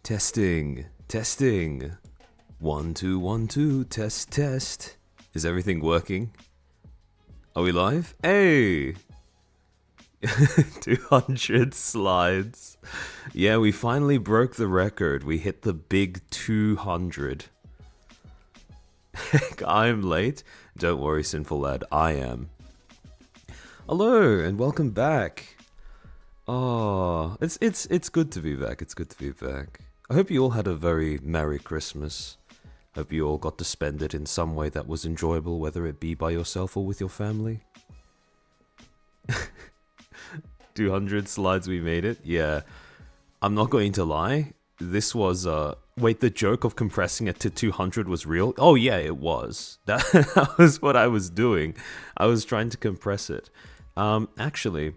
Testing, testing. 1 2 1 2 test test. Is everything working? Are we live? Hey! 200 slides. Yeah, we finally broke the record. We hit the big 200. Heck, I'm late. Don't worry, sinful lad, I am. Hello and welcome back. Oh, it's good to be back. It's good to be back. I hope you all had a very Merry Christmas. Hope you all got to spend it in some way that was enjoyable, whether it be by yourself or with your family. 200 slides, we made it. Yeah, I'm not going to lie. This was, wait, the joke of compressing it to 200 was real? Oh yeah, it was. That was what I was doing. I was trying to compress it. Actually,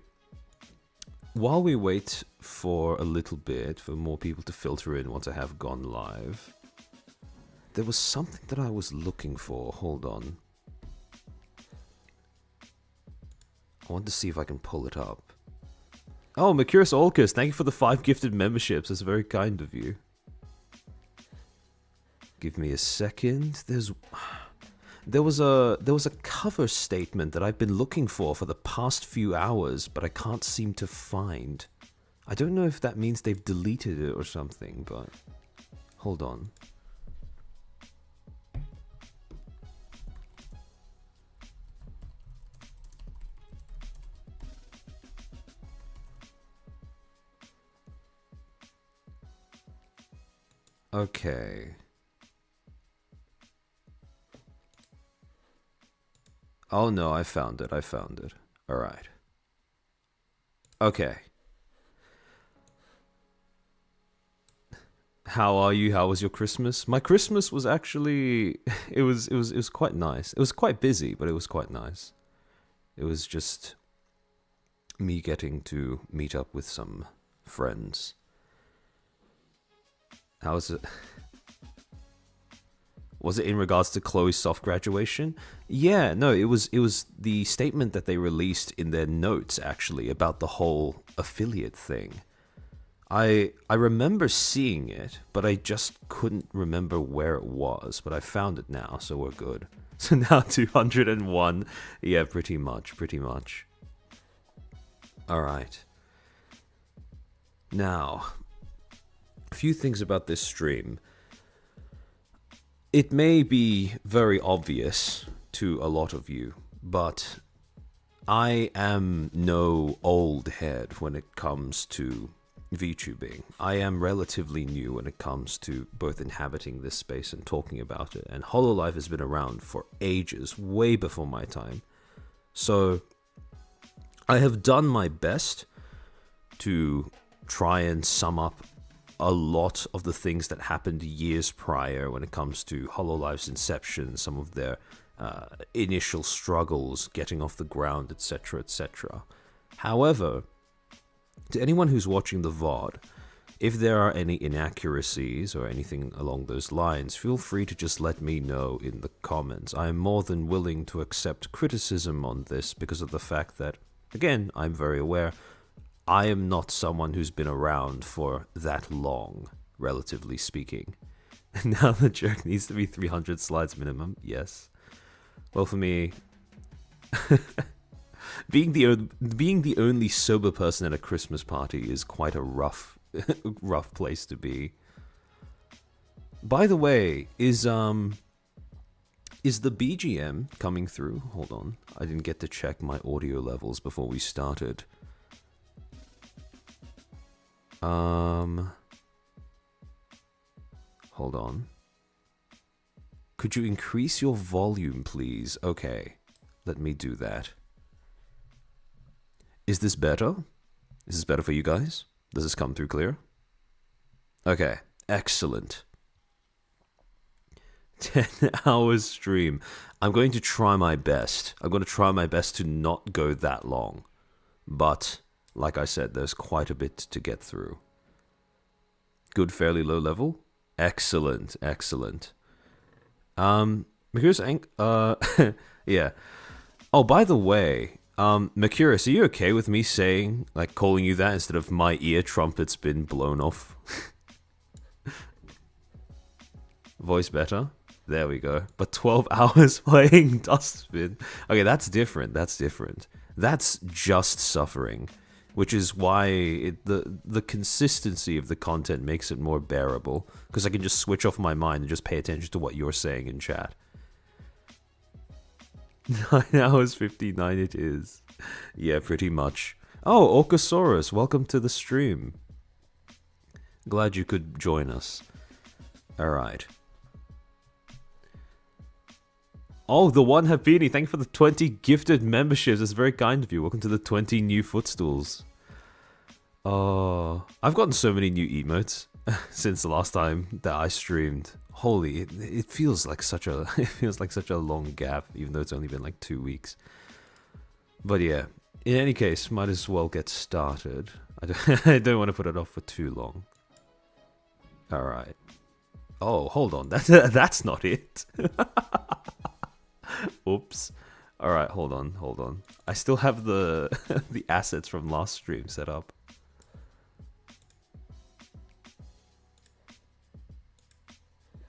while we wait for a little bit for more people to filter in once I have gone live, there was something that I was looking for. Hold on. I want to see if I can pull it up. Oh, Mercurius Olcus, thank you for the 5 gifted memberships. That's very kind of you. Give me a second. There was a cover statement that I've been looking for the past few hours, but I can't seem to find. I don't know if that means they've deleted it or something, but hold on. Okay. Oh no, I found it. Alright. Okay. How are you? How was your Christmas? My Christmas was actually it was quite nice. It was quite busy, but it was quite nice. It was just me getting to meet up with some friends. How was it? Was it in regards to Chloe's soft graduation? Yeah, no, it was the statement that they released in their notes actually about the whole affiliate thing. I remember seeing it, but I just couldn't remember where it was, but I found it now, so we're good. So now 201. Yeah, pretty much. All right. Now, a few things about this stream. It may be very obvious to a lot of you, but I am no old head when it comes to VTubing. I am relatively new when it comes to both inhabiting this space and talking about it, and Hololive has been around for ages, way before my time. So I have done my best to try and sum up a lot of the things that happened years prior when it comes to Hololive's inception, some of their initial struggles, getting off the ground, etc., etc. However, to anyone who's watching the VOD, if there are any inaccuracies or anything along those lines, feel free to just let me know in the comments. I am more than willing to accept criticism on this because of the fact that, again, I'm very aware, I am not someone who's been around for that long, relatively speaking. Now the joke needs to be 300 slides minimum, yes. Well, for me, being the only sober person at a Christmas party is quite a rough place to be. By the way, is the BGM coming through? Hold on, I didn't get to check my audio levels before we started. Hold on. Could you increase your volume, please? Okay, let me do that. Is this better? Is this better for you guys? Does this come through clear? Okay, excellent. 10 hours stream. I'm going to try my best. I'm going to try my best to not go that long. But, like I said, there's quite a bit to get through. Good, fairly low level? Excellent. Yeah. Oh, by the way, Mercurius, are you okay with me saying, like, calling you that instead of my ear trumpet's been blown off? Voice better. There we go. But 12 hours playing Dustbin. Okay, that's different. That's different. That's just suffering, which is why the consistency of the content makes it more bearable, because I can just switch off my mind and just pay attention to what you're saying in chat. 9 hours 59 it is. Yeah, pretty much. Oh, Orcosaurus, welcome to the stream. Glad you could join us. Alright. Oh, the one Habini, thank you for the 20 gifted memberships. That's very kind of you. Welcome to the 20 new Footstools. Oh, I've gotten so many new emotes since the last time that I streamed. Holy, it feels like such a long gap, even though it's only been like 2 weeks. But yeah, in any case, might as well get started. I don't want to put it off for too long. All right. Oh, hold on. That's not it. Oops. All right, hold on. I still have the the assets from last stream set up.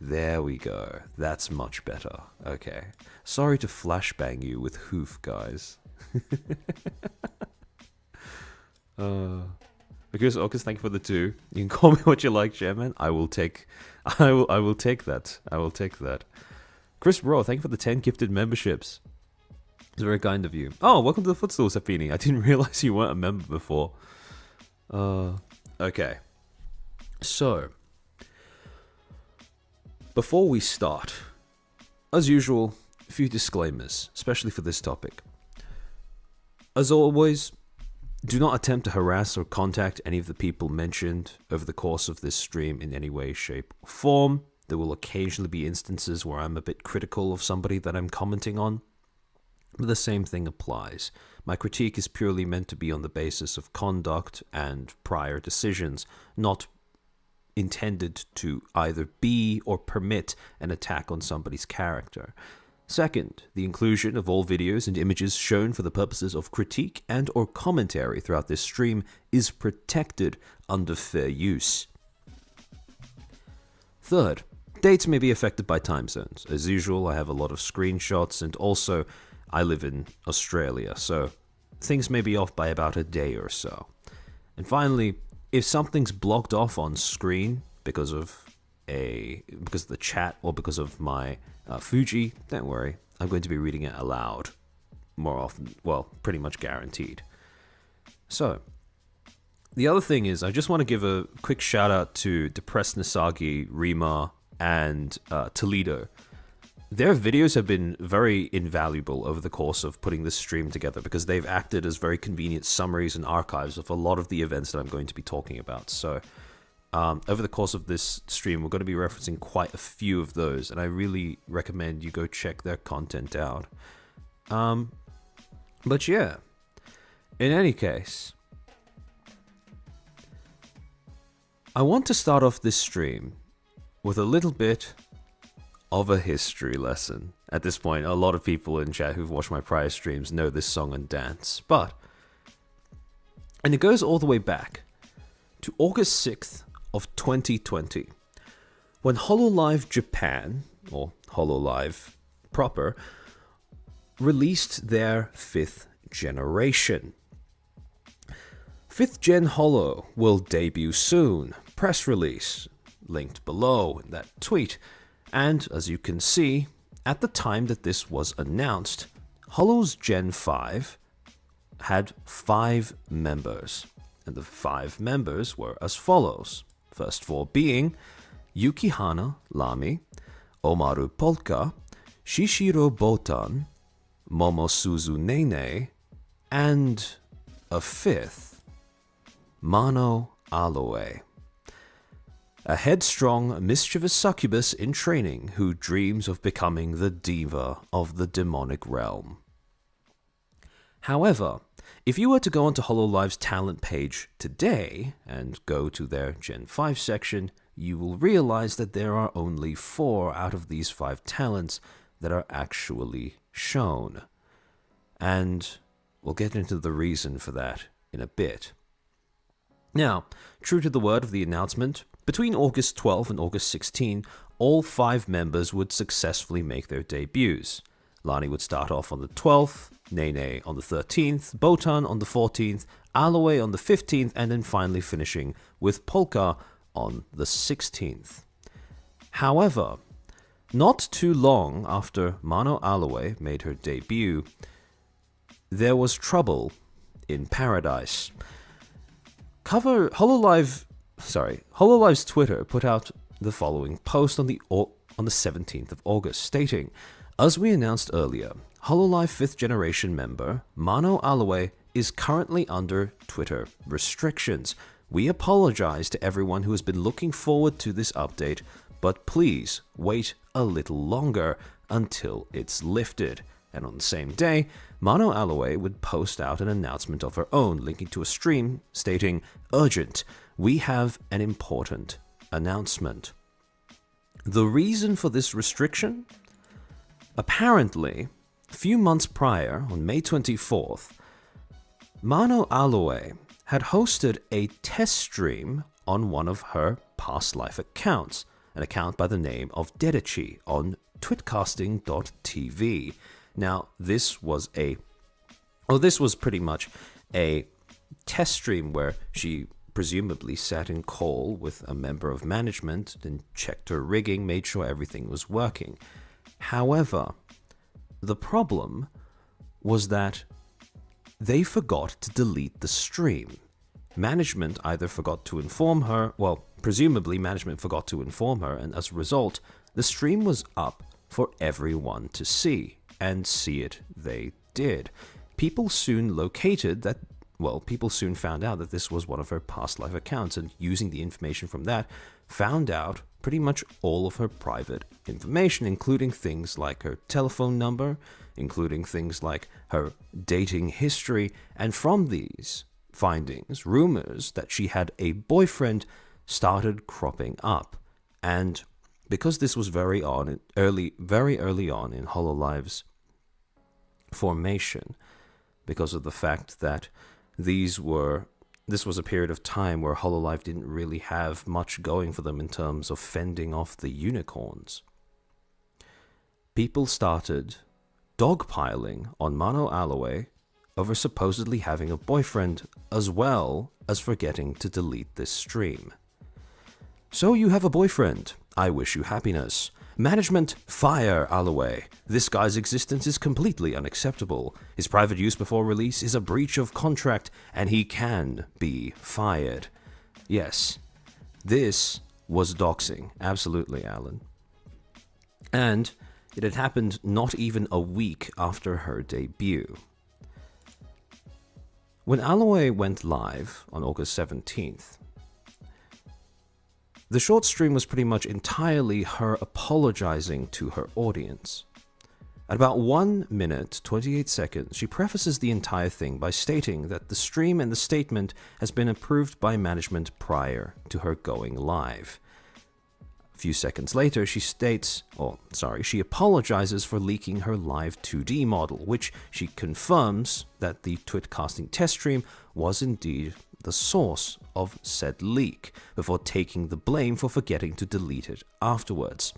There we go. That's much better. Okay. Sorry to flashbang you with hoof, guys. Because Orcus, thank you for the 2. You can call me what you like, Chairman. I will take that. I will take that. Chris Raw, thank you for the 10 gifted memberships. It's very kind of you. Oh, welcome to the Footstool, Sapini. I didn't realize you weren't a member before. Okay. So, before we start, as usual, a few disclaimers, especially for this topic. As always, do not attempt to harass or contact any of the people mentioned over the course of this stream in any way, shape, or form. There will occasionally be instances where I'm a bit critical of somebody that I'm commenting on, but the same thing applies. My critique is purely meant to be on the basis of conduct and prior decisions, not intended to either be or permit an attack on somebody's character. Second, the inclusion of all videos and images shown for the purposes of critique and or commentary throughout this stream is protected under fair use. Third, dates may be affected by time zones. As usual, I have a lot of screenshots, and also I live in Australia, so things may be off by about a day or so. And finally, if something's blocked off on screen because of the chat or because of my Fuji, don't worry, I'm going to be reading it aloud more often, well, pretty much guaranteed. So, the other thing is, I just want to give a quick shout out to Depressed Nasagi, Rima, and Toledo. Their videos have been very invaluable over the course of putting this stream together, because they've acted as very convenient summaries and archives of a lot of the events that I'm going to be talking about. So over the course of this stream, we're going to be referencing quite a few of those, and I really recommend you go check their content out. But yeah, in any case, I want to start off this stream with a little bit of a history lesson. At this point, a lot of people in chat who've watched my prior streams know this song and dance, and it goes all the way back to August 6th of 2020, when HoloLive Japan, or HoloLive proper, released their 5th generation. 5th Gen Holo will debut soon. Press release, linked below in that tweet. And, as you can see, at the time that this was announced, Holo's Gen 5 had 5 members, and the 5 members were as follows. First 4 being Yukihana Lami, Omaru Polka, Shishiro Botan, Momosuzu Nene, and a 5th, Mano Aloe. A headstrong, mischievous succubus in training who dreams of becoming the diva of the demonic realm. However, if you were to go onto HoloLive's talent page today and go to their Gen 5 section, you will realize that there are only 4 out of these 5 talents that are actually shown. And we'll get into the reason for that in a bit. Now, true to the word of the announcement, Between August 12 and August 16, all 5 members would successfully make their debuts. Lani would start off on the 12th, Nene on the 13th, Botan on the 14th, Aloe on the 15th, and then finally finishing with Polka on the 16th. However, not too long after Mano Aloe made her debut, there was trouble in paradise. Hololive's Twitter put out the following post on the 17th of August, stating, "As we announced earlier, Hololive 5th generation member Mano Aloe is currently under Twitter restrictions. We apologize to everyone who has been looking forward to this update, but please wait a little longer until it's lifted." And on the same day, Mano Aloe would post out an announcement of her own, linking to a stream stating, "Urgent, we have an important announcement." The reason for this restriction? Apparently, a few months prior, on May 24th, Mano Aloe had hosted a test stream on one of her past life accounts, an account by the name of Dedichi on twitcasting.tv. Now, this was pretty much a test stream where she presumably sat in call with a member of management and checked her rigging, made sure everything was working. However, the problem was that they forgot to delete the stream. Management either forgot to inform her, presumably management forgot to inform her, and as a result, the stream was up for everyone to see, and see it they did. People soon found out that this was one of her past life accounts, and using the information from that, found out pretty much all of her private information, including things like her telephone number, including things like her dating history, and from these findings, rumors that she had a boyfriend started cropping up. And because this was very early on in Hololive's formation, because of the fact that this was a period of time where Hololive didn't really have much going for them in terms of fending off the unicorns, people started dogpiling on Mano Aloe over supposedly having a boyfriend, as well as forgetting to delete this stream. "So you have a boyfriend. I wish you happiness. Management, fire Aloe. This guy's existence is completely unacceptable. His private use before release is a breach of contract, and he can be fired." Yes, this was doxing. Absolutely, Alan. And it had happened not even a week after her debut. When Aloe went live on August 17th, the short stream was pretty much entirely her apologizing to her audience. At about 1 minute, 28 seconds, she prefaces the entire thing by stating that the stream and the statement has been approved by management prior to her going live. A few seconds later, she apologizes for leaking her live 2D model, which she confirms that the Twitcasting test stream was indeed the source of said leak, before taking the blame for forgetting to delete it afterwards.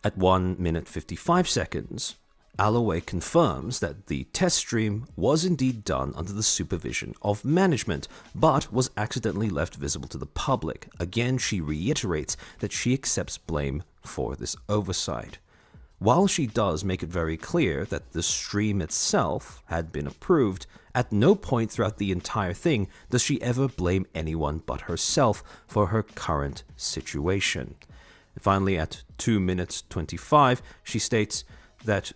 At 1 minute 55 seconds, Aloe confirms that the test stream was indeed done under the supervision of management, but was accidentally left visible to the public. Again, she reiterates that she accepts blame for this oversight. While she does make it very clear that the stream itself had been approved, at no point throughout the entire thing does she ever blame anyone but herself for her current situation. And finally, at 2 minutes 25, she states that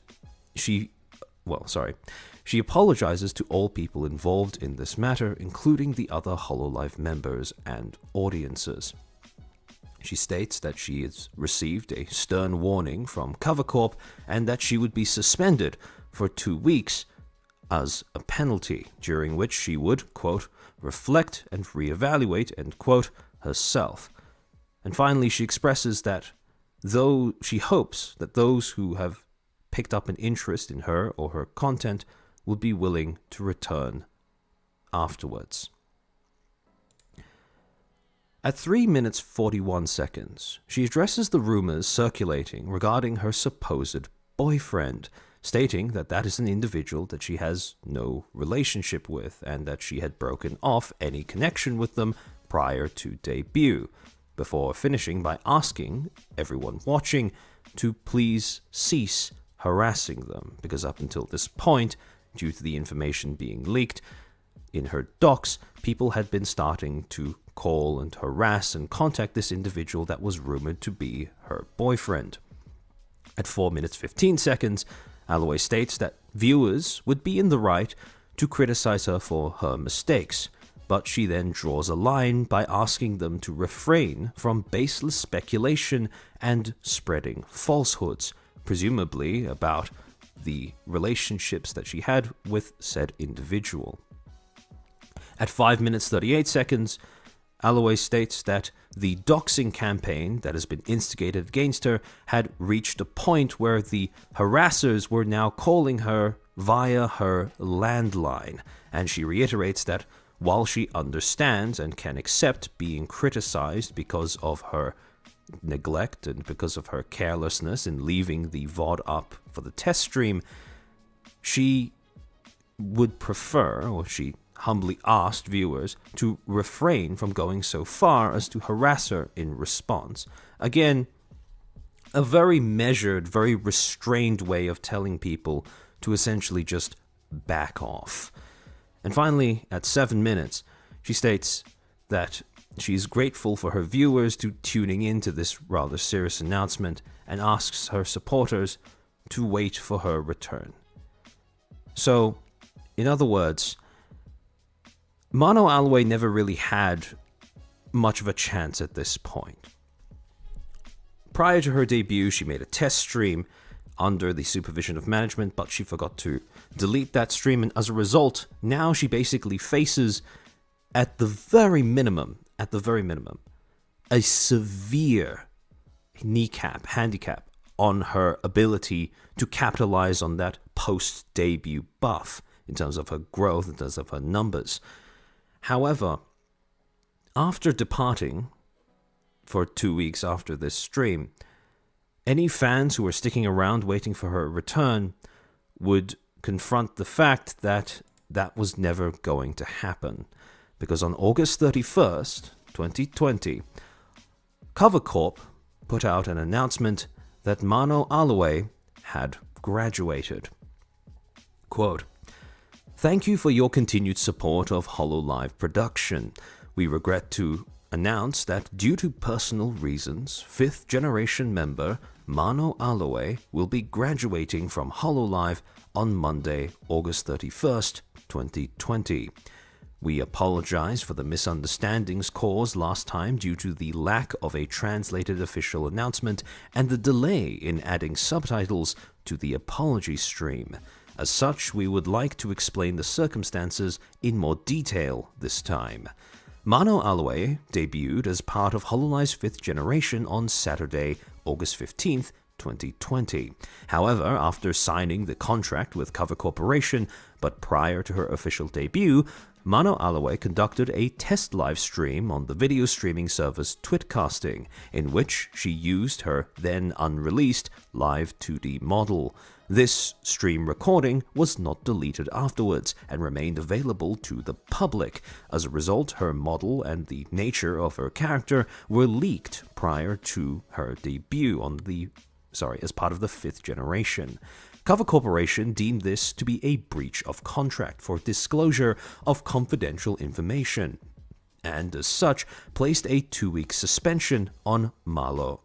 she apologizes to all people involved in this matter, including the other Hololive members and audiences. She states that she has received a stern warning from Corp and that she would be suspended for 2 weeks as a penalty, during which she would, quote, reflect and reevaluate, end quote, herself. And finally, she expresses that though she hopes that those who have picked up an interest in her or her content would be willing to return afterwards. At 3 minutes 41 seconds, she addresses the rumors circulating regarding her supposed boyfriend, stating that that is an individual that she has no relationship with and that she had broken off any connection with them prior to debut, before finishing by asking everyone watching to please cease harassing them, because up until this point, due to the information being leaked in her docs, people had been starting to call and harass and contact this individual that was rumored to be her boyfriend. At 4 minutes 15 seconds, Aloe states that viewers would be in the right to criticize her for her mistakes, but she then draws a line by asking them to refrain from baseless speculation and spreading falsehoods, presumably about the relationships that she had with said individual. At 5 minutes 38 seconds, Aloe states that the doxing campaign that has been instigated against her had reached a point where the harassers were now calling her via her landline, and she reiterates that while she understands and can accept being criticized because of her neglect and because of her carelessness in leaving the VOD up for the test stream, she would prefer, or she humbly asked viewers to refrain from going so far as to harass her in response. Again, a very measured, very restrained way of telling people to essentially just back off. And finally, at 7 minutes, she states that she's grateful for her viewers to tuning into this rather serious announcement and asks her supporters to wait for her return. So, in other words, Mano Aloe never really had much of a chance at this point. Prior to her debut, she made a test stream under the supervision of management, but she forgot to delete that stream, and as a result, now she basically faces, at the very minimum, a severe handicap on her ability to capitalize on that post-debut buff in terms of her growth, in terms of her numbers. However, after departing for 2 weeks after this stream, any fans who were sticking around waiting for her return would confront the fact that that was never going to happen. Because on August 31st, 2020, Corp put out an announcement that Mano Aloe had graduated. Quote, "Thank you for your continued support of Hololive production. We regret to announce that due to personal reasons, 5th generation member Mano Aloe will be graduating from Hololive on Monday, August 31st, 2020. We apologize for the misunderstandings caused last time due to the lack of a translated official announcement and the delay in adding subtitles to the apology stream. As such, we would like to explain the circumstances in more detail this time. Mano Aloe debuted as part of Hololive's 5th generation on Saturday, August 15th, 2020. However, after signing the contract with Cover Corporation, but prior to her official debut, Mano Aloe conducted a test live stream on the video streaming service Twitcasting, in which she used her then unreleased live 2D model. This stream recording was not deleted afterwards and remained available to the public. As a result, her model and the nature of her character were leaked prior to her debut as part of the 5th generation. Cover Corporation deemed this to be a breach of contract for disclosure of confidential information, and as such, placed a 2-week suspension on Mano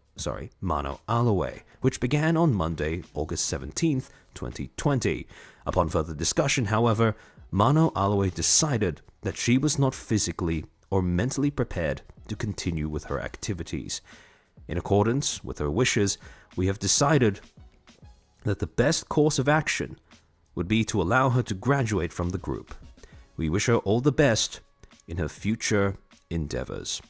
Aloe, which began on Monday, August 17th, 2020. Upon further discussion, however, Mano Aloe decided that she was not physically or mentally prepared to continue with her activities. In accordance with her wishes, we have decided that the best course of action would be to allow her to graduate from the group. We wish her all the best in her future endeavors.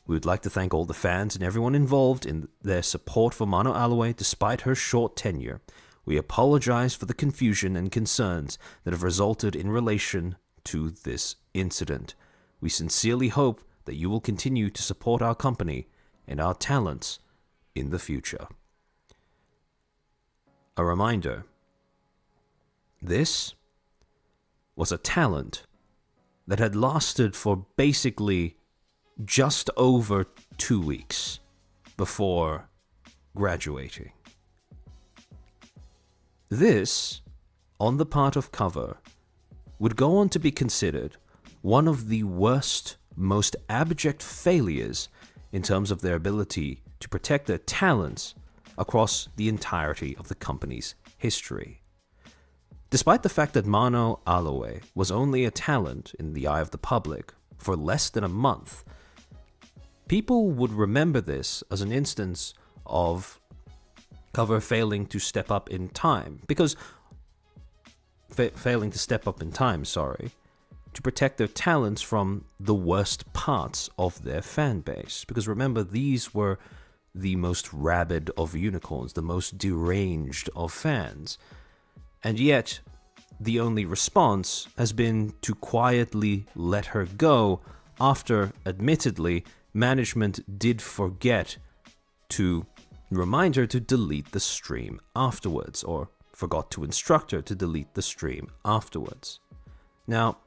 We would like to thank all the fans and everyone involved in their support for Mano Aloe despite her short tenure. We apologize for the confusion and concerns that have resulted in relation to this incident. We sincerely hope that you will continue to support our company and our talents in the future. A reminder, this was a talent that had lasted for basically just over 2 weeks before graduating. This, on the part of cover, would go on to be considered one of the worst, most abject failures in terms of their ability to protect their talents across the entirety of the company's history. Despite the fact that Mano Aloe was only a talent in the eye of the public for less than a month, people would remember this as an instance of cover failing to step up in time, because failing to step up in time, to protect their talents from the worst parts of their fan base. Because remember, these were the most rabid of unicorns, the most deranged of fans. And yet, the only response has been to quietly let her go after, admittedly, management did forget to remind her to delete the stream afterwards, or forgot to instruct her to delete the stream afterwards. Now,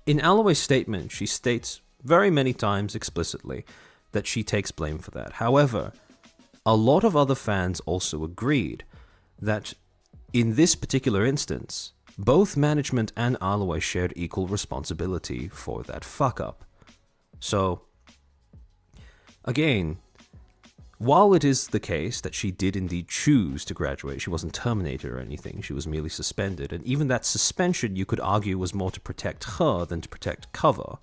in Aloe's statement, she states very many times explicitly that she takes blame for that. However, a lot of other fans also agreed that in this particular instance, both management and Aloe shared equal responsibility for that fuck-up. So, again, while it is the case that she did indeed choose to graduate, she wasn't terminated or anything, she was merely suspended, and even that suspension, you could argue, was more to protect her than to protect cover.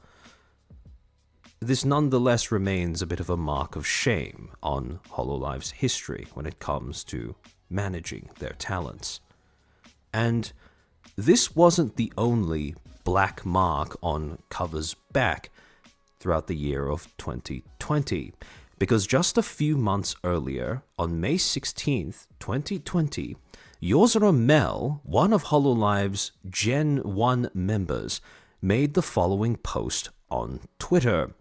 This nonetheless remains a bit of a mark of shame on Hololive's history when it comes to managing their talents. And this wasn't the only black mark on Cover's back throughout the year of 2020, because just a few months earlier, on May 16th, 2020, Yozora Mel, one of Hololive's Gen 1 members, made the following post on Twitter.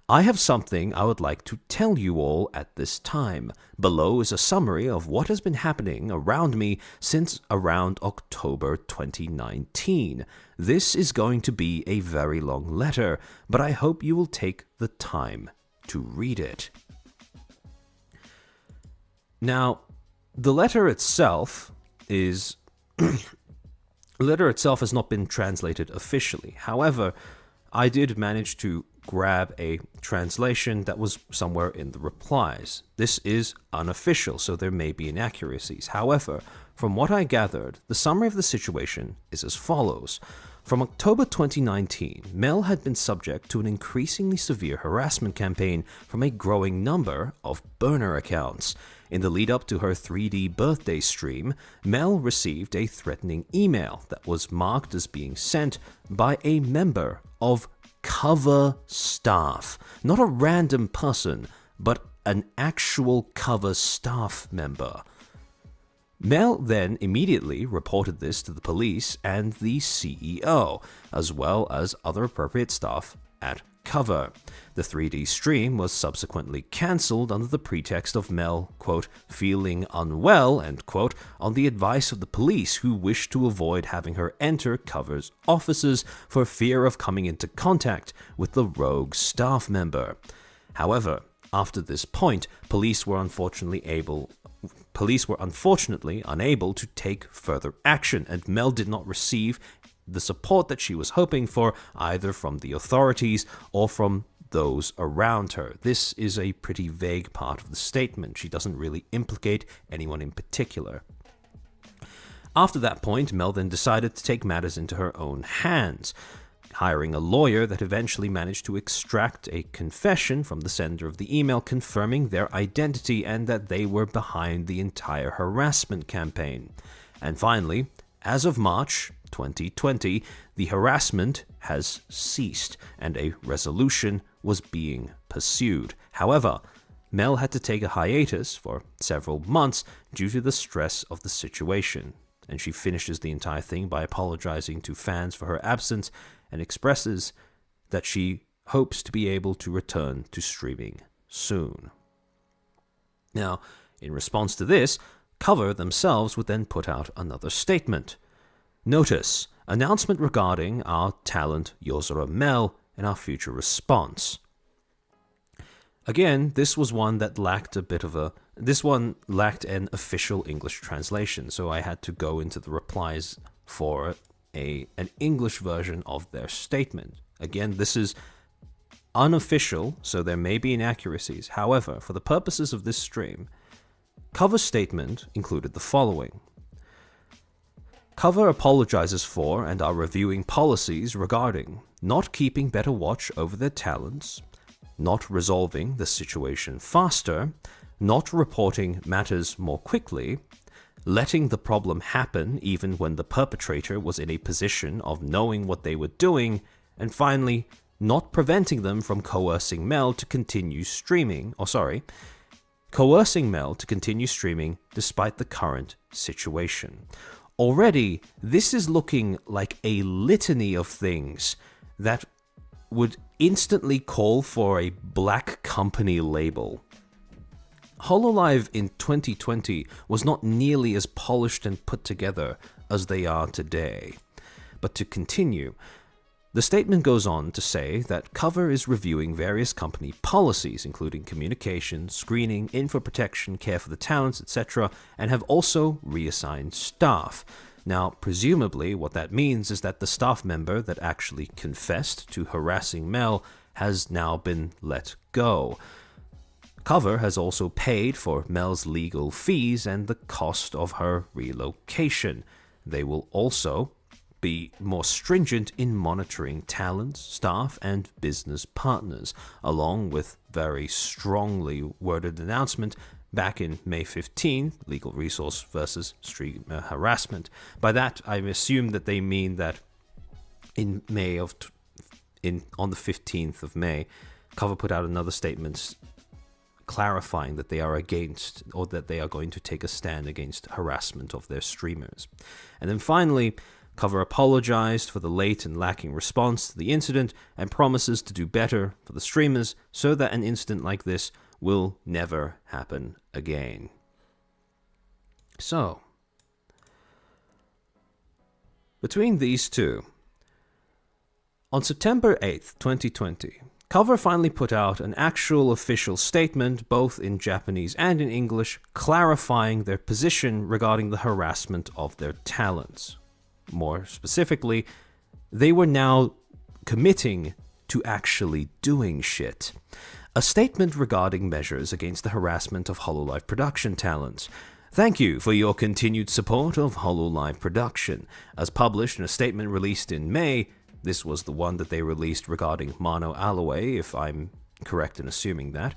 I have something I would like to tell you all at this time. Below is a summary of what has been happening around me since around October 2019. This is going to be a very long letter, but I hope you will take the time to read it. Now, the letter itself has not been translated officially. However, I did manage to grab a translation that was somewhere in the replies. This is unofficial, so there may be inaccuracies. However, from what I gathered, the summary of the situation is as follows. From October 2019, Mel had been subject to an increasingly severe harassment campaign from a growing number of burner accounts. In the lead-up to her 3D birthday stream, Mel received a threatening email that was marked as being sent by a member of Cover staff. Not a random person, but an actual Cover staff member. Mel then immediately reported this to the police and the CEO, as well as other appropriate staff at Cover. The 3D stream was subsequently cancelled under the pretext of Mel, quote, feeling unwell, end quote, on the advice of the police who wished to avoid having her enter Cover's offices for fear of coming into contact with the rogue staff member. However, after this point, police were unfortunately unable to take further action, and Mel did not receive the support that she was hoping for, either from the authorities or from those around her. This is a pretty vague part of the statement. She doesn't really implicate anyone in particular. After that point, Mel then decided to take matters into her own hands, hiring a lawyer that eventually managed to extract a confession from the sender of the email confirming their identity and that they were behind the entire harassment campaign. And finally, as of March 2020, the harassment has ceased and a resolution was being pursued. However, Mel had to take a hiatus for several months due to the stress of the situation, and she finishes the entire thing by apologizing to fans for her absence and expresses that she hopes to be able to return to streaming soon. Now, in response to this, Cover themselves would then put out another statement. Notice, announcement regarding our talent Yozora Mel and our future response. Again, this was one that lacked an official English translation, so I had to go into the replies for an English version of their statement. Again, this is unofficial, so there may be inaccuracies. However, for the purposes of this stream, Cover's statement included the following. Cover apologizes for and are reviewing policies regarding not keeping better watch over their talents, not resolving the situation faster, not reporting matters more quickly, letting the problem happen even when the perpetrator was in a position of knowing what they were doing, and finally, not preventing them from coercing Mel to continue streaming despite the current situation. Already, this is looking like a litany of things that would instantly call for a black company label. Hololive in 2020 was not nearly as polished and put together as they are today. But to continue, the statement goes on to say that Cover is reviewing various company policies, including communication, screening, info protection, care for the talents, etc., and have also reassigned staff. Now, presumably, what that means is that the staff member that actually confessed to harassing Mel has now been let go. Cover has also paid for Mel's legal fees and the cost of her relocation. They will also be more stringent in monitoring talents, staff, and business partners, along with very strongly worded announcement back in May 15th, legal resource versus stream harassment. By that, I assume that they mean that on the 15th of May, Cover put out another statement clarifying that they are against, or that they are going to take a stand against harassment of their streamers. And then finally, Cover apologized for the late and lacking response to the incident and promises to do better for the streamers so that an incident like this will never happen again. So, between these two, on September 8th, 2020, Cover finally put out an actual official statement, both in Japanese and in English, clarifying their position regarding the harassment of their talents. More specifically, they were now committing to actually doing shit. A statement regarding measures against the harassment of HoloLive production talents. Thank you for your continued support of HoloLive production. As published in a statement released in May, this was the one that they released regarding Mano Aloe, if I'm correct in assuming that.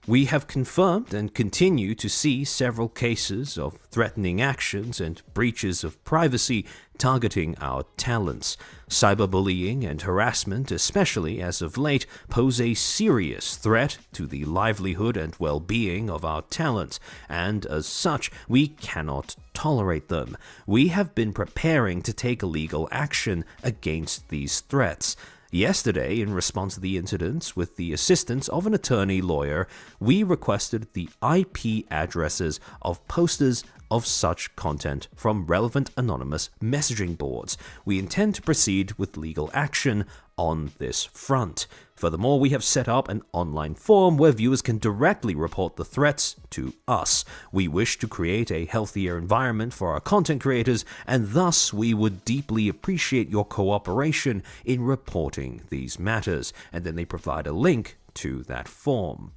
We have confirmed and continue to see several cases of threatening actions and breaches of privacy targeting our talents. Cyberbullying and harassment, especially as of late, pose a serious threat to the livelihood and well-being of our talents, and as such, we cannot tolerate them. We have been preparing to take legal action against these threats. Yesterday, in response to the incidents, with the assistance of an attorney-lawyer, we requested the IP addresses of posters of such content from relevant anonymous messaging boards. We intend to proceed with legal action on this front. Furthermore, we have set up an online forum where viewers can directly report the threats to us. We wish to create a healthier environment for our content creators, and thus we would deeply appreciate your cooperation in reporting these matters. And then they provide a link to that form.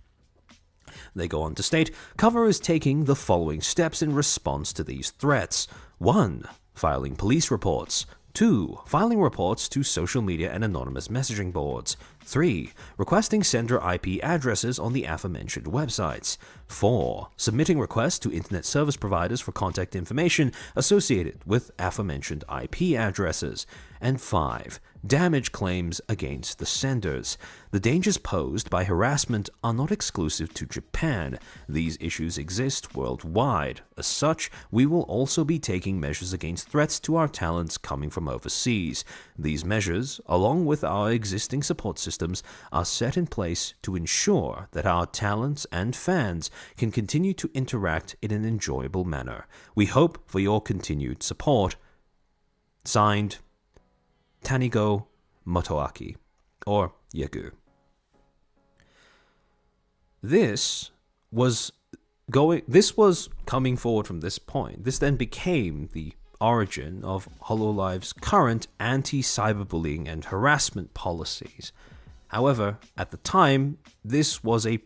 They go on to state, Cover is taking the following steps in response to these threats. 1. Filing police reports. 2. Filing reports to social media and anonymous messaging boards. 3. Requesting sender IP addresses on the aforementioned websites. 4. Submitting requests to internet service providers for contact information associated with aforementioned IP addresses. And 5. Damage claims against the senders. The dangers posed by harassment are not exclusive to Japan. These issues exist worldwide. As such, we will also be taking measures against threats to our talents coming from overseas. These measures, along with our existing support system systems are set in place to ensure that our talents and fans can continue to interact in an enjoyable manner. We hope for your continued support. Signed, Tanigo Motoaki, or Yagu. This was coming forward from this point. This then became the origin of Hololive's current anti-cyberbullying and harassment policies. However, at the time, this was a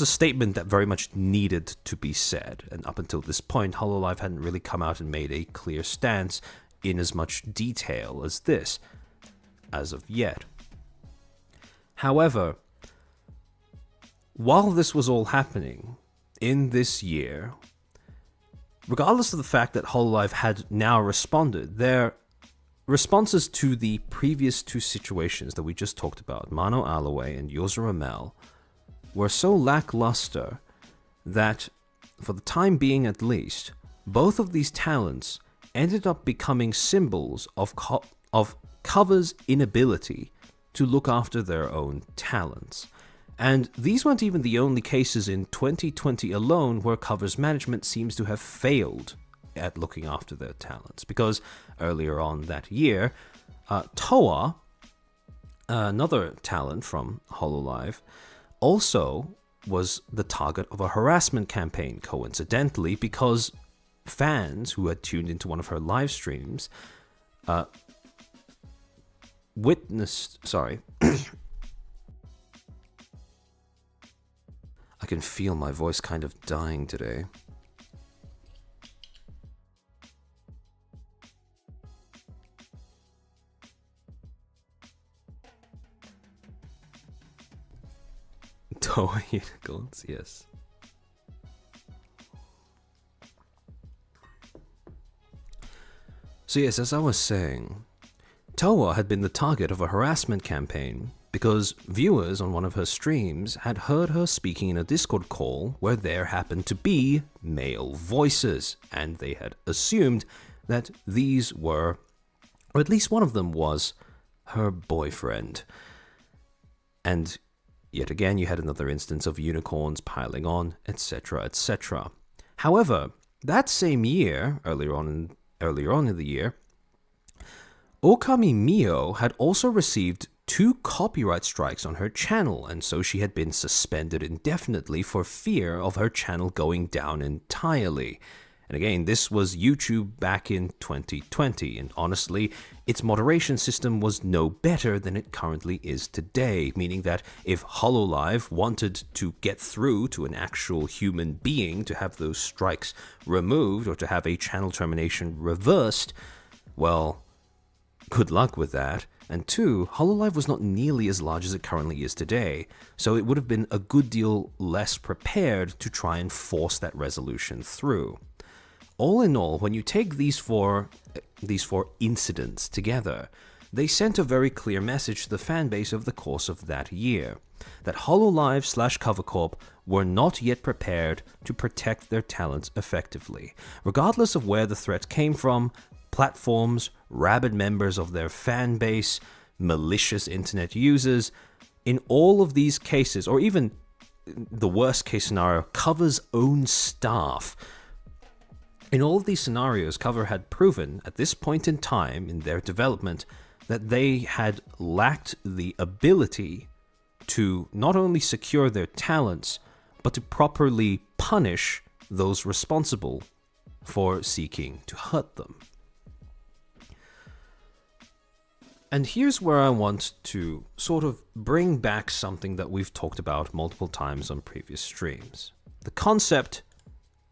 statement that very much needed to be said, and up until this point, Hololive hadn't really come out and made a clear stance in as much detail as this, as of yet. However, while this was all happening in this year, regardless of the fact that Hololive had now responded, their responses to the previous two situations that we just talked about, Mano Aloe and Yozora Mel, were so lackluster that, for the time being at least, both of these talents ended up becoming symbols of Cover's inability to look after their own talents. And these weren't even the only cases in 2020 alone where Cover's management seems to have failed at looking after their talents. Because earlier on that year, Toa, another talent from Hololive, also was the target of a harassment campaign, coincidentally, because fans who had tuned into one of her live streams I can feel my voice kind of dying today. Toa unicorns, yes. So yes, as I was saying, Toa had been the target of a harassment campaign because viewers on one of her streams had heard her speaking in a Discord call where there happened to be male voices, and they had assumed that these were, or at least one of them was, her boyfriend. And yet again, you had another instance of unicorns piling on, etc., etc. However, that same year, earlier on in the year, Okami Mio had also received 2 copyright strikes on her channel, and so she had been suspended indefinitely for fear of her channel going down entirely. And again, this was YouTube back in 2020, and honestly, its moderation system was no better than it currently is today, meaning that if Hololive wanted to get through to an actual human being to have those strikes removed or to have a channel termination reversed, well, good luck with that. And 2, Hololive was not nearly as large as it currently is today, so it would have been a good deal less prepared to try and force that resolution through. All in all, when you take these four incidents together, they sent a very clear message to the fanbase over the course of that year, that Hololive/Cover Corp were not yet prepared to protect their talents effectively, regardless of where the threat came from. Platforms, rabid members of their fan base, malicious internet users. In all of these cases, or even the worst case scenario, Cover's own staff. In all of these scenarios, Cover had proven at this point in time in their development that they had lacked the ability to not only secure their talents, but to properly punish those responsible for seeking to hurt them. And here's where I want to sort of bring back something that we've talked about multiple times on previous streams. The concept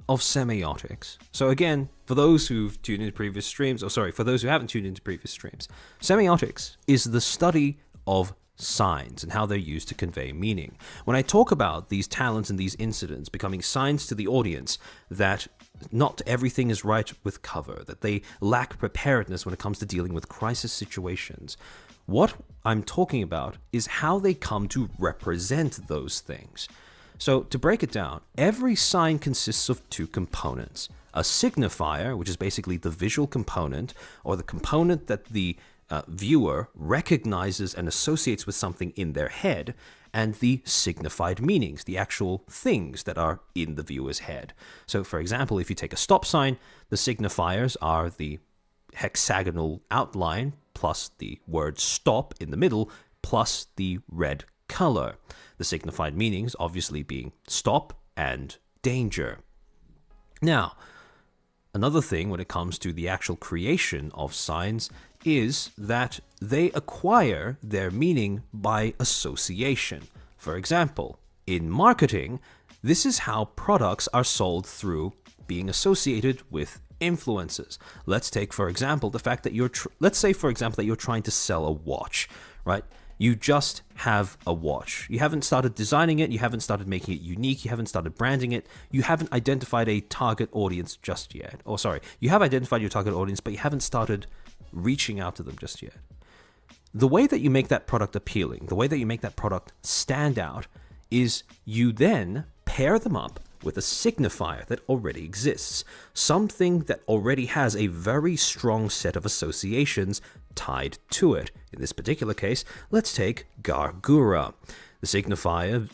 of semiotics. So again, for those who've tuned into previous streams, for those who haven't tuned into previous streams, semiotics is the study of signs and how they're used to convey meaning. When I talk about these talents and these incidents becoming signs to the audience that not everything is right with Cover, that they lack preparedness when it comes to dealing with crisis situations, what I'm talking about is how they come to represent those things. So to break it down, every sign consists of 2 components. A signifier, which is basically the visual component, or the component that the viewer recognizes and associates with something in their head, and the signified meanings, the actual things that are in the viewer's head. So, for example, if you take a stop sign, the signifiers are the hexagonal outline plus the word stop in the middle plus the red color. The signified meanings obviously being stop and danger. Now, another thing when it comes to the actual creation of signs is that they acquire their meaning by association. For example, in marketing, this is how products are sold through being associated with influences. Let's take, for example, the fact that let's say, for example, that you're trying to sell a watch, right? You just have a watch. You haven't started designing it. You haven't started making it unique. You haven't started branding it. You haven't identified a target audience just yet. Or sorry, you have identified your target audience, but you haven't started reaching out to them just yet. The way that you make that product appealing, the way that you make that product stand out, is you then pair them up with a signifier that already exists, something that already has a very strong set of associations tied to it. In this particular case, let's take Gargura, the signifier,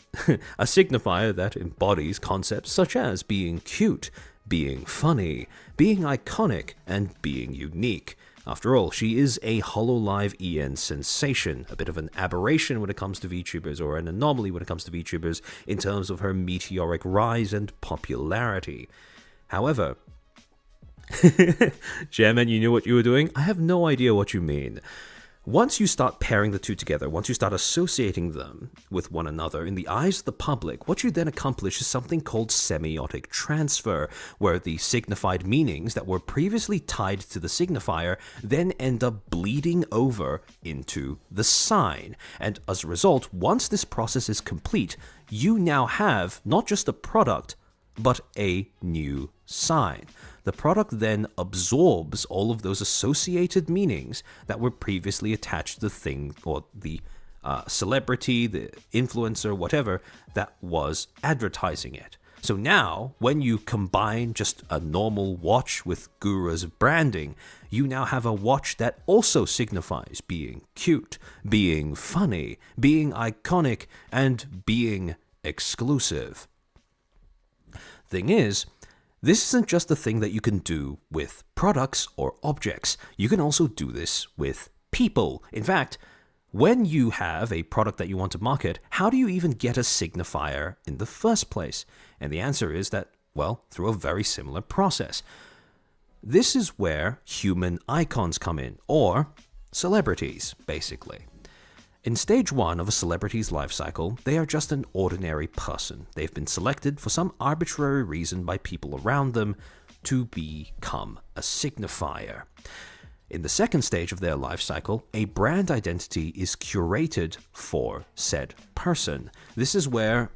a signifier that embodies concepts such as being cute, being funny, being iconic, and being unique. After all, she is a Hololive EN sensation, a bit of an aberration when it comes to VTubers, or an anomaly when it comes to VTubers in terms of her meteoric rise and popularity. However, Chairman, you knew what you were doing? I have no idea what you mean. Once you start pairing the two together, once you start associating them with one another in the eyes of the public, what you then accomplish is something called semiotic transfer, where the signified meanings that were previously tied to the signifier then end up bleeding over into the sign. And as a result, once this process is complete, you now have not just a product, but a new sign. The product then absorbs all of those associated meanings that were previously attached to the thing or the celebrity, the influencer, whatever, that was advertising it. So now, when you combine just a normal watch with Gura's branding, you now have a watch that also signifies being cute, being funny, being iconic, and being exclusive. Thing is, this isn't just a thing that you can do with products or objects. You can also do this with people. In fact, when you have a product that you want to market, how do you even get a signifier in the first place? And the answer is that, well, through a very similar process. This is where human icons come in, or celebrities, basically. In stage 1 of a celebrity's life cycle, they are just an ordinary person. They've been selected for some arbitrary reason by people around them to become a signifier. In the second stage of their life cycle, a brand identity is curated for said person. This is where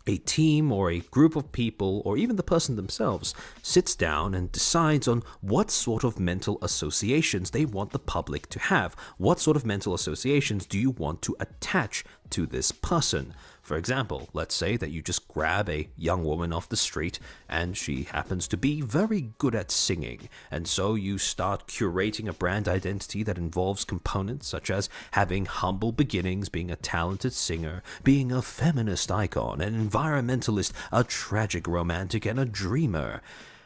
a team or a group of people, or even the person themselves, sits down and decides on what sort of mental associations they want the public to have. What sort of mental associations do you want to attach to this person? For example, let's say that you just grab a young woman off the street and she happens to be very good at singing, and so you start curating a brand identity that involves components such as having humble beginnings, being a talented singer, being a feminist icon, an environmentalist, a tragic romantic, and a dreamer.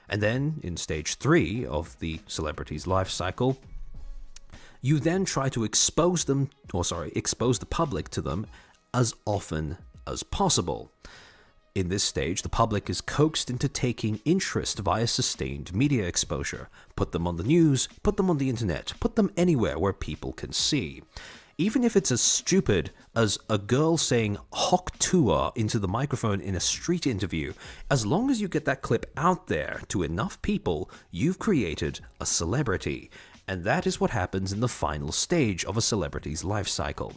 And then in stage 3 of the celebrity's life cycle, you then try to expose the public to them as often as possible. In this stage, the public is coaxed into taking interest via sustained media exposure. Put them on the news, put them on the internet, put them anywhere where people can see. Even if it's as stupid as a girl saying "Hok Tua" into the microphone in a street interview, as long as you get that clip out there to enough people, you've created a celebrity. And that is what happens in the final stage of a celebrity's life cycle.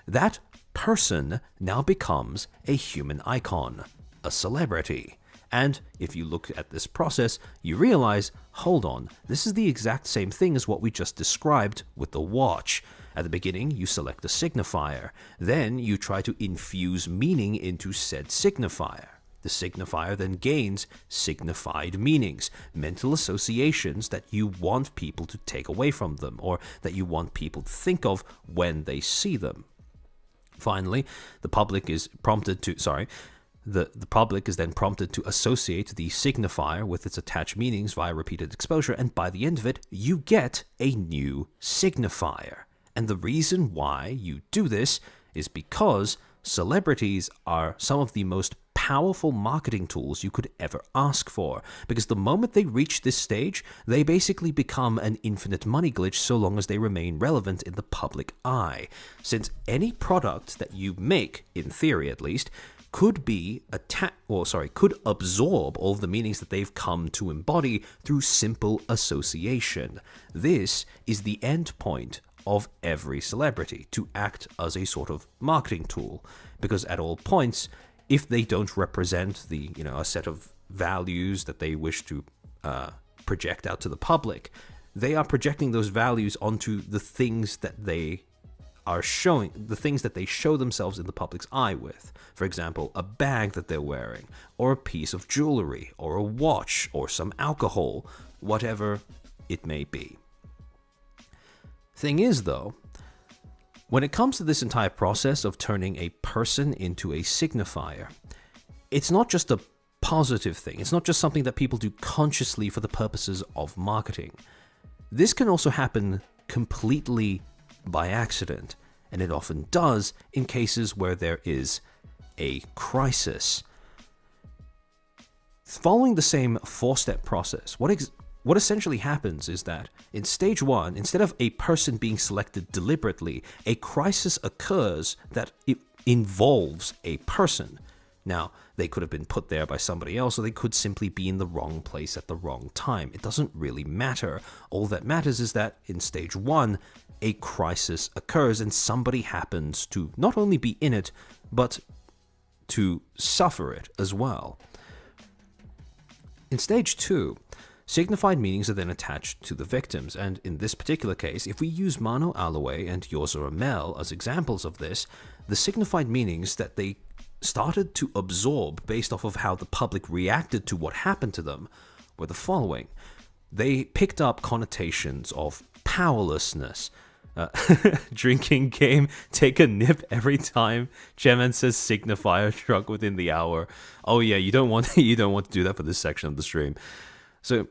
That person now becomes a human icon, a celebrity. And if you look at this process, you realize, hold on, this is the exact same thing as what we just described with the watch. At the beginning, you select a signifier. Then you try to infuse meaning into said signifier. The signifier then gains signified meanings, mental associations that you want people to take away from them, or that you want people to think of when they see them. Finally, the public is prompted to, the public is then prompted to associate the signifier with its attached meanings via repeated exposure, and by the end of it, you get a new signifier. And the reason why you do this is because celebrities are some of the most powerful marketing tools you could ever ask for, because the moment they reach this stage, they basically become an infinite money glitch so long as they remain relevant in the public eye. Since any product that you make, in theory at least, could could absorb all of the meanings that they've come to embody through simple association. This is the end point of every celebrity, to act as a sort of marketing tool, because at all points, if they don't represent a set of values that they wish to project out to the public, they are projecting those values onto the things that they are showing, the things that they show themselves in the public's eye with. For example, a bag that they're wearing, or a piece of jewelry, or a watch, or some alcohol, whatever it may be. Thing is, though, when it comes to this entire process of turning a person into a signifier, it's not just a positive thing. It's not just something that people do consciously for the purposes of marketing. This can also happen completely by accident, and it often does in cases where there is a crisis. Following the same four-step process, what essentially happens is that in stage 1, instead of a person being selected deliberately, a crisis occurs that it involves a person. Now, they could have been put there by somebody else, or they could simply be in the wrong place at the wrong time. It doesn't really matter. All that matters is that in stage 1, a crisis occurs and somebody happens to not only be in it, but to suffer it as well. In stage 2, signified meanings are then attached to the victims, and in this particular case, if we use Mano Aloe and Yozora Mel as examples of this, the signified meanings that they started to absorb based off of how the public reacted to what happened to them were the following. They picked up connotations of powerlessness, drinking game, take a nip every time Chairman says signifier drunk within the hour. Oh yeah, you don't want to do that for this section of the stream. So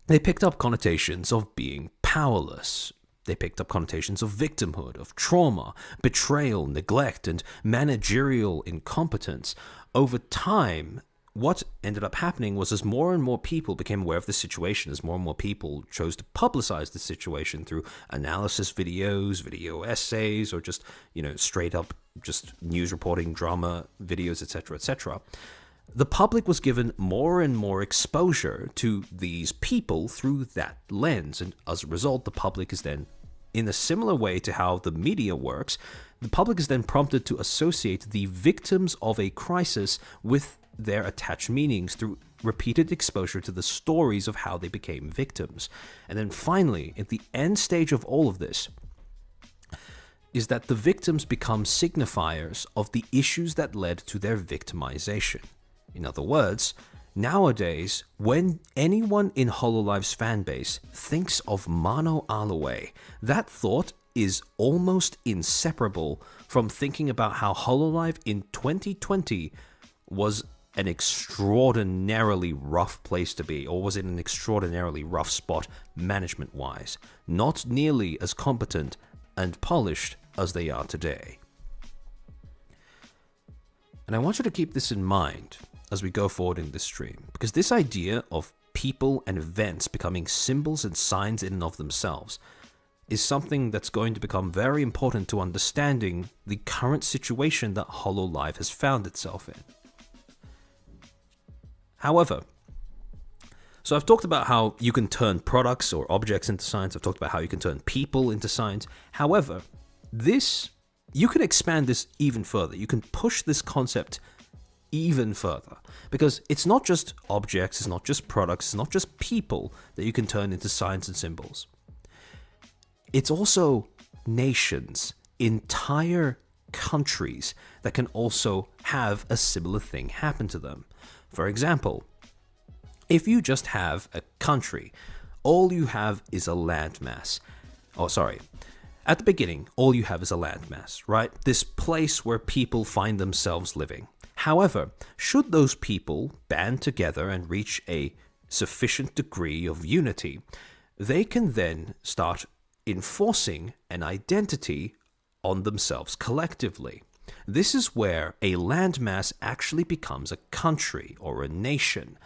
they picked up connotations of being powerless. They picked up connotations of victimhood, of trauma, betrayal, neglect, and managerial incompetence. Over time, what ended up happening was as more and more people became aware of the situation, as more and more people chose to publicize the situation through analysis videos, video essays, or just, straight up just news reporting, drama videos, etc., etc., the public was given more and more exposure to these people through that lens, and as a result, the public is then, in a similar way to how the media works, the public is then prompted to associate the victims of a crisis with their attached meanings through repeated exposure to the stories of how they became victims. And then finally, at the end stage of all of this, is that the victims become signifiers of the issues that led to their victimization. In other words, nowadays, when anyone in Hololive's fanbase thinks of Mano Aloe, that thought is almost inseparable from thinking about how Hololive in 2020 was an extraordinarily rough place to be, or was in an extraordinarily rough spot management-wise, not nearly as competent and polished as they are today. And I want you to keep this in mind as we go forward in this stream, because this idea of people and events becoming symbols and signs in and of themselves is something that's going to become very important to understanding the current situation that Hololive has found itself in. However, so I've talked about how you can turn products or objects into signs. I've talked about how you can turn people into signs. However, you can expand this even further. You can push this concept even further, because it's not just objects, it's not just products, it's not just people that you can turn into signs and symbols. It's also nations, entire countries that can also have a similar thing happen to them. For example, if you just have a country, all you have is a landmass. Oh, sorry. At the beginning, all you have is a landmass, right? This place where people find themselves living. However, should those people band together and reach a sufficient degree of unity, they can then start enforcing an identity on themselves collectively. This is where a landmass actually becomes a country or a nation.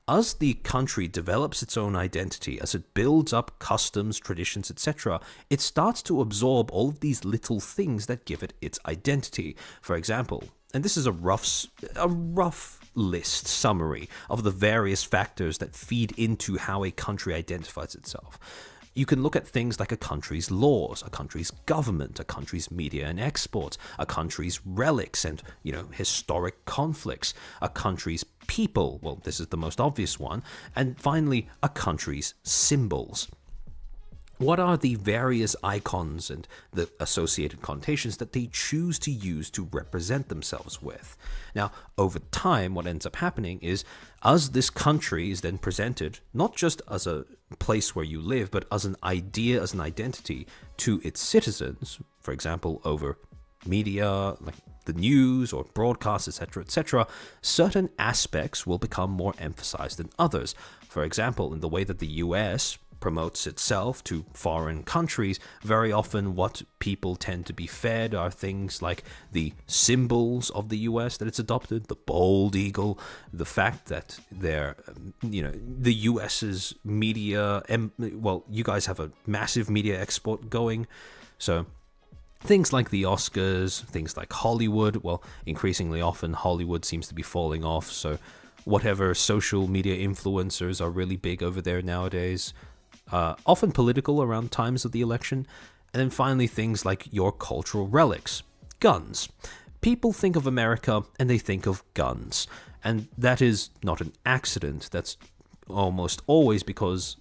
As the country develops its own identity, as it builds up customs, traditions, etc., it starts to absorb all of these little things that give it its identity. For example, and this is a rough list summary of the various factors that feed into how a country identifies itself. You can look at things like a country's laws, a country's government, a country's media and exports, a country's relics and, historic conflicts, a country's people, well, this is the most obvious one, and finally, a country's symbols. What are the various icons and the associated connotations that they choose to use to represent themselves with? Now, over time, what ends up happening is, as this country is then presented, not just as a place where you live, but as an idea, as an identity to its citizens, for example, over media, like the news or broadcasts, etc., certain aspects will become more emphasized than others. For example, in the way that the US promotes itself to foreign countries, very often what people tend to be fed are things like the symbols of the US that it's adopted, the bald eagle, the fact that the US's media, well, you guys have a massive media export going, so things like the Oscars, things like Hollywood, well, increasingly often Hollywood seems to be falling off, so whatever social media influencers are really big over there nowadays, often political around times of the election. And then finally, things like your cultural relics, guns. People think of America and they think of guns. And that is not an accident. That's almost always because,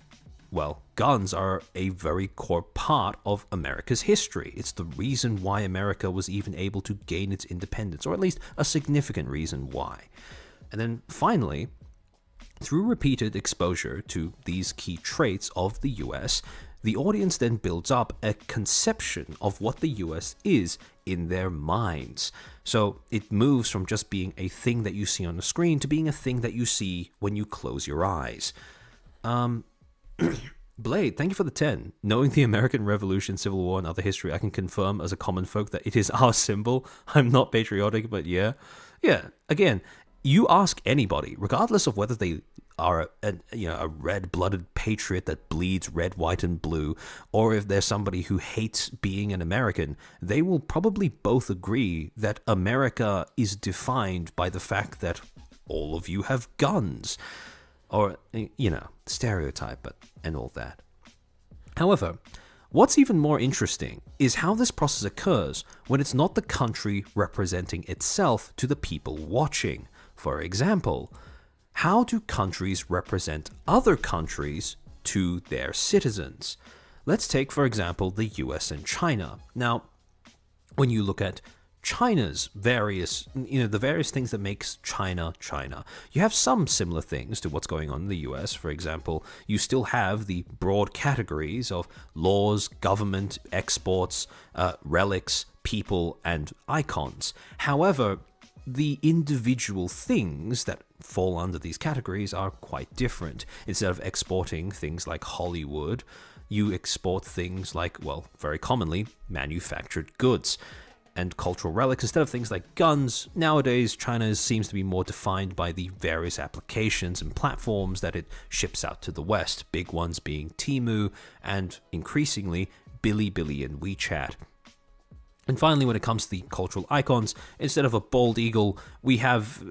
well, guns are a very core part of America's history. It's the reason why America was even able to gain its independence, or at least a significant reason why. And then finally, through repeated exposure to these key traits of the US, the audience then builds up a conception of what the US is in their minds. So it moves from just being a thing that you see on the screen to being a thing that you see when you close your eyes. Blade, thank you for the 10. Knowing the American Revolution, Civil War, and other history, I can confirm as a common folk that it is our symbol. I'm not patriotic, but yeah. Yeah, again, you ask anybody, regardless of whether they are a red-blooded patriot that bleeds red, white, and blue, or if they're somebody who hates being an American, they will probably both agree that America is defined by the fact that all of you have guns. Or, stereotype and all that. However, what's even more interesting is how this process occurs when it's not the country representing itself to the people watching. For example, how do countries represent other countries to their citizens? Let's take, for example, the US and China. Now, when you look at China's various, the various things that makes China, China, you have some similar things to what's going on in the US. For example, you still have the broad categories of laws, government, exports, relics, people, and icons. However, the individual things that fall under these categories are quite different. Instead of exporting things like Hollywood, you export things like, well, very commonly, manufactured goods. And cultural relics, instead of things like guns, nowadays China seems to be more defined by the various applications and platforms that it ships out to the West, big ones being Temu and increasingly Bilibili and WeChat. And finally, when it comes to the cultural icons, instead of a bald eagle, we have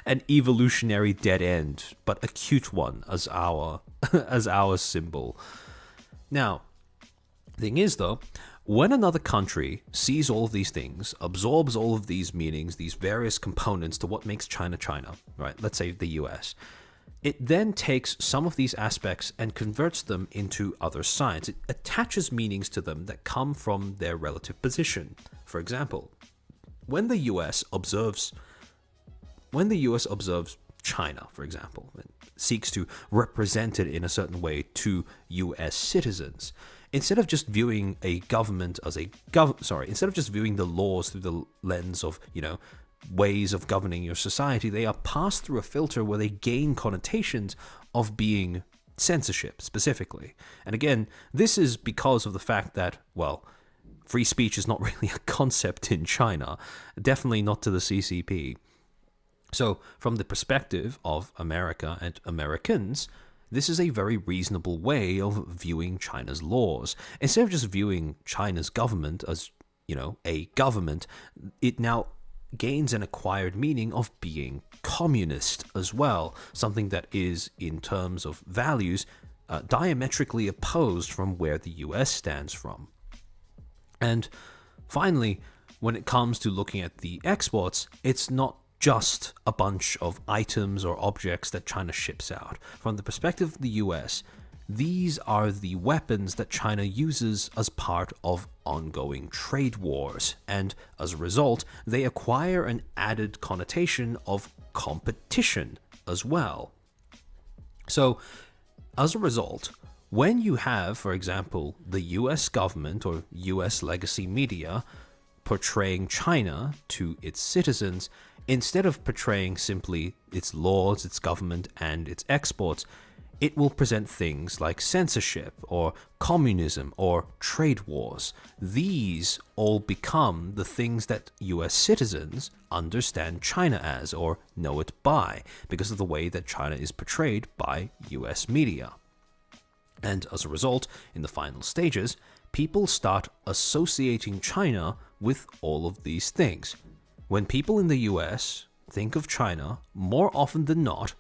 an evolutionary dead end, but a cute one as our symbol. Now, the thing is though, when another country sees all of these things, absorbs all of these meanings, these various components to what makes China, China, right? Let's say the US. It then takes some of these aspects and converts them into other signs. It attaches meanings to them that come from their relative position. For example, when the US observes when the US observes China, for example, and seeks to represent it in a certain way to US citizens, instead of just viewing a government as instead of just viewing the laws through the lens of, ways of governing your society, they are passed through a filter where they gain connotations of being censorship specifically. And again, this is because of the fact that, well, free speech is not really a concept in China, definitely not to the CCP. So, from the perspective of America and Americans, this is a very reasonable way of viewing China's laws. Instead of just viewing China's government as, a government, it now gains an acquired meaning of being communist as well, something that is, in terms of values, diametrically opposed from where the US stands from. And finally, when it comes to looking at the exports, it's not just a bunch of items or objects that China ships out. From the perspective of the US, these are the weapons that China uses as part of ongoing trade wars, and as a result, they acquire an added connotation of competition as well. So, as a result, when you have, for example, the US government or US legacy media portraying China to its citizens, instead of portraying simply its laws, its government, and its exports, it will present things like censorship or communism or trade wars. These all become the things that US citizens understand China as or know it by because of the way that China is portrayed by US media. And as a result, in the final stages, people start associating China with all of these things. When people in the US think of China, more often than not,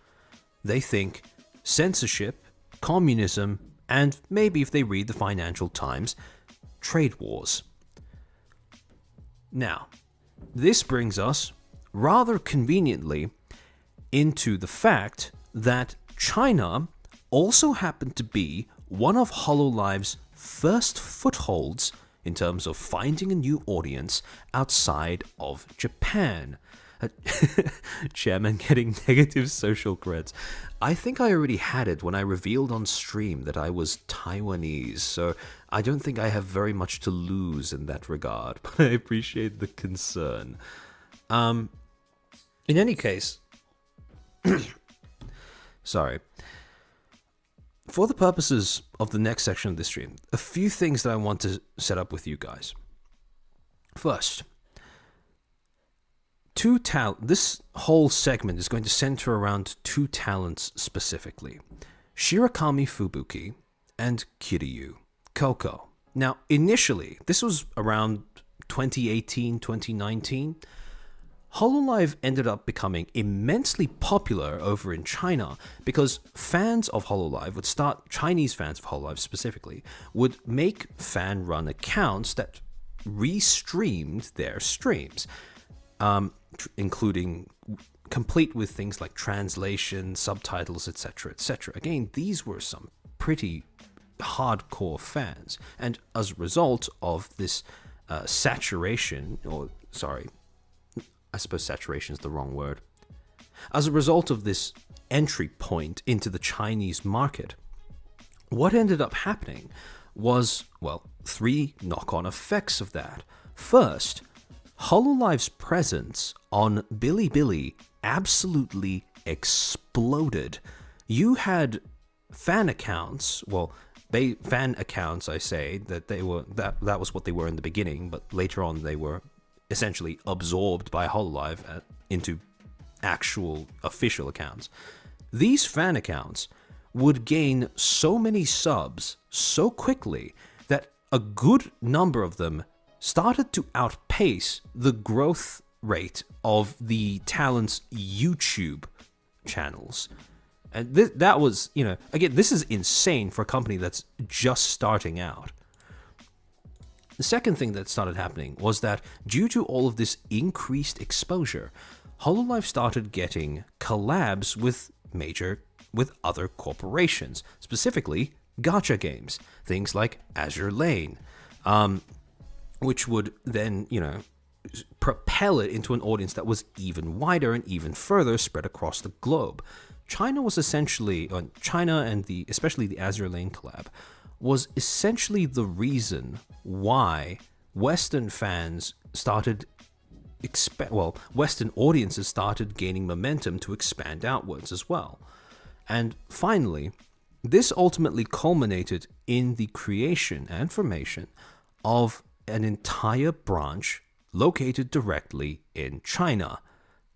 they think censorship, communism, and maybe if they read the Financial Times, trade wars. Now, this brings us rather conveniently into the fact that China also happened to be one of HoloLive's first footholds in terms of finding a new audience outside of Japan. Chairman getting negative social creds. I think I already had it when I revealed on stream that I was Taiwanese, so I don't think I have very much to lose in that regard, but I appreciate the concern. In any case, sorry. For the purposes of the next section of this stream, a few things that I want to set up with you guys. First, this whole segment is going to center around two talents specifically, Shirakami Fubuki and Kiryu Coco. Now, initially, this was around 2018, 2019, HoloLive ended up becoming immensely popular over in China because fans of HoloLive Chinese fans of HoloLive specifically, would make fan-run accounts that restreamed their streams, including complete with things like translation, subtitles, etc., etc. Again, these were some pretty hardcore fans, and as a result of this saturation, I suppose saturation is the wrong word. As a result of this entry point into the Chinese market, what ended up happening was, well, three knock-on effects of that. First, HoloLive's presence on Bilibili absolutely exploded. You had fan accounts, I say, that was what they were in the beginning, but later on they were essentially absorbed by HoloLive into actual official accounts. These fan accounts would gain so many subs so quickly that a good number of them started to outpace the growth rate of the talent's YouTube channels. And that was, again, this is insane for a company that's just starting out. The second thing that started happening was that due to all of this increased exposure, HoloLive started getting collabs with other corporations, specifically gacha games, things like Azure Lane, which would then, propel it into an audience that was even wider and even further spread across the globe. China was essentially, China and especially the Azure Lane collab, was essentially the reason why Western fans started Western audiences started gaining momentum to expand outwards as well. And finally, this ultimately culminated in the creation and formation of an entire branch located directly in China,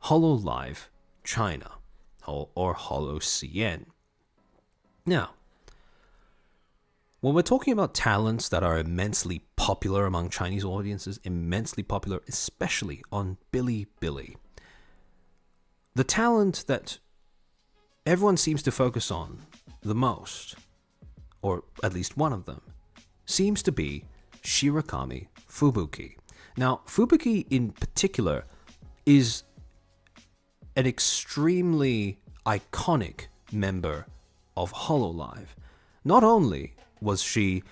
HoloLive China, or HoloCN. Now, when we're talking about talents that are immensely popular among Chinese audiences, immensely popular especially on Bilibili, the talent that everyone seems to focus on the most, or at least one of them, seems to be Shirakami Fubuki. Now, Fubuki in particular is an extremely iconic member of HoloLive. Not only was she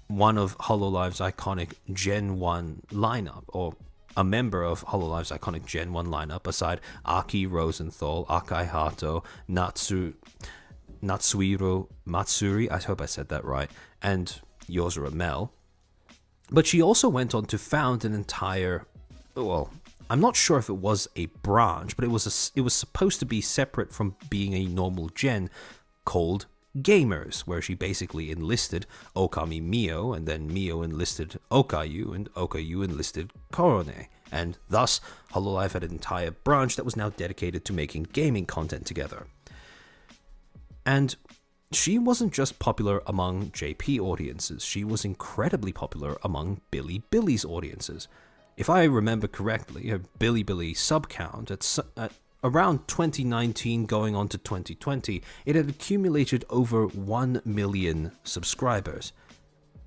one of HoloLive's iconic Gen 1 lineup, or a member of HoloLive's iconic Gen 1 lineup, aside Aki Rosenthal, Akai Hato, Natsuhiro Matsuri, I hope I said that right, and Yozora Mel. But she also went on to found an entire, well, I'm not sure if it was a branch, but it was supposed to be separate from being a normal gen, called Gamers, where she basically enlisted Okami Mio, and then Mio enlisted Okayu, and Okayu enlisted Korone. And thus, HoloLive had an entire branch that was now dedicated to making gaming content together. And she wasn't just popular among JP audiences, she was incredibly popular among Bilibili's audiences. If I remember correctly, her Bilibili sub count at around 2019 going on to 2020, it had accumulated over 1 million subscribers.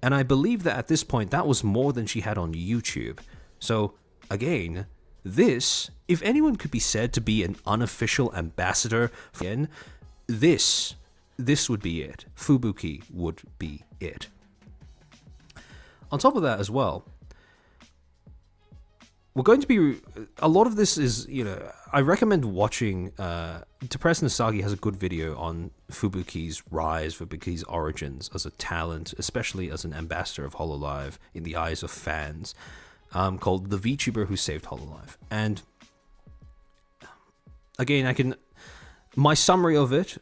And I believe that at this point, that was more than she had on YouTube. So, again, this, if anyone could be said to be an unofficial ambassador, again, this would be it. Fubuki would be it. On top of that as well, we're going to be, a lot of this is, I recommend watching, Depressed Nasagi has a good video on Fubuki's rise, Fubuki's origins as a talent, especially as an ambassador of HoloLive in the eyes of fans, called The VTuber Who Saved HoloLive. And again, my summary of it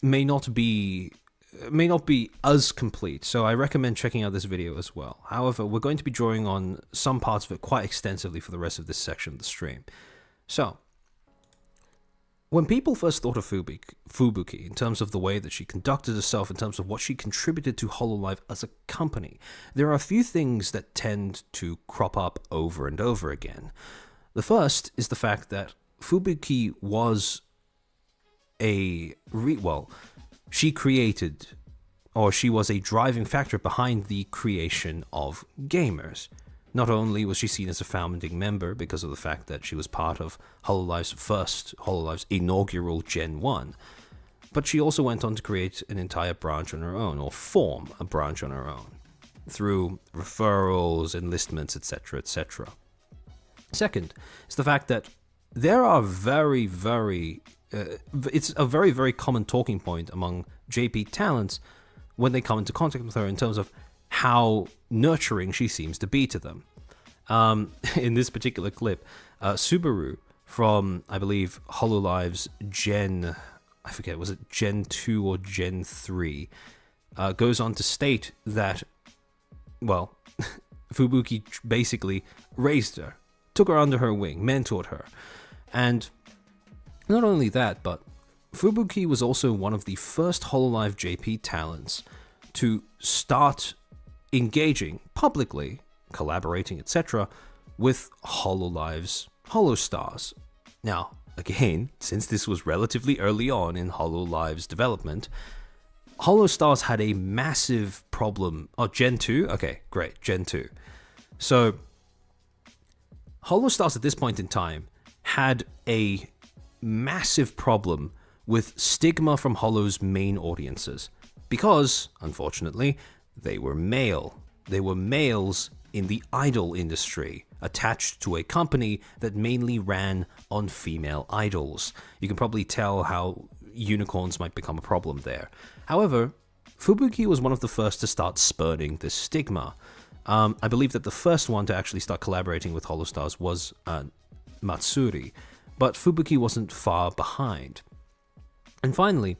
may not be as complete, so I recommend checking out this video as well. However, we're going to be drawing on some parts of it quite extensively for the rest of this section of the stream. So, when people first thought of Fubuki in terms of the way that she conducted herself, in terms of what she contributed to HoloLive as a company, there are a few things that tend to crop up over and over again. The first is the fact that Fubuki was she created, or she was a driving factor behind the creation of Gamers. Not only was she seen as a founding member because of the fact that she was part of HoloLive's inaugural Gen 1, but she also went on to create an entire branch on her own, or form a branch on her own, through referrals, enlistments, etc., etc. Second is the fact that there are it's a very, very common talking point among JP talents when they come into contact with her in terms of how nurturing she seems to be to them. In this particular clip, Subaru from, I believe, HoloLive's Gen 2 or Gen 3, goes on to state that, well, Fubuki basically raised her, took her under her wing, mentored her, and not only that, but Fubuki was also one of the first HoloLive JP talents to start engaging publicly, collaborating, etc., with HoloLive's HoloStars. Now, again, since this was relatively early on in HoloLive's development, HoloStars had a massive problem. Oh, Gen 2? Okay, great, Gen 2. So, HoloStars at this point in time had a massive problem with stigma from Holo's main audiences because, unfortunately, they were male. They were males in the idol industry, attached to a company that mainly ran on female idols. You can probably tell how unicorns might become a problem there. However, Fubuki was one of the first to start spurning this stigma. I believe that the first one to actually start collaborating with Holostars was Matsuri, but Fubuki wasn't far behind. And finally,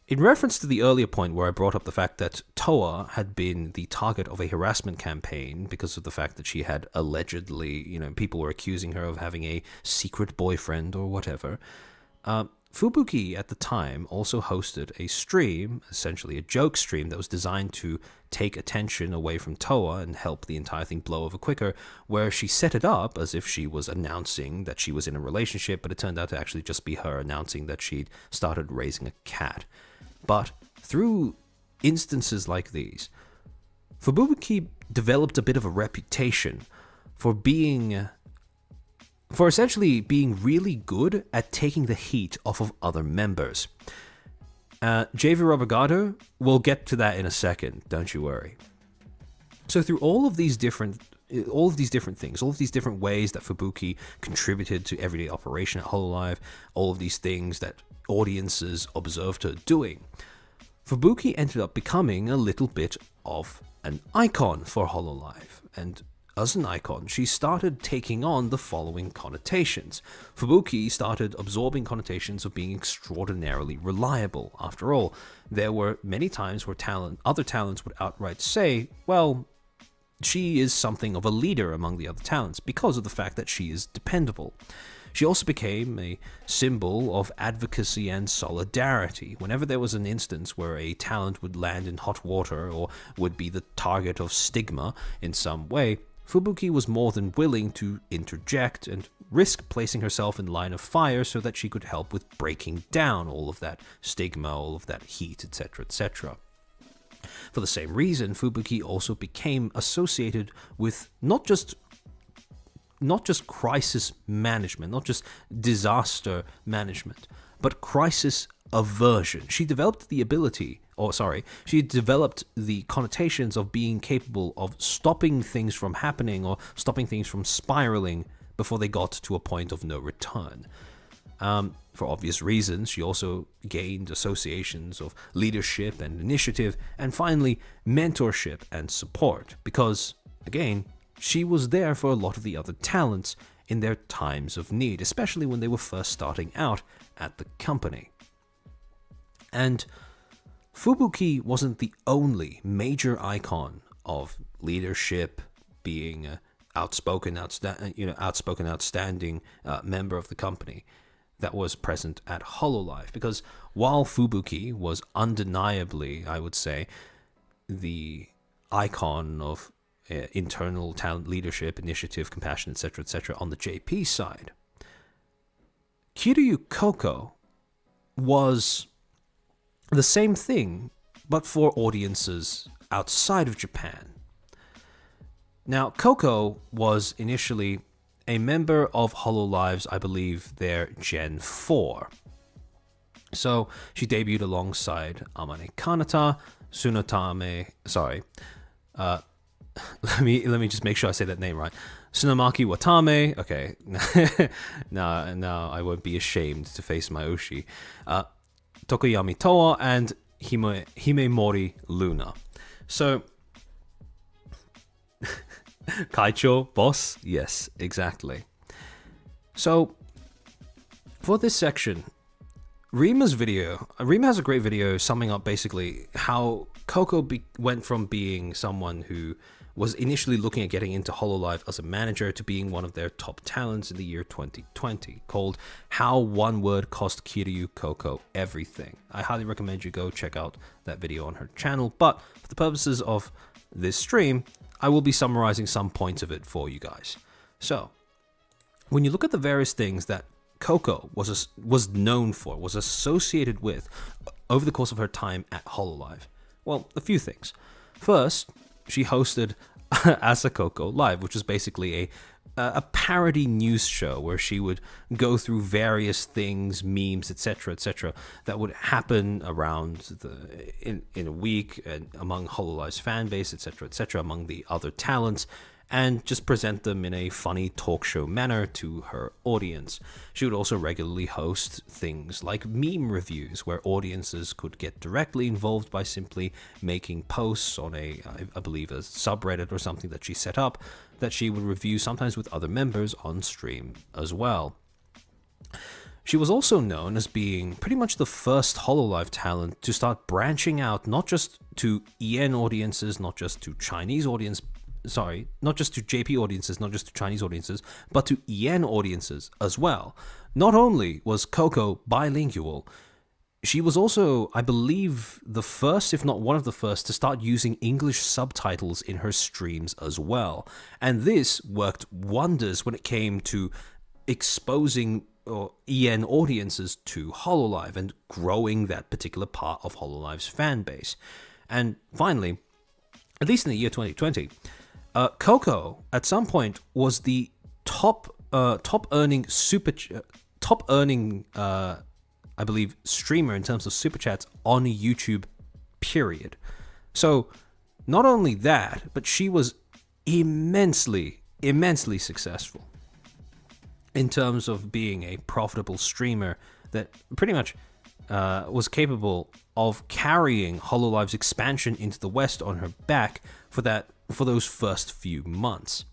in reference to the earlier point where I brought up the fact that Toa had been the target of a harassment campaign because of the fact that she had allegedly, people were accusing her of having a secret boyfriend or whatever, Fubuki at the time also hosted a stream, essentially a joke stream, that was designed to take attention away from Toa and help the entire thing blow over quicker, where she set it up as if she was announcing that she was in a relationship, but it turned out to actually just be her announcing that she'd started raising a cat. But through instances like these, Fubuki developed a bit of a reputation for essentially being really good at taking the heat off of other members. JV Robogado, we'll get to that in a second, don't you worry. So through all of these different things, all of these different ways that Fubuki contributed to everyday operation at HoloLive, all of these things that audiences observed her doing, Fubuki ended up becoming a little bit of an icon for HoloLive. And as an icon, she started taking on the following connotations. Fubuki started absorbing connotations of being extraordinarily reliable. After all, there were many times where other talents would outright say, well, she is something of a leader among the other talents because of the fact that she is dependable. She also became a symbol of advocacy and solidarity. Whenever there was an instance where a talent would land in hot water or would be the target of stigma in some way, Fubuki was more than willing to interject and risk placing herself in line of fire so that she could help with breaking down all of that stigma, all of that heat, etc., etc. For the same reason, Fubuki also became associated with not just crisis management, not just disaster management, but crisis aversion. She developed the connotations of being capable of stopping things from happening or stopping things from spiraling before they got to a point of no return. For obvious reasons, she also gained associations of leadership and initiative, and finally, mentorship and support, because, again, she was there for a lot of the other talents in their times of need, especially when they were first starting out at the company. And Fubuki wasn't the only major icon of leadership, being an outspoken, outstanding member of the company that was present at HoloLive. Because while Fubuki was undeniably, I would say, the icon of internal talent leadership, initiative, compassion, etc., on the JP side, Kiryu Coco was the same thing, but for audiences outside of Japan. Now, Coco was initially a member of HoloLive's, I believe, their Gen 4. So, she debuted alongside Amane Kanata, Sunotame, let me just make sure I say that name right. Tsunamaki Watame, okay, now I won't be ashamed to face my Oshi. Tokoyami Toa and Himemori Luna. So, Kaicho, boss? Yes, exactly. So, for this section, Rima has a great video summing up basically how Coco went from being someone who was initially looking at getting into HoloLive as a manager to being one of their top talents in the year 2020, called How One Word Cost Kiryu Coco Everything. I highly recommend you go check out that video on her channel, but for the purposes of this stream, I will be summarizing some points of it for you guys. So, when you look at the various things that Coco was known for, was associated with over the course of her time at HoloLive, well, a few things. First, she hosted Asa Coco Live, which is basically a a parody news show where she would go through various things, memes, etc., that would happen around in a week and among HoloLive's fan base, etc., among the other talents, and just present them in a funny talk show manner to her audience. She would also regularly host things like meme reviews, where audiences could get directly involved by simply making posts on I believe, a subreddit or something that she set up, that she would review sometimes with other members on stream as well. She was also known as being pretty much the first HoloLive talent to start branching out, not just to EN audiences, not just to Chinese audience, not just to JP audiences, not just to Chinese audiences, but to EN audiences as well. Not only was Coco bilingual, she was also, I believe, the first, if not one of the first, to start using English subtitles in her streams as well. And this worked wonders when it came to exposing EN audiences to HoloLive and growing that particular part of HoloLive's fan base. And finally, at least in the year 2020, Coco at some point was the top earning I believe streamer in terms of super chats on YouTube, period. So not only that, but she was immensely successful in terms of being a profitable streamer that pretty much was capable of carrying HoloLive's expansion into the West on her back for those first few months.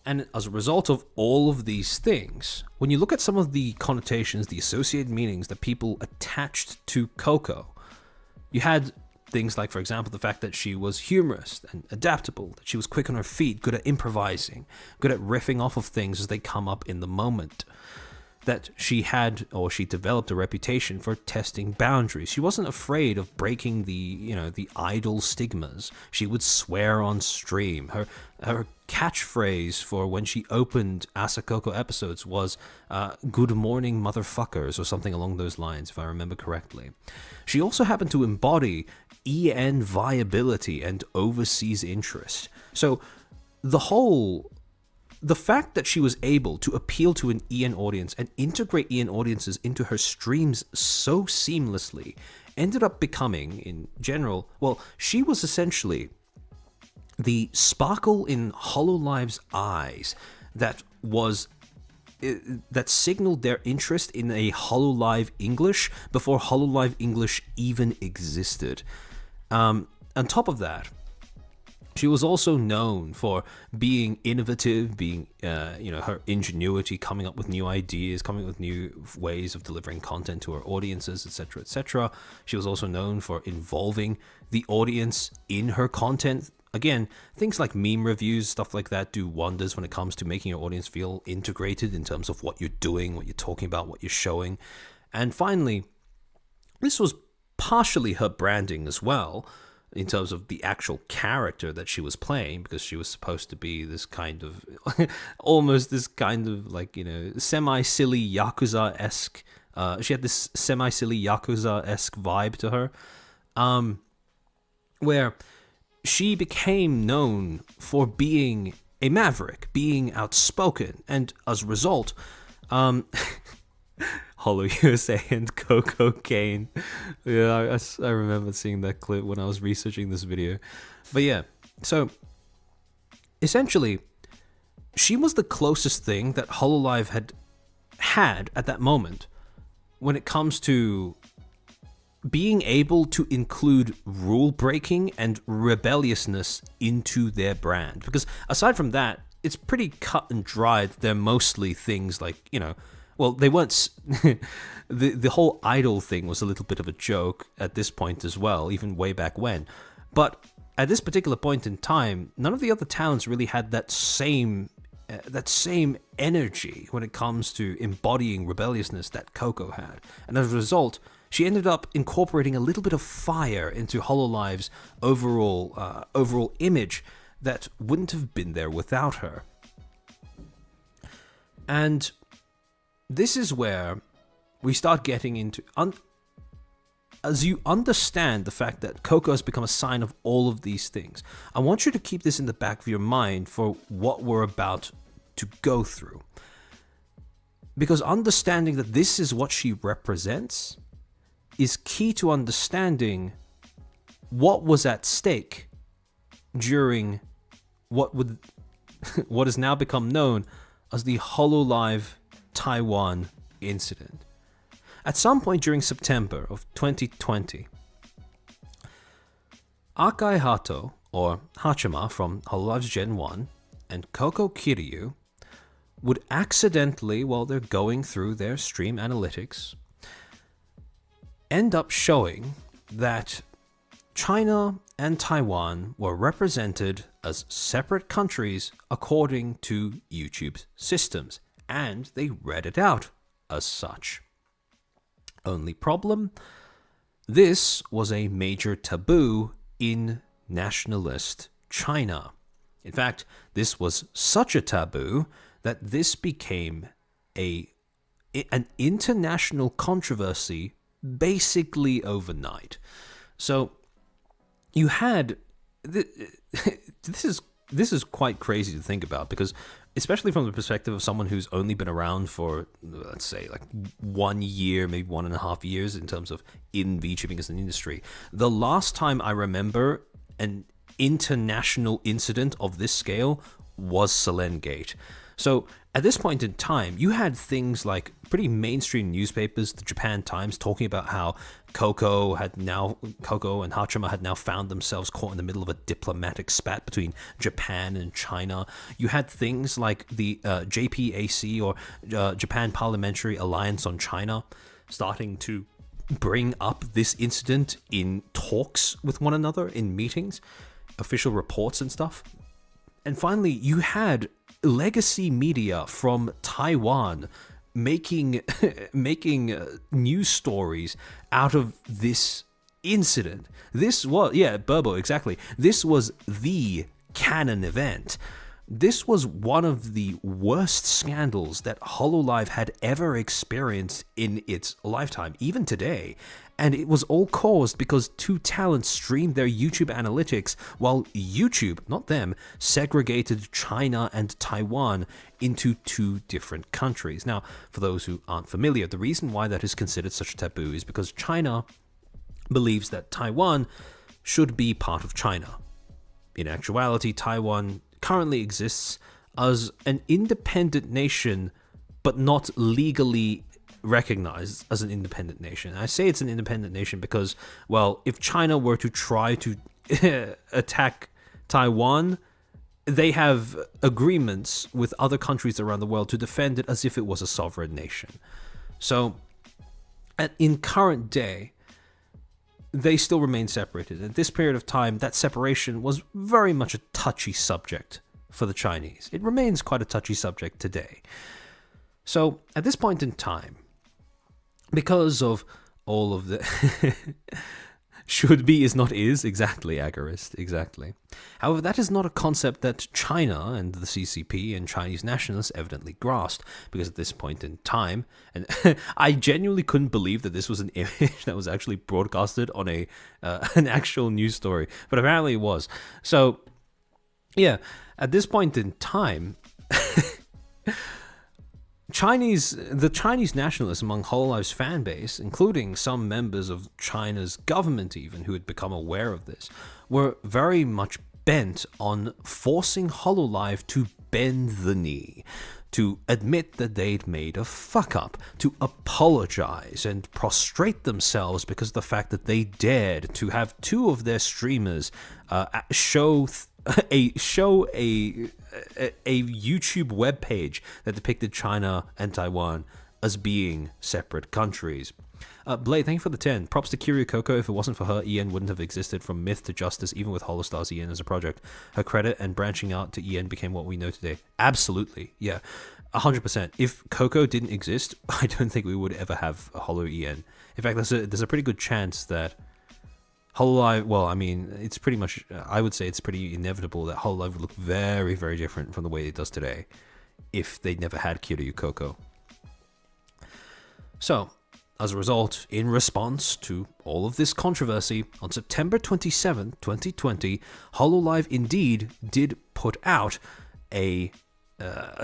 And as a result of all of these things, when you look at some of the connotations, the associated meanings that people attached to Coco, you had things like, for example, the fact that she was humorous and adaptable, that she was quick on her feet, good at improvising, good at riffing off of things as they come up in the moment, that she developed a reputation for testing boundaries. She wasn't afraid of breaking the idol stigmas. She would swear on stream. Her catchphrase for when she opened Asakoko episodes was "Good morning, motherfuckers," or something along those lines, if I remember correctly. She also happened to embody EN viability and overseas interest. So the fact that she was able to appeal to an EN audience and integrate EN audiences into her streams so seamlessly ended up becoming, in general, she was essentially the sparkle in HoloLive's eyes that signaled their interest in a HoloLive English before HoloLive English even existed. On top of that, she was also known for being innovative, her ingenuity, coming up with new ideas, coming up with new ways of delivering content to her audiences, etc., etc. She was also known for involving the audience in her content. Again, things like meme reviews, stuff like that, do wonders when it comes to making your audience feel integrated in terms of what you're doing, what you're talking about, what you're showing. And finally, this was partially her branding as well, in terms of the actual character that she was playing, because she was supposed to be this kind of almost this kind of semi-silly Yakuza-esque she had this semi-silly Yakuza-esque vibe to her, where she became known for being a maverick, being outspoken, and as a result, Holo USA and Coco Kane. Yeah, I remember seeing that clip when I was researching this video. But yeah, so essentially, she was the closest thing that HoloLive had at that moment when it comes to being able to include rule breaking and rebelliousness into their brand. Because aside from that, it's pretty cut and dried. They're mostly things like, they weren't. The whole idol thing was a little bit of a joke at this point as well, even way back when. But at this particular point in time, none of the other talents really had that same energy when it comes to embodying rebelliousness that Coco had. And as a result, she ended up incorporating a little bit of fire into HoloLive's overall image that wouldn't have been there without her. And this is where we start getting into as you understand the fact that Coco has become a sign of all of these things, I want you to keep this in the back of your mind for what we're about to go through. Because understanding that this is what she represents is key to understanding what was at stake during what has now become known as the Hololive Taiwan incident. At some point during September of 2020, Akai Hato, or Hachima from Hololive's Gen 1, and Coco Kiryu would accidentally, while they're going through their stream analytics, end up showing that China and Taiwan were represented as separate countries according to YouTube's systems, and they read it out as such. Only problem? This was a major taboo in nationalist China. In fact, this was such a taboo that this became an international controversy basically overnight. So you had this is quite crazy to think about, because especially from the perspective of someone who's only been around for, let's say, like 1 year, maybe 1.5 years in terms of in VTubing as an industry. The last time I remember an international incident of this scale was Selengate. So at this point in time, you had things like pretty mainstream newspapers, the Japan Times, talking about how Coco and Hachima had now found themselves caught in the middle of a diplomatic spat between Japan and China. You had things like the JPAC, or Japan Parliamentary Alliance on China, starting to bring up this incident in talks with one another, in meetings, official reports and stuff. And finally, you had legacy media from Taiwan making news stories out of this incident. This was, Burbo, exactly. This was the canon event. This was one of the worst scandals that Hololive had ever experienced in its lifetime, even today. And it was all caused because two talents streamed their YouTube analytics while YouTube, not them, segregated China and Taiwan into two different countries. Now, for those who aren't familiar, the reason why that is considered such a taboo is because China believes that Taiwan should be part of China. In actuality, Taiwan currently exists as an independent nation, but not legally recognized as an independent nation. I say it's an independent nation because, well, if China were to try to attack Taiwan, they have agreements with other countries around the world to defend it as if it was a sovereign nation. So, in current day, they still remain separated. At this period of time, that separation was very much a touchy subject for the Chinese. It remains quite a touchy subject today. So, at this point in time, because of all of the should be is not is, exactly, Agorist, exactly. However, that is not a concept that China and the CCP and Chinese nationalists evidently grasped, because at this point in time, and I genuinely couldn't believe that this was an image that was actually broadcasted on an actual news story, but apparently it was. So, yeah, at this point in time, the Chinese nationalists among Hololive's fan base, including some members of China's government even, who had become aware of this, were very much bent on forcing Hololive to bend the knee, to admit that they'd made a fuck-up, to apologize and prostrate themselves because of the fact that they dared to have two of their streamers show a YouTube webpage that depicted China and Taiwan as being separate countries. Blade, thank you for the 10. Props to Kiryu Coco. If it wasn't for her, EN wouldn't have existed. From myth to justice, even with Holostar's EN as a project. Her credit and branching out to EN became what we know today. Absolutely, yeah. 100%. If Coco didn't exist, I don't think we would ever have a HoloEN. In fact, there's a pretty good chance that Hololive, well, I mean, it's pretty much, I would say it's pretty inevitable that Hololive would look very, very different from the way it does today if they never had Kiryu Coco. So, As a result, in response to all of this controversy, on September 27, 2020, HoloLive indeed did put out a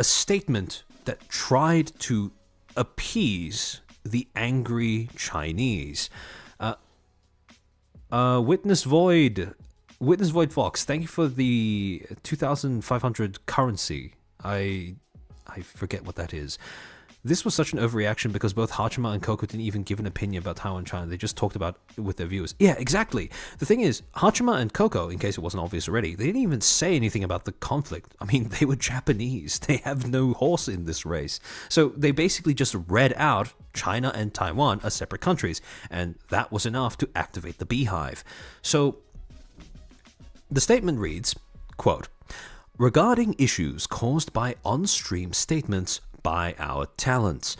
statement that tried to appease the angry Chinese. Witness Void Fox, thank you for the 2,500 currency. I forget what that is. This was such an overreaction because both Hachima and Coco didn't even give an opinion about Taiwan and China. They just talked about it with their viewers. Yeah, exactly. The thing is, Hachima and Coco, in case it wasn't obvious already, they didn't even say anything about the conflict. I mean, they were Japanese. They have no horse in this race. So they basically just read out China and Taiwan as separate countries, and that was enough to activate the beehive. So the statement reads, quote, "Regarding issues caused by on-stream statements by our talents,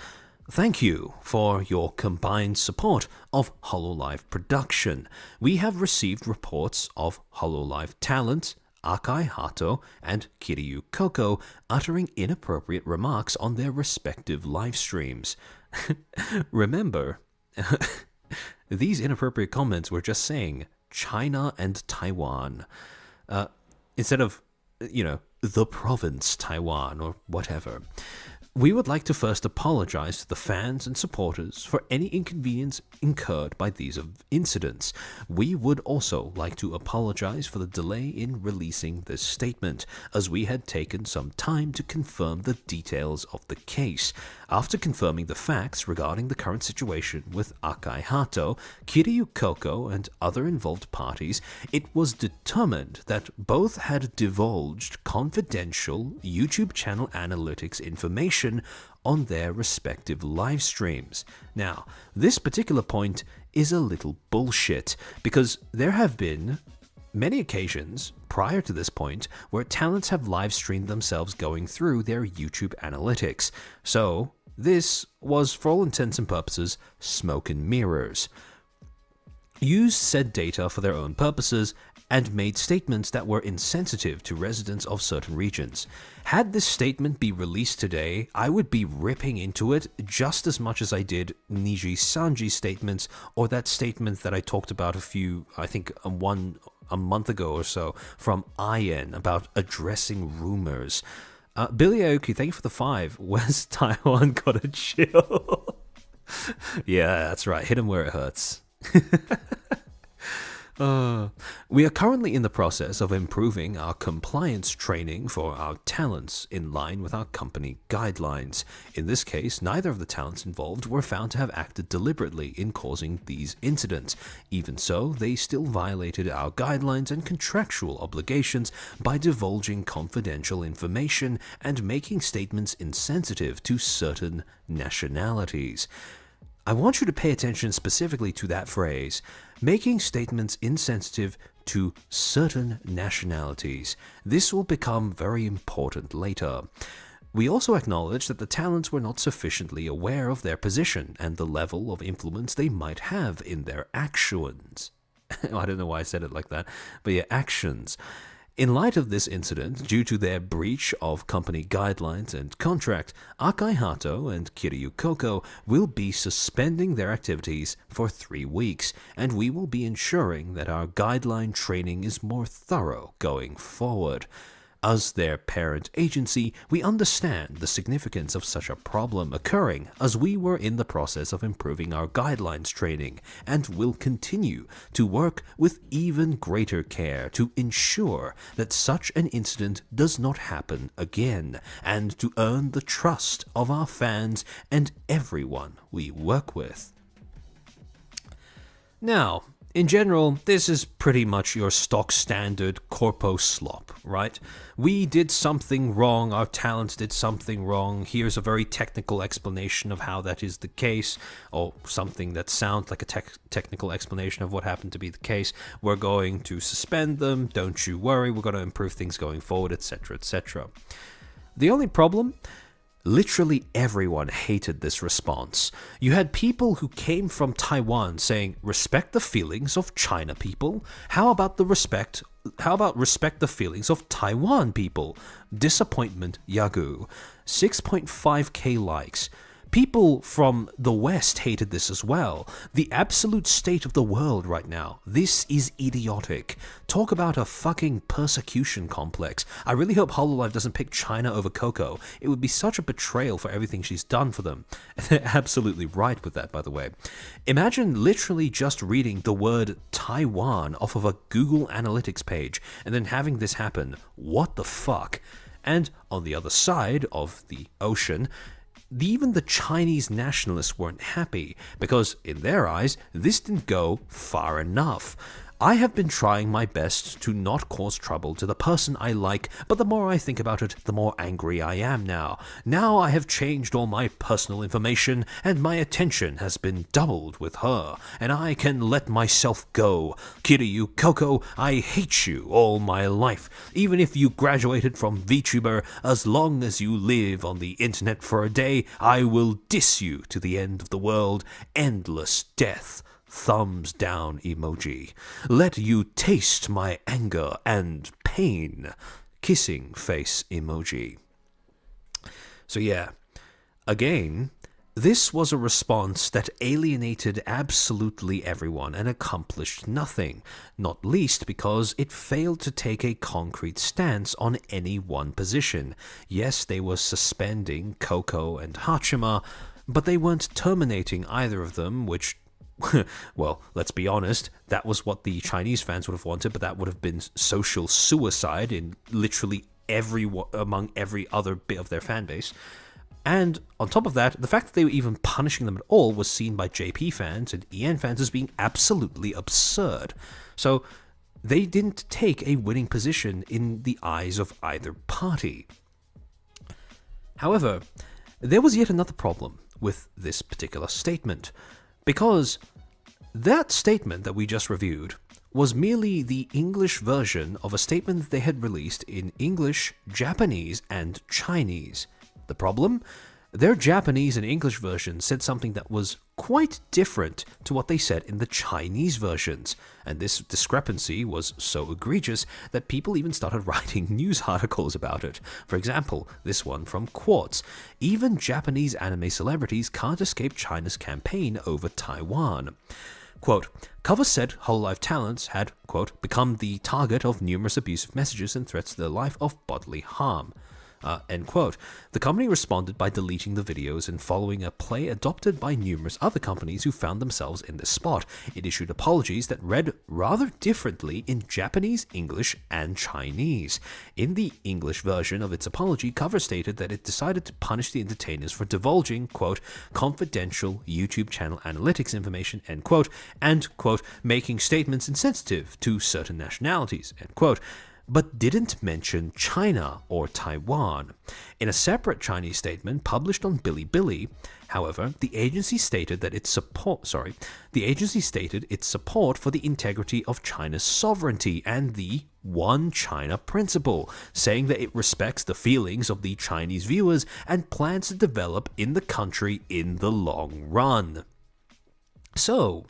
thank you for your combined support of HoloLive production. We have received reports of HoloLive talent, Akai Hato and Kiryu Coco, uttering inappropriate remarks on their respective live streams." Remember, these inappropriate comments were just saying China and Taiwan, instead of, the province Taiwan or whatever. We would like to first apologize to the fans and supporters for any inconvenience incurred by these incidents. We would also like to apologize for the delay in releasing this statement, as we had taken some time to confirm the details of the case. After confirming the facts regarding the current situation with Akai Hato, Kiryu Coco, and other involved parties, it was determined that both had divulged confidential YouTube channel analytics information on their respective live streams. Now, this particular point is a little bullshit, because there have been many occasions prior to this point where talents have live streamed themselves going through their YouTube analytics. So, this was, for all intents and purposes, smoke and mirrors. Used said data for their own purposes and made statements that were insensitive to residents of certain regions. Had this statement be released today, I would be ripping into it just as much as I did Nijisanji statements, or that statement that I talked about a month ago or so from IN about addressing rumors. Billy Aoki, thank you for the 5. Where's Taiwan gotta chill? Yeah, that's right. Hit him where it hurts. We are currently in the process of improving our compliance training for our talents in line with our company guidelines. In this case, neither of the talents involved were found to have acted deliberately in causing these incidents. Even so, they still violated our guidelines and contractual obligations by divulging confidential information and making statements insensitive to certain nationalities. I want you to pay attention specifically to that phrase, making statements insensitive to certain nationalities. This will become very important later. We also acknowledge that the talents were not sufficiently aware of their position and the level of influence they might have in their actions. I don't know why I said it like that, but yeah, actions. In light of this incident, due to their breach of company guidelines and contract, Akai Hato and Kiryu Coco will be suspending their activities for 3 weeks, and we will be ensuring that our guideline training is more thorough going forward. As their parent agency, we understand the significance of such a problem occurring, as we were in the process of improving our guidelines training and will continue to work with even greater care to ensure that such an incident does not happen again, and to earn the trust of our fans and everyone we work with. Now, in general, this is pretty much your stock standard corpo slop, right? We did something wrong, our talents did something wrong, here's a very technical explanation of how that is the case, or something that sounds like a technical explanation of what happened to be the case. We're going to suspend them, don't you worry, we're going to improve things going forward, etc., etc. The only problem? Literally everyone hated this response. You had people who came from Taiwan saying, respect the feelings of China people? How about respect the feelings of Taiwan people? Disappointment Yagoo. 6.5k likes. People from the West hated this as well. The absolute state of the world right now. This is idiotic. Talk about a fucking persecution complex. I really hope HoloLive doesn't pick China over Coco. It would be such a betrayal for everything she's done for them. And they're absolutely right with that, by the way. Imagine literally just reading the word Taiwan off of a Google Analytics page and then having this happen. What the fuck? And on the other side of the ocean, even the Chinese nationalists weren't happy, because in their eyes, this didn't go far enough. I have been trying my best to not cause trouble to the person I like, but the more I think about it, the more angry I am now. Now I have changed all my personal information, and my attention has been doubled with her, and I can let myself go. Kiryu Coco, I hate you all my life. Even if you graduated from VTuber, as long as you live on the internet for a day, I will diss you to the end of the world. Endless death. Thumbs down emoji. Let you taste my anger and pain. Kissing face emoji. So yeah, again, this was a response that alienated absolutely everyone and accomplished nothing, not least because it failed to take a concrete stance on any one position. Yes, they were suspending Coco and Hachima, but they weren't terminating either of them, which well, let's be honest, that was what the Chinese fans would have wanted, but that would have been social suicide in literally among every other bit of their fan base. And on top of that, the fact that they were even punishing them at all was seen by JP fans and EN fans as being absolutely absurd. So they didn't take a winning position in the eyes of either party. However, there was yet another problem with this particular statement. Because that statement that we just reviewed was merely the English version of a statement that they had released in English, Japanese, and Chinese. The problem? Their Japanese and English versions said something that was quite different to what they said in the Chinese versions, and this discrepancy was so egregious that people even started writing news articles about it. For example, this one from Quartz. Even Japanese anime celebrities can't escape China's campaign over Taiwan. Quote, Cover said HoloLive talents had, quote, become the target of numerous abusive messages and threats to their life of bodily harm. End quote. The company responded by deleting the videos and following a play adopted by numerous other companies who found themselves in this spot. It issued apologies that read rather differently in Japanese, English, and Chinese. In the English version of its apology, Cover stated that it decided to punish the entertainers for divulging, quote, confidential YouTube channel analytics information, end quote, and, quote, making statements insensitive to certain nationalities, end quote, but didn't mention China or Taiwan. In a separate Chinese statement published on Bilibili, however, the agency stated its support for the integrity of China's sovereignty and the One China principle, saying that it respects the feelings of the Chinese viewers and plans to develop in the country in the long run. So,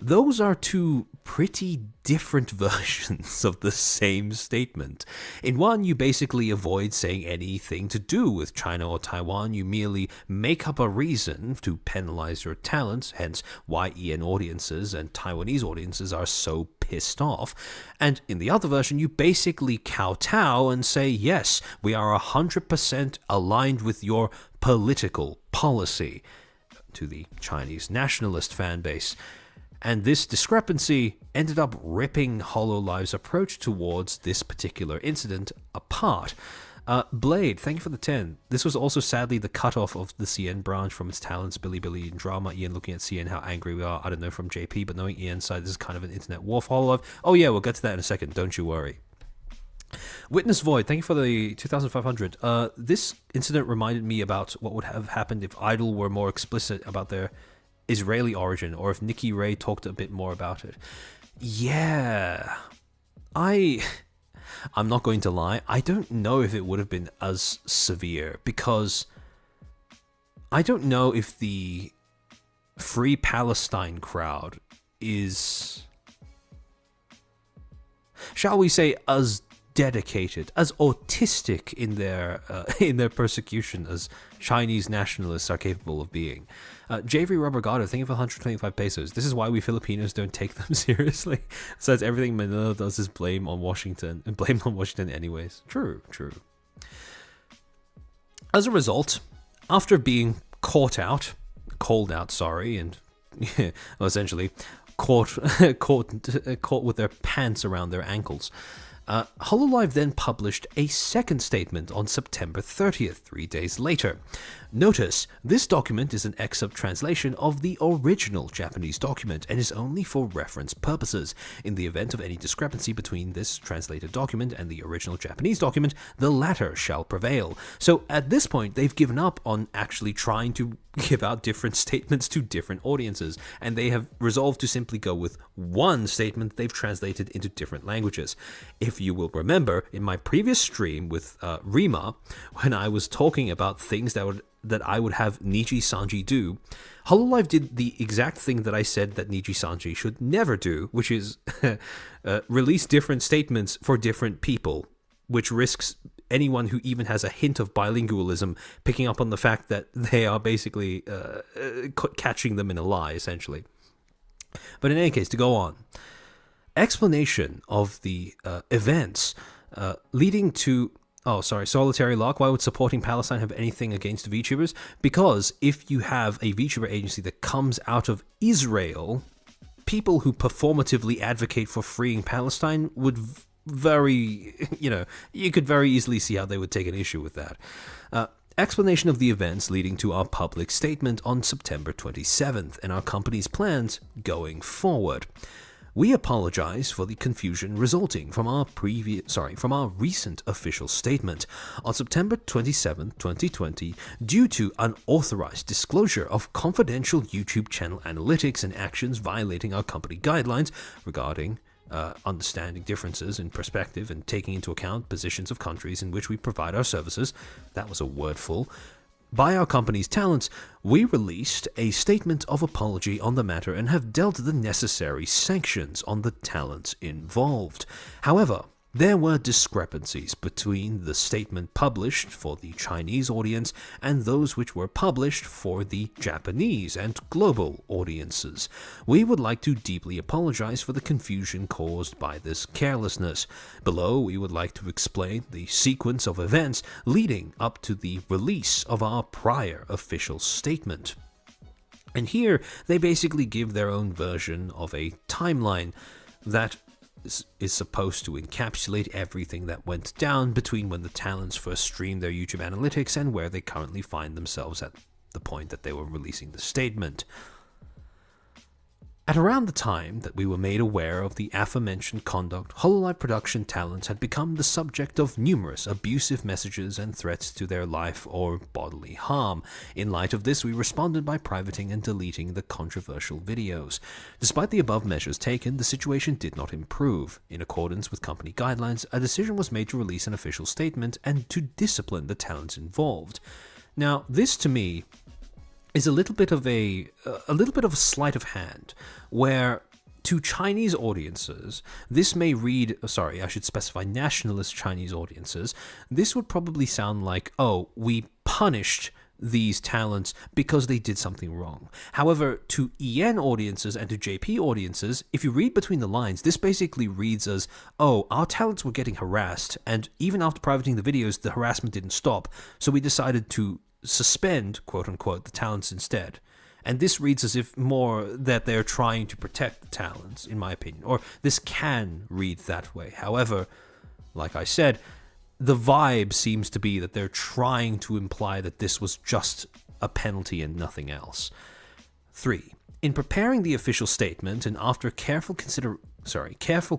those are two pretty different versions of the same statement. In one, you basically avoid saying anything to do with China or Taiwan. You merely make up a reason to penalize your talents, hence why EN audiences and Taiwanese audiences are so pissed off. And in the other version, you basically kowtow and say, yes, we are 100% aligned with your political policy, to the Chinese nationalist fan base. And this discrepancy ended up ripping HoloLive's approach towards this particular incident apart. Blade, thank you for the 10. This was also sadly the cutoff of the CN branch from its talents, Bilibili and drama. Ian looking at CN, how angry we are. I don't know from JP, but knowing Ian's side, this is kind of an internet war for HoloLive. Oh yeah, we'll get to that in a second, don't you worry. Witness Void, thank you for the 2,500. This incident reminded me about what would have happened if Idol were more explicit about their Israeli origin, or if Nikki Ray talked a bit more about it. Yeah, I'm not going to lie, I don't know if it would have been as severe, because I don't know if the Free Palestine crowd is, shall we say, as dedicated, as autistic in their persecution as Chinese nationalists are capable of being. JV Robergato, think of 125 pesos. This is why we Filipinos don't take them seriously. Besides, everything Manila does is blame on Washington, and blame on Washington anyways. True. As a result, after being called out, and well, essentially caught with their pants around their ankles, Hololive then published a second statement on September 30th, 3 days later. Notice, this document is an excerpt translation of the original Japanese document and is only for reference purposes. In the event of any discrepancy between this translated document and the original Japanese document, the latter shall prevail. So at this point, they've given up on actually trying to give out different statements to different audiences, and they have resolved to simply go with one statement they've translated into different languages. If you will remember, in my previous stream with Rima, when I was talking about things that I would have Nijisanji do, Hololive did the exact thing that I said that Nijisanji should never do, which is release different statements for different people, which risks anyone who even has a hint of bilingualism picking up on the fact that they are basically catching them in a lie, essentially. But in any case, to go on. Explanation of the events leading to... Oh, sorry, Solitary Lock. Why would supporting Palestine have anything against VTubers? Because if you have a VTuber agency that comes out of Israel, people who performatively advocate for freeing Palestine would you could very easily see how they would take an issue with that. Explanation of the events leading to our public statement on September 27th and our company's plans going forward. We apologize for the confusion resulting from our recent official statement on September 27, 2020, due to unauthorized disclosure of confidential YouTube channel analytics and actions violating our company guidelines regarding understanding differences in perspective and taking into account positions of countries in which we provide our services. That was a wordful. By our company's talents, we released a statement of apology on the matter and have dealt the necessary sanctions on the talents involved. However, there were discrepancies between the statement published for the Chinese audience and those which were published for the Japanese and global audiences. We would like to deeply apologize for the confusion caused by this carelessness. Below, we would like to explain the sequence of events leading up to the release of our prior official statement. And here, they basically give their own version of a timeline that is supposed to encapsulate everything that went down between when the talents first streamed their YouTube analytics and where they currently find themselves at the point that they were releasing the statement. At around the time that we were made aware of the aforementioned conduct, Hololive production talents had become the subject of numerous abusive messages and threats to their life or bodily harm. In light of this, we responded by privating and deleting the controversial videos. Despite the above measures taken, the situation did not improve. In accordance with company guidelines, a decision was made to release an official statement and to discipline the talents involved. Now, this to me is a little bit of a sleight of hand, where to Chinese audiences, this may read, I should specify nationalist Chinese audiences, this would probably sound like, oh, we punished these talents because they did something wrong. However, to EN audiences and to JP audiences, if you read between the lines, this basically reads as, oh, our talents were getting harassed, and even after privating the videos, the harassment didn't stop, so we decided to suspend, quote-unquote, the talents instead. And this reads as if more that they're trying to protect the talents, in my opinion. Or this can read that way. However, like I said, the vibe seems to be that they're trying to imply that this was just a penalty and nothing else. 3. In preparing the official statement and after careful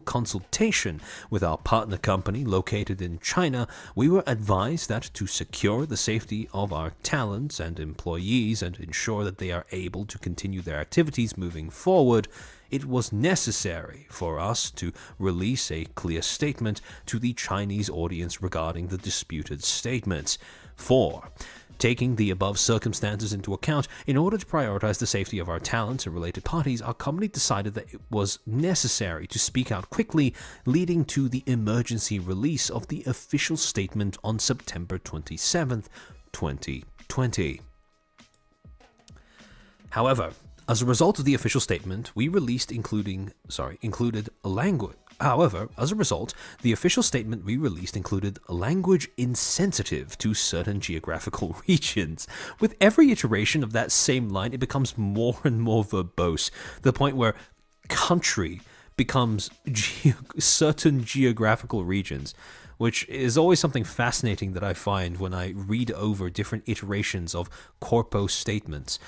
consultation with our partner company located in China, we were advised that to secure the safety of our talents and employees and ensure that they are able to continue their activities moving forward, it was necessary for us to release a clear statement to the Chinese audience regarding the disputed statements. 4. Taking the above circumstances into account, in order to prioritize the safety of our talents and related parties, our company decided that it was necessary to speak out quickly, leading to the emergency release of the official statement on September 27th, 2020. However, as a result of the official statement, we released included language. However, as a result, the official statement we released included language insensitive to certain geographical regions. With every iteration of that same line, it becomes more and more verbose, to the point where country becomes certain geographical regions, which is always something fascinating that I find when I read over different iterations of corpo statements.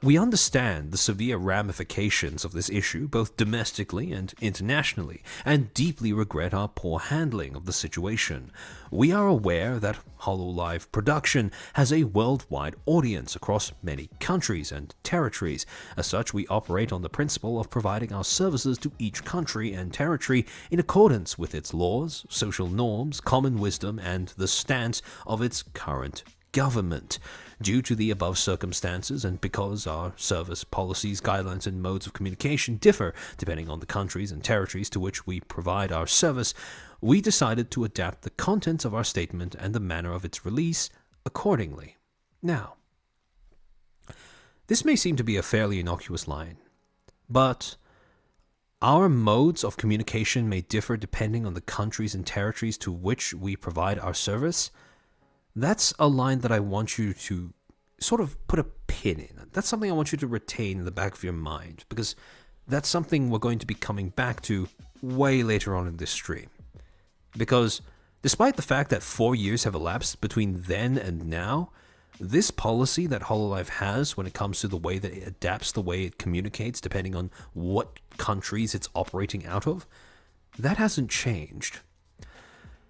We understand the severe ramifications of this issue, both domestically and internationally, and deeply regret our poor handling of the situation. We are aware that HoloLive production has a worldwide audience across many countries and territories. As such, we operate on the principle of providing our services to each country and territory in accordance with its laws, social norms, common wisdom, and the stance of its current government. Due to the above circumstances, and because our service policies, guidelines, and modes of communication differ depending on the countries and territories to which we provide our service, we decided to adapt the contents of our statement and the manner of its release accordingly. Now, this may seem to be a fairly innocuous line, but our modes of communication may differ depending on the countries and territories to which we provide our service. That's a line that I want you to sort of put a pin in. That's something I want you to retain in the back of your mind, because that's something we're going to be coming back to way later on in this stream. Because despite the fact that 4 years have elapsed between then and now, this policy that HoloLive has when it comes to the way that it adapts the way it communicates depending on what countries it's operating out of, that hasn't changed.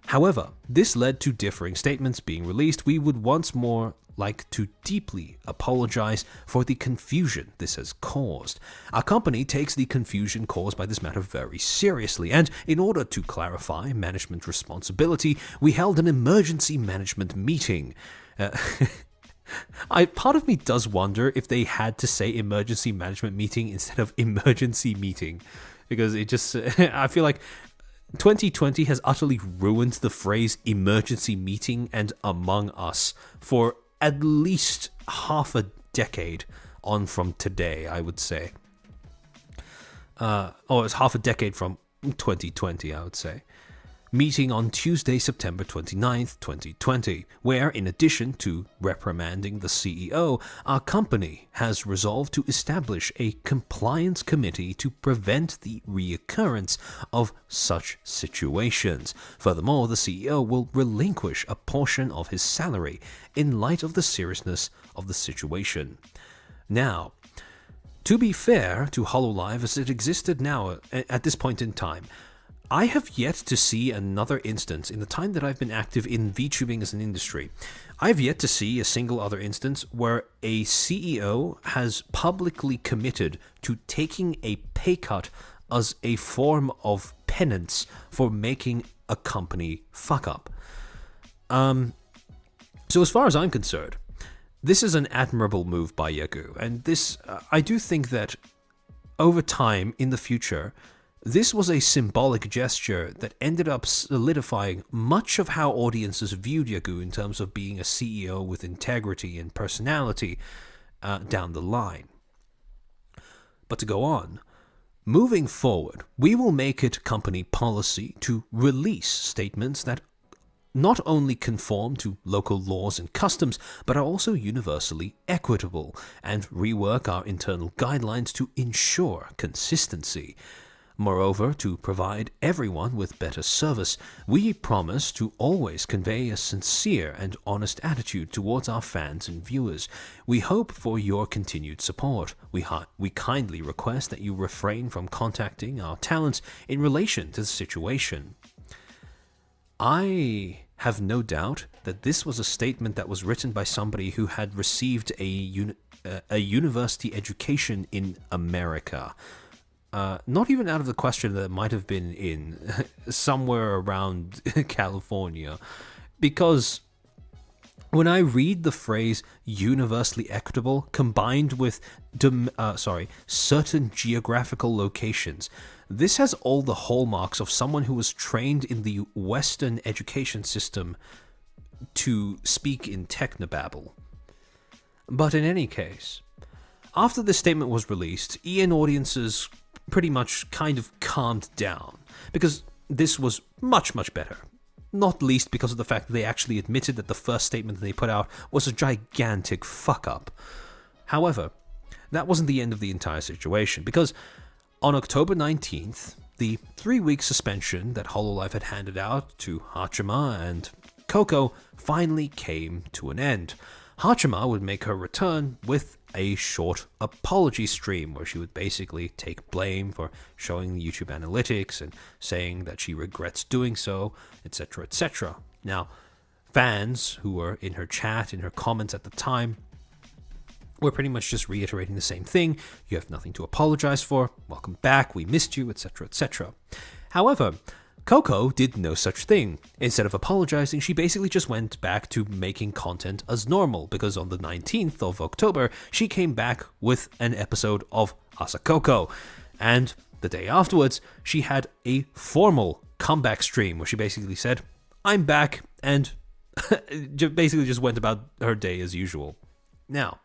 However, this led to differing statements being released. We would once more like to deeply apologize for the confusion this has caused. Our company takes the confusion caused by this matter very seriously, and in order to clarify management responsibility, we held an emergency management meeting. Part of me does wonder if they had to say emergency management meeting instead of emergency meeting, because it just, I feel like 2020 has utterly ruined the phrase emergency meeting and Among Us for at least half a decade on from today, I would say. It's half a decade from 2020, I would say. Meeting on Tuesday, September 29th, 2020, where, in addition to reprimanding the CEO, our company has resolved to establish a compliance committee to prevent the reoccurrence of such situations. Furthermore, the CEO will relinquish a portion of his salary in light of the seriousness of the situation. Now, to be fair to HoloLive as it existed now at this point in time, I have yet to see another instance in the time that I've been active in VTubing as an industry. I've yet to see a single other instance where a CEO has publicly committed to taking a pay cut as a form of penance for making a company fuck up. So as far as I'm concerned, this is an admirable move by Yagu, and this, I do think that over time in the future, this was a symbolic gesture that ended up solidifying much of how audiences viewed Yagu in terms of being a CEO with integrity and personality down the line. But to go on, moving forward, we will make it company policy to release statements that not only conform to local laws and customs, but are also universally equitable, and rework our internal guidelines to ensure consistency. Moreover, to provide everyone with better service, we promise to always convey a sincere and honest attitude towards our fans and viewers. We hope for your continued support. We kindly request that you refrain from contacting our talents in relation to the situation. I have no doubt that this was a statement that was written by somebody who had received a university education in America. Not even out of the question that it might have been in somewhere around California, because When I read the phrase universally equitable combined with certain geographical locations, this has all the hallmarks of someone who was trained in the Western education system to speak in technobabble. But in any case, after this statement was released, EN audiences pretty much kind of calmed down, because this was much, much better. Not least because of the fact that they actually admitted that the first statement that they put out was a gigantic fuck-up. However, that wasn't the end of the entire situation, because on October 19th, the 3-week suspension that HoloLive had handed out to Hachima and Coco finally came to an end. Hachima would make her return with a short apology stream where she would basically take blame for showing the YouTube analytics and saying that she regrets doing so, etc., etc. Now, fans who were in her chat, in her comments at the time, were pretty much just reiterating the same thing. You have nothing to apologize for. Welcome back. We missed you, etc., etc. However, Coco did no such thing. Instead of apologizing, she basically just went back to making content as normal, because on the 19th of October, she came back with an episode of Asakoko. And the day afterwards, she had a formal comeback stream where she basically said, "I'm back," and basically just went about her day as usual. Now,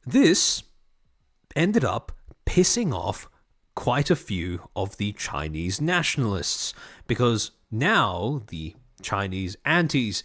this ended up pissing off quite a few of the Chinese nationalists, because now the Chinese antis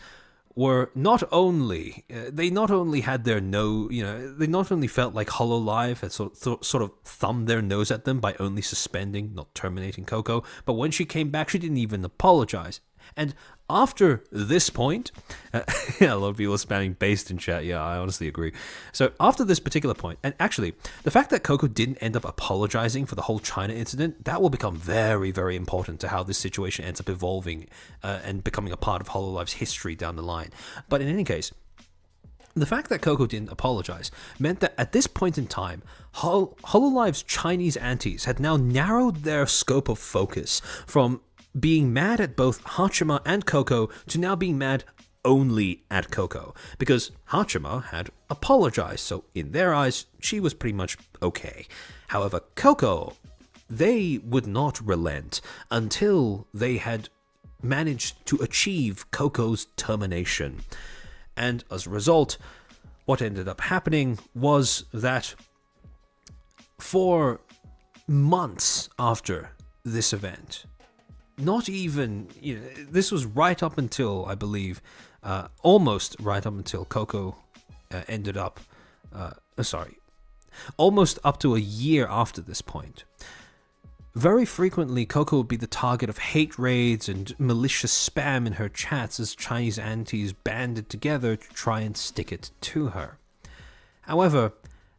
were not only they not only had their they not only felt like HoloLive had sort of thumbed their nose at them by only suspending, not terminating Coco, but when she came back, she didn't even apologize. And after this point, a lot of people are spamming based in chat. Yeah, I honestly agree. So after this particular point, and actually, the fact that Coco didn't end up apologizing for the whole China incident, that will become very, very important to how this situation ends up evolving and becoming a part of HoloLive's history down the line. But in any case, the fact that Coco didn't apologize meant that at this point in time, HoloLive's Chinese antis had now narrowed their scope of focus from being mad at both Hachima and Coco to now being mad only at Coco, because Hachima had apologized, so in their eyes, she was pretty much okay. However, Coco, they would not relent until they had managed to achieve Coco's termination. And as a result, what ended up happening was that for months after this event, not even, this was right up until, I believe, almost right up until Coco ended up, almost up to a year after this point. Very frequently, Coco would be the target of hate raids and malicious spam in her chats as Chinese antis banded together to try and stick it to her. However,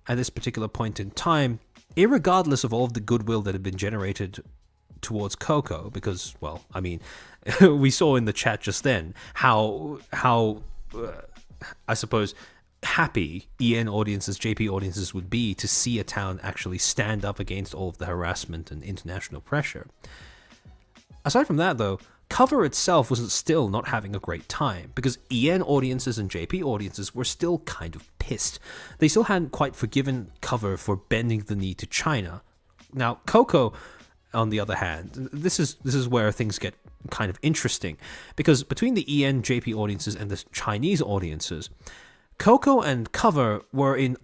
at this particular point in time, irregardless of all of the goodwill that had been generated towards Coco, because, well, I mean, we saw in the chat just then how I suppose happy EN audiences, JP audiences would be to see a town actually stand up against all of the harassment and international pressure. Aside from that, though, Cover itself was still not having a great time, because EN audiences and JP audiences were still kind of pissed. They still hadn't quite forgiven Cover for bending the knee to China. Now, Coco, on the other hand, this is where things get kind of interesting, because between the EN JP audiences and the Chinese audiences, Coco and Cover were in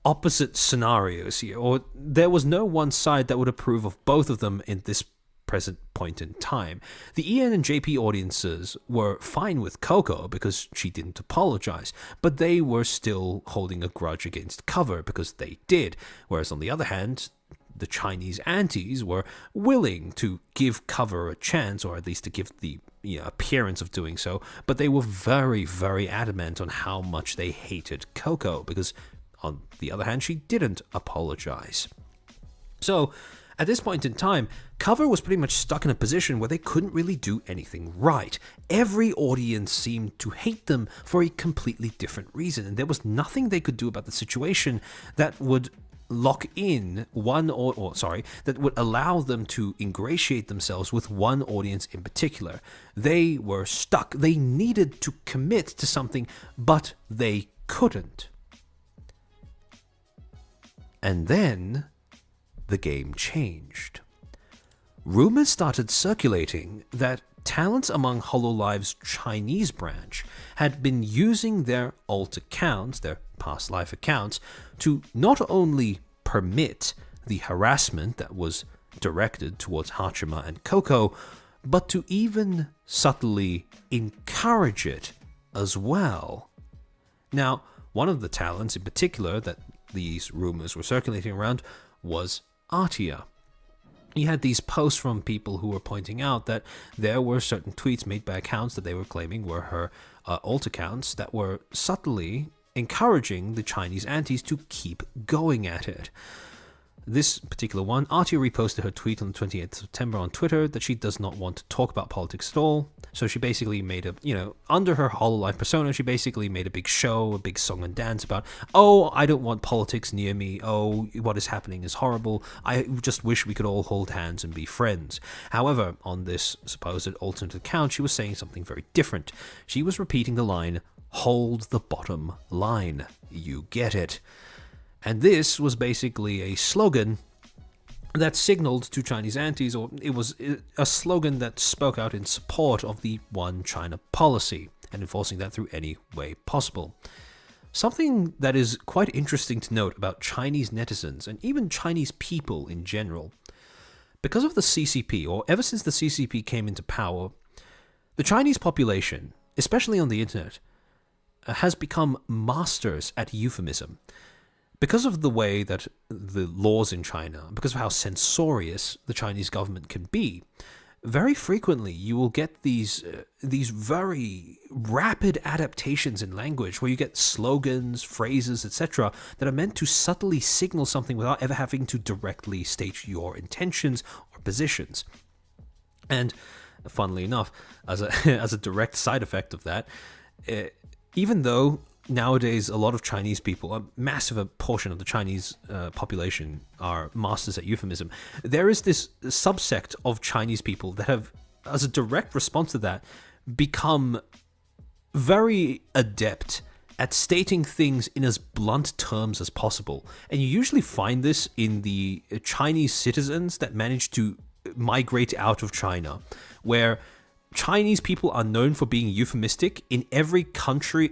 opposite scenarios here, or there was no one side that would approve of both of them in this present point in time. The EN and JP audiences were fine with Coco because she didn't apologize, but they were still holding a grudge against Cover because they did, whereas on the other hand, the Chinese antis were willing to give Cover a chance, or at least to give the appearance of doing so, but they were very, very adamant on how much they hated Coco, because on the other hand, she didn't apologize. So, at this point in time, Cover was pretty much stuck in a position where they couldn't really do anything right. Every audience seemed to hate them for a completely different reason, and there was nothing they could do about the situation that would lock in that would allow them to ingratiate themselves with one audience in particular. They were stuck. They needed to commit to something, but they couldn't. And then the game changed. Rumors started circulating that talents among Hololive's Chinese branch had been using their alt accounts, their past life accounts, to not only permit the harassment that was directed towards Hachima and Coco, but to even subtly encourage it as well. Now, one of the talents in particular that these rumors were circulating around was Artia. You had these posts from people who were pointing out that there were certain tweets made by accounts that they were claiming were her alt accounts that were subtly encouraging the Chinese antis to keep going at it. This particular one, Artia reposted her tweet on the 28th of September on Twitter that she does not want to talk about politics at all. So she basically made under her Hololive persona, she basically made a big show, a big song and dance about, oh, I don't want politics near me. Oh, what is happening is horrible. I just wish we could all hold hands and be friends. However, on this supposed alternate account, she was saying something very different. She was repeating the line, hold the bottom line. You get it. And this was basically a slogan that signaled to Chinese antis, or it was a slogan that spoke out in support of the One China policy and enforcing that through any way possible. Something that is quite interesting to note about Chinese netizens and even Chinese people in general. Because of the CCP, or ever since the CCP came into power, the Chinese population, especially on the internet, has become masters at euphemism. Because of the way that the laws in China, because of how censorious the Chinese government can be, very frequently you will get these very rapid adaptations in language where you get slogans, phrases, etc. that are meant to subtly signal something without ever having to directly state your intentions or positions. And funnily enough, as a direct side effect of that, even though nowadays a lot of Chinese people, a massive portion of the Chinese population are masters at euphemism, there is this subsect of Chinese people that have, as a direct response to that, become very adept at stating things in as blunt terms as possible. And you usually find this in the Chinese citizens that manage to migrate out of China, where Chinese people are known for being euphemistic in every country,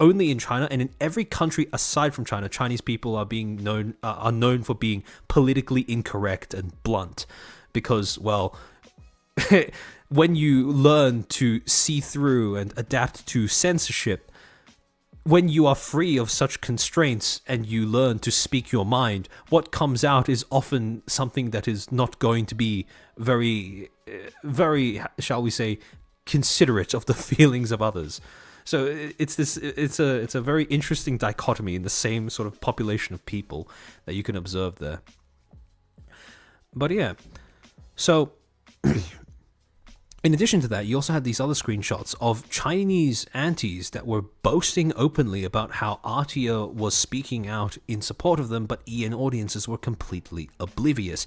only in China, and in every country aside from China, Chinese people are known for being politically incorrect and blunt, because, well, when you learn to see through and adapt to censorship, when you are free of such constraints and you learn to speak your mind, what comes out is often something that is not going to be very, shall we say, considerate of the feelings of others. So it's a very interesting dichotomy in the same sort of population of people that you can observe there. But yeah, so in addition to that, you also had these other screenshots of Chinese antis that were boasting openly about how Artia was speaking out in support of them, but EN audiences were completely oblivious.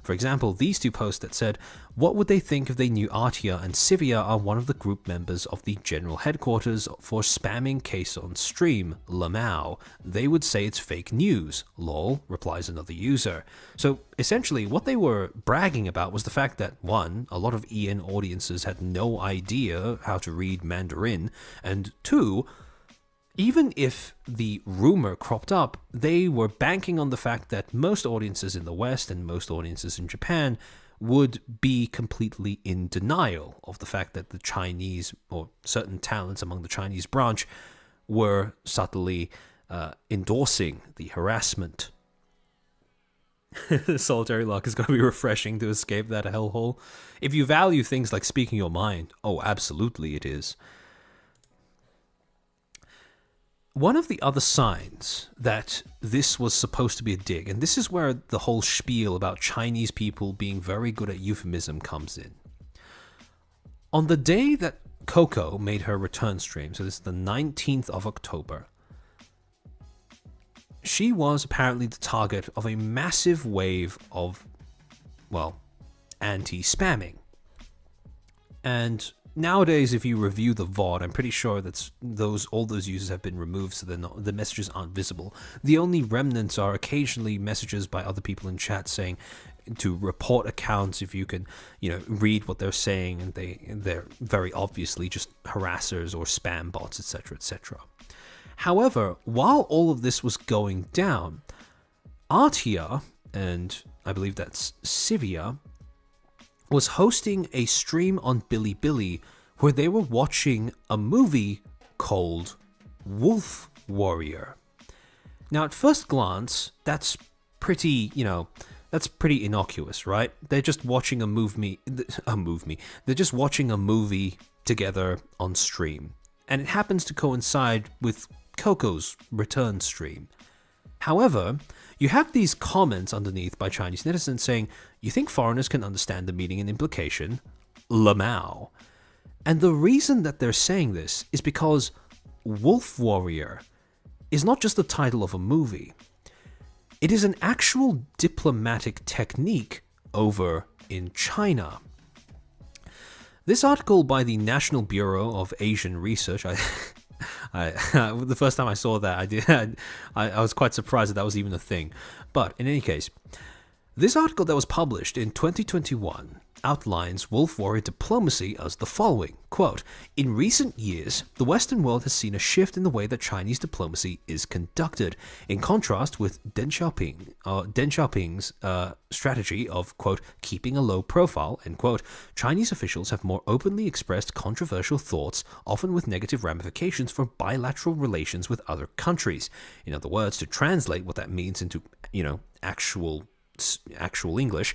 For example, these two posts that said, what would they think if they knew Artia and Sivia are one of the group members of the general headquarters for spamming case on stream, Lamau? They would say it's fake news, lol, replies another user. So essentially what they were bragging about was the fact that, one, a lot of EN audiences had no idea how to read Mandarin, and two, even if the rumor cropped up, they were banking on the fact that most audiences in the West and most audiences in Japan would be completely in denial of the fact that the Chinese, or certain talents among the Chinese branch, were subtly endorsing the harassment. Solitary luck is going to be refreshing to escape that hellhole. If you value things like speaking your mind, oh, absolutely it is. One of the other signs that this was supposed to be a dig, and this is where the whole spiel about Chinese people being very good at euphemism comes in. On the day that Coco made her return stream, so this is the 19th of October, she was apparently the target of a massive wave of, well, anti-spamming. And nowadays, if you review the VOD, I'm pretty sure that all those users have been removed, so the messages aren't visible. The only remnants are occasionally messages by other people in chat saying to report accounts if you can, read what they're saying, and they're very obviously just harassers or spam bots, etc., etc. However, while all of this was going down, Artia, and I believe that's Sivia, was hosting a stream on Bilibili where they were watching a movie called Wolf Warrior. Now, at first glance, that's pretty innocuous, right? They're just watching a movie. They're just watching a movie together on stream. And it happens to coincide with Coco's return stream. However, you have these comments underneath by Chinese netizens saying, "You think foreigners can understand the meaning and implication? Lamau." And the reason that they're saying this is because Wolf Warrior is not just the title of a movie. It is an actual diplomatic technique over in China. This article by the National Bureau of Asian Research, the first time I saw that, I was quite surprised that was even a thing. But in any case, this article that was published in 2021 outlines Wolf Warrior diplomacy as the following, quote, "In recent years, the Western world has seen a shift in the way that Chinese diplomacy is conducted. In contrast with Deng Xiaoping's strategy of, quote, keeping a low profile, end quote, Chinese officials have more openly expressed controversial thoughts, often with negative ramifications for bilateral relations with other countries." In other words, to translate what that means into, actual English,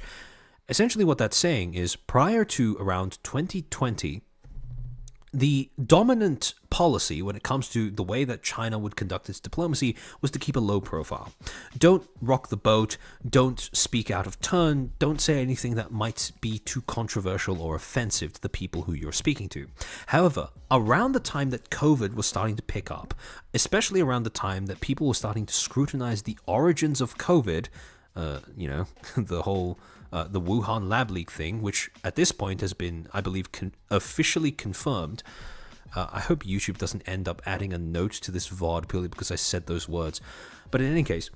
essentially what that's saying is prior to around 2020, the dominant policy when it comes to the way that China would conduct its diplomacy was to keep a low profile. Don't rock the boat, don't speak out of turn, don't say anything that might be too controversial or offensive to the people who you're speaking to. However, around the time that COVID was starting to pick up, especially around the time that people were starting to scrutinize the origins of COVID, the whole the Wuhan lab leak thing, which at this point has been, I believe, officially confirmed. I hope YouTube doesn't end up adding a note to this VOD purely because I said those words. But in any case,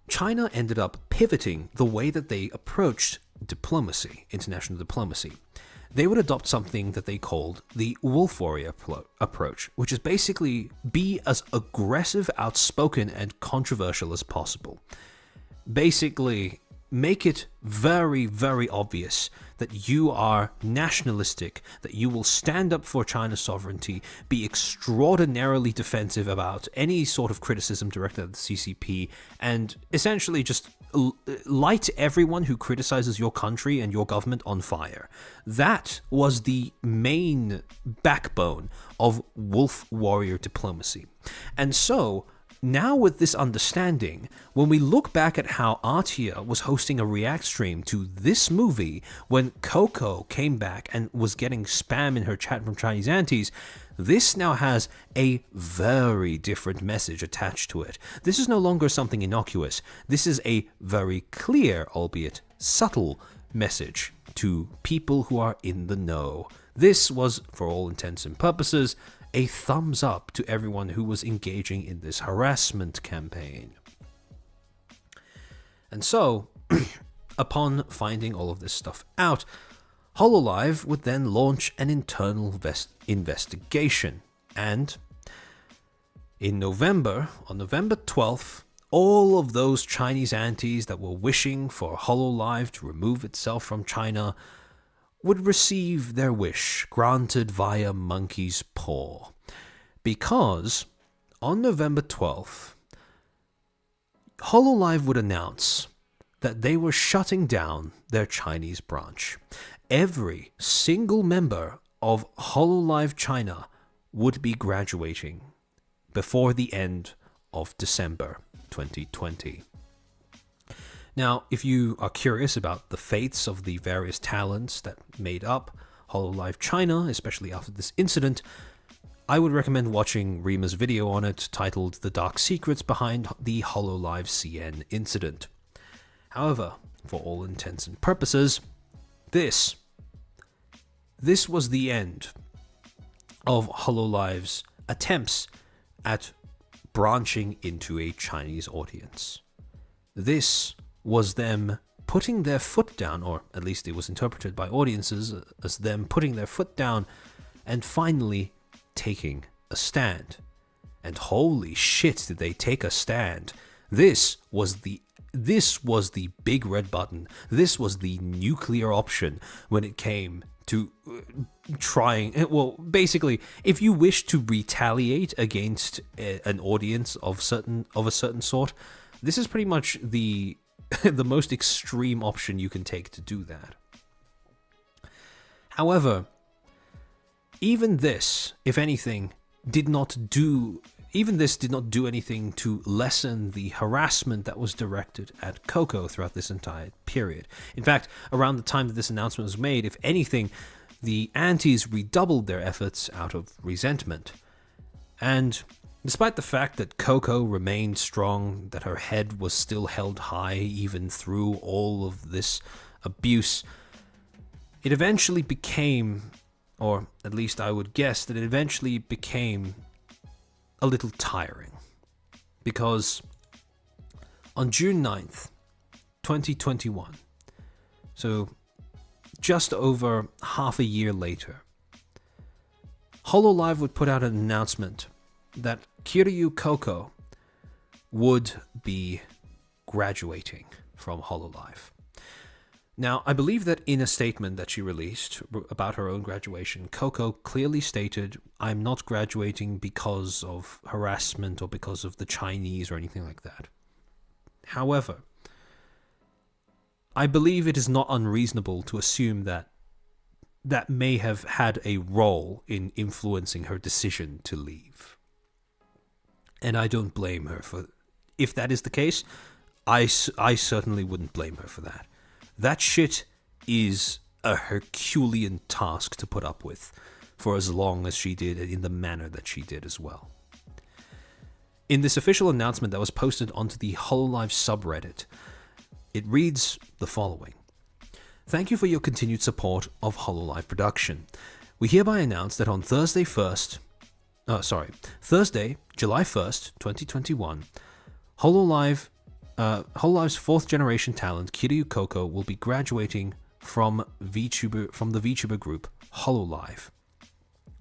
China ended up pivoting the way that they approached diplomacy, international diplomacy. They would adopt something that they called the Wolf Warrior approach, which is basically be as aggressive, outspoken, and controversial as possible. Basically, make it very, very obvious that you are nationalistic, that you will stand up for China's sovereignty, be extraordinarily defensive about any sort of criticism directed at the CCP, and essentially just light everyone who criticizes your country and your government on fire. That was the main backbone of Wolf Warrior diplomacy. And so, now with this understanding, when we look back at how Artia was hosting a react stream to this movie when Coco came back and was getting spam in her chat from Chinese aunties, this now has a very different message attached to it. This is no longer something innocuous. This is a very clear, albeit subtle, message to people who are in the know. This was, for all intents and purposes, a thumbs up to everyone who was engaging in this harassment campaign. And so, upon finding all of this stuff out, Hololive would then launch an internal investigation. And in November, on November 12th, all of those Chinese aunties that were wishing for Hololive to remove itself from China would receive their wish granted via monkey's paw. Because on November 12th, Hololive would announce that they were shutting down their Chinese branch. Every single member of Hololive China would be graduating before the end of December 2020. Now, if you are curious about the fates of the various talents that made up Hololive China, especially after this incident, I would recommend watching Rima's video on it, titled The Dark Secrets Behind the Hololive CN Incident. However, for all intents and purposes, this was the end of Hololive's attempts at branching into a Chinese audience. This was them putting their foot down, or at least it was interpreted by audiences as them putting their foot down and finally taking a stand. And holy shit, did they take a stand. This was the big red button. This was the nuclear option when it came to trying, well, basically, if you wish to retaliate against an audience of a certain sort, this is pretty much the the most extreme option you can take to do that. However, even this, if anything, did not do anything to lessen the harassment that was directed at Coco throughout this entire period. In fact, around the time that this announcement was made, if anything, the antis redoubled their efforts out of resentment. And despite the fact that Coco remained strong, that her head was still held high even through all of this abuse, it eventually became, or at least I would guess that it eventually became a little tiring. Because on June 9th, 2021, so just over half a year later, Hololive would put out an announcement that Kiryu Coco would be graduating from Hololive. Now, I believe that in a statement that she released about her own graduation, Coco clearly stated, "I'm not graduating because of harassment or because of the Chinese or anything like that." However, I believe it is not unreasonable to assume that that may have had a role in influencing her decision to leave. And I don't blame her for... If that is the case, I certainly wouldn't blame her for that. That shit is a Herculean task to put up with for as long as she did, in the manner that she did as well. In this official announcement that was posted onto the Hololive subreddit, it reads the following. "Thank you for your continued support of Hololive production. We hereby announce that on Thursday, July 1st, 2021, Hololive's fourth generation talent, Kiryu Coco, will be graduating from the VTuber group Hololive.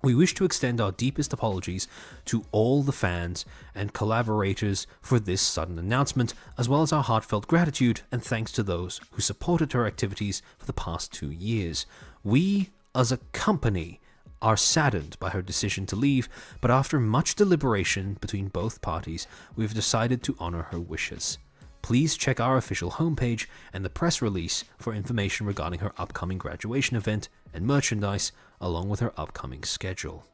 We wish to extend our deepest apologies to all the fans and collaborators for this sudden announcement, as well as our heartfelt gratitude and thanks to those who supported her activities for the past 2 years. We, as a company, are saddened by her decision to leave, but after much deliberation between both parties, we've decided to honor her wishes. Please check our official homepage and the press release for information regarding her upcoming graduation event and merchandise, along with her upcoming schedule."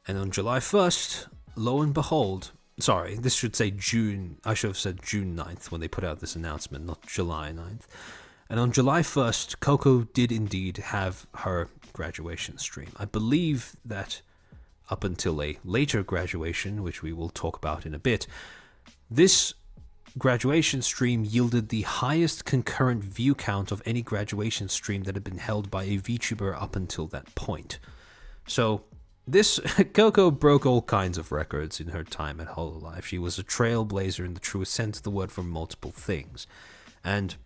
And on July 1st, lo and behold, sorry, this should say June, I should have said June 9th when they put out this announcement, not July 9th. And on July 1st, Coco did indeed have her graduation stream. I believe that up until a later graduation, which we will talk about in a bit, this graduation stream yielded the highest concurrent view count of any graduation stream that had been held by a VTuber up until that point. So this Coco broke all kinds of records in her time at Hololive. She was a trailblazer in the truest sense of the word for multiple things. And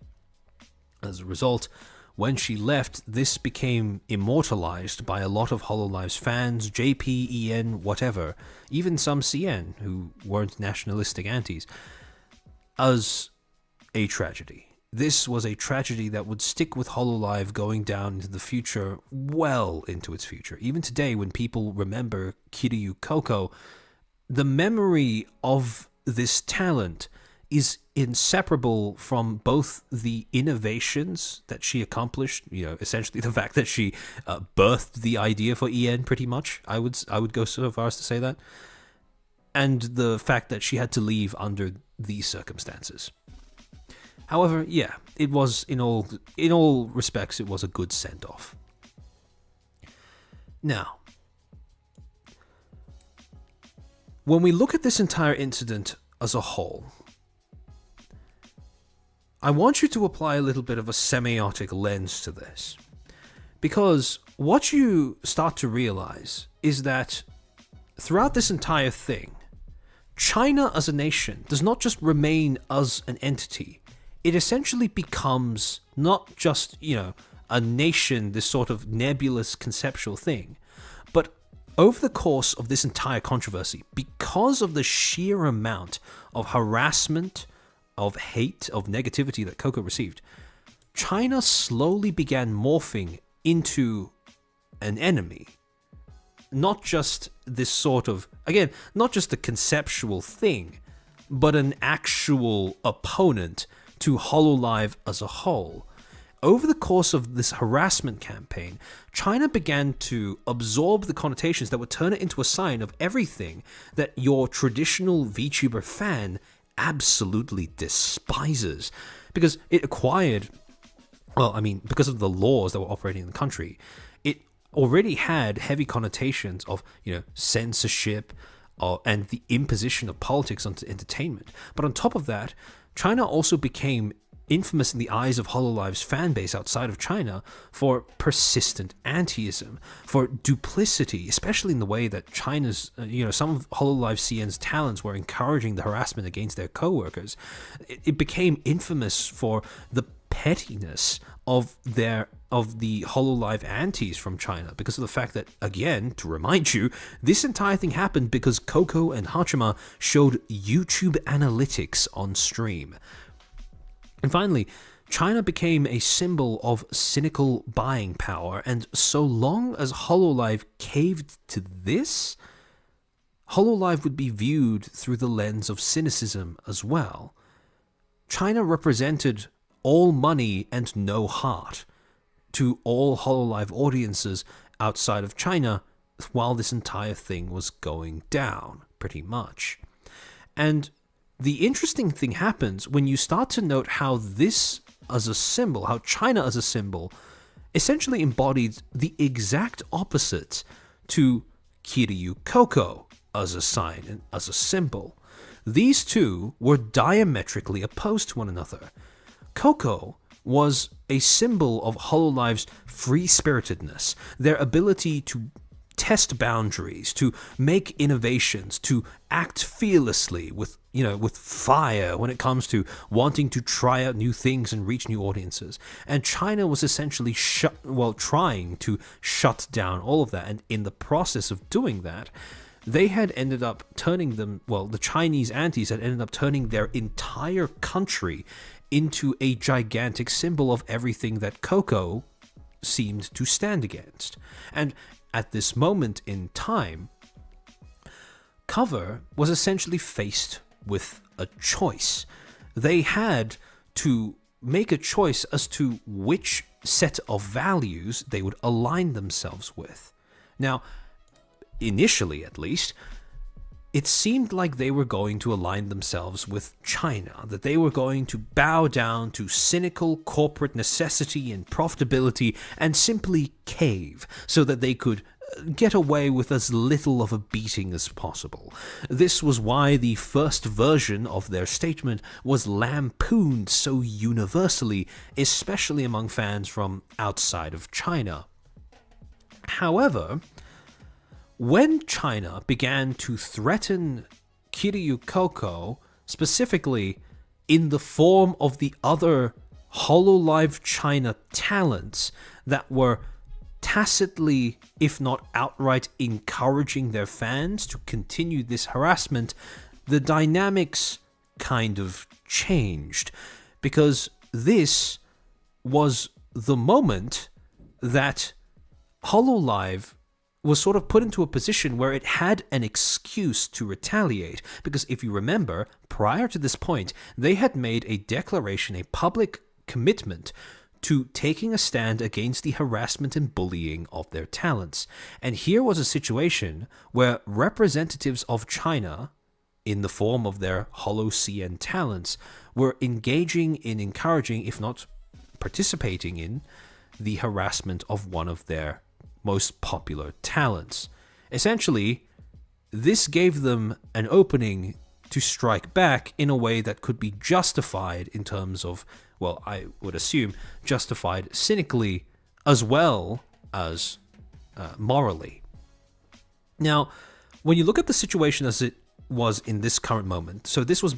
as a result, when she left, this became immortalized by a lot of Hololive's fans, JP, EN, whatever, even some CN who weren't nationalistic antis, as a tragedy. This was a tragedy that would stick with Hololive going down into the future, well into its future. Even today, when people remember Kiryu Coco, the memory of this talent is inseparable from both the innovations that she accomplished, essentially the fact that she birthed the idea for EN pretty much, I would go so far as to say that, and the fact that she had to leave under these circumstances. However, yeah, it was, in all respects, it was a good send-off. Now, when we look at this entire incident as a whole, I want you to apply a little bit of a semiotic lens to this. Because what you start to realize is that throughout this entire thing, China as a nation does not just remain as an entity. It essentially becomes not just, a nation, this sort of nebulous conceptual thing, but over the course of this entire controversy, because of the sheer amount of harassment, of hate, of negativity that Coco received, China slowly began morphing into an enemy. Not just this sort of, again, not just a conceptual thing, but an actual opponent to HoloLive as a whole. Over the course of this harassment campaign, China began to absorb the connotations that would turn it into a sign of everything that your traditional VTuber fan absolutely despises. Because it acquired, because of the laws that were operating in the country, it already had heavy connotations of, censorship and the imposition of politics onto entertainment. But on top of that, China also became infamous in the eyes of HoloLive's fan base outside of China for persistent anti-ism, for duplicity, especially in the way that China's, some of HoloLive CN's talents were encouraging the harassment against their co-workers. It became infamous for the pettiness of the HoloLive antis from China, because of the fact that, again, to remind you, this entire thing happened because Coco and Hachima showed YouTube analytics on stream. And finally, China became a symbol of cynical buying power, and so long as HoloLive caved to this, HoloLive would be viewed through the lens of cynicism as well. China represented all money and no heart to all HoloLive audiences outside of China while this entire thing was going down, pretty much. And the interesting thing happens when you start to note how this as a symbol, how China as a symbol, essentially embodied the exact opposite to Kiryu Coco as a sign and as a symbol. These two were diametrically opposed to one another. Coco was a symbol of HoloLive's free-spiritedness, their ability to test boundaries, to make innovations, to act fearlessly with fire when it comes to wanting to try out new things and reach new audiences. And China was essentially trying to shut down all of that. And in the process of doing that, they had ended up turning the Chinese antis had ended up turning their entire country into a gigantic symbol of everything that Coco seemed to stand against. And at this moment in time, Cover was essentially faced with a choice. They had to make a choice as to which set of values they would align themselves with. Now, initially at least, it seemed like they were going to align themselves with China, that they were going to bow down to cynical corporate necessity and profitability and simply cave so that they could get away with as little of a beating as possible. This was why the first version of their statement was lampooned so universally, especially among fans from outside of China. However, when China began to threaten Kiryu Coco, specifically in the form of the other HoloLive China talents that were tacitly, if not outright, encouraging their fans to continue this harassment, the dynamics kind of changed, because this was the moment that HoloLive was sort of put into a position where it had an excuse to retaliate. Because if you remember, prior to this point, they had made a declaration, a public commitment to taking a stand against the harassment and bullying of their talents. And here was a situation where representatives of China, in the form of their HoloCN talents, were engaging in encouraging, if not participating in, the harassment of one of their most popular talents. Essentially, this gave them an opening to strike back in a way that could be justified in terms of, well, I would assume, justified cynically as well as morally. Now, when you look at the situation as it was in this current moment, so this was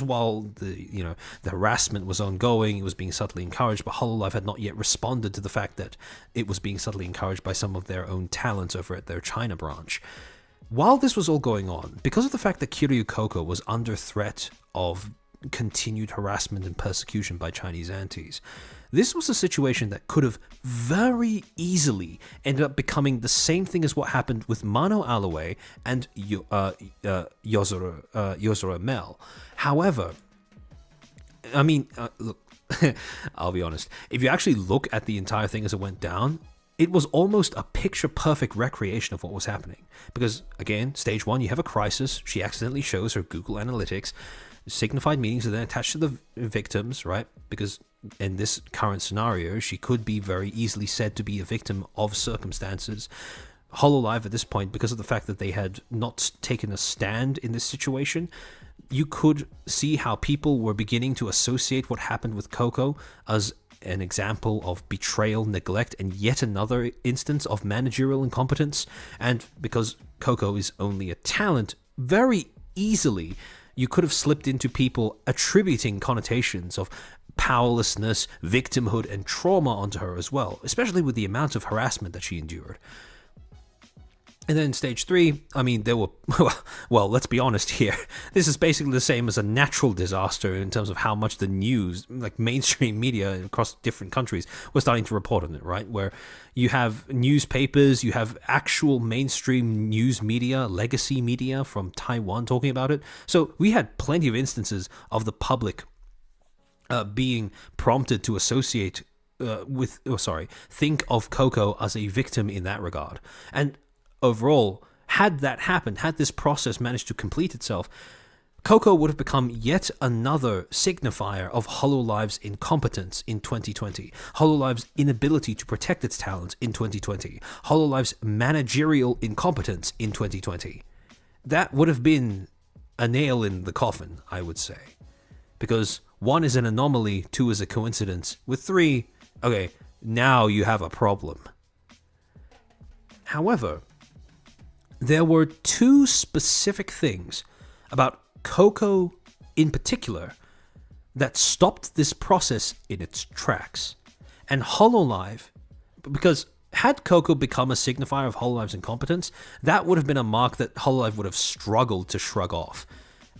while the harassment was ongoing, it was being subtly encouraged, but HoloLive had not yet responded to the fact that it was being subtly encouraged by some of their own talents over at their China branch. While this was all going on, because of the fact that Kiryu Coco was under threat of continued harassment and persecution by Chinese antis, this was a situation that could have very easily ended up becoming the same thing as what happened with Mano Aloe and Yozora Mel. However, I mean, look, I'll be honest, if you actually look at the entire thing as it went down, it was almost a picture-perfect recreation of what was happening. Because, again, stage 1, you have a crisis. She accidentally shows her Google Analytics. Signified meanings are then attached to the victims, right? Because in this current scenario, she could be very easily said to be a victim of circumstances. HoloLive at this point, because of the fact that they had not taken a stand in this situation, you could see how people were beginning to associate what happened with Coco as an example of betrayal, neglect, and yet another instance of managerial incompetence. And because Coco is only a talent, very easily you could have slipped into people attributing connotations of powerlessness, victimhood, and trauma onto her as well, especially with the amount of harassment that she endured. And then stage 3, I mean, there were, well, let's be honest here. This is basically the same as a natural disaster in terms of how much the news, like mainstream media across different countries, were starting to report on it, right? Where you have newspapers, you have actual mainstream news media, legacy media from Taiwan talking about it. So we had plenty of instances of the public being prompted to associate think of Coco as a victim in that regard. And overall, had that happened, had this process managed to complete itself, Coco would have become yet another signifier of HoloLive's incompetence in 2020, HoloLive's inability to protect its talents in 2020, HoloLive's managerial incompetence in 2020. That would have been a nail in the coffin, I would say. Because 1 is an anomaly, 2 is a coincidence. With 3, okay, now you have a problem. However, there were 2 specific things about Coco in particular that stopped this process in its tracks. And HoloLive, because had Coco become a signifier of HoloLive's incompetence, that would have been a mark that HoloLive would have struggled to shrug off.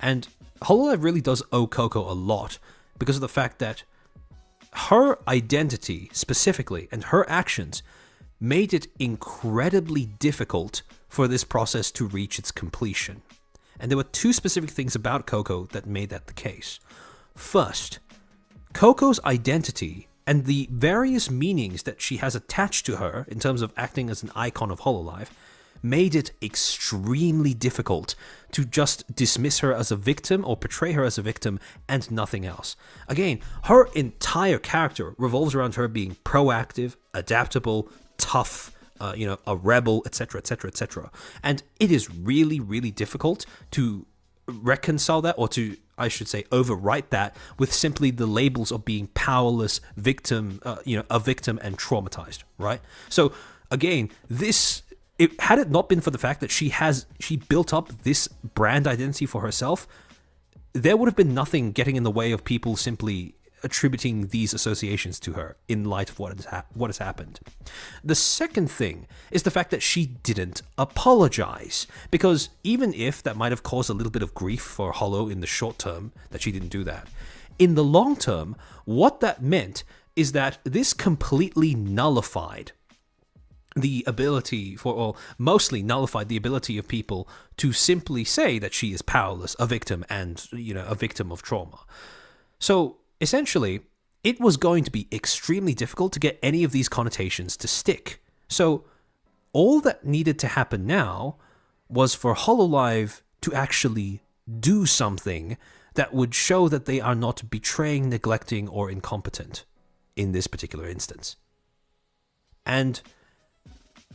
And HoloLive really does owe Coco a lot because of the fact that her identity specifically and her actions made it incredibly difficult for this process to reach its completion. And there were 2 specific things about Coco that made that the case. First, Coco's identity and the various meanings that she has attached to her in terms of acting as an icon of HoloLive made it extremely difficult to just dismiss her as a victim or portray her as a victim and nothing else. Again, her entire character revolves around her being proactive, adaptable, tough, a rebel, etc., etc., etc. And it is really, really difficult to reconcile that, or to, I should say, overwrite that with simply the labels of being powerless, victim, a victim and traumatized, right? So again, had it not been for the fact that she built up this brand identity for herself, there would have been nothing getting in the way of people simply attributing these associations to her in light of what has happened. The second thing is the fact that she didn't apologize, because even if that might have caused a little bit of grief for Holo in the short term that she didn't do that, in the long term, what that meant is that this completely nullified the ability mostly nullified the ability of people to simply say that she is powerless, a victim, and a victim of trauma. So essentially, it was going to be extremely difficult to get any of these connotations to stick. So all that needed to happen now was for HoloLive to actually do something that would show that they are not betraying, neglecting, or incompetent in this particular instance. And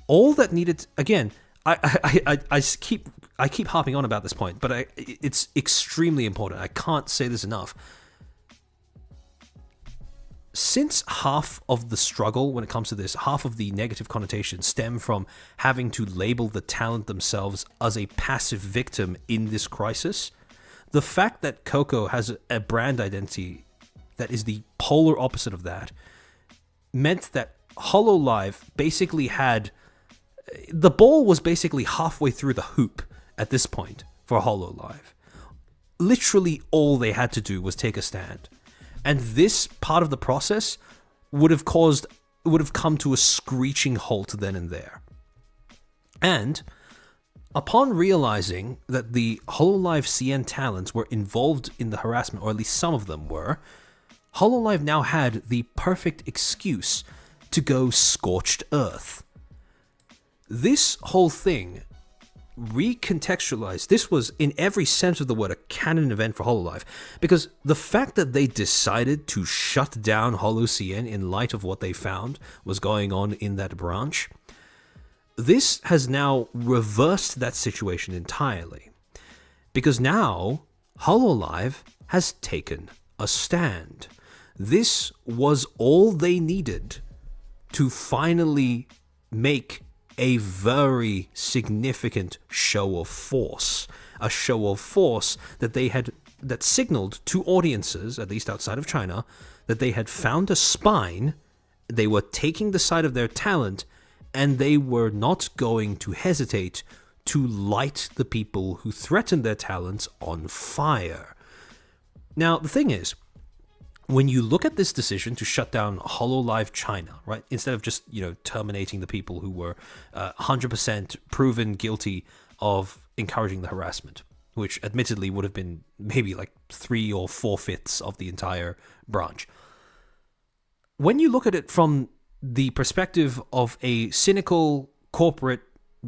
All that needed, again, I keep harping on about this point, but it's extremely important. I can't say this enough. Since half of the struggle when it comes to this, half of the negative connotations stem from having to label the talent themselves as a passive victim in this crisis, the fact that Coco has a brand identity that is the polar opposite of that meant that Hololive basically had... The ball was basically halfway through the hoop at this point for Hololive. Literally all they had to do was take a stand. And this part of the process would have come to a screeching halt then and there. And upon realizing that the Hololive CN talents were involved in the harassment, or at least some of them were, Hololive now had the perfect excuse to go scorched earth. This whole thing recontextualized. This was, in every sense of the word, a canon event for Hololive, because the fact that they decided to shut down HoloCN in light of what they found was going on in that branch, this has now reversed that situation entirely, because now Hololive has taken a stand. This was all they needed to finally make a very significant show of force. A show of force that signaled to audiences, at least outside of China, that they had found a spine, they were taking the side of their talent, and they were not going to hesitate to light the people who threatened their talents on fire. Now, the thing is, when you look at this decision to shut down Hololive China, right, instead of just, terminating the people who were 100% proven guilty of encouraging the harassment, which admittedly would have been maybe like 3 or 4/5 of the entire branch. When you look at it from the perspective of a cynical corporate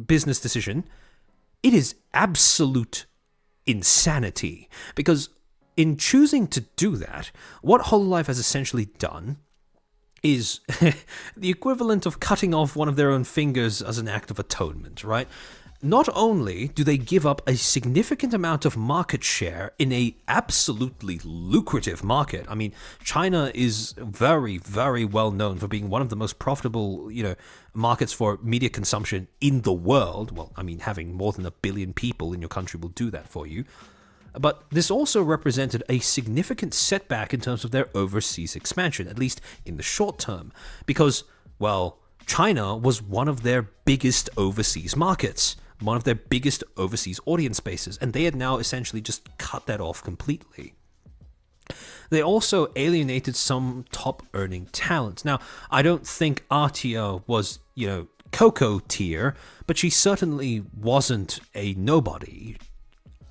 business decision, it is absolute insanity, because in choosing to do that, what Hololive has essentially done is the equivalent of cutting off one of their own fingers as an act of atonement, right? Not only do they give up a significant amount of market share in a absolutely lucrative market. I mean, China is very, very well known for being one of the most profitable, markets for media consumption in the world. Well, I mean, having more than 1 billion people in your country will do that for you. But this also represented a significant setback in terms of their overseas expansion, at least in the short term, because, well, China was one of their biggest overseas markets, one of their biggest overseas audience bases, and they had now essentially just cut that off completely. They also alienated some top-earning talent. Now, I don't think Artia was, Coco tier, but she certainly wasn't a nobody.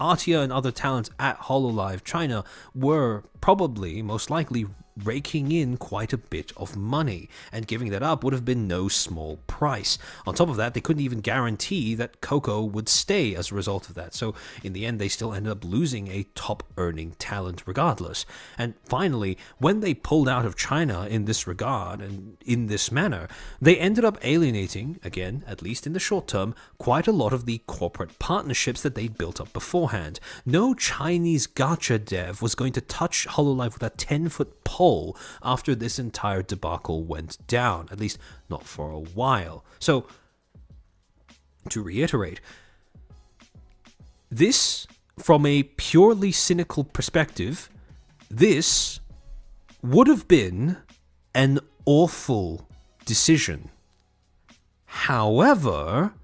Artia and other talents at Hololive China were probably, most likely, raking in quite a bit of money, and giving that up would have been no small price. On top of that, they couldn't even guarantee that Coco would stay as a result of that, so in the end they still ended up losing a top-earning talent regardless. And finally, when they pulled out of China in this regard, and in this manner, they ended up alienating, again, at least in the short term, quite a lot of the corporate partnerships that they'd built up beforehand. No Chinese gacha dev was going to touch Hololive with a 10-foot pole after this entire debacle went down, at least not for a while. So, to reiterate, this, from a purely cynical perspective, this would have been an awful decision. However,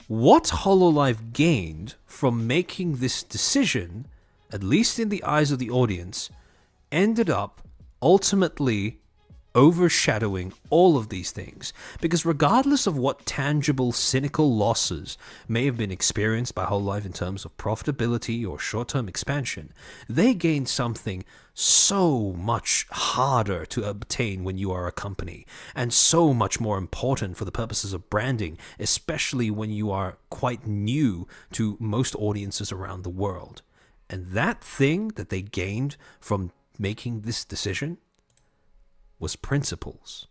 what Hololive gained from making this decision, at least in the eyes of the audience, ended up ultimately overshadowing all of these things, because regardless of what tangible cynical losses may have been experienced by Hololive in terms of profitability or short-term expansion, they gained something so much harder to obtain when you are a company, and so much more important for the purposes of branding, especially when you are quite new to most audiences around the world. And that thing that they gained from making this decision was principles.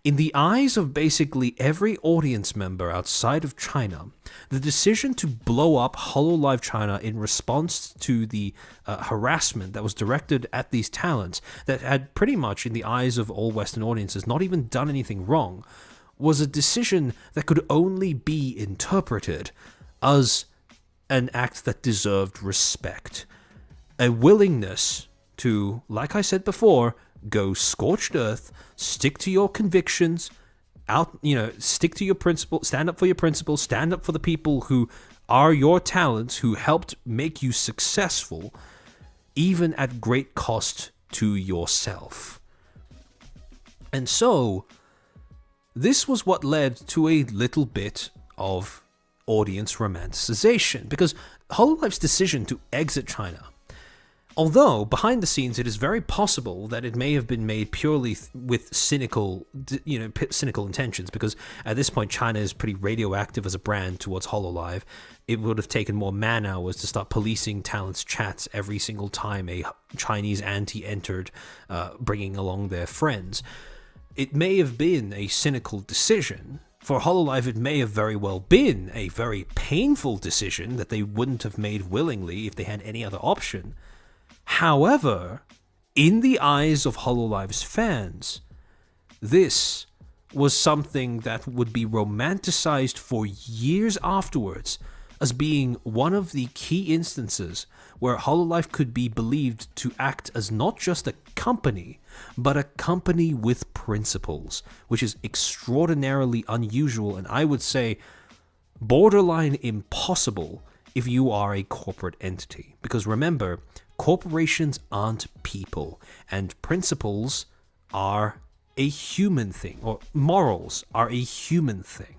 In the eyes of basically every audience member outside of China, the decision to blow up HoloLive China in response to the harassment that was directed at these talents that had pretty much, in the eyes of all Western audiences, not even done anything wrong, was a decision that could only be interpreted as an act that deserved respect. A willingness to, like I said before, go scorched earth, stick to your convictions, stick to your principles, stand up for your principles, stand up for the people who are your talents, who helped make you successful, even at great cost to yourself. And so, this was what led to a little bit of audience romanticization, because HoloLive's decision to exit China, although behind the scenes it is very possible that it may have been made purely with cynical intentions, because at this point China is pretty radioactive as a brand towards HoloLive. It would have taken more man hours to start policing talents' chats every single time a Chinese auntie entered, bringing along their friends. It may have been a cynical decision. For HoloLive, it may have very well been a very painful decision that they wouldn't have made willingly if they had any other option. However, in the eyes of HoloLive's fans, this was something that would be romanticized for years afterwards as being one of the key instances where HoloLive could be believed to act as not just a company, but a company with principles, which is extraordinarily unusual and I would say borderline impossible if you are a corporate entity. Because remember, corporations aren't people, and principles are a human thing, or morals are a human thing.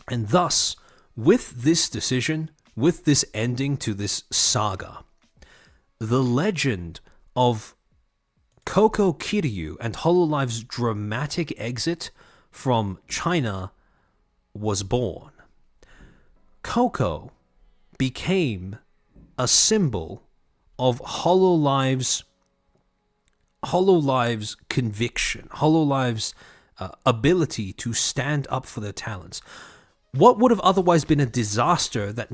And thus, with this decision, with this ending to this saga, the legend of Coco Kiryu and HoloLive's dramatic exit from China was born. Coco became a symbol of HoloLive's conviction, HoloLive's ability to stand up for their talents. What would have otherwise been a disaster that,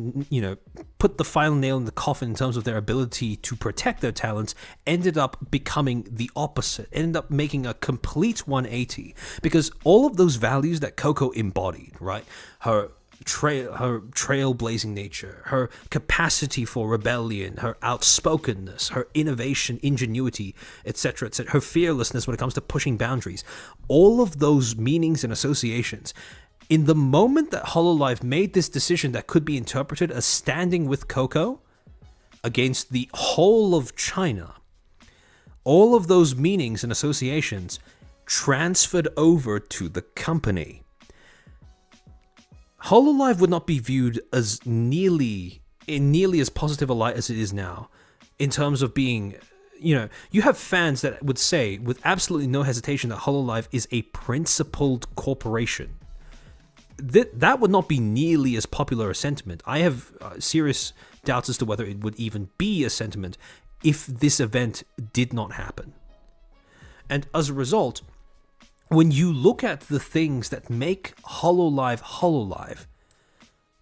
put the final nail in the coffin in terms of their ability to protect their talents ended up becoming the opposite, ended up making a complete 180, because all of those values that Coco embodied, right? Her trailblazing nature, her capacity for rebellion, her outspokenness, her innovation, ingenuity, etc., her fearlessness when it comes to pushing boundaries, all of those meanings and associations, in the moment that HoloLive made this decision that could be interpreted as standing with Coco against the whole of China, all of those meanings and associations transferred over to the company. HoloLive would not be viewed as nearly as positive a light as it is now, in terms of being, you have fans that would say with absolutely no hesitation that HoloLive is a principled corporation. That would not be nearly as popular a sentiment. I have serious doubts as to whether it would even be a sentiment if this event did not happen. And as a result, when you look at the things that make HoloLive,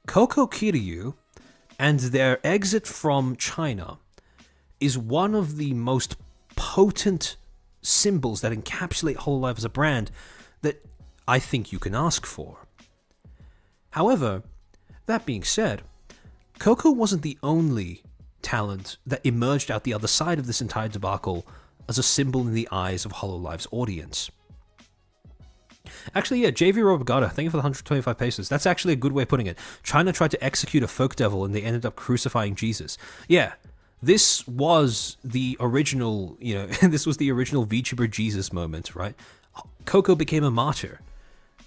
Coco Kiryu and their exit from China is one of the most potent symbols that encapsulate HoloLive as a brand that I think you can ask for. However, that being said, Coco wasn't the only talent that emerged out the other side of this entire debacle as a symbol in the eyes of HoloLive's audience. Actually, yeah, JV Robogata, thank you for the 125 pesos. That's actually a good way of putting it. China tried to execute a folk devil and they ended up crucifying Jesus. Yeah, this was the original, this was the original VTuber Jesus moment, right? Coco became a martyr.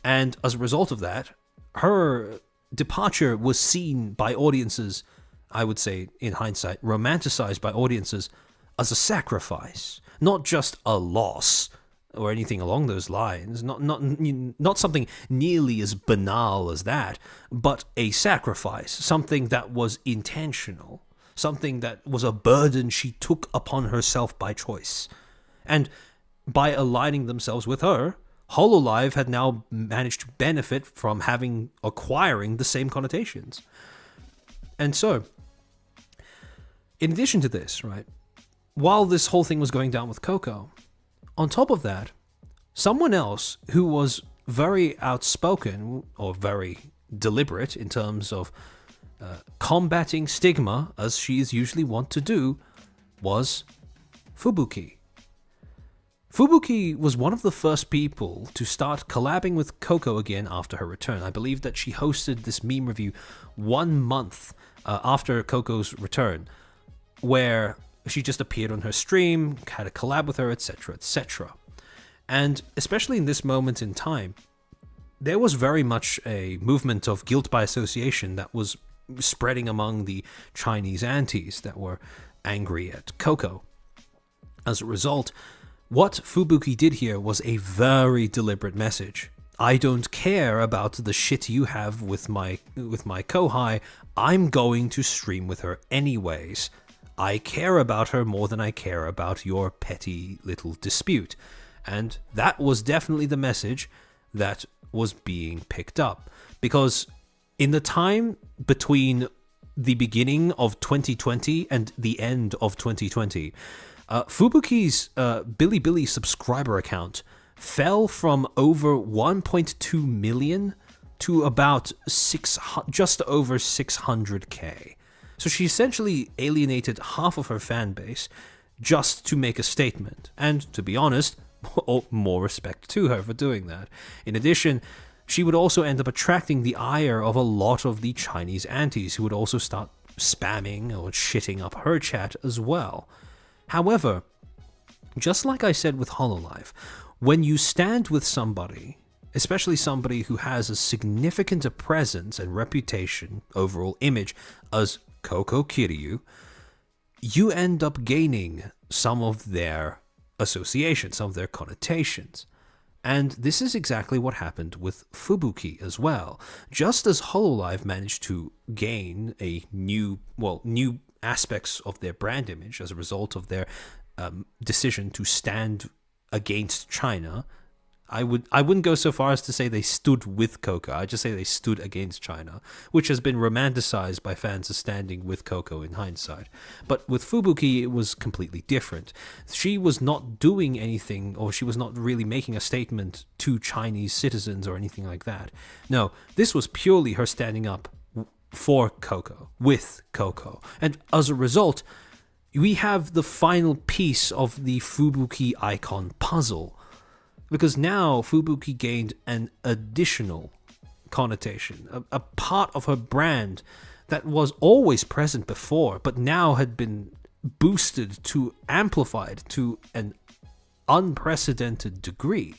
And as a result of that, her departure was seen by audiences, I would say, in hindsight, romanticized by audiences as a sacrifice, not just a loss or anything along those lines, not something nearly as banal as that, but a sacrifice, something that was intentional, something that was a burden she took upon herself by choice. And by aligning themselves with her, Hololive had now managed to benefit from acquiring the same connotations. And so, in addition to this, right, while this whole thing was going down with Coco, on top of that, someone else who was very outspoken or very deliberate in terms of combating stigma, as she is usually wont to do, was Fubuki. Fubuki was one of the first people to start collabing with Coco again after her return. I believe that she hosted this meme review 1 month after Coco's return, where she just appeared on her stream, had a collab with her, etc., etc. And especially in this moment in time, there was very much a movement of guilt by association that was spreading among the Chinese aunties that were angry at Coco. As a result, what Fubuki did here was a very deliberate message. I don't care about the shit you have with my kohai. I'm going to stream with her anyways. I care about her more than I care about your petty little dispute. And that was definitely the message that was being picked up. Because in the time between the beginning of 2020 and the end of 2020, Fubuki's Bilibili subscriber account fell from over 1.2 million to about just over 600k. So she essentially alienated half of her fan base just to make a statement. And to be honest, more respect to her for doing that. In addition, she would also end up attracting the ire of a lot of the Chinese aunties who would also start spamming or shitting up her chat as well. However, just like I said with Hololive, when you stand with somebody, especially somebody who has as significant a presence and reputation, overall image, as Coco Kiryu, you end up gaining some of their associations, some of their connotations. And this is exactly what happened with Fubuki as well. Just as Hololive managed to gain new aspects of their brand image as a result of their decision to stand against China, I wouldn't go so far as to say they stood with Coco. I'd just say they stood against China, which has been romanticized by fans as standing with Coco in hindsight. But with Fubuki, it was completely different. She was not doing anything, or she was not really making a statement to Chinese citizens or anything like that. No, this was purely her standing up for Coco, with Coco. And as a result, we have the final piece of the Fubuki icon puzzle. Because now Fubuki gained an additional connotation, a part of her brand that was always present before, but now had been boosted to amplified to an unprecedented degree.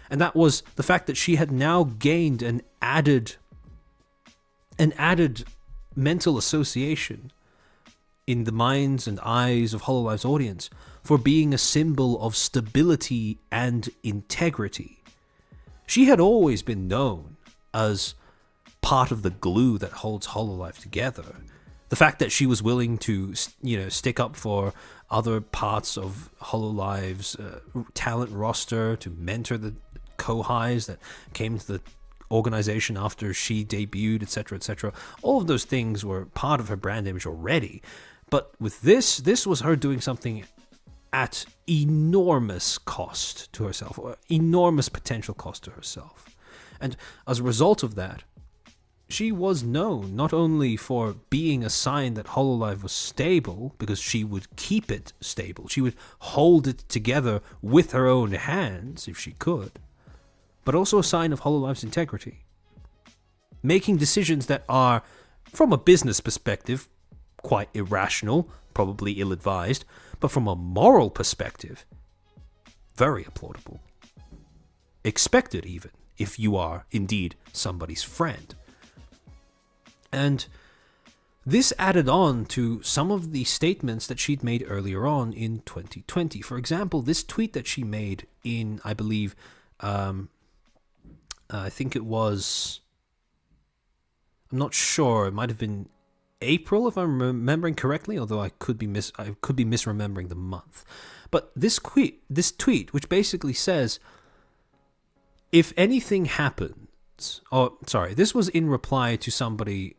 And that was the fact that she had now gained an added mental association in the minds and eyes of Hololive's audience for being a symbol of stability and integrity. She had always been known as part of the glue that holds Hololive together. The fact that she was willing to, stick up for other parts of Hololive's talent roster, to mentor the kohais that came to the organization after she debuted, etc., etc. All of those things were part of her brand image already. But with this was her doing something at enormous cost to herself, or enormous potential cost to herself. And as a result of that, she was known not only for being a sign that Hololive was stable, because she would keep it stable, she would hold it together with her own hands if she could, but also a sign of Hololive's integrity. Making decisions that are, from a business perspective, quite irrational, probably ill-advised, but from a moral perspective, very applaudable. Expected even, if you are indeed somebody's friend. And this added on to some of the statements that she'd made earlier on in 2020. For example, this tweet that she made in, I believe, I think it was, I'm not sure, it might have been April, if I'm remembering correctly, although I could be misremembering the month. But this tweet, which basically says, if anything happens, this was in reply to somebody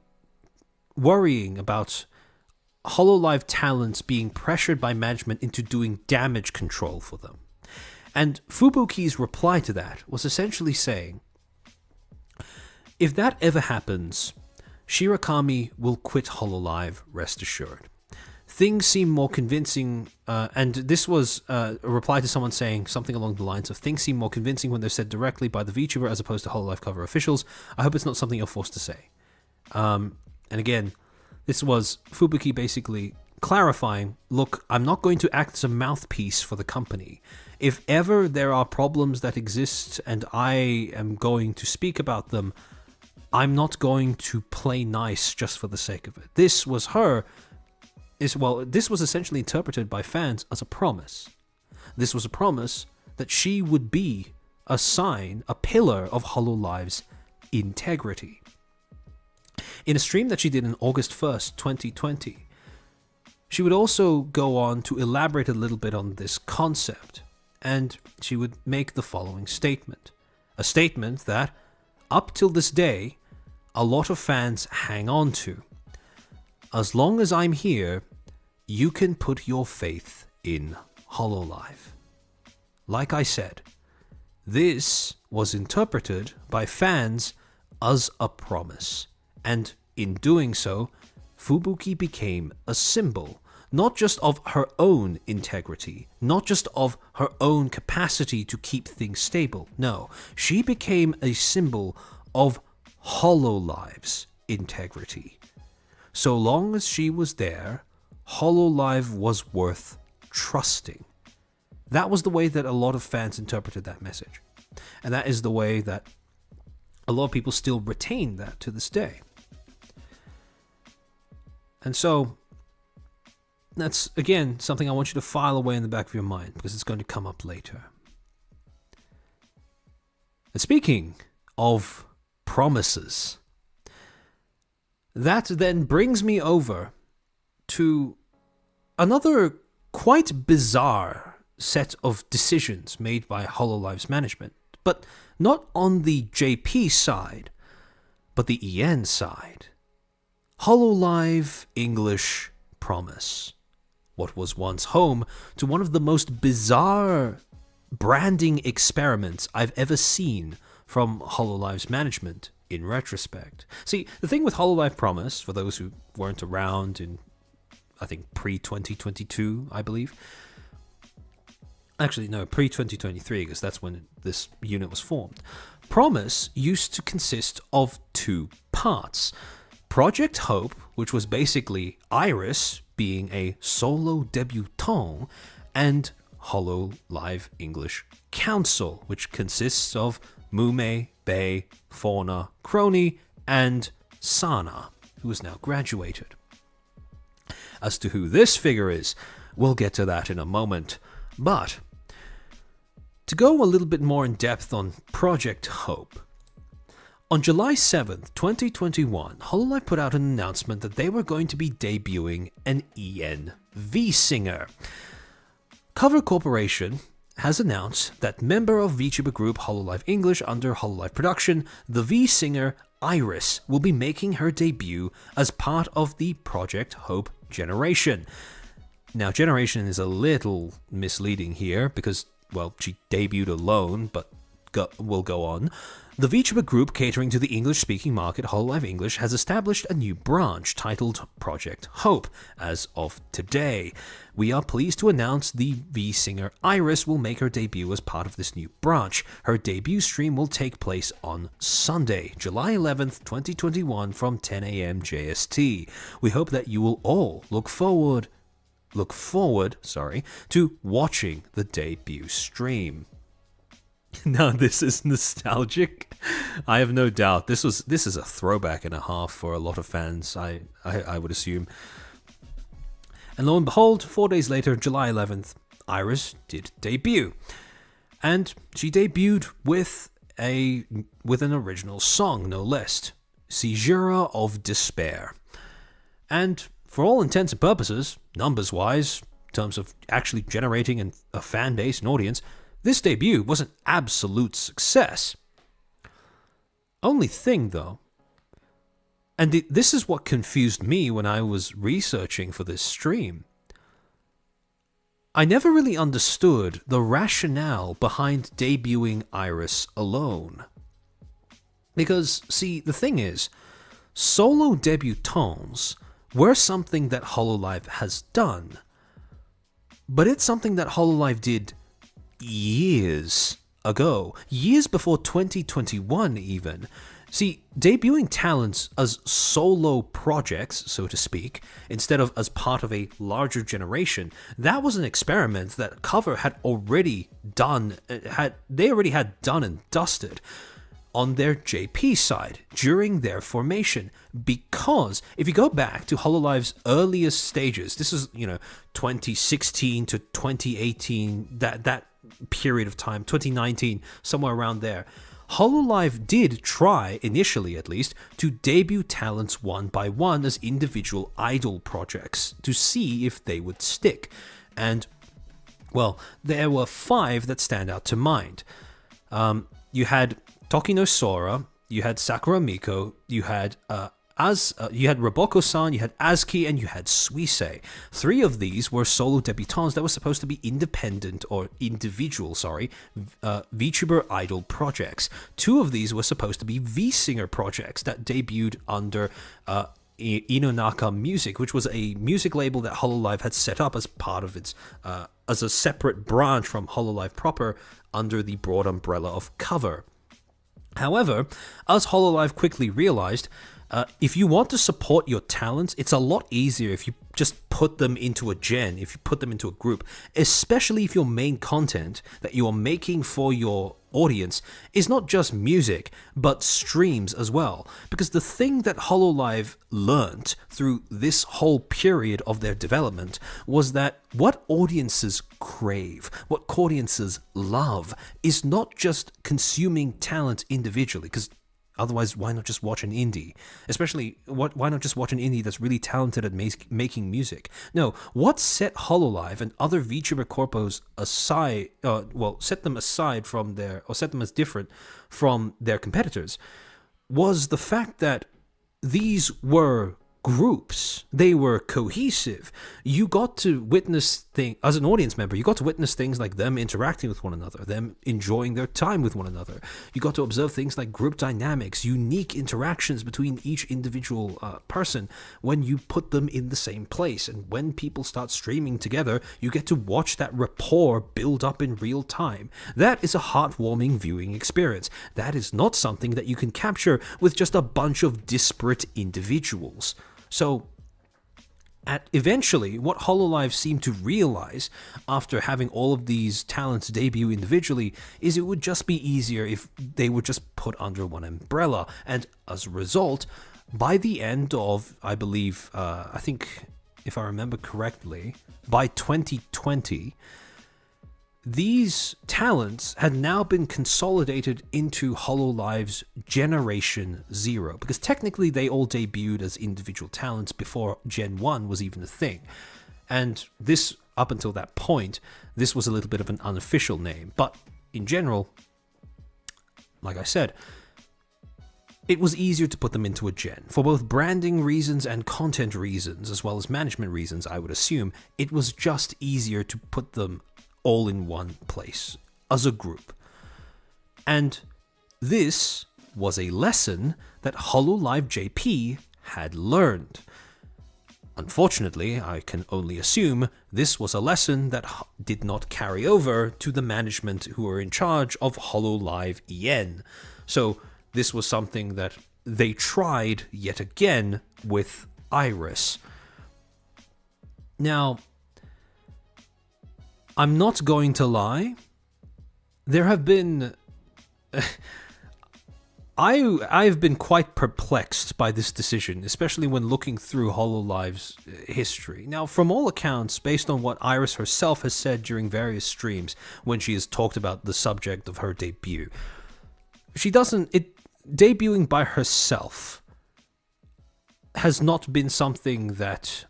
worrying about HoloLive talents being pressured by management into doing damage control for them. And Fubuki's reply to that was essentially saying, if that ever happens, Shirakami will quit HoloLive, rest assured. Things seem more convincing, and this was a reply to someone saying something along the lines of, things seem more convincing when they're said directly by the VTuber as opposed to HoloLive cover officials. I hope it's not something you're forced to say. And again, this was Fubuki basically clarifying, look, I'm not going to act as a mouthpiece for the company. If ever there are problems that exist and I am going to speak about them, I'm not going to play nice just for the sake of it. This was essentially interpreted by fans as a promise. This was a promise that she would be a pillar of HoloLive's integrity. In a stream that she did on August 1st, 2020, she would also go on to elaborate a little bit on this concept, and she would make the following statement. A statement that, up till this day, a lot of fans hang on to. As long as I'm here, you can put your faith in HoloLive. Like I said, this was interpreted by fans as a promise, and in doing so, Fubuki became a symbol, not just of her own integrity, not just of her own capacity to keep things stable. No, she became a symbol of HoloLive's integrity. So long as she was there, HoloLive was worth trusting. That was the way that a lot of fans interpreted that message. And that is the way that a lot of people still retain that to this day. And so, that's, again, something I want you to file away in the back of your mind, because it's going to come up later. And speaking of promises, that then brings me over to another quite bizarre set of decisions made by HoloLive's management, but not on the JP side, but the EN side. HoloLive English Promise, what was once home to one of the most bizarre branding experiments I've ever seen from HoloLive's management in retrospect. See, the thing with HoloLive Promise, for those who weren't around in, I think, pre-2022, I believe. Actually, no, pre-2023, because that's when this unit was formed. Promise used to consist of two parts. Project Hope, which was basically Iris being a solo debutante, and HoloLive English Council, which consists of Mume, Bei, Fauna, Crony, and Sana, who is now graduated. As to who this figure is, we'll get to that in a moment, but to go a little bit more in depth on Project Hope, on July 7th, 2021, HoloLive put out an announcement that they were going to be debuting an EN V-Singer. Cover Corporation has announced that member of VTuber group HoloLive English under HoloLive production, the V-Singer Iris, will be making her debut as part of the Project Hope generation. Now, generation is a little misleading here because, well, she debuted alone, but will go on. The VTuber group catering to the English-speaking market, HoloLive English, has established a new branch titled Project Hope as of today. We are pleased to announce the V-Singer Iris will make her debut as part of this new branch. Her debut stream will take place on Sunday, July 11th, 2021 from 10 a.m. JST. We hope that you will all look forward to watching the debut stream. Now, this is nostalgic. I have no doubt this is a throwback and a half for a lot of fans, I would assume. And lo and behold, 4 days later, July 11th, Iris did debut. And she debuted with an original song, no less, Seizure of Despair. And for all intents and purposes, numbers-wise, in terms of actually generating a fan base and audience, this debut was an absolute success. Only thing, though, and this is what confused me when I was researching for this stream, I never really understood the rationale behind debuting Iris alone. Because, see, the thing is, solo debutantes were something that HoloLive has done, but it's something that HoloLive did years ago, years before 2021 even. See, debuting talents as solo projects, so to speak, instead of as part of a larger generation, that was an experiment that Cover had already done, they already had done and dusted on their JP side during their formation. Because if you go back to HoloLive's earliest stages, this is, 2016 to 2018, that period of time, 2019, somewhere around there, HoloLive did try, initially at least, to debut talents one by one as individual idol projects to see if they would stick. And, well, there were 5 that stand out to mind. You had Tokino Sora, you had Sakura Miko, you had you had Roboko-san, you had Azuki, and you had Suisei. 3 of these were solo debutantes that were supposed to be independent or individual, VTuber idol projects. 2 of these were supposed to be V-Singer projects that debuted under Inonaka Music, which was a music label that HoloLive had set up as part of its, as a separate branch from HoloLive proper under the broad umbrella of Cover. However, as HoloLive quickly realized, if you want to support your talents, it's a lot easier if you just put them into a gen, if you put them into a group, especially if your main content that you are making for your audience is not just music, but streams as well. Because the thing that HoloLive learned through this whole period of their development was that what audiences crave, what audiences love, is not just consuming talent individually, because otherwise, why not just watch an indie? Especially, why not just watch an indie that's really talented at making music? No, what set HoloLive and other VTuber corpos aside, set them aside from set them as different from their competitors, was the fact that these were groups. They were cohesive. You got to witness as an audience member, you got to witness things like them interacting with one another, them enjoying their time with one another. You got to observe things like group dynamics, unique interactions between each individual person when you put them in the same place. And when people start streaming together, you get to watch that rapport build up in real time. That is a heartwarming viewing experience. That is not something that you can capture with just a bunch of disparate individuals. So, eventually, what HoloLive seemed to realize after having all of these talents debut individually is it would just be easier if they were just put under one umbrella. And as a result, by the end of, I believe, I think, if I remember correctly, by 2020, these talents had now been consolidated into HoloLive's Generation 0, because technically they all debuted as individual talents before Gen 1 was even a thing. And this, up until that point, this was a little bit of an unofficial name. But in general, like I said, it was easier to put them into a gen. For both branding reasons and content reasons, as well as management reasons, I would assume, it was just easier to put them all in one place, as a group. And this was a lesson that HoloLive JP had learned. Unfortunately, I can only assume this was a lesson that did not carry over to the management who were in charge of HoloLive EN. So this was something that they tried yet again with Iris. Now, I'm not going to lie, there have been... I've been quite perplexed by this decision, especially when looking through HoloLive's history. Now, from all accounts, based on what Iris herself has said during various streams when she has talked about the subject of her debut, debuting by herself has not been something that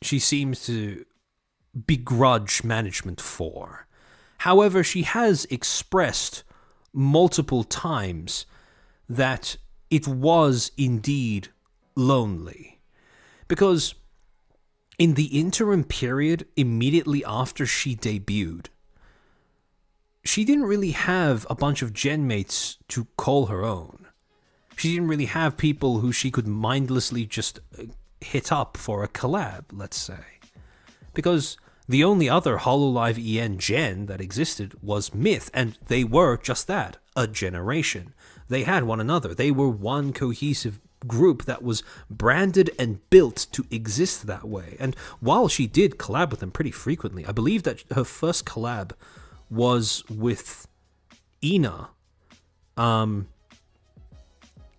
she seems to begrudge management for. However, she has expressed multiple times that it was indeed lonely. Because in the interim period immediately after she debuted, she didn't really have a bunch of gen mates to call her own. She didn't really have people who she could mindlessly just hit up for a collab, let's say. Because the only other Hololive EN gen that existed was Myth, and they were just that, a generation. They had one another. They were one cohesive group that was branded and built to exist that way. And while she did collab with them pretty frequently, I believe that her first collab was with Ina.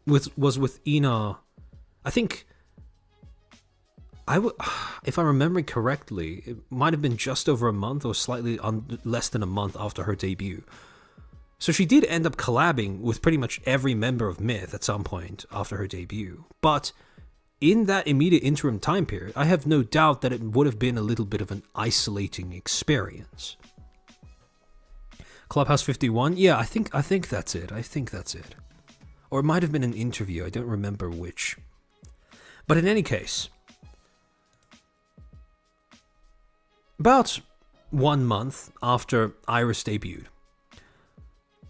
Was with Ina. I think if I remember correctly, it might have been just over a month or slightly less than a month after her debut. So she did end up collabing with pretty much every member of Myth at some point after her debut. But in that immediate interim time period, I have no doubt that it would have been a little bit of an isolating experience. Clubhouse 51? Yeah, I think that's it. I think that's it. Or it might have been an interview. I don't remember which. But in any case, about 1 month after Iris debuted,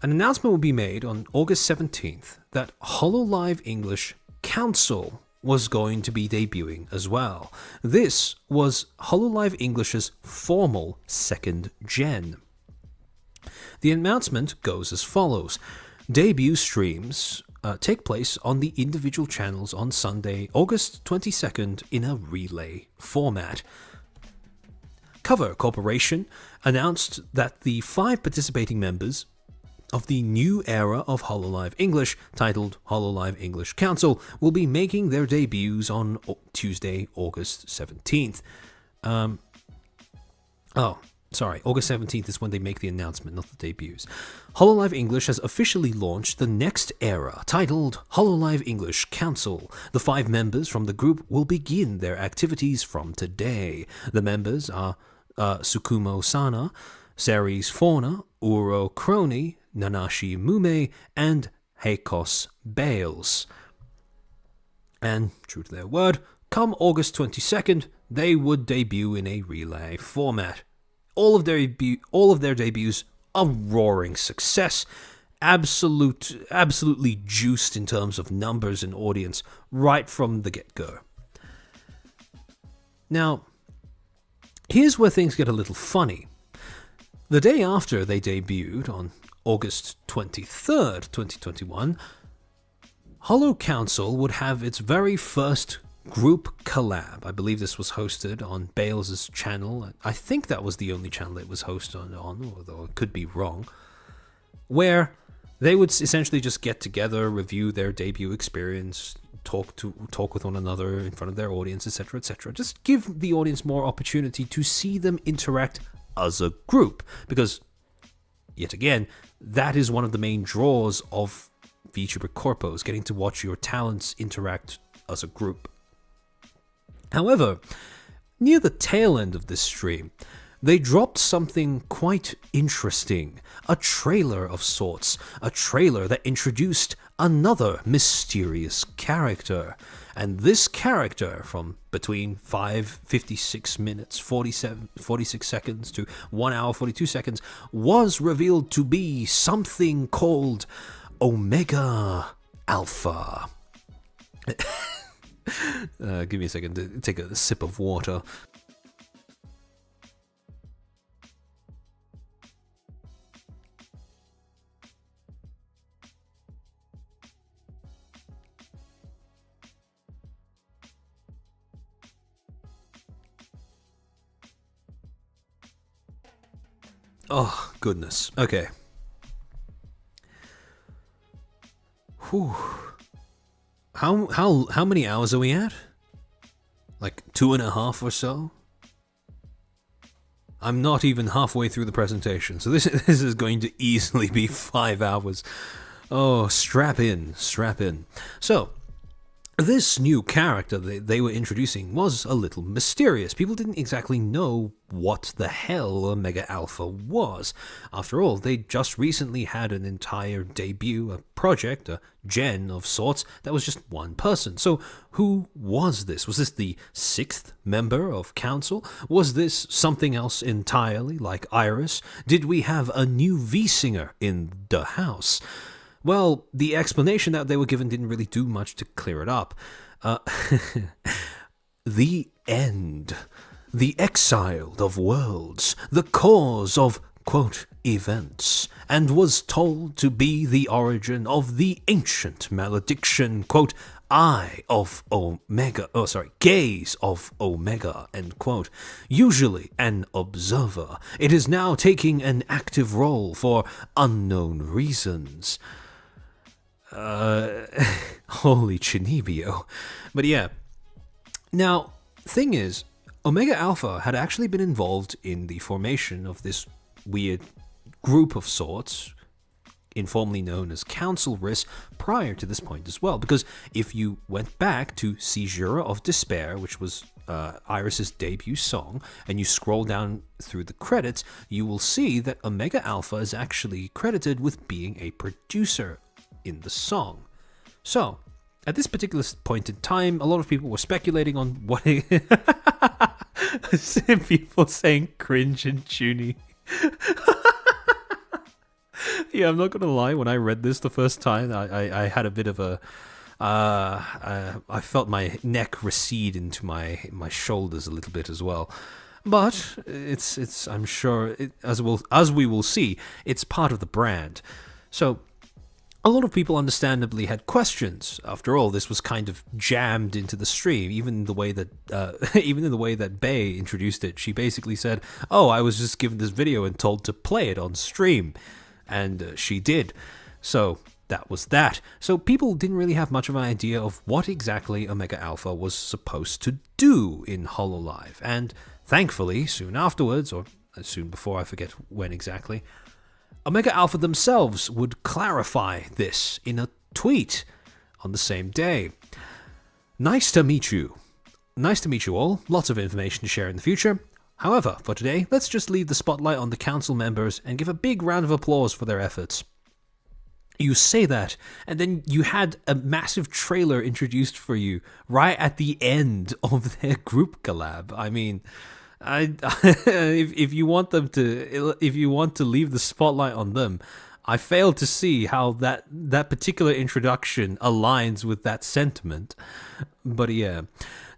an announcement will be made on August 17th that HoloLive English Council was going to be debuting as well. This was HoloLive English's formal second gen. The announcement goes as follows. Debut streams take place on the individual channels on Sunday, August 22nd in a relay format. Cover Corporation announced that the 5 participating members of the new era of HoloLive English, titled HoloLive English Council, will be making their debuts on Tuesday, August 17th. August 17th is when they make the announcement, not the debuts. HoloLive English has officially launched the next era, titled HoloLive English Council. The 5 members from the group will begin their activities from today. The members are Tsukumo Sana, Ceres Fauna, Uro Crony, Nanashi Mume, and Heikos Bales. And, true to their word, come August 22nd, they would debut in a relay format. All of their debuts a roaring success, absolutely juiced in terms of numbers and audience right from the get-go. Now, here's where things get a little funny. The day after they debuted, on August 23rd, 2021, Holo Council would have its very first group collab. I believe this was hosted on Bales' channel. I think that was the only channel it was hosted on, although I could be wrong. Where they would essentially just get together, review their debut experience, talk with one another in front of their audience, etc., etc. Just give the audience more opportunity to see them interact as a group. Because, yet again, that is one of the main draws of VTuber Corpos, getting to watch your talents interact as a group. However, near the tail end of this stream, they dropped something quite interesting. A trailer of sorts. A trailer that introduced another mysterious character. And this character, from between 56 minutes, 46 seconds to 1 hour, 42 seconds, was revealed to be something called Omega Alpha. Give me a second to take a sip of water. Oh, goodness. Okay. Whew. How many hours are we at? Like 2.5 or so? I'm not even halfway through the presentation, so this is going to easily be 5 hours. Oh, strap in. So, This new character they were introducing was a little mysterious. People didn't exactly know what the hell Omega Alpha was. After all, they just recently had an entire debut, a project, a gen of sorts, that was just one person. So who was this? Was this the 6th member of Council? Was this something else entirely, like Iris? Did we have a new V-singer in the house? Well, the explanation that they were given didn't really do much to clear it up. The end. The exiled of worlds. The cause of, quote, events. And was told to be the origin of the ancient malediction, quote, Eye of Omega, gaze of Omega, end quote. Usually an observer, it is now taking an active role for unknown reasons. Holy Chinibio. But yeah. Now, thing is, Omega Alpha had actually been involved in the formation of this weird group of sorts, informally known as Council Risk, prior to this point as well. Because if you went back to Seizure of Despair, which was Iris's debut song, and you scroll down through the credits, you will see that Omega Alpha is actually credited with being a producer in the song. So, at this particular point in time, a lot of people were speculating on what people saying cringe and tuny. Yeah, I'm not gonna lie, when I read this the first time, I had a bit of a I felt my neck recede into my shoulders a little bit as well. But it's I'm sure as we will see, it's part of the brand. So a lot of people understandably had questions. After all, this was kind of jammed into the stream. Even in the way that Bae introduced it, she basically said, "Oh, I was just given this video and told to play it on stream," and she did. So that was that. So people didn't really have much of an idea of what exactly Omega Alpha was supposed to do in HoloLive. And thankfully, soon afterwards, or soon before, I forget when exactly, Omega Alpha themselves would clarify this in a tweet on the same day. Nice to meet you. Nice to meet you all. Lots of information to share in the future. However, for today, let's just leave the spotlight on the council members and give a big round of applause for their efforts. You say that, and then you had a massive trailer introduced for you right at the end of their group collab. I mean, if you want to leave the spotlight on them, I fail to see how that particular introduction aligns with that sentiment. But yeah,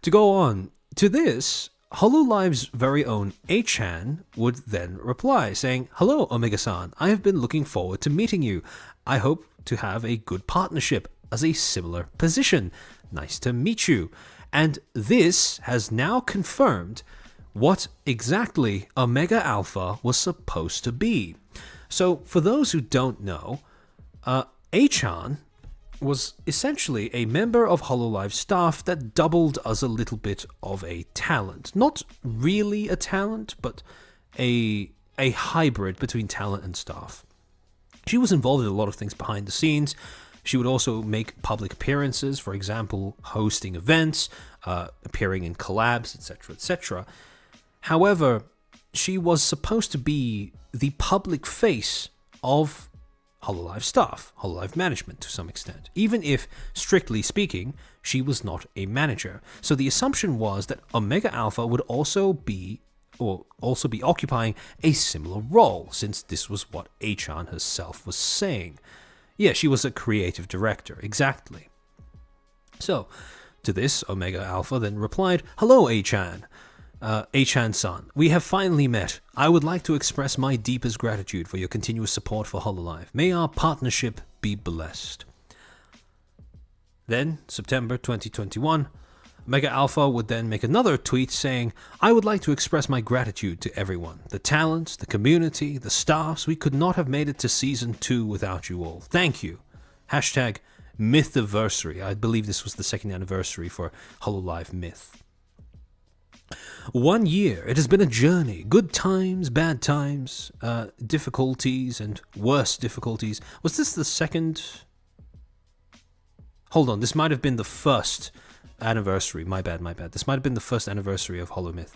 to go on to this, HoloLive's very own A-chan would then reply saying, "Hello, Omega-san. I have been looking forward to meeting you. I hope to have a good partnership as a similar position. Nice to meet you." And this has now confirmed what exactly Omega Alpha was supposed to be. So, for those who don't know, A-chan was essentially a member of HoloLive staff that doubled as a little bit of a talent. Not really a talent, but a hybrid between talent and staff. She was involved in a lot of things behind the scenes. She would also make public appearances, for example, hosting events, appearing in collabs, etc., etc. However, she was supposed to be the public face of HoloLive staff, HoloLive management to some extent, even if, strictly speaking, she was not a manager. So the assumption was that Omega Alpha would also be occupying a similar role, since this was what A-chan herself was saying. Yeah, she was a creative director, exactly. So, to this, Omega Alpha then replied, "Hello, A-chan. A-chan-san, we have finally met. I would like to express my deepest gratitude for your continuous support for HoloLive. May our partnership be blessed." Then, September 2021, Omega Alpha would then make another tweet saying, "I would like to express my gratitude to everyone. The talents, the community, the staffs. We could not have made it to Season 2 without you all. Thank you. Hashtag Mythiversary." I believe this was the second anniversary for HoloLive Myth. 1 year. It has been a journey. Good times, bad times, difficulties, and worse difficulties. Was this the second Hold on, this might have been the first anniversary. My bad. This might have been the first anniversary of HoloMyth.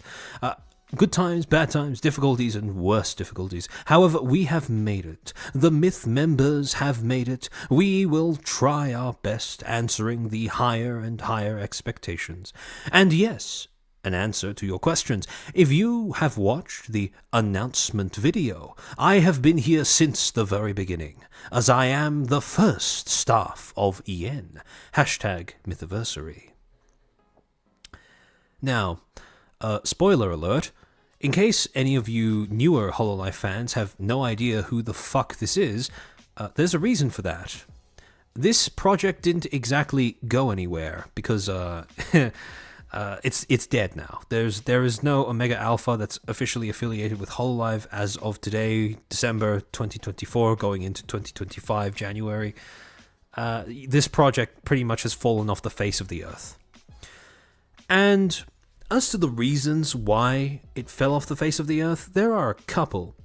Good times, bad times, difficulties, and worse difficulties. However, we have made it. The Myth members have made it. We will try our best answering the higher and higher expectations. And yes, an answer to your questions. If you have watched the announcement video, I have been here since the very beginning, as I am the first staff of EN. #Mythiversary. Now, spoiler alert, in case any of you newer HoloLive fans have no idea who the fuck this is, there's a reason for that. This project didn't exactly go anywhere, because it's dead now. There is no Omega Alpha that's officially affiliated with HoloLive as of today, December 2024, going into 2025, January. This project pretty much has fallen off the face of the earth. And as to the reasons why it fell off the face of the earth, there are a couple.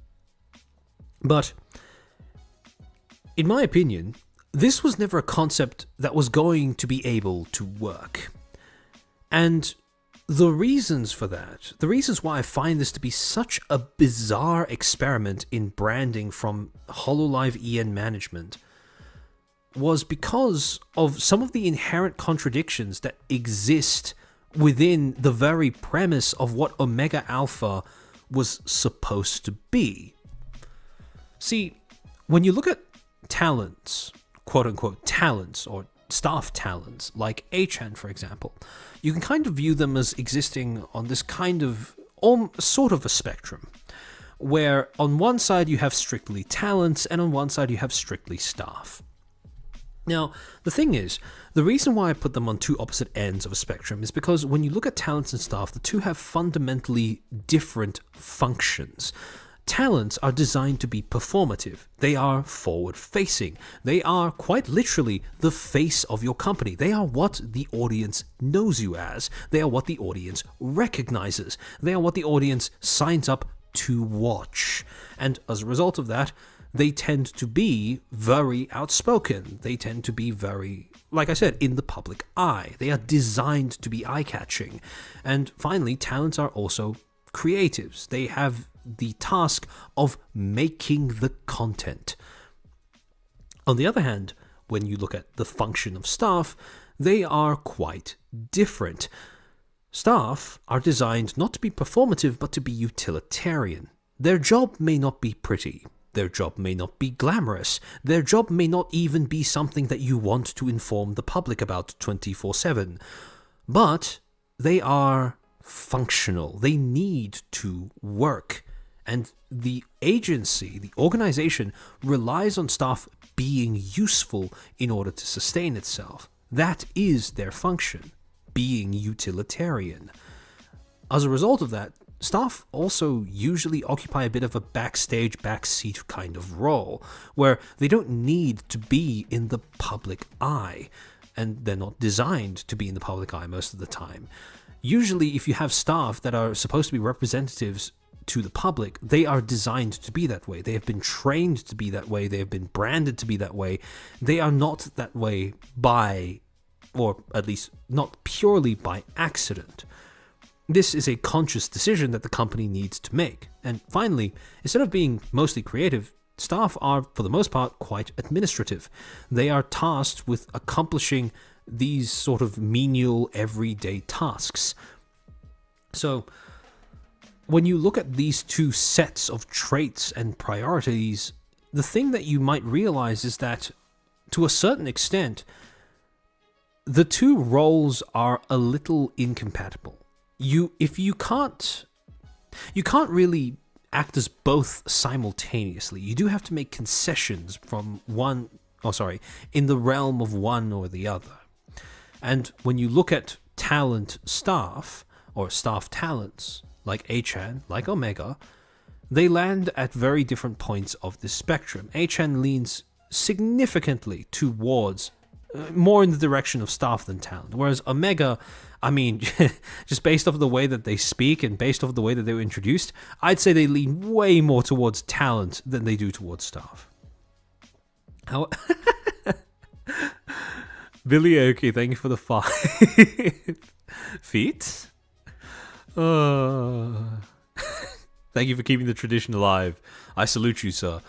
But, in my opinion, this was never a concept that was going to be able to work. And the reasons for that, the reasons why I find this to be such a bizarre experiment in branding from HoloLive EN management, was because of some of the inherent contradictions that exist within the very premise of what Omega Alpha was supposed to be. See, when you look at talents, quote-unquote talents, or staff talents, like Achan, for example, you can kind of view them as existing on this kind of, sort of a spectrum, where on one side you have strictly talents, and on one side you have strictly staff. Now, the thing is, the reason why I put them on two opposite ends of a spectrum is because when you look at talents and staff, the two have fundamentally different functions. Talents are designed to be performative. They are forward-facing. They are quite literally the face of your company. They are what the audience knows you as. They are what the audience recognizes. They are what the audience signs up to watch. And as a result of that, they tend to be very outspoken. They tend to be very, like I said, in the public eye. They are designed to be eye-catching. And finally, talents are also creatives. They have the task of making the content. On the other hand, when you look at the function of staff, they are quite different. Staff are designed not to be performative, but to be utilitarian. Their job may not be pretty. Their job may not be glamorous. Their job may not even be something that you want to inform the public about 24/7. But they are functional. They need to work. And the agency, the organization, relies on staff being useful in order to sustain itself. That is their function, being utilitarian. As a result of that, staff also usually occupy a bit of a backstage, backseat kind of role, where they don't need to be in the public eye, and they're not designed to be in the public eye most of the time. Usually, if you have staff that are supposed to be representatives to the public, they are designed to be that way. They have been trained to be that way. They have been branded to be that way. They are not that way by, or at least not purely by accident. This is a conscious decision that the company needs to make. And finally, instead of being mostly creative, staff are, for the most part, quite administrative. They are tasked with accomplishing these sort of menial, everyday tasks. So, when you look at these two sets of traits and priorities, the thing that you might realize is that, to a certain extent, the two roles are a little incompatible. You can't really act as both simultaneously. You do have to make concessions from in the realm of one or the other. And when you look at talent staff, or staff talents, like Achan, like Omega, they land at very different points of the spectrum. Achan leans significantly towards more in the direction of staff than talent, whereas Omega, I mean, just based off the way that they speak and based off the way that they were introduced, I'd say they lean way more towards talent than they do towards staff. Billy Oki, thank you for the 5 feet. Thank you for keeping the tradition alive. I salute you, sir.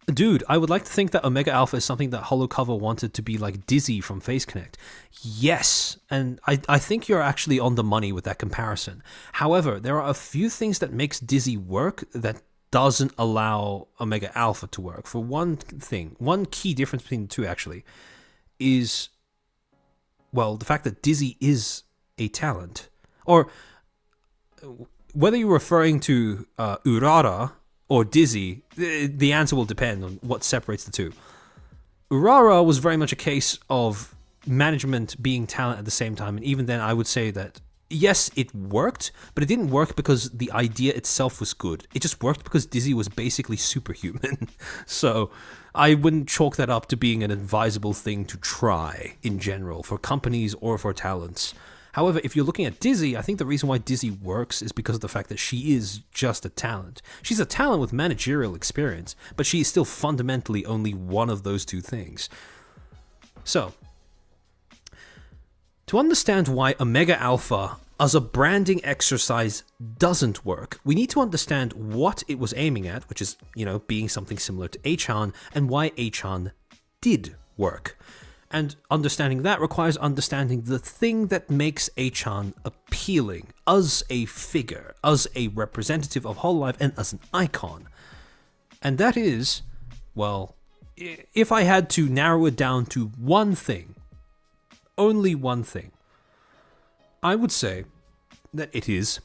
Dude, I would like to think that Omega Alpha is something that Holocover wanted to be like Dizzy from Face Connect. Yes, and I think you're actually on the money with that comparison. However, there are a few things that makes Dizzy work that doesn't allow Omega Alpha to work. For one thing, one key difference between the two actually is, well, the fact that Dizzy is a talent. Or whether you're referring to Urara or Dizzy, the answer will depend on what separates the two. Urara was very much a case of management being talent at the same time, and even then I would say that yes, it worked, but it didn't work because the idea itself was good. It just worked because Dizzy was basically superhuman. So I wouldn't chalk that up to being an advisable thing to try in general for companies or for talents. However, if you're looking at Dizzy, I think the reason why Dizzy works is because of the fact that she is just a talent. She's a talent with managerial experience, but she is still fundamentally only one of those two things. So, to understand why Omega Alpha as a branding exercise doesn't work, we need to understand what it was aiming at, which is, being something similar to Achan, and why Achan did work. And understanding that requires understanding the thing that makes Achan appealing as a figure, as a representative of Hololive, and as an icon. And that is, well, if I had to narrow it down to one thing, only one thing, I would say that it is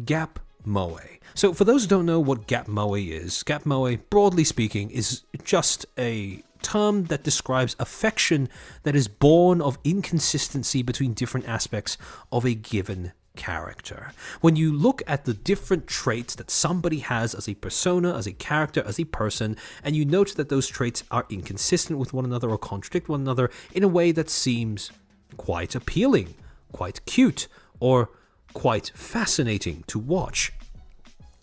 Gap Moe. So for those who don't know what Gap Moe is, Gap Moe, broadly speaking, is just a term that describes affection that is born of inconsistency between different aspects of a given character. When you look at the different traits that somebody has as a persona, as a character, as a person, and you note that those traits are inconsistent with one another or contradict one another in a way that seems quite appealing, quite cute, or quite fascinating to watch.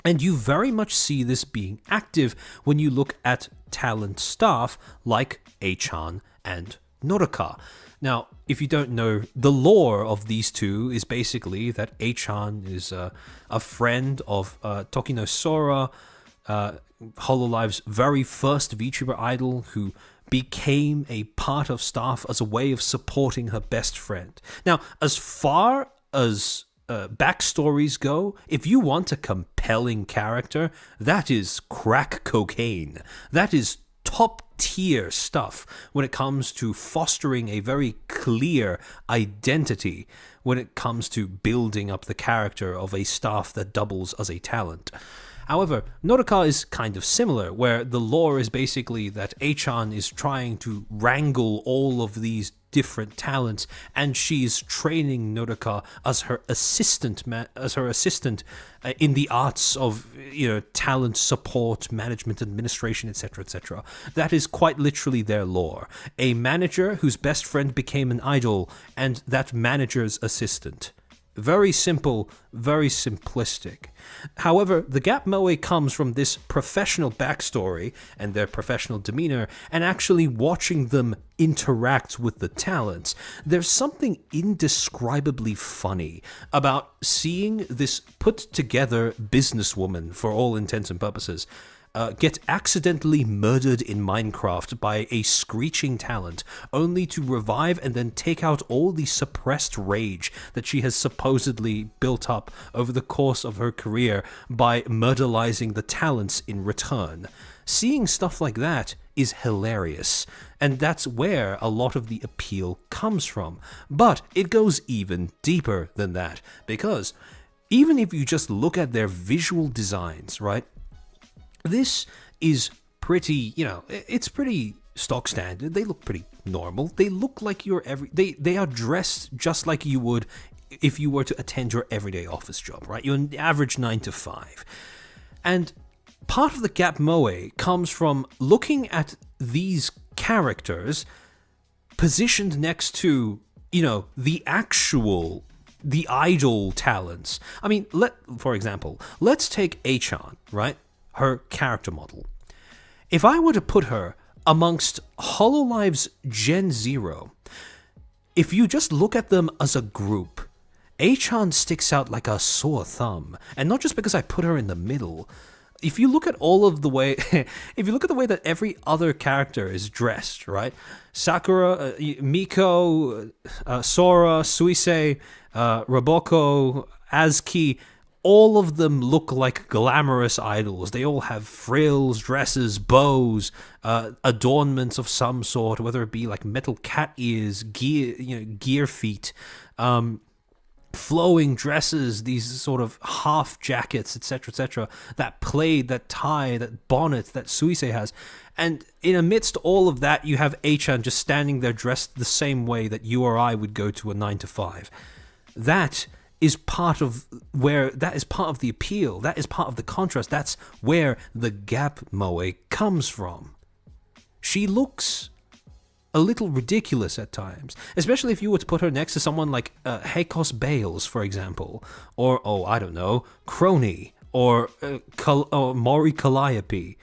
And you very much see this being active when you look at talent staff like Achan and Norika. Now, if you don't know, the lore of these two is basically that Achan is a friend of Tokino Sora, Hololive's very first VTuber idol, who became a part of staff as a way of supporting her best friend. Now, as far as backstories go, if you want a compelling character, that is crack cocaine. That is top tier stuff when it comes to fostering a very clear identity when it comes to building up the character of a staff that doubles as a talent. However, Norika is kind of similar, where the lore is basically that Achan is trying to wrangle all of these different talents, and she's training Norika as her assistant, in the arts of talent support, management, administration, etc., etc. That is quite literally their lore. A manager whose best friend became an idol, and that manager's assistant. Very simple, very simplistic. However, the Gap Moe comes from this professional backstory and their professional demeanor, and actually watching them interact with the talents. There's something indescribably funny about seeing this put-together businesswoman, for all intents and purposes, get accidentally murdered in Minecraft by a screeching talent, only to revive and then take out all the suppressed rage that she has supposedly built up over the course of her career by murderizing the talents in return. Seeing stuff like that is hilarious, and that's where a lot of the appeal comes from. But it goes even deeper than that, because even if you just look at their visual designs, right? This is pretty, it's pretty stock standard. They look pretty normal. They look like they are dressed just like you would if you were to attend your everyday office job, right? Your average 9 to 5. And part of the Gap Moe comes from looking at these characters positioned next to, the idol talents. I mean, for example, let's take Achan, right? Her character model. If I were to put her amongst Hololive's Gen Zero, if you just look at them as a group, A-chan sticks out like a sore thumb. And not just because I put her in the middle. If you look at all of the way, if you look at the way that every other character is dressed, right? Sakura, Miko, Sora, Suisei, Raboko, Azuki, all of them look like glamorous idols. They all have frills, dresses, bows, adornments of some sort, whether it be like metal cat ears, gear feet, flowing dresses, these sort of half jackets, etc., that plaid, that tie, that bonnet that Suisei has. And in amidst all of that, you have A-chan just standing there dressed the same way that you or I would go to a 9 to 5. That is part of the appeal. That is part of the contrast. That's where the gap moe comes from. She looks a little ridiculous at times, especially if you were to put her next to someone like Heikos Bales, for example, or, I don't know, Crony, or Mori Calliope.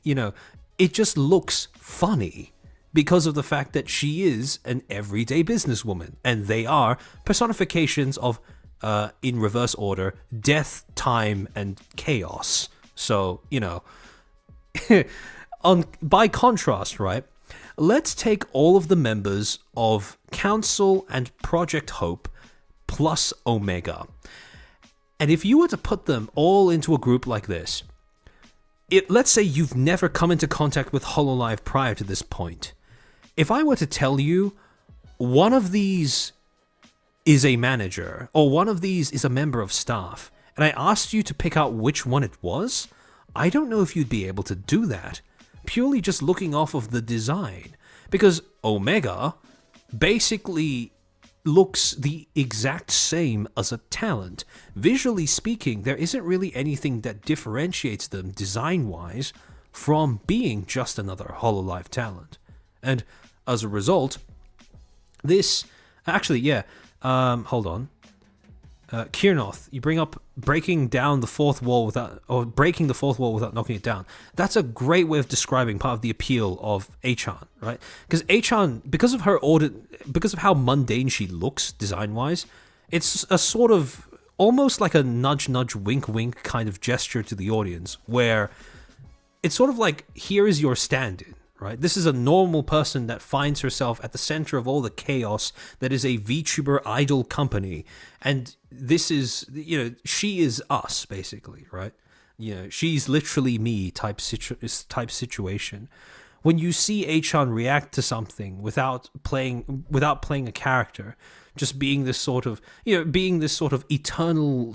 You know, it just looks funny because of the fact that she is an everyday businesswoman, and they are personifications of, in reverse order, death, time, and chaos. So, you know, by contrast, right? Let's take all of the members of Council and Project Hope plus Omega. And if you were to put them all into a group like this, let's say you've never come into contact with HoloLive prior to this point. If I were to tell you one of these is a manager, or one of these is a member of staff, and I asked you to pick out which one it was, I don't know if you'd be able to do that, purely just looking off of the design. Because Omega basically looks the exact same as a talent. Visually speaking, there isn't really anything that differentiates them design-wise from being just another HoloLive talent. And as a result, this... Actually, yeah, hold on. Kirnoth, you bring up breaking the fourth wall without knocking it down. That's a great way of describing part of the appeal of A-chan, right? Because A-chan, because of how mundane she looks design-wise, it's a sort of almost like a nudge, wink, wink kind of gesture to the audience, where it's sort of like, here is your stand-in. Right? This is a normal person that finds herself at the center of all the chaos that is a VTuber idol company. And this is, she is us, basically, right? She's literally me type situation. When you see A-chan react to something without playing a character, just being this sort of, eternal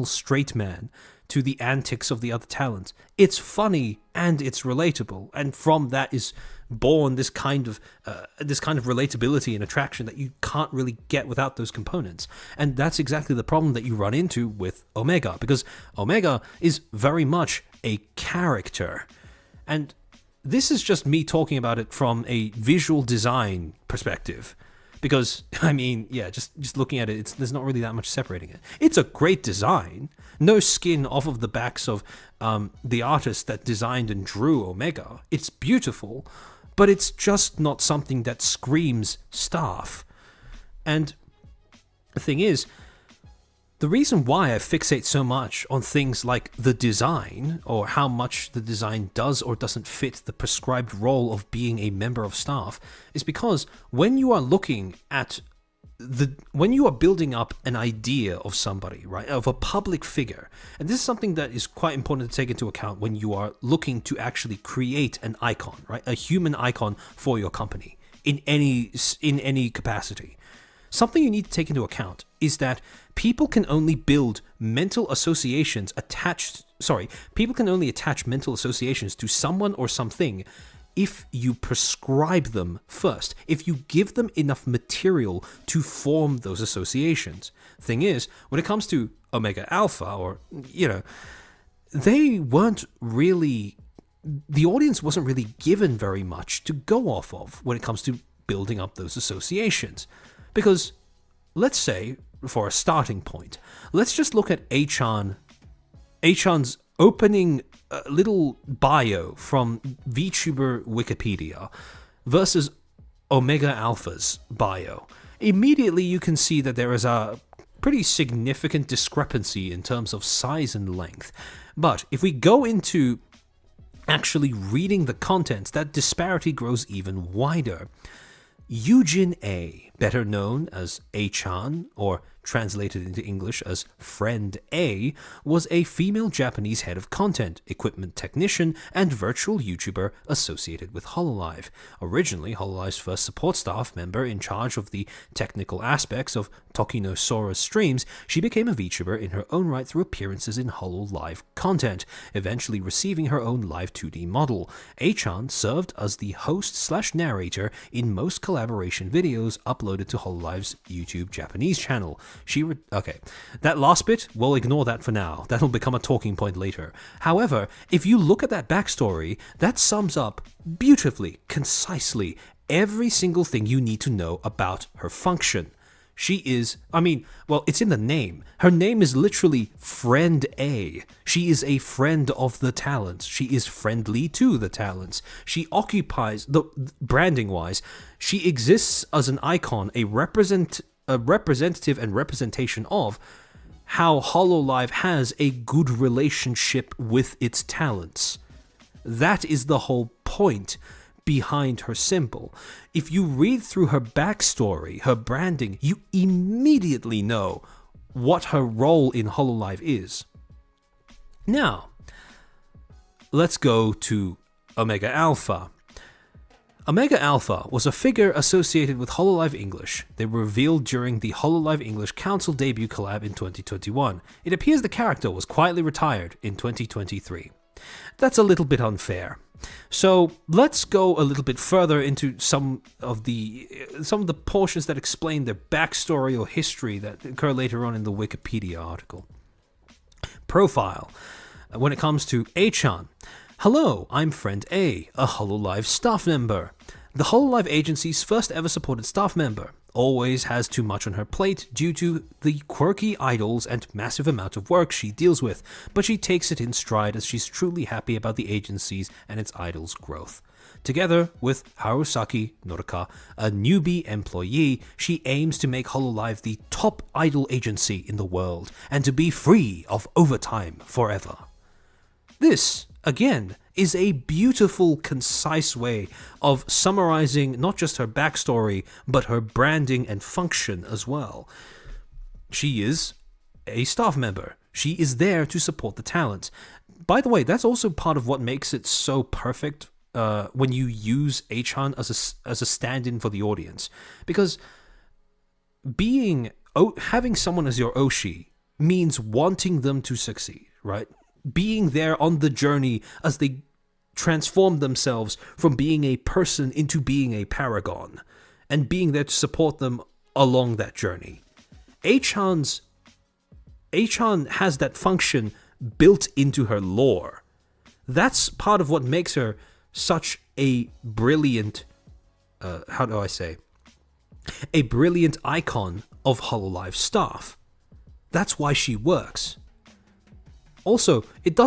straight man to the antics of the other talents, it's funny and it's relatable, and from that is born this kind of relatability and attraction that you can't really get without those components. And that's exactly the problem that you run into with Omega, because Omega is very much a character, and this is just me talking about it from a visual design perspective. Because, I mean, yeah, just looking at it, there's not really that much separating it. It's a great design. No skin off of the backs of the artist that designed and drew Omega. It's beautiful, but it's just not something that screams staff. And the thing is, the reason why I fixate so much on things like the design, or how much the design does or doesn't fit the prescribed role of being a member of staff, is because when you are looking at when you are building up an idea of somebody, right, of a public figure, and this is something that is quite important to take into account when you are looking to actually create an icon, right, a human icon for your company in any capacity. Something you need to take into account is that people can only attach mental associations to someone or something if you prescribe them first, if you give them enough material to form those associations. Thing is, when it comes to Omega Alpha, or, they weren't really, the audience wasn't really given very much to go off of when it comes to building up those associations. Because, let's say, for a starting point, let's just look at A-chan's opening little bio from VTuber Wikipedia versus Omega Alpha's bio, immediately you can see that there is a pretty significant discrepancy in terms of size and length. But if we go into actually reading the contents, that disparity grows even wider. Yujin A, better known as A-chan, or translated into English as Friend A, was a female Japanese head of content, equipment technician, and virtual YouTuber associated with Hololive. Originally Hololive's first support staff member in charge of the technical aspects of Tokino Sora's streams, she became a VTuber in her own right through appearances in Hololive content, eventually receiving her own live 2D model. A-chan served as the host/narrator in most collaboration videos uploaded to Hololive's YouTube Japanese channel. Okay, that last bit, we'll ignore that for now. That'll become a talking point later. However, if you look at that backstory, that sums up beautifully, concisely, every single thing you need to know about her function. She is, it's in the name. Her name is literally Friend A. She is a friend of the talents. She is friendly to the talents. She occupies, branding-wise, she exists as an icon, a representative and representation of how Hololive has a good relationship with its talents. That is the whole point behind her symbol. If you read through her backstory, her branding, you immediately know what her role in Hololive is. Now, let's go to Omega Alpha. Omega Alpha was a figure associated with Hololive English. They were revealed during the Hololive English Council debut collab in 2021. It appears the character was quietly retired in 2023. That's a little bit unfair. So let's go a little bit further into some of the portions that explain their backstory or history that occur later on in the Wikipedia article. Profile. When it comes to A-chan, hello, I'm Friend A Hololive staff member. The Hololive agency's first ever supported staff member. Always has too much on her plate due to the quirky idols and massive amount of work she deals with, but she takes it in stride as she's truly happy about the agency's and its idols' growth. Together with Harusaki Norika, a newbie employee, she aims to make Hololive the top idol agency in the world and to be free of overtime forever. This, again, is a beautiful, concise way of summarizing not just her backstory, but her branding and function as well. She is a staff member. She is there to support the talent. By the way, that's also part of what makes it so perfect when you use A-chan as a stand-in for the audience. Because having someone as your Oshi means wanting them to succeed, right? Being there on the journey as they transform themselves from being a person into being a paragon, and being there to support them along that journey. A-chan has that function built into her lore. That's part of what makes her such a brilliant, a brilliant icon of Hololive staff. That's why she works. Also, it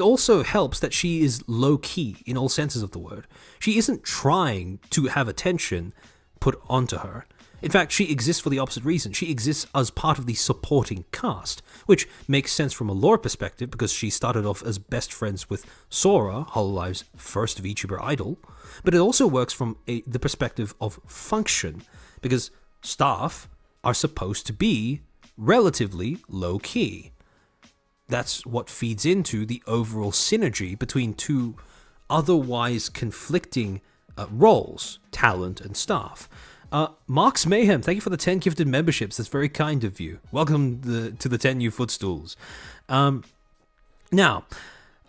also helps that she is low-key in all senses of the word. She isn't trying to have attention put onto her. In fact, she exists for the opposite reason. She exists as part of the supporting cast, which makes sense from a lore perspective because she started off as best friends with Sora, Hololive's first VTuber idol, but it also works from the perspective of function, because staff are supposed to be relatively low-key. That's what feeds into the overall synergy between two otherwise conflicting roles, talent and staff. Mark's Mayhem, thank you for the 10 gifted memberships. That's very kind of you. Welcome to the 10 new footstools. Now,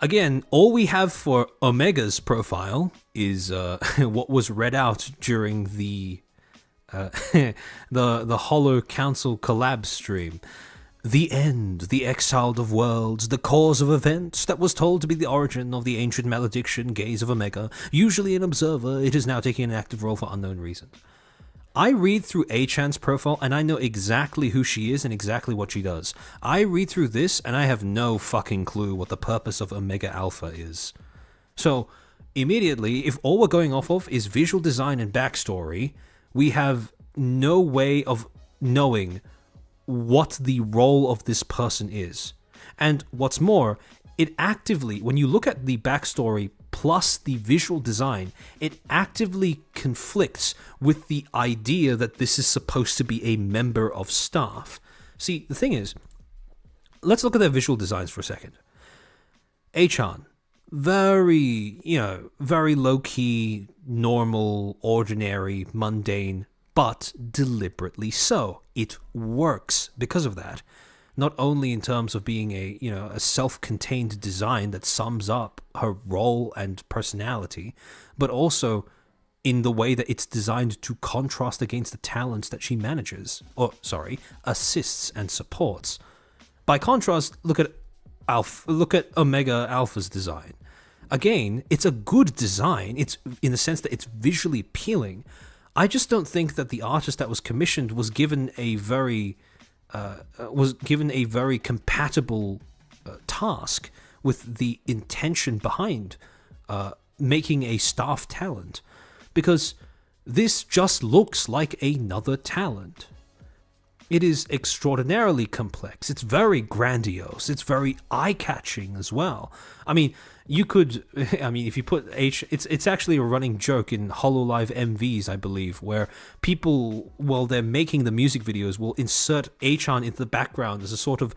again, all we have for Omega's profile is what was read out during the Holo Council collab stream. The end, the exiled of worlds, the cause of events that was told to be the origin of the ancient malediction gaze of Omega. Usually an observer, it is now taking an active role for unknown reasons. I read through A-chan's profile and I know exactly who she is and exactly what she does. I read through this and I have no fucking clue what the purpose of Omega Alpha is. So, immediately, if all we're going off of is visual design and backstory, we have no way of knowing what the role of this person is. And what's more, it actively, when you look at the backstory plus the visual design, it actively conflicts with the idea that this is supposed to be a member of staff. See, the thing is, let's look at their visual designs for a second. A-chan, very low-key, normal, ordinary, mundane, but deliberately so. It works because of that. Not only in terms of being a self-contained design that sums up her role and personality, but also in the way that it's designed to contrast against the talents that she manages, assists and supports. By contrast, look at Omega Alpha's design. Again, it's a good design. It's in the sense that it's visually appealing. I just don't think that the artist that was commissioned was given a very compatible task with the intention behind making a staff talent, because this just looks like another talent. It is extraordinarily complex. It's very grandiose. It's very eye-catching as well. I mean, if you put it's actually a running joke in HoloLive MVs, I believe, where people, while they're making the music videos, will insert H-chan into the background as a sort of,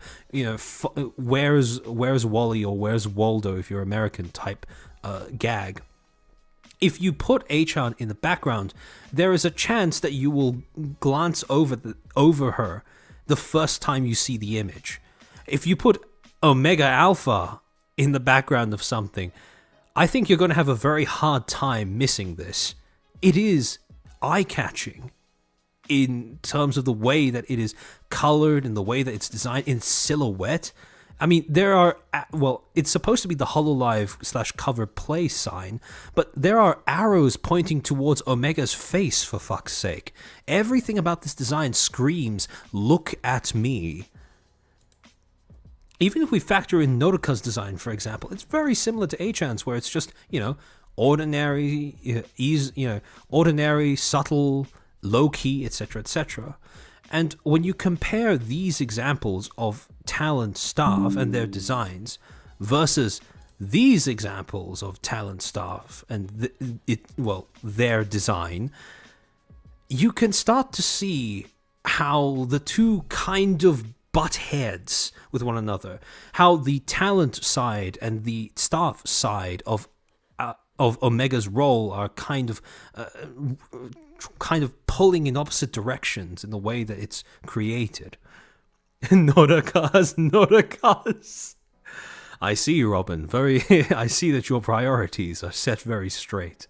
where's Wally or where's Waldo if you're American type gag. If you put H-chan in the background, there is a chance that you will glance over her the first time you see the image. If you put Omega Alpha in the background of something, I think you're going to have a very hard time missing this. It is eye-catching in terms of the way that it is colored and the way that it's designed in silhouette. I mean, it's supposed to be the HoloLive / cover play sign, but there are arrows pointing towards Omega's face, for fuck's sake. Everything about this design screams, look at me. Even if we factor in Nodoka's design, for example, it's very similar to A-chan's, where it's just, ordinary, ordinary, subtle, low-key, etc., etc. And when you compare these examples of talent staff and their designs versus these examples of talent staff and their design, you can start to see how the two kind of butt heads with one another, how the talent side and the staff side of Omega's role are kind of pulling in opposite directions in the way that it's created. Nodokas. I see you, Robin. I see that your priorities are set very straight.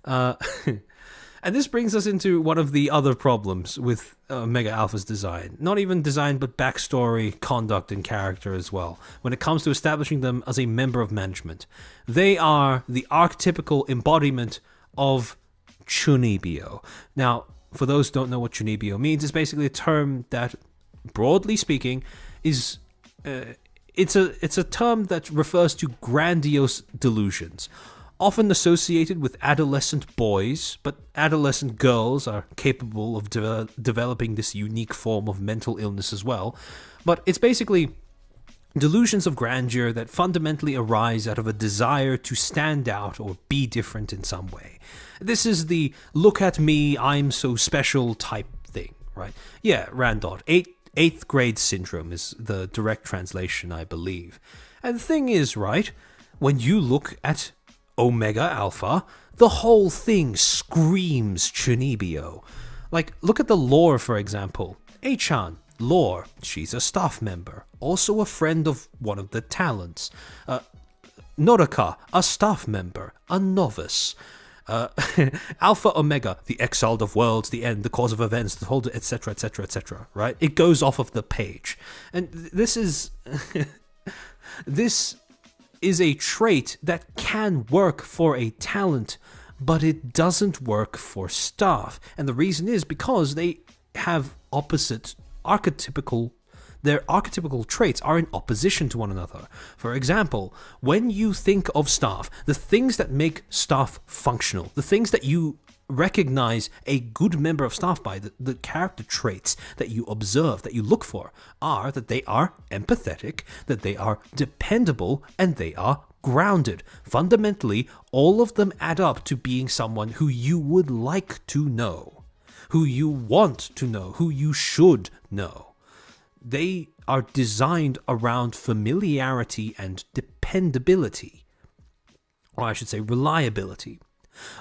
And this brings us into one of the other problems with Omega Alpha's design. Not even design, but backstory, conduct, and character as well, when it comes to establishing them as a member of management. They are the archetypical embodiment of chunibyo. Now, for those who don't know what chunibyo means, it's basically a term that, broadly speaking, is it's a term that refers to grandiose delusions, often associated with adolescent boys, but adolescent girls are capable of developing this unique form of mental illness as well. But it's basically delusions of grandeur that fundamentally arise out of a desire to stand out or be different in some way. This is the look at me, I'm so special type thing, right? Yeah, Randot. Eighth grade syndrome is the direct translation, I believe. And the thing is, right, when you look at Omega Alpha, the whole thing screams chunibyo. Like, look at the lore, for example. A-chan, lore, she's a staff member, also a friend of one of the talents. Nodoka, a staff member, a novice. Alpha Omega, the exiled of worlds, the end, the cause of events, the whole, etc., etc., etc., right? It goes off of the page. And this is this is a trait that can work for a talent, but it doesn't work for staff. And the reason is because they have opposite archetypical their archetypical traits are in opposition to one another. For example, when you think of staff, the things that make staff functional, the things that you recognize a good member of staff by, the character traits that you observe, that you look for, are that they are empathetic, that they are dependable, and they are grounded. Fundamentally, all of them add up to being someone who you would like to know, who you want to know, who you should know. They are designed around familiarity and dependability, or I should say reliability.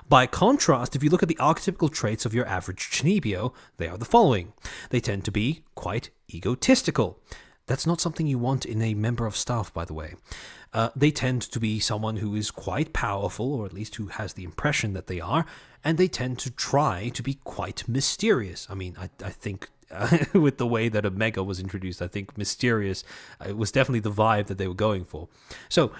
By contrast, if you look at the archetypical traits of your average Chinibyo, they are the following. They tend to be quite egotistical. That's not something you want in a member of staff, by the way. They tend to be someone who is quite powerful, or at least who has the impression that they are, and they tend to try to be quite mysterious. I mean, I think with the way that Omega was introduced, I think mysterious was definitely the vibe that they were going for. So,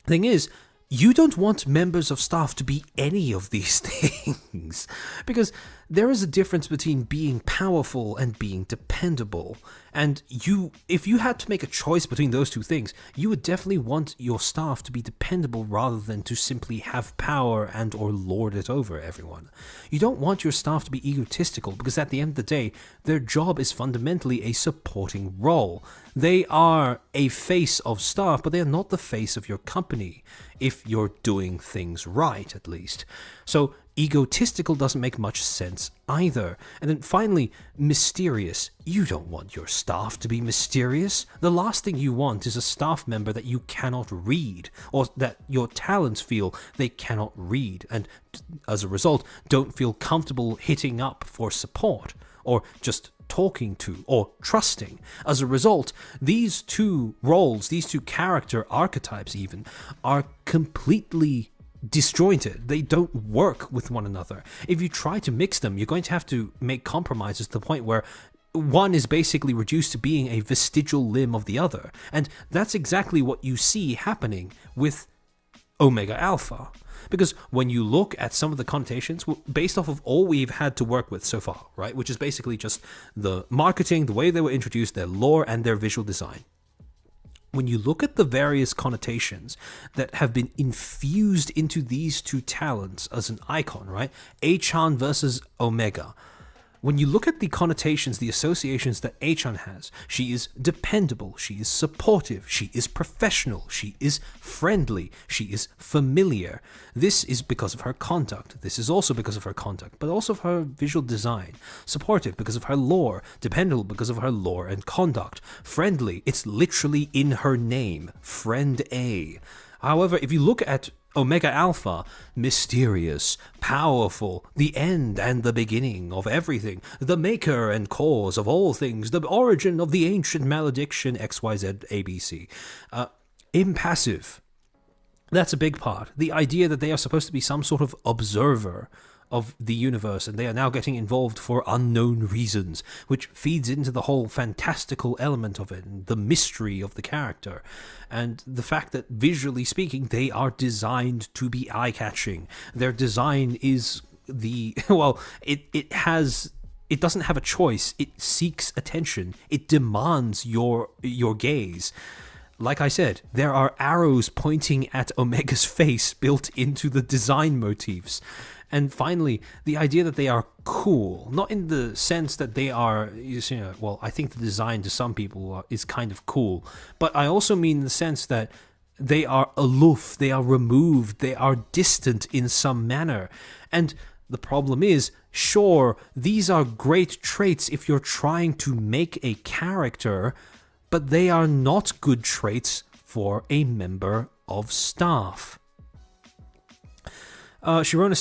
the thing is, you don't want members of staff to be any of these things, because there is a difference between being powerful and being dependable. And if you had to make a choice between those two things, you would definitely want your staff to be dependable rather than to simply have power and or lord it over everyone. You don't want your staff to be egotistical, because at the end of the day, their job is fundamentally a supporting role. They are a face of staff, but they are not the face of your company, if you're doing things right, at least. So egotistical doesn't make much sense either. And then finally, mysterious. You don't want your staff to be mysterious. The last thing you want is a staff member that you cannot read, or that your talents feel they cannot read, and as a result, don't feel comfortable hitting up for support, or just talking to, or trusting. As a result, these two roles, these two character archetypes even, are completely disjointed. They don't work with one another. If you try to mix them, you're going to have to make compromises to the point where one is basically reduced to being a vestigial limb of the other. And that's exactly what you see happening with Omega Alpha. Because when you look at some of the connotations, based off of all we've had to work with so far, right, which is basically just the marketing, the way they were introduced, their lore, and their visual design. When you look at the various connotations that have been infused into these two talents as an icon, right, A-chan versus Omega, when you look at the connotations, the associations that A-chan has, she is dependable, she is supportive, she is professional, she is friendly, she is familiar. This is because of her conduct. This is also because of her conduct, but also of her visual design. Supportive because of her lore, dependable because of her lore and conduct. Friendly, it's literally in her name, Friend A. However, if you look at Omega Alpha, mysterious, powerful, the end and the beginning of everything, the maker and cause of all things, the origin of the ancient malediction, XYZ ABC. Impassive. That's a big part. The idea that they are supposed to be some sort of observer of the universe, and they are now getting involved for unknown reasons, which feeds into the whole fantastical element of it, the mystery of the character, and the fact that visually speaking, they are designed to be eye-catching. Their design is it doesn't have a choice. It seeks attention. It demands your gaze. Like I said, there are arrows pointing at Omega's face built into the design motifs. And finally, the idea that they are cool, not in the sense that they are, I think the design to some people is kind of cool, but I also mean in the sense that they are aloof, they are removed, they are distant in some manner. And the problem is, sure, these are great traits if you're trying to make a character, but they are not good traits for a member of staff. Shirona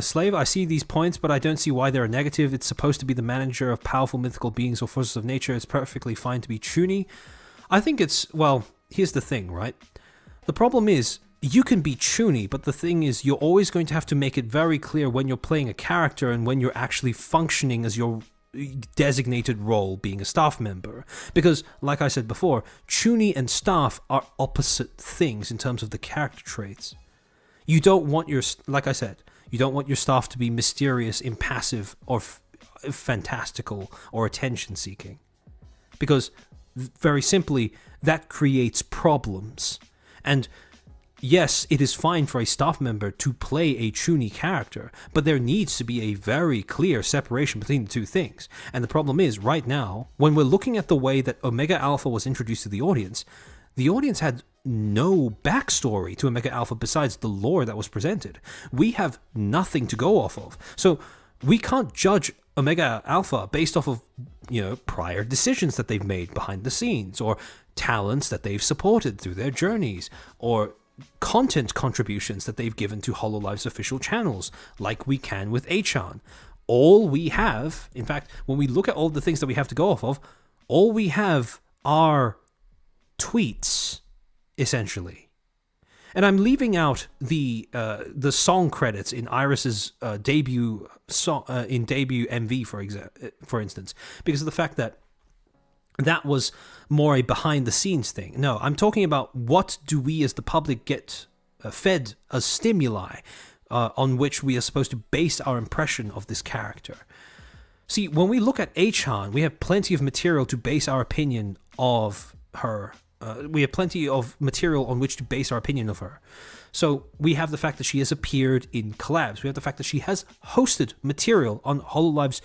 Slave, I see these points, but I don't see why they're negative. It's supposed to be the manager of powerful mythical beings or forces of nature. It's perfectly fine to be chuny. I think here's the thing, right? The problem is, you can be chuny, but the thing is, you're always going to have to make it very clear when you're playing a character and when you're actually functioning as your designated role, being a staff member. Because, like I said before, chuny and staff are opposite things in terms of the character traits. You don't want your, like I said, you don't want your staff to be mysterious, impassive, or fantastical, or attention-seeking. Because, very simply, that creates problems. And yes, it is fine for a staff member to play a chuuni character, but there needs to be a very clear separation between the two things. And the problem is, right now, when we're looking at the way that Omega Alpha was introduced to the audience had no backstory to Omega Alpha besides the lore that was presented. We have nothing to go off of. So we can't judge Omega Alpha based off of, prior decisions that they've made behind the scenes, or talents that they've supported through their journeys, or content contributions that they've given to HoloLive's official channels, like we can with Achan. All we have, in fact, when we look at all the things that we have to go off of, all we have are tweets, essentially. And I'm leaving out the song credits in Iris's debut song, in debut MV, for instance, because of the fact that was more a behind-the-scenes thing. No, I'm talking about what do we as the public get fed as stimuli on which we are supposed to base our impression of this character. See, when we look at Achan, we have plenty of material to base our opinion of her. We have plenty of material on which to base our opinion of her. So we have the fact that she has appeared in collabs. We have the fact that she has hosted material on HoloLive's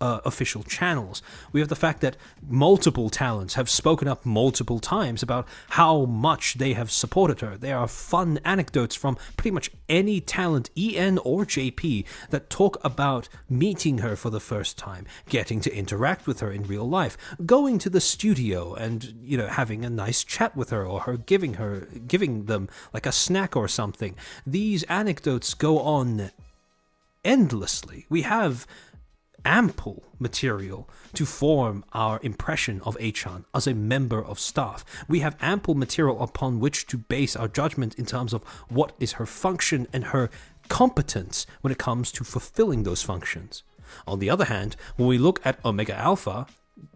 official channels. We have the fact that multiple talents have spoken up multiple times about how much they have supported her. There are fun anecdotes from pretty much any talent, EN or JP, that talk about meeting her for the first time, getting to interact with her in real life, going to the studio and, having a nice chat with her, or her giving them like a snack or something. These anecdotes go on endlessly. We have ample material to form our impression of Achan as a member of staff. We have ample material upon which to base our judgment in terms of what is her function and her competence when it comes to fulfilling those functions. On the other hand, when we look at Omega Alpha,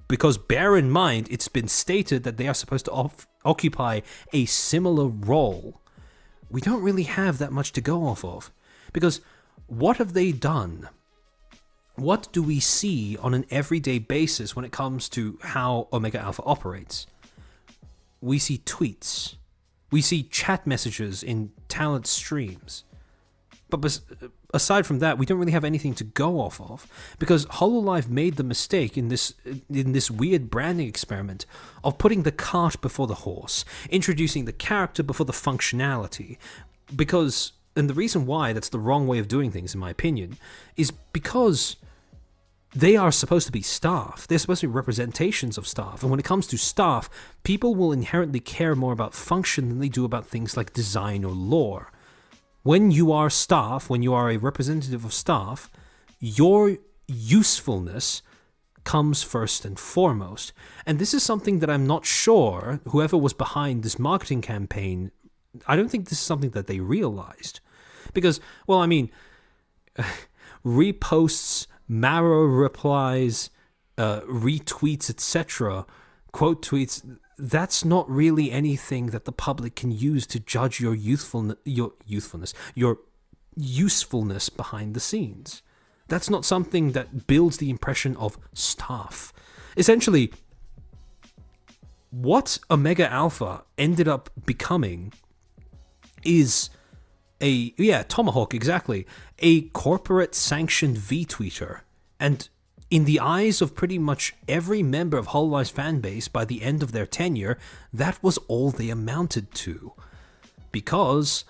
because bear in mind it's been stated that they are supposed to occupy a similar role, we don't really have that much to go off of. Because what have they done? What do we see on an everyday basis when it comes to how Omega Alpha operates? We see tweets. We see chat messages in talent streams. But aside from that, we don't really have anything to go off of, because HoloLive made the mistake in this weird branding experiment of putting the cart before the horse, introducing the character before the functionality. And the reason why that's the wrong way of doing things, in my opinion, is because they are supposed to be staff. They're supposed to be representations of staff. And when it comes to staff, people will inherently care more about function than they do about things like design or lore. When you are staff, when you are a representative of staff, your usefulness comes first and foremost. And this is something that I'm not sure whoever was behind this marketing campaign, I don't think this is something that they realized. Because, reposts, Maro replies, retweets, etc., quote tweets, that's not really anything that the public can use to judge your usefulness behind the scenes. That's not something that builds the impression of staff. Essentially, what Omega Alpha ended up becoming is Tomahawk, exactly. A corporate sanctioned V-tweeter. And in the eyes of pretty much every member of HoloLive's fanbase by the end of their tenure, that was all they amounted to. Because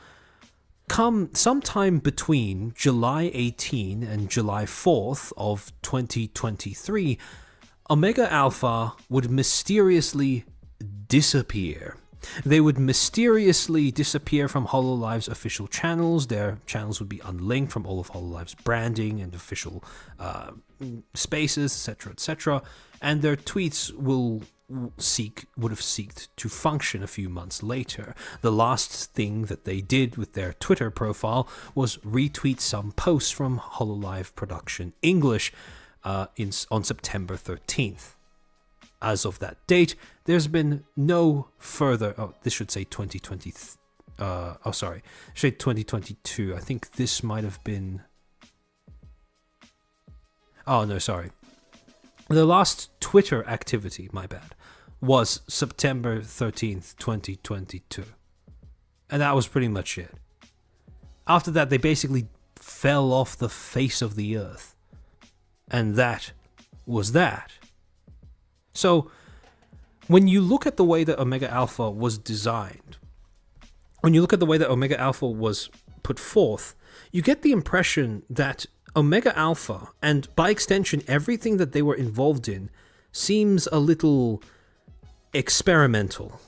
come sometime between July 18 and July 4th of 2023, Omega Alpha would mysteriously disappear. They would mysteriously disappear from HoloLive's official channels. Their channels would be unlinked from all of HoloLive's branding and official spaces, etc., etc. And their tweets would have seeked to function a few months later. The last thing that they did with their Twitter profile was retweet some posts from HoloLive Production English on September 13th. As of that date, there's been no further, this should say 2020, Shade 2022. I think this might have been. Oh no, sorry. The last Twitter activity, my bad, was September 13th, 2022. And that was pretty much it. After that, they basically fell off the face of the earth. And that was that. So, when you look at the way that Omega Alpha was designed, when you look at the way that Omega Alpha was put forth, you get the impression that Omega Alpha, and by extension everything that they were involved in, seems a little experimental.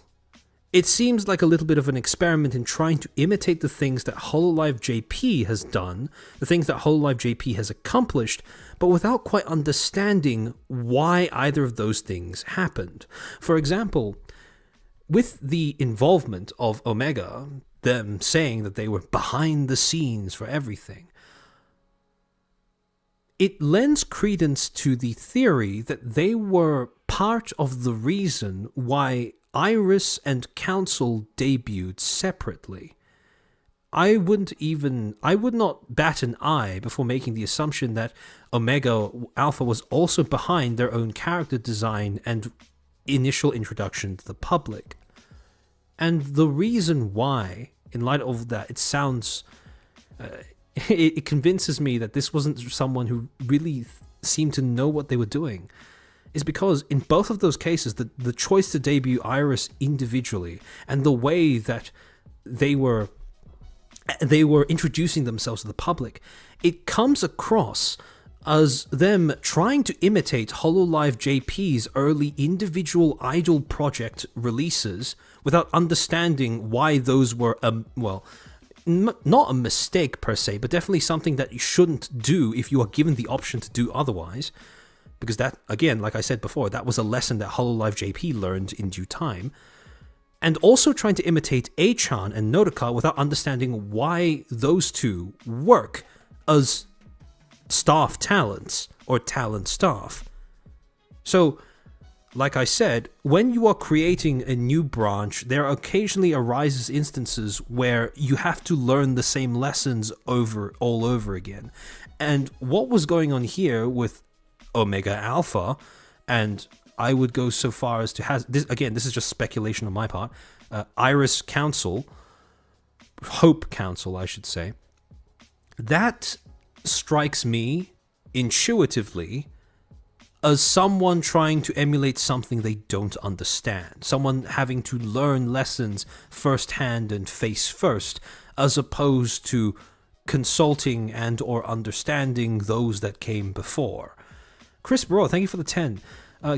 It seems like a little bit of an experiment in trying to imitate the things that Hololive JP has done, the things that Hololive JP has accomplished, but without quite understanding why either of those things happened. For example, with the involvement of Omega, them saying that they were behind the scenes for everything, it lends credence to the theory that they were part of the reason why Iris and Council debuted separately. I would not bat an eye before making the assumption that Omega Alpha was also behind their own character design and initial introduction to the public. And the reason why, in light of that, it sounds... it convinces me that this wasn't someone who really seemed to know what they were doing, is because in both of those cases, the choice to debut Iris individually and the way that they were introducing themselves to the public, it comes across as them trying to imitate Hololive JP's early individual idol project releases without understanding why those were, not a mistake per se, but definitely something that you shouldn't do if you are given the option to do otherwise. Because that, again, like I said before, that was a lesson that Hololive JP learned in due time. And also trying to imitate A-chan and Nodoka without understanding why those two work as staff talents or talent staff. So, like I said, when you are creating a new branch, there occasionally arises instances where you have to learn the same lessons all over again. And what was going on here with Omega Alpha, and I would go so far as to this is just speculation on my part, Iris Council, Hope Council, I should say, that strikes me intuitively as someone trying to emulate something they don't understand, someone having to learn lessons firsthand and face first, as opposed to consulting and or understanding those that came before. Chris Bro, thank you for the 10.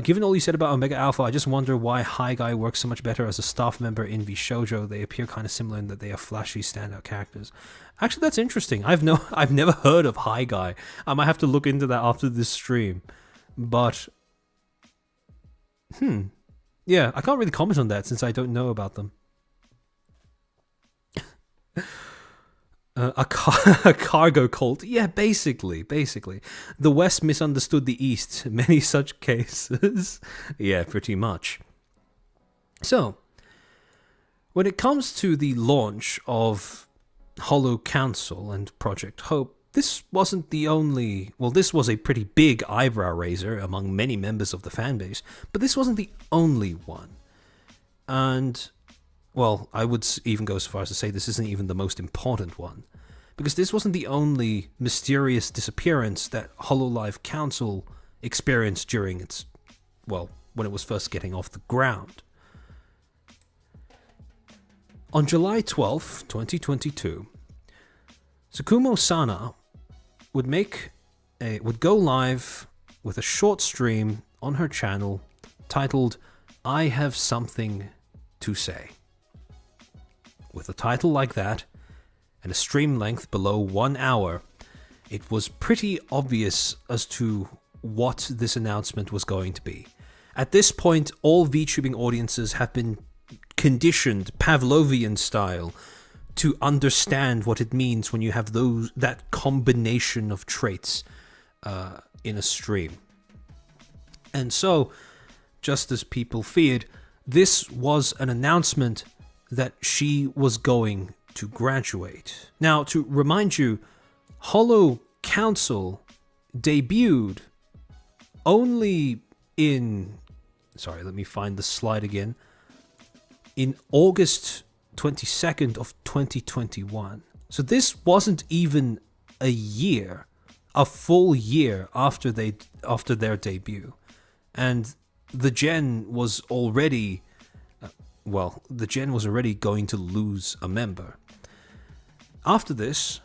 Given all you said about Omega Alpha, I just wonder why High Guy works so much better as a staff member in VShojo. They appear kind of similar in that they are flashy, standout characters. Actually, that's interesting. I've never heard of High Guy. I might have to look into that after this stream. But, yeah, I can't really comment on that since I don't know about them. A cargo cult. Yeah, basically. The West misunderstood the East. Many such cases. Yeah, pretty much. So, when it comes to the launch of Holo Council and Project Hope, this wasn't the only... Well, this was a pretty big eyebrow raiser among many members of the fanbase, but this wasn't the only one. And... well, I would even go so far as to say this isn't even the most important one, because this wasn't the only mysterious disappearance that Hololive Council experienced during its, well, when it was first getting off the ground. On July 12th, 2022, Tsukumo Sana would go live with a short stream on her channel titled "I Have Something to Say." With a title like that, and a stream length below 1 hour, it was pretty obvious as to what this announcement was going to be. At this point, all VTubing audiences have been conditioned, Pavlovian style, to understand what it means when you have that combination of traits in a stream. And so, just as people feared, this was an announcement that she was going to graduate. Now, to remind you, Holo Council debuted only in... Sorry, let me find the slide again. In August 22nd of 2021. So this wasn't even a full year after their debut. And the gen was already... the gen was already going to lose a member. After this...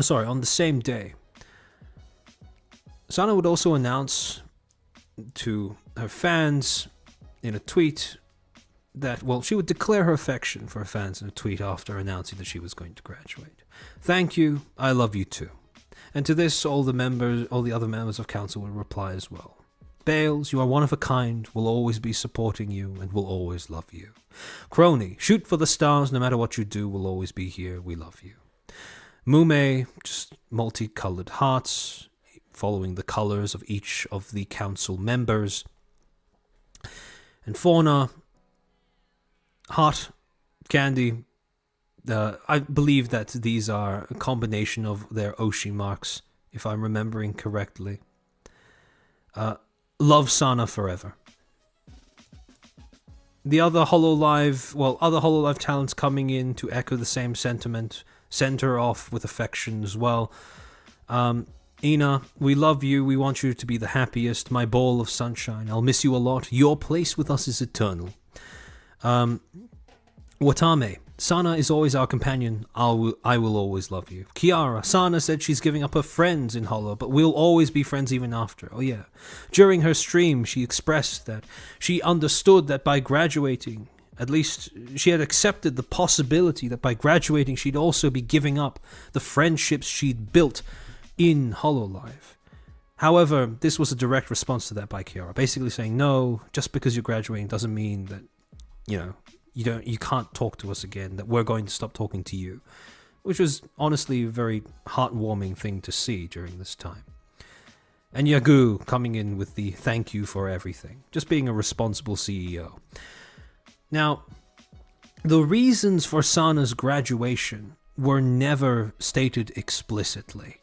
on the same day, Sana would also announce to her fans in a tweet that, she would declare her affection for her fans in a tweet after announcing that she was going to graduate. Thank you, I love you too. And to this, all the other members of council would reply as well. Bales, you are one of a kind, we'll always be supporting you, and we'll always love you. Crony, shoot for the stars, no matter what you do, we'll always be here, we love you. Mume, just multicolored hearts, following the colors of each of the council members. And Fauna, heart, candy. I believe that these are a combination of their Oshi marks, if I'm remembering correctly. Love Sana forever. The other HoloLive talents coming in to echo the same sentiment, send her off with affection as well. Ina, we love you, we want you to be the happiest, my ball of sunshine, I'll miss you a lot, your place with us is eternal. Watame, Sana is always our companion, I will always love you. Kiara, Sana said she's giving up her friends in Holo, but we'll always be friends even after. Oh yeah. During her stream, she expressed that she understood that by graduating, at least she had accepted the possibility that by graduating she'd also be giving up the friendships she'd built in HoloLive. However, this was a direct response to that by Kiara, basically saying, no, just because you're graduating doesn't mean that, you can't talk to us again, that we're going to stop talking to you. Which was honestly a very heartwarming thing to see during this time. And Yagu coming in with the thank you for everything, just being a responsible CEO. Now, the reasons for Sana's graduation were never stated explicitly.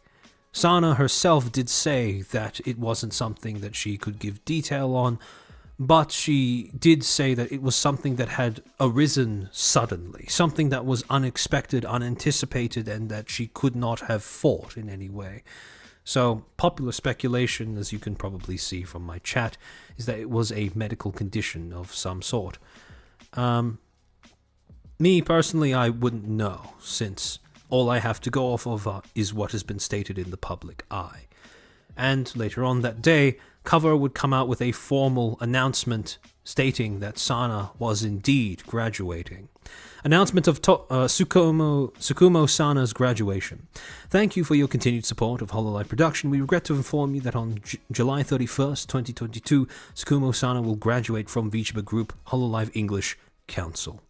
Sana herself did say that it wasn't something that she could give detail on, but she did say that it was something that had arisen suddenly, something that was unexpected, unanticipated, and that she could not have fought in any way. So, popular speculation, as you can probably see from my chat, is that it was a medical condition of some sort. Me, personally, I wouldn't know, since all I have to go off of is what has been stated in the public eye. And later on that day, Cover would come out with a formal announcement stating that Sana was indeed graduating. Announcement of Tsukumo Sana's graduation. Thank you for your continued support of HoloLive production. We regret to inform you that on July 31st, 2022, Tsukumo Sana will graduate from VTuber group HoloLive English Council.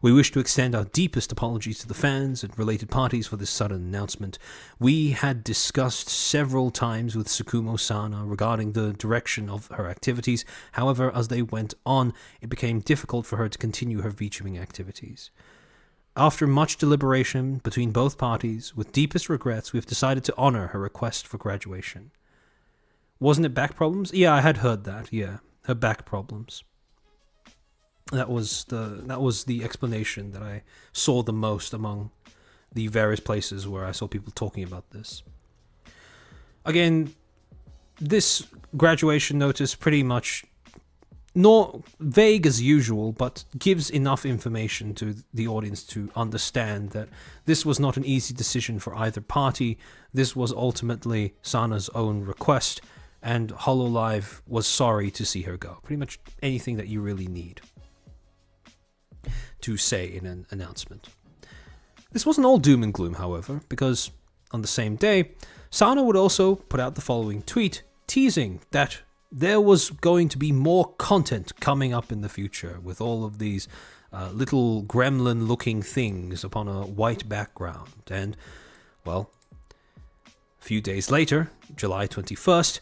We wish to extend our deepest apologies to the fans and related parties for this sudden announcement. We had discussed several times with Tsukumo-sana regarding the direction of her activities. However, as they went on, it became difficult for her to continue her VTubing activities. After much deliberation between both parties, with deepest regrets, we have decided to honor her request for graduation. Wasn't it back problems? Yeah, I had heard that, yeah. Her back problems. That was the explanation that I saw the most among the various places where I saw people talking about this. Again, this graduation notice pretty much not vague as usual, but gives enough information to the audience to understand that this was not an easy decision for either party. This was ultimately Sana's own request, and HoloLive was sorry to see her go. Pretty much anything that you really need to say in an announcement. This wasn't all doom and gloom, however, because on the same day, Sana would also put out the following tweet teasing that there was going to be more content coming up in the future with all of these little gremlin-looking things upon a white background. And, well, a few days later, July 21st,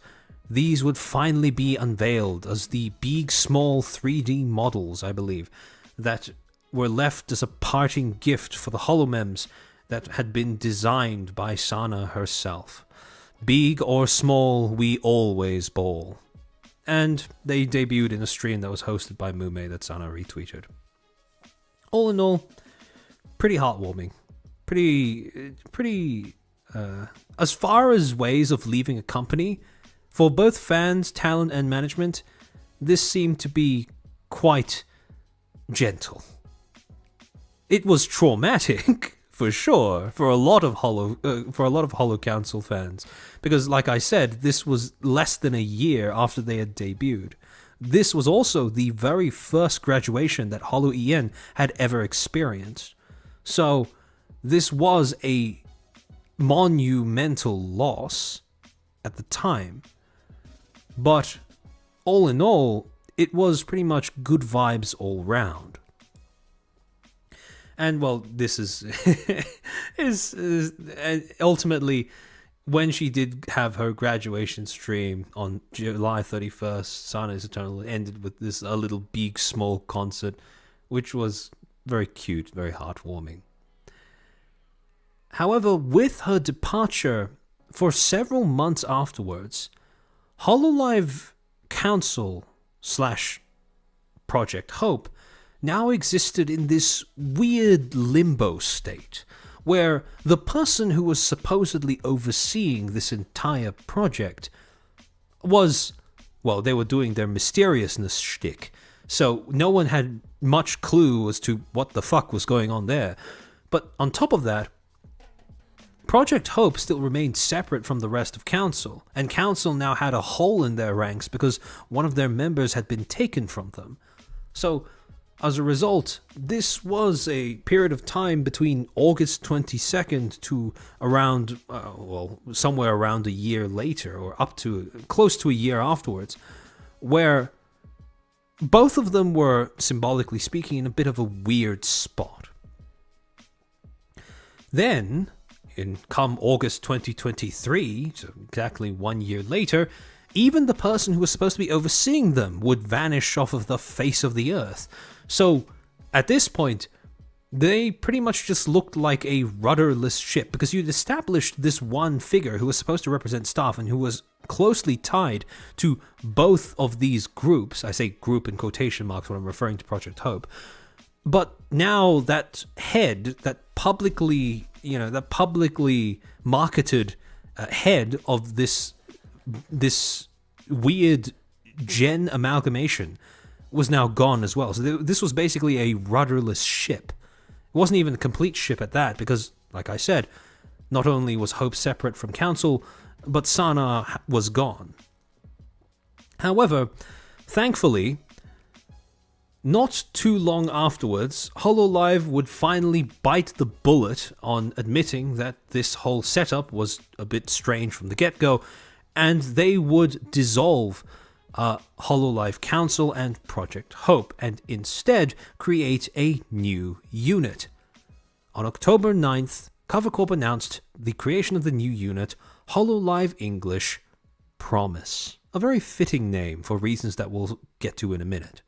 these would finally be unveiled as the big, small 3D models, I believe, that were left as a parting gift for the holomems that had been designed by Sana herself. Big or small, we always ball. And they debuted in a stream that was hosted by Mume that Sana retweeted. All in all, pretty heartwarming. Pretty, as far as ways of leaving a company, for both fans, talent, and management, this seemed to be quite gentle. It was traumatic, for sure, for a lot of Holo Council fans, because, like I said, this was less than a year after they had debuted. This was also the very first graduation that HoloEN had ever experienced. So, this was a monumental loss at the time. But, all in all, it was pretty much good vibes all round. And, well, this is, ultimately, when she did have her graduation stream on July 31st, Sana's Eternal ended with this a little big small concert, which was very cute, very heartwarming. However, with her departure, for several months afterwards, Hololive Council / Project Hope now existed in this weird limbo state, where the person who was supposedly overseeing this entire project was, well, they were doing their mysteriousness shtick, so no one had much clue as to what the fuck was going on there. But on top of that, Project Hope still remained separate from the rest of Council, and Council now had a hole in their ranks because one of their members had been taken from them. So, as a result, this was a period of time between August 22nd to around, somewhere around a year later, or up to close to a year afterwards, where both of them were, symbolically speaking, in a bit of a weird spot. Then, come August 2023, so exactly 1 year later, even the person who was supposed to be overseeing them would vanish off of the face of the earth. So, at this point, they pretty much just looked like a rudderless ship, because you'd established this one figure who was supposed to represent staff and who was closely tied to both of these groups. I say group in quotation marks when I'm referring to Project Hope. But now that head, that publicly marketed head of this weird gen amalgamation was now gone as well. So this was basically a rudderless ship. It wasn't even a complete ship at that, because, like I said, not only was Hope separate from Council, but Sana was gone. However, thankfully, not too long afterwards, Hololive would finally bite the bullet on admitting that this whole setup was a bit strange from the get-go, and they would dissolve Hololive Council and Project Hope, and instead create a new unit. On October 9th, Cover Corp announced the creation of the new unit, Hololive English Promise. A very fitting name for reasons that we'll get to in a minute.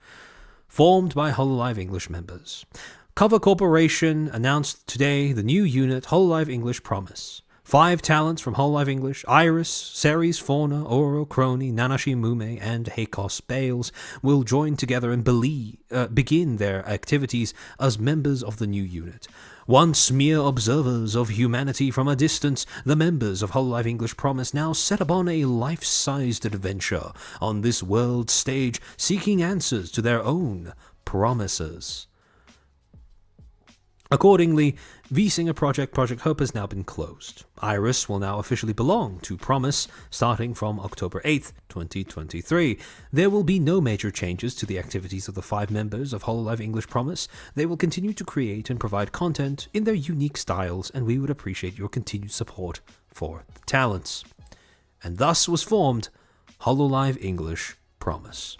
Formed by Hololive English members. Cover Corporation announced today the new unit, Hololive English Promise. 5 talents from Hololive English, Iris, Ceres, Fauna, Oro, Crony, Nanashi Mume, and Heikos Bales will join together and begin their activities as members of the new unit. Once mere observers of humanity from a distance, the members of Hololive English Promise now set upon a life-sized adventure on this world stage, seeking answers to their own promises. Accordingly, V-Singer Project Hope has now been closed. Iris will now officially belong to Promise starting from October 8th, 2023. There will be no major changes to the activities of the 5 members of Hololive English Promise. They will continue to create and provide content in their unique styles, and we would appreciate your continued support for the talents. And thus was formed Hololive English Promise.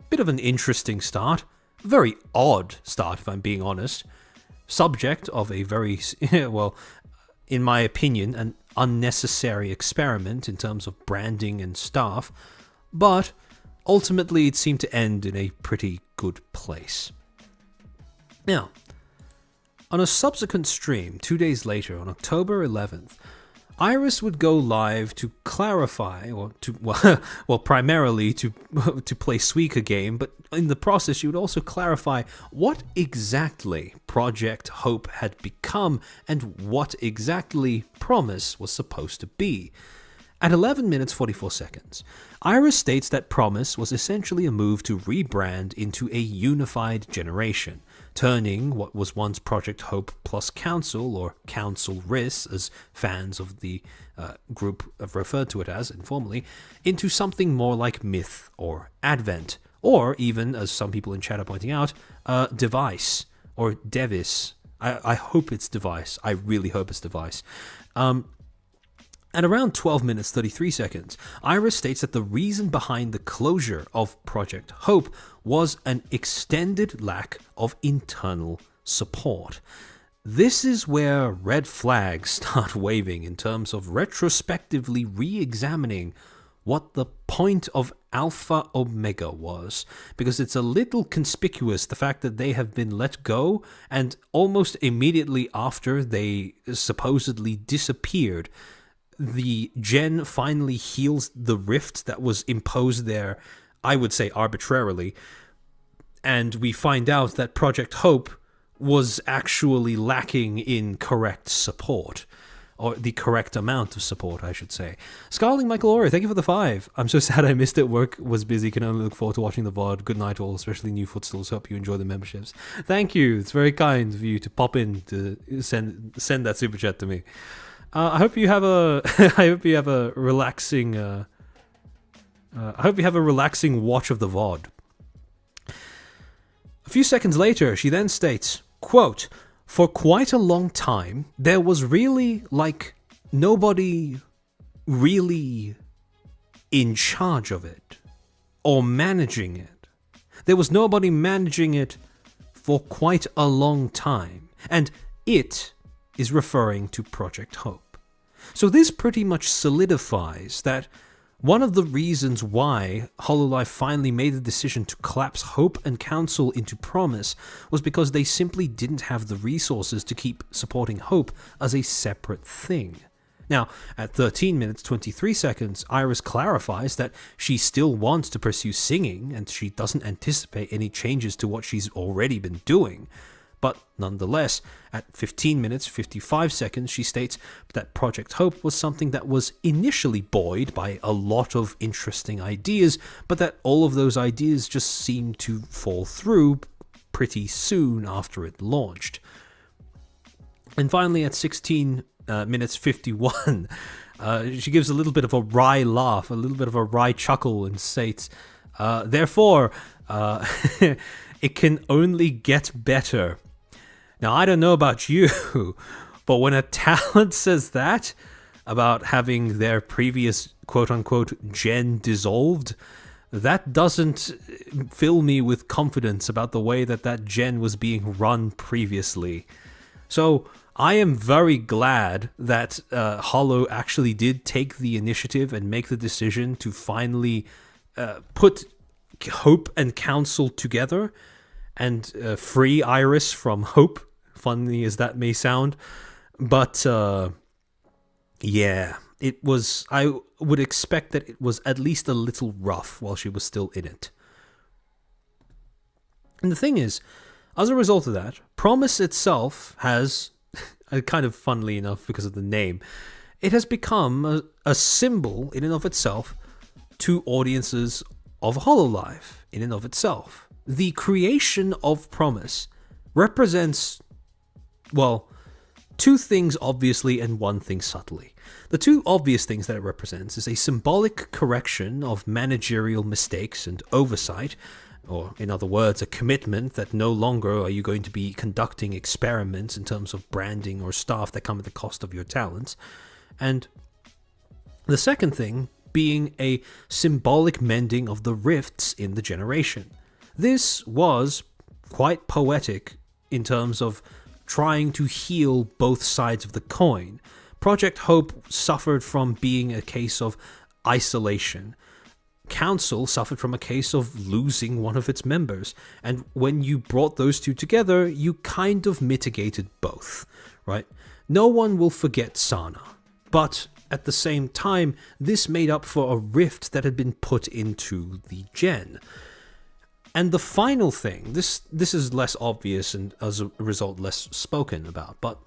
Bit of an interesting start. Very odd start, if I'm being honest. Subject of a very, well, in my opinion, an unnecessary experiment in terms of branding and staff, but ultimately it seemed to end in a pretty good place. Now, on a subsequent stream 2 days later, on October 11th, Iris would go live to clarify, or to, well, primarily to play Suika game, but in the process she would also clarify what exactly Project Hope had become and what exactly Promise was supposed to be. At 11 minutes 44 seconds, Iris states that Promise was essentially a move to rebrand into a unified generation, turning what was once Project Hope plus Council, or Council RIS, as fans of the group have referred to it as informally, into something more like Myth or Advent, or even, as some people in chat are pointing out, Device or Devis. I hope it's Device. I really hope it's Device. At around 12 minutes 33 seconds, Iris states that the reason behind the closure of Project Hope was an extended lack of internal support. This is where red flags start waving in terms of retrospectively re-examining what the point of Alpha Omega was, because it's a little conspicuous the fact that they have been let go, and almost immediately after they supposedly disappeared, the Gen finally heals the rift that was imposed there, I would say arbitrarily, and we find out that Project Hope was actually lacking in correct support, or the correct amount of support, I should say. Scarling Michael Ori, thank you for the 5. I'm so sad I missed it. Work was busy. Can only look forward to watching the VOD. Good night all, especially new Footstools. Hope you enjoy the memberships. Thank you. It's very kind of you to pop in to send that super chat to me. I hope you have a relaxing watch of the VOD. A few seconds later, she then states, quote, "For quite a long time, there was really, nobody really in charge of it or managing it. There was nobody managing it for quite a long time. And it is referring to Project Hope. So this pretty much solidifies that one of the reasons why Hololive finally made the decision to collapse Hope and Council into Promise was because they simply didn't have the resources to keep supporting Hope as a separate thing. Now, at 13 minutes 23 seconds, Iris clarifies that she still wants to pursue singing and she doesn't anticipate any changes to what she's already been doing. But nonetheless, at 15 minutes 55 seconds, she states that Project Hope was something that was initially buoyed by a lot of interesting ideas, but that all of those ideas just seemed to fall through pretty soon after it launched. And finally, at 16 minutes 51, she gives a little bit of a wry laugh, a little bit of a wry chuckle, and states, therefore, it can only get better. Now, I don't know about you, but when a talent says that about having their previous quote-unquote gen dissolved, that doesn't fill me with confidence about the way that gen was being run previously. So I am very glad that Holo actually did take the initiative and make the decision to finally put Hope and Council together and free Iris from Hope, funny as that may sound. But yeah, it was, I would expect that it was at least a little rough while she was still in it. And the thing is, as a result of that, Promise itself has, kind of funnily enough because of the name, it has become a symbol in and of itself to audiences of Hololive in and of itself. The creation of Promise represents, well, two things obviously and one thing subtly. The two obvious things that it represents is a symbolic correction of managerial mistakes and oversight, or in other words, a commitment that no longer are you going to be conducting experiments in terms of branding or staff that come at the cost of your talents. And the second thing being a symbolic mending of the rifts in the generation. This was quite poetic in terms of trying to heal both sides of the coin. Project Hope suffered from being a case of isolation. council suffered from a case of losing one of its members, and when you brought those two together, you kind of mitigated both, right? No one will forget Sana, but at the same time, this made up for a rift that had been put into the gen. And the final thing, this is less obvious and as a result less spoken about, but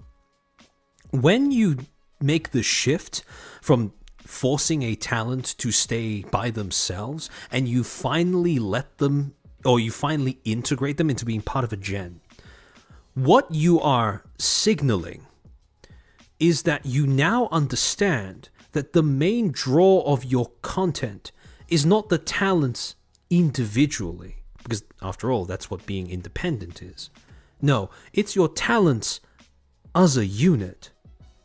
when you make the shift from forcing a talent to stay by themselves and you finally let them, or you finally integrate them into being part of a gen, what you are signaling is that you now understand that the main draw of your content is not the talents individually, because after all, that's what being independent is. No, it's your talents as a unit,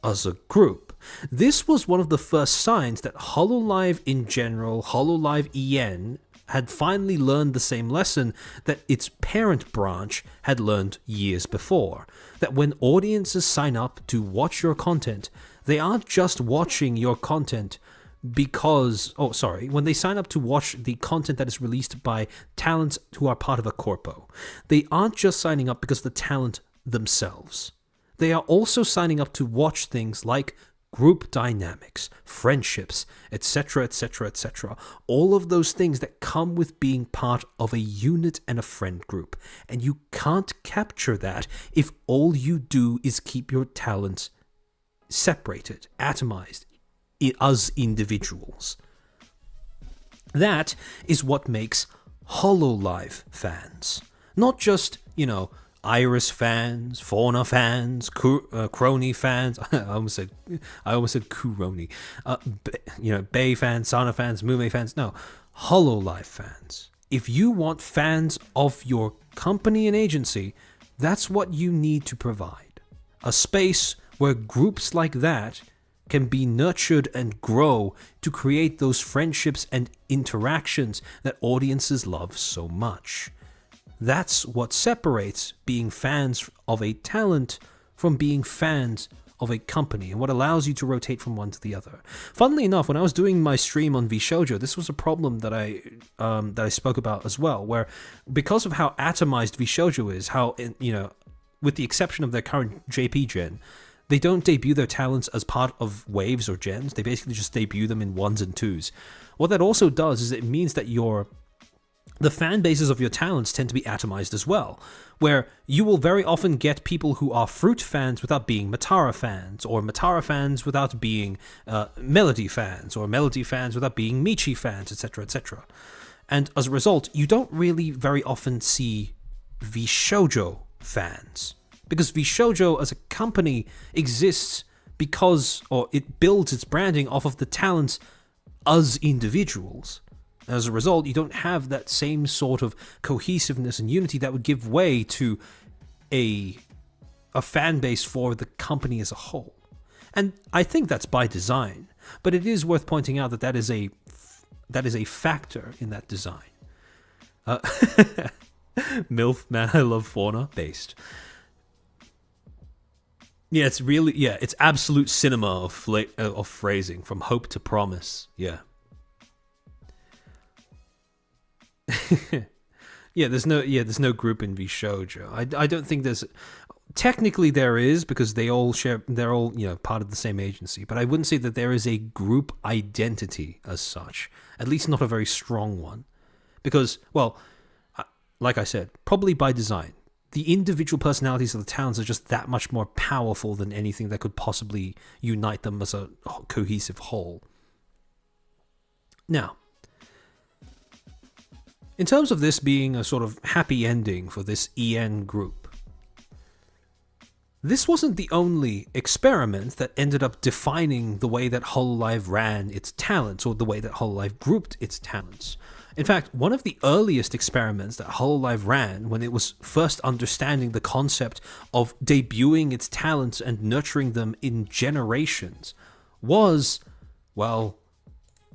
as a group. This was one of the first signs that HoloLive in general, HoloLive EN, had finally learned the same lesson that its parent branch had learned years before. That when audiences sign up to watch your content, they aren't just watching your content when they sign up to watch the content that is released by talents who are part of a corpo, they aren't just signing up because of the talent themselves. They are also signing up to watch things like group dynamics, friendships, etc., etc., etc. All of those things that come with being part of a unit and a friend group. And you can't capture that if all you do is keep your talents separated, atomized, as individuals. That is what makes HoloLive fans. Not just, Iris fans, Fauna fans, Crony fans. I almost said Kuroni. Bay fans, Sana fans, Mume fans. No, HoloLive fans. If you want fans of your company and agency, that's what you need to provide. A space where groups like that can be nurtured and grow to create those friendships and interactions that audiences love so much. That's what separates being fans of a talent from being fans of a company, and what allows you to rotate from one to the other. Funnily enough, when I was doing my stream on VShojo, this was a problem that I spoke about as well, where because of how atomized VShojo is, with the exception of their current JP gen, they don't debut their talents as part of waves or gens. They basically just debut them in ones and twos. What that also does is it means that the fan bases of your talents tend to be atomized as well, where you will very often get people who are Fruit fans without being Matara fans, or Matara fans without being Melody fans, or Melody fans without being Michi fans, etc., etc. And as a result, you don't really very often see VShojo fans. Because VShojo as a company exists or it builds its branding off of the talents as individuals. As a result, you don't have that same sort of cohesiveness and unity that would give way to a fan base for the company as a whole. And I think that's by design, but it is worth pointing out that is a factor in that design. MILF, man, I love fauna, based. Yeah, it's absolute cinema of phrasing, from hope to promise. Yeah. There's no group in VShojo. I don't think technically there is, because they're all part of the same agency, but I wouldn't say that there is a group identity as such, at least not a very strong one, because, well, like I said, probably by design. The individual personalities of the towns are just that much more powerful than anything that could possibly unite them as a cohesive whole. Now, in terms of this being a sort of happy ending for this EN group, this wasn't the only experiment that ended up defining the way that HoloLive ran its talents, or the way that HoloLive grouped its talents. In fact, one of the earliest experiments that HoloLive ran when it was first understanding the concept of debuting its talents and nurturing them in generations was, well,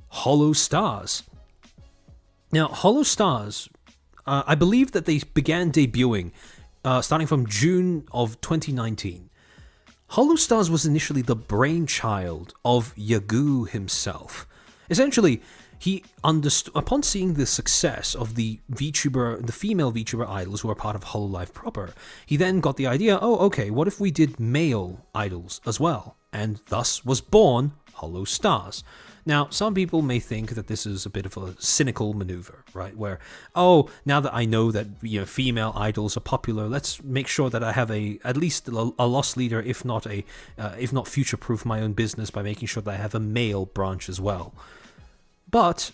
Holo Stars. Now, Holo Stars, I believe that they began debuting starting from June of 2019. Holo Stars was initially the brainchild of Yagu himself. Essentially, he understood, upon seeing the success of the female VTuber idols who are part of Hololive proper, he then got the idea, oh, okay, what if we did male idols as well? And thus was born HoloStars. Now, some people may think that this is a bit of a cynical maneuver, right? Where, oh, now that I know that female idols are popular, let's make sure that I have at least a loss leader, if not future-proof my own business by making sure that I have a male branch as well. But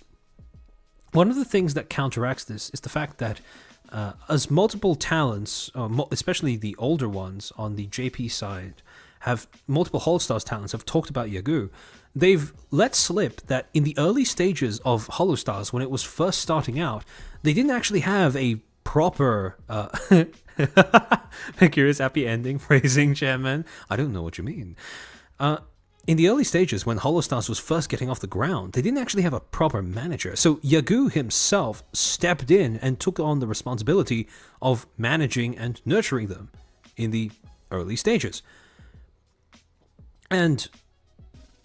one of the things that counteracts this is the fact that as multiple talents, especially the older ones on the JP side, have multiple HoloStars talents have talked about Yagoo, they've let slip that in the early stages of HoloStars, when it was first starting out, they didn't actually have a proper curious happy ending phrasing, Chairman. I don't know what you mean. In the early stages, when HoloStars was first getting off the ground, they didn't actually have a proper manager. So Yagoo himself stepped in and took on the responsibility of managing and nurturing them in the early stages. And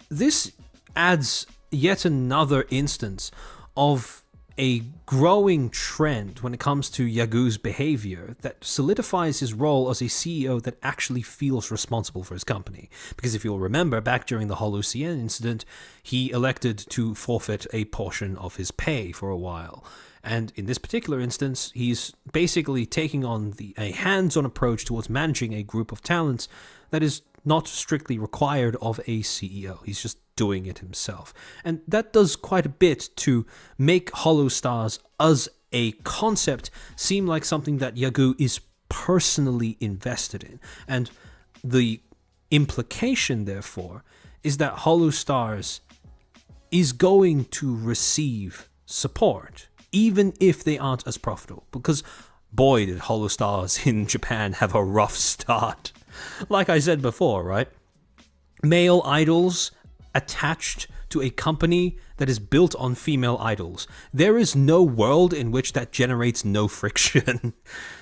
this adds yet another instance of a growing trend when it comes to Yagoo's behavior that solidifies his role as a CEO that actually feels responsible for his company. Because if you'll remember, back during the HoloCN incident, he elected to forfeit a portion of his pay for a while. And in this particular instance, he's basically taking on a hands-on approach towards managing a group of talents that is not strictly required of a CEO. He's just doing it himself. And that does quite a bit to make HoloStars as a concept seem like something that Yagoo is personally invested in. And the implication, therefore, is that HoloStars is going to receive support, even if they aren't as profitable. Because boy, did HoloStars in Japan have a rough start. Like I said before, right? Male idols attached to a company that is built on female idols. There is no world in which that generates no friction.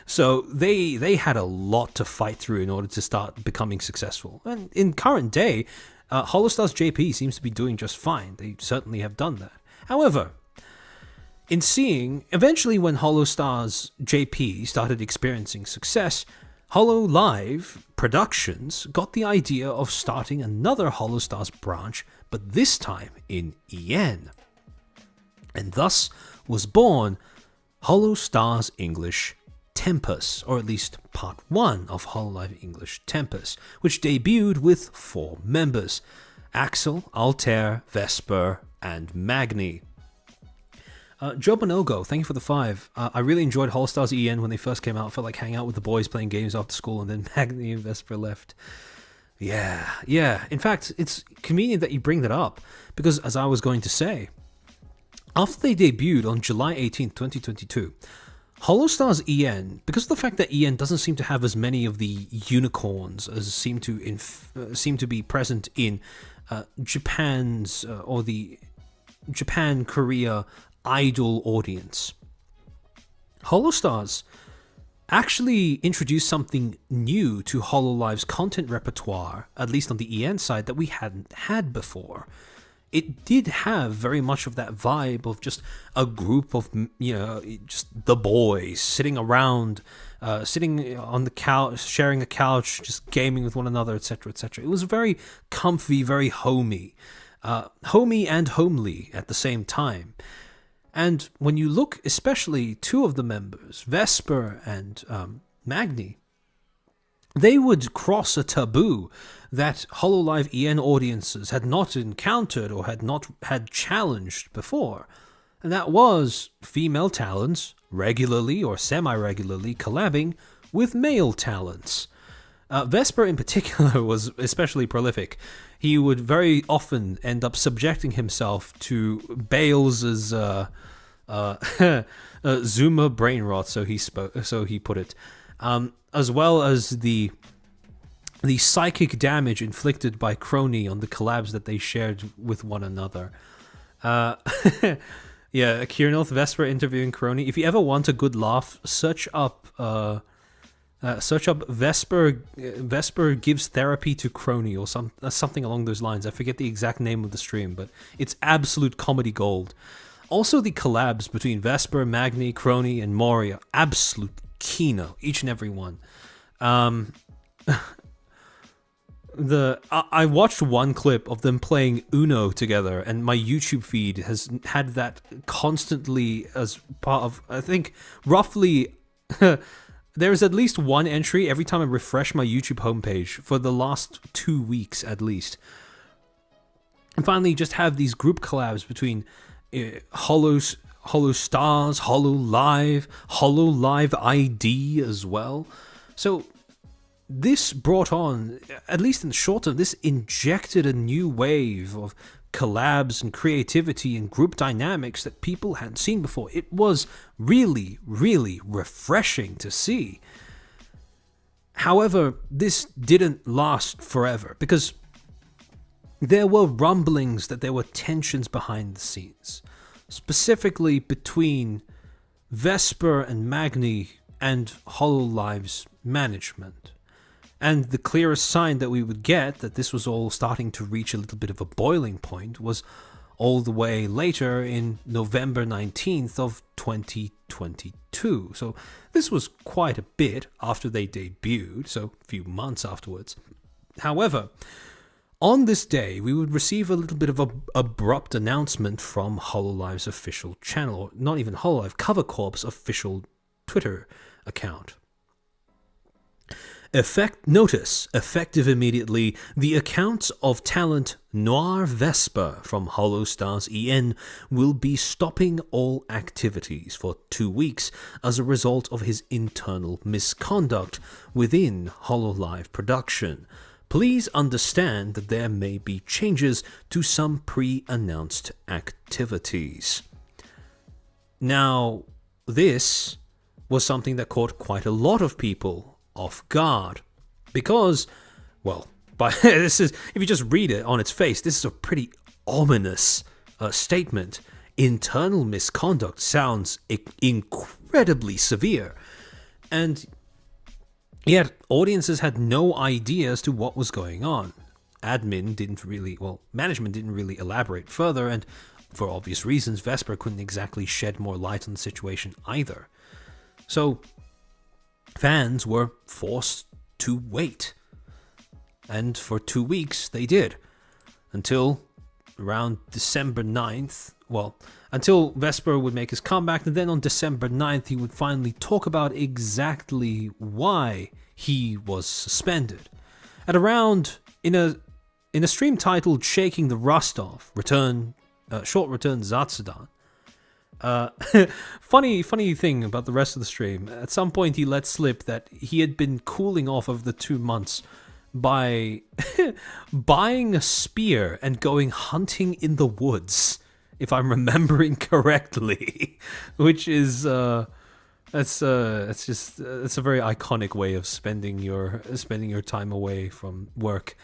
So they had a lot to fight through in order to start becoming successful. And in current day, HoloStars JP seems to be doing just fine. They certainly have done that. However, in seeing, eventually when HoloStars JP started experiencing success, Hololive Productions got the idea of starting another HoloStars branch, but this time in EN. And thus was born HoloStars English Tempus, or at least part 1 of Hololive English Tempus, which debuted with 4 members: Axel, Altair, Vesper, and Magni. Joe Bonogo, thank you for the 5. I really enjoyed HoloStars EN when they first came out. I felt like hanging out with the boys playing games after school, and then Magni and Vesper left. Yeah. In fact, it's convenient that you bring that up, because as I was going to say, after they debuted on July 18th, 2022, HoloStars EN, because of the fact that EN doesn't seem to have as many of the unicorns as seem to be present in Japan's or the Japan-Korea idol audience, HoloStars actually introduced something new to Hololive's content repertoire, at least on the EN side, that we hadn't had before. It did have very much of that vibe of just a group of, just the boys sitting around, sitting on the couch, sharing a couch, just gaming with one another, etc., etc. It was very comfy, very homey and homely at the same time. And when you look, especially 2 of the members, Vesper and Magni, they would cross a taboo that Hololive EN audiences had not encountered or had challenged before. And that was female talents regularly or semi-regularly collabing with male talents. Vesper in particular was especially prolific. He would very often end up subjecting himself to Bales's Zuma brain rot, so he put it, as well as the psychic damage inflicted by Crony on the collabs that they shared with one another. Yeah, Kiernoth Vesper interviewing Crony. If you ever want a good laugh, search up Vesper gives therapy to Crony or something along those lines. I forget the exact name of the stream, but it's absolute comedy gold. Also, the collabs between Vesper, Magni, Crony, and Mori are absolute kino, each and every one. I watched one clip of them playing Uno together, and my YouTube feed has had that constantly as part of, I think, roughly there's at least one entry every time I refresh my YouTube homepage for the last 2 weeks at least. And finally, just have these group collabs between Holo Stars, HoloLive ID as well. So this brought on, at least in the short term, this injected a new wave of collabs and creativity and group dynamics that people hadn't seen before. It was really, really refreshing to see. However, this didn't last forever because there were rumblings that there were tensions behind the scenes, specifically between Vesper and Magni and HoloLive's management. And the clearest sign that we would get that this was all starting to reach a little bit of a boiling point was all the way later in November 19th of 2022. So this was quite a bit after they debuted, so a few months afterwards. However, on this day, we would receive a little bit of an abrupt announcement from HoloLive's official channel, or not even HoloLive, Cover Corp's official Twitter account. Effective immediately, the accounts of talent Noir Vesper from HoloStars EN will be stopping all activities for 2 weeks as a result of his internal misconduct within HoloLive production. Please understand that there may be changes to some pre-announced activities. Now, this was something that caught quite a lot of people off guard because, well, this is, if you just read it on its face, this is a pretty ominous statement. Internal misconduct sounds incredibly severe, and yet audiences had no idea as to what was going on. Management didn't really elaborate further, and for obvious reasons, Vesper couldn't exactly shed more light on the situation either. So fans were forced to wait. And for 2 weeks they did. Until around December 9th. Well, until Vesper would make his comeback, and then on December 9th he would finally talk about exactly why he was suspended. At around, in a stream titled Shaking the Rust Off, Short Return Zatsudan, funny thing about the rest of the stream, at some point he let slip that he had been cooling off over the 2 months by buying a spear and going hunting in the woods, if I'm remembering correctly, which is it's a very iconic way of spending your time away from work.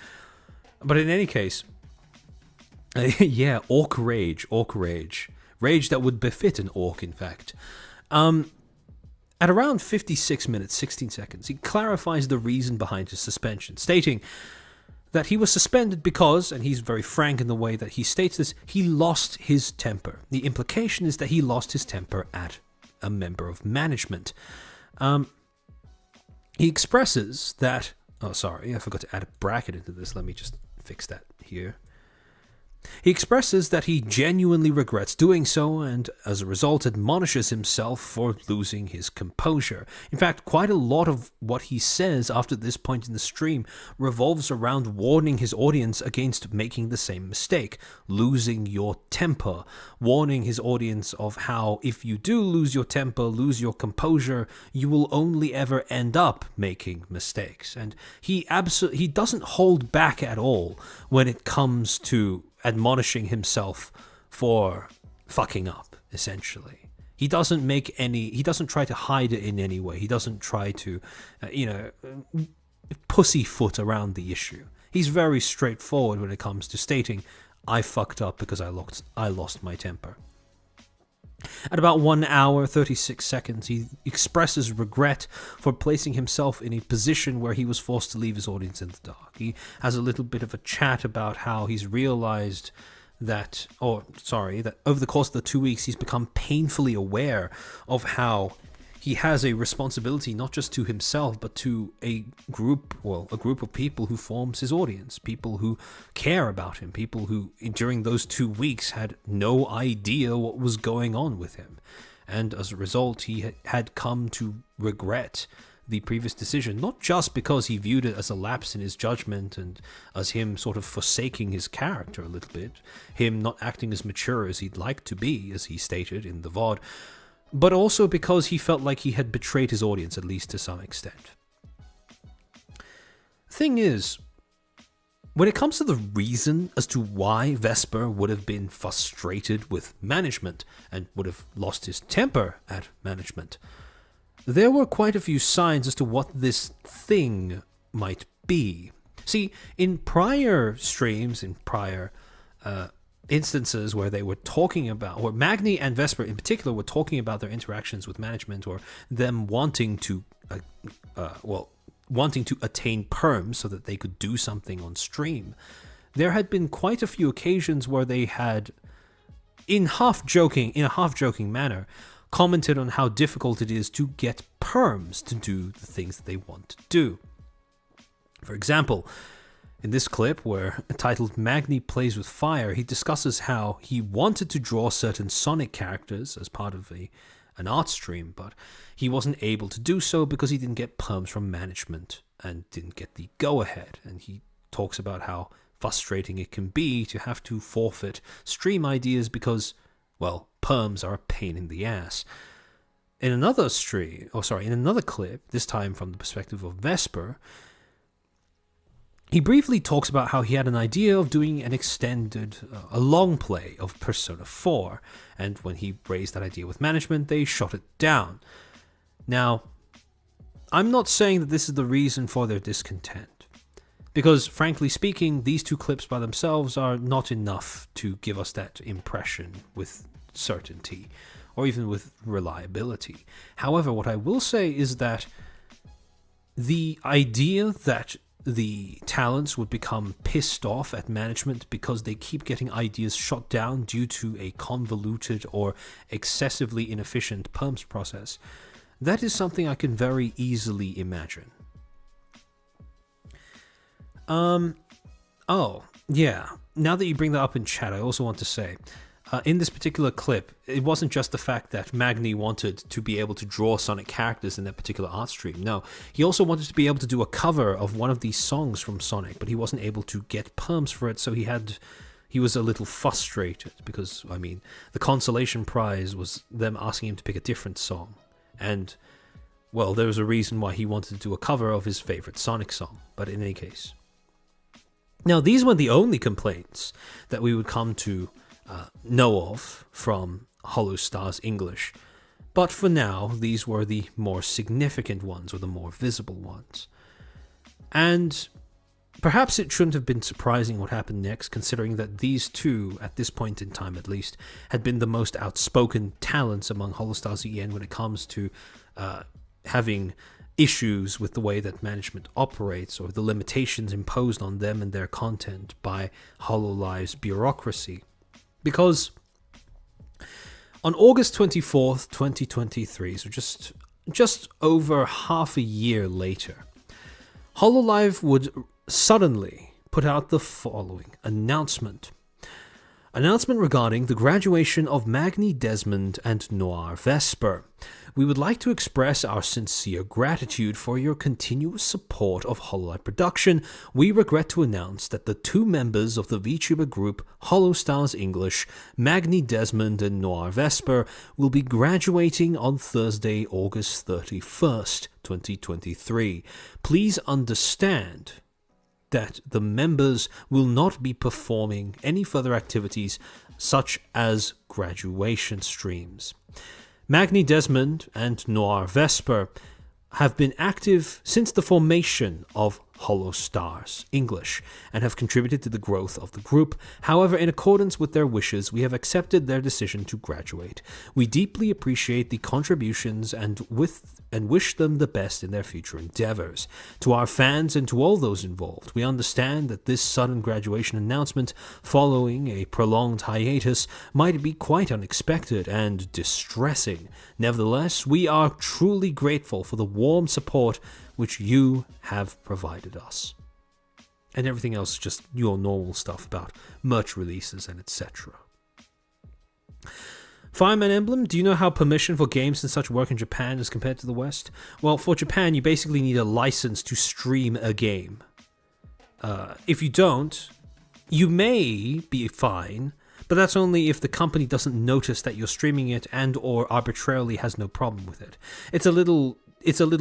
But in any case, yeah, orc rage. Rage that would befit an orc, in fact. At around 56 minutes, 16 seconds, he clarifies the reason behind his suspension, stating that he was suspended because, and he's very frank in the way that he states this, he lost his temper. The implication is that he lost his temper at a member of management. He expresses that... Oh, sorry, I forgot to add a bracket into this. Let me just fix that here. He expresses that he genuinely regrets doing so and, as a result, admonishes himself for losing his composure. In fact, quite a lot of what he says after this point in the stream revolves around warning his audience against making the same mistake, losing your temper, warning his audience of how if you do lose your temper, lose your composure, you will only ever end up making mistakes. And he doesn't hold back at all when it comes to admonishing himself for fucking up, essentially. He doesn't try to hide it in any way. He doesn't try to, pussyfoot around the issue. He's very straightforward when it comes to stating, I fucked up because I lost my temper. At about 1 hour, 36 seconds, he expresses regret for placing himself in a position where he was forced to leave his audience in the dark. He has a little bit of a chat about how he's realized that over the course of the 2 weeks, he's become painfully aware of how he has a responsibility not just to himself, but to a group of people who forms his audience, people who care about him, people who during those 2 weeks had no idea what was going on with him. And as a result, he had come to regret the previous decision, not just because he viewed it as a lapse in his judgment and as him sort of forsaking his character a little bit, him not acting as mature as he'd like to be, as he stated in the VOD, but also because he felt like he had betrayed his audience, at least to some extent. Thing is, when it comes to the reason as to why Vesper would have been frustrated with management and would have lost his temper at management, there were quite a few signs as to what this thing might be. See, in prior streams, in prior instances where they were talking about, or Magni and Vesper in particular were talking about their interactions with management, or them wanting to attain perms so that they could do something on stream, there had been quite a few occasions where they had, in a half joking manner, commented on how difficult it is to get perms to do the things that they want to do. For example, in this clip, where titled Magni Plays with Fire, he discusses how he wanted to draw certain Sonic characters as part of an art stream, but he wasn't able to do so because he didn't get perms from management and didn't get the go-ahead. And he talks about how frustrating it can be to have to forfeit stream ideas because, well, perms are a pain in the ass. In another clip, this time from the perspective of Vesper, he briefly talks about how he had an idea of doing an extended, a long play of Persona 4, and when he raised that idea with management, they shot it down. Now, I'm not saying that this is the reason for their discontent, because frankly speaking, these two clips by themselves are not enough to give us that impression with certainty, or even with reliability. However, what I will say is that the idea that the talents would become pissed off at management because they keep getting ideas shot down due to a convoluted or excessively inefficient perms process, that is something I can very easily imagine. Oh, yeah. Now that you bring that up in chat, I also want to say, in this particular clip, it wasn't just the fact that Magni wanted to be able to draw Sonic characters in that particular art stream. No, he also wanted to be able to do a cover of one of these songs from Sonic, but he wasn't able to get perms for it, so he was a little frustrated because, I mean, the consolation prize was them asking him to pick a different song. And, well, there was a reason why he wanted to do a cover of his favorite Sonic song, but in any case. Now, these weren't the only complaints that we would come to know of from Holostar's English, but for now, these were the more significant ones, or the more visible ones. And perhaps it shouldn't have been surprising what happened next, considering that these two, at this point in time at least, had been the most outspoken talents among Holostar's EN when it comes to having issues with the way that management operates, or the limitations imposed on them and their content by Hololive's bureaucracy. Because on August 24th, 2023, so just over half a year later, Hololive would suddenly put out the following announcement. Announcement regarding the graduation of Magni Desmond and Noir Vesper. We would like to express our sincere gratitude for your continuous support of Hololive production. We regret to announce that the two members of the VTuber group Holostars English, Magni Desmond and Noir Vesper, will be graduating on Thursday, August 31st, 2023. Please understand that the members will not be performing any further activities such as graduation streams. Magni Desmond and Noir Vesper have been active since the formation of HoloStars English and have contributed to the growth of the group. However, in accordance with their wishes, we have accepted their decision to graduate. We deeply appreciate the contributions and wish them the best in their future endeavors. To our fans and to all those involved, we understand that this sudden graduation announcement following a prolonged hiatus might be quite unexpected and distressing. Nevertheless, we are truly grateful for the warm support which you have provided us. And everything else is just your normal stuff about merch releases and etc. Fireman Emblem, do you know how permission for games and such work in Japan as compared to the West? Well, for Japan, you basically need a license to stream a game. If you don't, you may be fine, but that's only if the company doesn't notice that you're streaming it and or arbitrarily has no problem with it. It's a little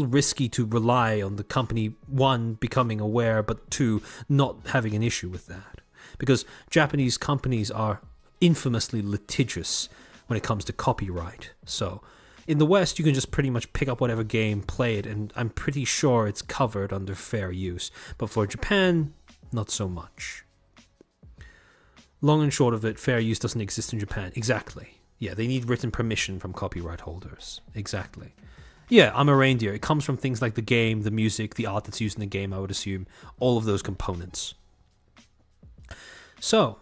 risky to rely on the company, one, becoming aware, but two, not having an issue with that. Because Japanese companies are infamously litigious when it comes to copyright. So in the West, you can just pretty much pick up whatever game, play it, and I'm pretty sure it's covered under fair use. But for Japan, not so much. Long and short of it, fair use doesn't exist in Japan. Exactly. Yeah, they need written permission from copyright holders. Exactly. Yeah, I'm a reindeer. It comes from things like the game, the music, the art that's used in the game, I would assume. All of those components. So,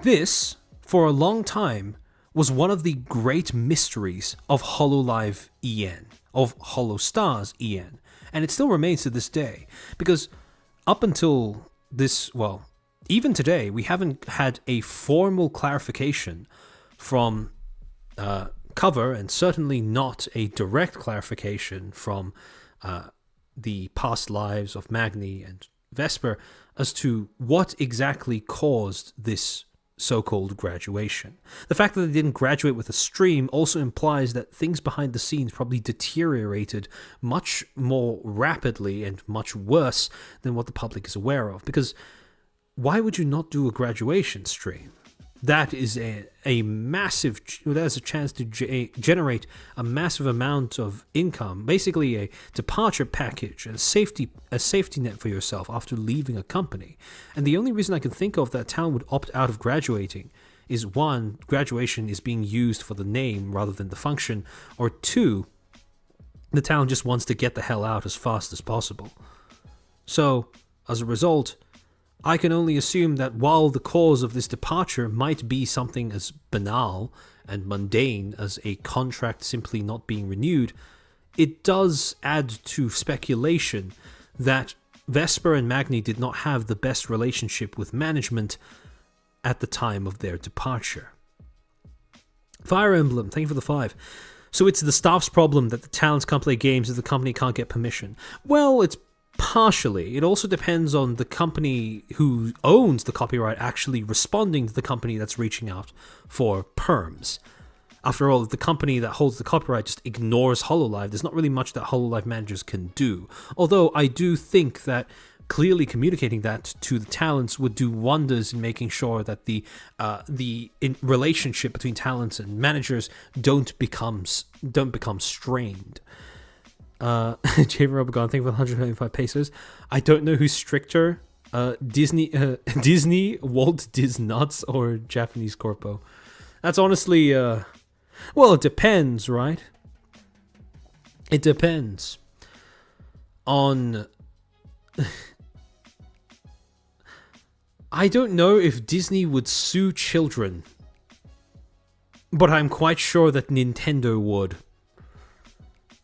this, for a long time, was one of the great mysteries of HoloLive EN, of HoloStars EN. And it still remains to this day. Because up until this, well, even today, we haven't had a formal clarification from Cover, and certainly not a direct clarification from the past lives of Magni and Vesper as to what exactly caused this so-called graduation. The fact that they didn't graduate with a stream also implies that things behind the scenes probably deteriorated much more rapidly and much worse than what the public is aware of. Because why would you not do a graduation stream? That is a massive, there's a chance to generate a massive amount of income, basically a departure package, a safety net for yourself after leaving a company. And the only reason I can think of that town would opt out of graduating is one, graduation is being used for the name rather than the function, or two, the town just wants to get the hell out as fast as possible. So, as a result, I can only assume that while the cause of this departure might be something as banal and mundane as a contract simply not being renewed, it does add to speculation that Vesper and Magni did not have the best relationship with management at the time of their departure. Fire Emblem, thank you for the 5. So it's the staff's problem that the talents can't play games if the company can't get permission. Well, it's partially. It also depends on the company who owns the copyright actually responding to the company that's reaching out for perms. After all, if the company that holds the copyright just ignores HoloLive, there's not really much that HoloLive managers can do. Although I do think that clearly communicating that to the talents would do wonders in making sure that the relationship between talents and managers don't become strained. J. Robogon, thank you for 125 pesos. I don't know who's stricter, Disney, Walt Disnuts, or Japanese Corpo. That's honestly, well, it depends, right? It depends on. I don't know if Disney would sue children, but I'm quite sure that Nintendo would.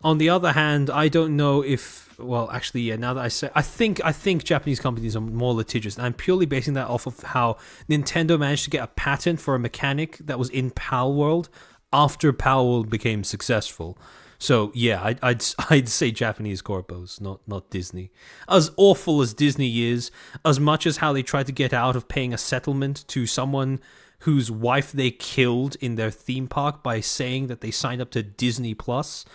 On the other hand, I don't know if, well, actually, yeah, now that I say, I think Japanese companies are more litigious, and I'm purely basing that off of how Nintendo managed to get a patent for a mechanic that was in Pal World after Pal World became successful. So yeah, I'd say Japanese corpos, not Disney. As awful as Disney is, as much as how they tried to get out of paying a settlement to someone whose wife they killed in their theme park by saying that they signed up to Disney Plus,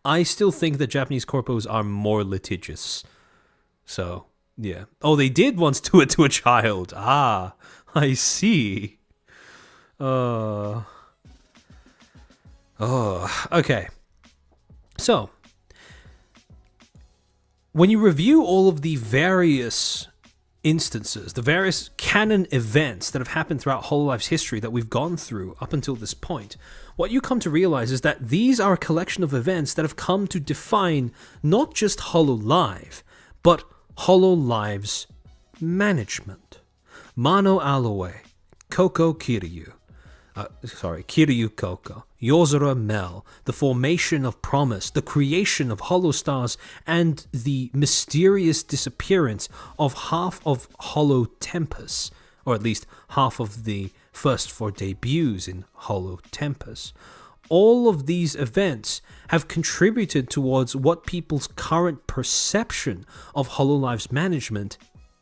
I still think that Japanese corpos are more litigious. So, yeah. Oh, they did once do it to a child. Ah, I see. Okay. So, when you review all of the various instances, the various canon events that have happened throughout HoloLive's history that we've gone through up until this point, what you come to realize is that these are a collection of events that have come to define not just HoloLive, but HoloLive's management. Mano Aloe, Kiryu Coco, Yozora Mel, the formation of Promise, the creation of Holostars, and the mysterious disappearance of half of HoloTempus, or at least half of the first 4 debuts in HoloTempus. All of these events have contributed towards what people's current perception of HoloLive's management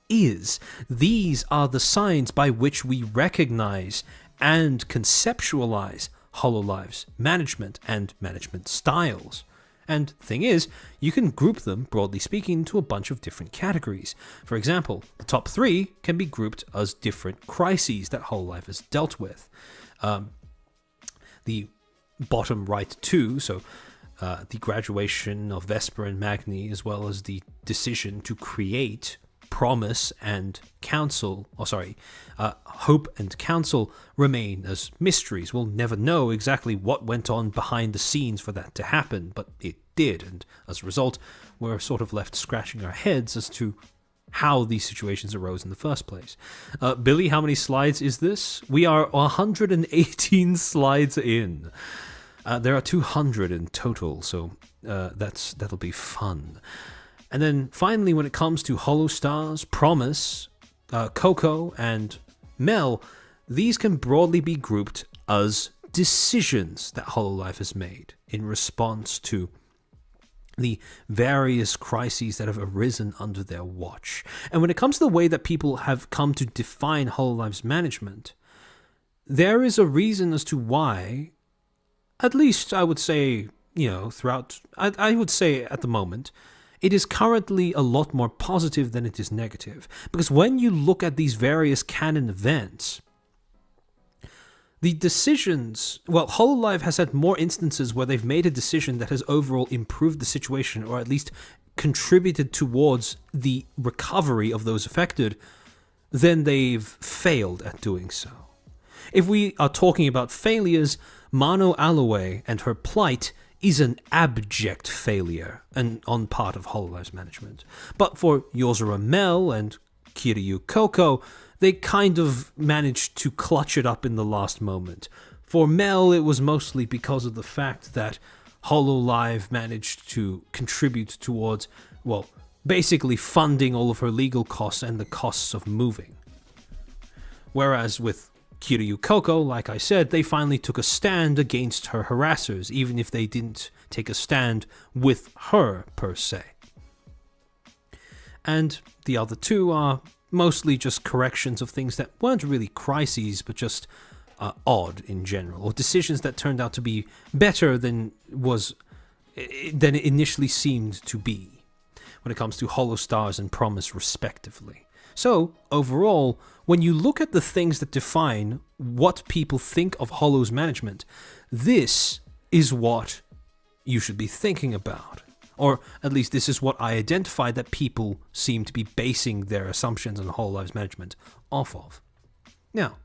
is. These are the signs by which we recognize and conceptualize HoloLive's management and management styles. And thing is, you can group them, broadly speaking, into a bunch of different categories. For example, the top 3 can be grouped as different crises that HoloLive has dealt with. The bottom right 2, so the graduation of Vesper and Magni, as well as the decision to create Promise and Council, Hope and Council remain as mysteries. We'll never know exactly what went on behind the scenes for that to happen, but it did, and as a result, we're sort of left scratching our heads as to how these situations arose in the first place. Billy, how many slides is this? We are 118 slides in. There are 200 in total, so that'll be fun. And then finally, when it comes to Holostars, Promise, Coco, and Mel, these can broadly be grouped as decisions that HoloLive has made in response to the various crises that have arisen under their watch. And when it comes to the way that people have come to define HoloLive's management, there is a reason as to why, at least I would say, throughout, I would say at the moment, it is currently a lot more positive than it is negative. Because when you look at these various canon events, the decisions, HoloLive has had more instances where they've made a decision that has overall improved the situation, or at least contributed towards the recovery of those affected, than they've failed at doing so. If we are talking about failures, Mano Aloe and her plight is an abject failure and on part of HoloLive's management. But for Yozora Mel and Kiryu Coco, they kind of managed to clutch it up in the last moment. For Mel, it was mostly because of the fact that HoloLive managed to contribute towards, basically funding all of her legal costs and the costs of moving. Whereas with Kiryu Coco, like I said, they finally took a stand against her harassers, even if they didn't take a stand with her, per se. And the other 2 are mostly just corrections of things that weren't really crises, but just odd in general, or decisions that turned out to be better than it initially seemed to be, when it comes to Holostars and Promise, respectively. So, overall, when you look at the things that define what people think of Holo's management, this is what you should be thinking about. Or at least this is what I identified that people seem to be basing their assumptions on HoloLive's management off of. Now,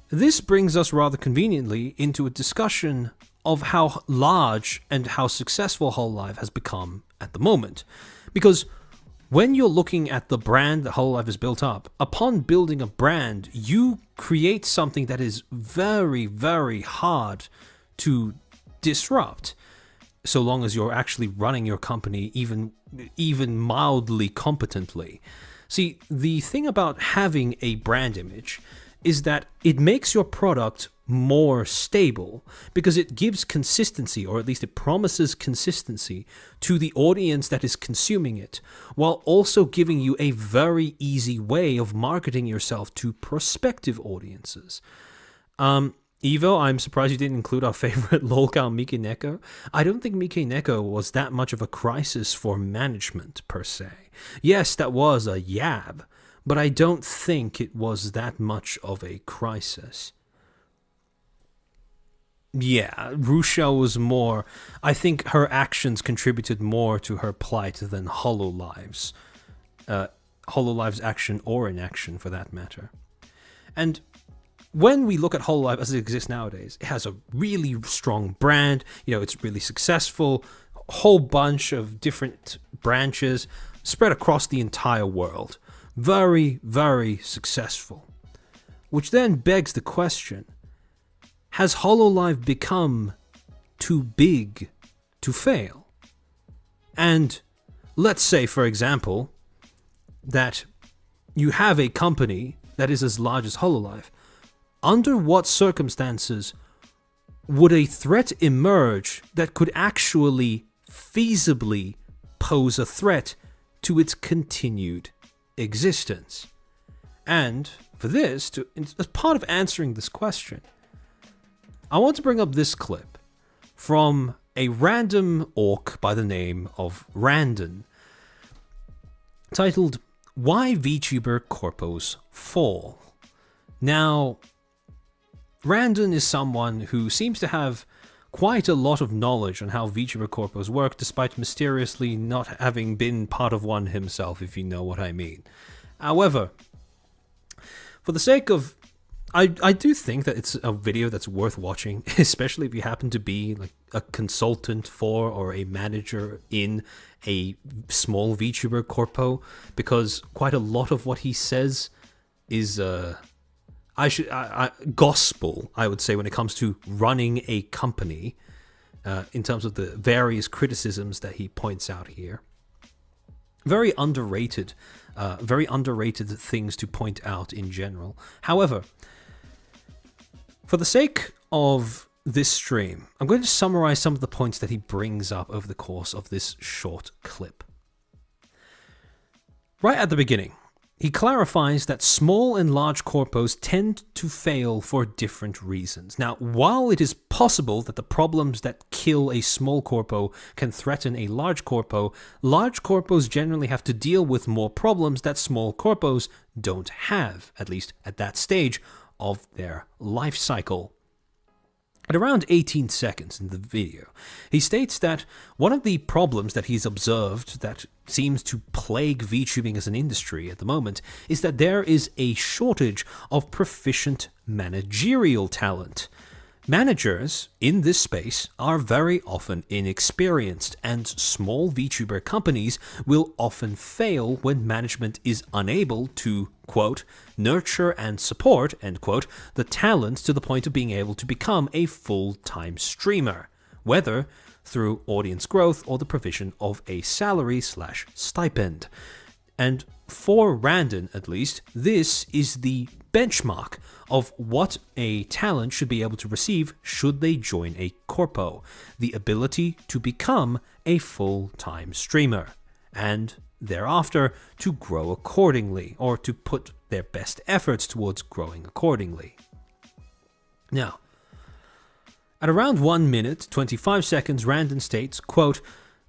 this brings us rather conveniently into a discussion of how large and how successful HoloLive has become at the moment. Because when you're looking at the brand that HoloLive has built up, upon building a brand, you create something that is very, very hard to disrupt, so long as you're actually running your company even mildly competently. See, the thing about having a brand image is that it makes your product more stable because it gives consistency, or at least it promises consistency to the audience that is consuming it, while also giving you a very easy way of marketing yourself to prospective audiences. Evo, I'm surprised you didn't include our favorite lolcow Miki Neko. I don't think Miki Neko was that much of a crisis for management, per se. Yes, that was a yab, but I don't think it was that much of a crisis. Yeah, Rochelle was more. I think her actions contributed more to her plight than Hololive's. Hololive's action or inaction, for that matter. And when we look at Hololive as it exists nowadays, it has a really strong brand. It's really successful. A whole bunch of different branches spread across the entire world. Very, very successful. Which then begs the question, has Hololive become too big to fail? And let's say, for example, that you have a company that is as large as Hololive. Under what circumstances would a threat emerge that could actually feasibly pose a threat to its continued existence? And for this, as part of answering this question, I want to bring up this clip from a random orc by the name of Randon, titled, "Why VTuber Corpos Fall." Now, Randon is someone who seems to have quite a lot of knowledge on how VTuber Corpos work, despite mysteriously not having been part of one himself, if you know what I mean. However, for the sake of... I do think that it's a video that's worth watching, especially if you happen to be like a consultant for or a manager in a small VTuber corpo, because quite a lot of what he says is gospel, I would say, when it comes to running a company, in terms of the various criticisms that he points out here. Very underrated things to point out in general. However, for the sake of this stream, I'm going to summarize some of the points that he brings up over the course of this short clip. Right at the beginning, he clarifies that small and large corpos tend to fail for different reasons. Now, while it is possible that the problems that kill a small corpo can threaten a large corpos generally have to deal with more problems that small corpos don't have, at least at that stage of their life cycle. At around 18 seconds in the video, he states that one of the problems that he's observed that seems to plague VTubing as an industry at the moment is that there is a shortage of proficient managerial talent. Managers in this space are very often inexperienced, and small VTuber companies will often fail when management is unable to, quote, nurture and support, end quote, the talent to the point of being able to become a full-time streamer, whether through audience growth or the provision of a salary/stipend. And for Randon, at least, this is the benchmark of what a talent should be able to receive should they join a corpo: the ability to become a full-time streamer, and thereafter to grow accordingly, or to put their best efforts towards growing accordingly. Now, at around 1 minute, 25 seconds, Randon states, quote,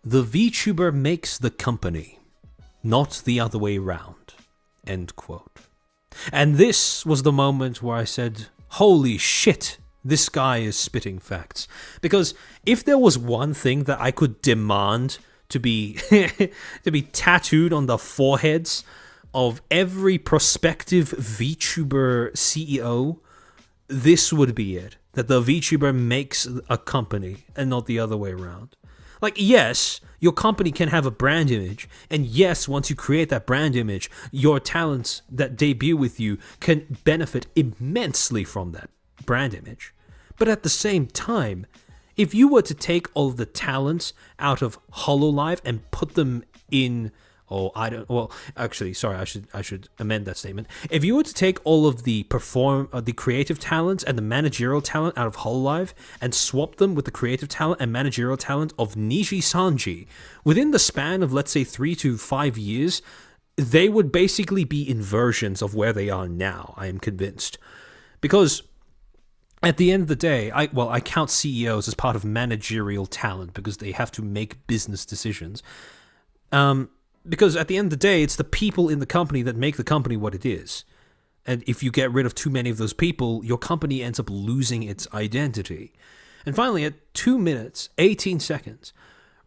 "The VTuber makes the company, not the other way round," end quote. And this was the moment where I said, holy shit, this guy is spitting facts. Because if there was one thing that I could demand to be to be tattooed on the foreheads of every prospective VTuber CEO, this would be it. That the VTuber makes a company and not the other way around. Like, yes, your company can have a brand image, and yes, once you create that brand image, your talents that debut with you can benefit immensely from that brand image. But at the same time, if you were to take all of the talents out of Hololive and put them in... I should amend that statement. If you were to take all of the the creative talents and the managerial talent out of Hololive and swap them with the creative talent and managerial talent of Nijisanji, within the span of, let's say, 3 to 5 years, they would basically be inversions of where they are now, I am convinced. Because at the end of the day, I count CEOs as part of managerial talent because they have to make business decisions. Because at the end of the day, it's the people in the company that make the company what it is. And if you get rid of too many of those people, your company ends up losing its identity. And finally, at 2 minutes, 18 seconds,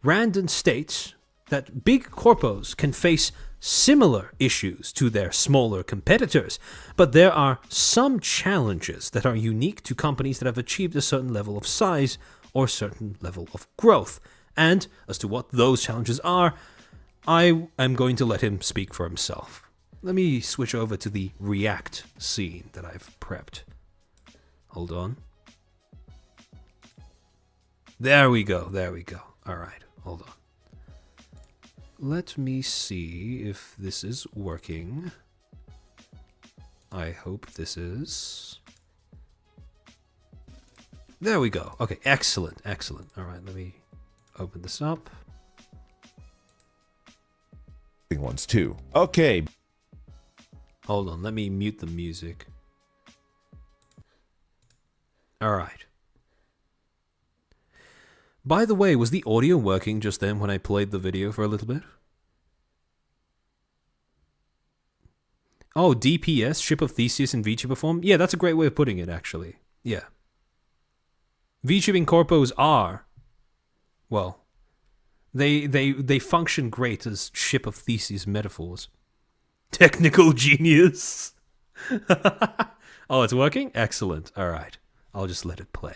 Randon states that big corpos can face similar issues to their smaller competitors, but there are some challenges that are unique to companies that have achieved a certain level of size or certain level of growth. And as to what those challenges are, I am going to let him speak for himself. Let me switch over to the React scene that I've prepped. Hold on. There we go. All right, hold on. Let me see if this is working. I hope this is. There we go. Okay, excellent. All right, let me open this up. Ones too. Okay. Hold on, let me mute the music. All right. By the way, was the audio working just then when I played the video for a little bit? Oh, DPS, Ship of Theseus in VTuber form? Yeah, that's a great way of putting it, actually. Yeah. VTubing corpos are, well, they function great as Ship of Theseus metaphors. Technical genius. Oh, it's working? Excellent. All right. I'll just let it play.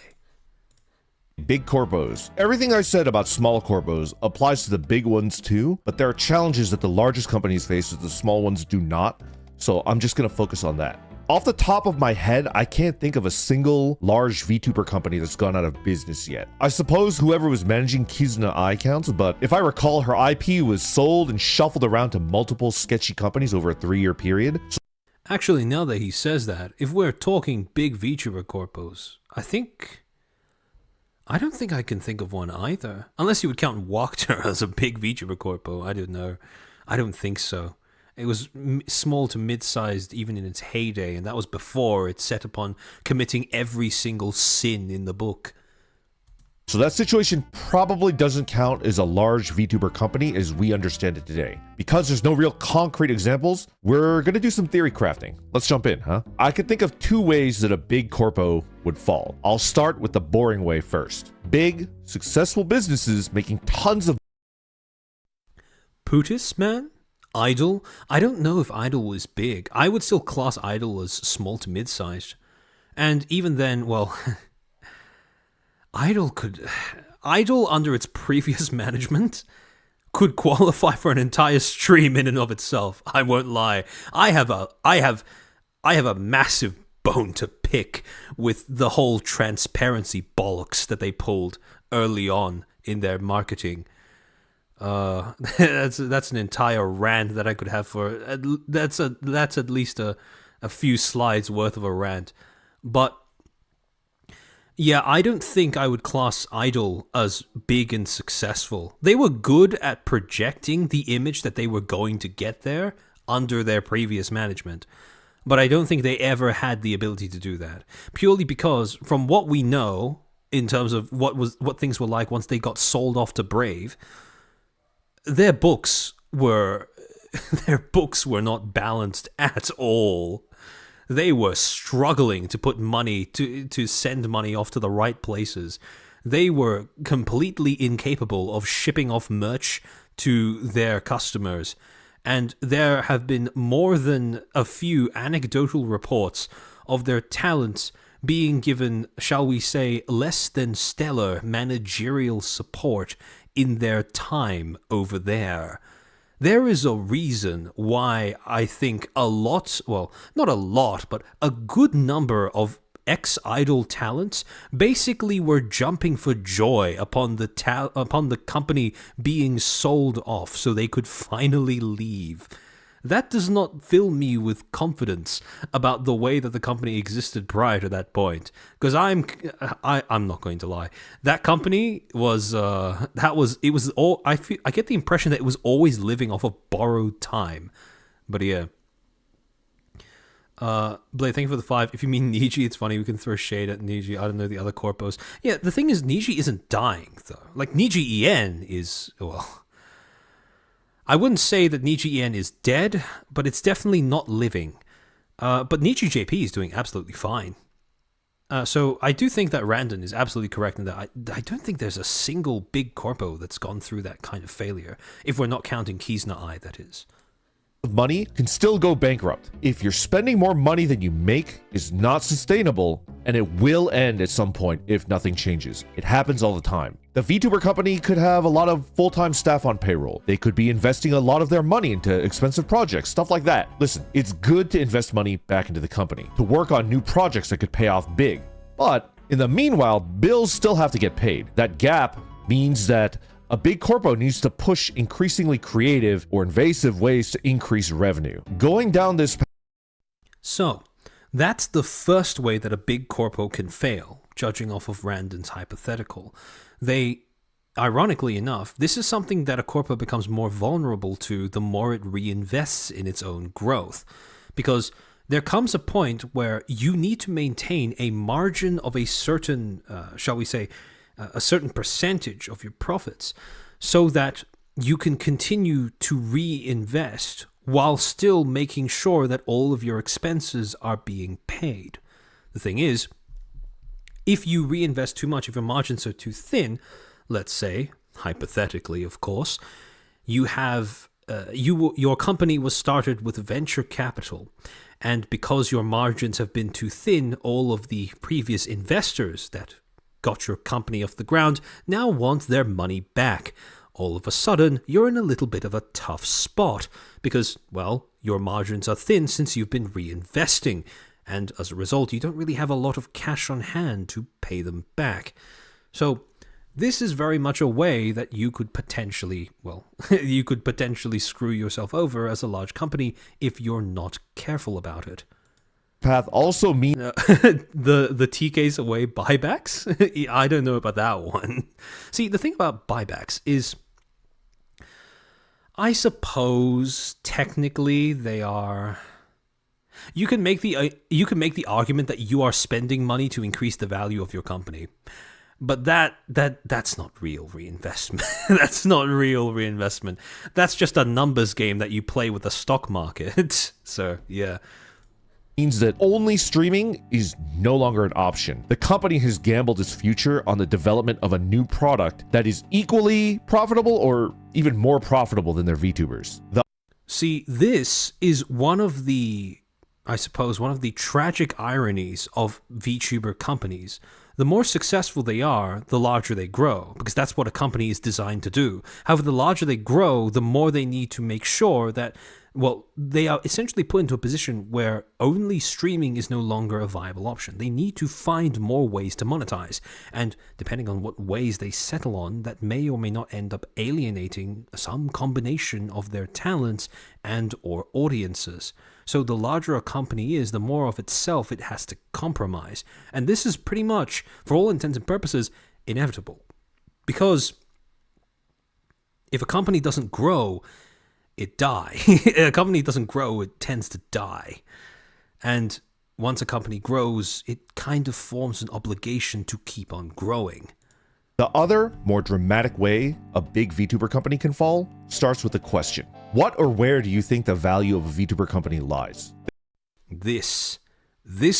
Big corpos. Everything I said about small corpos applies to the big ones too, but there are challenges that the largest companies face that the small ones do not, so I'm just going to focus on that. Off the top of my head, I can't think of a single large VTuber company that's gone out of business yet. I suppose whoever was managing Kizuna Eye counts, but if I recall, her IP was sold and shuffled around to multiple sketchy companies over a 3-year period. Actually, now that he says that, if we're talking big VTuber corpos, I don't think I can think of one either. Unless you would count Walkter as a big VTuber corpo. I don't know. I don't think so. It was small to mid-sized even in its heyday, and that was before it set upon committing every single sin in the book. So that situation probably doesn't count as a large VTuber company as we understand it today. Because there's no real concrete examples, we're gonna do some theory crafting. Let's jump in, huh? I could think of 2 ways that a big corpo would fall. I'll start with the boring way first. Big, successful businesses making tons of Putis, man? Idol? I don't know if Idol was big. I would still class Idol as small to mid-sized. And even then, well, Idol under its previous management could qualify for an entire stream in and of itself. I won't lie. I have a massive bone to pick with the whole transparency bollocks that they pulled early on in their marketing. That's an entire rant that I could have for that's at least a few slides worth of a rant. But yeah, I don't think I would class Idol as big and successful. They were good at projecting the image that they were going to get there under their previous management. But I don't think they ever had the ability to do that. Purely because from what we know in terms of what things were like once they got sold off to Brave, their books were not balanced at all. They were struggling to put money, to send money off to the right places. They were completely incapable of shipping off merch to their customers. And there have been more than a few anecdotal reports of their talents being given, shall we say, less than stellar managerial support in their time over there. There is a reason why I think a lot, well, not a lot, but a good number of ex-Idol talents basically were jumping for joy upon the company being sold off so they could finally leave. That does not fill me with confidence about the way that the company existed prior to that point. Because I'm not going to lie. That company was I get the impression that it was always living off of borrowed time. But yeah. Blade, thank you for the 5. If you mean Niji, it's funny, we can throw shade at Niji. I don't know the other corpos. Yeah, the thing is, Niji isn't dying, though. Like, Niji-en is, well, I wouldn't say that Niji-en is dead, but it's definitely not living. But Niji JP is doing absolutely fine. So I do think that Randon is absolutely correct in that I don't think there's a single big corpo that's gone through that kind of failure, if we're not counting Kizna Eye, that is. Money can still go bankrupt. If you're spending more money than you make, is not sustainable, and it will end at some point if nothing changes. It happens all the time. The VTuber company could have a lot of full-time staff on payroll. They could be investing a lot of their money into expensive projects, stuff like that. Listen, it's good to invest money back into the company, to work on new projects that could pay off big. But in the meanwhile, bills still have to get paid. That gap means that a big corpo needs to push increasingly creative or invasive ways to increase revenue. Going down this path. So, that's the first way that a big corpo can fail, judging off of Randon's hypothetical. Ironically enough, this is something that a corpo becomes more vulnerable to the more it reinvests in its own growth. Because there comes a point where you need to maintain a margin of a certain, shall we say, a certain percentage of your profits so that you can continue to reinvest while still making sure that all of your expenses are being paid. The thing is, if you reinvest too much, if your margins are too thin, let's say, hypothetically of course, you have your company was started with venture capital, and because your margins have been too thin, all of the previous investors that got your company off the ground now want their money back. All of a sudden, you're in a little bit of a tough spot because, well, your margins are thin since you've been reinvesting, and as a result, you don't really have a lot of cash on hand to pay them back. So this is very much a way that you could potentially, well, you could potentially screw yourself over as a large company if you're not careful about it. Path also means the TKs away buybacks? I don't know about that one. See, the thing about buybacks is, I suppose technically they are. You can make the argument that you are spending money to increase the value of your company, but that's not real reinvestment. That's not real reinvestment. That's just a numbers game that you play with the stock market. So yeah. Means that only streaming is no longer an option. The company has gambled its future on the development of a new product that is equally profitable or even more profitable than their VTubers. See, this is one of the tragic ironies of VTuber companies. The more successful they are, the larger they grow, because that's what a company is designed to do. However, the larger they grow, the more they need to make sure that, well, they are essentially put into a position where only streaming is no longer a viable option. They need to find more ways to monetize, and depending on what ways they settle on, that may or may not end up alienating some combination of their talents and or audiences. So the larger a company is, the more of itself it has to compromise. And this is pretty much, for all intents and purposes, inevitable. Because if a company doesn't grow, it dies. A company doesn't grow, it tends to die. And once a company grows, it kind of forms an obligation to keep on growing. The other, more dramatic way a big VTuber company can fall starts with a question. What or where do you think the value of a VTuber company lies? This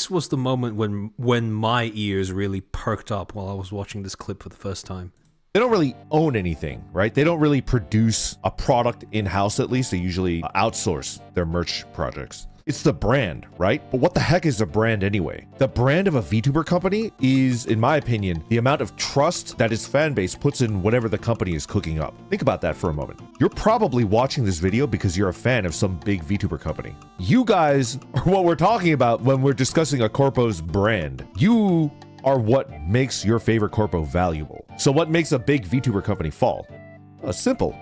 was the moment when my ears really perked up while I was watching this clip for the first time. They don't really own anything, right? They don't really produce a product in-house, at least. They usually outsource their merch projects. It's the brand, right? But what the heck is a brand anyway? The brand of a VTuber company is, in my opinion, the amount of trust that its fan base puts in whatever the company is cooking up. Think about that for a moment. You're probably watching this video because you're a fan of some big VTuber company. You guys are what we're talking about when we're discussing a corpo's brand. You are what makes your favorite corpo valuable. So what makes a big VTuber company fall? Simple.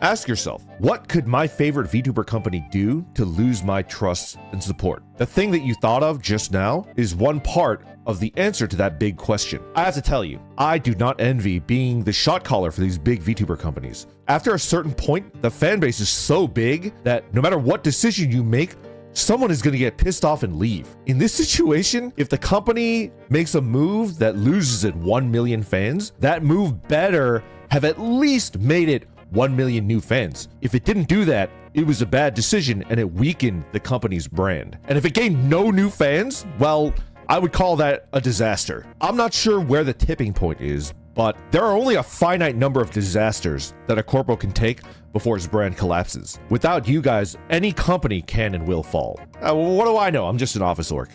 Ask yourself, what could my favorite VTuber company do to lose my trust and support? The thing that you thought of just now is one part of the answer to that big question. I have to tell you, I do not envy being the shot caller for these big VTuber companies. After a certain point, the fan base is so big that no matter what decision you make, someone is going to get pissed off and leave. In this situation, if the company makes a move that loses it 1 million fans, that move better have at least made it 1 million new fans. If it didn't do that, it was a bad decision and it weakened the company's brand. And if it gained no new fans, well, I would call that a disaster. I'm not sure where the tipping point is, but there are only a finite number of disasters that a corpo can take before his brand collapses. Without you guys, any company can and will fall. What do I know? I'm just an office orc.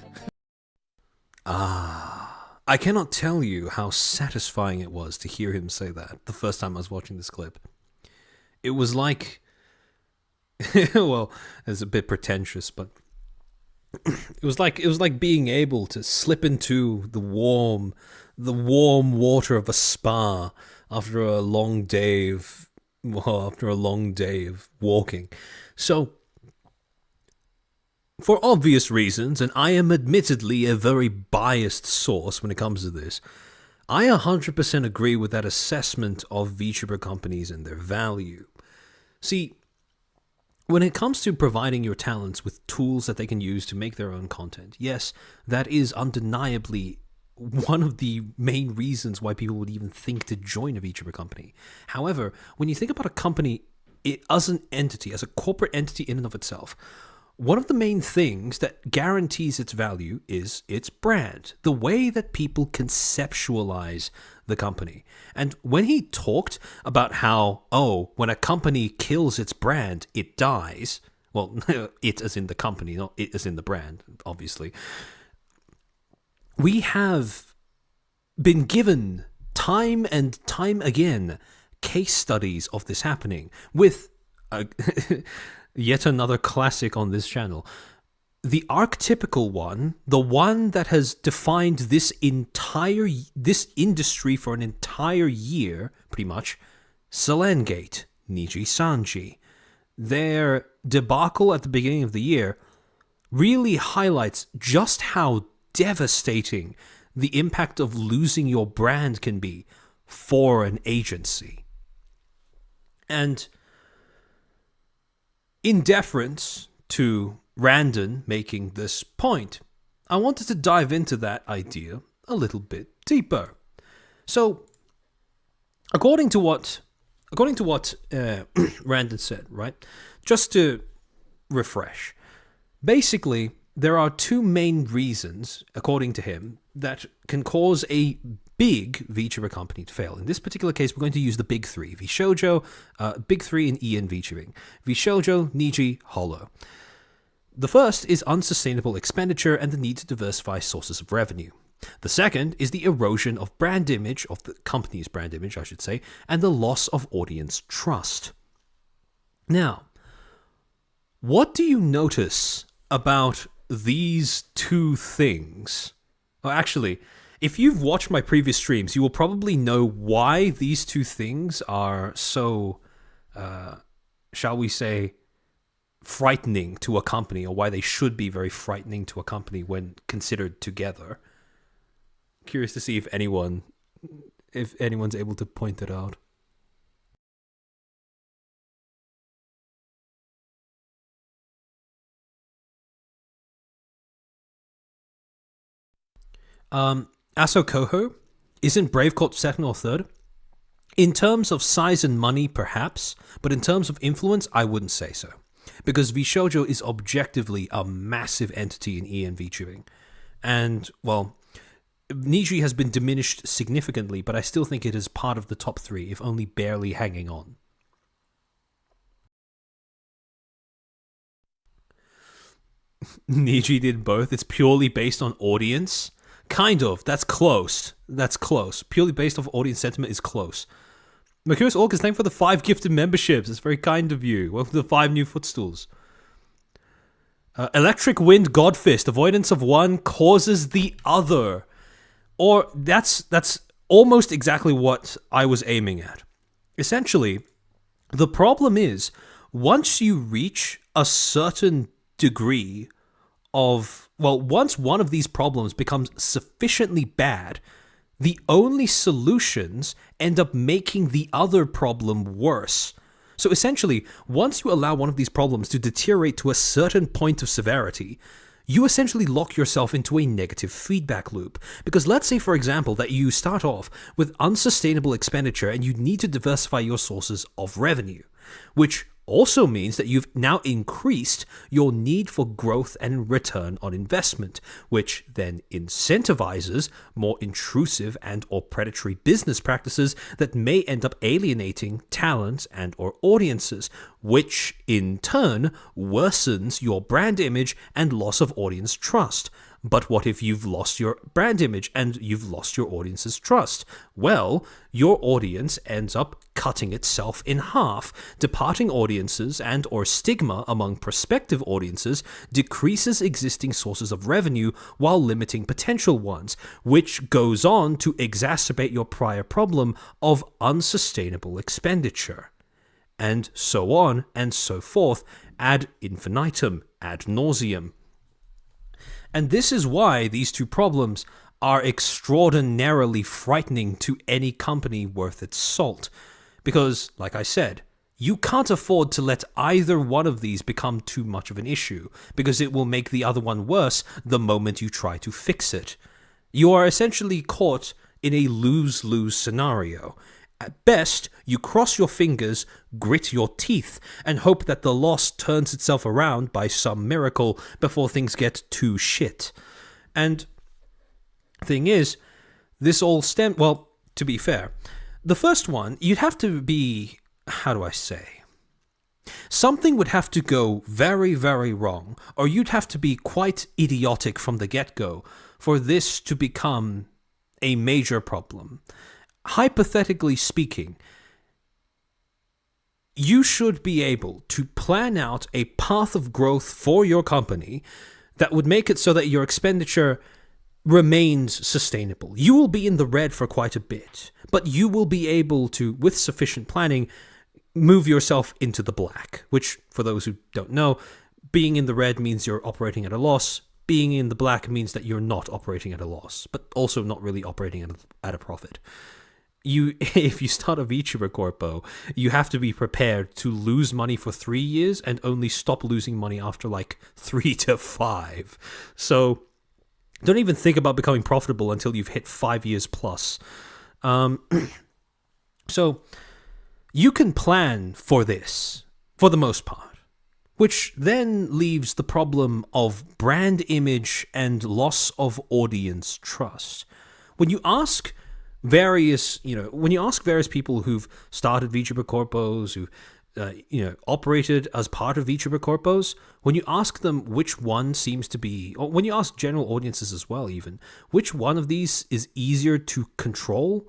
I cannot tell you how satisfying it was to hear him say that the first time I was watching this clip. It was like, well, it's a bit pretentious, but it was like being able to slip into the warm water of a spa after a long day of walking. So, for obvious reasons, and I am admittedly a very biased source when it comes to this, I 100% agree with that assessment of VTuber companies and their value. See, when it comes to providing your talents with tools that they can use to make their own content, yes, that is undeniably one of the main reasons why people would even think to join a VTuber company. However, when you think about a company as an entity, as a corporate entity in and of itself, one of the main things that guarantees its value is its brand, the way that people conceptualize the company. And when he talked about how, when a company kills its brand, it dies, well, it as in the company, not it as in the brand, obviously, we have been given time and time again case studies of this happening with yet another classic on this channel. The archetypical one, the one that has defined this industry for an entire year, pretty much, Selengate, Nijisanji. Their debacle at the beginning of the year really highlights just how devastating the impact of losing your brand can be for an agency. And in deference to Randon making this point, I wanted to dive into that idea a little bit deeper. So, according to what Randon said, right? Just to refresh, basically, there are two main reasons, according to him, that can cause a big VTuber company to fail. In this particular case, we're going to use the big three: VShojo, big three in EN VTubing, VShojo, Niji, Holo. The first is unsustainable expenditure and the need to diversify sources of revenue. The second is the erosion of brand image, of the company's brand image, I should say, and the loss of audience trust. Now, what do you notice about these two things? Well, actually, if you've watched my previous streams, you will probably know why these two things are so, shall we say, frightening to a company, or why they should be very frightening to a company when considered together. Curious to see if anyone's able to point it out. Asokoho, isn't Brave Corp second or third? In terms of size and money, perhaps, but in terms of influence, I wouldn't say so. Because VShojo is objectively a massive entity in EN VTubing. And, well, Niji has been diminished significantly, but I still think it is part of the top three, if only barely hanging on. Niji did both. It's purely based on audience. Kind of. That's close. That's close. Purely based off audience sentiment is close. Mercurius Orc is thanked for the 5 gifted memberships. It's very kind of you. Welcome to the 5 new footstools. Electric Wind Godfist. Avoidance of one causes the other. Or that's almost exactly what I was aiming at. Essentially, the problem is, once you reach a certain degree of, well, once one of these problems becomes sufficiently bad, the only solutions end up making the other problem worse. So essentially, once you allow one of these problems to deteriorate to a certain point of severity, you essentially lock yourself into a negative feedback loop. Because let's say, for example, that you start off with unsustainable expenditure and you need to diversify your sources of revenue, which also means that you've now increased your need for growth and return on investment, which then incentivizes more intrusive and or predatory business practices that may end up alienating talent and or audiences, which in turn worsens your brand image and loss of audience trust. But what if you've lost your brand image and you've lost your audience's trust? Well, your audience ends up cutting itself in half. Departing audiences and or stigma among prospective audiences decreases existing sources of revenue while limiting potential ones, which goes on to exacerbate your prior problem of unsustainable expenditure. And so on and so forth, ad infinitum, ad nauseum. And this is why these two problems are extraordinarily frightening to any company worth its salt. Because, like I said, you can't afford to let either one of these become too much of an issue, because it will make the other one worse the moment you try to fix it. You are essentially caught in a lose-lose scenario. At best, you cross your fingers, grit your teeth, and hope that the loss turns itself around by some miracle before things get too shit. And thing is, this all well, to be fair, the first one, you'd have to be, how do I say? Something would have to go very, very wrong, or you'd have to be quite idiotic from the get-go for this to become a major problem. Hypothetically speaking, you should be able to plan out a path of growth for your company that would make it so that your expenditure remains sustainable. You will be in the red for quite a bit, but you will be able to, with sufficient planning, move yourself into the black, which, for those who don't know, being in the red means you're operating at a loss. Being in the black means that you're not operating at a loss, but also not really operating at a profit. If you start a VTuber Corpo, you have to be prepared to lose money for 3 years and only stop losing money after like 3 to 5. So don't even think about becoming profitable until you've hit 5 years plus. So you can plan for this, for the most part, which then leaves the problem of brand image and loss of audience trust. When you ask various people who've started VTuber Corpos, who operated as part of VTuber Corpos, when you ask them which one seems to be, or when you ask general audiences as well even, which one of these is easier to control,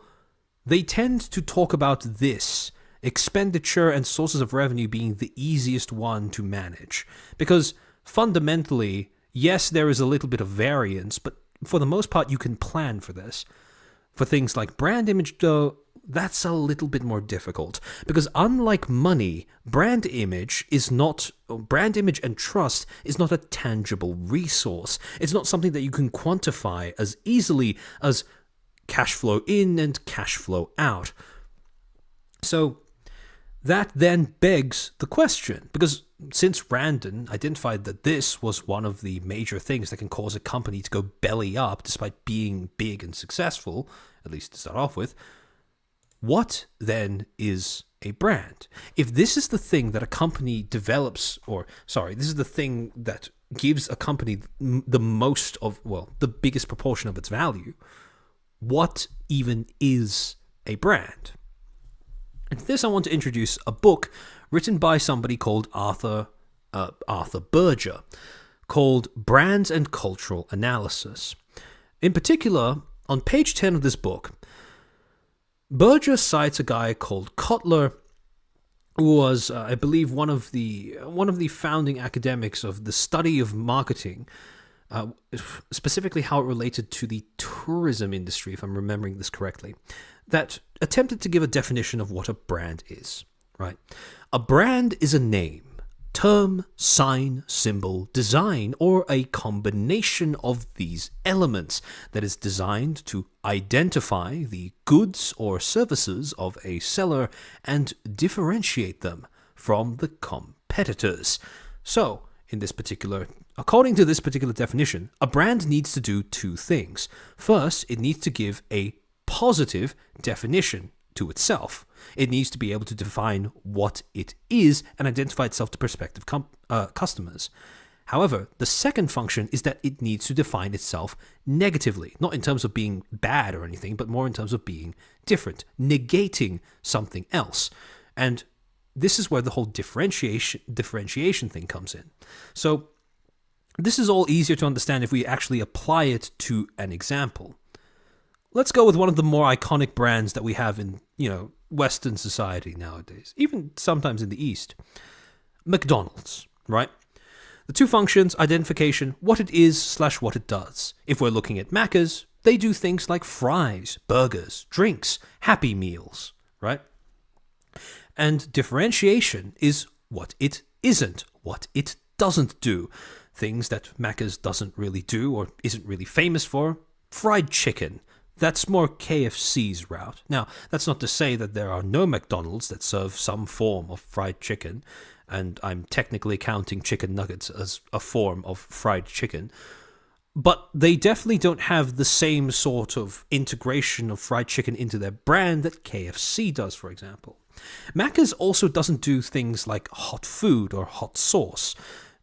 they tend to talk about this, expenditure and sources of revenue being the easiest one to manage. Because fundamentally, yes, there is a little bit of variance, but for the most part, you can plan for this. For things like brand image, though, that's a little bit more difficult. Because unlike money, brand image and trust is not a tangible resource. It's not something that you can quantify as easily as cash flow in and cash flow out. So that then begs the question, because since Randon identified that this was one of the major things that can cause a company to go belly up despite being big and successful, at least to start off with, what then is a brand? If this is the thing that a company develops, this is the thing that gives a company the most of, the biggest proportion of its value, what even is a brand? And for this, I want to introduce a book written by somebody called Arthur Berger, called Brands and Cultural Analysis. In particular, on page 10 of this book, Berger cites a guy called Kotler, who was, I believe, one of the founding academics of the study of marketing, specifically how it related to the tourism industry, if I'm remembering this correctly, that attempted to give a definition of what a brand is, right? A brand is a name, term, sign, symbol, design, or a combination of these elements that is designed to identify the goods or services of a seller and differentiate them from the competitors. So, according to this particular definition, a brand needs to do two things. First, it needs to give a positive definition to itself. It needs to be able to define what it is and identify itself to prospective customers. However, the second function is that it needs to define itself negatively, not in terms of being bad or anything, but more in terms of being different, negating something else. And this is where the whole differentiation thing comes in. So this is all easier to understand if we actually apply it to an example. Let's go with one of the more iconic brands that we have in, Western society nowadays, even sometimes in the East. McDonald's, right? The two functions, identification, what it is / what it does. If we're looking at Macca's, they do things like fries, burgers, drinks, Happy Meals, right? And differentiation is what it isn't, what it doesn't do. Things that Macca's doesn't really do or isn't really famous for. Fried chicken. That's more KFC's route. Now, that's not to say that there are no McDonald's that serve some form of fried chicken, and I'm technically counting chicken nuggets as a form of fried chicken. But they definitely don't have the same sort of integration of fried chicken into their brand that KFC does, for example. Macca's also doesn't do things like hot food or hot sauce.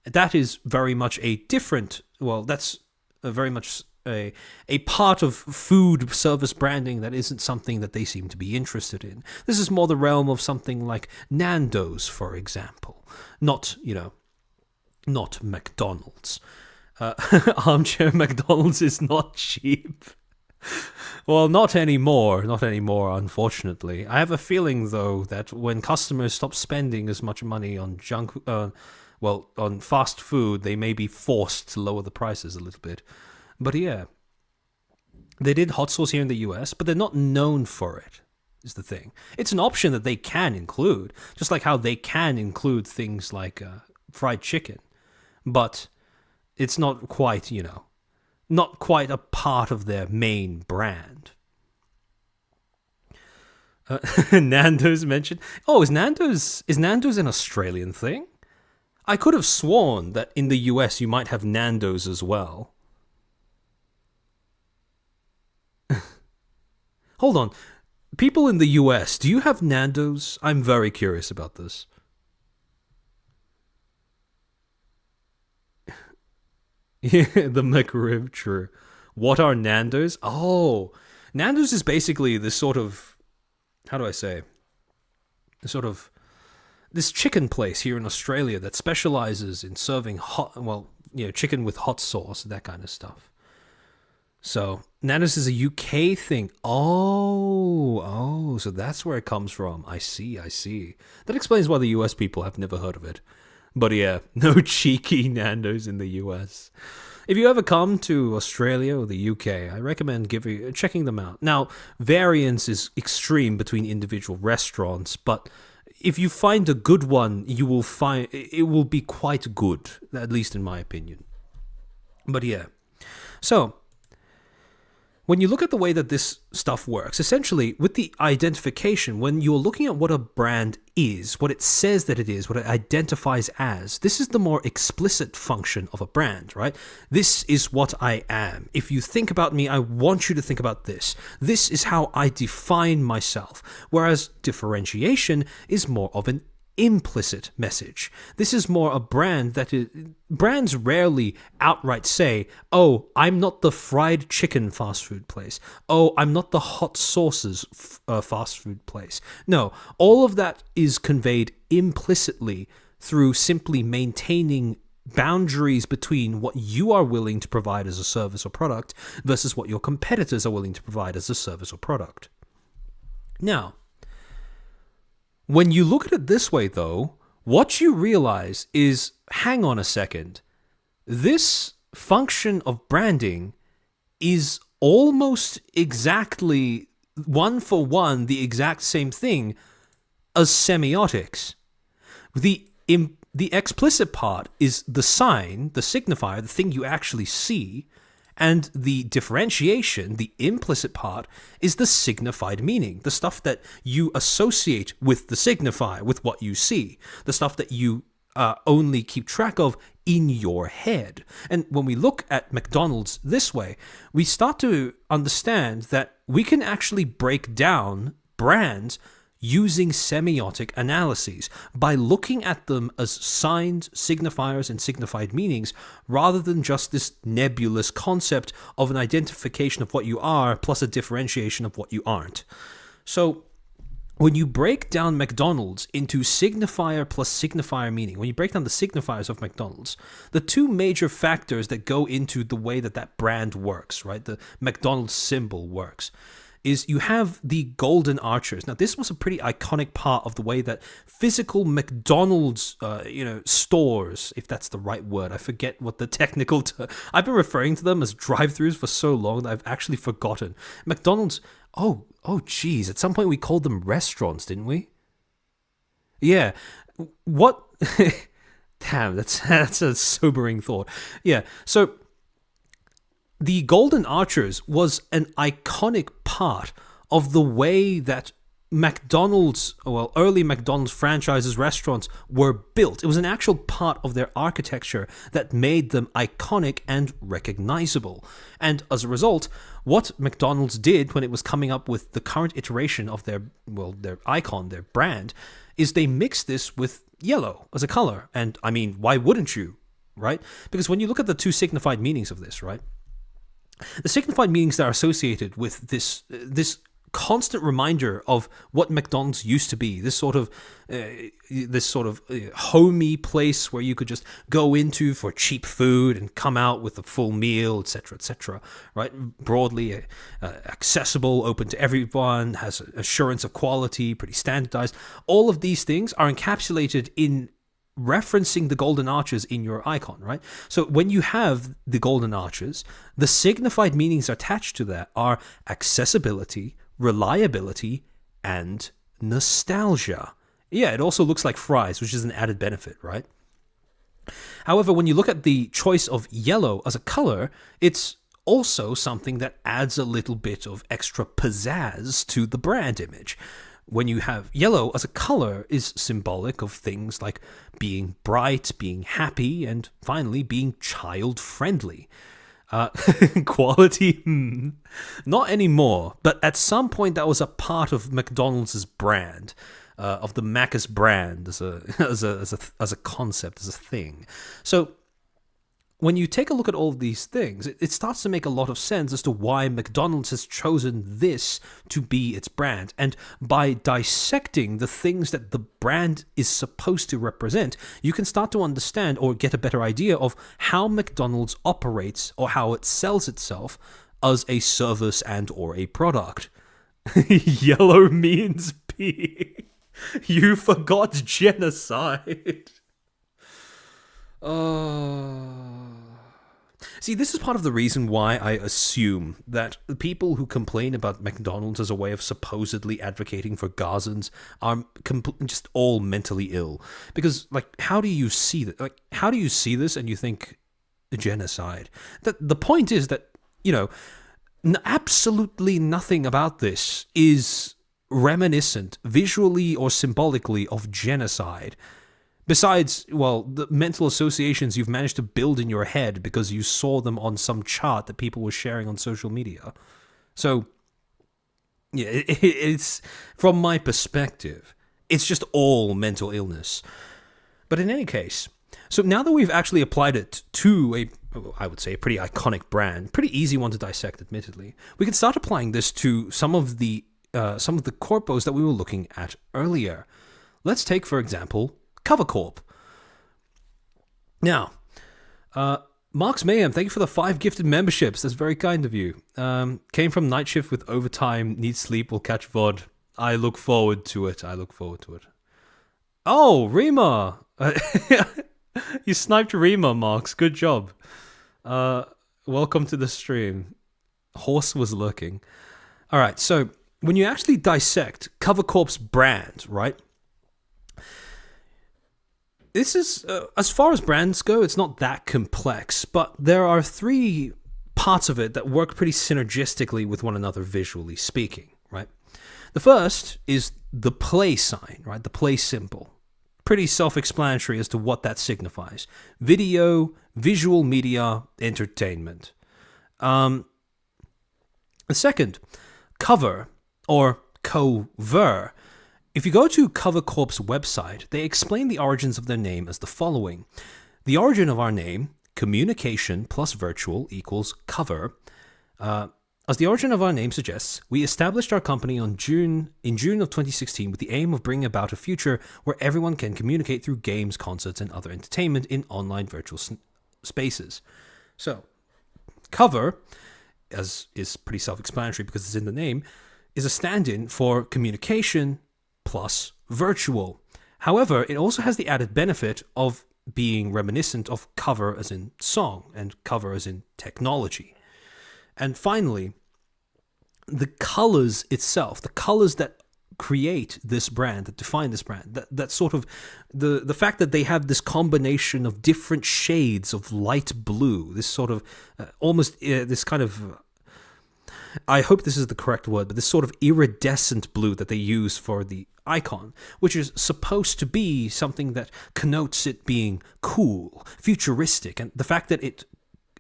That is very much a different, that's very much a part of food service branding that isn't something that they seem to be interested in. This is more the realm of something like Nando's, for example. Not McDonald's. Armchair McDonald's is not cheap. Well, not anymore, unfortunately. I have a feeling, though, that when customers stop spending as much money on on fast food, they may be forced to lower the prices a little bit. But yeah, they did hot sauce here in the US, but they're not known for it, is the thing. It's an option that they can include, just like how they can include things like fried chicken. But it's not quite, not quite a part of their main brand. Nando's mentioned. Oh, is Nando's an Australian thing? I could have sworn that in the US you might have Nando's as well. Hold on. People in the US, do you have Nando's? I'm very curious about this. Yeah, the McRib, true. What are Nando's? Oh, Nando's is basically this sort of, how do I say? This chicken place here in Australia that specializes in serving chicken with hot sauce, that kind of stuff. So, Nando's is a UK thing. Oh, so that's where it comes from. I see. That explains why the US people have never heard of it. But yeah, no cheeky Nando's in the US. If you ever come to Australia or the UK, I recommend checking them out. Now, variance is extreme between individual restaurants, but if you find a good one, you will find it will be quite good, at least in my opinion. But yeah. So, when you look at the way that this stuff works, essentially with the identification, when you're looking at what a brand is, what it says that it is, what it identifies as, this is the more explicit function of a brand, right? This is what I am. If you think about me, I want you to think about this. This is how I define myself. Whereas differentiation is more of an implicit message. This is more a brand brands rarely outright say, oh, I'm not the fried chicken fast food place. Oh, I'm not the hot sauces fast food place. No, all of that is conveyed implicitly through simply maintaining boundaries between what you are willing to provide as a service or product versus what your competitors are willing to provide as a service or product. Now, when you look at it this way, though, what you realize is, hang on a second, this function of branding is almost exactly one for one the exact same thing as semiotics. The explicit part is the sign, the signifier, the thing you actually see, and the differentiation, the implicit part, is the signified meaning, the stuff that you associate with the signifier, with what you see, the stuff that you only keep track of in your head. And when we look at McDonald's this way, we start to understand that we can actually break down brands using semiotic analyses by looking at them as signs, signifiers, and signified meanings rather than just this nebulous concept of an identification of what you are plus a differentiation of what you aren't. So when you break down McDonald's into signifier plus signifier meaning, when you break down the signifiers of McDonald's, the two major factors that go into the way that that brand works, right, the McDonald's symbol works, is you have the golden archers. Now, this was a pretty iconic part of the way that physical McDonald's, stores, if that's the right word, I forget what the technical I've been referring to them as drive-thrus for so long that I've actually forgotten. McDonald's, oh, geez, at some point we called them restaurants, didn't we? Yeah. What? Damn, that's a sobering thought. Yeah, so the Golden Archers was an iconic part of the way that early McDonald's franchises restaurants were built. It was an actual part of their architecture that made them iconic and recognizable. And as a result, what McDonald's did when it was coming up with the current iteration of their icon, their brand, is they mixed this with yellow as a color. And I mean, why wouldn't you, right? Because when you look at the two signified meanings of this, right? The signified meanings that are associated with this constant reminder of what McDonald's used to be, this sort of homey place where you could just go into for cheap food and come out with a full meal, etc., right? Broadly accessible, open to everyone, has assurance of quality, pretty standardized. All of these things are encapsulated in referencing the golden arches in your icon, right? So when you have the golden arches, the signified meanings attached to that are accessibility, reliability, and nostalgia. Yeah, it also looks like fries, which is an added benefit, right? However, when you look at the choice of yellow as a color, it's also something that adds a little bit of extra pizzazz to the brand image. When you have yellow as a color is symbolic of things like being bright, being happy, and finally being child-friendly. Quality? Not anymore, but at some point that was a part of McDonald's brand, of the Macca's brand as a concept, as a thing. So when you take a look at all of these things, it starts to make a lot of sense as to why McDonald's has chosen this to be its brand. And by dissecting the things that the brand is supposed to represent, you can start to understand or get a better idea of how McDonald's operates or how it sells itself as a service and or a product. Yellow means pee. You forgot genocide. See, this is part of the reason why I assume that the people who complain about McDonald's as a way of supposedly advocating for Gazans are just all mentally ill. Because, how do you see that? How do you see this and you think genocide? The point is that, absolutely nothing about this is reminiscent, visually or symbolically, of genocide. Besides, the mental associations you've managed to build in your head because you saw them on some chart that people were sharing on social media. So, yeah, it's, from my perspective, it's just all mental illness. But in any case, so now that we've actually applied it to I would say a pretty iconic brand, pretty easy one to dissect, admittedly, we can start applying this to some of the corpos that we were looking at earlier. Let's take, for example, Corp. Now, Mark's Mayhem, thank you for the 5 gifted memberships. That's very kind of you. Came from night shift with overtime, need sleep, will catch VOD. I look forward to it. Oh, Rima! You sniped Rima, Marks. Good job. Welcome to the stream. Horse was lurking. Alright, so when you actually dissect Corp's brand, right? This is, as far as brands go, it's not that complex, but there are 3 parts of it that work pretty synergistically with one another, visually speaking, right? The first is the play sign, right? The play symbol. Pretty self-explanatory as to what that signifies. Video, visual media, entertainment. The second, cover, or Cover. If you go to Cover Corp's website, they explain the origins of their name as the following. The origin of our name, communication plus virtual equals cover. As the origin of our name suggests, we established our company in June of 2016 with the aim of bringing about a future where everyone can communicate through games, concerts, and other entertainment in online virtual spaces. So, cover, as is pretty self-explanatory because it's in the name, is a stand-in for communication plus virtual. However, it also has the added benefit of being reminiscent of cover as in song and cover as in technology. And finally, the colors itself, the colors that create this brand, that define this brand, that sort of, the fact that they have this combination of different shades of light blue, this sort of almost this kind of, I hope this is the correct word, but this sort of iridescent blue that they use for the icon, which is supposed to be something that connotes it being cool, futuristic, and the fact that it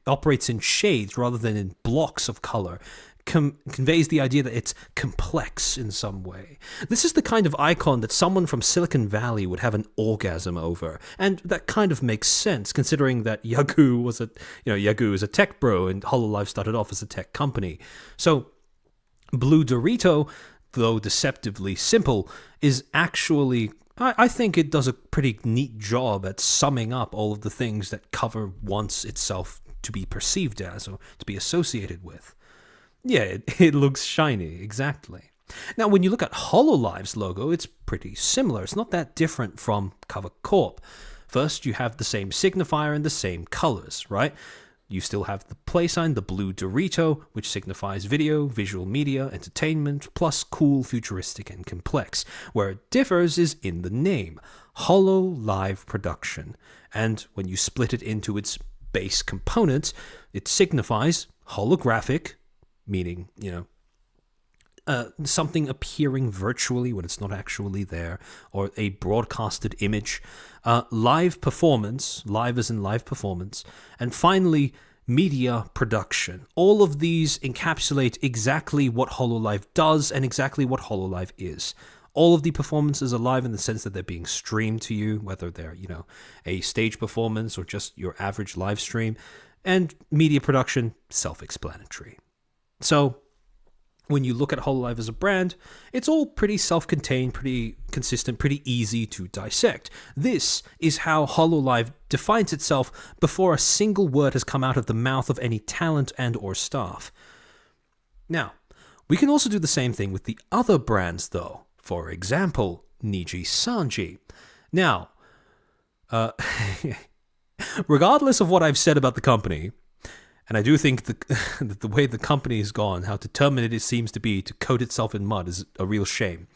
operates in shades rather than in blocks of color conveys the idea that it's complex in some way. This is the kind of icon that someone from Silicon Valley would have an orgasm over, and that kind of makes sense considering that Yagu is a tech bro and HoloLive started off as a tech company. So Blue Dorito, though deceptively simple, is actually, I think it does a pretty neat job at summing up all of the things that cover wants itself to be perceived as or to be associated with. Yeah, it looks shiny, exactly. Now, when you look at HoloLive's logo, it's pretty similar. It's not that different from Cover Corp. First, you have the same signifier and the same colors, right? You still have the play sign, the blue Dorito, which signifies video, visual media, entertainment, plus cool, futuristic, and complex. Where it differs is in the name, HoloLive Production. And when you split it into its base components, it signifies holographic, meaning, something appearing virtually when it's not actually there, or a broadcasted image, live performance, live as in live performance, and finally, media production. All of these encapsulate exactly what HoloLive does and exactly what HoloLive is. All of the performances are live in the sense that they're being streamed to you, whether they're, a stage performance or just your average live stream. And media production, self-explanatory. So, when you look at HoloLive as a brand, it's all pretty self-contained, pretty consistent, pretty easy to dissect. This is how HoloLive defines itself before a single word has come out of the mouth of any talent and or staff. Now, we can also do the same thing with the other brands, though. For example, Nijisanji. Now, regardless of what I've said about the company, and I do think that the way the company has gone, how determined it seems to be to coat itself in mud is a real shame.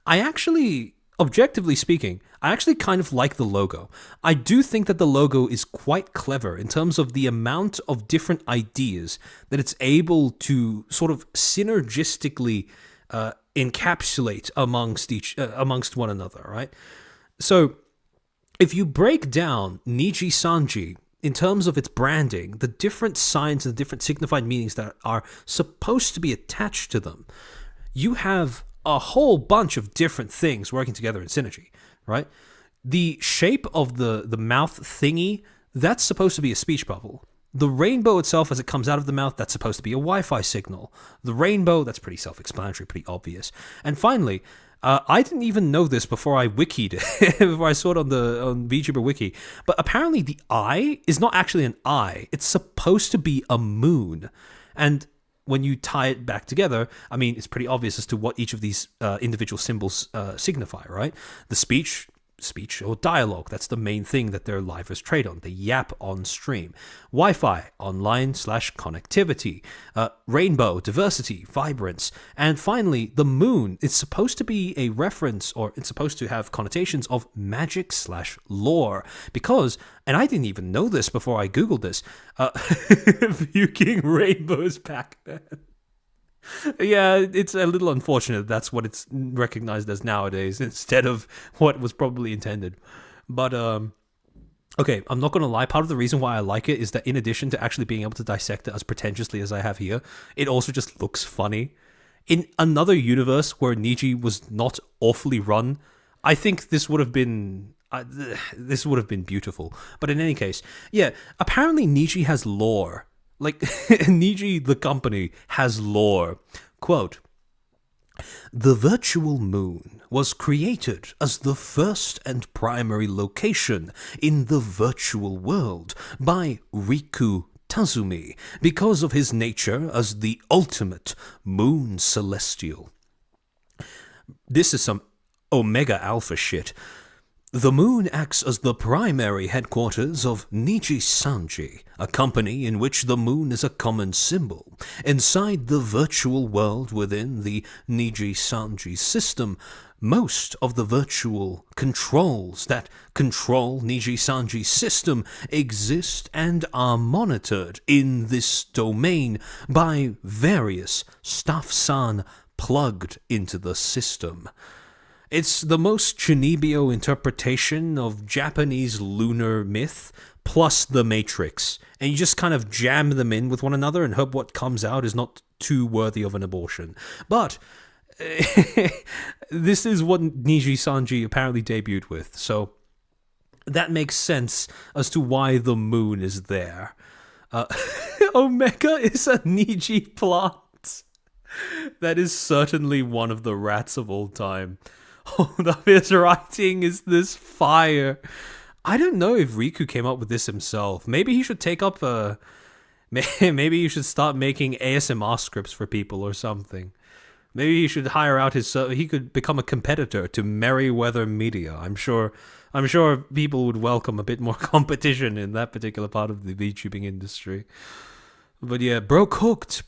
I actually, objectively speaking, I actually kind of like the logo. I do think that the logo is quite clever in terms of the amount of different ideas that it's able to sort of synergistically encapsulate amongst one another, right? So, if you break down Nijisanji in terms of its branding, the different signs and the different signified meanings that are supposed to be attached to them, you have a whole bunch of different things working together in synergy, right? The shape of the mouth thingy, that's supposed to be a speech bubble. The rainbow itself, as it comes out of the mouth, that's supposed to be a Wi-Fi signal. The rainbow, that's pretty self-explanatory, pretty obvious. And finally, I didn't even know this before I wikied it, before I saw it on VTuber wiki. But apparently the eye is not actually an eye. It's supposed to be a moon. And when you tie it back together, I mean, it's pretty obvious as to what each of these individual symbols signify, right? The speech or dialogue, that's the main thing that their livers trade on. They yap on stream. Wi-Fi, online/connectivity. Rainbow, diversity, vibrance. And finally, the moon. It's supposed to be a reference, or it's supposed to have connotations of magic/lore. Because, and I didn't even know this before I googled this, puking rainbows back then. Yeah, it's a little unfortunate that's what it's recognized as nowadays instead of what was probably intended. But, okay, I'm not going to lie. Part of the reason why I like it is that in addition to actually being able to dissect it as pretentiously as I have here, it also just looks funny. in another universe where Niji was not awfully run, I think this would have been beautiful. But in any case, yeah, apparently Niji has lore. Like, Niji, the company, has lore. Quote, "The virtual moon was created as the first and primary location in the virtual world by Riku Tazumi because of his nature as the ultimate moon celestial." This is some Omega Alpha shit. "The moon acts as the primary headquarters of Nijisanji, a company in which the moon is a common symbol. Inside the virtual world within the Nijisanji system, most of the virtual controls that control Nijisanji's system exist and are monitored in this domain by various staff-san plugged into the system. It's the most Chunibyo interpretation of Japanese lunar myth plus the Matrix, and you just kind of jam them in with one another and hope what comes out is not too worthy of an abortion. But this is what Nijisanji apparently debuted with, so that makes sense as to why the moon is there. Omega is a Niji plant. That is certainly one of the rats of all time. His writing is this fire. I don't know if Riku came up with this himself. Maybe he should take up maybe you should start making ASMR scripts for people or something. Maybe he should hire out he could become a competitor to Merryweather Media. I'm sure people would welcome a bit more competition in that particular part of the VTubing industry. But yeah, bro cooked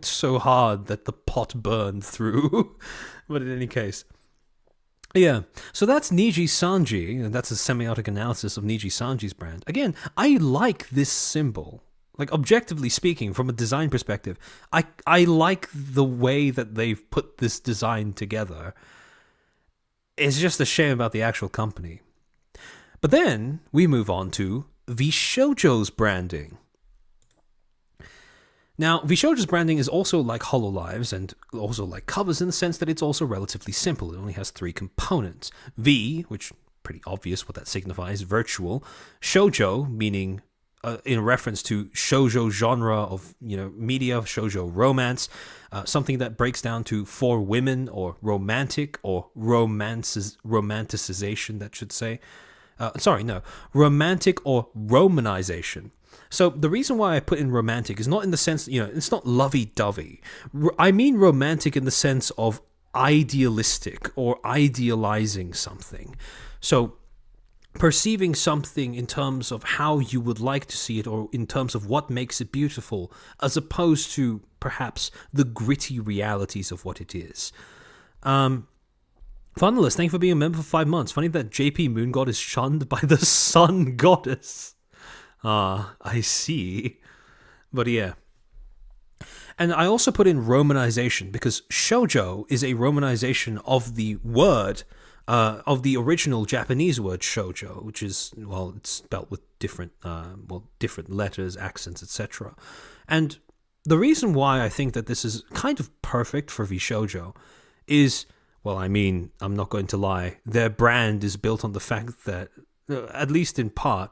so hard that the pot burned through. But in any case, yeah. So that's Nijisanji, and that's a semiotic analysis of Nijisanji's brand. Again, I like this symbol. Like, objectively speaking, from a design perspective, I like the way that they've put this design together. It's just a shame about the actual company. But then we move on to VShojo's branding. Now, VShojo's branding is also like Hololive's and also like Covers in the sense that it's also relatively simple. It only has 3 components. V, which pretty obvious what that signifies, virtual. Shoujo, meaning in reference to shoujo genre of media, shoujo romance, something that breaks down to for women or romantic or romanticization, that should say. Romantic or romanization. So the reason why I put in romantic is not in the sense, it's not lovey-dovey. I mean romantic in the sense of idealistic or idealizing something. So perceiving something in terms of how you would like to see it or in terms of what makes it beautiful, as opposed to perhaps the gritty realities of what it is. Funless, thank you for being a member for 5 months. Funny that JP Moon God is shunned by the Sun Goddess. I see. But yeah. And I also put in romanization because shoujo is a romanization of the word, of the original Japanese word shoujo, which is, it's spelt with different letters, accents, etc. And the reason why I think that this is kind of perfect for VShojo is, I'm not going to lie, their brand is built on the fact that, at least in part,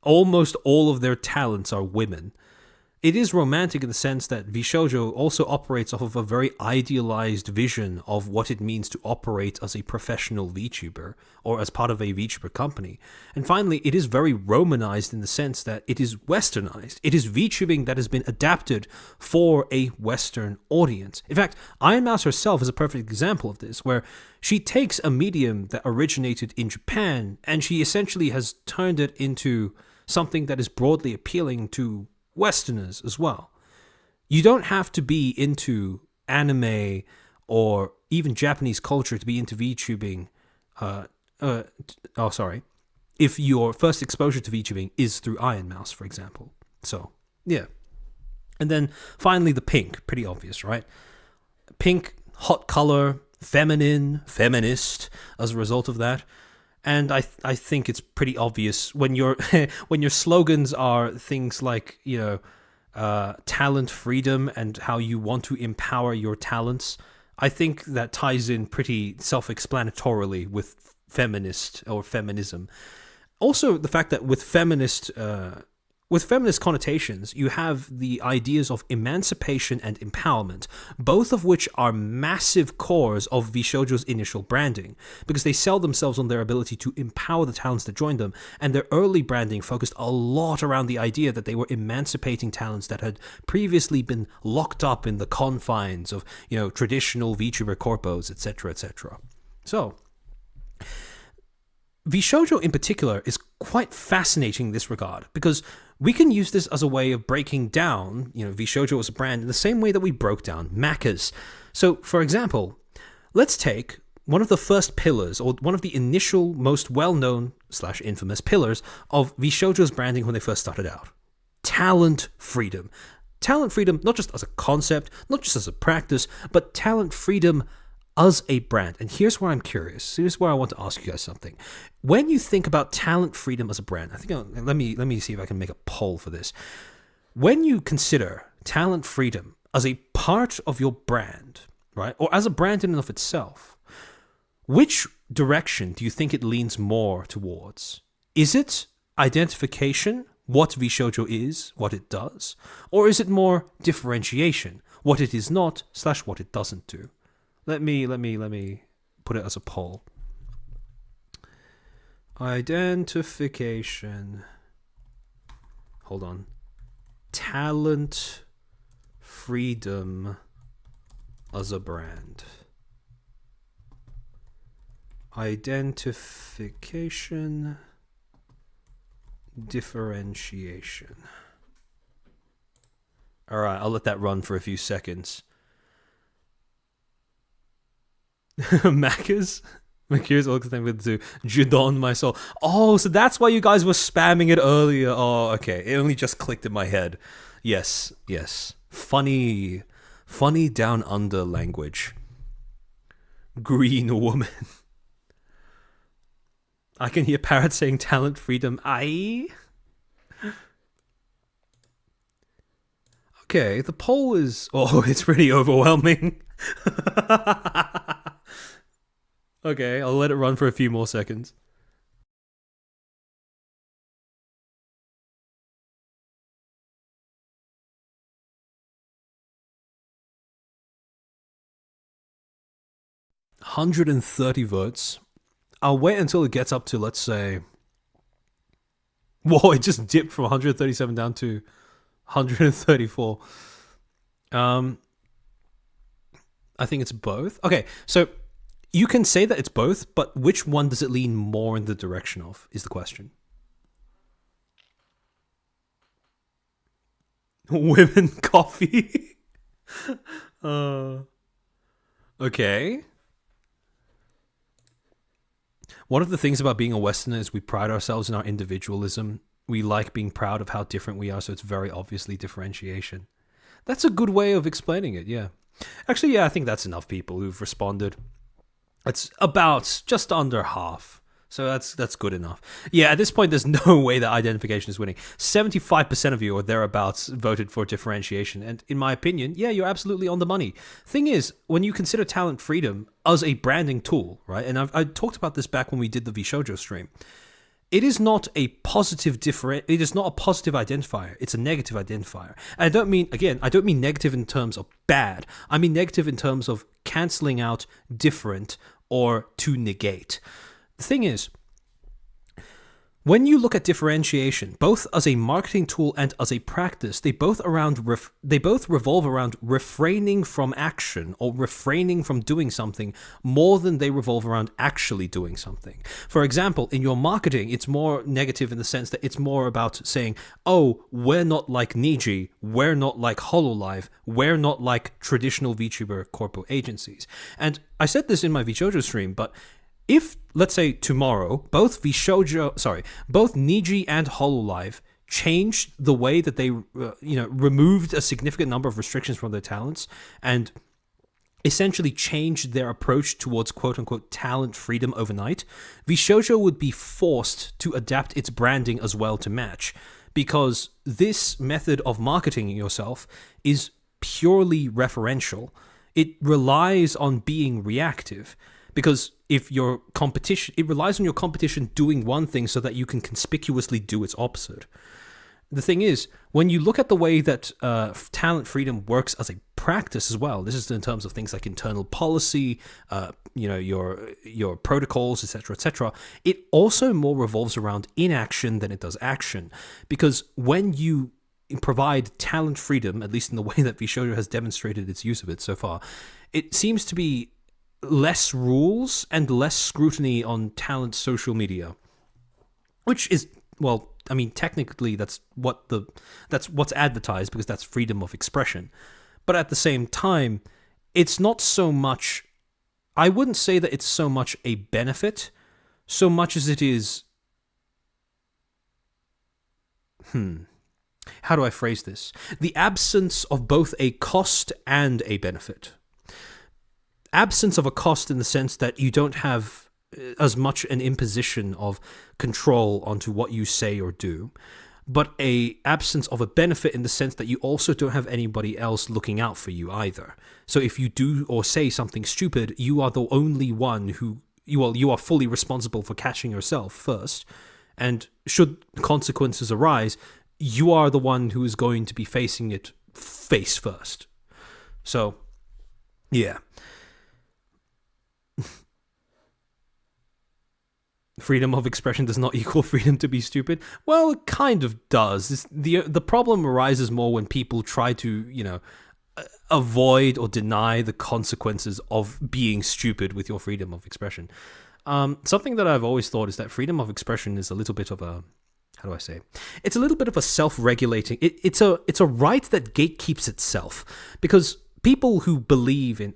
almost all of their talents are women. It is romantic in the sense that VShojo also operates off of a very idealized vision of what it means to operate as a professional VTuber or as part of a VTuber company. And finally, it is very romanized in the sense that it is westernized. It is VTubing that has been adapted for a Western audience. In fact, Iron Mouse herself is a perfect example of this, where she takes a medium that originated in Japan and she essentially has turned it into something that is broadly appealing to Westerners as well. You don't have to be into anime or even Japanese culture to be into VTubing. If your first exposure to VTubing is through Iron Mouse, for example. So, yeah. And then finally the pink, pretty obvious, right? Pink, hot color, feminine, feminist as a result of that. And I think it's pretty obvious when your when your slogans are things like, talent freedom and how you want to empower your talents, I think that ties in pretty self-explanatorily with feminist or feminism. Also, the fact that with feminist connotations, you have the ideas of emancipation and empowerment, both of which are massive cores of VShojo's initial branding, because they sell themselves on their ability to empower the talents that join them, and their early branding focused a lot around the idea that they were emancipating talents that had previously been locked up in the confines of, traditional VTuber corpos, etc., etc. So, VShojo in particular is quite fascinating in this regard, because we can use this as a way of breaking down, VShojo as a brand in the same way that we broke down Macca's. So, for example, let's take one of the first pillars, or one of the initial most well-known / infamous pillars of VShojo's branding when they first started out. Talent freedom. Talent freedom, not just as a concept, not just as a practice, but talent freedom as a brand. And here's where I'm curious. Here's where I want to ask you guys something. When you think about talent freedom as a brand, let me see if I can make a poll for this. When you consider talent freedom as a part of your brand, right, or as a brand in and of itself, which direction do you think it leans more towards? Is it identification, what VShojo is, what it does, or is it more differentiation, what it is not / what it doesn't do? Let me put it as a poll. Identification. Hold on. Talent freedom as a brand. Identification. Differentiation. All right, I'll let that run for a few seconds. Macca's looks like to Judon my soul. Oh, so that's why you guys were spamming it earlier. Oh, okay. It only just clicked in my head. Yes. Funny down under language. Green woman. I can hear Parrot saying talent freedom. Aye. Okay, the poll is... Oh, it's really overwhelming. Okay, I'll let it run for a few more seconds. $130 votes. I'll wait until it gets up to, let's say... Whoa, it just dipped from 137 down to 134. I think it's both. Okay, so you can say that it's both, but which one does it lean more in the direction of, is the question. Women coffee. Okay. One of the things about being a Westerner is we pride ourselves in our individualism. We like being proud of how different we are, so it's very obviously differentiation. That's a good way of explaining it, yeah. Actually, yeah, I think that's enough people who've responded. It's about just under half. So that's good enough. Yeah, at this point, there's no way that identification is winning. 75% of you or thereabouts voted for differentiation. And in my opinion, yeah, you're absolutely on the money. Thing is, when you consider talent freedom as a branding tool, right? And I talked about this back when we did the VShojo stream. It is not a positive it is not a positive identifier. It's a negative identifier. And I don't mean negative in terms of bad. I mean negative in terms of canceling out different or to negate. The thing is, when you look at differentiation, both as a marketing tool and as a practice, they both revolve around refraining from action or refraining from doing something more than they revolve around actually doing something. For example, in your marketing, it's more negative in the sense that it's more about saying, oh, we're not like Niji, we're not like Hololive, we're not like traditional VTuber corporate agencies. And I said this in my VShojo stream, but if, let's say, tomorrow, both Niji and Hololive changed the way that they, removed a significant number of restrictions from their talents and essentially changed their approach towards quote-unquote talent freedom overnight, VShojo would be forced to adapt its branding as well to match. because this method of marketing yourself is purely referential. It relies on being reactive, because if your competition, it relies on your competition doing one thing so that you can conspicuously do its opposite. The thing is, when you look at the way that talent freedom works as a practice as well, this is in terms of things like internal policy, your protocols, etc., it also more revolves around inaction than it does action. Because when you provide talent freedom, at least in the way that VShojo has demonstrated its use of it so far, it seems to be less rules and less scrutiny on talent social media, which is, well, I mean, technically that's what's advertised, because that's freedom of expression. But at the same time, it's not so much, I wouldn't say that it's so much a benefit so much as it is, how do I phrase this? The absence of both a cost and a benefit. Absence of a cost in the sense that you don't have as much an imposition of control onto what you say or do, but a absence of a benefit in the sense that you also don't have anybody else looking out for you either. So if you do or say something stupid, you are the only one who, you are fully responsible for catching yourself first, and should consequences arise, you are the one who is going to be facing it face first. So, yeah. Freedom of expression does not equal freedom to be stupid. Well, it kind of does. The problem arises more when people try to, avoid or deny the consequences of being stupid with your freedom of expression. Something that I've always thought is that freedom of expression is a little bit of a, how do I say? It's a little bit of a self-regulating. It's a right that gatekeeps itself, because people who believe in,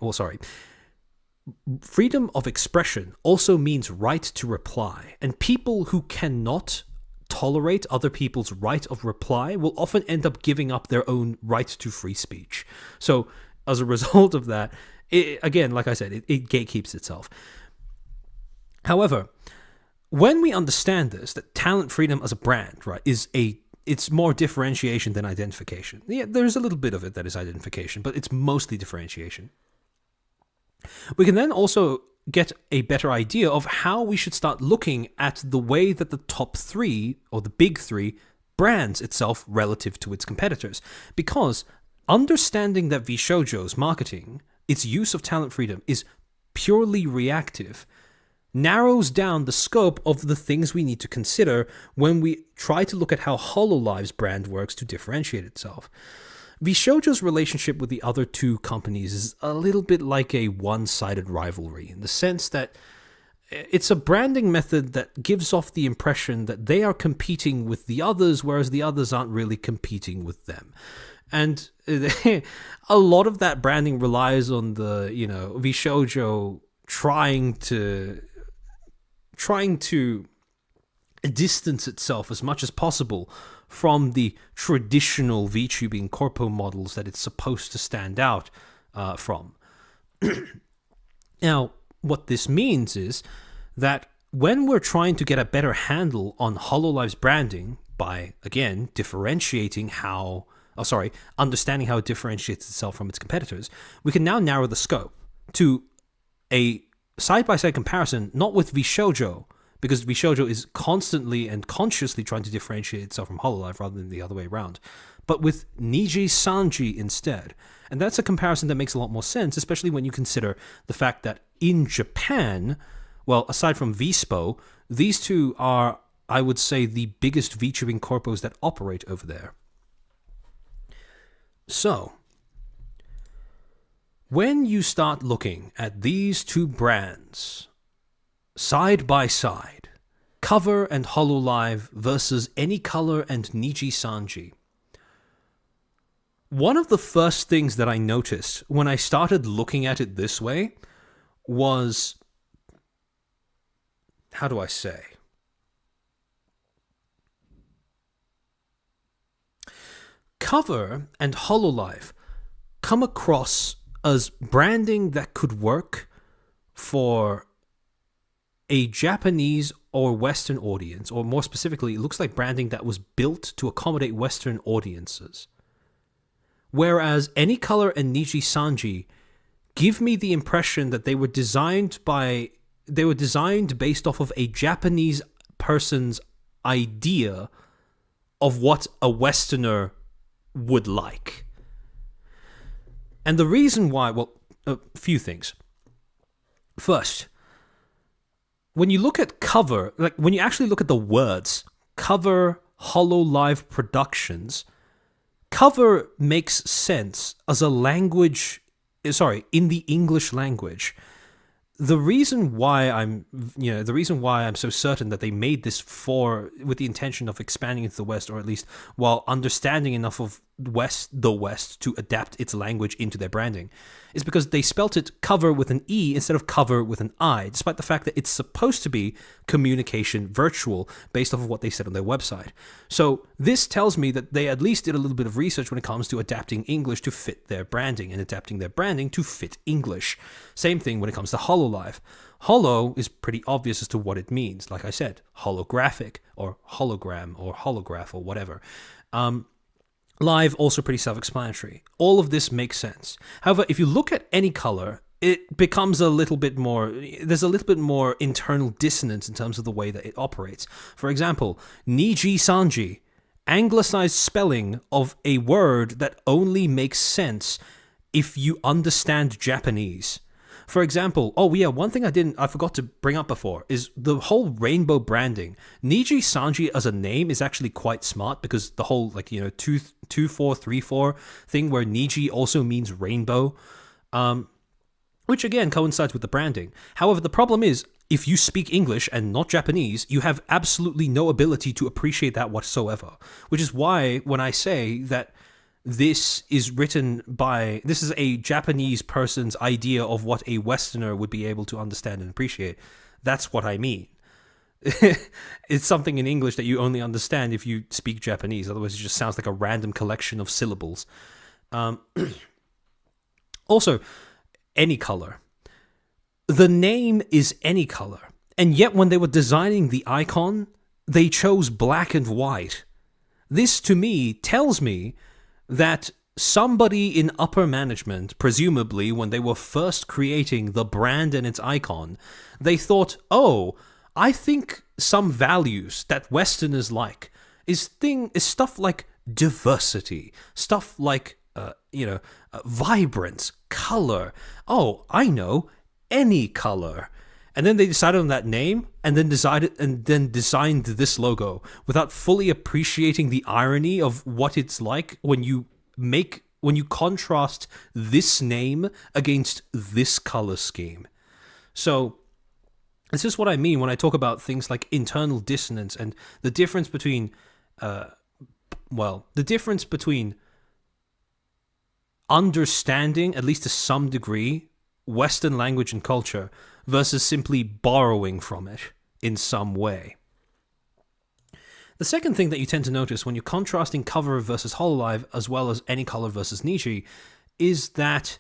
freedom of expression also means right to reply, and people who cannot tolerate other people's right of reply will often end up giving up their own right to free speech. So as a result of that, again, like I said, it gatekeeps itself. However, when we understand this, that talent freedom as a brand, right, it's more differentiation than identification. Yeah, there's a little bit of it that is identification, but it's mostly differentiation. We can then also get a better idea of how we should start looking at the way that the top three, or the big three, brands itself relative to its competitors. Because understanding that VShojo's marketing, its use of talent freedom, is purely reactive, narrows down the scope of the things we need to consider when we try to look at how HoloLive's brand works to differentiate itself. VShojo's relationship with the other two companies is a little bit like a one-sided rivalry, in the sense that it's a branding method that gives off the impression that they are competing with the others, whereas the others aren't really competing with them. And a lot of that branding relies on the, VShojo trying to distance itself as much as possible from the traditional VTubing corpo models that it's supposed to stand out from. Now, what this means is that when we're trying to get a better handle on HoloLive's branding by, again, understanding how it differentiates itself from its competitors, we can now narrow the scope to a side-by-side comparison, not with VShojo, because VShojo is constantly and consciously trying to differentiate itself from HoloLive rather than the other way around, but with Nijisanji instead. And that's a comparison that makes a lot more sense, especially when you consider the fact that in Japan, well, aside from VSpo, these two are, I would say, the biggest VTubing corpos that operate over there. So, when you start looking at these two brands side by side, Cover and HoloLive versus AnyColor and Nijisanji, one of the first things that I noticed when I started looking at it this way was, how do I say? Cover and HoloLive come across as branding that could work for a Japanese or Western audience, or more specifically, it looks like branding that was built to accommodate Western audiences. Whereas Any Color and Nijisanji give me the impression that they were designed based off of a Japanese person's idea of what a Westerner would like. And the reason why, well, a few things. First, when you look at cover, like when you actually look at the words, cover HoloLive Productions, cover makes sense as a language, in the English language. The reason why I'm so certain that they made this with the intention of expanding into the West, or at least while understanding enough of the West to adapt its language into their branding, is because they spelt it cover with an E instead of cover with an I, despite the fact that it's supposed to be communication virtual based off of what they said on their website. So this tells me that they at least did a little bit of research when it comes to adapting English to fit their branding and adapting their branding to fit English. Same thing when it comes to HoloLive. Holo is pretty obvious as to what it means. Like I said, holographic or hologram or holograph or whatever. Live, also pretty self-explanatory. All of this makes sense. However, if you look at Any Color, it becomes there's a little bit more internal dissonance in terms of the way that it operates. For example, Nijisanji, anglicized spelling of a word that only makes sense if you understand Japanese. For example, one thing I forgot to bring up before is the whole rainbow branding. Nijisanji as a name is actually quite smart, because the whole 2434 thing where Niji also means rainbow, which again coincides with the branding. However, the problem is, if you speak English and not Japanese, you have absolutely no ability to appreciate that whatsoever. Which is why when I say that this is a Japanese person's idea of what a Westerner would be able to understand and appreciate, that's what I mean. It's something in English that you only understand if you speak Japanese. Otherwise, it just sounds like a random collection of syllables. Also, Any Color. The name is Any Color, and yet when they were designing the icon, they chose black and white. This, to me, tells me that somebody in upper management, presumably when they were first creating the brand and its icon, they thought, I think some values that Westerners like is stuff like diversity, stuff like vibrance, color. I know, Any Color. And then they decided on that name, and then designed this logo without fully appreciating the irony of what it's like when you contrast this name against this color scheme. So this is what I mean when I talk about things like internal dissonance and the difference between understanding, at least to some degree, Western language and culture versus simply borrowing from it in some way. The second thing that you tend to notice when you're contrasting cover versus HoloLive as well as Any Color versus Niji is that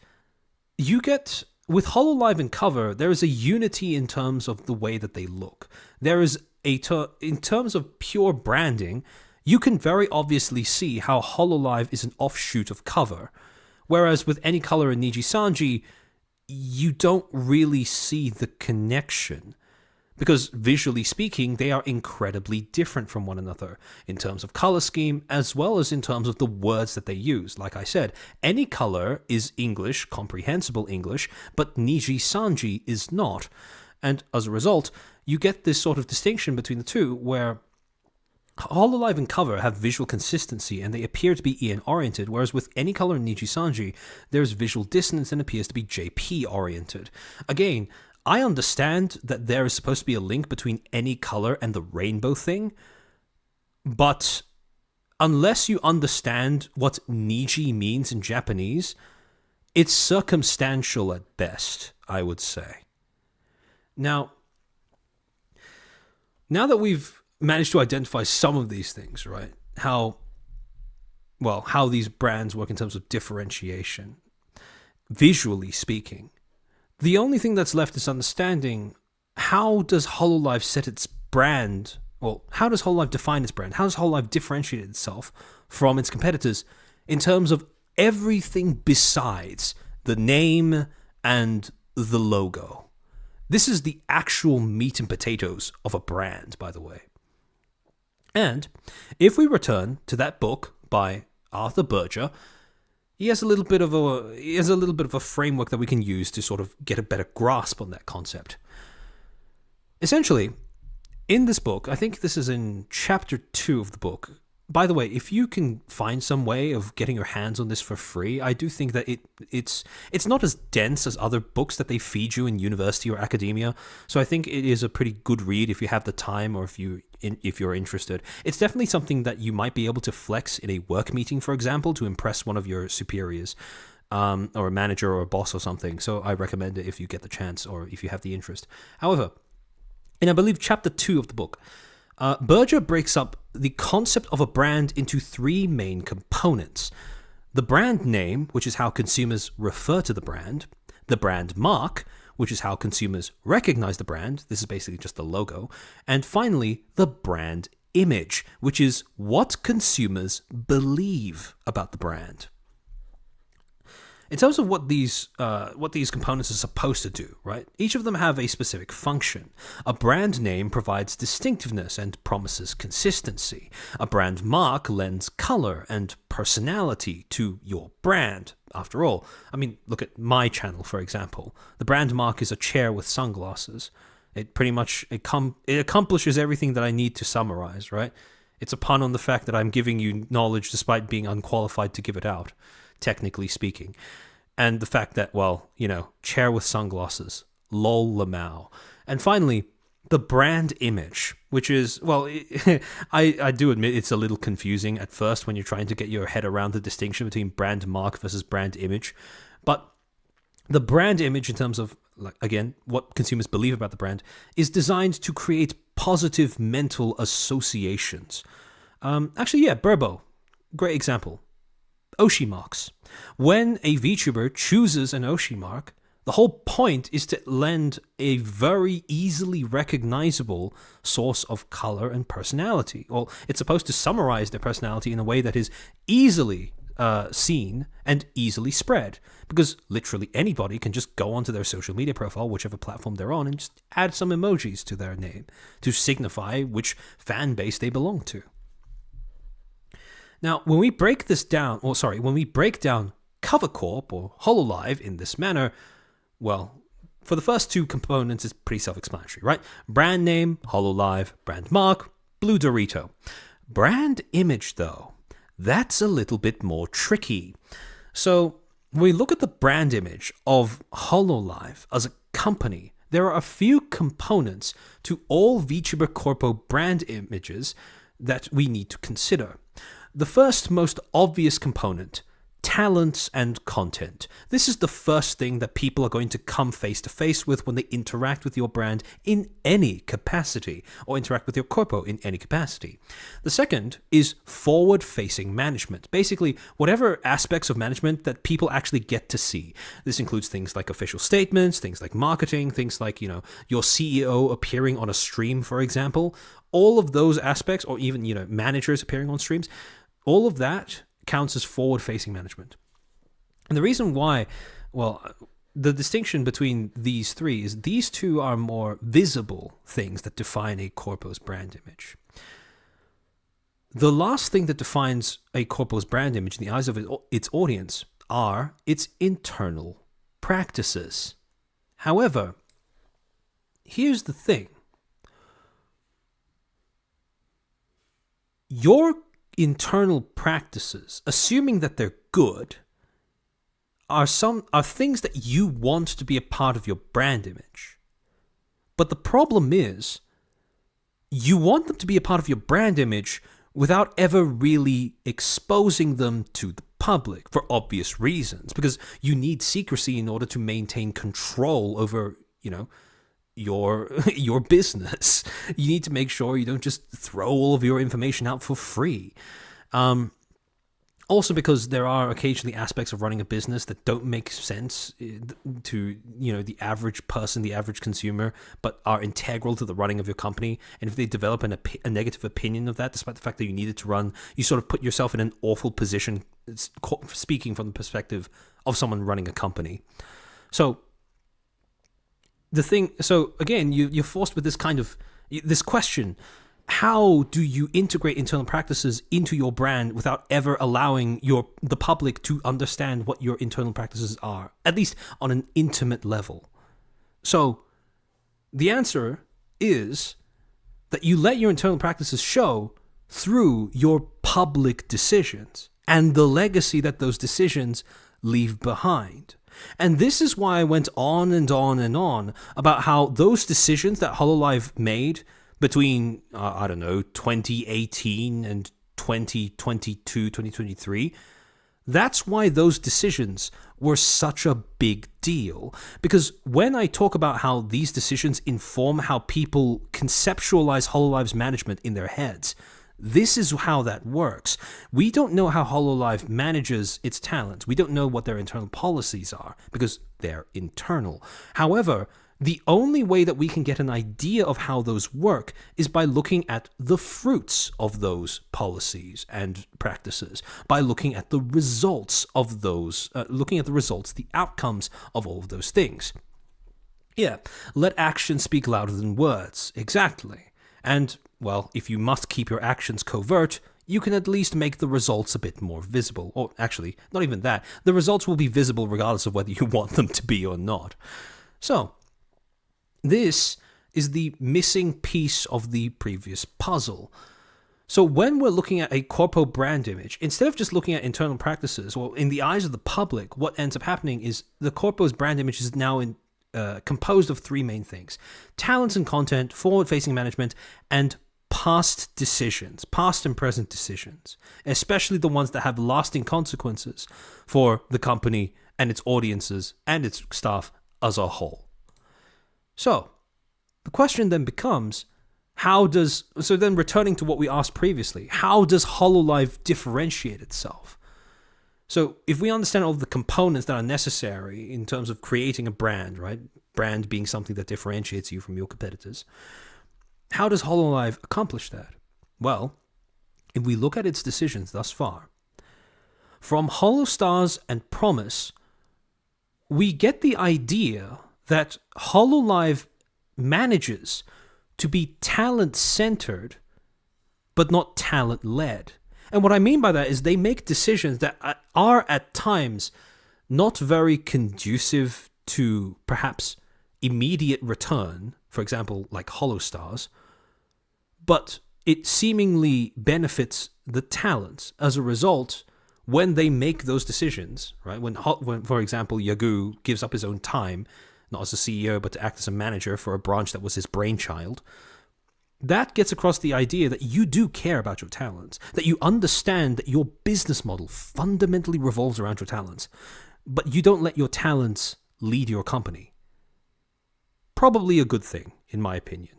you get, with HoloLive and cover, there is a unity in terms of the way that they look. There is in terms of pure branding, you can very obviously see how HoloLive is an offshoot of cover. Whereas with Any Color and Nijisanji, you don't really see the connection, because visually speaking, they are incredibly different from one another in terms of color scheme as well as in terms of the words that they use. Like I said, Any Color is English, comprehensible English, but Nijisanji is not. And as a result, you get this sort of distinction between the two where HoloLive and cover have visual consistency and they appear to be EN-oriented, whereas with Any Color and Nijisanji, there's visual dissonance and appears to be JP-oriented. Again, I understand that there is supposed to be a link between Any Color and the rainbow thing, but unless you understand what Niji means in Japanese, it's circumstantial at best, I would say. Now that we've managed to identify some of these things, right? How these brands work in terms of differentiation, visually speaking. The only thing that's left is understanding how does HoloLive set its brand? Well, how does HoloLive define its brand? How does HoloLive differentiate itself from its competitors in terms of everything besides the name and the logo? This is the actual meat and potatoes of a brand, by the way. And if we return to that book by Arthur Berger, he has a little bit of a framework that we can use to sort of get a better grasp on that concept. Essentially, in this book, I think this is in chapter 2 of the book. By the way, if you can find some way of getting your hands on this for free, I do think that it's not as dense as other books that they feed you in university or academia. So I think it is a pretty good read if you have the time or if you're interested. It's definitely something that you might be able to flex in a work meeting, for example, to impress one of your superiors, or a manager or a boss or something. So I recommend it if you get the chance or if you have the interest. However, in I believe chapter 2 of the book, Berger breaks up the concept of a brand into 3 main components. The brand name, which is how consumers refer to the brand mark, which is how consumers recognize the brand. This is basically just the logo. And finally, the brand image, which is what consumers believe about the brand. In terms of what these components are supposed to do, right? Each of them have a specific function. A brand name provides distinctiveness and promises consistency. A brand mark lends color and personality to your brand. After all, I mean, look at my channel, for example. The brand mark is a chair with sunglasses. It pretty much it accomplishes everything that I need to summarize, right? It's a pun on the fact that I'm giving you knowledge despite being unqualified to give it out, technically speaking. And the fact that, well, chair with sunglasses, lol lamau. And finally, the brand image, which is, well, I do admit it's a little confusing at first when you're trying to get your head around the distinction between brand mark versus brand image. But the brand image, in terms of, like, again, what consumers believe about the brand, is designed to create positive mental associations. Actually, yeah, Burbo, great example. Oshi marks. When a VTuber chooses an Oshi mark, the whole point is to lend a very easily recognizable source of color and personality. Well, it's supposed to summarize their personality in a way that is easily seen and easily spread, because literally anybody can just go onto their social media profile, whichever platform they're on, and just add some emojis to their name to signify which fan base they belong to. Now, when we break down Cover Corp or HoloLive in this manner, well, for the first 2 components, it's pretty self-explanatory, right? Brand name, HoloLive, brand mark, Blue Dorito. Brand image, though, that's a little bit more tricky. So, when we look at the brand image of HoloLive as a company, there are a few components to all VTuber Corpo brand images that we need to consider. The first most obvious component, talents and content. This is the first thing that people are going to come face to face with when they interact with your brand in any capacity, or interact with your corpo in any capacity. The second is forward-facing management. Basically, whatever aspects of management that people actually get to see. This includes things like official statements, things like marketing, things like, your CEO appearing on a stream, for example. All of those aspects, or even, managers appearing on streams, all of that counts as forward-facing management. And the reason why, well, the distinction between these 3 is these 2 are more visible things that define a corpo's brand image. The last thing that defines a corpo's brand image in the eyes of its audience are its internal practices. However, here's the thing. Your internal practices, assuming that they're good, are things that you want to be a part of your brand image. But the problem is, you want them to be a part of your brand image without ever really exposing them to the public, for obvious reasons, because you need secrecy in order to maintain control over, your business. You need to make sure you don't just throw all of your information out for free. Also because there are occasionally aspects of running a business that don't make sense to, the average person, the average consumer, but are integral to the running of your company. And if they develop a negative opinion of that, despite the fact that you need it to run, you sort of put yourself in an awful position, speaking from the perspective of someone running a company. So again, you're forced with this question. How do you integrate internal practices into your brand without ever allowing the public to understand what your internal practices are, at least on an intimate level? So the answer is that you let your internal practices show through your public decisions and the legacy that those decisions leave behind. And this is why I went on and on and on about how those decisions that HoloLive made between, 2018 and 2022, 2023, that's why those decisions were such a big deal. Because when I talk about how these decisions inform how people conceptualize HoloLive's management in their heads, this is how that works. We don't know how HoloLive manages its talent. We don't know what their internal policies are because they're internal. However, the only way that we can get an idea of how those work is by looking at the fruits of those policies and practices, by looking at the results of those, the outcomes of all of those things. Yeah, let actions speak louder than words, exactly. And, well, if you must keep your actions covert, you can at least make the results a bit more visible. Or actually, not even that. The results will be visible regardless of whether you want them to be or not. So, this is the missing piece of the previous puzzle. So when we're looking at a corpo brand image, instead of just looking at internal practices, or in the eyes of the public, what ends up happening is the corpo's brand image is now composed of three main things: talents and content, forward-facing management, and past decisions, past and present decisions, especially the ones that have lasting consequences for the company and its audiences and its staff as a whole. So, the question then becomes, returning to what we asked previously, how does HoloLive differentiate itself? So, if we understand all of the components that are necessary in terms of creating a brand, right? Brand being something that differentiates you from your competitors, how does HoloLive accomplish that? Well, if we look at its decisions thus far, from HoloStars and Promise, we get the idea that HoloLive manages to be talent-centered, but not talent-led. And what I mean by that is they make decisions that are at times not very conducive to perhaps immediate return, for example, like HoloStars, but it seemingly benefits the talent. As a result, when they make those decisions, right? When for example, Yagu gives up his own time, not as a CEO, but to act as a manager for a branch that was his brainchild, that gets across the idea that you do care about your talents, that you understand that your business model fundamentally revolves around your talents, but you don't let your talents lead your company. Probably a good thing, in my opinion.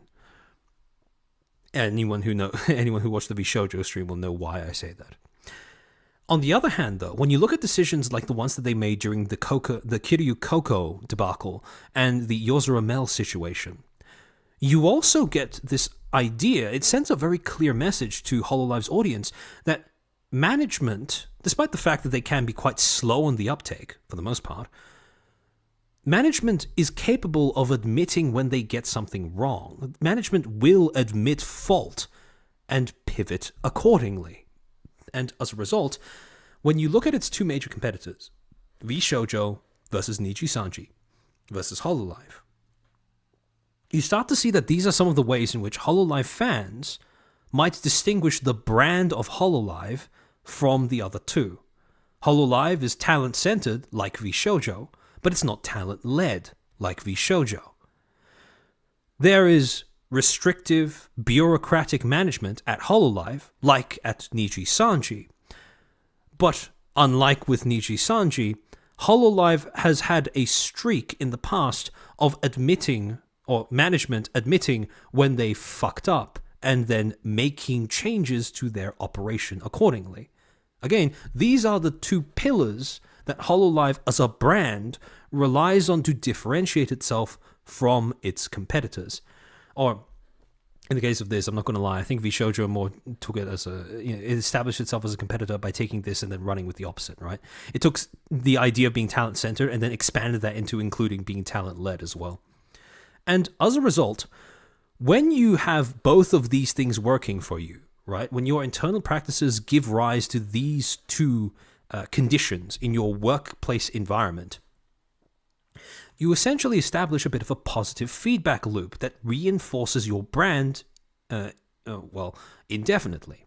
Anyone who watched the VShojo stream will know why I say that. On the other hand, though, when you look at decisions like the ones that they made during the Kiryu Coco debacle and the Yozora Mel situation, you also get this idea. It sends a very clear message to HoloLive's audience that management, despite the fact that they can be quite slow on the uptake, for the most part, management is capable of admitting when they get something wrong. Management will admit fault and pivot accordingly. And as a result, when you look at its two major competitors, VShojo versus Nijisanji versus HoloLive, you start to see that these are some of the ways in which HoloLive fans might distinguish the brand of HoloLive from the other two. HoloLive is talent-centered, like VShojo, but it's not talent-led, like VShojo. There is restrictive, bureaucratic management at HoloLive, like at Nijisanji. But unlike with Nijisanji, HoloLive has had a streak in the past of admitting, or management admitting when they fucked up, and then making changes to their operation accordingly. Again, these are the two pillars that HoloLive as a brand relies on to differentiate itself from its competitors. Or, in the case of this, I'm not going to lie, I think VShojo more took it as it established itself as a competitor by taking this and then running with the opposite, right? It took the idea of being talent-centered and then expanded that into including being talent-led as well. And as a result, when you have both of these things working for you, right, when your internal practices give rise to these two conditions in your workplace environment, you essentially establish a bit of a positive feedback loop that reinforces your brand, indefinitely.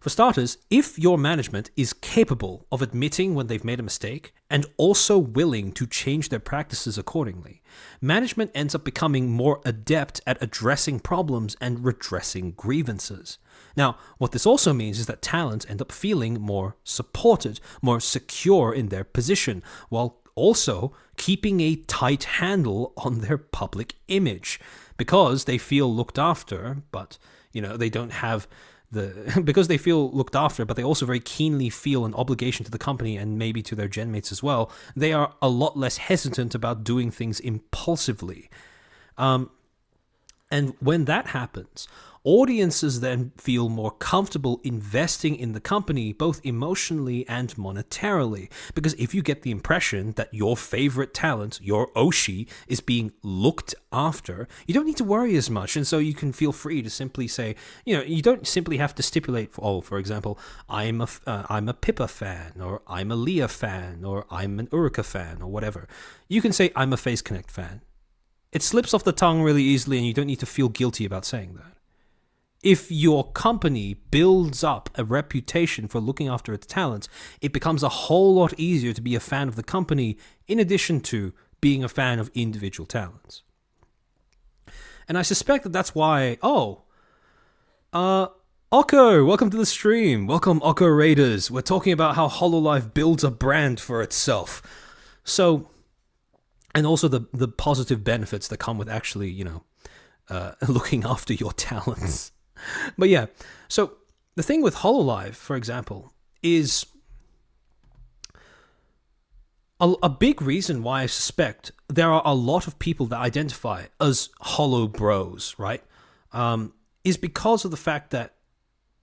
For starters, if your management is capable of admitting when they've made a mistake and also willing to change their practices accordingly, management ends up becoming more adept at addressing problems and redressing grievances. Now, what this also means is that talents end up feeling more supported, more secure in their position, while also keeping a tight handle on their public image because they feel looked after, but they don't have because they feel looked after, but they also very keenly feel an obligation to the company and maybe to their genmates as well. They are a lot less hesitant about doing things impulsively. And when that happens, audiences then feel more comfortable investing in the company, both emotionally and monetarily. Because if you get the impression that your favorite talent, your Oshi, is being looked after, you don't need to worry as much. And so you can feel free to simply say, you don't simply have to stipulate, for example, I'm a Pippa fan, or I'm a Leah fan, or I'm an Urika fan, or whatever. You can say, I'm a Phase Connect fan. It slips off the tongue really easily, and you don't need to feel guilty about saying that. If your company builds up a reputation for looking after its talents, it becomes a whole lot easier to be a fan of the company in addition to being a fan of individual talents. And I suspect that that's why, Oko, welcome to the stream. Welcome, Oko Raiders. We're talking about how HoloLive builds a brand for itself. So, and also the positive benefits that come with actually, looking after your talents. But yeah, so the thing with HoloLive, for example, is a big reason why I suspect there are a lot of people that identify as Holo Bros, right? Is because of the fact that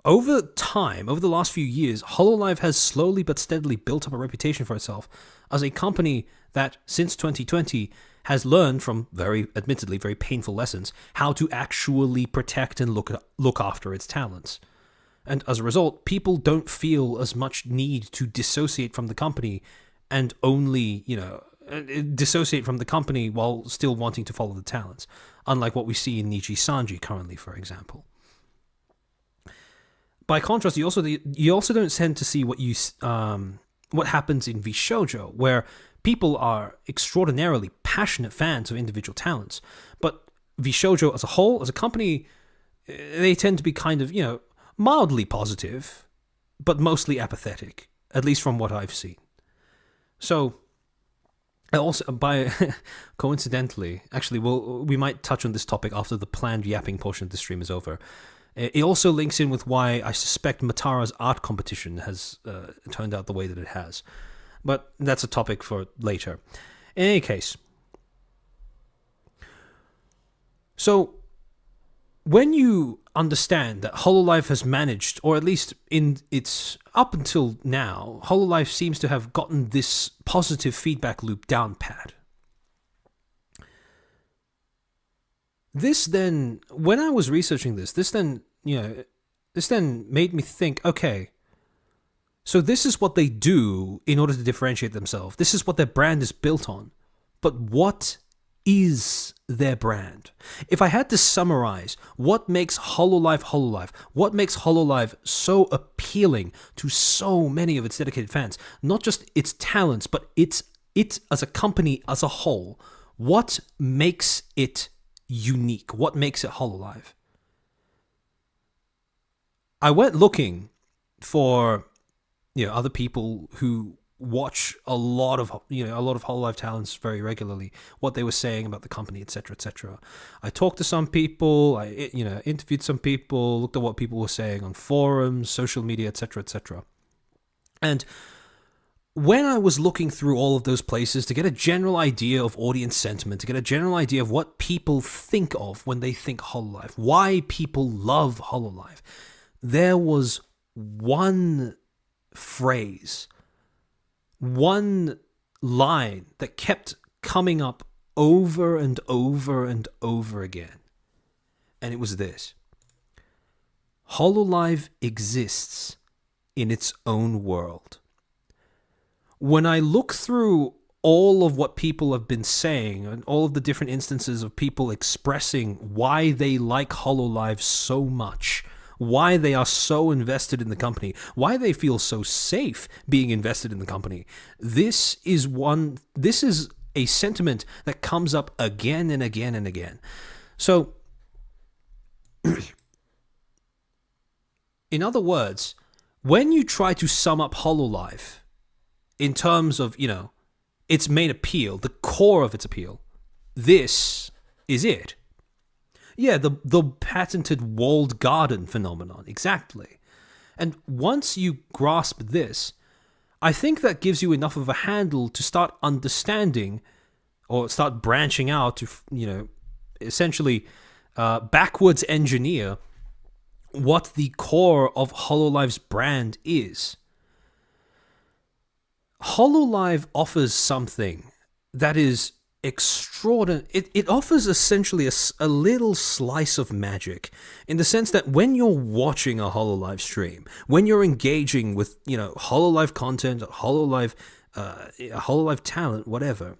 over time, over the last few years, HoloLive has slowly but steadily built up a reputation for itself as a company that, since 2020, has learned from admittedly very painful lessons how to actually protect and look after its talents. And as a result, people don't feel as much need to dissociate from the company and only, dissociate from the company while still wanting to follow the talents. Unlike what we see in Nijisanji currently, for example. By contrast, you also don't tend to see what happens in VShojo, where people are extraordinarily passionate fans of individual talents, but VShojo as a whole, as a company, they tend to be kind of, mildly positive, but mostly apathetic, at least from what I've seen. So, also, coincidentally, actually, we might touch on this topic after the planned yapping portion of the stream is over. It also links in with why I suspect Matara's art competition has turned out the way that it has. But that's a topic for later. In any case, so when you understand that HoloLive has managed, or at least in its up until now, HoloLive seems to have gotten this positive feedback loop down pat. This then, when I was researching this then made me think, okay, so this is what they do in order to differentiate themselves. This is what their brand is built on. But what is their brand? If I had to summarize what makes HoloLive, what makes HoloLive so appealing to so many of its dedicated fans, not just its talents, but it as a company as a whole, what makes it unique? What makes it HoloLive? I went looking for other people who watch a lot of Hololive talents very regularly, what they were saying about the company, etc., etc. I talked to some people, I interviewed some people, looked at what people were saying on forums, social media, etc., etc. And when I was looking through all of those places to get a general idea of audience sentiment, to get a general idea of what people think of when they think Hololive, why people love Hololive, there was one phrase, one line that kept coming up over and over and over again. And it was this: Hololive exists in its own world. When I look through all of what people have been saying and all of the different instances of people expressing why they like Hololive so much, why they are so invested in the company, why they feel so safe being invested in the company, this is a sentiment that comes up again and again and again. So, in other words, when you try to sum up Hololive in terms of, its main appeal, the core of its appeal, this is it. Yeah, the patented walled garden phenomenon, exactly. And once you grasp this, I think that gives you enough of a handle to start understanding or start branching out to, essentially backwards engineer what the core of Hololive's brand is. Hololive offers something that is extraordinary. It offers essentially a little slice of magic, in the sense that when you're watching a Hololive stream, when you're engaging with Hololive content, Hololive talent, whatever,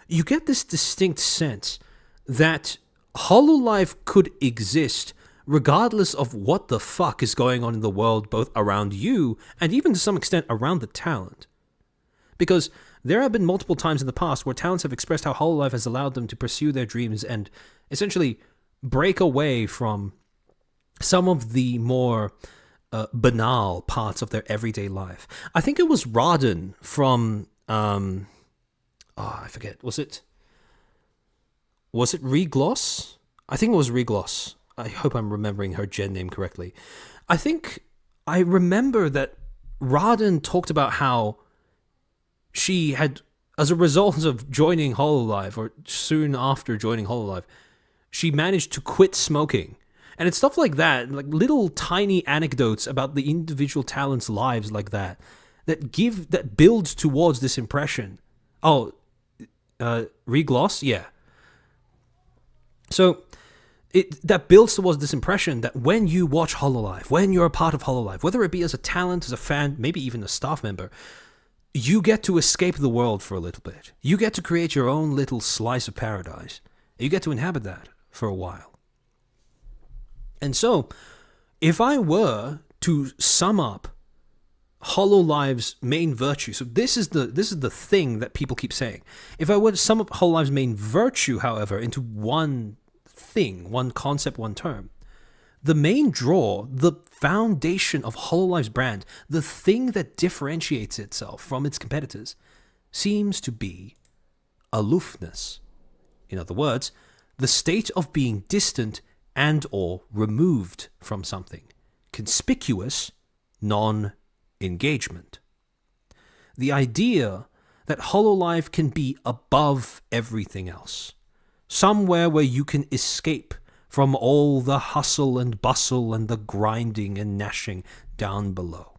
you get this distinct sense that Hololive could exist regardless of what the fuck is going on in the world, both around you and even to some extent around the talent. Because there have been multiple times in the past where talents have expressed how Hololive has allowed them to pursue their dreams and essentially break away from some of the more banal parts of their everyday life. I think it was Raden from, I forget, was it Regloss? I think it was Regloss. I hope I'm remembering her gen name correctly. I think I remember that Raden talked about how she had, as a result of joining Hololive, or soon after joining Hololive, she managed to quit smoking. And it's stuff like that, like little tiny anecdotes about the individual talents' lives like that build towards this impression. Oh, Regloss? Yeah. So, that builds towards this impression that when you watch Hololive, when you're a part of Hololive, whether it be as a talent, as a fan, maybe even a staff member, you get to escape the world for a little bit. You get to create your own little slice of paradise. You get to inhabit that for a while. And so, if I were to sum up Hololive's main virtue, so this is the thing that people keep saying. If I were to sum up Hololive's main virtue, however, into one thing, one concept, one term, the main draw, the foundation of Hololive's brand, the thing that differentiates itself from its competitors, seems to be aloofness. In other words, the state of being distant and or removed from something. Conspicuous non-engagement. The idea that Hololive can be above everything else. Somewhere where you can escape from all the hustle and bustle and the grinding and gnashing down below.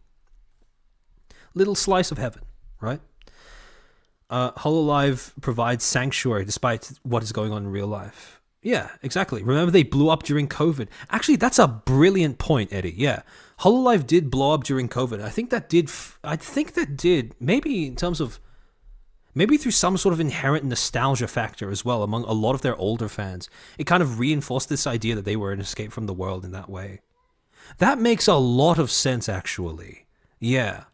Little slice of heaven, right? Hololive provides sanctuary despite what is going on in real life. Yeah, exactly. Remember they blew up during COVID. Actually, that's a brilliant point, Eddie. Yeah. Hololive did blow up during COVID. I think that did, maybe in terms of, maybe through some sort of inherent nostalgia factor as well among a lot of their older fans. It kind of reinforced this idea that they were an escape from the world in that way. That makes a lot of sense, actually. Yeah.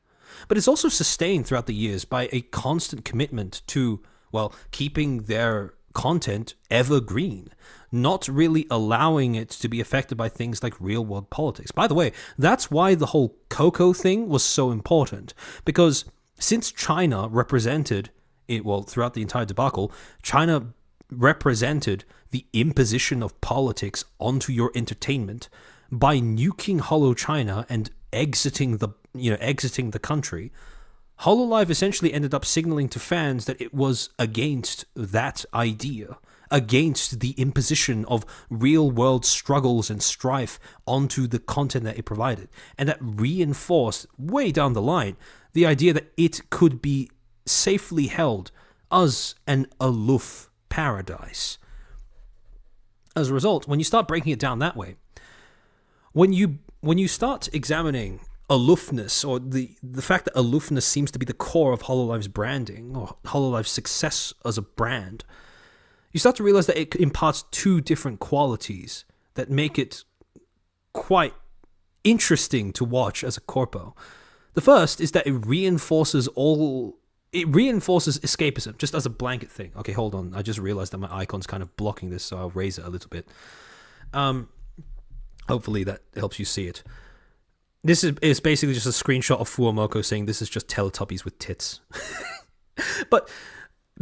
But it's also sustained throughout the years by a constant commitment to, well, keeping their content evergreen, not really allowing it to be affected by things like real-world politics. By the way, that's why the whole Coco thing was so important, because since China represented it, well, throughout the entire debacle, China represented the imposition of politics onto your entertainment by nuking Holo China and exiting the country. Hololive essentially ended up signaling to fans that it was against that idea, against the imposition of real-world struggles and strife onto the content that it provided. And that reinforced, way down the line, the idea that it could be safely held as an aloof paradise. As a result, when you start breaking it down that way, when you start examining aloofness, or the fact that aloofness seems to be the core of Hololive's branding, or Hololive's success as a brand, you start to realize that it imparts two different qualities that make it quite interesting to watch as a corpo. The first is that it reinforces escapism, just as a blanket thing. Okay, hold on. I just realized that my icon's kind of blocking this, so I'll raise it a little bit. Hopefully that helps you see it. This is basically just a screenshot of Fuomoko saying this is just Teletubbies with tits. But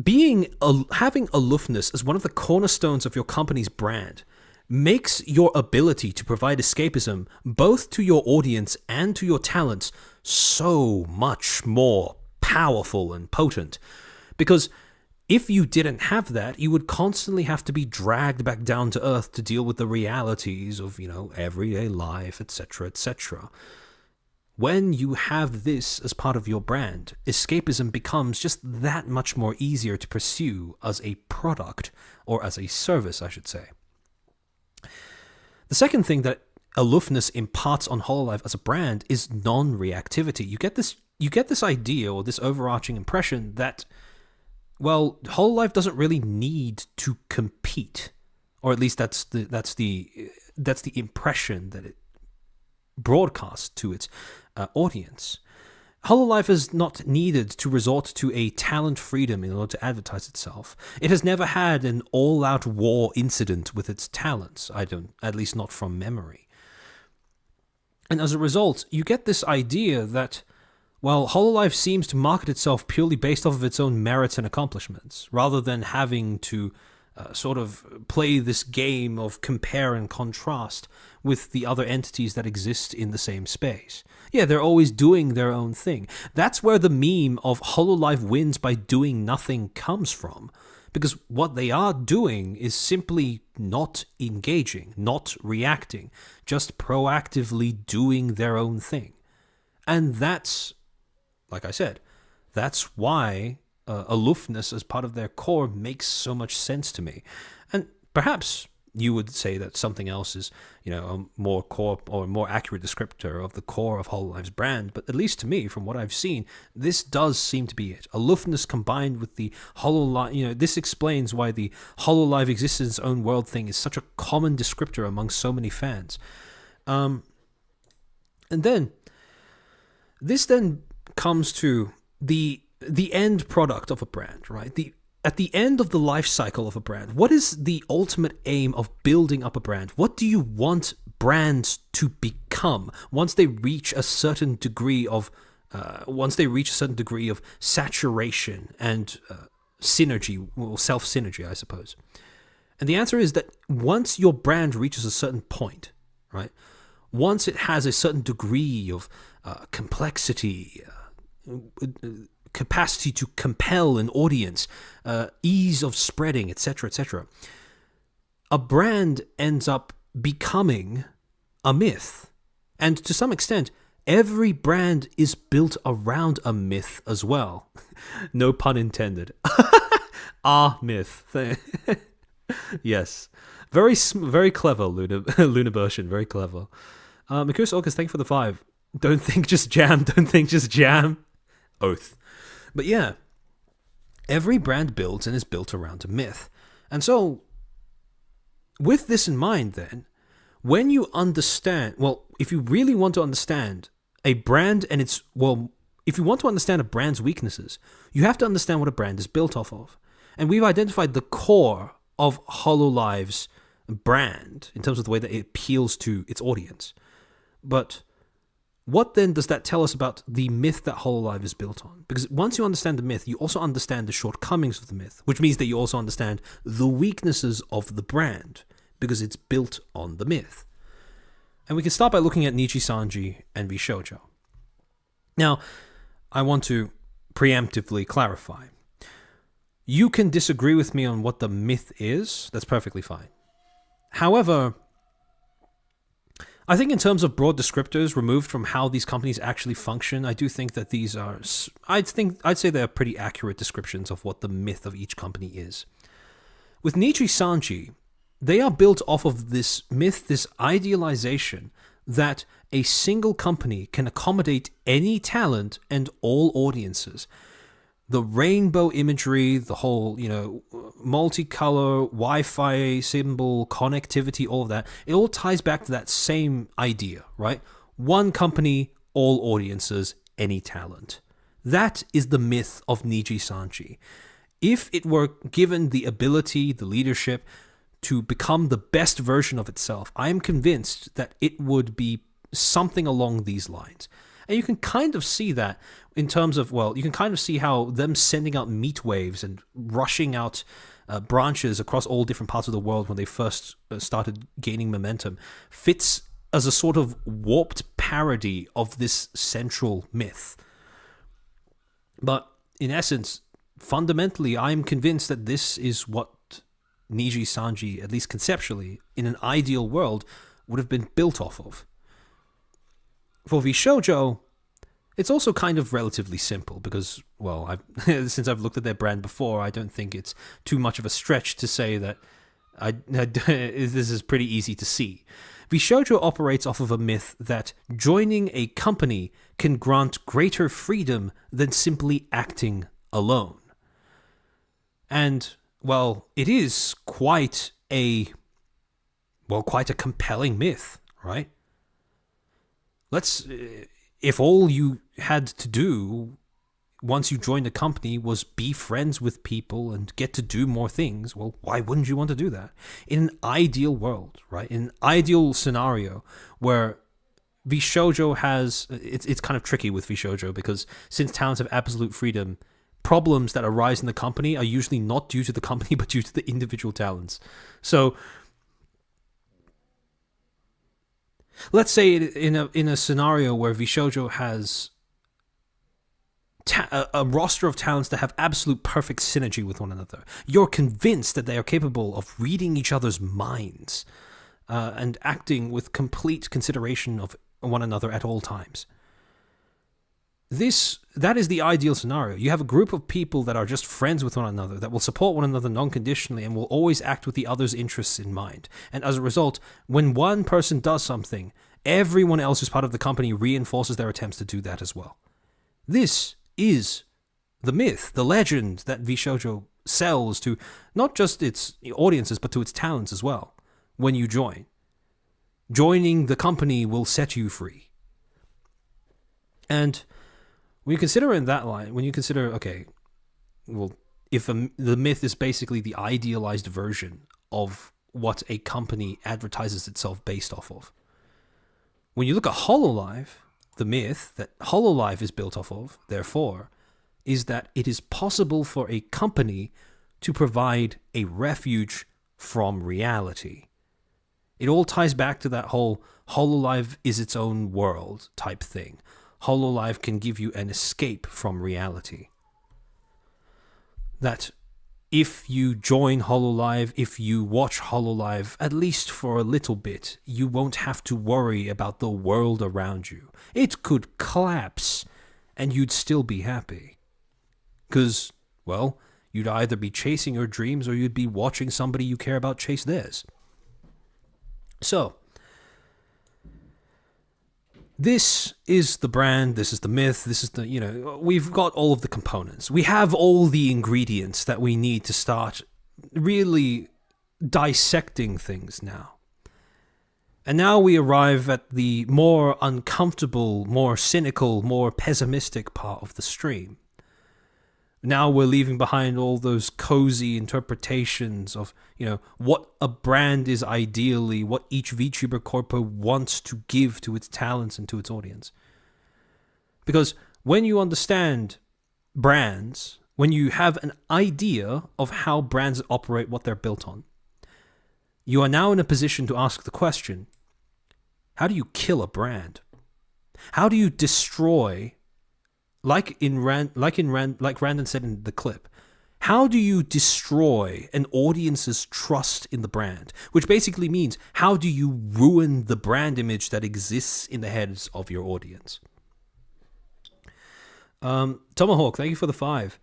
having aloofness as one of the cornerstones of your company's brand makes your ability to provide escapism both to your audience and to your talents so much more powerful and potent. Because if you didn't have that, you would constantly have to be dragged back down to earth to deal with the realities of, everyday life, etc., etc. When you have this as part of your brand, escapism becomes just that much more easier to pursue as a product, or as a service, I should say. The second thing that aloofness imparts on Hololive as a brand is non-reactivity. You get this idea, or this overarching impression that, well, Hololive doesn't really need to compete, or at least that's the impression that it broadcasts to its audience. Hololive has not needed to resort to a talent freedom in order to advertise itself. It has never had an all-out war incident with its talents. At least not from memory. And as a result, you get this idea that, well, Hololive seems to market itself purely based off of its own merits and accomplishments, rather than having to sort of play this game of compare and contrast with the other entities that exist in the same space. Yeah, they're always doing their own thing. That's where the meme of Hololive wins by doing nothing comes from. Because what they are doing is simply not engaging, not reacting, just proactively doing their own thing. And that's, like I said, that's why aloofness as part of their core makes so much sense to me. And perhaps you would say that something else is, a more core or more accurate descriptor of the core of Hololive's brand, but at least to me, from what I've seen, this does seem to be it. Aloofness combined with the Hololive, this explains why the Hololive exists in its own world thing is such a common descriptor among so many fans. And then, this then comes to the end product of a brand, right? At the end of the life cycle of a brand, what is the ultimate aim of building up a brand? What do you want brands to become once they reach a certain degree of saturation and synergy, or self-synergy, I suppose? And the answer is that once your brand reaches a certain point, right? Once it has a certain degree of complexity, capacity to compel an audience, ease of spreading, etc., etc., a brand ends up becoming a myth. And to some extent, every brand is built around a myth as well. No pun intended. A myth. Yes. Very clever, Luniversion. Very clever. Makus August, thank you for the 5. Don't think, just jam. Don't think, just jam. Oath. But yeah, every brand builds and is built around a myth. And so, with this in mind then, when you understand, if you really want to understand a brand and if you want to understand a brand's weaknesses, you have to understand what a brand is built off of. And we've identified the core of Hololive's brand in terms of the way that it appeals to its audience. But What then does that tell us about the myth that HoloLive is built on? Because once you understand the myth, you also understand the shortcomings of the myth, which means that you also understand the weaknesses of the brand, because it's built on the myth. And we can start by looking at Nijisanji and VShojo. Now, I want to preemptively clarify. You can disagree with me on what the myth is. That's perfectly fine. However, I think in terms of broad descriptors removed from how these companies actually function, I do think that these are, I'd say they're pretty accurate descriptions of what the myth of each company is. With Nijisanji, they are built off of this myth, this idealization that a single company can accommodate any talent and all audiences. The rainbow imagery, the whole, multicolor, Wi-Fi symbol, connectivity, all of that, it all ties back to that same idea, right? One company, all audiences, any talent. That is the myth of Nijisanji. If it were given the ability, the leadership, to become the best version of itself, I am convinced that it would be something along these lines. And you can kind of see that in terms of, you can kind of see how them sending out meat waves and rushing out branches across all different parts of the world when they first started gaining momentum fits as a sort of warped parody of this central myth. But in essence, fundamentally, I'm convinced that this is what Nijisanji, at least conceptually, in an ideal world, would have been built off of. For VShojo, it's also kind of relatively simple because, since I've looked at their brand before, I don't think it's too much of a stretch to say that this is pretty easy to see. VShojo operates off of a myth that joining a company can grant greater freedom than simply acting alone. And, it is quite a compelling myth, right? If all you had to do once you joined a company was be friends with people and get to do more things, why wouldn't you want to do that? In an ideal world, right? In an ideal scenario where VShojo has, it's kind of tricky with VShojo because since talents have absolute freedom, problems that arise in the company are usually not due to the company but due to the individual talents. So let's say in a scenario where VShojo has a roster of talents that have absolute perfect synergy with one another. You're convinced that they are capable of reading each other's minds and acting with complete consideration of one another at all times. That is the ideal scenario. You have a group of people that are just friends with one another, that will support one another non-conditionally and will always act with the other's interests in mind. And as a result, when one person does something, everyone else who's part of the company reinforces their attempts to do that as well. This is the myth, the legend that VShojo sells to not just its audiences, but to its talents as well. When you join, joining the company will set you free. And when you consider in that line, if the myth is basically the idealized version of what a company advertises itself based off of, when you look at HoloLive, the myth that HoloLive is built off of, therefore, is that it is possible for a company to provide a refuge from reality. It all ties back to that whole HoloLive is its own world type thing. HoloLive can give you an escape from reality. That if you join HoloLive, if you watch HoloLive, at least for a little bit, you won't have to worry about the world around you. It could collapse, and you'd still be happy. Because, you'd either be chasing your dreams or you'd be watching somebody you care about chase theirs. So, this is the brand, this is the myth, this is we've got all of the components. We have all the ingredients that we need to start really dissecting things now. And now we arrive at the more uncomfortable, more cynical, more pessimistic part of the stream. Now we're leaving behind all those cozy interpretations of, what a brand is ideally, what each VTuber corpo wants to give to its talents and to its audience. Because when you understand brands, when you have an idea of how brands operate, what they're built on, you are now in a position to ask the question, how do you kill a brand? How do you destroy, like Randon said in the clip, how do you destroy an audience's trust in the brand? Which basically means, how do you ruin the brand image that exists in the heads of your audience? Tomahawk, thank you for the 5.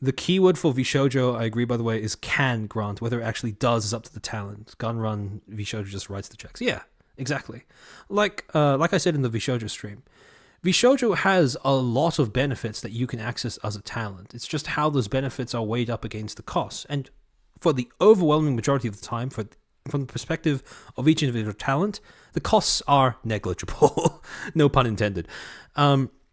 The keyword for VShojo, I agree, by the way, is can grant. Whether it actually does is up to the talent. Gun Run, VShojo just writes the checks. Yeah, exactly. Like I said in the VShojo stream, VShojo has a lot of benefits that you can access as a talent. It's just how those benefits are weighed up against the costs. And for the overwhelming majority of the time, from the perspective of each individual talent, the costs are negligible. No pun intended.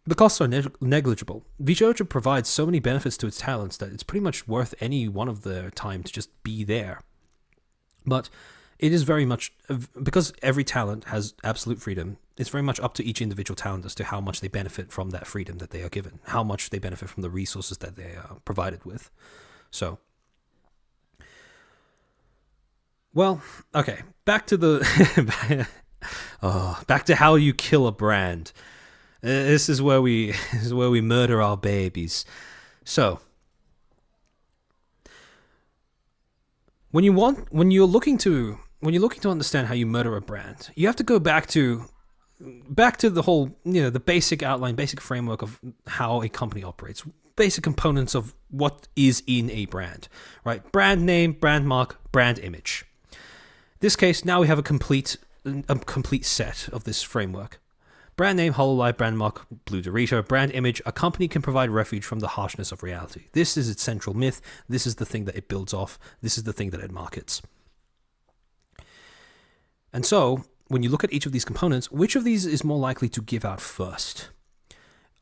The costs are negligible. VShojo provides so many benefits to its talents that it's pretty much worth any one of their time to just be there. But it is very much, because every talent has absolute freedom, it's very much up to each individual talent as to how much they benefit from that freedom that they are given, how much they benefit from the resources that they are provided with. So, well, okay, back to the back to how you kill a brand. This is where we murder our babies. So, when you're looking to understand how you murder a brand, you have to go back to the whole, the basic outline, basic framework of how a company operates, basic components of what is in a brand, right? Brand name, brand mark, brand image. In this case, now we have a complete set of this framework. Brand name, Hololive, brand mark, Blue Dorito, brand image, a company can provide refuge from the harshness of reality. This is its central myth. This is the thing that it builds off. This is the thing that it markets. And so, when you look at each of these components, which of these is more likely to give out first?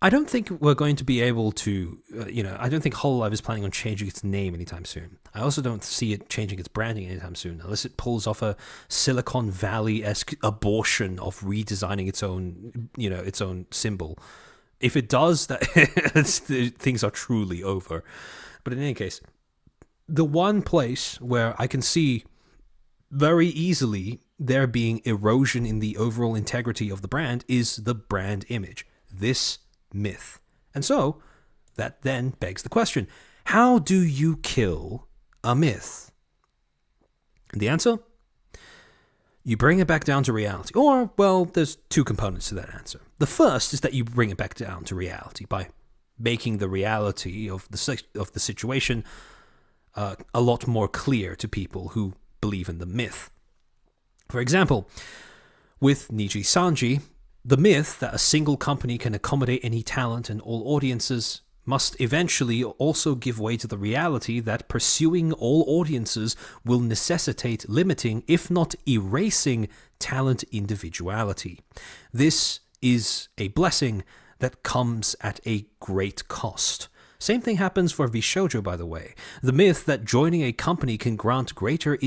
I don't think we're going to be able to, I don't think Hololive is planning on changing its name anytime soon. I also don't see it changing its branding anytime soon, unless it pulls off a Silicon Valley-esque abortion of redesigning its own symbol. If it does, that things are truly over. But in any case, the one place where I can see very easily there being erosion in the overall integrity of the brand is the brand image. This myth. And so, that then begs the question, how do you kill a myth? And the answer? You bring it back down to reality. Or, well, there's two components to that answer. The first is that you bring it back down to reality by making the reality of the situation a lot more clear to people who believe in the myth. For example, with Nijisanji, the myth that a single company can accommodate any talent and all audiences must eventually also give way to the reality that pursuing all audiences will necessitate limiting, if not erasing, talent individuality. This is a blessing that comes at a great cost. Same thing happens for VShojo, by the way. The myth that joining a company can grant greater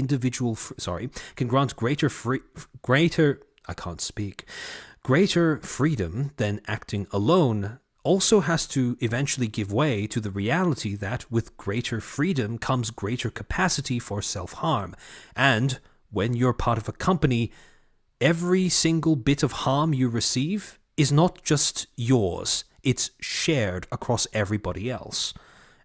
greater freedom than acting alone also has to eventually give way to the reality that with greater freedom comes greater capacity for self-harm. And when you're part of a company, every single bit of harm you receive is not just yours, it's shared across everybody else.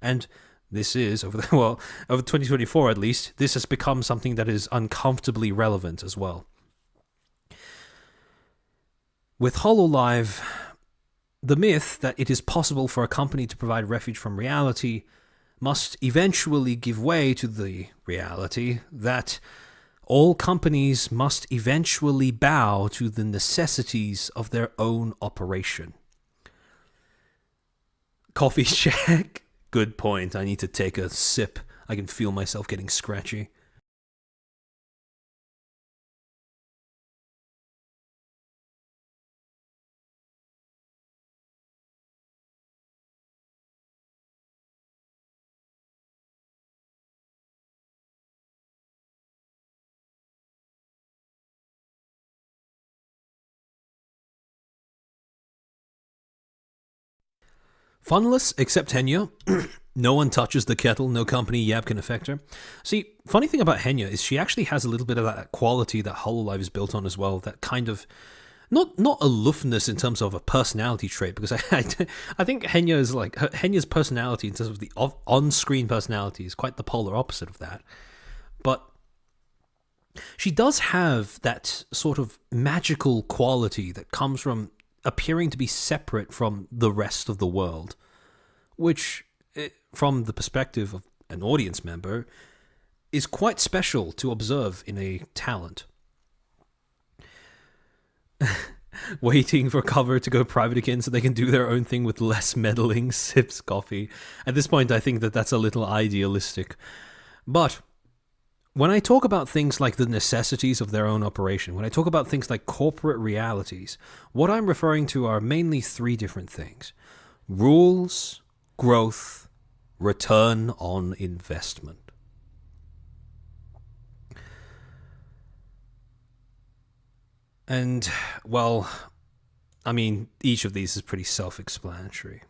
And this is, over 2024 at least, this has become something that is uncomfortably relevant as well. With Hololive, the myth that it is possible for a company to provide refuge from reality must eventually give way to the reality that all companies must eventually bow to the necessities of their own operation. Coffee check. Good point. I need to take a sip. I can feel myself getting scratchy. Funless, except Henya. No one touches the kettle, no company yap can affect her. See, funny thing about Henya is she actually has a little bit of that quality that Hololive is built on as well, that kind of, not aloofness in terms of a personality trait, because I think Henya is like, Henya's personality in terms of the on-screen personality is quite the polar opposite of that. But she does have that sort of magical quality that comes from appearing to be separate from the rest of the world, which, from the perspective of an audience member, is quite special to observe in a talent. Waiting for cover to go private again so they can do their own thing with less meddling, sips coffee. At this point, I think that that's a little idealistic. But when I talk about things like the necessities of their own operation, when I talk about things like corporate realities, what I'm referring to are mainly three different things: rules, growth, return on investment. And, well, I mean, each of these is pretty self-explanatory.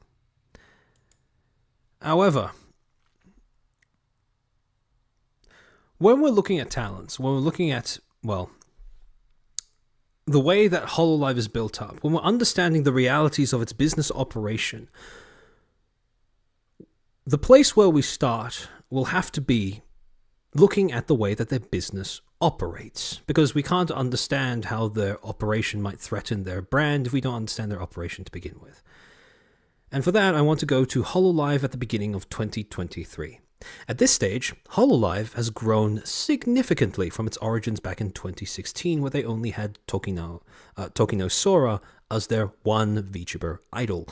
However, when we're looking at talents, when we're looking at, well, the way that Hololive is built up, when we're understanding the realities of its business operation, the place where we start will have to be looking at the way that their business operates, because we can't understand how their operation might threaten their brand if we don't understand their operation to begin with. And for that, I want to go to Hololive at the beginning of 2023. At this stage, Hololive has grown significantly from its origins back in 2016, where they only had Tokino Sora as their one VTuber idol.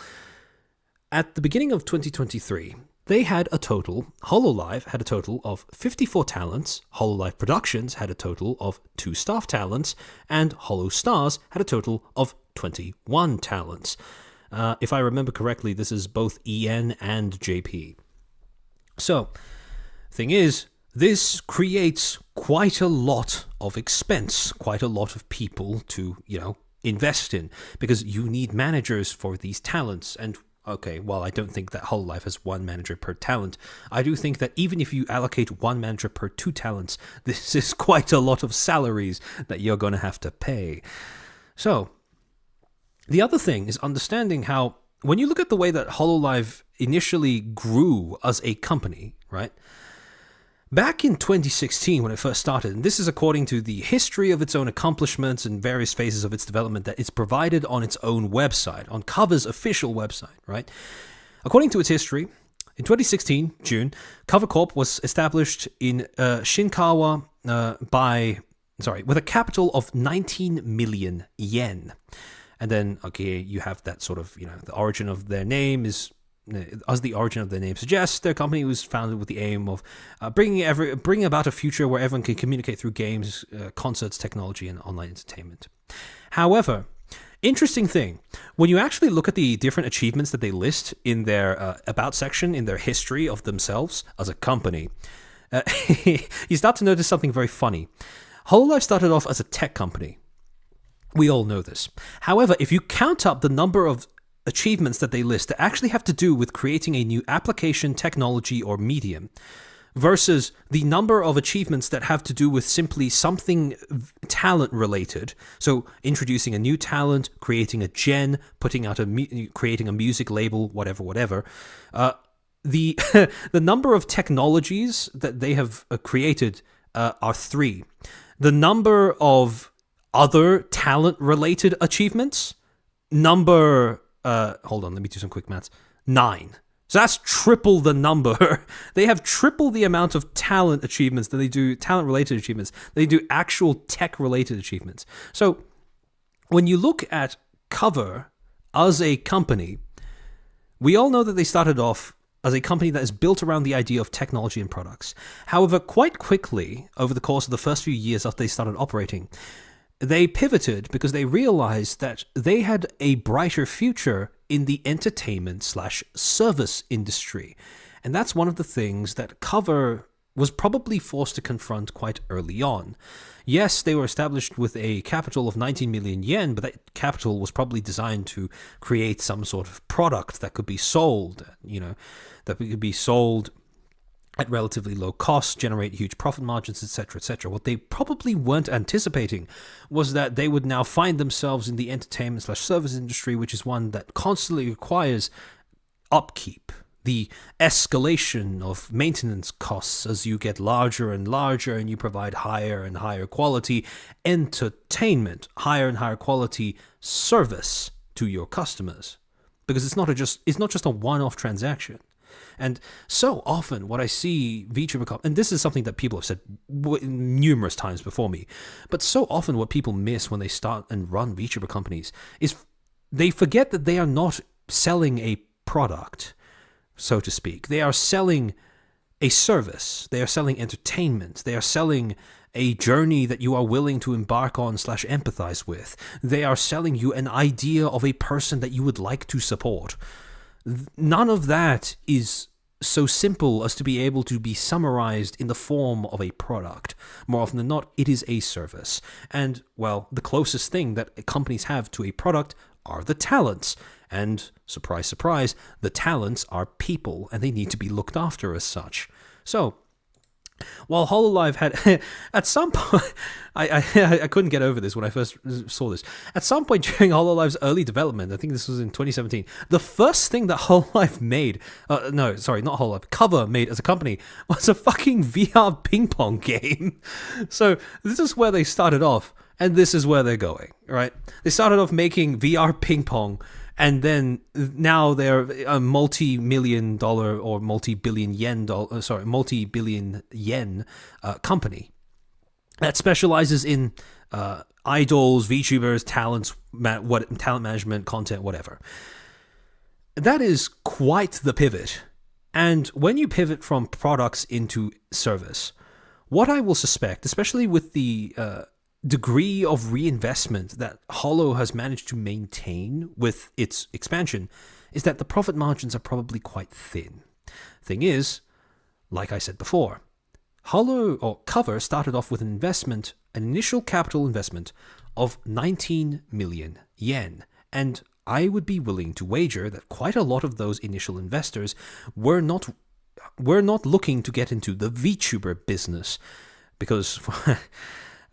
At the beginning of 2023, Hololive had a total of 54 talents, Hololive Productions had a total of 2 staff talents, and HoloStars had a total of 21 talents. If I remember correctly, this is both EN and JP. So, thing is, this creates quite a lot of expense, quite a lot of people to, invest in, because you need managers for these talents. And okay, well, I don't think that Hololive has one manager per talent. I do think that even if you allocate one manager per 2 talents, this is quite a lot of salaries that you're going to have to pay. So, the other thing is understanding how, when you look at the way that Hololive initially grew as a company, right? Back in 2016, when it first started, and this is according to the history of its own accomplishments and various phases of its development that it's provided on its own website, on Cover's official website, right? According to its history, in 2016, June, Cover Corp was established in Shinkawa with a capital of 19 million yen. And then, okay, you have that sort of, the origin of their name is, as the origin of their name suggests, their company was founded with the aim of bringing about a future where everyone can communicate through games, concerts, technology, and online entertainment. However, interesting thing, when you actually look at the different achievements that they list in their About section, in their history of themselves as a company, you start to notice something very funny. Hololive started off as a tech company. We all know this. However, if you count up the number of achievements that they list that actually have to do with creating a new application, technology, or medium, versus the number of achievements that have to do with simply something talent related, so introducing a new talent, creating a gen, creating a music label, whatever, the the number of technologies that they have created are 3. The number of other talent-related achievements, hold on, let me do some quick maths, 9. So that's triple the number. They have triple the amount of talent achievements than they do talent-related achievements. They do actual tech-related achievements. So when you look at Cover as a company, we all know that they started off as a company that is built around the idea of technology and products. However, quite quickly, over the course of the first few years after they started operating, they pivoted because they realized that they had a brighter future in the entertainment/service industry. And that's one of the things that Cover was probably forced to confront quite early on. Yes, they were established with a capital of 19 million yen, but that capital was probably designed to create some sort of product that could be sold, that could be sold at relatively low cost, generate huge profit margins, etc., etc. What they probably weren't anticipating was that they would now find themselves in the entertainment/service industry, which is one that constantly requires upkeep, the escalation of maintenance costs as you get larger and larger and you provide higher and higher quality entertainment, higher and higher quality service to your customers. Because it's not just a one-off transaction. And so often what I see VTuber, and this is something that people have said numerous times before me, but so often what people miss when they start and run VTuber companies is they forget that they are not selling a product, so to speak. They are selling a service. They are selling entertainment. They are selling a journey that you are willing to embark on / empathize with. They are selling you an idea of a person that you would like to support. None of that is so simple as to be able to be summarized in the form of a product. More often than not, it is a service. And, well, the closest thing that companies have to a product are the talents. And, surprise, surprise, the talents are people, and they need to be looked after as such. So, while HoloLive had, at some point, I couldn't get over this when I first saw this. At some point during HoloLive's early development, I think this was in 2017, the first thing that HoloLive made, not HoloLive, Cover made as a company was a fucking VR ping pong game. So this is where they started off, and this is where they're going, right? They started off making VR ping pong, and then now they're a multi-million dollar or multi-billion yen company that specializes in idols, VTubers, talents, talent management, content, whatever. That is quite the pivot. And when you pivot from products into service, what I will suspect, especially with the degree of reinvestment that Holo has managed to maintain with its expansion, is that the profit margins are probably quite thin. Thing is, like I said before, Holo or Cover started off with an initial capital investment of 19 million yen, and I would be willing to wager that quite a lot of those initial investors were not looking to get into the VTuber business, because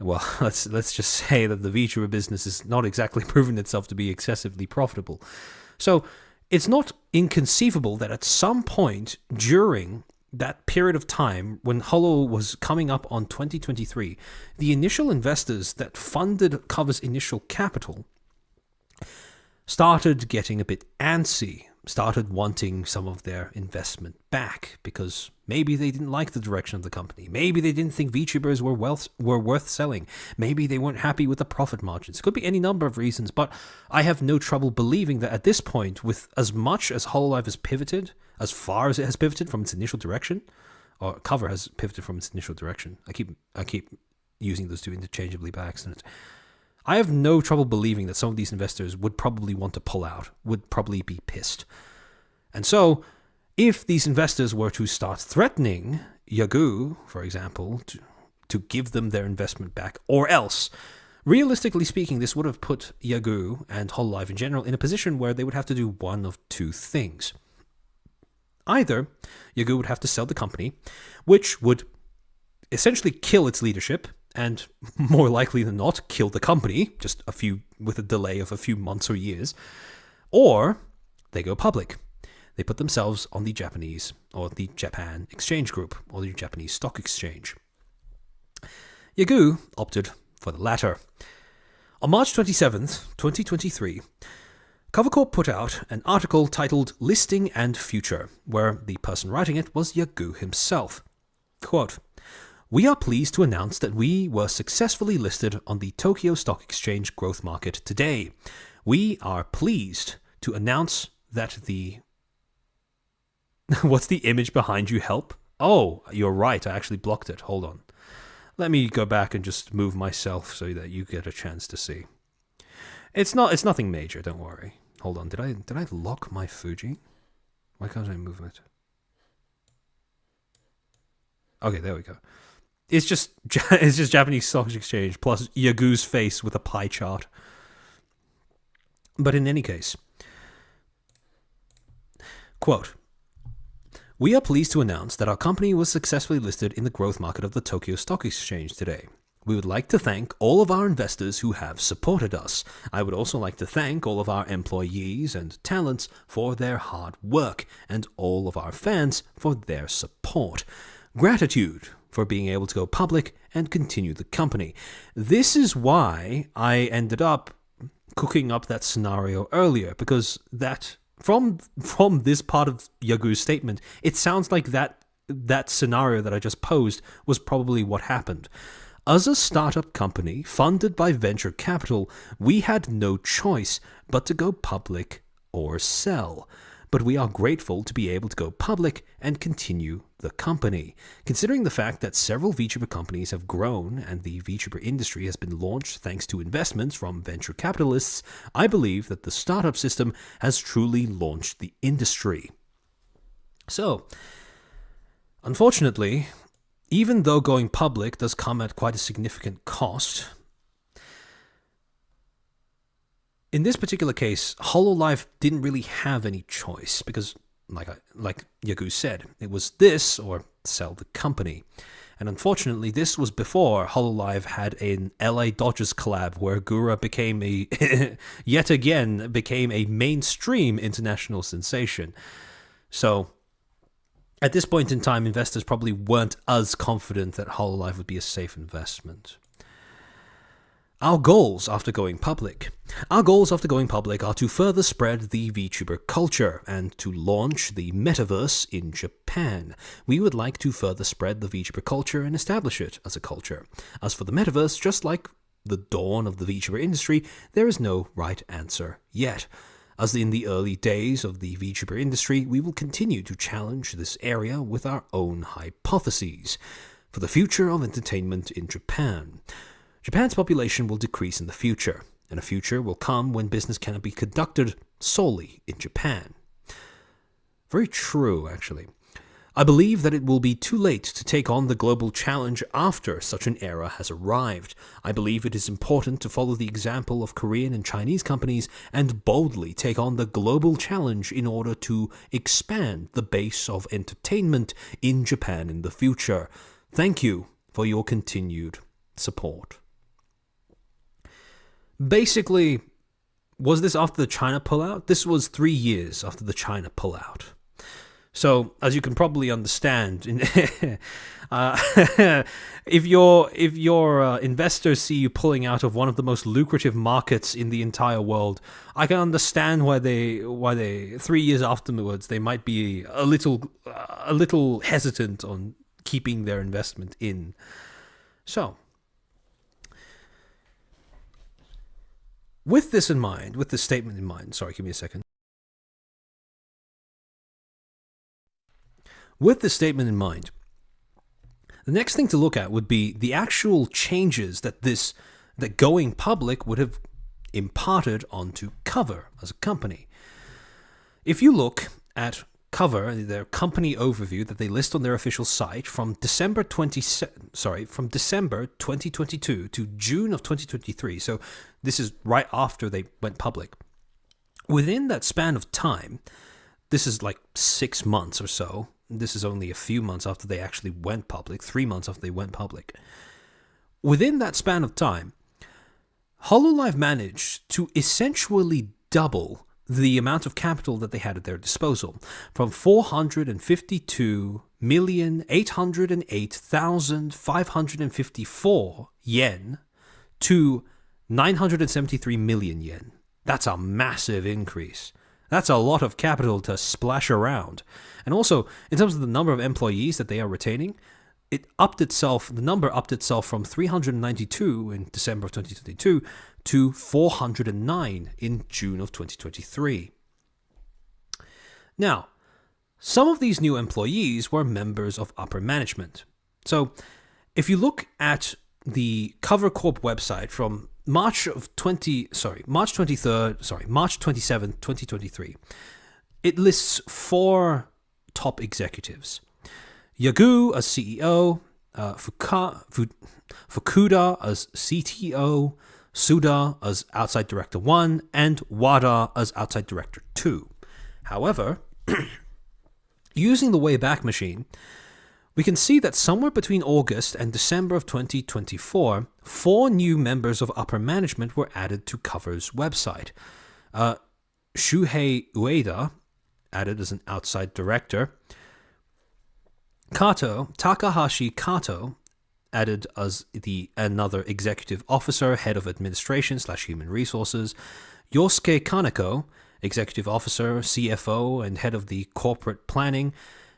well, let's just say that the VTuber business has not exactly proven itself to be excessively profitable. So it's not inconceivable that at some point during that period of time when Holo was coming up on 2023, the initial investors that funded Cover's initial capital started getting a bit antsy, started wanting some of their investment back because maybe they didn't like the direction of the company. Maybe they didn't think VTubers were worth selling. Maybe they weren't happy with the profit margins. Could be any number of reasons, but I have no trouble believing that at this point, with as much as HoloLive has pivoted, as far as it has pivoted from its initial direction, or Cover has pivoted from its initial direction. I keep using those two interchangeably by accident. I have no trouble believing that some of these investors would probably want to pull out, would probably be pissed. And so, if these investors were to start threatening Yagoo, for example, to give them their investment back, or else, realistically speaking, this would have put Yagoo and HoloLive in general in a position where they would have to do one of two things. Either Yagoo would have to sell the company, which would essentially kill its leadership, and more likely than not, kill the company, with a delay of a few months or years, or they go public. They put themselves on the Japanese, or the Japan Exchange Group, or the Japanese Stock Exchange. Yagoo opted for the latter. On March 27th, 2023, Cover Corp put out an article titled Listing and Future, where the person writing it was Yagoo himself. Quote, "We are pleased to announce that we were successfully listed on the Tokyo Stock Exchange growth market today. We are pleased to announce that the..." What's the image behind you, help? Oh, you're right, I actually blocked it. Hold on. Let me go back and just move myself so that you get a chance to see. It's nothing major, don't worry. Hold on, did I lock my Fuji? Why can't I move it? Okay, there we go. It's just it's just Japanese Stock Exchange plus Yagu's face with a pie chart. But in any case, quote, "We are pleased to announce that our company was successfully listed in the growth market of the Tokyo Stock Exchange today. We would like to thank all of our investors who have supported us. I would also like to thank all of our employees and talents for their hard work, and all of our fans for their support. Gratitude for being able to go public and continue the company." This is why I ended up cooking up that scenario earlier, because that from this part of Yagu's statement, it sounds like that scenario that I just posed was probably what happened. As a startup company funded by venture capital, we had no choice but to go public or sell. But we are grateful to be able to go public and continue the company. Considering the fact that several VTuber companies have grown and the VTuber industry has been launched thanks to investments from venture capitalists, I believe that the startup system has truly launched the industry. So, unfortunately, even though going public does come at quite a significant cost, in this particular case, Hololive didn't really have any choice because, like Yagu said, it was this or sell the company. And unfortunately, this was before Hololive had an LA Dodgers collab where Gura became yet again became a mainstream international sensation. So, at this point in time, investors probably weren't as confident that Hololive would be a safe investment. Our goals after going public. Our goals after going public are to further spread the VTuber culture and to launch the metaverse in Japan. We would like to further spread the VTuber culture and establish it as a culture. As for the metaverse, just like the dawn of the VTuber industry, there is no right answer yet. As in the early days of the VTuber industry, we will continue to challenge this area with our own hypotheses for the future of entertainment in Japan. Japan's population will decrease in the future, and a future will come when business cannot be conducted solely in Japan. Very true, actually. I believe that it will be too late to take on the global challenge after such an era has arrived. I believe it is important to follow the example of Korean and Chinese companies and boldly take on the global challenge in order to expand the base of entertainment in Japan in the future. Thank you for your continued support. Basically, was this after the China pullout? This was 3 years after the China pullout. So, as you can probably understand, if your investors see you pulling out of one of the most lucrative markets in the entire world, I can understand why they 3 years afterwards they might be a little hesitant on keeping their investment in. So, with this statement in mind, sorry, give me a second. With this statement in mind, the next thing to look at would be the actual changes that going public would have imparted onto Cover as a company. If you look at Cover, their company overview that they list on their official site from December 2022 to June of 2023, so this is right after they went public. Within that span of time, this is like 6 months or so. This is only a few months after they actually went public, 3 months after they went public. Within that span of time, Hololive managed to essentially double the amount of capital that they had at their disposal, from 452,808,554 yen to 973 million yen. That's a massive increase. That's a lot of capital to splash around. And also, in terms of the number of employees that they are retaining, the number upped itself from 392 in December of 2022 to 409 in June of 2023. Now, some of these new employees were members of upper management. So, if you look at the Cover Corp website from March 27th, 2023, it lists 4 top executives. Yagu as CEO, Fukuda as CTO, Suda as Outside Director 1, and Wada as Outside Director 2. However, using the Wayback Machine, we can see that somewhere between August and December of 2024, 4 new members of upper management were added to Cover's website. Shuhei Ueda, added as an outside director. Takahashi Kato, added as another executive officer, head of administration / human resources. Yosuke Kaneko, executive officer, CFO, and head of the corporate planning.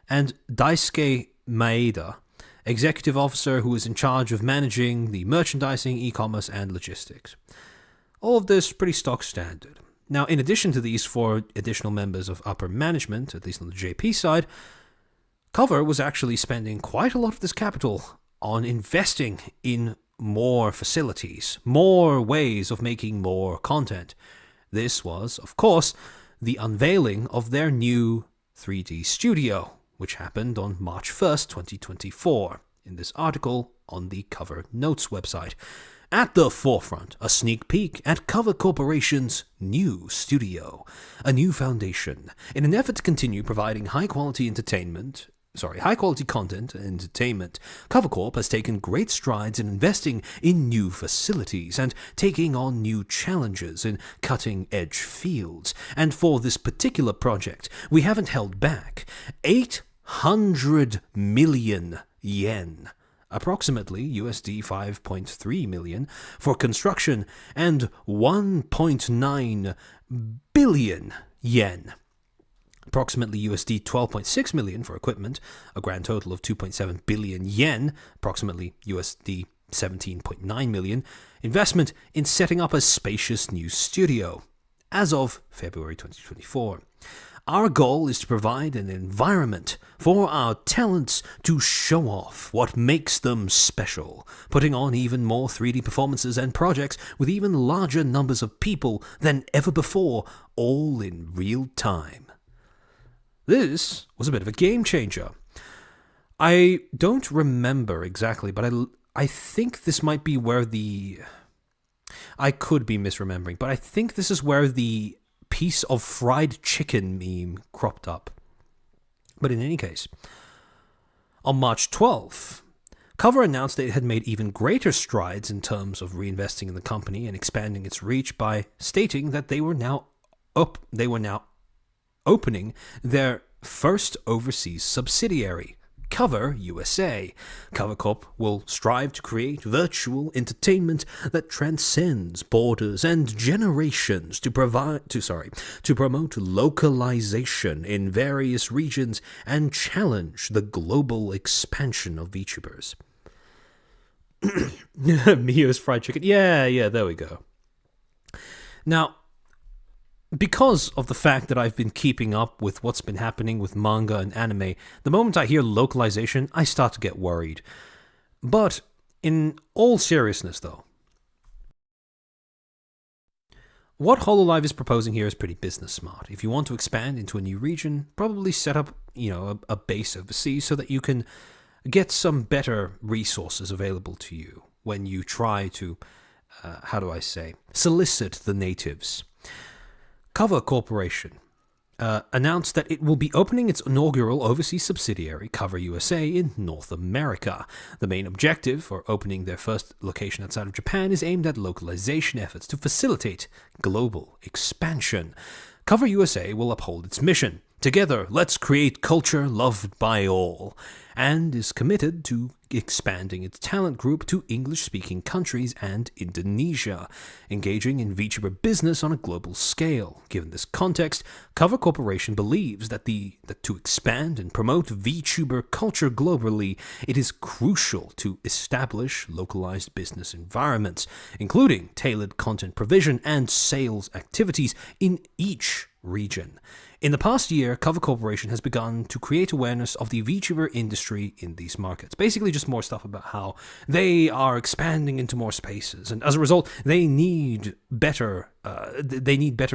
And Daisuke Maeda, executive officer who is in charge of managing the merchandising, e-commerce, and logistics. All of this pretty stock standard. Now, in addition to these 4 additional members of upper management, at least on the JP side, Cover was actually spending quite a lot of this capital on investing in more facilities, more ways of making more content. This was, of course, the unveiling of their new 3D studio, which happened on March 1st, 2024, in this article on the Cover Notes website. At the forefront, a sneak peek at Cover Corporation's new studio, a new foundation. In an effort to continue providing high-quality content and entertainment, Cover Corp has taken great strides in investing in new facilities and taking on new challenges in cutting-edge fields. And for this particular project, we haven't held back. 800 million yen, approximately USD 5.3 million, for construction, and 1.9 billion yen, approximately USD 12.6 million, for equipment, a grand total of 2.7 billion yen, approximately USD 17.9 million, investment in setting up a spacious new studio, as of February 2024. Our goal is to provide an environment for our talents to show off what makes them special, putting on even more 3D performances and projects with even larger numbers of people than ever before, all in real time. This was a bit of a game changer. I don't remember exactly, but I think this might be where I could be misremembering, but I think this is where the piece of fried chicken meme cropped up. But in any case, on March 12th, Cover announced that it had made even greater strides in terms of reinvesting in the company and expanding its reach by stating that they were now opening their first overseas subsidiary, Cover USA. Cover Corp will strive to create virtual entertainment that transcends borders and generations to promote localization in various regions and challenge the global expansion of VTubers. Mio's fried chicken. Yeah, there we go. Now, because of the fact that I've been keeping up with what's been happening with manga and anime, the moment I hear localization, I start to get worried. But in all seriousness, though, what HoloLive is proposing here is pretty business smart. If you want to expand into a new region, probably set up, a base overseas so that you can get some better resources available to you when you try to, solicit the natives. Cover Corporation announced that it will be opening its inaugural overseas subsidiary, Cover USA, in North America. The main objective for opening their first location outside of Japan is aimed at localization efforts to facilitate global expansion. Cover USA will uphold its mission, "Together, let's create culture loved by all," and is committed to expanding its talent group to English-speaking countries and Indonesia, engaging in VTuber business on a global scale. Given this context, Cover Corporation believes that to expand and promote VTuber culture globally, it is crucial to establish localized business environments, including tailored content provision and sales activities in each region. In the past year, Cover Corporation has begun to create awareness of the VTuber industry in these markets. Basically, just more stuff about how they are expanding into more spaces, and as a result, they need better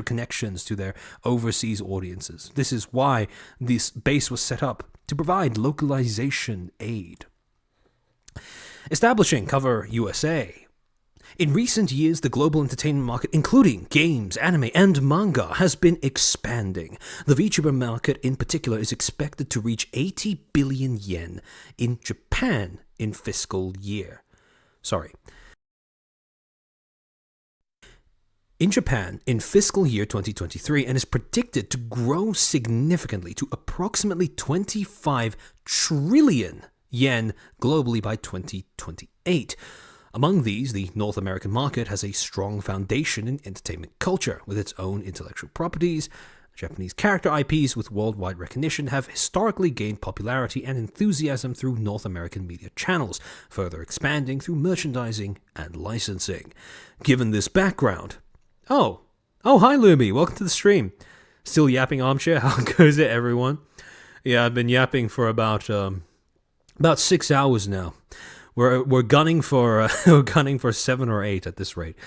connections to their overseas audiences. This is why this base was set up to provide localization aid. Establishing Cover USA. In recent years, the global entertainment market, including games, anime, and manga, has been expanding. The VTuber market in particular is expected to reach 80 billion yen in Japan in fiscal year. In Japan in fiscal year 2023, and is predicted to grow significantly to approximately 25 trillion yen globally by 2028. Among these, the North American market has a strong foundation in entertainment culture, with its own intellectual properties. Japanese character IPs with worldwide recognition have historically gained popularity and enthusiasm through North American media channels, further expanding through merchandising and licensing. Given this background... Oh, hi Lumi, welcome to the stream. Still yapping armchair, how goes it everyone? Yeah, I've been yapping for about 6 hours now. We're gunning for 7 or 8 at this rate.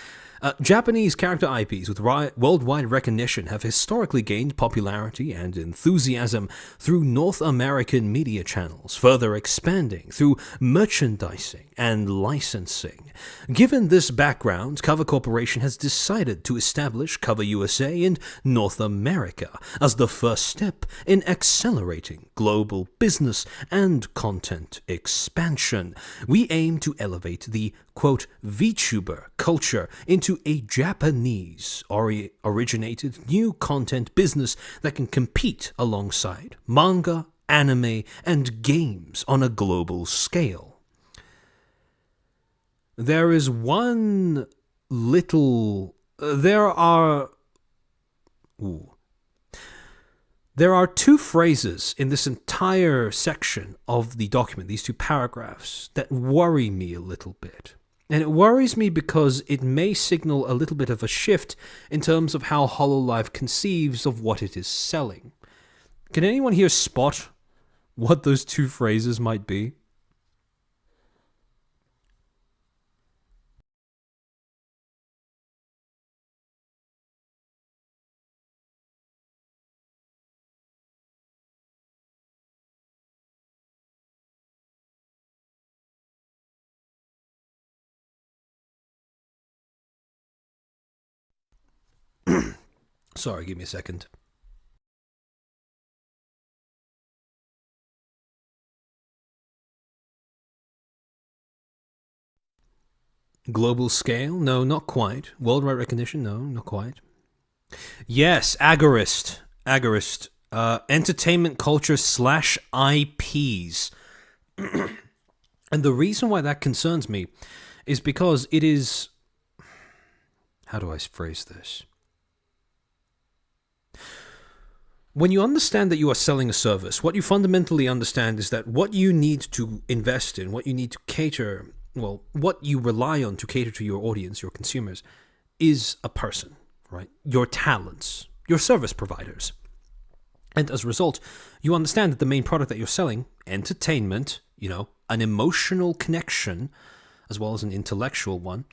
Japanese character IPs with worldwide recognition have historically gained popularity and enthusiasm through North American media channels, further expanding through merchandising and licensing. Given this background, Cover Corporation has decided to establish Cover USA in North America as the first step in accelerating global business and content expansion. We aim to elevate the, quote, VTuber culture into a Japanese-originated new content business that can compete alongside manga, anime, and games on a global scale. There is one little... There are 2 phrases in this entire section of the document, these 2 paragraphs, that worry me a little bit. And it worries me because it may signal a little bit of a shift in terms of how Hololive conceives of what it is selling. Can anyone here spot what those 2 phrases might be? Sorry, give me a second. Global scale? No, not quite. Worldwide recognition? No, not quite. Yes, agorist. Entertainment culture / IPs. And the reason why that concerns me is because it is... How do I phrase this? When you understand that you are selling a service, what you fundamentally understand is that what you need to invest in, what you need to cater, well, what you rely on to cater to your audience, your consumers, is a person, right? Your talents, your service providers. And as a result, you understand that the main product that you're selling, entertainment, an emotional connection, as well as an intellectual one,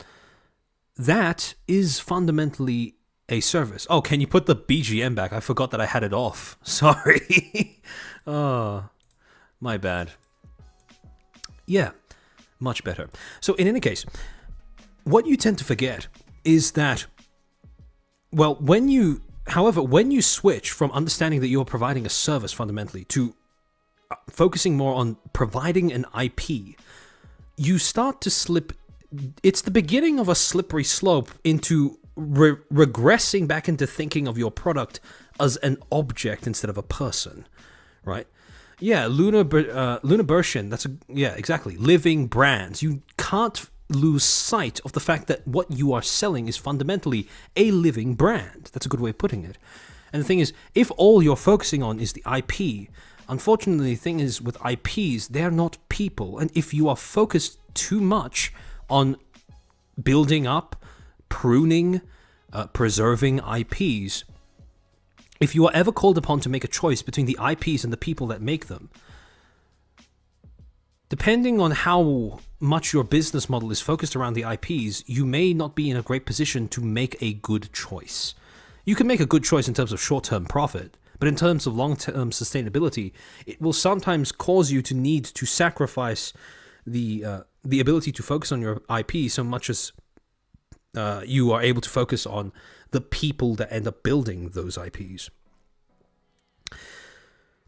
that is fundamentally a service. Oh, can you put the BGM back? I forgot that I had it off. Sorry. Oh, my bad. Yeah, much better. So in any case, what you tend to forget is that, well, when you switch from understanding that you're providing a service fundamentally to focusing more on providing an IP, you start to slip. It's the beginning of a slippery slope into regressing back into thinking of your product as an object instead of a person, right? Yeah, Luna Bershin, exactly. Living brands. You can't lose sight of the fact that what you are selling is fundamentally a living brand. That's a good way of putting it. And the thing is, if all you're focusing on is the IP, unfortunately, the thing is with IPs, they're not people. And if you are focused too much on building up, pruning, preserving IPs, if you are ever called upon to make a choice between the IPs and the people that make them, depending on how much your business model is focused around the IPs, you may not be in a great position to make a good choice. You can make a good choice in terms of short-term profit, But in terms of long-term sustainability, it will sometimes cause you to need to sacrifice the ability to focus on your IP so much as you are able to focus on the people that end up building those IPs.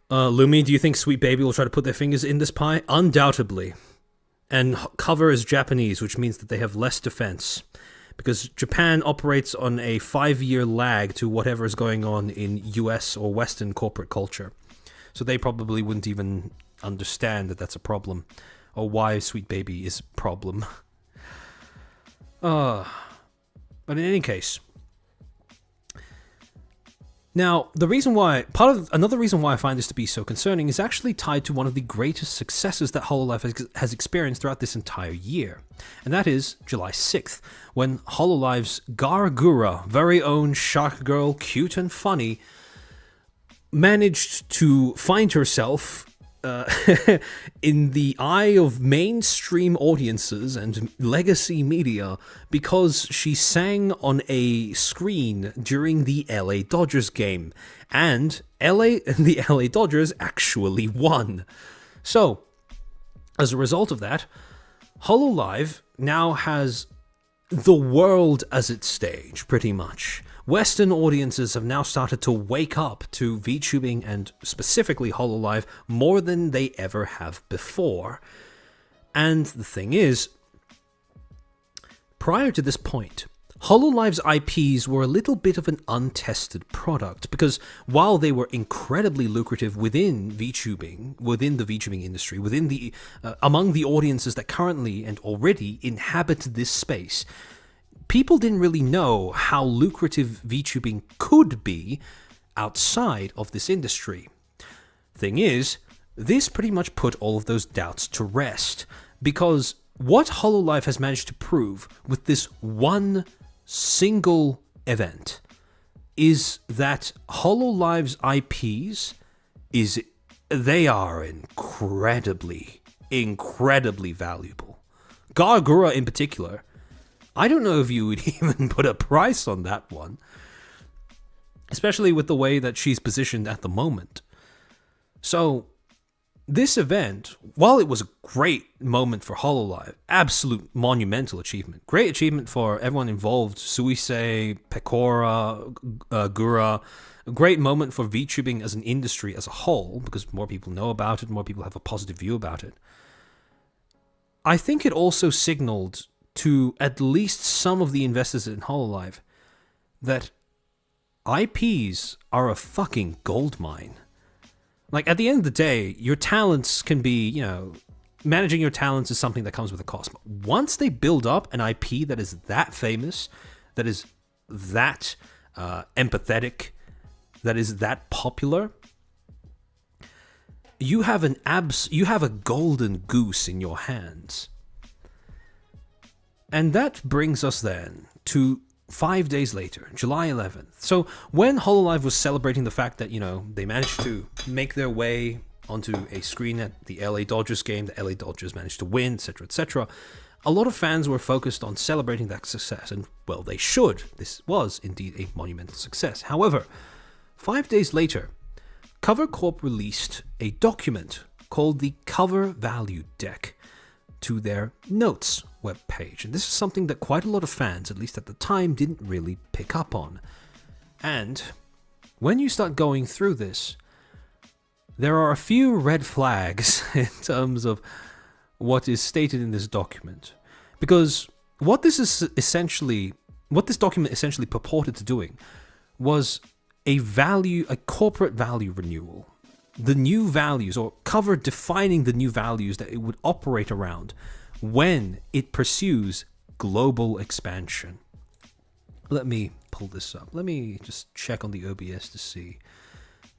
Lumi, do you think Sweet Baby will try to put their fingers in this pie? Undoubtedly. And cover is Japanese, which means that they have less defense. Because Japan operates on a 5-year lag to whatever is going on in US or Western corporate culture. So they probably wouldn't even understand that that's a problem. Or why Sweet Baby is a problem. But in any case... Now, another reason why I find this to be so concerning is actually tied to one of the greatest successes that HoloLive has experienced throughout this entire year. And that is July 6th, when HoloLive's Gargura, very own shark girl, cute and funny, managed to find herself in the eye of mainstream audiences and legacy media because she sang on a screen during the LA Dodgers game, and the LA Dodgers actually won. So, as a result of that, HoloLive now has the world as its stage, pretty much. Western audiences have now started to wake up to VTubing and specifically HoloLive more than they ever have before. And the thing is, prior to this point, HoloLive's IPs were a little bit of an untested product because while they were incredibly lucrative within VTubing, within the VTubing industry, within the among the audiences that currently and already inhabit this space, people didn't really know how lucrative VTubing could be outside of this industry. Thing is, this pretty much put all of those doubts to rest, because what HoloLive has managed to prove with this one single event is that HoloLive's IPs they are incredibly valuable. Gargura in particular, I don't know if you would even put a price on that one, especially with the way that she's positioned at the moment. So, this event, while it was a great moment for HoloLive, absolute monumental achievement, great achievement for everyone involved, Suisei, Pecora, Gura, a great moment for VTubing as an industry as a whole, because more people know about it, more people have a positive view about it. I think it also signaled to at least some of the investors in HoloLive that IPs are a fucking goldmine. Like, at the end of the day, your talents can be, managing your talents is something that comes with a cost. But once they build up an IP that is that famous, that is that empathetic, that is that popular, you have a golden goose in your hands. And that brings us then to 5 days later, July 11th. So when HoloLive was celebrating the fact that, they managed to make their way onto a screen at the LA Dodgers game, the LA Dodgers managed to win, etc., etc., a lot of fans were focused on celebrating that success, and, well, they should. This was indeed a monumental success. However, 5 days later, Cover Corp released a document called the Cover Value Deck to their Notes webpage. And this is something that quite a lot of fans, at least at the time, didn't really pick up on. And when you start going through this, there are a few red flags in terms of what is stated in this document. Because what this document essentially purported to doing was a corporate value renewal. The new values, or Cover defining the new values that it would operate around when it pursues global expansion. Let me pull this up. Let me just check on the OBS to see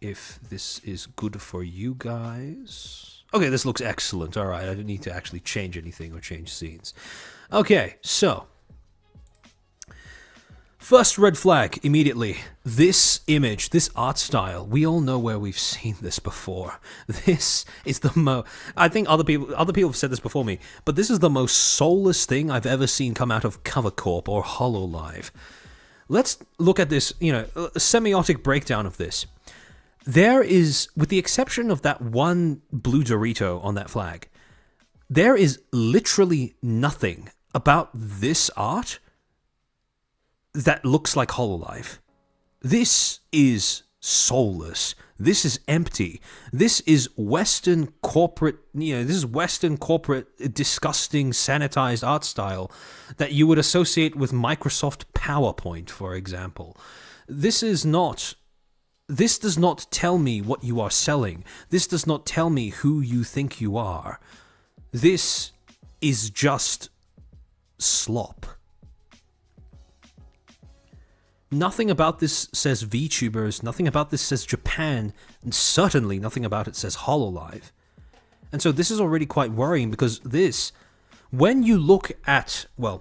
if this is good for you guys. Okay, this looks excellent. All right, I don't need to actually change anything or change scenes. Okay, so first red flag immediately. This image, this art style, we all know where we've seen this before. This is I think other people have said this before me, but this is the most soulless thing I've ever seen come out of Cover Corp or HoloLive. Let's look at this, a semiotic breakdown of this. there is, with the exception of that one blue Dorito on that flag, there is literally nothing about this art that looks like HoloLive. This is soulless. This is empty. This is Western corporate, disgusting, sanitized art style that you would associate with Microsoft PowerPoint, for example. This does not tell me what you are selling. This does not tell me who you think you are. This is just slop. Nothing about this says VTubers, nothing about this says Japan, and certainly nothing about it says HoloLive. And so this is already quite worrying, because when you're looking at the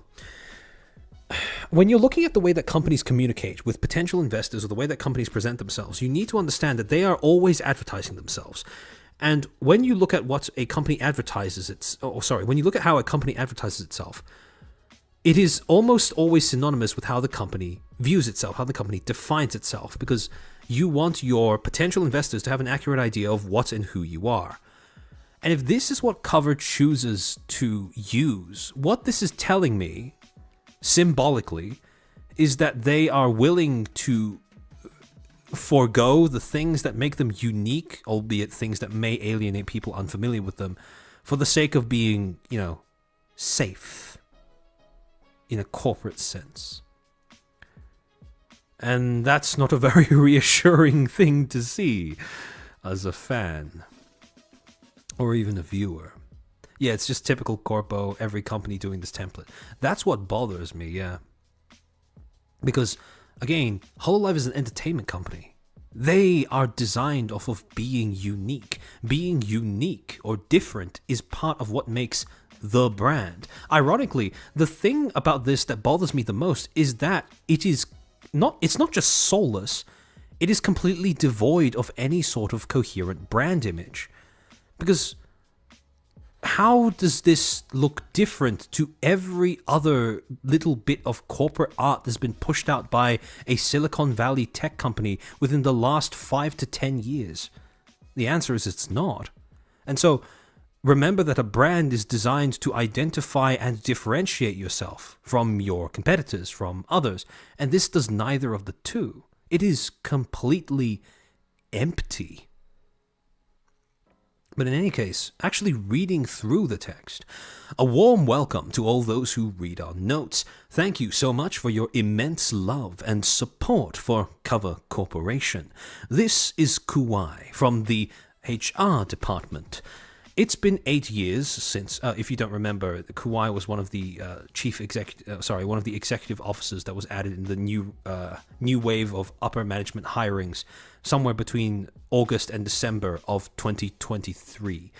way that companies communicate with potential investors, or the way that companies present themselves, you need to understand that they are always advertising themselves. And when you look at what a company advertises, when you look at how a company advertises itself, it is almost always synonymous with how the company views itself, how the company defines itself, because you want your potential investors to have an accurate idea of what and who you are. And if this is what Cover chooses to use, what this is telling me, symbolically, is that they are willing to forego the things that make them unique, albeit things that may alienate people unfamiliar with them, for the sake of being, safe in a corporate sense. And that's not a very reassuring thing to see as a fan, or even a viewer. Yeah, it's just typical corpo, every company doing this template. That's what bothers me, yeah. Because, again, HoloLive is an entertainment company. They are designed off of being unique. Being unique or different is part of what makes the brand. Ironically, the thing about this that bothers me the most is that it's not just soulless, it is completely devoid of any sort of coherent brand image. Because how does this look different to every other little bit of corporate art that's been pushed out by a Silicon Valley tech company within the last 5 to 10 years? The answer is it's not. And so, remember that a brand is designed to identify and differentiate yourself from your competitors, from others, and this does neither of the two. It is completely empty. But in any case, actually reading through the text, a warm welcome to all those who read our notes. Thank you so much for your immense love and support for Cover Corporation. This is Kuwai from the HR department. It's been 8 years since, if you don't remember, Kuwai was one of the one of the executive officers that was added in the new wave of upper management hirings, somewhere between August and December of 2023.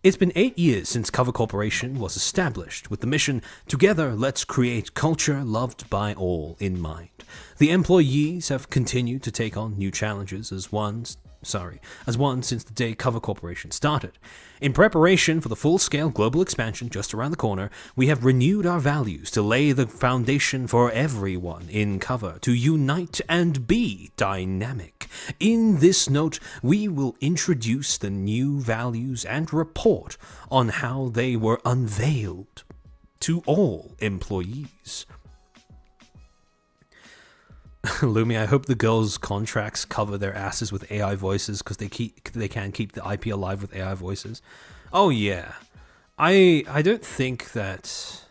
It's been 8 years since Cover Corporation was established, with the mission, "Together, let's create culture loved by all" in mind. The employees have continued to take on new challenges as one since the day Cover Corporation started. In preparation for the full-scale global expansion just around the corner, we have renewed our values to lay the foundation for everyone in Cover to unite and be dynamic. In this note, we will introduce the new values and report on how they were unveiled to all employees. Lumi, I hope the girls' contracts cover their asses with AI voices, because they can't keep the IP alive with AI voices. Oh yeah, I don't think that.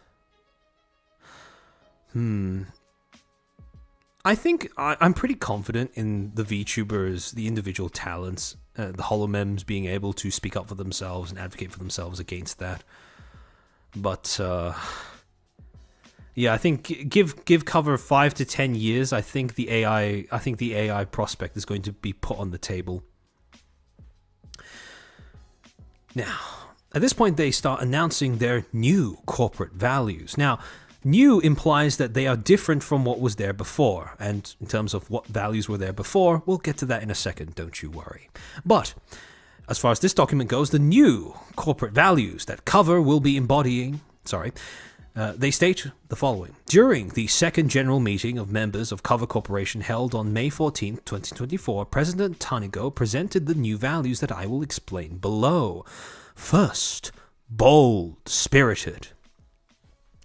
I think I'm pretty confident in the VTubers, the individual talents, the holomems being able to speak up for themselves and advocate for themselves against that. But yeah, I think give Cover 5 to 10 years. I think the AI prospect is going to be put on the table. Now, at this point, they start announcing their new corporate values. Now, new implies that they are different from what was there before, and in terms of what values were there before, we'll get to that in a second, don't you worry. But as far as this document goes, the new corporate values that Cover will be embodying, They state the following. During the second general meeting of members of Cover Corporation held on May 14, 2024, President Tanigo presented the new values that I will explain below. First, bold, spirited.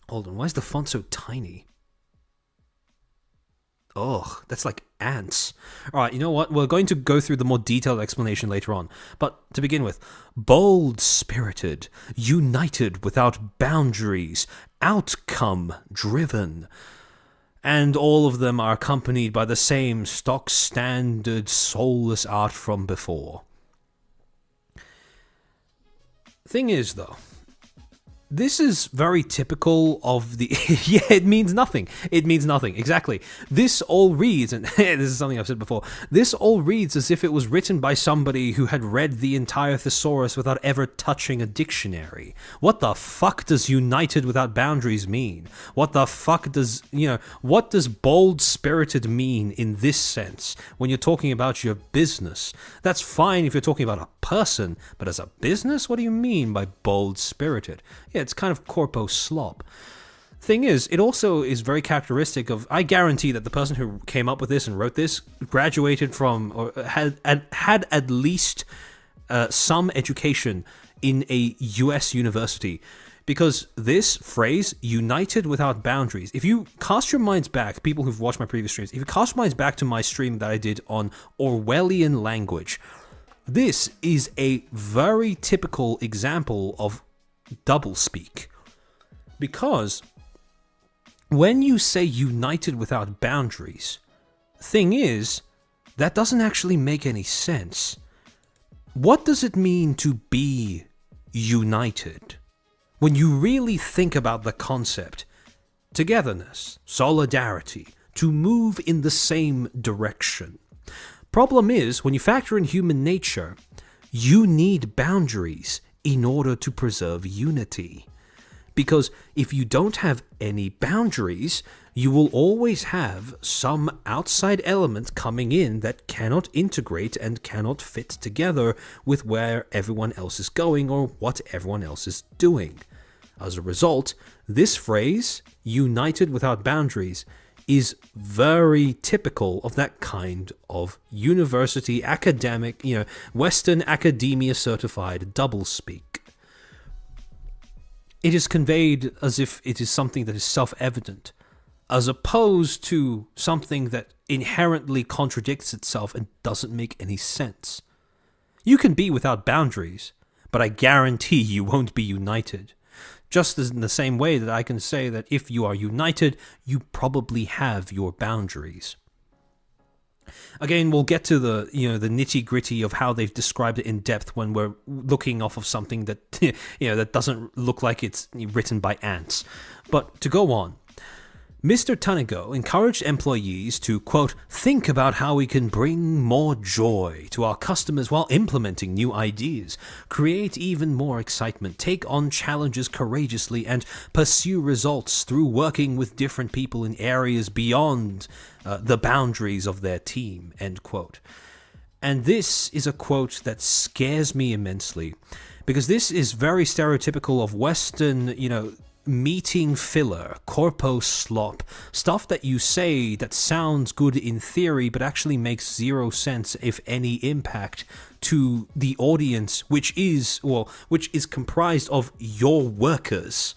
Hold on, why is the font so tiny? Ugh, that's like ants. Alright, you know what? We're going to go through the more detailed explanation later on. But to begin with, bold-spirited, united without boundaries, outcome-driven. And all of them are accompanied by the same stock-standard, soulless art from before. Thing is, though, this is very typical of the... yeah, it means nothing. It means nothing, exactly. This all reads, and this is something I've said before, this all reads as if it was written by somebody who had read the entire thesaurus without ever touching a dictionary. What the fuck does united without boundaries mean? What the fuck does, what does bold-spirited mean in this sense when you're talking about your business? That's fine if you're talking about a person, but as a business, what do you mean by bold-spirited? Yeah, it's kind of corpo slop. Thing is, it also is very characteristic of... I guarantee that the person who came up with this and wrote this graduated from, or had at least some education in a US university. Because this phrase, united without boundaries, if you cast your minds back, people who've watched my previous streams, if you cast your minds back to my stream that I did on Orwellian language, this is a very typical example of doublespeak, because when you say united without boundaries, thing is, that doesn't actually make any sense. What does it mean to be united? When you really think about the concept, togetherness, solidarity, to move in the same direction. Problem is, when you factor in human nature, you need boundaries in order to preserve unity. Because if you don't have any boundaries, you will always have some outside element coming in that cannot integrate and cannot fit together with where everyone else is going or what everyone else is doing. As a result, this phrase, united without boundaries, is very typical of that kind of university, academic, Western academia certified doublespeak. It is conveyed as if it is something that is self-evident, as opposed to something that inherently contradicts itself and doesn't make any sense. You can be without boundaries, but I guarantee you won't be united. Just as in the same way that I can say that if you are united, you probably have your boundaries. Again, we'll get to the the nitty-gritty of how they've described it in depth when we're looking off of something that that doesn't look like it's written by ants. But to go on, Mr. Tanigo encouraged employees to, quote, think about how we can bring more joy to our customers while implementing new ideas, create even more excitement, take on challenges courageously, and pursue results through working with different people in areas beyond the boundaries of their team, end quote. And this is a quote that scares me immensely, because this is very stereotypical of Western, meeting filler, corpo slop, stuff that you say that sounds good in theory but actually makes zero sense, if any impact, to the audience, which is comprised of your workers.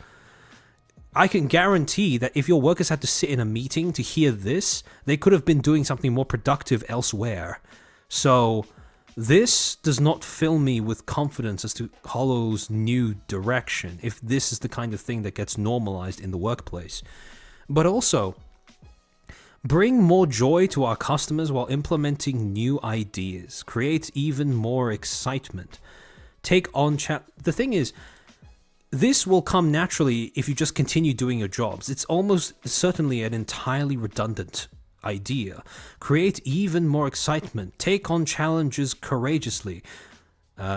I can guarantee that if your workers had to sit in a meeting to hear this, they could have been doing something more productive elsewhere. So this does not fill me with confidence as to Holo's new direction, if this is the kind of thing that gets normalized in the workplace. But also, bring more joy to our customers while implementing new ideas, create even more excitement, take on the thing is, this will come naturally if you just continue doing your jobs. It's almost certainly an entirely redundant idea. Create even more excitement. Take on challenges courageously.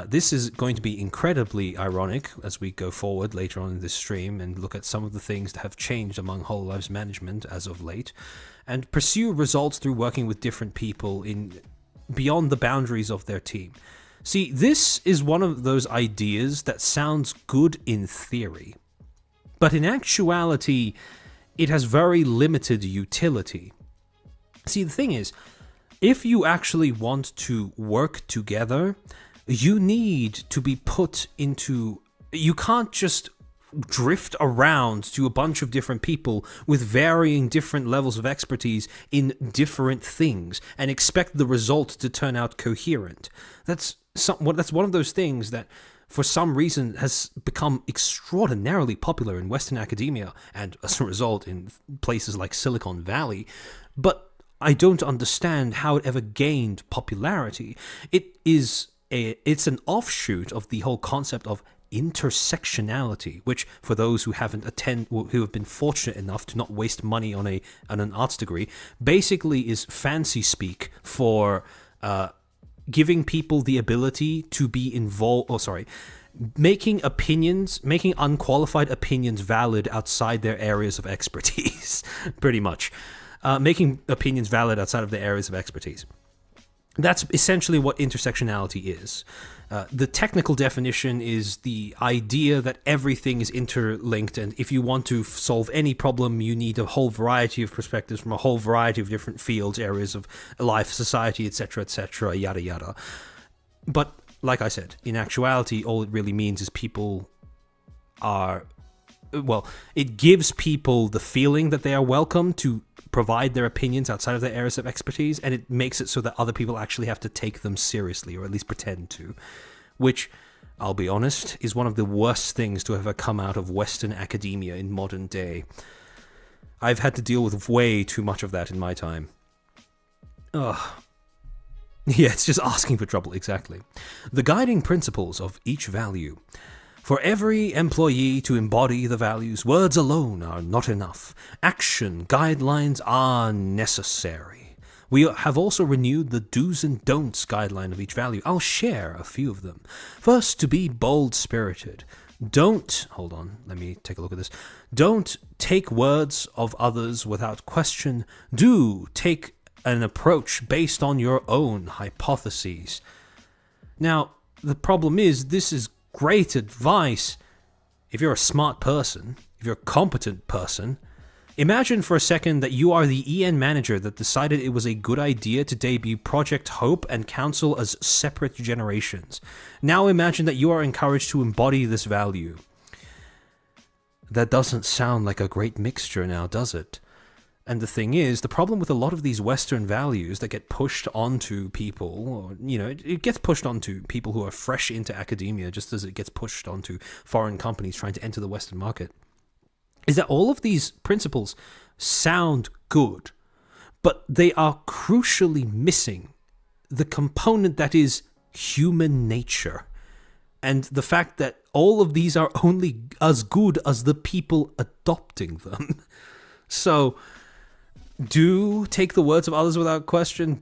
This is going to be incredibly ironic as we go forward later on in this stream and look at some of the things that have changed among Hololive's management as of late, and pursue results through working with different people in beyond the boundaries of their team. See, this is one of those ideas that sounds good in theory, But in actuality, it has very limited utility. See, the thing is, if you actually want to work together, you need to be put into... You can't just drift around to a bunch of different people with varying different levels of expertise in different things and expect the result to turn out coherent. That's one of those things that, for some reason, has become extraordinarily popular in Western academia and, as a result, in places like Silicon Valley. But I don't understand how it ever gained popularity. It's an offshoot of the whole concept of intersectionality, which, for those who have been fortunate enough to not waste money on an arts degree, basically is fancy speak for giving people the ability to be involved. Making unqualified opinions valid outside their areas of expertise. Pretty much, making opinions valid outside of their areas of expertise. That's essentially what intersectionality is. The technical definition is the idea that everything is interlinked, and if you want to solve any problem, you need a whole variety of perspectives from a whole variety of different fields, areas of life, society, etc., yada yada. But, like I said, in actuality, all it really means is people are... Well, it gives people the feeling that they are welcome to provide their opinions outside of their areas of expertise, and it makes it so that other people actually have to take them seriously, or at least pretend to. Which, I'll be honest, is one of the worst things to ever come out of Western academia in modern day. I've had to deal with way too much of that in my time. Ugh. Yeah, it's just asking for trouble, exactly. The guiding principles of each value. For every employee to embody the values, words alone are not enough. Action guidelines are necessary. We have also renewed the do's and don'ts guideline of each value. I'll share a few of them. First, to be bold-spirited. Hold on, let me take a look at this. Don't take words of others without question. Do take an approach based on your own hypotheses. Now, the problem is, this is great advice if you're a smart person, if you're a competent person. Imagine for a second that you are the EN manager that decided it was a good idea to debut Project Hope and Council as separate generations. Now imagine that you are encouraged to embody this value. That doesn't sound like a great mixture now, does it? And the thing is, the problem with a lot of these Western values that get pushed onto people, or, it gets pushed onto people who are fresh into academia, just as it gets pushed onto foreign companies trying to enter the Western market, is that all of these principles sound good, but they are crucially missing the component that is human nature. And the fact that all of these are only as good as the people adopting them. So... do take the words of others without question.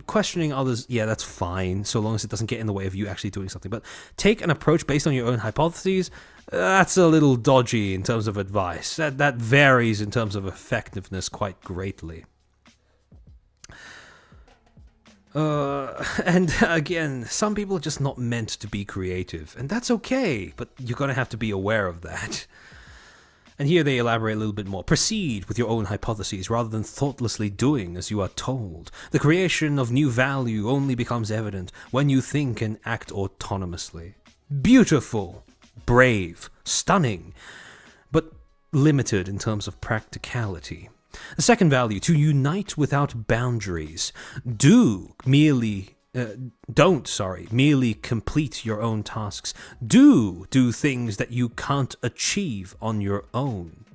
Questioning others, yeah, that's fine, so long as it doesn't get in the way of you actually doing something. But take an approach based on your own hypotheses, that's a little dodgy in terms of advice. That varies in terms of effectiveness quite greatly. And again, some people are just not meant to be creative, and that's okay, but you're going to have to be aware of that. And here they elaborate a little bit more. Proceed with your own hypotheses rather than thoughtlessly doing as you are told. The creation of new value only becomes evident when you think and act autonomously. Beautiful, brave, stunning, but limited in terms of practicality. The second value, to unite without boundaries. Don't merely complete your own tasks. Do things that you can't achieve on your own.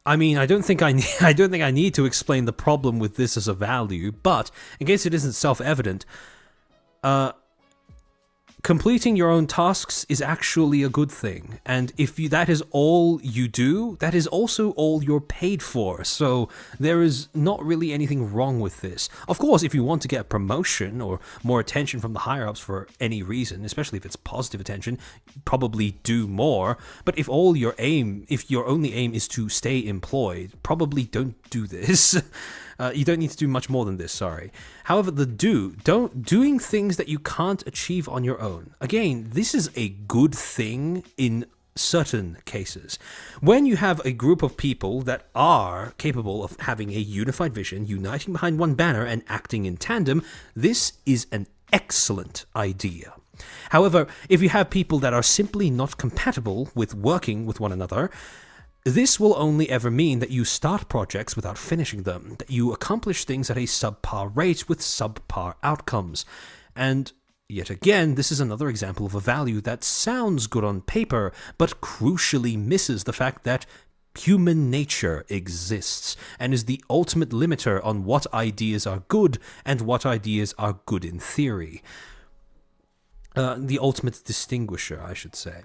I mean, I don't think I need to explain the problem with this as a value, but in case it isn't self-evident, completing your own tasks is actually a good thing, and if that is all you do, that is also all you're paid for, so there is not really anything wrong with this. Of course, if you want to get a promotion or more attention from the higher-ups for any reason, especially if it's positive attention, probably do more, but if your only aim is to stay employed, probably don't do this. You don't need to do much more than this, sorry. However, doing things that you can't achieve on your own. Again, this is a good thing in certain cases. When you have a group of people that are capable of having a unified vision, uniting behind one banner and acting in tandem, this is an excellent idea. However, if you have people that are simply not compatible with working with one another, this will only ever mean that you start projects without finishing them, that you accomplish things at a subpar rate with subpar outcomes. And yet again, this is another example of a value that sounds good on paper, but crucially misses the fact that human nature exists and is the ultimate limiter on what ideas are good and what ideas are good in theory. The ultimate distinguisher, I should say.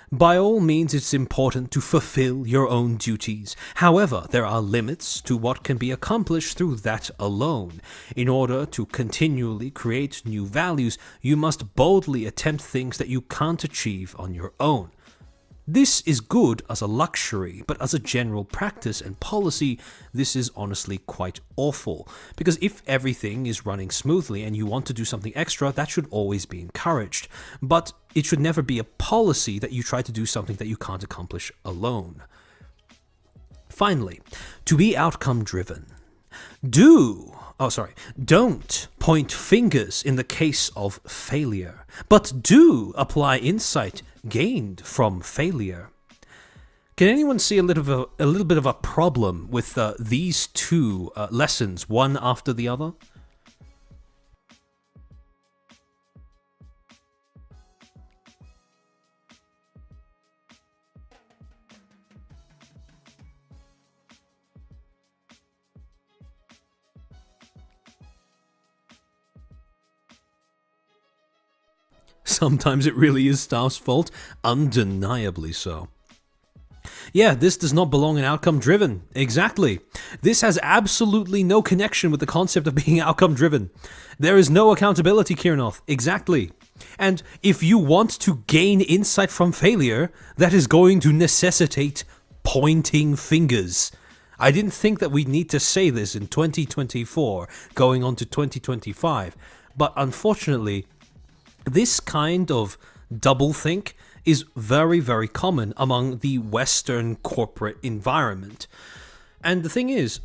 By all means, it's important to fulfill your own duties. However, there are limits to what can be accomplished through that alone. In order to continually create new values, you must boldly attempt things that you can't achieve on your own. This is good as a luxury, but as a general practice and policy, this is honestly quite awful. Because if everything is running smoothly and you want to do something extra, that should always be encouraged. But it should never be a policy that you try to do something that you can't accomplish alone. Finally, to be outcome driven. Don't point fingers in the case of failure, but do apply insight gained from failure. Can anyone see a little bit of a problem with these two lessons, one after the other? Sometimes it really is staff's fault, undeniably so. Yeah, this does not belong in outcome-driven. Exactly. This has absolutely no connection with the concept of being outcome-driven. There is no accountability, Kirnoth. Exactly. And if you want to gain insight from failure, that is going to necessitate pointing fingers. I didn't think that we'd need to say this in 2024, going on to 2025, but unfortunately, this kind of doublethink is very, very common among the Western corporate environment. And the thing is,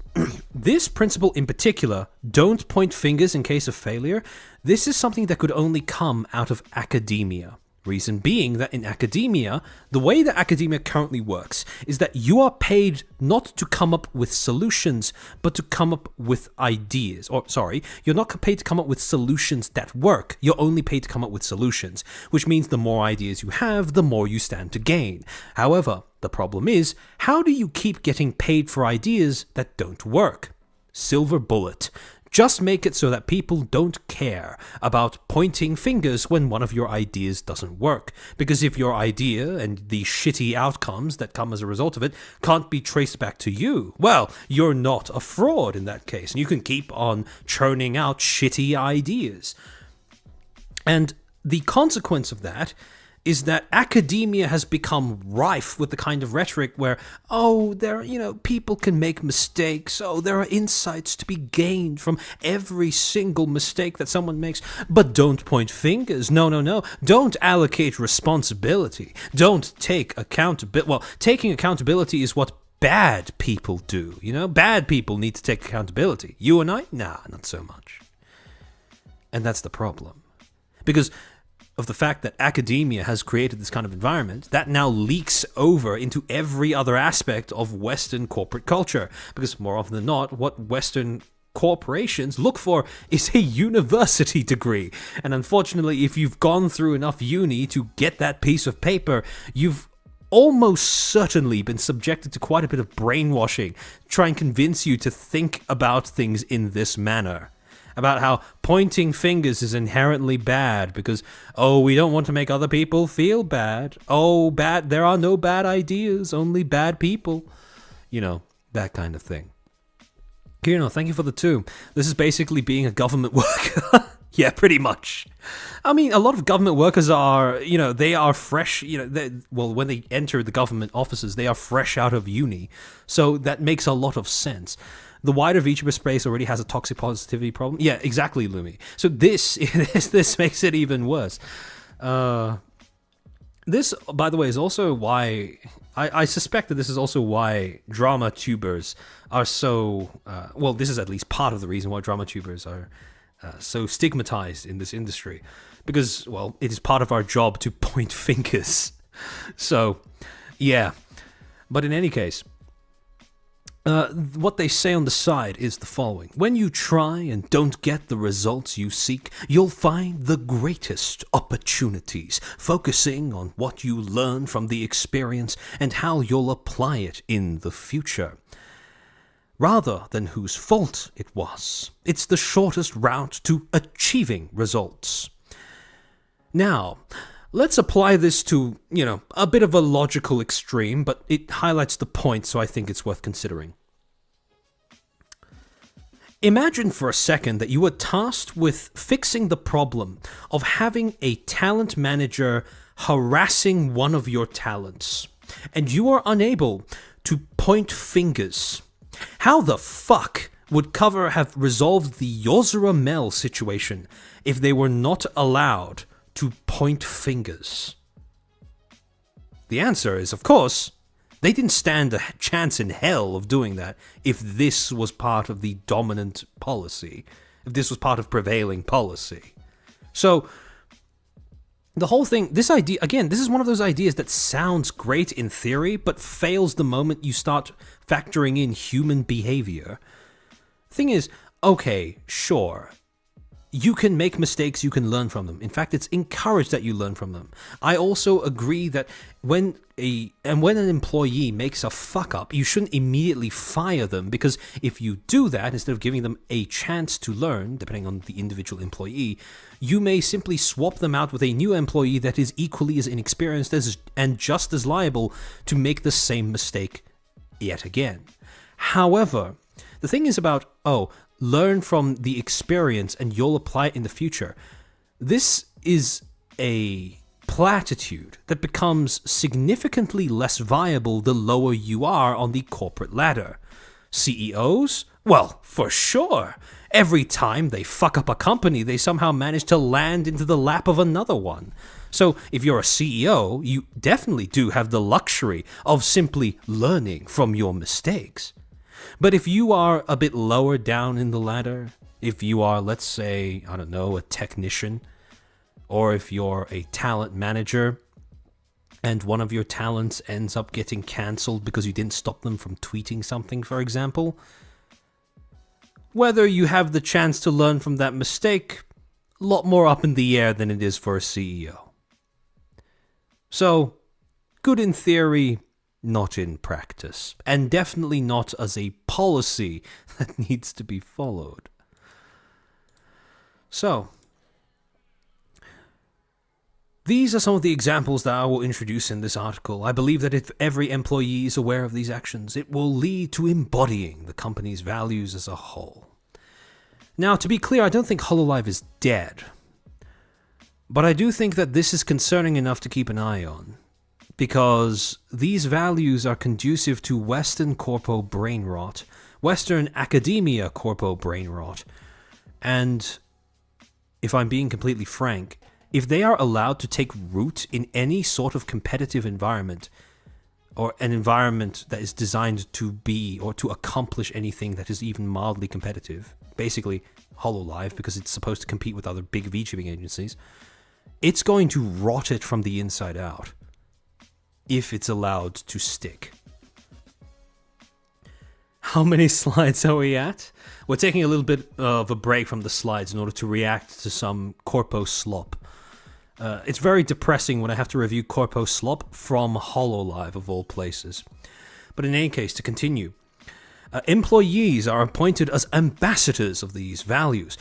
this principle in particular, don't point fingers in case of failure, this is something that could only come out of academia. Reason being that in academia, the way that academia currently works is that you are paid not to come up with solutions, but to come up with ideas. You're not paid to come up with solutions that work. You're only paid to come up with solutions, which means the more ideas you have, the more you stand to gain. However, the problem is, how do you keep getting paid for ideas that don't work? Silver bullet. Just make it so that people don't care about pointing fingers when one of your ideas doesn't work. Because if your idea and the shitty outcomes that come as a result of it can't be traced back to you, well, you're not a fraud in that case. And you can keep on churning out shitty ideas. And the consequence of that is that academia has become rife with the kind of rhetoric where, people can make mistakes, there are insights to be gained from every single mistake that someone makes, but don't point fingers, no, don't allocate responsibility, don't take accountability. Well, taking accountability is what bad people do, bad people need to take accountability. You and I? Nah, not so much. And that's the problem. Because of the fact that academia has created this kind of environment that now leaks over into every other aspect of Western corporate culture. Because more often than not, what Western corporations look for is a university degree. And unfortunately, if you've gone through enough uni to get that piece of paper, you've almost certainly been subjected to quite a bit of brainwashing, try and convince you to think about things in this manner. About how pointing fingers is inherently bad because, we don't want to make other people feel bad. There are no bad ideas, only bad people. That kind of thing. Kirino, thank you for the 2. This is basically being a government worker. Yeah, pretty much. I mean, a lot of government workers are, they are fresh, when they enter the government offices, they are fresh out of uni. So that makes a lot of sense. The wider VTuber space already has a toxic positivity problem. Yeah, exactly, Lumi. So this this makes it even worse. This, by the way, is also why I suspect that this is also why drama tubers are so well. This is at least part of the reason why drama tubers are so stigmatized in this industry, because, well, it is part of our job to point fingers. So, yeah. But in any case, what they say on the side is the following. When you try and don't get the results you seek, you'll find the greatest opportunities, focusing on what you learn from the experience and how you'll apply it in the future, rather than whose fault it was. It's the shortest route to achieving results. Now, let's apply this to, a bit of a logical extreme, but it highlights the point, so I think it's worth considering. Imagine for a second that you were tasked with fixing the problem of having a talent manager harassing one of your talents, and you are unable to point fingers. How the fuck would Cover have resolved the Yozora Mel situation if they were not allowed to point fingers? The answer is, of course, they didn't stand a chance in hell of doing that if this was part of the dominant policy, if this was part of prevailing policy. So, the whole thing, this idea, again, this is one of those ideas that sounds great in theory, but fails the moment you start factoring in human behavior. Thing is, okay, sure, you can make mistakes, you can learn from them. In fact, it's encouraged that you learn from them. I also agree that when an employee makes a fuck up, you shouldn't immediately fire them, because if you do that, instead of giving them a chance to learn, depending on the individual employee, you may simply swap them out with a new employee that is equally as inexperienced and just as liable to make the same mistake yet again. However, the thing is about, learn from the experience and you'll apply it in the future. This is a platitude that becomes significantly less viable the lower you are on the corporate ladder. CEOs? Well, for sure. Every time they fuck up a company, they somehow manage to land into the lap of another one. So if you're a CEO, you definitely do have the luxury of simply learning from your mistakes. But if you are a bit lower down in the ladder, if you are, let's say, a technician, or if you're a talent manager, and one of your talents ends up getting cancelled because you didn't stop them from tweeting something, for example, whether you have the chance to learn from that mistake, a lot more up in the air than it is for a CEO. So, good in theory, not in practice, and definitely not as a policy that needs to be followed. So, these are some of the examples that I will introduce in this article. I believe that if every employee is aware of these actions, it will lead to embodying the company's values as a whole. Now, to be clear, I don't think HoloLive is dead, but I do think that this is concerning enough to keep an eye on, because these values are conducive to Western corpo brain rot, Western academia corpo brain rot, and if I'm being completely frank, if they are allowed to take root in any sort of competitive environment, or an environment that is designed to be or to accomplish anything that is even mildly competitive, basically HoloLive, because it's supposed to compete with other big VTubing agencies, it's going to rot it from the inside out, if it's allowed to stick. How many slides are we at? We're taking a little bit of a break from the slides in order to react to some corpo slop. It's very depressing when I have to review corpo slop from HoloLive, of all places. But in any case, to continue, employees are appointed as ambassadors of these values.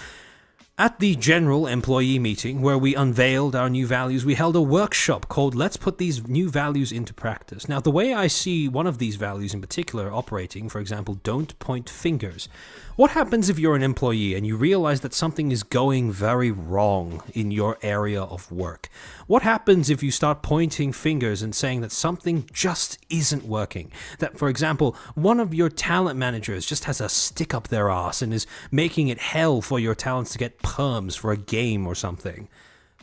At the general employee meeting where we unveiled our new values, we held a workshop called Let's Put These New Values into Practice. Now, the way I see one of these values in particular operating, for example, don't point fingers. What happens if you're an employee and you realize that something is going very wrong in your area of work? What happens if you start pointing fingers and saying that something just isn't working? That, for example, one of your talent managers just has a stick up their ass and is making it hell for your talents to get perms for a game or something.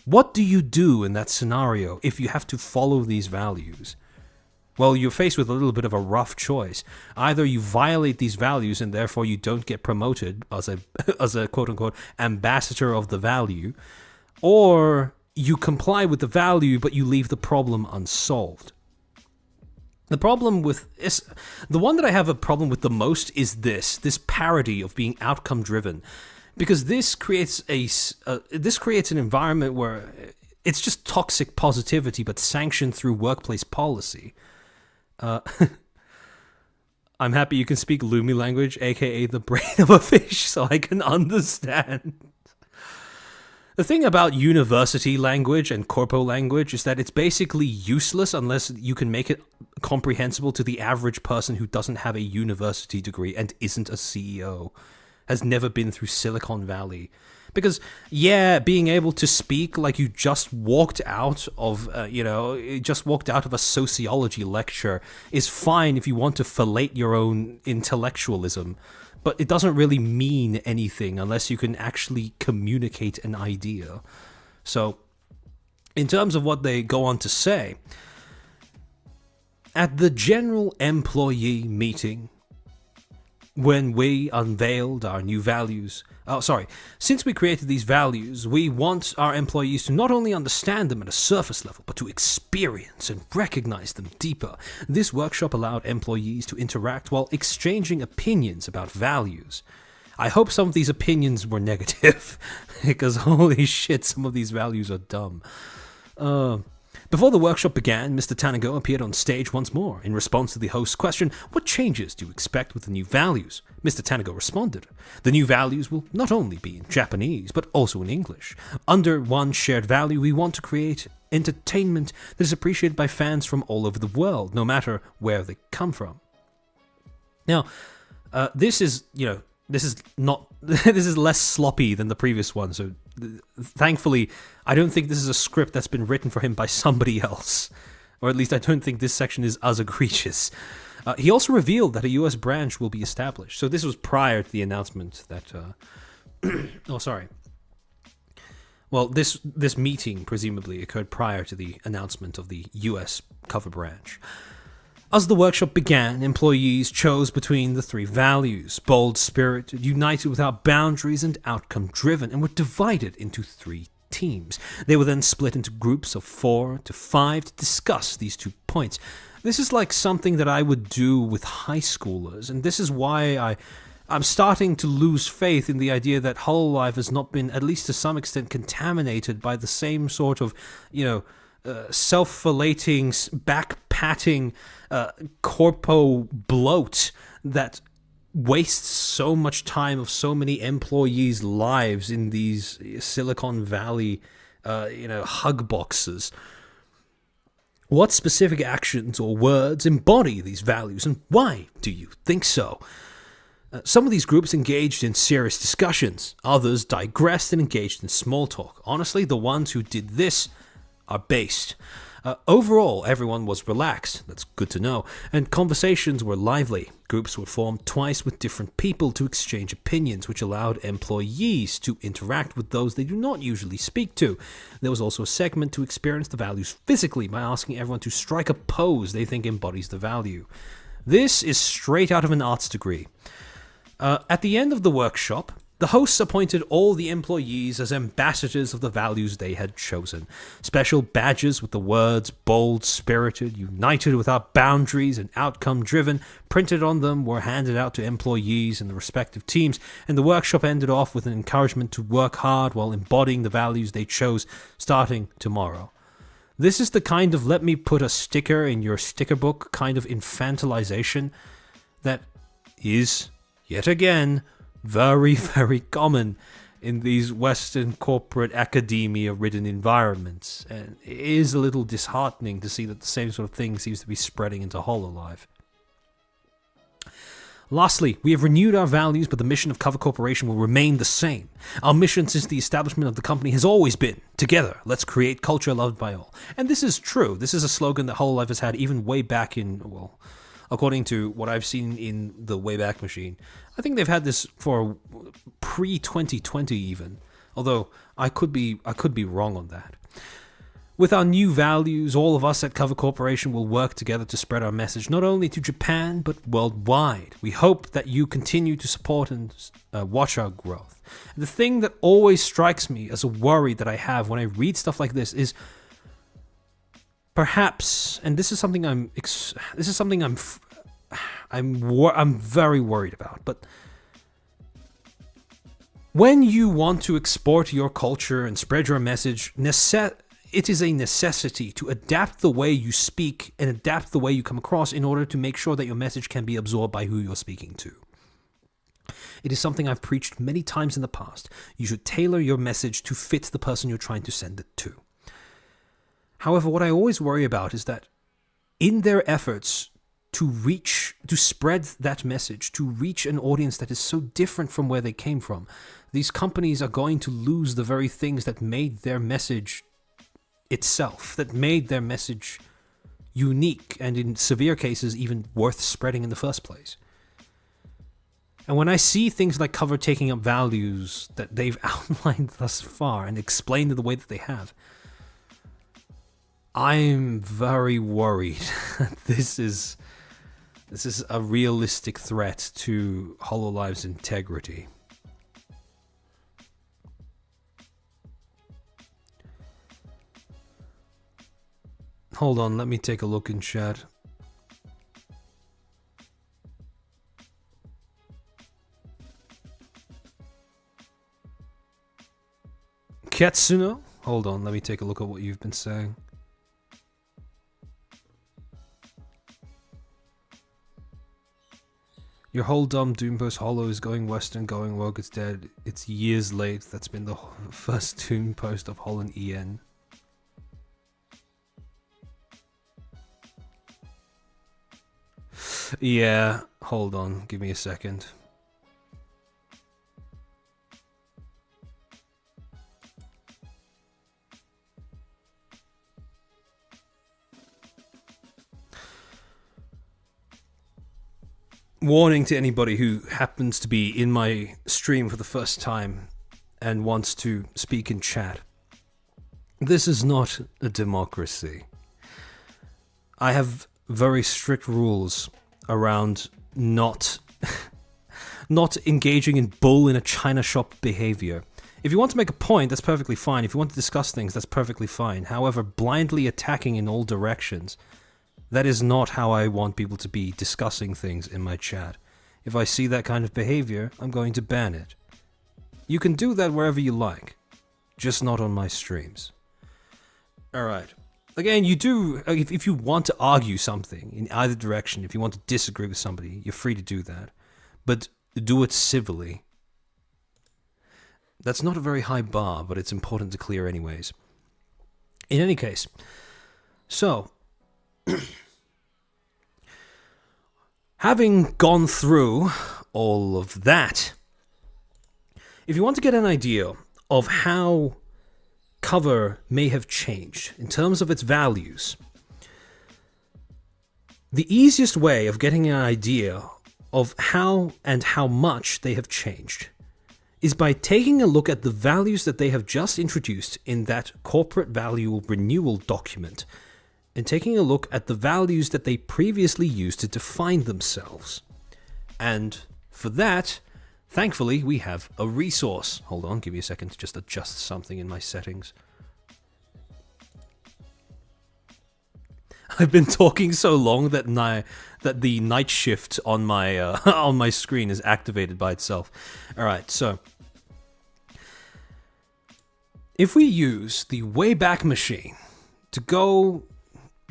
What do you do in that scenario if you have to follow these values? Well, you're faced with a little bit of a rough choice. Either you violate these values and therefore you don't get promoted as a quote-unquote ambassador of the value, or you comply with the value but you leave the problem unsolved. The problem with the one that I have a problem with the most is this parody of being outcome driven, because this creates an environment where it's just toxic positivity but sanctioned through workplace policy. I'm happy you can speak Lumi language, aka the brain of a fish, so I can understand. The thing about university language and corpo language is that it's basically useless unless you can make it comprehensible to the average person who doesn't have a university degree and isn't a CEO, has never been through Silicon Valley. Because, yeah, being able to speak like you just walked out of, a sociology lecture is fine if you want to fillet your own intellectualism. But it doesn't really mean anything unless you can actually communicate an idea. So, in terms of what they go on to say, at the general employee meeting, when we unveiled our new values, since we created these values, we want our employees to not only understand them at a surface level, but to experience and recognize them deeper. This workshop allowed employees to interact while exchanging opinions about values. I hope some of these opinions were negative, because holy shit, some of these values are dumb. Before the workshop began, Mr. Tanago appeared on stage once more. In response to the host's question, "What changes do you expect with the new values?" Mr. Tanago responded, "The new values will not only be in Japanese, but also in English. Under one shared value, we want to create entertainment that is appreciated by fans from all over the world, no matter where they come from." Now, this is less sloppy than the previous one, so thankfully, I don't think this is a script that's been written for him by somebody else. Or at least I don't think this section is as egregious. He also revealed that a US branch will be established. So this was prior to the announcement that... Well, this meeting presumably occurred prior to the announcement of the US cover branch. As the workshop began, employees chose between the three values: bold-spirited, united without boundaries, and outcome-driven, and were divided into 3 teams. They were then split into groups of 4 to 5 to discuss these 2 points. This is like something that I would do with high schoolers, and this is why I'm starting to lose faith in the idea that Hololive has not been, at least to some extent, contaminated by the same sort of, self-filleting, back-patting, corpo bloat that wastes so much time of so many employees' lives in these Silicon Valley, hug boxes. What specific actions or words embody these values, and why do you think so? Some of these groups engaged in serious discussions. Others digressed and engaged in small talk. Honestly, the ones who did this are based. Overall, everyone was relaxed, that's good to know, and conversations were lively. Groups were formed twice with different people to exchange opinions, which allowed employees to interact with those they do not usually speak to. There was also a segment to experience the values physically by asking everyone to strike a pose they think embodies the value. This is straight out of an arts degree. At the end of the workshop, the hosts appointed all the employees as ambassadors of the values they had chosen. Special badges with the words bold-spirited, united without boundaries, and outcome-driven printed on them were handed out to employees in the respective teams, and the workshop ended off with an encouragement to work hard while embodying the values they chose starting tomorrow. This is the kind of let me put a sticker in your sticker book kind of infantilization that is, yet again, very, very common in these Western corporate academia-ridden environments, and it is a little disheartening to see that the same sort of thing seems to be spreading into Hololive. Lastly, we have renewed our values, but the mission of Cover Corporation will remain the same. Our mission since the establishment of the company has always been, together, let's create culture loved by all. And this is true. This is a slogan that Hololive has had even way back in, well, according to what I've seen in the Wayback Machine. I think they've had this for pre-2020 even, although I could be wrong on that. With our new values, all of us at Cover Corporation will work together to spread our message not only to Japan, but worldwide. We hope that you continue to support and watch our growth. And the thing that always strikes me as a worry that I have when I read stuff like this is perhaps, and this is something I'm very worried about, but when you want to export your culture and spread your message, it is a necessity to adapt the way you speak and adapt the way you come across in order to make sure that your message can be absorbed by who you're speaking to. It is something I've preached many times in the past. You should tailor your message to fit the person you're trying to send it to. However, what I always worry about is that in their efforts to spread that message, to reach an audience that is so different from where they came from, these companies are going to lose the very things that made their message itself, that made their message unique and in severe cases even worth spreading in the first place. And when I see things like Cover taking up values that they've outlined thus far and explained in the way that they have, I'm very worried that this is a realistic threat to Hololive's integrity. Hold on, let me take a look in chat. Ketsuno? Hold on, let me take a look at what you've been saying. Your whole dumb Doompost Holo is going Western, going woke, it's dead. It's years late. That's been the first Doompost of HoloEN. Yeah, hold on, give me a second. Warning to anybody who happens to be in my stream for the first time and wants to speak in chat. This is not a democracy. I have very strict rules around not engaging in bull in a china shop behavior. If you want to make a point, that's perfectly fine. If you want to discuss things, that's perfectly fine. However, blindly attacking in all directions, that is not how I want people to be discussing things in my chat. If I see that kind of behavior, I'm going to ban it. You can do that wherever you like, just not on my streams. Alright. Again, you do, if you want to argue something in either direction, if you want to disagree with somebody, you're free to do that. But do it civilly. That's not a very high bar, but it's important to clear anyways. In any case, so, having gone through all of that, if you want to get an idea of how Cover may have changed in terms of its values, the easiest way of getting an idea of how and how much they have changed is by taking a look at the values that they have just introduced in that corporate value renewal document and taking a look at the values that they previously used to define themselves. And for that, thankfully, we have a resource. Hold on, give me a second to just adjust something in my settings. I've been talking so long that the night shift on my on my screen is activated by itself. All right, so if we use the Wayback Machine to go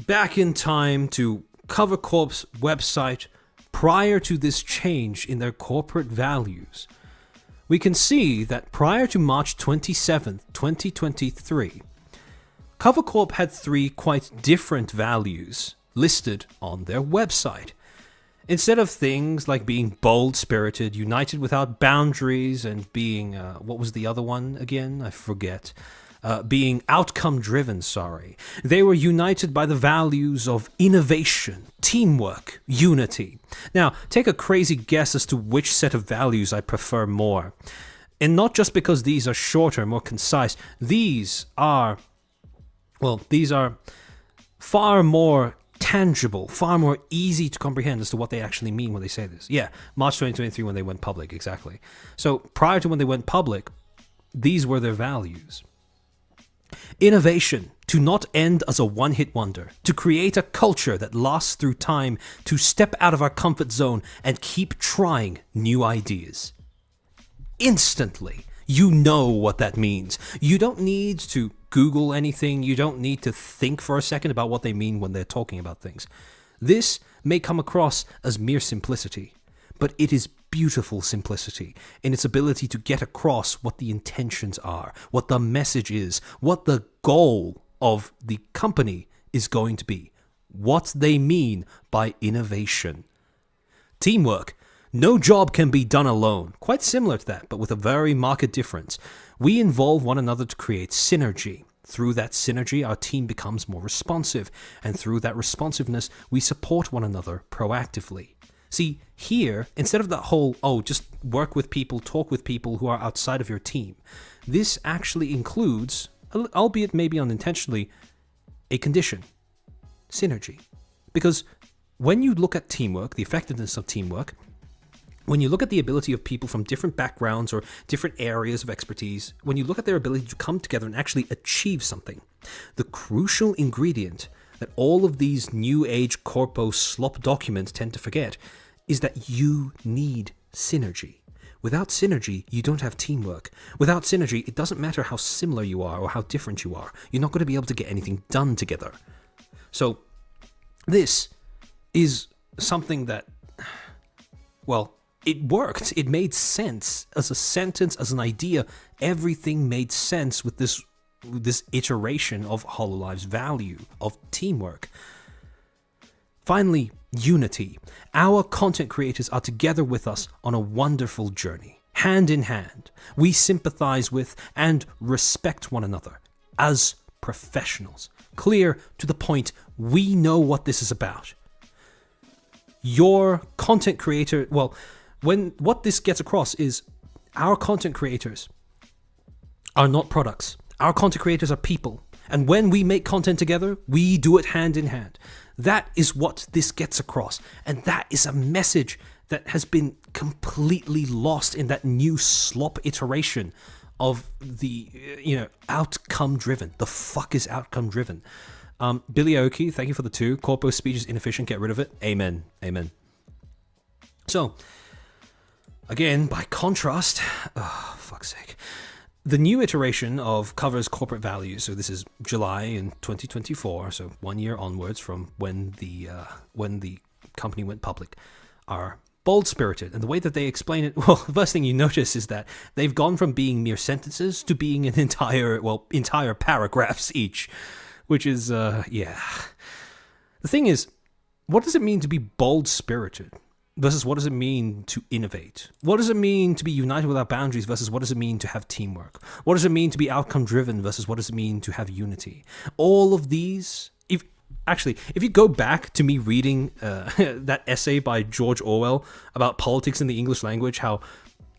back in time to Cover Corp's website prior to this change in their corporate values, we can see that prior to March 27th, 2023, Cover Corp had 3 quite different values listed on their website. Instead of things like being bold-spirited, united without boundaries, and being, what was the other one again? I forget. Being outcome-driven, they were united by the values of innovation, teamwork, unity. Now, take a crazy guess as to which set of values I prefer more. And not just because these are shorter, more concise. These are far more tangible, far more easy to comprehend as to what they actually mean when they say this. Yeah, March 2023 when they went public, exactly. So prior to when they went public, these were their values. Innovation, to not end as a one-hit wonder, to create a culture that lasts through time, to step out of our comfort zone and keep trying new ideas. Instantly, you know what that means. You don't need to Google anything. You don't need to think for a second about what they mean when they're talking about things. This may come across as mere simplicity, but it is beautiful simplicity in its ability to get across what the intentions are, what the message is, what the goal of the company is going to be, what they mean by innovation. Teamwork. No job can be done alone. Quite similar to that, but with a very marked difference. We involve one another to create synergy. Through that synergy, our team becomes more responsive, and through that responsiveness, we support one another proactively. See, here, instead of that whole, just work with people, talk with people who are outside of your team, this actually includes, albeit maybe unintentionally, a condition. Synergy. Because when you look at teamwork, the effectiveness of teamwork, when you look at the ability of people from different backgrounds or different areas of expertise, when you look at their ability to come together and actually achieve something, the crucial ingredient that all of these new age corpo slop documents tend to forget is that you need synergy. Without synergy, you don't have teamwork. Without synergy, it doesn't matter how similar you are or how different you are. You're not going to be able to get anything done together. So, this is something that, it worked. It made sense as a sentence, as an idea. Everything made sense with this iteration of HoloLive's value of teamwork. Finally, unity. Our content creators are together with us on a wonderful journey. Hand in hand, we sympathize with and respect one another as professionals. Clear to the point, we know what this is about. Your content creator, what this gets across is our content creators are not products. Our content creators are people. And when we make content together, we do it hand in hand. That is what this gets across. And that is a message that has been completely lost in that new slop iteration of the, outcome driven. The fuck is outcome driven? Billy Oki, thank you for the 2. Corpo's speech is inefficient, get rid of it. Amen. Amen. So, again, by contrast, fuck's sake. The new iteration of Cover's corporate values, so this is July in 2024, so 1 year onwards from when the company went public, are bold-spirited. And the way that they explain it, the first thing you notice is that they've gone from being mere sentences to being an entire paragraphs each, which is, The thing is, what does it mean to be bold-spirited? Versus what does it mean to innovate? What does it mean to be united without boundaries versus what does it mean to have teamwork? What does it mean to be outcome driven versus what does it mean to have unity? All of these, if you go back to me reading that essay by George Orwell about politics in the English language, how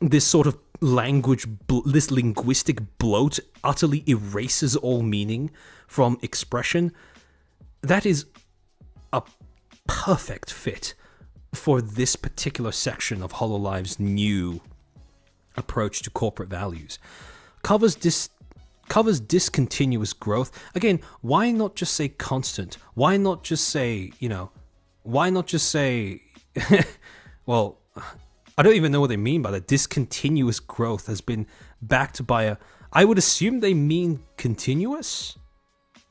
this sort of this linguistic bloat utterly erases all meaning from expression, that is a perfect fit for this particular section of HoloLive's new approach to corporate values. Covers discontinuous growth. Again, why not just say constant? Why not just say, well, I don't even know what they mean by that. Discontinuous growth has been backed by I would assume they mean continuous?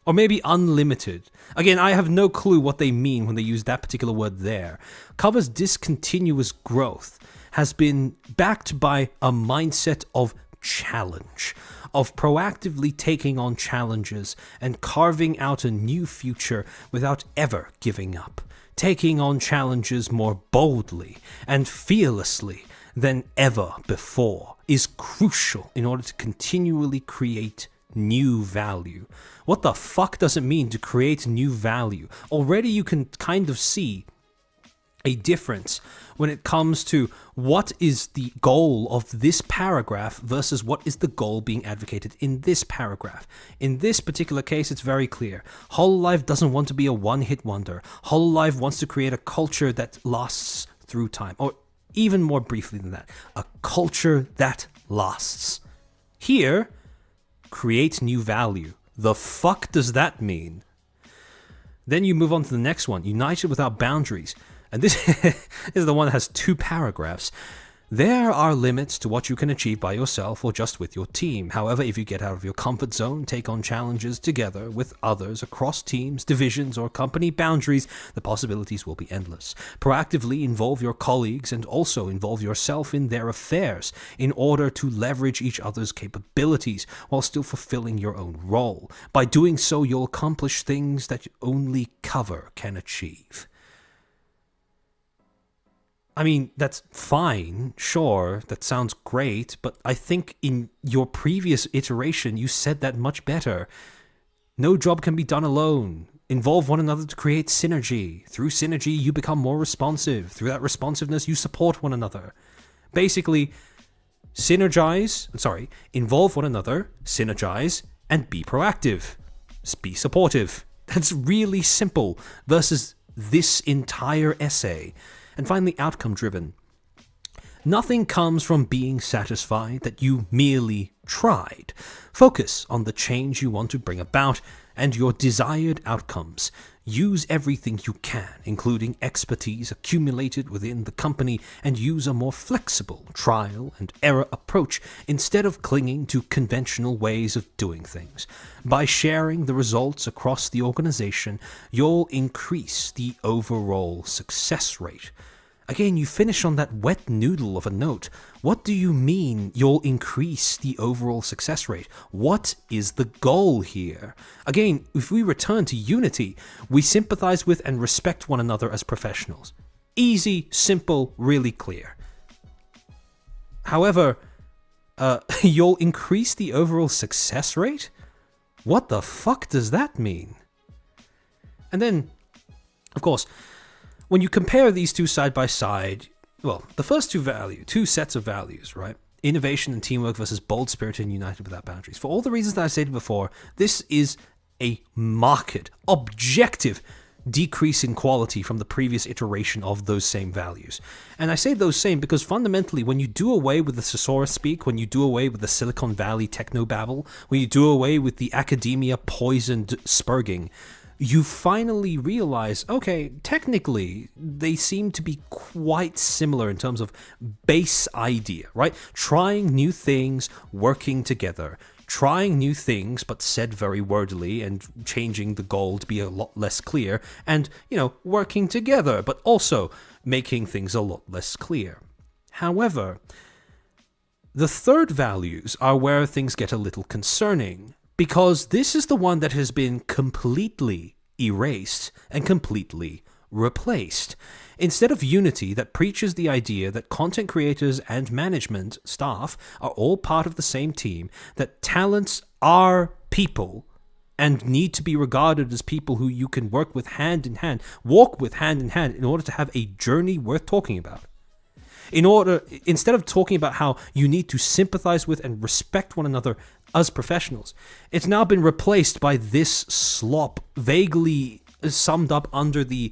Or maybe unlimited. Again, I have no clue what they mean when they use that particular word there. Covers discontinuous growth. has been backed by a mindset of challenge, of proactively taking on challenges and carving out a new future without ever giving up, taking on challenges more boldly and fearlessly than ever before is crucial in order to continually create new value. What the fuck does it mean to create new value? Already you can kind of see a difference when it comes to what is the goal of this paragraph versus what is the goal being advocated in this paragraph. In this particular case, it's very clear. Hololive doesn't want to be a one-hit wonder. Hololive wants to create a culture that lasts through time, or even more briefly than that, a culture that lasts. Here, create new value. The fuck does that mean? Then you move on to the next one, united without boundaries. And this is the one that has 2 paragraphs. There are limits to what you can achieve by yourself or just with your team. However, if you get out of your comfort zone, take on challenges together with others across teams, divisions, or company boundaries, the possibilities will be endless. Proactively involve your colleagues and also involve yourself in their affairs in order to leverage each other's capabilities while still fulfilling your own role. By doing so, you'll accomplish things that only cover can achieve. I mean, that's fine, sure, that sounds great, but I think in your previous iteration you said that much better. No job can be done alone. Involve one another to create synergy. Through synergy, you become more responsive. Through that responsiveness, you support one another. Basically, involve one another, synergize, and be proactive. Be supportive. That's really simple versus this entire essay. And finally, outcome-driven. Nothing comes from being satisfied that you merely tried. Focus on the change you want to bring about and your desired outcomes. Use everything you can, including expertise accumulated within the company, and use a more flexible trial and error approach instead of clinging to conventional ways of doing things. By sharing the results across the organization, you'll increase the overall success rate. Again, you finish on that wet noodle of a note. What do you mean you'll increase the overall success rate? What is the goal here? Again, if we return to unity, we sympathize with and respect one another as professionals. Easy, simple, really clear. However, you'll increase the overall success rate? What the fuck does that mean? And then, of course, when you compare these two side by side, well, the first two sets of values, right? Innovation and teamwork versus bold spirit and united without boundaries. For all the reasons that I stated before, this is a marked, objective decrease in quality from the previous iteration of those same values. And I say those same because fundamentally, when you do away with the thesaurus speak, when you do away with the Silicon Valley technobabble, when you do away with the academia poisoned spurging, you finally realize, okay, technically, they seem to be quite similar in terms of base idea, right? Trying new things, working together. Trying new things, but said very wordily and changing the goal to be a lot less clear. And, working together, but also making things a lot less clear. However, the third values are where things get a little concerning, because this is the one that has been completely erased and completely replaced. Instead of unity that preaches the idea that content creators and management staff are all part of the same team, that talents are people and need to be regarded as people who you can work with hand in hand, walk with hand in hand in order to have a journey worth talking about. Instead of talking about how you need to sympathize with and respect one another as professionals, it's now been replaced by this slop, vaguely summed up under the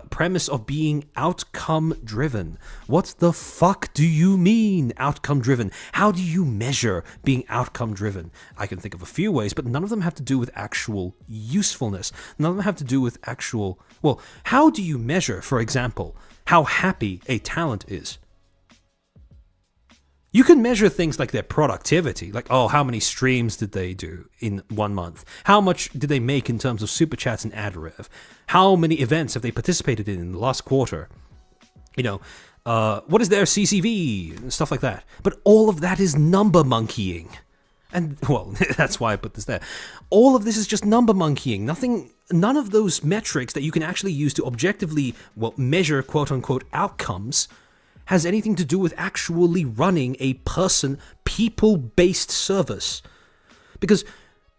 premise of being outcome-driven. What the fuck do you mean, outcome-driven? How do you measure being outcome-driven? I can think of a few ways, but none of them have to do with actual usefulness. None of them have to do with actual... Well, how do you measure, for example, how happy a talent is? You can measure things like their productivity, like, how many streams did they do in 1 month? How much did they make in terms of super chats and ad rev? How many events have they participated in the last quarter? What is their CCV and stuff like that. But all of that is number monkeying. And, well, that's why I put this there. All of this is just number monkeying. None of those metrics that you can actually use to objectively, measure quote-unquote outcomes has anything to do with actually running a people-based service. Because,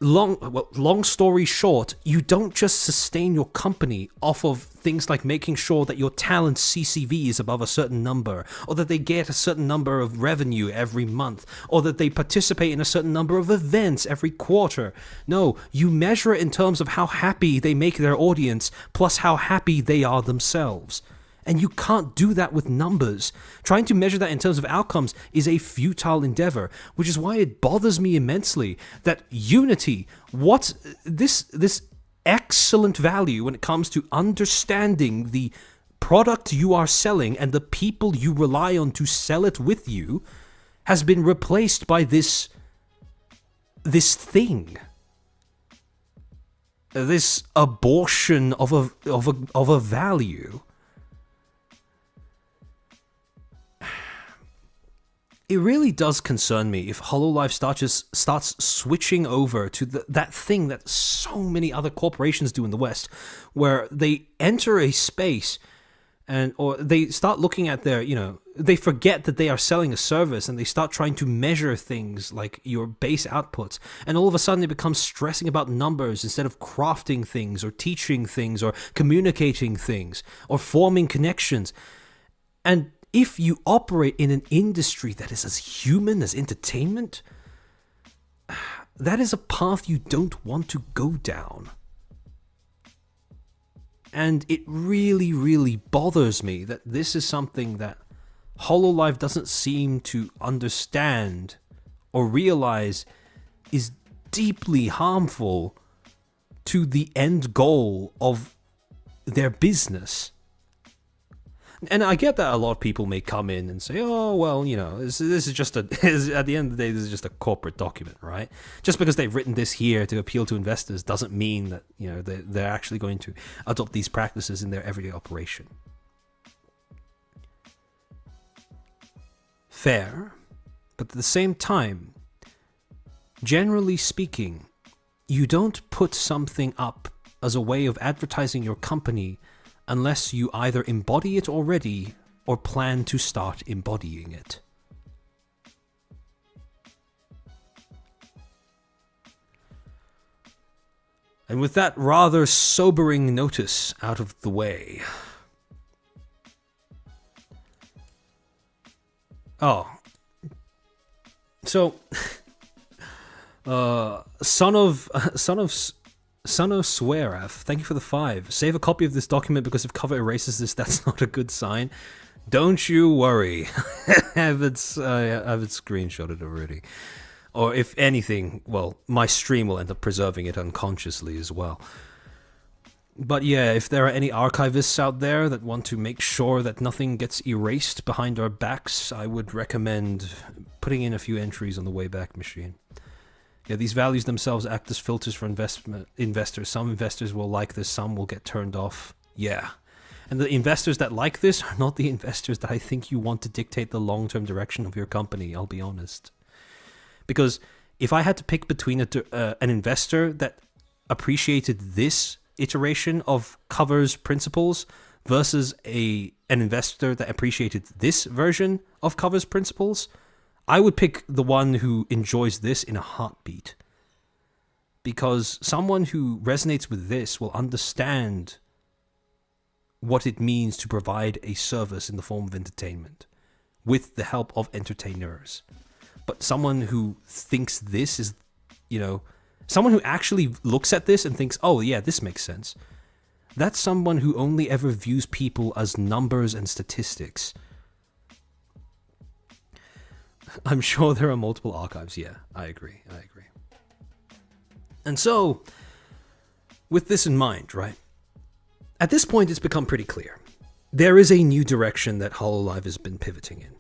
long story short, you don't just sustain your company off of things like making sure that your talent CCV is above a certain number, or that they get a certain number of revenue every month, or that they participate in a certain number of events every quarter. No, you measure it in terms of how happy they make their audience, plus how happy they are themselves. And you can't do that with numbers. Trying to measure that in terms of outcomes is a futile endeavor, which is why it bothers me immensely that Unity, this excellent value when it comes to understanding the product you are selling and the people you rely on to sell it with you, has been replaced by this thing. This abortion of a value. It really does concern me if HoloLive starts switching over to that thing that so many other corporations do in the West, where they enter a space or they start looking at they forget that they are selling a service and they start trying to measure things like your base outputs. And all of a sudden it becomes stressing about numbers instead of crafting things or teaching things or communicating things or forming connections. And if you operate in an industry that is as human as entertainment, that is a path you don't want to go down. And it really, really bothers me that this is something that HoloLive doesn't seem to understand or realize is deeply harmful to the end goal of their business. And I get that a lot of people may come in and say, oh, well, this is just at the end of the day, this is just a corporate document, right? Just because they've written this here to appeal to investors doesn't mean that, they're actually going to adopt these practices in their everyday operation. Fair, but at the same time, generally speaking, you don't put something up as a way of advertising your company unless you either embody it already or plan to start embodying it. And with that rather sobering notice out of the way. So, Son of Swearaf, thank you for the 5. Save a copy of this document because if cover erases this, that's not a good sign. Don't you worry. I have it screenshotted already. Or if anything, my stream will end up preserving it unconsciously as well. But yeah, if there are any archivists out there that want to make sure that nothing gets erased behind our backs, I would recommend putting in a few entries on the Wayback Machine. Yeah, these values themselves act as filters for investors. Some investors will like this, some will get turned off. Yeah. And the investors that like this are not the investors that I think you want to dictate the long-term direction of your company, I'll be honest. Because if I had to pick between an investor that appreciated this iteration of Cover's principles versus an investor that appreciated this version of Cover's principles, I would pick the one who enjoys this in a heartbeat. Because someone who resonates with this will understand what it means to provide a service in the form of entertainment with the help of entertainers. But someone who thinks this is, someone who actually looks at this and thinks, oh yeah, this makes sense. That's someone who only ever views people as numbers and statistics. I'm sure there are multiple archives. Yeah, I agree. And so, with this in mind, right? At this point, it's become pretty clear. There is a new direction that HoloLive has been pivoting in.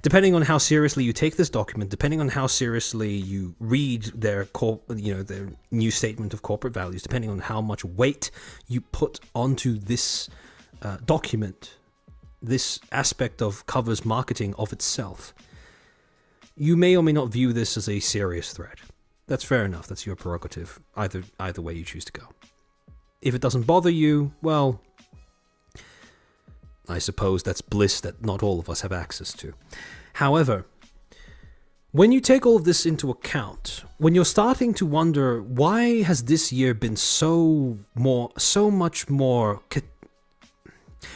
Depending on how seriously you take this document, depending on how seriously you read their their new statement of corporate values, depending on how much weight you put onto this document, this aspect of covers marketing of itself. You may or may not view this as a serious threat. That's fair enough. That's your prerogative, either way you choose to go. If it doesn't bother you, well, I suppose that's bliss that not all of us have access to. However, when you take all of this into account, when you're starting to wonder why has this year been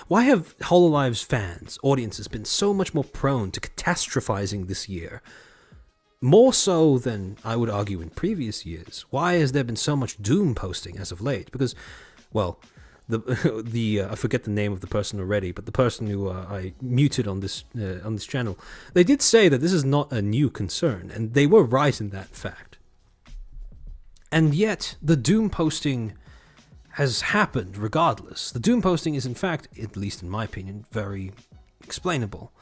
why have Hololive's fans, audiences, been so much more prone to catastrophizing this year? More so than I would argue in previous years. Why has there been so much doom posting as of late? Because, well, I forget the name of the person already, but the person who I muted on this channel, they did say that this is not a new concern, and they were right in that fact. And yet, the doom posting has happened regardless. The doom posting is, in fact, at least in my opinion, very explainable.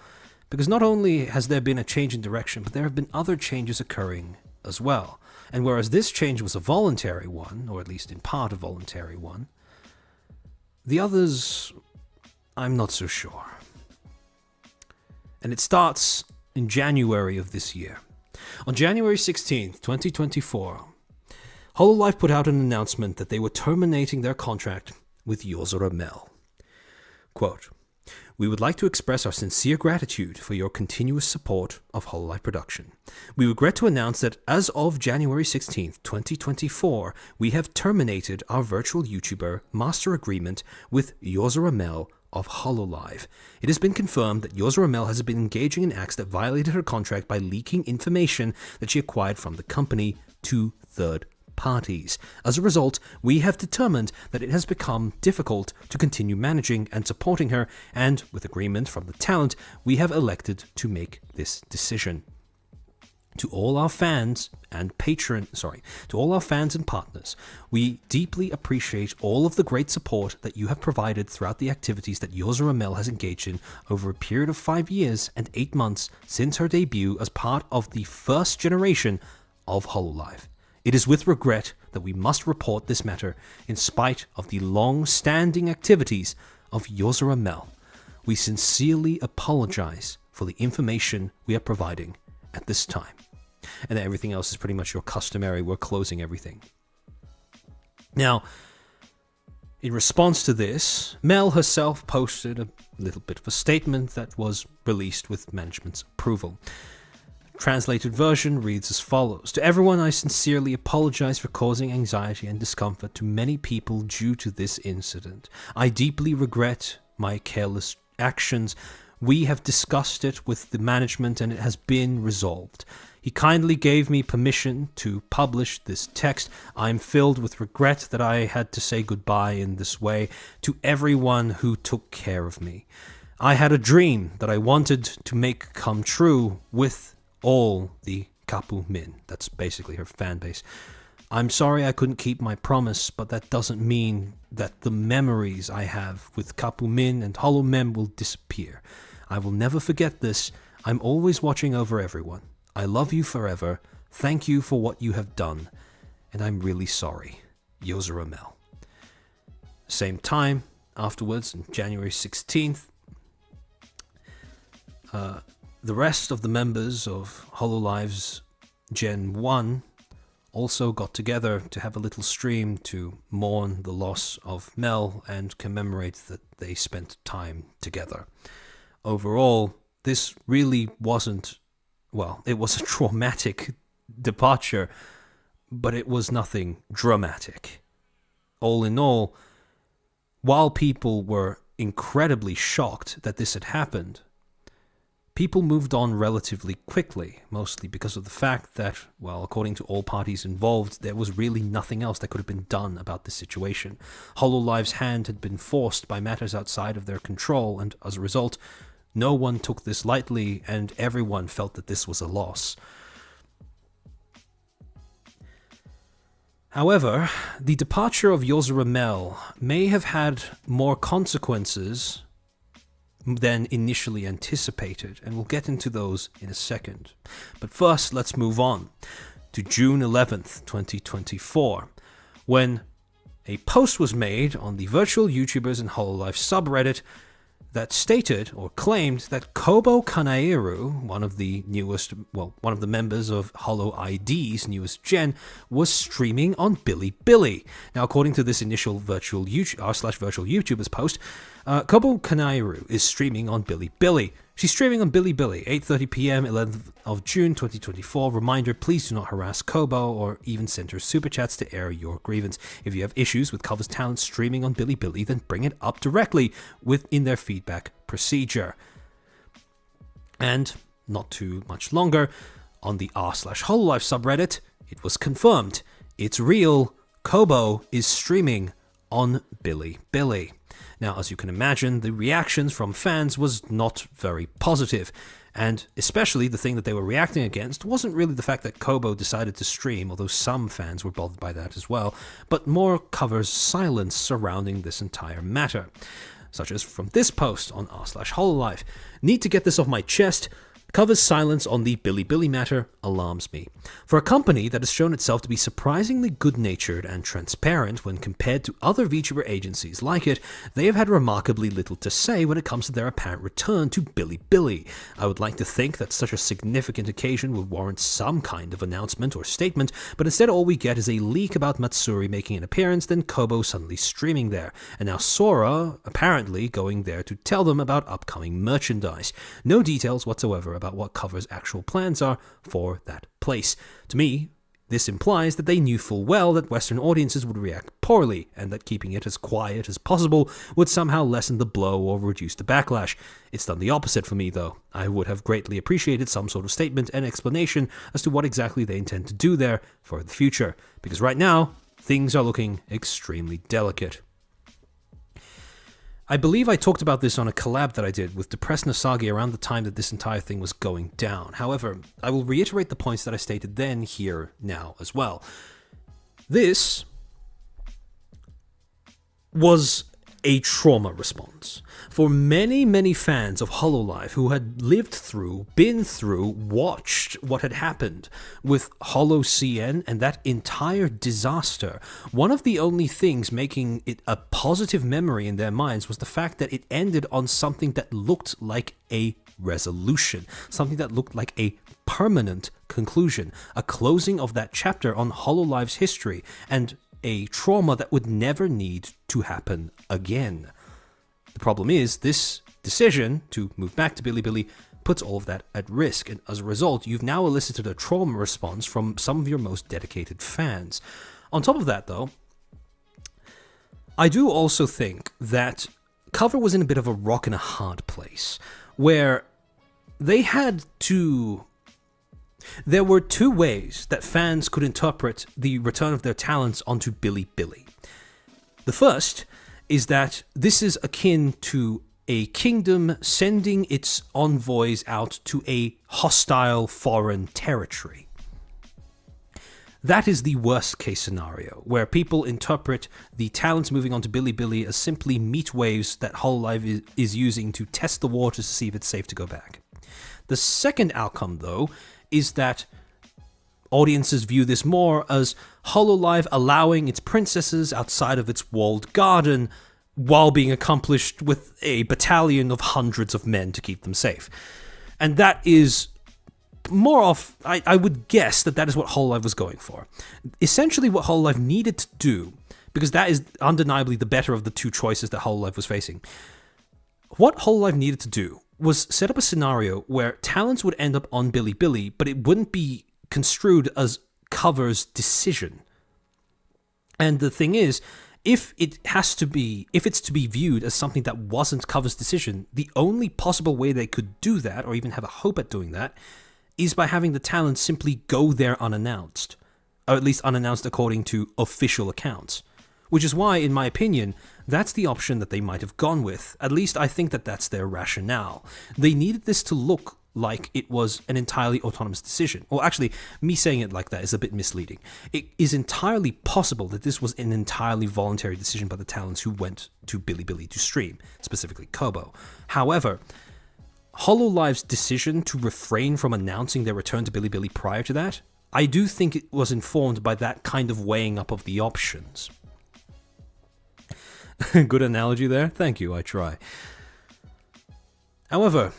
Because not only has there been a change in direction, but there have been other changes occurring as well. And whereas this change was a voluntary one, or at least in part a voluntary one, the others, I'm not so sure. And it starts in January of this year. On January 16th, 2024, Hololive put out an announcement that they were terminating their contract with Yozora Mel. Quote, "We would like to express our sincere gratitude for your continuous support of Hololive production. We regret to announce that as of January 16th, 2024, we have terminated our virtual YouTuber master agreement with Yozora Mel of Hololive. It has been confirmed that Yozora Mel has been engaging in acts that violated her contract by leaking information that she acquired from the company to third parties. As a result, we have determined that it has become difficult to continue managing and supporting her, and with agreement from the talent, we have elected to make this decision. To all our fans and partners, we deeply appreciate all of the great support that you have provided throughout the activities that Yozora Mel has engaged in over a period of 5 years and 8 months since her debut as part of the first generation of Hololive. It is with regret that we must report this matter in spite of the long-standing activities of Yozora Mel. We sincerely apologize for the information we are providing at this time." And everything else is pretty much your customary, we're closing everything. Now, in response to this, Mel herself posted a little bit of a statement that was released with management's approval. Translated version reads as follows. "To everyone, I sincerely apologize for causing anxiety and discomfort to many people due to this incident. I deeply regret my careless actions. We have discussed it with the management and it has been resolved. He kindly gave me permission to publish this text. I am filled with regret that I had to say goodbye in this way to everyone who took care of me. I had a dream that I wanted to make come true with all the Kapu Min." That's basically her fan base. "I'm sorry I couldn't keep my promise, but that doesn't mean that the memories I have with Kapu Min and HoloMem will disappear. I will never forget this. I'm always watching over everyone. I love you forever. Thank you for what you have done. And I'm really sorry. Yozora Mel." Same time, afterwards, on January 16th, the rest of the members of Hololive's Gen 1 also got together to have a little stream to mourn the loss of Mel and commemorate that they spent time together. Overall, this really wasn't, well, it was a traumatic departure, but it was nothing dramatic. All in all, while people were incredibly shocked that this had happened, people moved on relatively quickly, mostly because of the fact that, well, according to all parties involved, there was really nothing else that could have been done about the situation. Hololive's hand had been forced by matters outside of their control, and as a result, no one took this lightly, and everyone felt that this was a loss. However, the departure of Yozora Mel may have had more consequences than initially anticipated, and we'll get into those in a second. But first, let's move on to June 11th, 2024, when a post was made on the Virtual YouTubers and Hololive subreddit that stated or claimed that Kobo Kanaeru, one of the members of HoloID's newest gen, was streaming on Bilibili. Now, according to this initial virtual YouTubers post, Kobo Kanaeru is streaming on Bilibili. She's streaming on Bilibili, 8:30 p.m., 11th of June 2024. Reminder, please do not harass Kobo or even send her super chats to air your grievance. If you have issues with Cover's talent streaming on Bilibili, then bring it up directly within their feedback procedure. And not too much longer, on the r/Hololive subreddit, it was confirmed. It's real. Kobo is streaming on Bilibili. Now, as you can imagine, the reactions from fans was not very positive, and especially the thing that they were reacting against wasn't really the fact that Kobo decided to stream, although some fans were bothered by that as well, but more Cover's silence surrounding this entire matter, such as from this post on r/Hololive. Need to get this off my chest. Cover's silence on the Bilibili matter alarms me. For a company that has shown itself to be surprisingly good-natured and transparent when compared to other VTuber agencies like it, they have had remarkably little to say when it comes to their apparent return to Bilibili. I would like to think that such a significant occasion would warrant some kind of announcement or statement, but instead all we get is a leak about Matsuri making an appearance, then Kobo suddenly streaming there, and now Sora apparently going there to tell them about upcoming merchandise. No details whatsoever about what Cover's actual plans are for that place. To me, this implies that they knew full well that Western audiences would react poorly, and that keeping it as quiet as possible would somehow lessen the blow or reduce the backlash. It's done the opposite for me, though. I would have greatly appreciated some sort of statement and explanation as to what exactly they intend to do there for the future, because right now, things are looking extremely delicate. I believe I talked about this on a collab that I did with Depressed Nasagi around the time that this entire thing was going down. However, I will reiterate the points that I stated then here now as well. This was a trauma response. For many, many fans of HoloLive who had lived through, been through, watched what had happened with HoloCN and that entire disaster, one of the only things making it a positive memory in their minds was the fact that it ended on something that looked like a resolution, something that looked like a permanent conclusion, a closing of that chapter on HoloLive's history, and a trauma that would never need to happen again. The problem is, this decision to move back to Bilibili puts all of that at risk, and as a result, you've now elicited a trauma response from some of your most dedicated fans. On top of that, though, I do also think that Cover was in a bit of a rock and a hard place, where they had to... There were two ways that fans could interpret the return of their talents onto Bilibili. The first is that this is akin to a kingdom sending its envoys out to a hostile foreign territory. That is the worst case scenario, where people interpret the talents moving onto Bilibili as simply meat waves that HoloLive is using to test the waters to see if it's safe to go back. The second outcome, though, is that audiences view this more as HoloLive allowing its princesses outside of its walled garden while being accomplished with a battalion of hundreds of men to keep them safe. And that is more of, I would guess that is what HoloLive was going for. Essentially what HoloLive needed to do, because that is undeniably the better of the two choices that HoloLive was facing, what HoloLive needed to do was set up a scenario where talents would end up on Bilibili, but it wouldn't be construed as Cover's decision. And the thing is, if it's to be viewed as something that wasn't Cover's decision, the only possible way they could do that, or even have a hope at doing that, is by having the talent simply go there unannounced, or at least unannounced according to official accounts. Which is why, in my opinion, that's the option that they might have gone with. At least I think that that's their rationale. They needed this to look like it was an entirely autonomous decision. Or actually, me saying it like that is a bit misleading. It is entirely possible that this was an entirely voluntary decision by the talents who went to Bilibili to stream, specifically Kobo. However, HoloLive's decision to refrain from announcing their return to Bilibili prior to that, I do think it was informed by that kind of weighing up of the options. Good analogy there. Thank you, I try. However,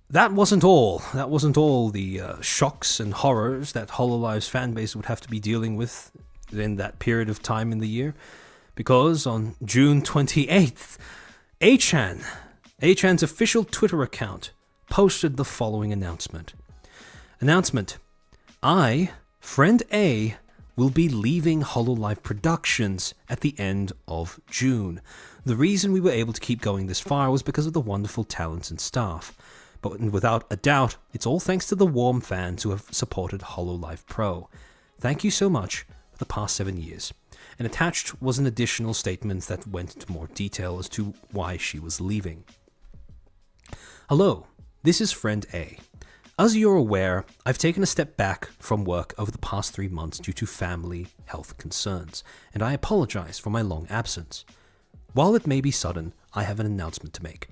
that wasn't all. That wasn't all the shocks and horrors that HoloLive's fanbase would have to be dealing with in that period of time in the year. Because on June 28th, Achan's official Twitter account posted the following announcement. I, Friend A, will be leaving HoloLive Productions at the end of June. The reason we were able to keep going this far was because of the wonderful talents and staff. But without a doubt, it's all thanks to the warm fans who have supported HoloLive Pro. Thank you so much for the past 7 years. And attached was an additional statement that went into more detail as to why she was leaving. Hello, this is Friend A. As you're aware, I've taken a step back from work over the past 3 months due to family health concerns, and I apologize for my long absence. While it may be sudden, I have an announcement to make.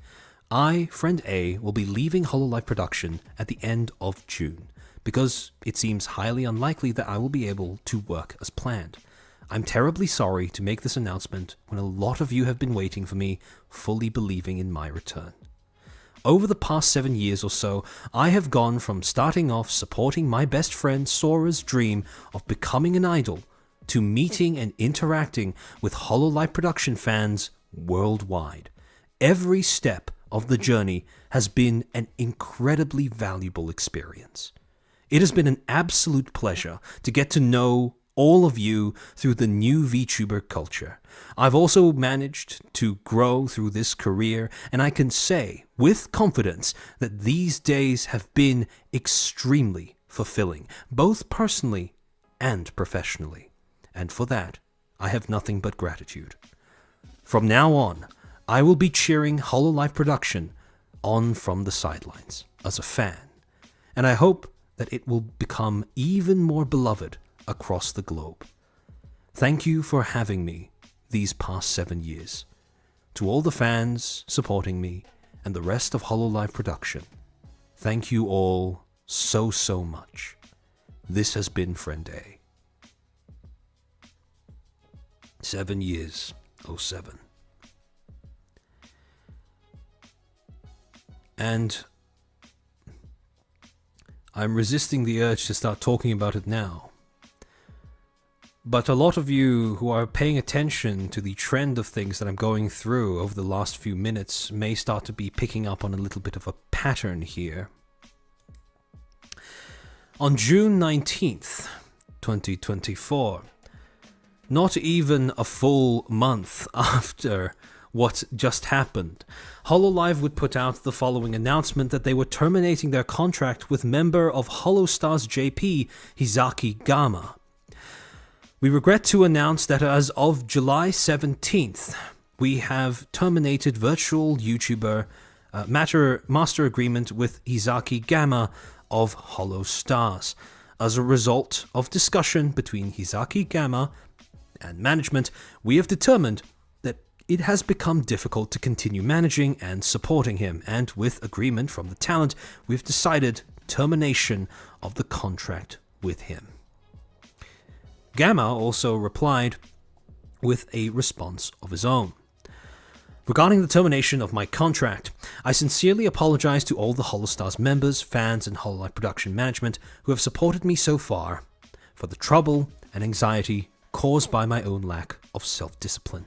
I, Friend A, will be leaving HoloLive production at the end of June, because it seems highly unlikely that I will be able to work as planned. I'm terribly sorry to make this announcement when a lot of you have been waiting for me, fully believing in my return. Over the past 7 years or so, I have gone from starting off supporting my best friend Sora's dream of becoming an idol, to meeting and interacting with HoloLive production fans worldwide. Every step of the journey has been an incredibly valuable experience. It has been an absolute pleasure to get to know all of you through the new VTuber culture. I've also managed to grow through this career, and I can say with confidence that these days have been extremely fulfilling, both personally and professionally. And for that, I have nothing but gratitude. From now on, I will be cheering HoloLive production on from the sidelines as a fan, and I hope that it will become even more beloved across the globe. Thank you for having me these past 7 years. To all the fans supporting me and the rest of HoloLive production, thank you all so much. This has been Friend A. 7 years, 07. And I'm resisting the urge to start talking about it now. But a lot of you who are paying attention to the trend of things that I'm going through over the last few minutes may start to be picking up on a little bit of a pattern here. On June 19th, 2024, not even a full month after what just happened, HoloLive would put out the following announcement that they were terminating their contract with member of HoloStars JP, Hisaki Gama. We regret to announce that as of July 17th, we have terminated virtual YouTuber master agreement with Hisaki Gama of HoloStars. As a result of discussion between Hisaki Gama and management, we have determined that it has become difficult to continue managing and supporting him, and with agreement from the talent, we've decided termination of the contract with him. Gamma also replied with a response of his own. Regarding the termination of my contract, I sincerely apologize to all the HoloStars members, fans, and HoloLive production management who have supported me so far for the trouble and anxiety caused by my own lack of self-discipline.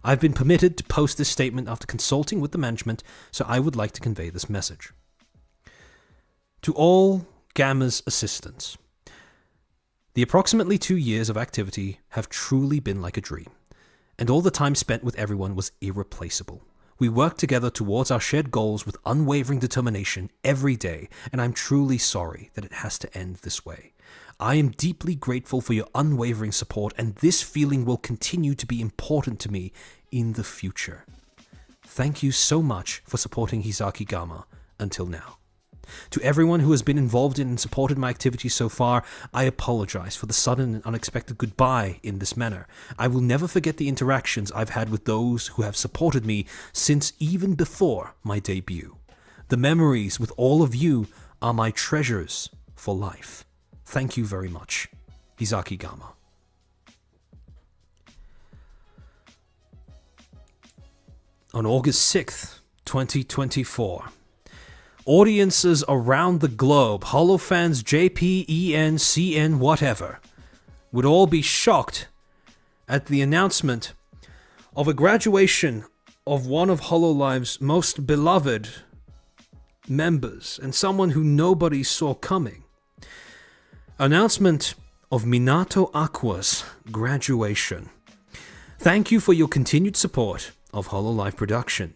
I've been permitted to post this statement after consulting with the management, so I would like to convey this message. To all Gamma's assistants, the approximately 2 years of activity have truly been like a dream, and all the time spent with everyone was irreplaceable. We worked together towards our shared goals with unwavering determination every day, and I'm truly sorry that it has to end this way. I am deeply grateful for your unwavering support, and this feeling will continue to be important to me in the future. Thank you so much for supporting Hisaki Gama until now. To everyone who has been involved in and supported my activities so far, I apologize for the sudden and unexpected goodbye in this manner. I will never forget the interactions I've had with those who have supported me since even before my debut. The memories with all of you are my treasures for life. Thank you very much, Hisaki Gama. On August 6th, 2024, audiences around the globe, Holo fans, JP, EN, CN, whatever, would all be shocked at the announcement of a graduation of one of Hololive's most beloved members and someone who nobody saw coming. Announcement of Minato Aqua's graduation. Thank you for your continued support of Hololive production.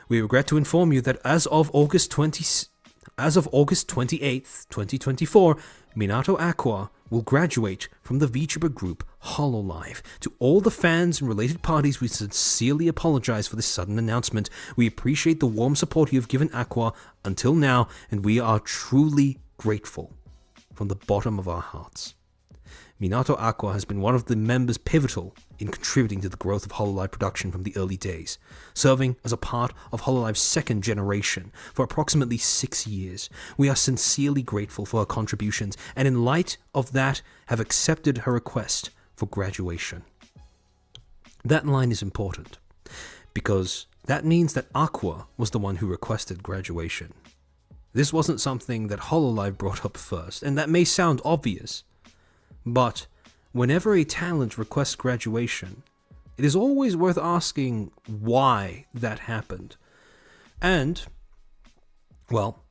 We regret to inform you that as of August 28th, 2024, Minato Aqua will graduate from the VTuber group Hololive. To all the fans and related parties, we sincerely apologize for this sudden announcement. We appreciate the warm support you have given Aqua until now, and we are truly grateful from the bottom of our hearts. Minato Aqua has been one of the members pivotal in contributing to the growth of Hololive production from the early days, serving as a part of Hololive's second generation for approximately 6 years. We are sincerely grateful for her contributions, and in light of that, have accepted her request for graduation. That line is important, because that means that Aqua was the one who requested graduation. This wasn't something that Hololive brought up first, and that may sound obvious, but whenever a talent requests graduation, it is always worth asking why that happened. And, well,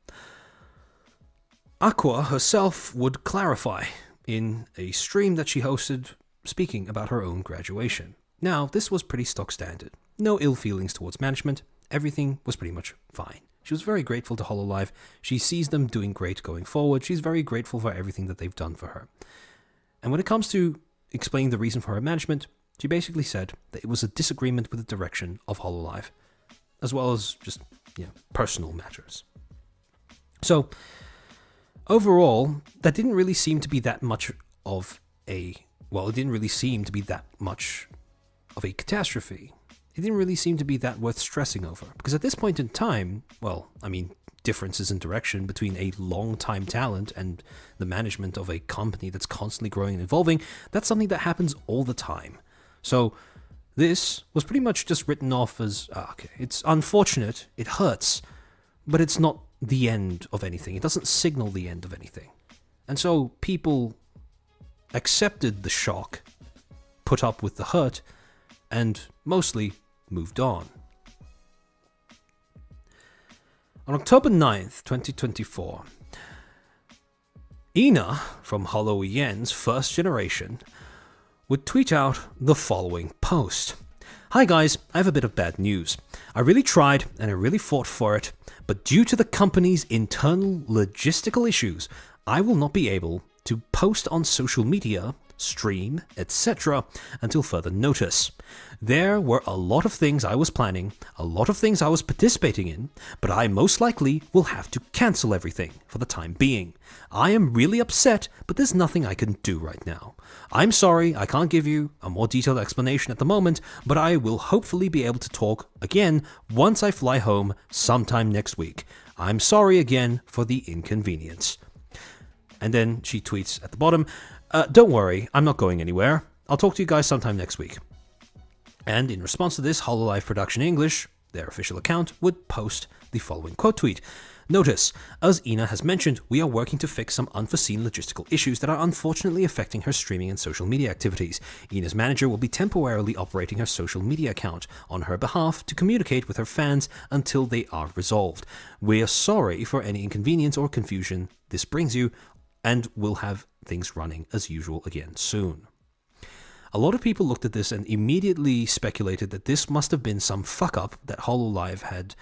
Aqua herself would clarify in a stream that she hosted speaking about her own graduation. Now, this was pretty stock standard. No ill feelings towards management. Everything was pretty much fine. She was very grateful to Hololive. She sees them doing great going forward. She's very grateful for everything that they've done for her. And when it comes to explaining the reason for her management, she basically said that it was a disagreement with the direction of Hololive, as well as just, personal matters. So, overall, that didn't really seem to be that much of a, it didn't really seem to be that much of a catastrophe. It didn't really seem to be that worth stressing over, because at this point in time, differences in direction between a long-time talent and the management of a company that's constantly growing and evolving, that's something that happens all the time. So this was pretty much just written off as, it's unfortunate, it hurts, but it's not the end of anything. It doesn't signal the end of anything. And so people accepted the shock, put up with the hurt, and mostly moved on. On October 9th, 2024, Ina from HoloEN's first generation would tweet out the following post. Hi guys, I have a bit of bad news. I really tried and I really fought for it, but due to the company's internal logistical issues, I will not be able to post on social media, stream, etc. until further notice. There were a lot of things I was planning, a lot of things I was participating in, but I most likely will have to cancel everything for the time being. I am really upset, but there's nothing I can do right now. I'm sorry I can't give you a more detailed explanation at the moment, but I will hopefully be able to talk again once I fly home sometime next week. I'm sorry again for the inconvenience. And then she tweets at the bottom, don't worry, I'm not going anywhere. I'll talk to you guys sometime next week. And in response to this, Hololive Production English, their official account, would post the following quote tweet. Notice, as Ina has mentioned, we are working to fix some unforeseen logistical issues that are unfortunately affecting her streaming and social media activities. Ina's manager will be temporarily operating her social media account on her behalf to communicate with her fans until they are resolved. We are sorry for any inconvenience or confusion this brings you, and will have things running as usual again soon. A lot of people looked at this and immediately speculated that this must have been some fuck-up that Hololive had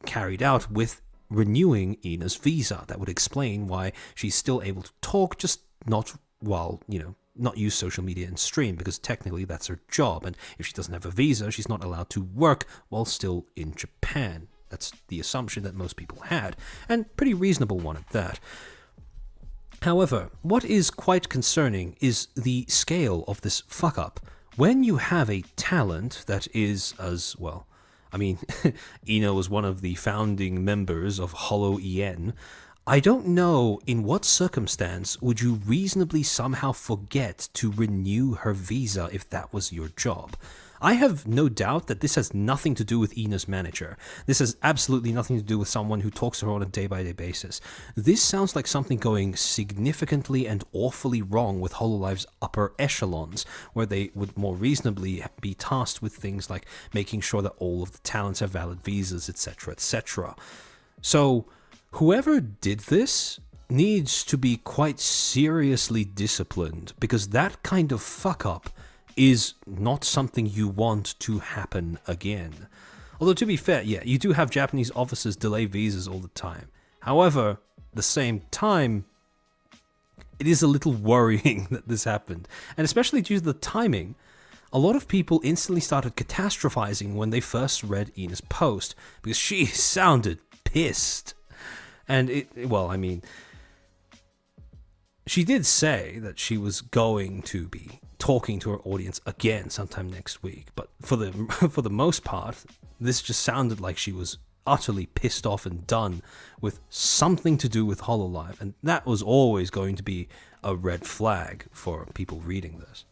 carried out with renewing Ina's visa. That would explain why she's still able to talk, just not while, not use social media and stream, because technically that's her job, and if she doesn't have a visa, she's not allowed to work while still in Japan. That's the assumption that most people had, and pretty reasonable one at that. However, what is quite concerning is the scale of this fuck-up. When you have a talent that is as, Ina was one of the founding members of HoloEN, I don't know in what circumstance would you reasonably somehow forget to renew her visa if that was your job. I have no doubt that this has nothing to do with Ina's manager. This has absolutely nothing to do with someone who talks to her on a day-by-day basis. This sounds like something going significantly and awfully wrong with HoloLive's upper echelons, where they would more reasonably be tasked with things like making sure that all of the talents have valid visas, etc., etc. So, whoever did this needs to be quite seriously disciplined, because that kind of fuck-up is not something you want to happen again. Although, to be fair, yeah, you do have Japanese officers delay visas all the time. However, at the same time, it is a little worrying that this happened. And especially due to the timing, a lot of people instantly started catastrophizing when they first read Ina's post, because she sounded pissed. And she did say that she was going to be talking to her audience again sometime next week, but for the most part, this just sounded like she was utterly pissed off and done with something to do with HoloLive, and that was always going to be a red flag for people reading this.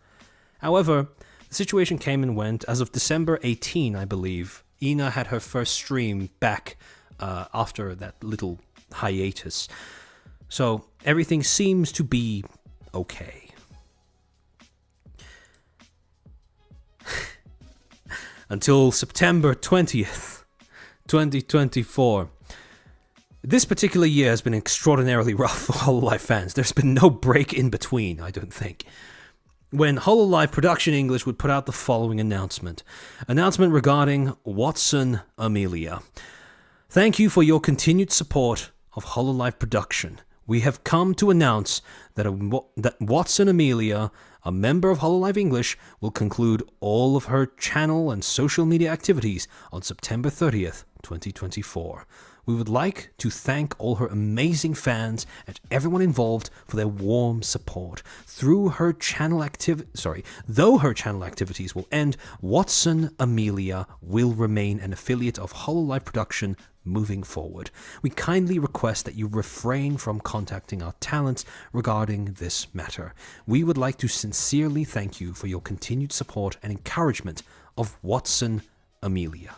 However, the situation came and went. As of December 18, I believe, Ina had her first stream back after that little hiatus. So everything seems to be okay. Until September 20th, 2024. This particular year has been extraordinarily rough for HoloLive fans. There's been no break in between, I don't think. When HoloLive Production English would put out the following announcement. Announcement regarding Watson Amelia. Thank you for your continued support of HoloLive Production. We have come to announce that Watson Amelia, a member of HoloLive English, will conclude all of her channel and social media activities on September 30th, 2024. We would like to thank all her amazing fans and everyone involved for their warm support. Though her channel activities will end, Watson Amelia will remain an affiliate of HoloLive Production moving forward. We kindly request that you refrain from contacting our talents regarding this matter. We would like to sincerely thank you for your continued support and encouragement of Watson Amelia.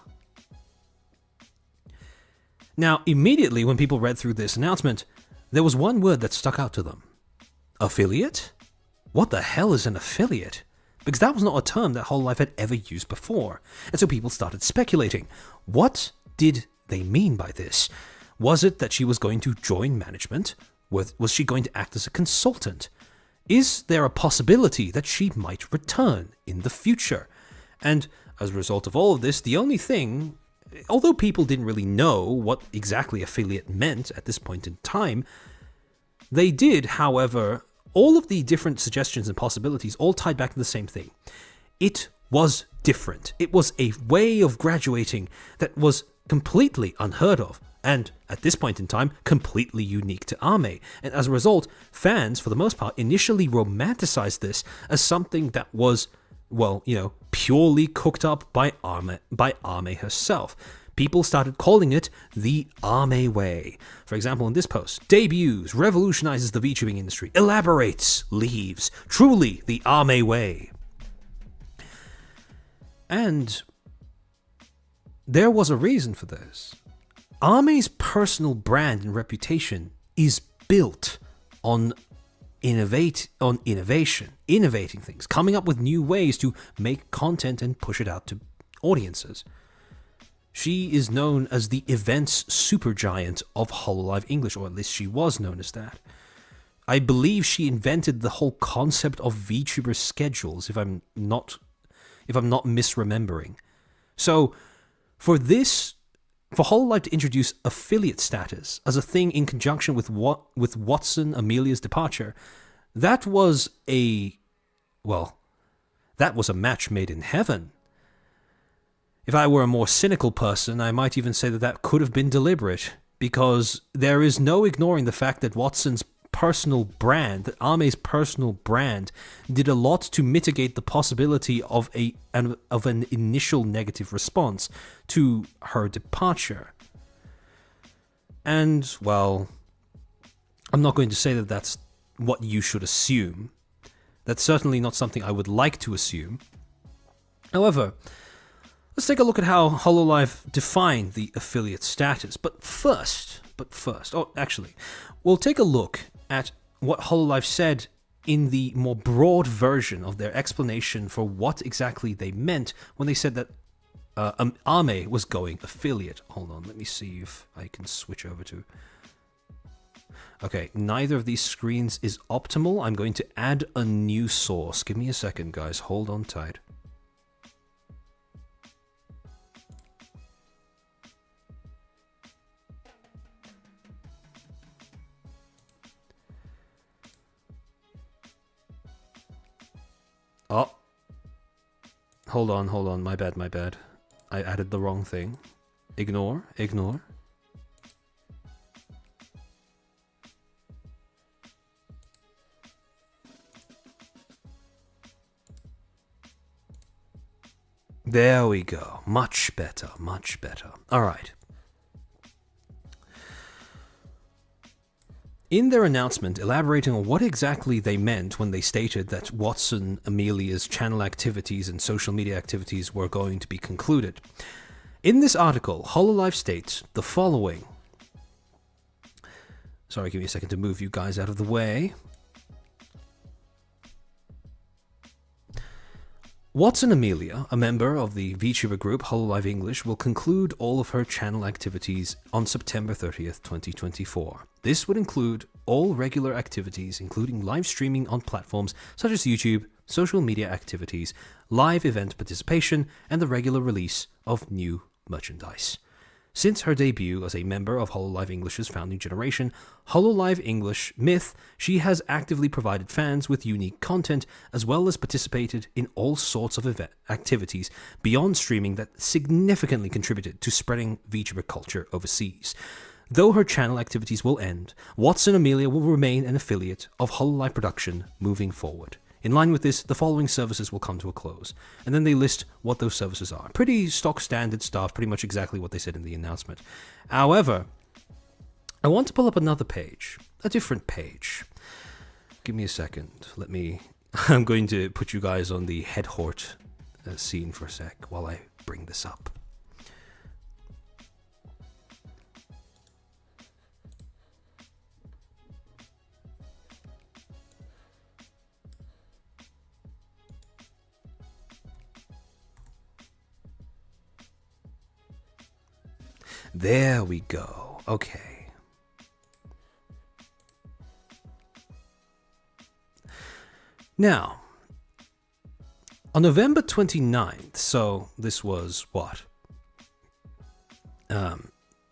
Now, immediately when people read through this announcement, there was one word that stuck out to them. Affiliate? What the hell is an affiliate? Because that was not a term that HoloLive had ever used before. And so people started speculating. What did they mean by this? Was it that she was going to join management? Was she going to act as a consultant? Is there a possibility that she might return in the future? And as a result of all of this, the only thing, although people didn't really know what exactly affiliate meant at this point in time, they did, however, all of the different suggestions and possibilities all tied back to the same thing. It was different. It was a way of graduating that was completely unheard of, and at this point in time, completely unique to Ame. And as a result, fans, for the most part, initially romanticized this as something that was, purely cooked up by Ame herself. People started calling it the Ame way. For example, in this post, debuts, revolutionizes the VTubing industry, elaborates, leaves, truly the Ame way. And there was a reason for this. Ame's personal brand and reputation is built on innovation, innovating things, coming up with new ways to make content and push it out to audiences. She is known as the events supergiant of HoloLive English, or at least she was known as that. I believe she invented the whole concept of VTuber schedules, if I'm not misremembering. So, for HoloLive to introduce affiliate status as a thing in conjunction with Watson Amelia's departure, that was a match made in heaven. If I were a more cynical person, I might even say that could have been deliberate, because there is no ignoring the fact that Watson's personal brand, that Ame's personal brand, did a lot to mitigate the possibility of an initial negative response to her departure. And, well, I'm not going to say that that's what you should assume. That's certainly not something I would like to assume. However, let's take a look at how HoloLive defined the affiliate status. But first, we'll take a look at what HoloLive said in the more broad version of their explanation for what exactly they meant when they said that Ame was going affiliate. Hold on, let me see if I can switch over to... Okay, neither of these screens is optimal. I'm going to add a new source. Give me a second, guys. Hold on tight. Oh. Hold on. My bad. I added the wrong thing. Ignore. There we go. Much better. All right. In their announcement, elaborating on what exactly they meant when they stated that Watson Amelia's channel activities and social media activities were going to be concluded. In this article, HoloLive states the following. Sorry, give me a second to move you guys out of the way. Watson Amelia, a member of the VTuber group HoloLive English, will conclude all of her channel activities on September 30th, 2024. This would include all regular activities, including live streaming on platforms such as YouTube, social media activities, live event participation, and the regular release of new merchandise. Since her debut as a member of HoloLive English's founding generation, HoloLive English Myth, she has actively provided fans with unique content as well as participated in all sorts of event activities beyond streaming that significantly contributed to spreading VTuber culture overseas. Though her channel activities will end, Watson Amelia will remain an affiliate of HoloLive Production moving forward. In line with this, the following services will come to a close. And then they list what those services are. Pretty stock standard stuff, pretty much exactly what they said in the announcement. However, I want to pull up another page, a different page. Give me a second. I'm going to put you guys on the head hort scene for a sec while I bring this up. There we go. Okay. Now, on November 29th, so this was what?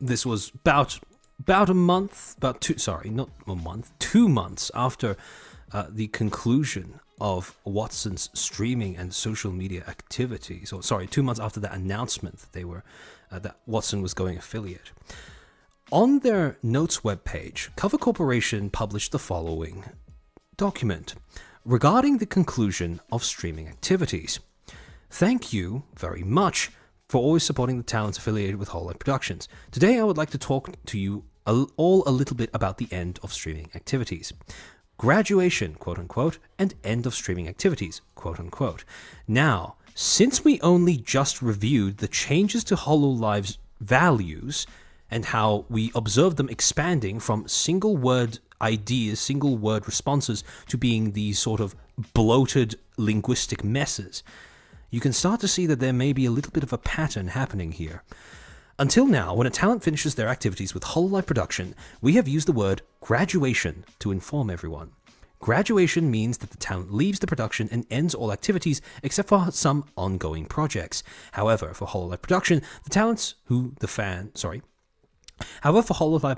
This was about a month, 2 months after the conclusion of Watson's streaming and social media activities. 2 months after the announcement that Watson was going affiliate. On their notes webpage, Cover Corporation published the following document regarding the conclusion of streaming activities. Thank you very much for always supporting the talents affiliated with HoloLive Productions. Today I would like to talk to you all a little bit about the end of streaming activities. Graduation, quote unquote, and end of streaming activities, quote unquote. Now, since we only just reviewed the changes to HoloLive's values and how we observed them expanding from single word ideas, single word responses to being these sort of bloated linguistic messes, you can start to see that there may be a little bit of a pattern happening here. Until now, when a talent finishes their activities with HoloLive Production, we have used the word graduation to inform everyone. Graduation means that the talent leaves the production and ends all activities except for some ongoing projects. However, for HoloLive Production, for HoloLive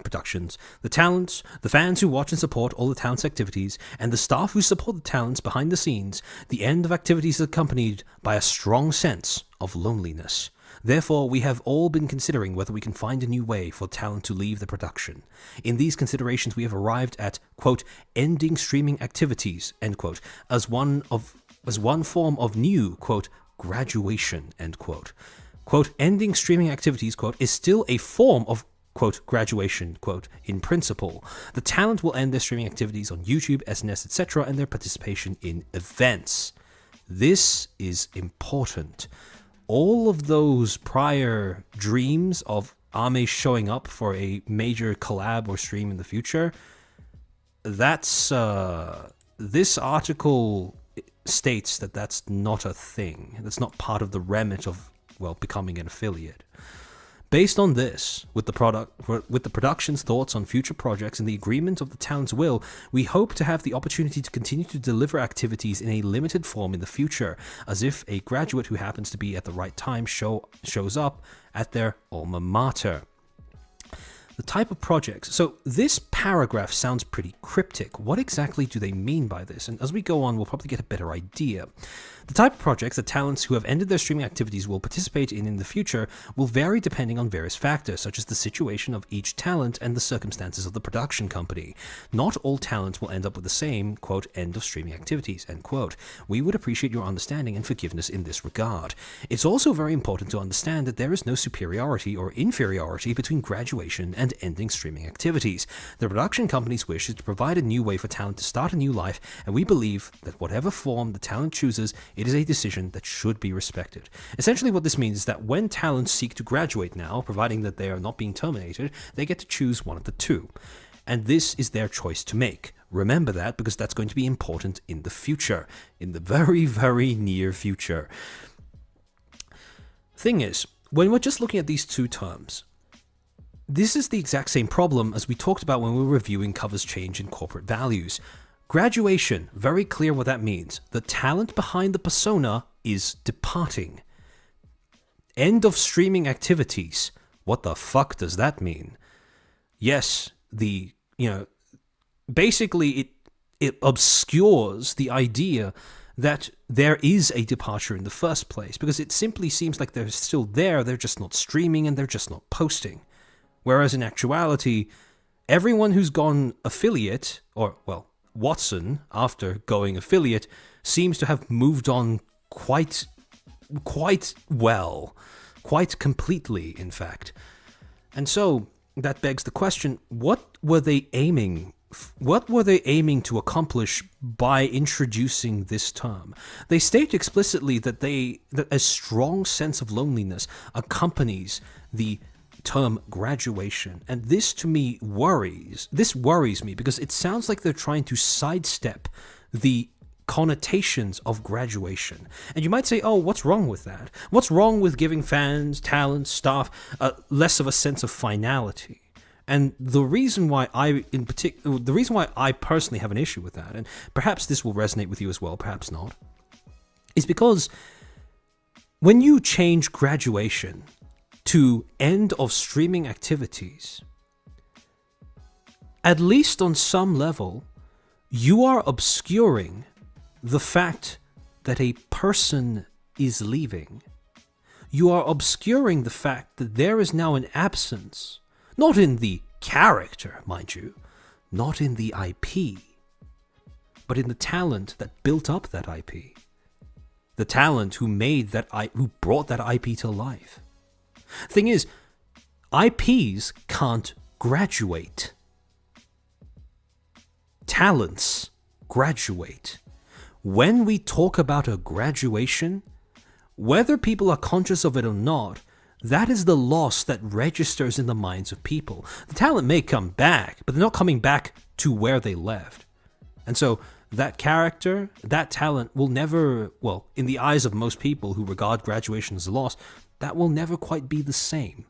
Productions, the fans who watch and support all the talent's activities, and the staff who support the talents behind the scenes, the end of activities is accompanied by a strong sense of loneliness. Therefore, we have all been considering whether we can find a new way for talent to leave the production. In these considerations, we have arrived at, quote, ending streaming activities, end quote, as one form of new, quote, graduation, end quote. Quote, ending streaming activities, quote, is still a form of, quote, graduation, quote, in principle. The talent will end their streaming activities on YouTube, SNS, etc., and their participation in events. This is important. All of those prior dreams of Ame showing up for a major collab or stream in the future, that's this article states that that's not a thing. That's not part of the remit of, well, becoming an affiliate. Based on this, with the production's thoughts on future projects and the agreement of the talent's will, we hope to have the opportunity to continue to deliver activities in a limited form in the future, as if a graduate who happens to be at the right time shows up at their alma mater. The type of projects. So this paragraph sounds pretty cryptic. What exactly do they mean by this? And as we go on, we'll probably get a better idea. The type of projects that talents who have ended their streaming activities will participate in the future will vary depending on various factors, such as the situation of each talent and the circumstances of the production company. Not all talents will end up with the same, quote, end of streaming activities, end quote. We would appreciate your understanding and forgiveness in this regard. It's also very important to understand that there is no superiority or inferiority between graduation and ending streaming activities. The production company's wish is to provide a new way for talent to start a new life, and we believe that whatever form the talent chooses, it is a decision that should be respected. Essentially what this means is that when talents seek to graduate now, providing that they are not being terminated, they get to choose one of the two. And this is their choice to make. Remember that, because that's going to be important in the future. In the very, very near future. Thing is, when we're just looking at these two terms, this is the exact same problem as we talked about when we were reviewing covers change in corporate values. Graduation, very clear what that means. The talent behind the persona is departing. End of streaming activities. What the fuck does that mean? Yes, basically it obscures the idea that there is a departure in the first place, because it simply seems like they're still there, they're just not streaming and they're just not posting. Whereas in actuality, everyone who's gone affiliate, or, well, Watson, after going affiliate, seems to have moved on quite well, quite completely, in fact. And so that begs the question: what were they aiming to accomplish by introducing this term? They state explicitly that a strong sense of loneliness accompanies the term graduation, and this to me worries me, because it sounds like they're trying to sidestep the connotations of graduation. And you might say, oh, what's wrong with that? What's wrong with giving fans, talent, staff less of a sense of finality? And the reason why I personally have an issue with that, and perhaps this will resonate with you as well, perhaps not, is because when you change graduation to end of streaming activities, at least on some level, you are obscuring the fact that a person is leaving. You are obscuring the fact that there is now an absence, not in the character, mind you, not in the IP, but in the talent that built up that IP. The talent who brought that IP to life. Thing is, IPs can't graduate. Talents graduate. When we talk about a graduation, whether people are conscious of it or not, that is the loss that registers in the minds of people. The talent may come back, but they're not coming back to where they left. And so that character, that talent will never, well, in the eyes of most people who regard graduation as a loss, that will never quite be the same.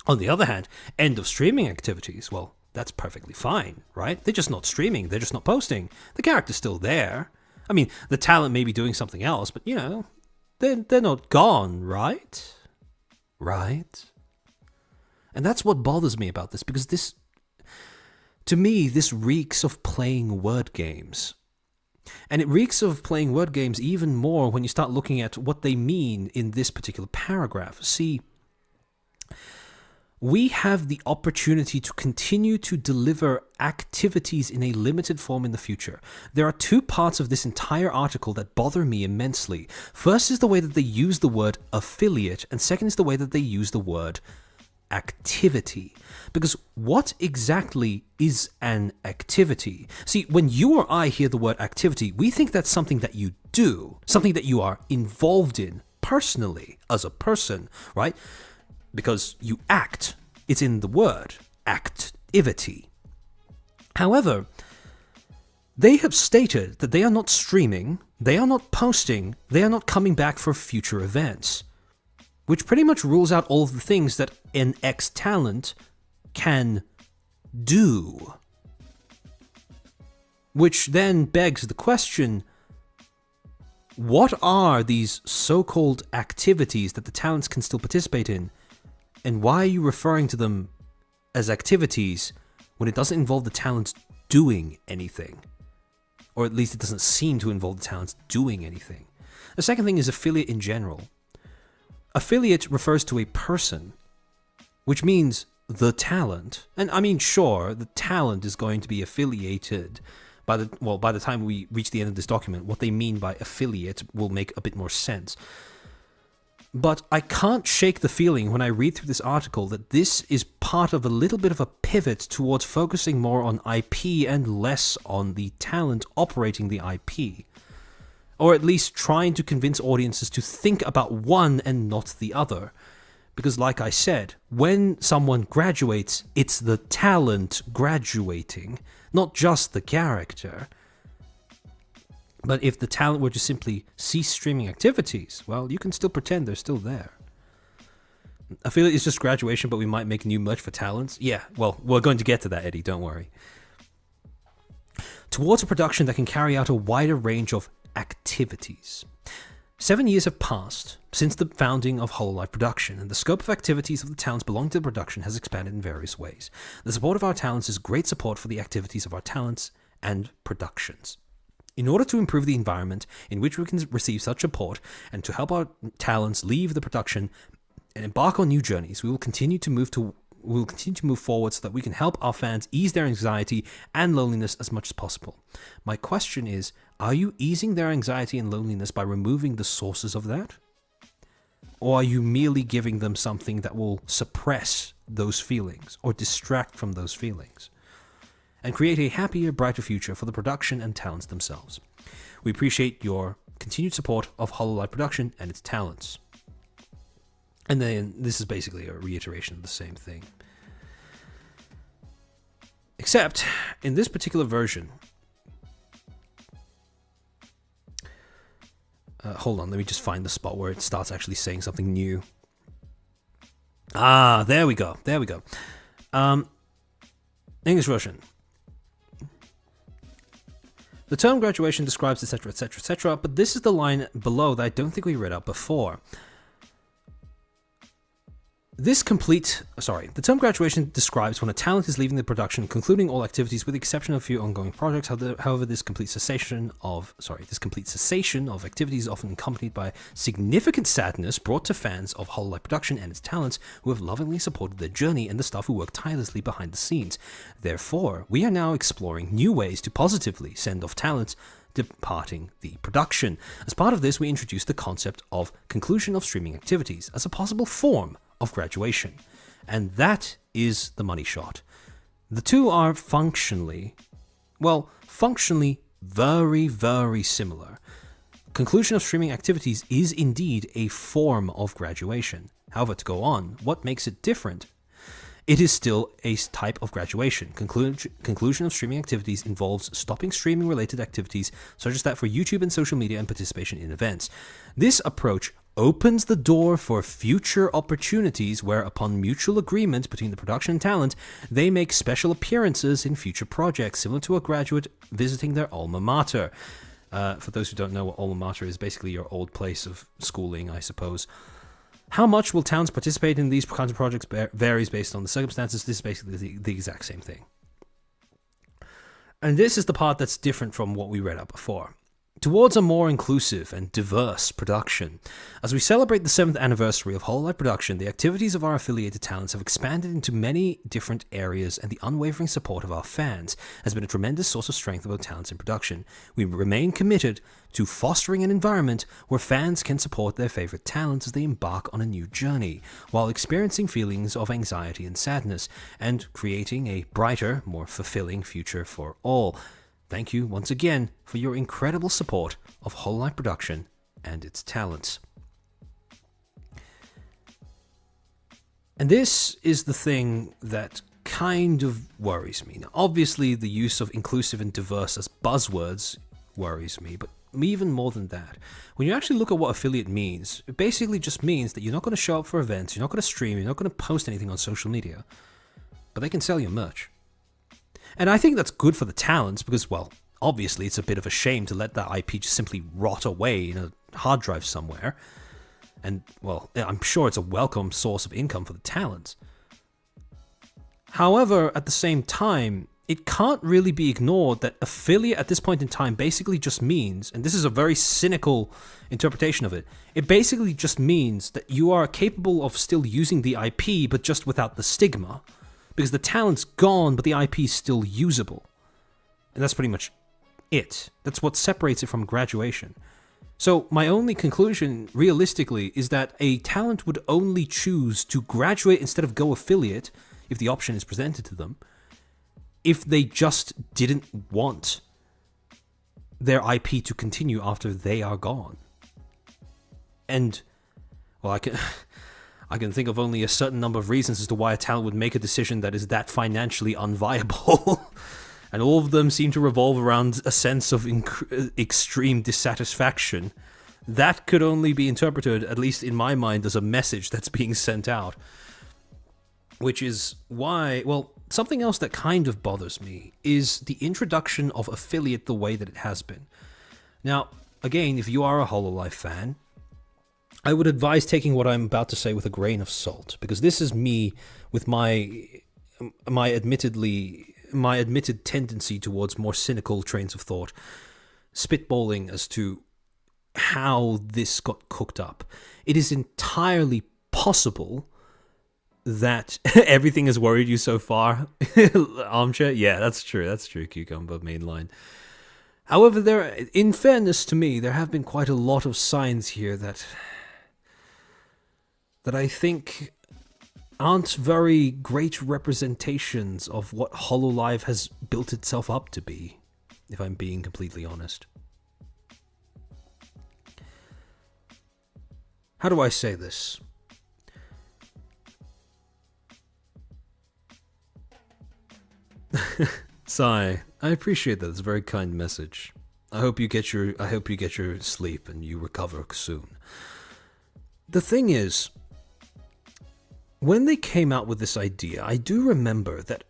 On the other hand, end of streaming activities, well, that's perfectly fine, right? They're just not streaming, they're just not posting. The character's still there. I mean, the talent may be doing something else, but, they're not gone, right? Right? And that's what bothers me about this, because to me, this reeks of playing word games. And it reeks of playing word games even more when you start looking at what they mean in this particular paragraph. See, we have the opportunity to continue to deliver activities in a limited form in the future. There are two parts of this entire article that bother me immensely. First is the way that they use the word affiliate, and second is the way that they use the word activity. Because what exactly is an activity? See, when you or I hear the word activity, we think that's something that you do, something that you are involved in personally as a person, right? Because you act. It's in the word, activity. However, they have stated that they are not streaming, they are not posting, they are not coming back for future events, which pretty much rules out all of the things that an ex-talent can do. Which then begs the question, what are these so-called activities that the talents can still participate in? And why are you referring to them as activities when it doesn't involve the talents doing anything? Or at least it doesn't seem to involve the talents doing anything. The second thing is affiliate in general. Affiliate refers to a person, which means the talent. And I mean, sure, the talent is going to be affiliated by the time we reach the end of this document. What they mean by affiliate will make a bit more sense. But I can't shake the feeling when I read through this article that this is part of a little bit of a pivot towards focusing more on IP and less on the talent operating the IP. Or at least trying to convince audiences to think about one and not the other. Because like I said, when someone graduates, it's the talent graduating, not just the character. But if the talent were to simply cease streaming activities, well, you can still pretend they're still there. I feel it's just graduation, but we might make new merch for talents. Yeah, well, we're going to get to that, Eddie, don't worry. Towards a production that can carry out a wider range of activities. 7 years have passed since the founding of Hololive production, and the scope of activities of the talents belonging to the production has expanded in various ways. The support of our talents is great support for the activities of our talents and productions. In order to improve the environment in which we can receive such support and to help our talents leave the production and embark on new journeys, we will continue to move forward so that we can help our fans ease their anxiety and loneliness as much as possible. My question is, are you easing their anxiety and loneliness by removing the sources of that? Or are you merely giving them something that will suppress those feelings or distract from those feelings and create a happier, brighter future for the production and talents themselves? We appreciate your continued support of Hololive production and its talents. And then this is basically a reiteration of the same thing. Except, in this particular version... hold on, let me just find the spot where it starts actually saying something new. Ah, there we go. English version. The term graduation describes etc, etc, etc, but this is the line below that I don't think we read out before. The term graduation describes when a talent is leaving the production, concluding all activities with the exception of a few ongoing projects. However, this complete cessation of activities is often accompanied by significant sadness brought to fans of Hololive production and its talents who have lovingly supported their journey and the staff who work tirelessly behind the scenes. Therefore, we are now exploring new ways to positively send off talents departing the production. As part of this, we introduced the concept of conclusion of streaming activities as a possible form of graduation. And that is the money shot. The two are functionally very, very similar. Conclusion of streaming activities is indeed a form of graduation. However, to go on, what makes it different? It is still a type of graduation. Conclusion of streaming activities involves stopping streaming related activities such as that for YouTube and social media and participation in events. This approach opens the door for future opportunities where, upon mutual agreement between the production and talent, they make special appearances in future projects, similar to a graduate visiting their alma mater. For those who don't know what alma mater is, basically your old place of schooling, I suppose. How much will towns participate in these kinds of projects varies based on the circumstances. This is basically the exact same thing. And this is the part that's different from what we read out before. towards a more inclusive and diverse production. As we celebrate the 7th anniversary of HoloLive production, the activities of our affiliated talents have expanded into many different areas, and the unwavering support of our fans has been a tremendous source of strength of our talents in production. We remain committed to fostering an environment where fans can support their favorite talents as they embark on a new journey, while experiencing feelings of anxiety and sadness, and creating a brighter, more fulfilling future for all. Thank you once again for your incredible support of HoloLive production and its talents. And this is the thing that kind of worries me. Now, obviously, the use of inclusive and diverse as buzzwords worries me, but even more than that, when you actually look at what affiliate means, it basically just means that you're not going to show up for events, you're not going to stream, you're not going to post anything on social media, but they can sell your merch. And I think that's good for the talents because, well, obviously it's a bit of a shame to let that IP just simply rot away in a hard drive somewhere. And, well, I'm sure it's a welcome source of income for the talents. However, at the same time, it can't really be ignored that affiliate at this point in time basically just means, and this is a very cynical interpretation of it, it basically just means that you are capable of still using the IP but just without the stigma. Because the talent's gone, but the IP is still usable. And that's pretty much it. That's what separates it from graduation. So my only conclusion, realistically, is that a talent would only choose to graduate instead of go affiliate, if the option is presented to them, if they just didn't want their IP to continue after they are gone. And, well, I can think of only a certain number of reasons as to why a talent would make a decision that is that financially unviable. And all of them seem to revolve around a sense of extreme dissatisfaction. That could only be interpreted, at least in my mind, as a message that's being sent out. Which is why, well, something else that kind of bothers me is the introduction of affiliate the way that it has been. Now, again, if you are a HoloLive fan, I would advise taking what I'm about to say with a grain of salt, because this is me with my admitted tendency towards more cynical trains of thought, spitballing as to how this got cooked up. It is entirely possible that everything has worried you so far. Armchair? Yeah, that's true, Cucumber mainline. However, in fairness to me, there have been quite a lot of signs here that I think aren't very great representations of what HoloLive has built itself up to be, if I'm being completely honest. How do I say this? Sai, I appreciate that. It's a very kind message. I hope you get your sleep and you recover soon. The thing is, when they came out with this idea, I do remember that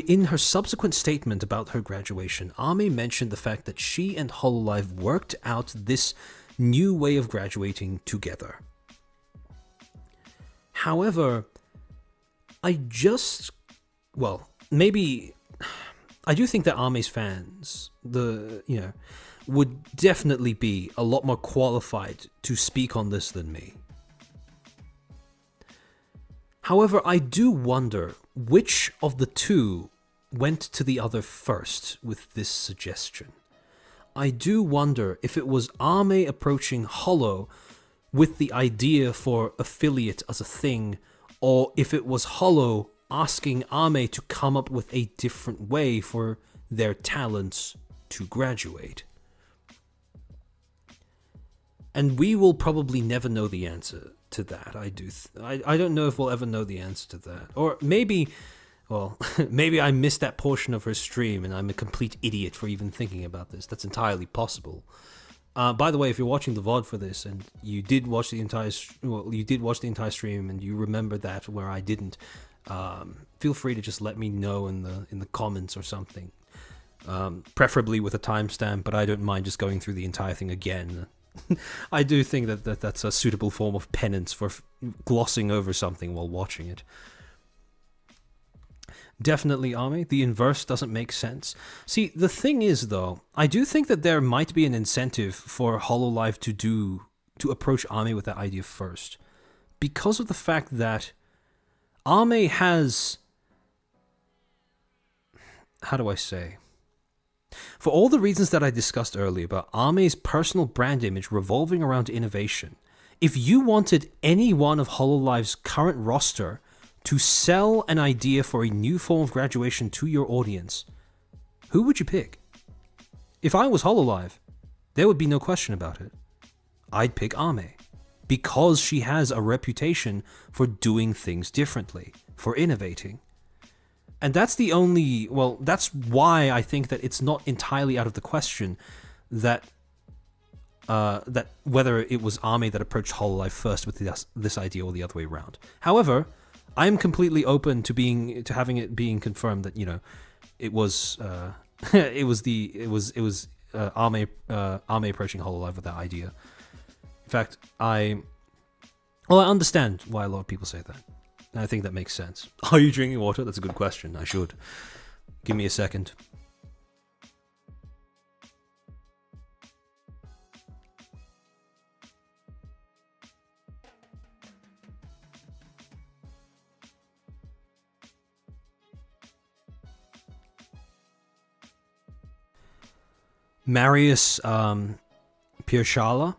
in her subsequent statement about her graduation, Ame mentioned the fact that she and HoloLive worked out this new way of graduating together. However, I do think that Ame's fans, would definitely be a lot more qualified to speak on this than me. However, I do wonder which of the two went to the other first with this suggestion. I do wonder if it was Ame approaching Holo with the idea for affiliate as a thing, or if it was Holo asking Ame to come up with a different way for their talents to graduate. And we will probably never know the answer to that. I don't know if we'll ever know the answer to that. Or maybe I missed that portion of her stream and I'm a complete idiot for even thinking about this. That's entirely possible. By the way, if you're watching the VOD for this and you did watch the entire stream and you remember that where I didn't, feel free to just let me know in the comments or something. Preferably with a timestamp, but I don't mind just going through the entire thing again. I do think that's a suitable form of penance for glossing over something while watching it. definitely Ame. The inverse doesn't make sense. See, the thing is, though, I do think that there might be an incentive for HoloLive to approach Ame with that idea first, because of the fact that Ame has, how do I say? For all the reasons that I discussed earlier about Ame's personal brand image revolving around innovation, if you wanted any one of HoloLive's current roster to sell an idea for a new form of graduation to your audience, who would you pick? If I was HoloLive, there would be no question about it. I'd pick Ame, because she has a reputation for doing things differently, for innovating. And that's the only, well, that's why I think that it's not entirely out of the question that that whether it was Ame that approached HoloLive first with this idea or the other way around. However, I am completely open to having it being confirmed that, you know, it was Ame approaching HoloLive with that idea. In fact, I understand why a lot of people say that. And I think that makes sense. Are you drinking water? That's a good question. I should. Give me a second. Marius Pirshala.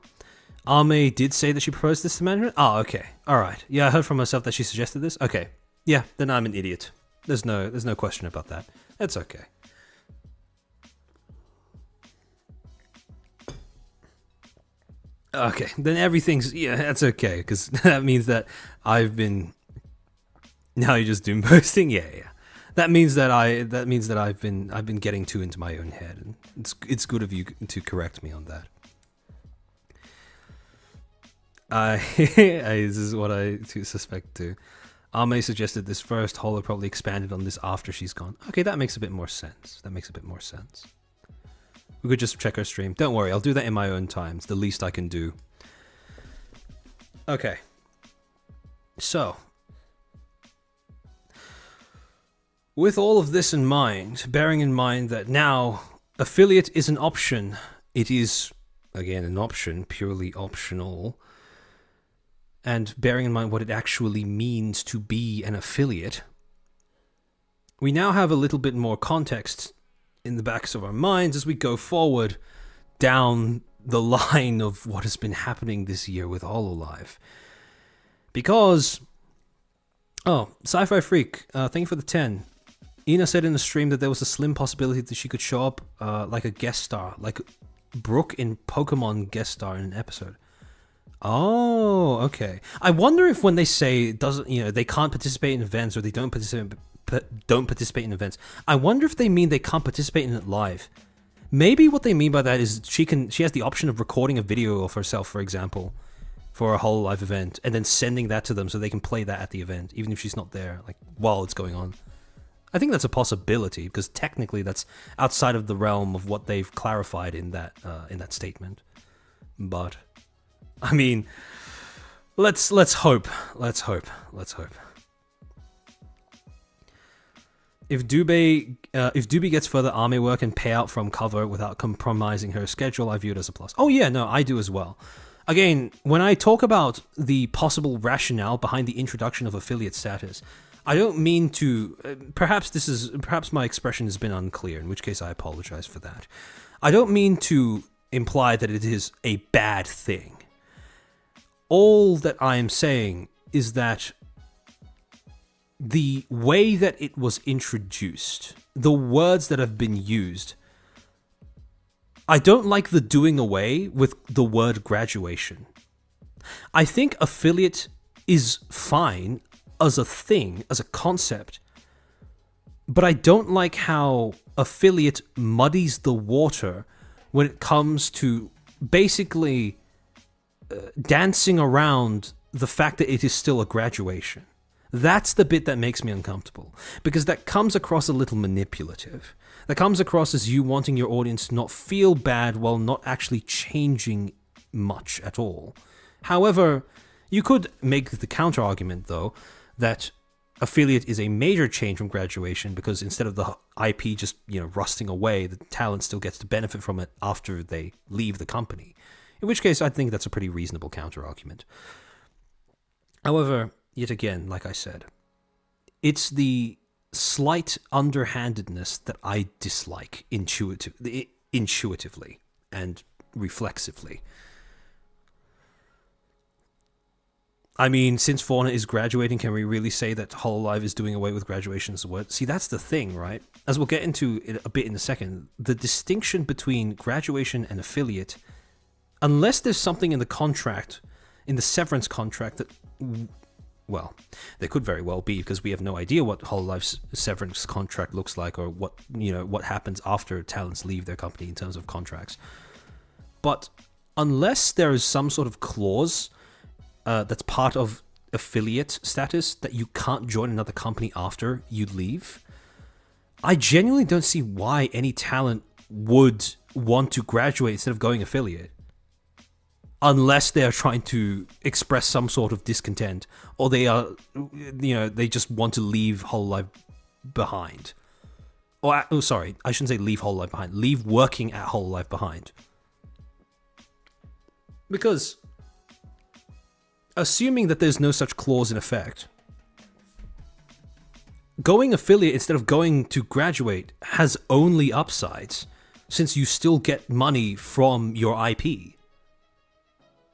Ame did say that she proposed this to management? Oh, okay. Alright. Yeah, I heard from herself that she suggested this. Okay. Yeah, then I'm an idiot. There's no question about that. That's okay. Okay, then everything's, yeah, that's okay, because that means that I've been, now you're just doom posting? Yeah. That means that I've been getting too into my own head, and it's good of you to correct me on that. This is what I suspect too. Ame suggested this first. Holo probably expanded on this after she's gone. Okay, that makes a bit more sense. We could just check her stream. Don't worry, I'll do that in my own time. It's the least I can do. Okay. So, with all of this in mind, bearing in mind that now affiliate is an option, it is, again, an option, purely optional, and bearing in mind what it actually means to be an affiliate, we now have a little bit more context in the backs of our minds as we go forward down the line of what has been happening this year with HoloLive. Because, Sci-Fi Freak, thank you for the 10. Ina said in the stream that there was a slim possibility that she could show up like a guest star, like Brooke in Pokemon guest star in an episode. Oh, okay. I wonder if when they say they can't participate in events or they don't participate in events, I wonder if they mean they can't participate in it live. Maybe what they mean by that is she has the option of recording a video of herself, for example, for a HoloLive event, and then sending that to them so they can play that at the event, even if she's not there, like while it's going on. I think that's a possibility because technically that's outside of the realm of what they've clarified in that statement. But I mean, let's hope. If Dubey gets further Ame work and payout from cover without compromising her schedule, I view it as a plus. Oh yeah, no, I do as well. Again, when I talk about the possible rationale behind the introduction of affiliate status, I don't mean to. Perhaps my expression has been unclear, in which case I apologize for that. I don't mean to imply that it is a bad thing. All that I am saying is that the way that it was introduced, the words that have been used, I don't like the doing away with the word graduation. I think affiliate is fine as a thing, as a concept, but I don't like how affiliate muddies the water when it comes to basically dancing around the fact that it is still a graduation. That's the bit that makes me uncomfortable, because that comes across a little manipulative. That comes across as you wanting your audience to not feel bad while not actually changing much at all. However, you could make the counter argument, though, that affiliate is a major change from graduation because instead of the IP just rusting away, the talent still gets to benefit from it after they leave the company. In which case, I think that's a pretty reasonable counter-argument. However, yet again, like I said, it's the slight underhandedness that I dislike intuitively and reflexively. I mean, since Fauna is graduating, can we really say that Hololive is doing away with graduation as a word? See, that's the thing, right? As we'll get into it a bit in a second, the distinction between graduation and affiliate, unless there's something in the contract, in the severance contract that, well, there could very well be, because we have no idea what Hololive's severance contract looks like or what happens after talents leave their company in terms of contracts. But unless there is some sort of clause that's part of affiliate status that you can't join another company after you leave, I genuinely don't see why any talent would want to graduate instead of going affiliate. Unless they are trying to express some sort of discontent, or they are, they just want to leave Hololive behind. Sorry, I shouldn't say leave Hololive behind. Leave working at Hololive behind. Because, assuming that there's no such clause in effect, going affiliate instead of going to graduate has only upsides, since you still get money from your IP.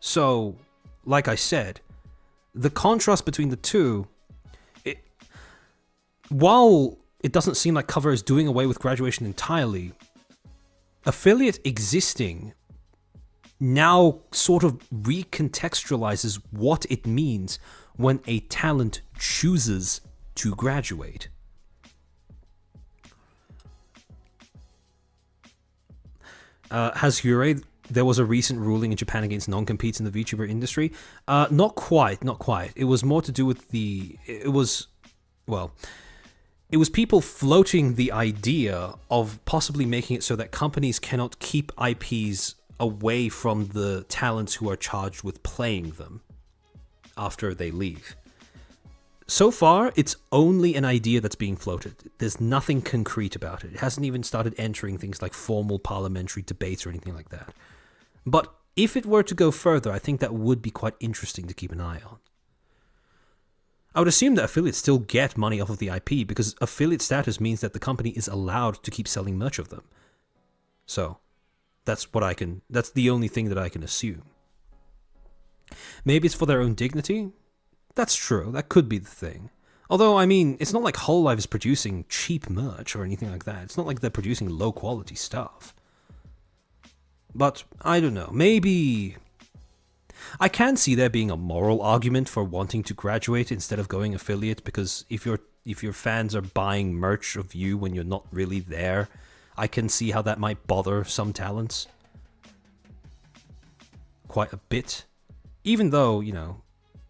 So, like I said, the contrast between the two, while it doesn't seem like Cover is doing away with graduation entirely, affiliate existing now sort of recontextualizes what it means when a talent chooses to graduate. Has Hyurei, there was a recent ruling in Japan against non-competes in the VTuber industry? Not quite. It was more to do with it was people floating the idea of possibly making it so that companies cannot keep IPs away from the talents who are charged with playing them after they leave. So far, it's only an idea that's being floated. There's nothing concrete about it. It hasn't even started entering things like formal parliamentary debates or anything like that. But if it were to go further, I think that would be quite interesting to keep an eye on. I would assume that affiliates still get money off of the IP because affiliate status means that the company is allowed to keep selling merch of them. So, that's the only thing that I can assume. Maybe it's for their own dignity? That's true, that could be the thing. Although, I mean, it's not like Hololive is producing cheap merch or anything like that. It's not like they're producing low quality stuff. But, I don't know, maybe... I can see there being a moral argument for wanting to graduate instead of going affiliate, because if your fans are buying merch of you when you're not really there, I can see how that might bother some talents. Quite a bit. Even though,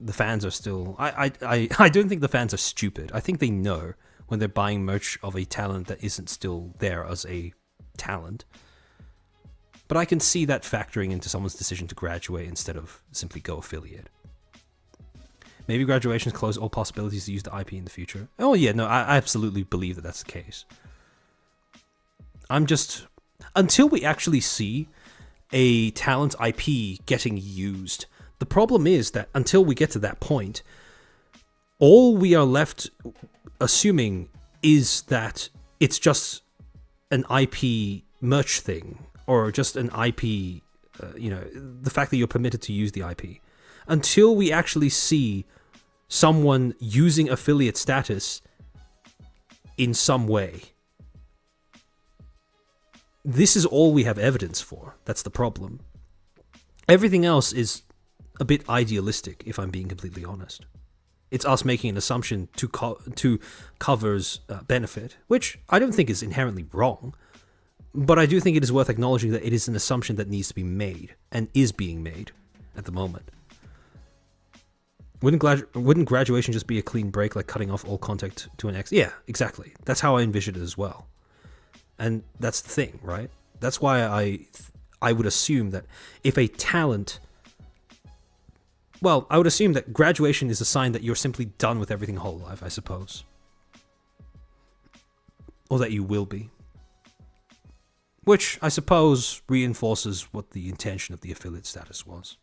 the fans are still... I don't think the fans are stupid. I think they know when they're buying merch of a talent that isn't still there as a talent. But I can see that factoring into someone's decision to graduate instead of simply go affiliate. Maybe graduations close all possibilities to use the IP in the future. Oh yeah, no, I absolutely believe that that's the case. I'm just... Until we actually see a talent IP getting used, the problem is that until we get to that point, all we are left assuming is that it's just an IP merch thing, or just an IP, the fact that you're permitted to use the IP. Until we actually see someone using affiliate status in some way. This is all we have evidence for. That's the problem. Everything else is a bit idealistic, if I'm being completely honest. It's us making an assumption to Cover's benefit, which I don't think is inherently wrong. But I do think it is worth acknowledging that it is an assumption that needs to be made, and is being made at the moment. Wouldn't graduation just be a clean break, like cutting off all contact to an ex? Yeah, exactly. That's how I envision it as well. And that's the thing, right? That's why I would assume that if a talent Well, I would assume that graduation is a sign that you're simply done with everything Hololive, I suppose. Or that you will be. Which, I suppose, reinforces what the intention of the affiliate status was.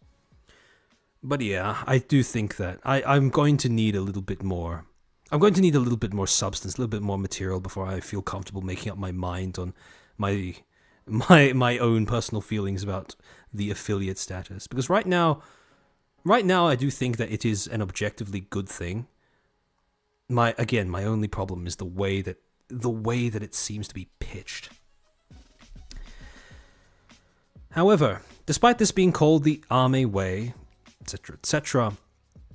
But yeah, I do think that I'm going to need a little bit more. I'm going to need a little bit more substance, a little bit more material before I feel comfortable making up my mind on my own personal feelings about the affiliate status. Because right now I do think that it is an objectively good thing. My only problem is the way that it seems to be pitched. However, despite this being called the Ame way, etc., etc.,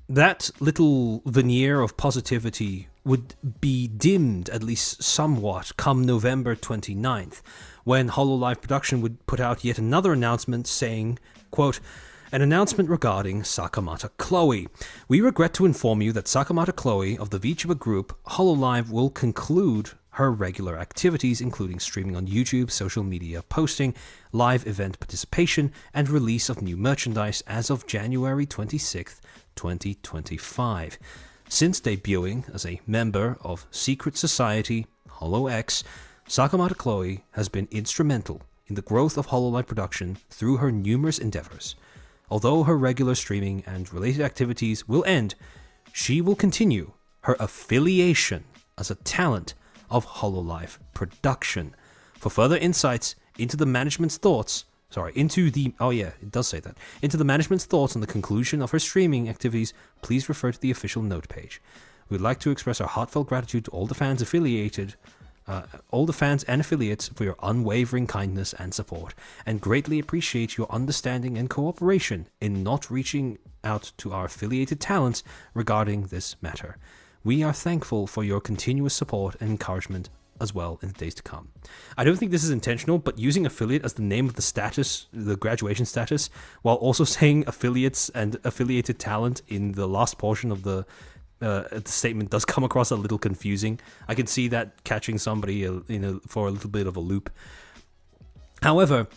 that little veneer of positivity would be dimmed at least somewhat come November 29th, when Hololive Production would put out yet another announcement saying, quote, "An announcement regarding Sakamata Chloe. We regret to inform you that Sakamata Chloe of the VTuber group Hololive will conclude her regular activities, including streaming on YouTube, social media posting, live event participation, and release of new merchandise as of January 26th, 2025. Since debuting as a member of secret society HoloX, Sakamata Chloe has been instrumental in the growth of Hololive Production through her numerous endeavors. Although her regular streaming and related activities will end, she will continue her affiliation as a talent of Hololive Production. For further insights into the management's thoughts, into the management's thoughts on the conclusion of her streaming activities, please refer to the official note page. We would like to express our heartfelt gratitude to all the fans and affiliates for your unwavering kindness and support, and greatly appreciate your understanding and cooperation in not reaching out to our affiliated talents regarding this matter. We are thankful for your continuous support and encouragement as well in the days to come." I don't think this is intentional, but using affiliate as the name of the status, the graduation status, while also saying affiliates and affiliated talent in the last portion of the statement does come across a little confusing. I can see that catching somebody for a little bit of a loop. However,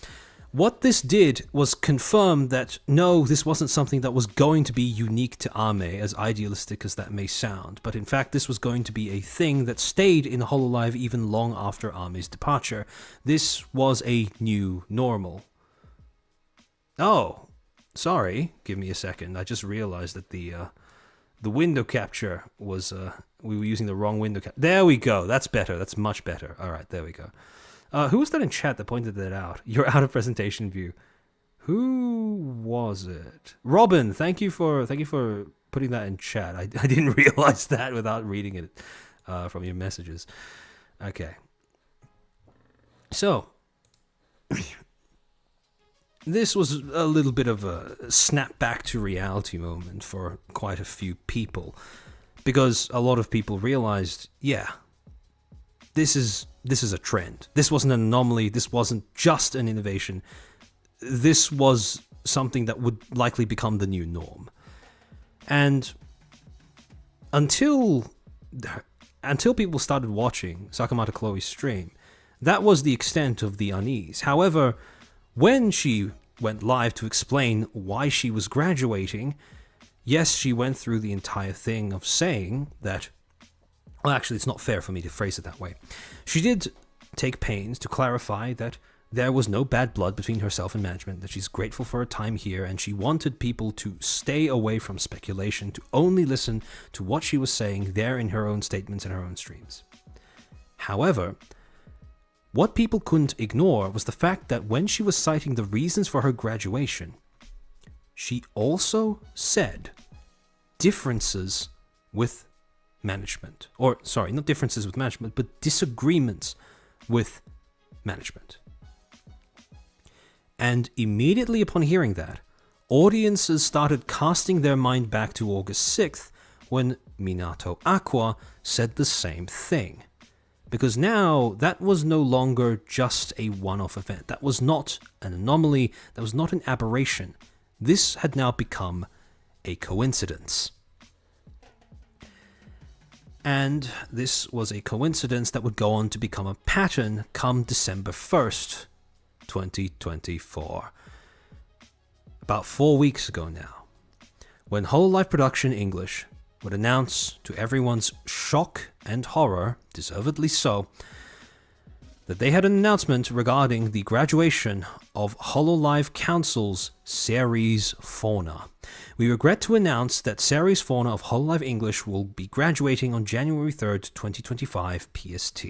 what this did was confirm that no, this wasn't something that was going to be unique to Ame, as idealistic as that may sound, but in fact this was going to be a thing that stayed in Hololive even long after Ame's departure. This was a new normal. Oh, sorry, give me a second. I just realized that the window capture was, we were using the wrong window capture. There we go, that's better, that's much better. Alright, there we go. Who was that in chat that pointed that out? You're out of presentation view. Who was it? Robin, thank you for putting that in chat. I didn't realize that without reading it from your messages. Okay. So, this was a little bit of a snap back to reality moment for quite a few people, because a lot of people realized, yeah, this is a trend. This wasn't an anomaly. This wasn't just an innovation. This was something that would likely become the new norm. And until people started watching Sakamata Chloe's stream, that was the extent of the unease. However, when she went live to explain why she was graduating, yes, she went through the entire thing of saying that, well, actually, it's not fair for me to phrase it that way. She did take pains to clarify that there was no bad blood between herself and management, that she's grateful for her time here, and she wanted people to stay away from speculation, to only listen to what she was saying there in her own statements and her own streams. However, what people couldn't ignore was the fact that when she was citing the reasons for her graduation, she also said differences with management. Or, sorry, not differences with management, but disagreements with management. And immediately upon hearing that, audiences started casting their mind back to August 6th when Minato Aqua said the same thing. Because now, that was no longer just a one-off event. That was not an anomaly. That was not an aberration. This had now become a coincidence. And this was a coincidence that would go on to become a pattern come December 1st, 2024. About 4 weeks ago now, when Hololive Production English would announce to everyone's shock and horror, deservedly so, that they had an announcement regarding the graduation of Hololive Council's Series Fauna. We regret to announce that Series Fauna of Hololive English will be graduating on January 3rd, 2025 PST.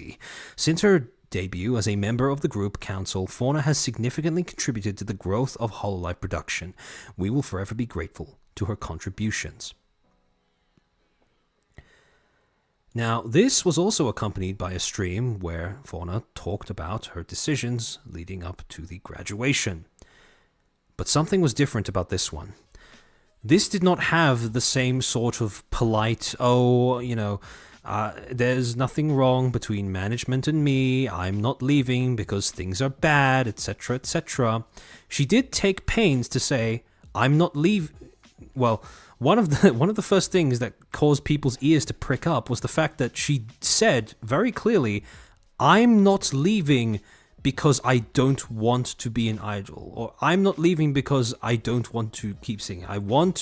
Since her debut as a member of the group council, Fauna has significantly contributed to the growth of Hololive production. We will forever be grateful to her contributions. Now, this was also accompanied by a stream where Fauna talked about her decisions leading up to the graduation. But something was different about this one. This did not have the same sort of polite, there's nothing wrong between management and me, I'm not leaving because things are bad, etc., etc. She did take pains to say, I'm not leaving. Well, one of the first things that caused people's ears to prick up was the fact that she said very clearly, I'm not leaving because I don't want to be an idol, or I'm not leaving because I don't want to keep singing. I love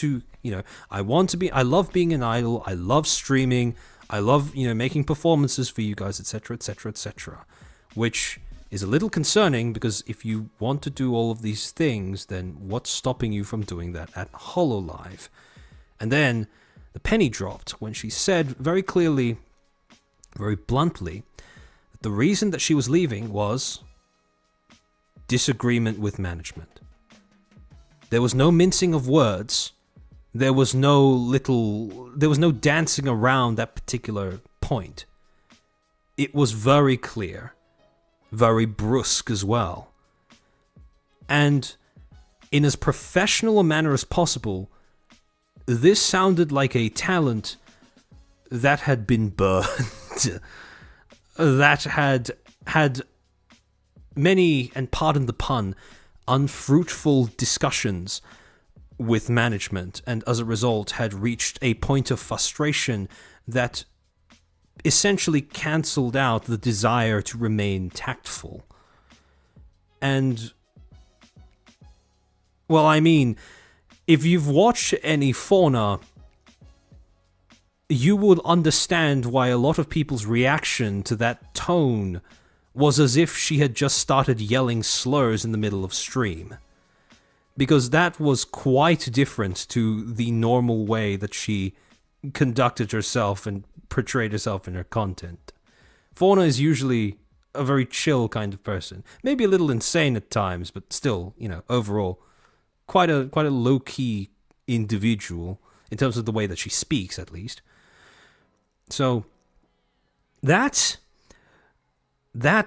being an idol, I love streaming, I love, making performances for you guys, etc., etc., etc. Which is a little concerning, because if you want to do all of these things, then what's stopping you from doing that at HoloLive? And then the penny dropped when she said very clearly, very bluntly, that the reason that she was leaving was disagreement with management. There was no mincing of words. There was no dancing around that particular point. It was very clear, very brusque as well. And in as professional a manner as possible, this sounded like a talent that had been burned, that had many, and pardon the pun, unfruitful discussions with management, and as a result had reached a point of frustration that essentially cancelled out the desire to remain tactful. And, well, I mean, if you've watched any Fauna, you would understand why a lot of people's reaction to that tone was as if she had just started yelling slurs in the middle of stream. Because that was quite different to the normal way that she conducted herself and portrayed herself in her content. Fauna is usually a very chill kind of person. Maybe a little insane at times, but still, overall, quite a low-key individual in terms of the way that she speaks, at least. So that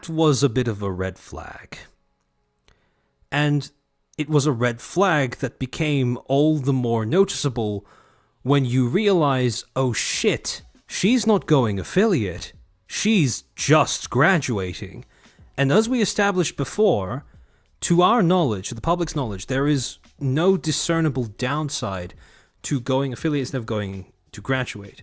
was a bit of a red flag. And it was a red flag that became all the more noticeable when you realize, oh shit, she's not going affiliate. She's just graduating. And as we established before, to our knowledge, to the public's knowledge, there is no discernible downside to going affiliate instead of going to graduate.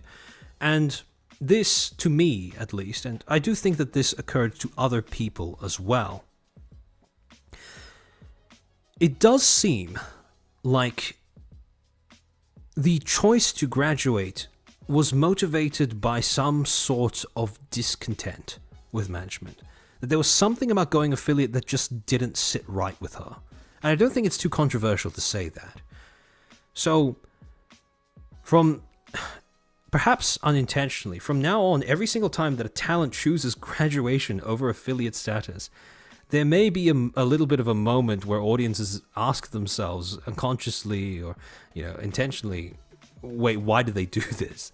And this, to me at least, and I do think that this occurred to other people as well, it does seem like the choice to graduate was motivated by some sort of discontent with management. That there was something about going affiliate that just didn't sit right with her. And I don't think it's too controversial to say that. So, perhaps unintentionally, from now on, every single time that a talent chooses graduation over affiliate status, there may be a little bit of a moment where audiences ask themselves unconsciously or, intentionally, wait, why did they do this?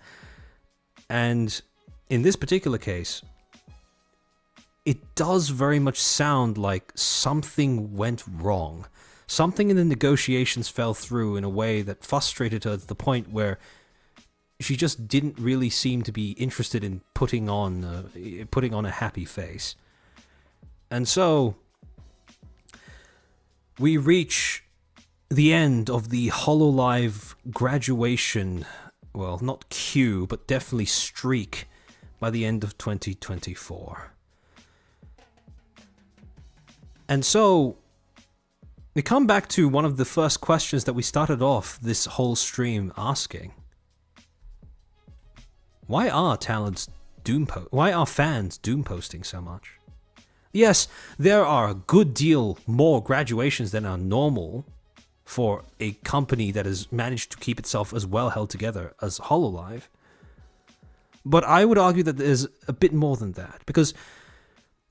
And in this particular case, it does very much sound like something went wrong. Something in the negotiations fell through in a way that frustrated her to the point where she just didn't really seem to be interested in putting on a happy face. And so we reach the end of the HoloLive graduation, well, not queue, but definitely streak by the end of 2024. And so we come back to one of the first questions that we started off this whole stream asking. Why are fans doom posting so much? Yes, there are a good deal more graduations than are normal for a company that has managed to keep itself as well held together as Hololive. But I would argue that there's a bit more than that, because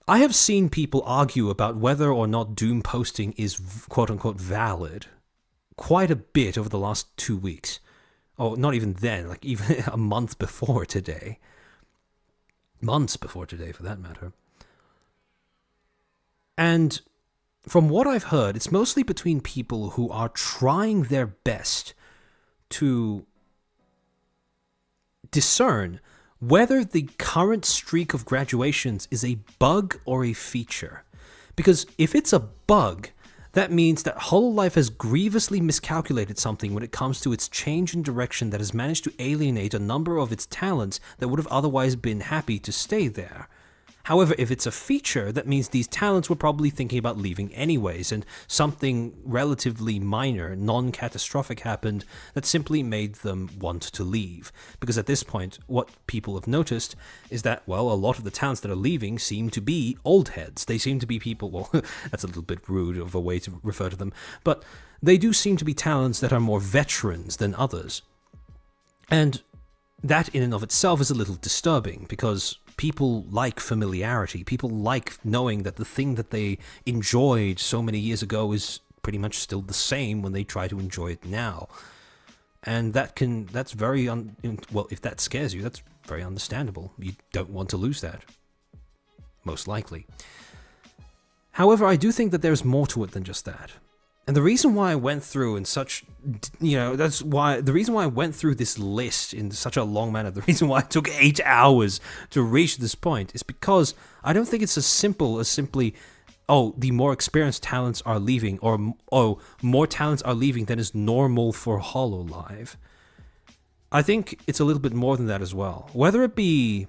I have seen people argue about whether or not doom posting is quote-unquote valid quite a bit over the last 2 weeks. Or not even then, like even a month before today. Months before today, for that matter. And from what I've heard, it's mostly between people who are trying their best to discern whether the current streak of graduations is a bug or a feature. Because if it's a bug, that means that Hololive has grievously miscalculated something when it comes to its change in direction that has managed to alienate a number of its talents that would have otherwise been happy to stay there. However, if it's a feature, that means these talents were probably thinking about leaving anyways, and something relatively minor, non-catastrophic happened that simply made them want to leave. Because at this point, what people have noticed is that, well, a lot of the talents that are leaving seem to be old heads. They seem to be people, well, that's a little bit rude of a way to refer to them, but they do seem to be talents that are more veterans than others. And that in and of itself is a little disturbing, because people like familiarity. People like knowing that the thing that they enjoyed so many years ago is pretty much still the same when they try to enjoy it now. And that's very, well, if that scares you, that's very understandable. You don't want to lose that. Most likely. However, I do think that there's more to it than just that. And the reason why I went through in such, the reason why I went through this list in such a long manner, the reason why it took 8 hours to reach this point is because I don't think it's as simple as simply, oh, the more experienced talents are leaving, or, oh, more talents are leaving than is normal for Hololive. I think it's a little bit more than that as well. Whether it be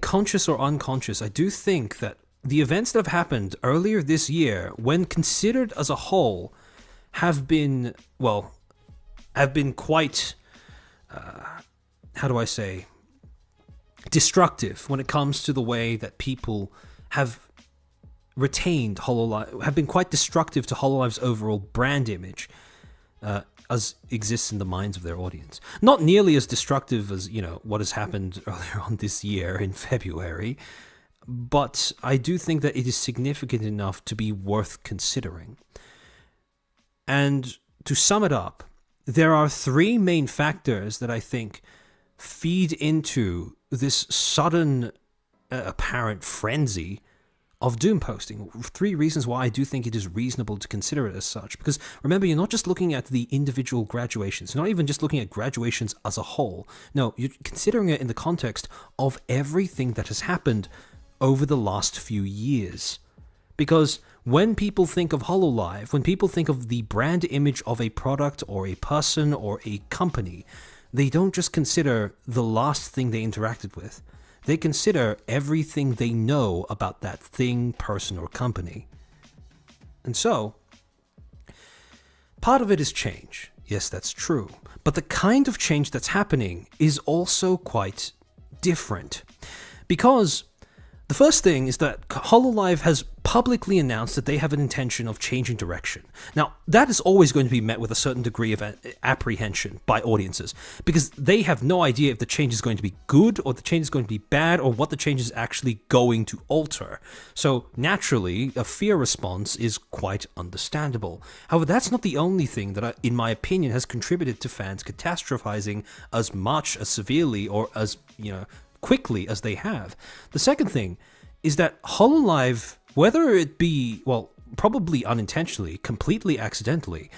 conscious or unconscious, I do think that the events that have happened earlier this year, when considered as a whole, have been quite, destructive when it comes to the way that people have retained Hololive, have been quite destructive to Hololive's overall brand image, as exists in the minds of their audience. Not nearly as destructive as, what has happened earlier on this year in February, but I do think that it is significant enough to be worth considering. And to sum it up, there are 3 main factors that I think feed into this sudden apparent frenzy of doom posting. 3 reasons why I do think it is reasonable to consider it as such. Because remember, you're not just looking at the individual graduations. You're not even just looking at graduations as a whole. No, you're considering it in the context of everything that has happened over the last few years. Because when people think of Hololive, when people think of the brand image of a product or a person or a company, they don't just consider the last thing they interacted with. They consider everything they know about that thing, person, or company. And so, part of it is change. Yes, that's true. But the kind of change that's happening is also quite different. Because the first thing is that Hololive has publicly announced that they have an intention of changing direction. Now, that is always going to be met with a certain degree of apprehension by audiences, because they have no idea if the change is going to be good or the change is going to be bad or what the change is actually going to alter. So, naturally, a fear response is quite understandable. However, that's not the only thing that, in my opinion, has contributed to fans catastrophizing as much, as severely, or as, quickly as they have. The second thing is that Hololive, whether it be, probably unintentionally, completely accidentally,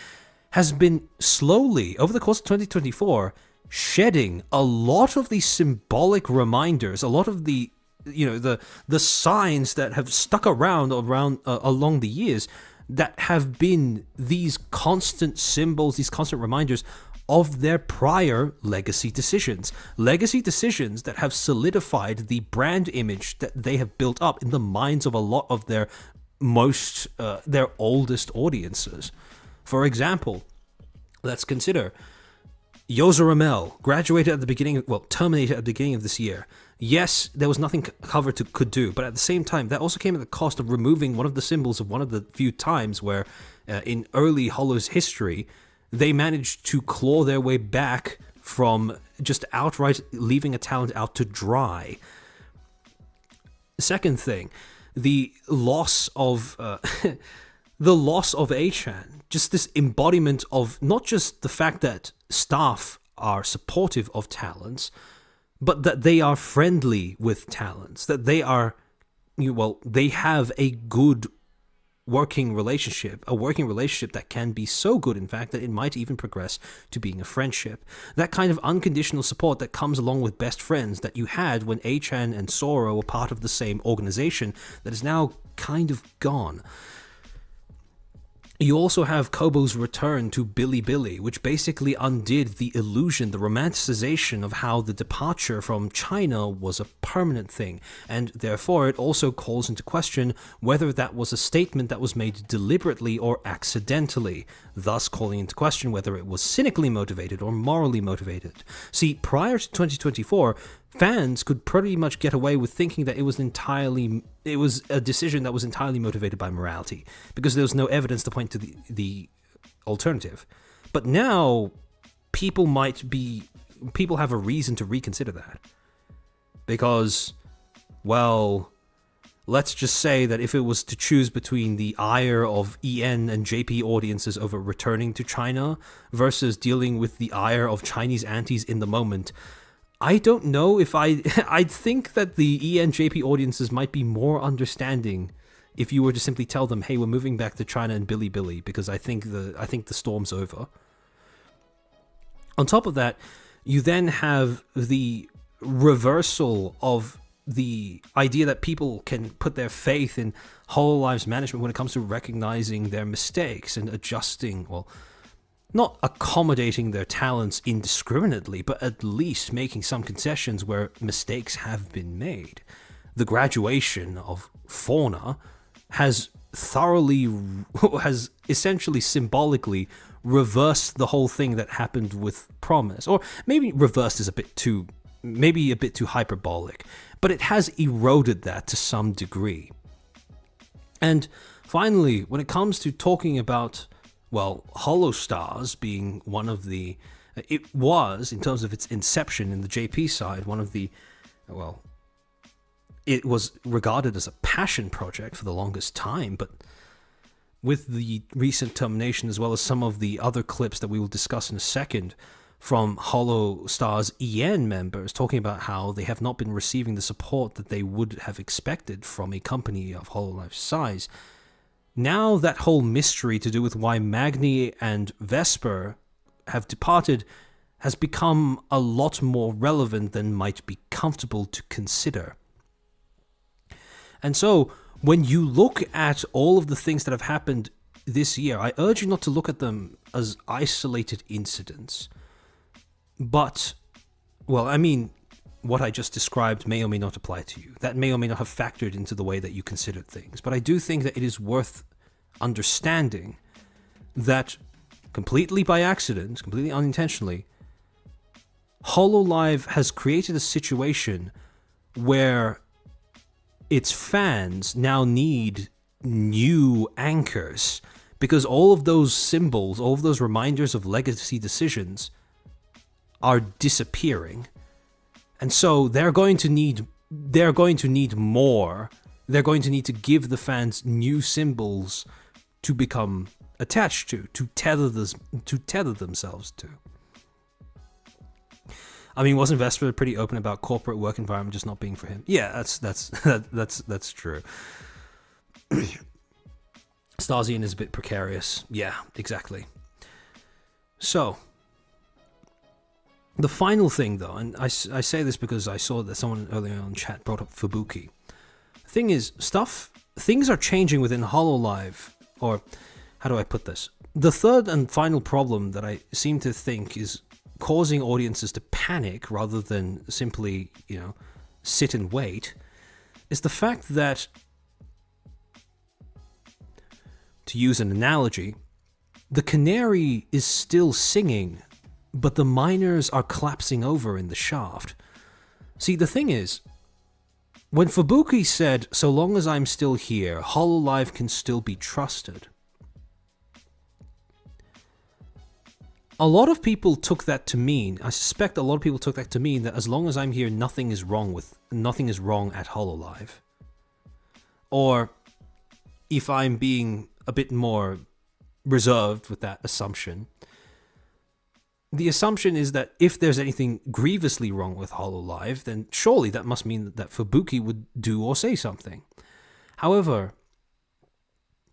has been slowly, over the course of 2024, shedding a lot of these symbolic reminders, a lot of the, the signs that have stuck around along the years that have been these constant symbols, these constant reminders of their prior legacy decisions that have solidified the brand image that they have built up in the minds of a lot of their their oldest audiences. For example, let's consider Yozora Mel terminated at the beginning of this year. Yes, there was nothing Cover could do, but at the same time, that also came at the cost of removing one of the symbols of one of the few times where, in early Holo's history, they managed to claw their way back from just outright leaving a talent out to dry. Second thing, the loss of A-chan, just this embodiment of not just the fact that staff are supportive of talents, but that they are friendly with talents, that they have a good working relationship, that can be so good, in fact, that it might even progress to being a friendship. That kind of unconditional support that comes along with best friends that you had when A-chan and Sora were part of the same organization that is now kind of gone. You also have Kobo's return to Billy, which basically undid the illusion, the romanticization of how the departure from China was a permanent thing, and therefore it also calls into question whether that was a statement that was made deliberately or accidentally, thus calling into question whether it was cynically motivated or morally motivated. See, prior to 2024, fans could pretty much get away with thinking that it was a decision that was entirely motivated by morality, because there was no evidence to point to the alternative. But now, people have a reason to reconsider that. Because, well, let's just say that if it was to choose between the ire of EN and JP audiences over returning to China versus dealing with the ire of Chinese antis in the moment, I don't know if I'd think that the ENJP audiences might be more understanding if you were to simply tell them, hey, we're moving back to China and Billy, because I think the storm's over. On top of that, you then have the reversal of the idea that people can put their faith in Hololive's management when it comes to recognizing their mistakes and adjusting, not accommodating their talents indiscriminately, but at least making some concessions where mistakes have been made. The graduation of Fauna has essentially symbolically reversed the whole thing that happened with Promise. Or maybe reversed is a bit too hyperbolic, but it has eroded that to some degree. And finally, when it comes to talking about Holostars being one of the... It was, in terms of its inception in the JP side, one of the... it was regarded as a passion project for the longest time, but with the recent termination, as well as some of the other clips that we will discuss in a second, from Holostars EN members talking about how they have not been receiving the support that they would have expected from a company of Hololive's size, now that whole mystery to do with why Magni and Vesper have departed has become a lot more relevant than might be comfortable to consider. And so, when you look at all of the things that have happened this year, I urge you not to look at them as isolated incidents. But, what I just described may or may not apply to you. That may or may not have factored into the way that you considered things. But I do think that it is worth understanding that completely by accident, completely unintentionally, Hololive has created a situation where its fans now need new anchors, because all of those symbols, all of those reminders of legacy decisions are disappearing. And so they're going to need more. They're going to need to give the fans new symbols to become attached to tether themselves to. Wasn't Vesper pretty open about corporate work environment just not being for him? Yeah, that's true. Starsian is a bit precarious. Yeah, exactly. So, the final thing, though, and I say this because I saw that someone earlier on chat brought up Fubuki. The thing is, things are changing within HoloLive, or how do I put this? The third and final problem that I seem to think is causing audiences to panic rather than simply, sit and wait, is the fact that to use an analogy, the canary is still singing, but the miners are collapsing over in the shaft. See, the thing is, when Fubuki said, "So long as I'm still here, HoloLive can still be trusted," a lot of people took that to mean, I suspect a lot of people took that to mean that as long as I'm here, nothing is wrong at HoloLive. Or, if I'm being a bit more reserved with that assumption, the assumption is that if there's anything grievously wrong with HoloLive, then surely that must mean that Fubuki would do or say something. However,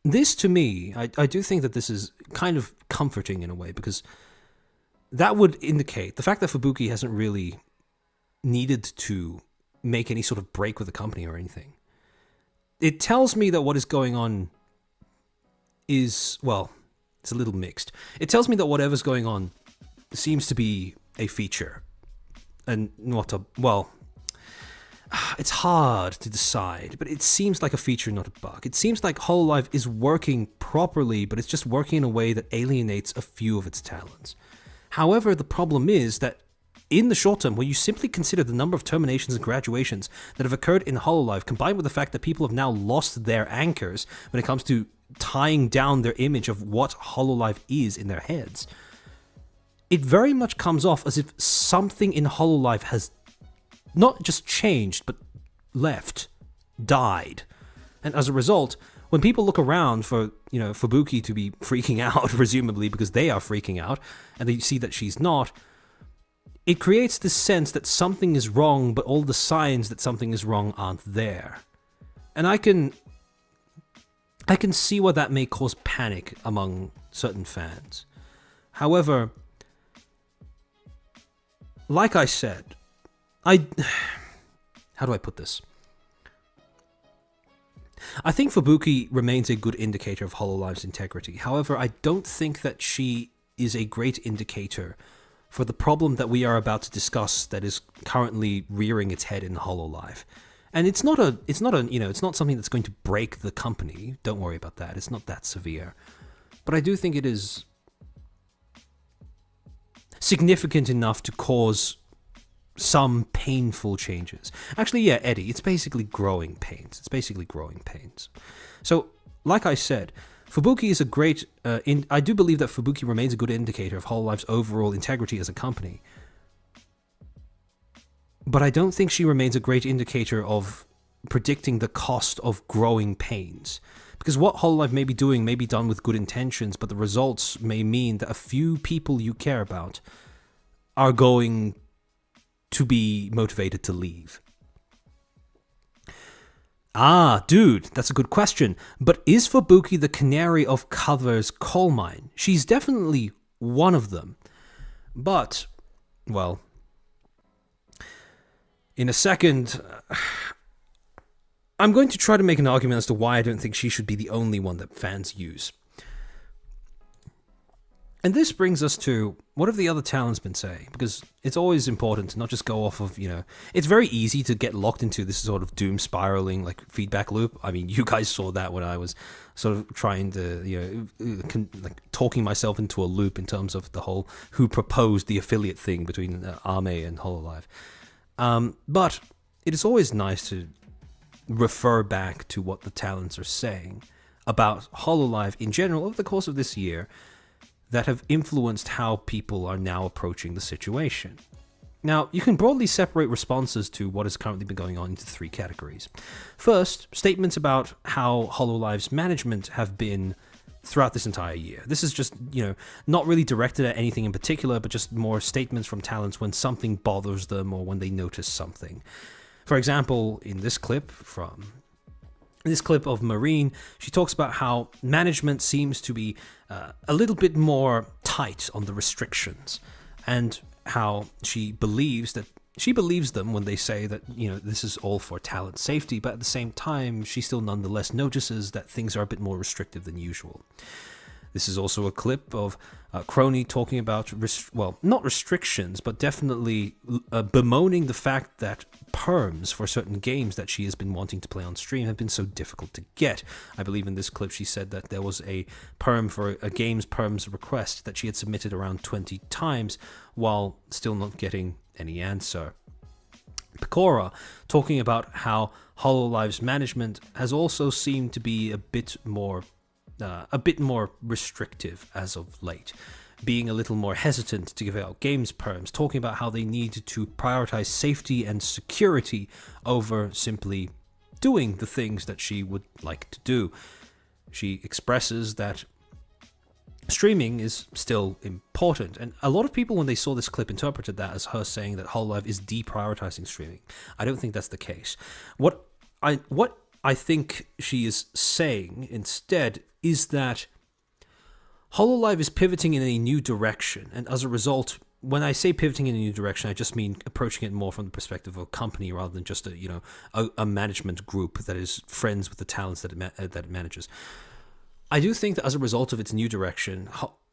this to me, I do think that this is kind of comforting in a way, because that would indicate the fact that Fubuki hasn't really needed to make any sort of break with the company or anything. It tells me that what is going on is, well, it's a little mixed. It tells me that whatever's going on seems to be a feature. And not a, well, it's hard to decide, but it seems like a feature, not a bug. It seems like HoloLive is working properly, but it's just working in a way that alienates a few of its talents. However, the problem is that in the short term, when you simply consider the number of terminations and graduations that have occurred in HoloLive, combined with the fact that people have now lost their anchors when it comes to tying down their image of what HoloLive is in their heads, it very much comes off as if something in HoloLive has not just changed, but left, died. And as a result, when people look around for, Fubuki to be freaking out, presumably because they are freaking out, and they see that she's not, it creates this sense that something is wrong, but all the signs that something is wrong aren't there. And I can see why that may cause panic among certain fans. However, like I said, how do I put this? I think Fubuki remains a good indicator of HoloLive's integrity. However, I don't think that she is a great indicator for the problem that we are about to discuss that is currently rearing its head in HoloLive. And it's not something that's going to break the company. Don't worry about that. It's not that severe. But I do think it is significant enough to cause some painful changes. Actually, yeah, Eddie, it's basically growing pains. So, like I said, Fubuki is a great... I do believe that Fubuki remains a good indicator of HoloLive's overall integrity as a company. But I don't think she remains a great indicator of predicting the cost of growing pains. Because what HoloLive may be doing may be done with good intentions, but the results may mean that a few people you care about are going to be motivated to leave. Ah, dude, that's a good question. But is Fubuki the canary of Cover's coal mine? She's definitely one of them. But, well, in a second, I'm going to try to make an argument as to why I don't think she should be the only one that fans use. And this brings us to, what have the other talents been saying? Because it's always important to not just go off of, it's very easy to get locked into this sort of doom spiraling, like, feedback loop. I mean, you guys saw that when I was sort of trying to, talking myself into a loop in terms of the whole who proposed the affiliate thing between Ame and HoloLive. But it is always nice to refer back to what the talents are saying about HoloLive in general over the course of this year, that have influenced how people are now approaching the situation. Now, you can broadly separate responses to what has currently been going on into three categories. First, statements about how HoloLive's management have been throughout this entire year. This is just, not really directed at anything in particular, but just more statements from talents when something bothers them or when they notice something. For example, in this clip of Marine, she talks about how management seems to be a little bit more tight on the restrictions, and how she believes them when they say that, this is all for talent safety, but at the same time, she still nonetheless notices that things are a bit more restrictive than usual. This is also a clip of Crony talking about, not restrictions, but definitely bemoaning the fact that perms for certain games that she has been wanting to play on stream have been so difficult to get. I believe in this clip she said that there was a perm for a game's perms request that she had submitted around 20 times while still not getting any answer. Pecora talking about how Hololive's management has also seemed to be a bit more restrictive as of late, being a little more hesitant to give out games perms, talking about how they need to prioritize safety and security over simply doing the things that she would like to do. She expresses that streaming is still important, and a lot of people, when they saw this clip, interpreted that as her saying that Hololive is deprioritizing streaming. I don't think that's the case. What I think she is saying instead is that Hololive is pivoting in a new direction, and as a result, when I say pivoting in a new direction, I just mean approaching it more from the perspective of a company rather than just a management group that is friends with the talents that it manages. I do think that as a result of its new direction,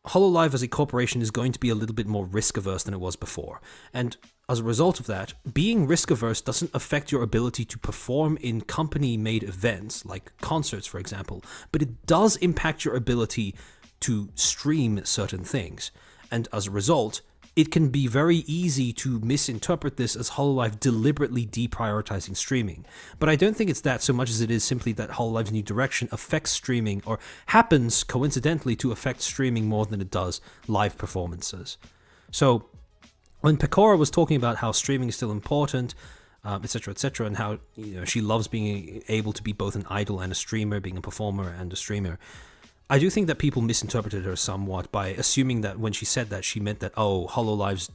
Hololive as a corporation is going to be a little bit more risk-averse than it was before. And as a result of that, being risk-averse doesn't affect your ability to perform in company-made events, like concerts, for example, but it does impact your ability to stream certain things. And as a result, it can be very easy to misinterpret this as Hololive deliberately deprioritizing streaming. But I don't think it's that so much as it is simply that Hololive's new direction affects streaming, or happens coincidentally to affect streaming more than it does live performances. So when Pecora was talking about how streaming is still important, etc., and how she loves being able to be both an idol and a streamer, being a performer and a streamer, I do think that people misinterpreted her somewhat by assuming that when she said that, she meant that, Hololive's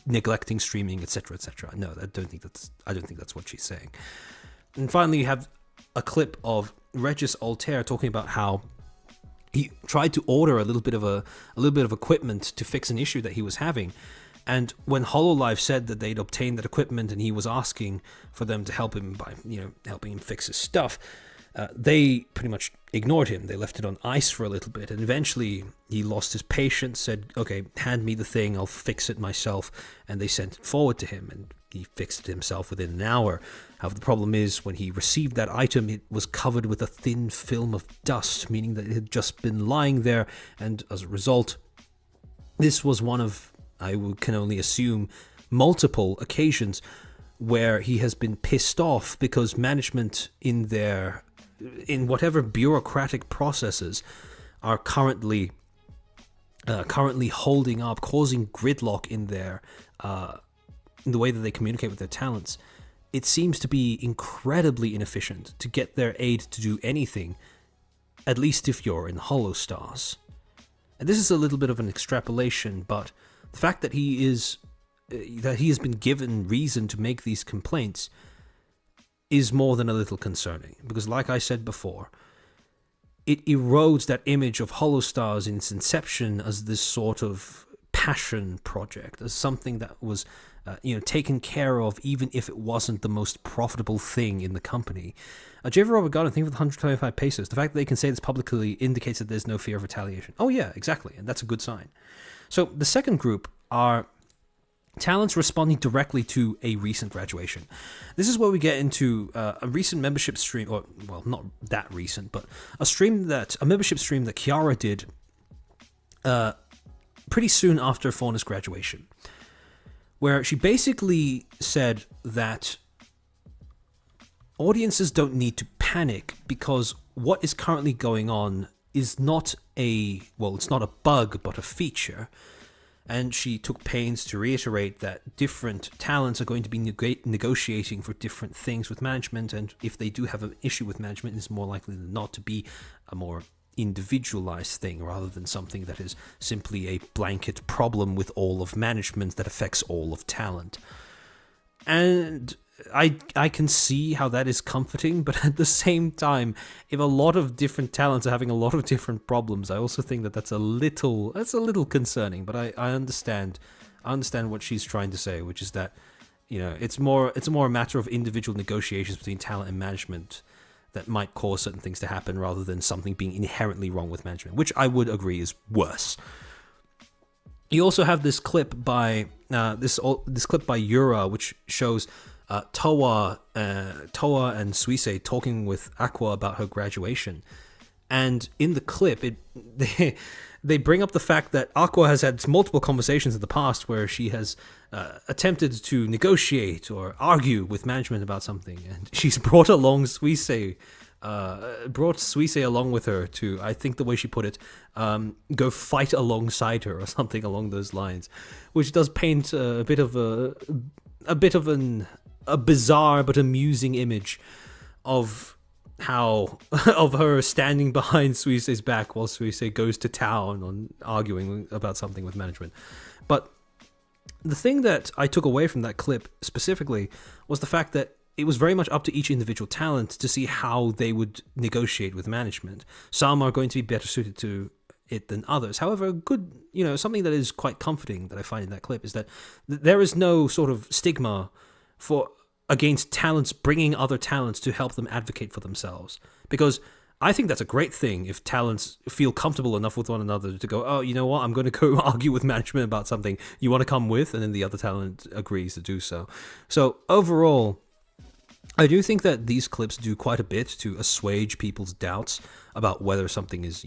neglecting streaming, etc., etc. No, I don't think that's what she's saying. And finally, you have a clip of Regis Altair talking about how he tried to order a little bit of equipment to fix an issue that he was having. And when Hololive said that they'd obtained that equipment and he was asking for them to help him by helping him fix his stuff, they pretty much ignored him. They left it on ice for a little bit, and eventually he lost his patience, said, okay, hand me the thing, I'll fix it myself, and they sent it forward to him, and he fixed it himself within an hour. However, the problem is, when he received that item, it was covered with a thin film of dust, meaning that it had just been lying there, and as a result, this was one of, can only assume, multiple occasions where he has been pissed off because management in whatever bureaucratic processes are currently holding up, causing gridlock in the way that they communicate with their talents. It seems to be incredibly inefficient to get their aid to do anything, at least if you're in HoloStars. And this is a little bit of an extrapolation, but the fact that he has been given reason to make these complaints is more than a little concerning, because like I said before, it erodes that image of HoloStars in its inception as this sort of passion project, as something that was taken care of even if it wasn't the most profitable thing in the company. J.V. Robert Garden, think of the 125 pesos. The fact that they can say this publicly indicates that there's no fear of retaliation. Oh yeah, exactly, and that's a good sign. So the second group are talents responding directly to a recent graduation. This is where we get into a recent membership stream, or, well, not that recent, but a membership stream that Kiara did pretty soon after Fauna's graduation, where she basically said that audiences don't need to panic because what is currently going on is not it's not a bug, but a feature. And she took pains to reiterate that different talents are going to be negotiating for different things with management, and if they do have an issue with management, it's more likely than not to be a more individualized thing rather than something that is simply a blanket problem with all of management that affects all of talent. And I can see how that is comforting, but at the same time, if a lot of different talents are having a lot of different problems, I also think that that's a little concerning. But I understand what she's trying to say, which is that it's more a matter of individual negotiations between talent and management that might cause certain things to happen rather than something being inherently wrong with management, which I would agree is worse. You also have this clip by this clip by Yura, which shows Toa and Suisei talking with Aqua about her graduation, and in the clip, they bring up the fact that Aqua has had multiple conversations in the past where she has attempted to negotiate or argue with management about something, and she's brought Suisei along with her to, I think the way she put it, go fight alongside her or something along those lines, which does paint a bit of a bizarre but amusing image of how of her standing behind Suisei's back while Suisei goes to town on arguing about something with management. But the thing that I took away from that clip specifically was the fact that it was very much up to each individual talent to see how they would negotiate with management. Some are going to be better suited to it than others. However, something that is quite comforting that I find in that clip is that there is no sort of stigma against talents bringing other talents to help them advocate for themselves. Because I think that's a great thing if talents feel comfortable enough with one another to go, oh, you know what, I'm going to go argue with management about something. You want to come with? And then the other talent agrees to do so. So overall, I do think that these clips do quite a bit to assuage people's doubts about whether something is,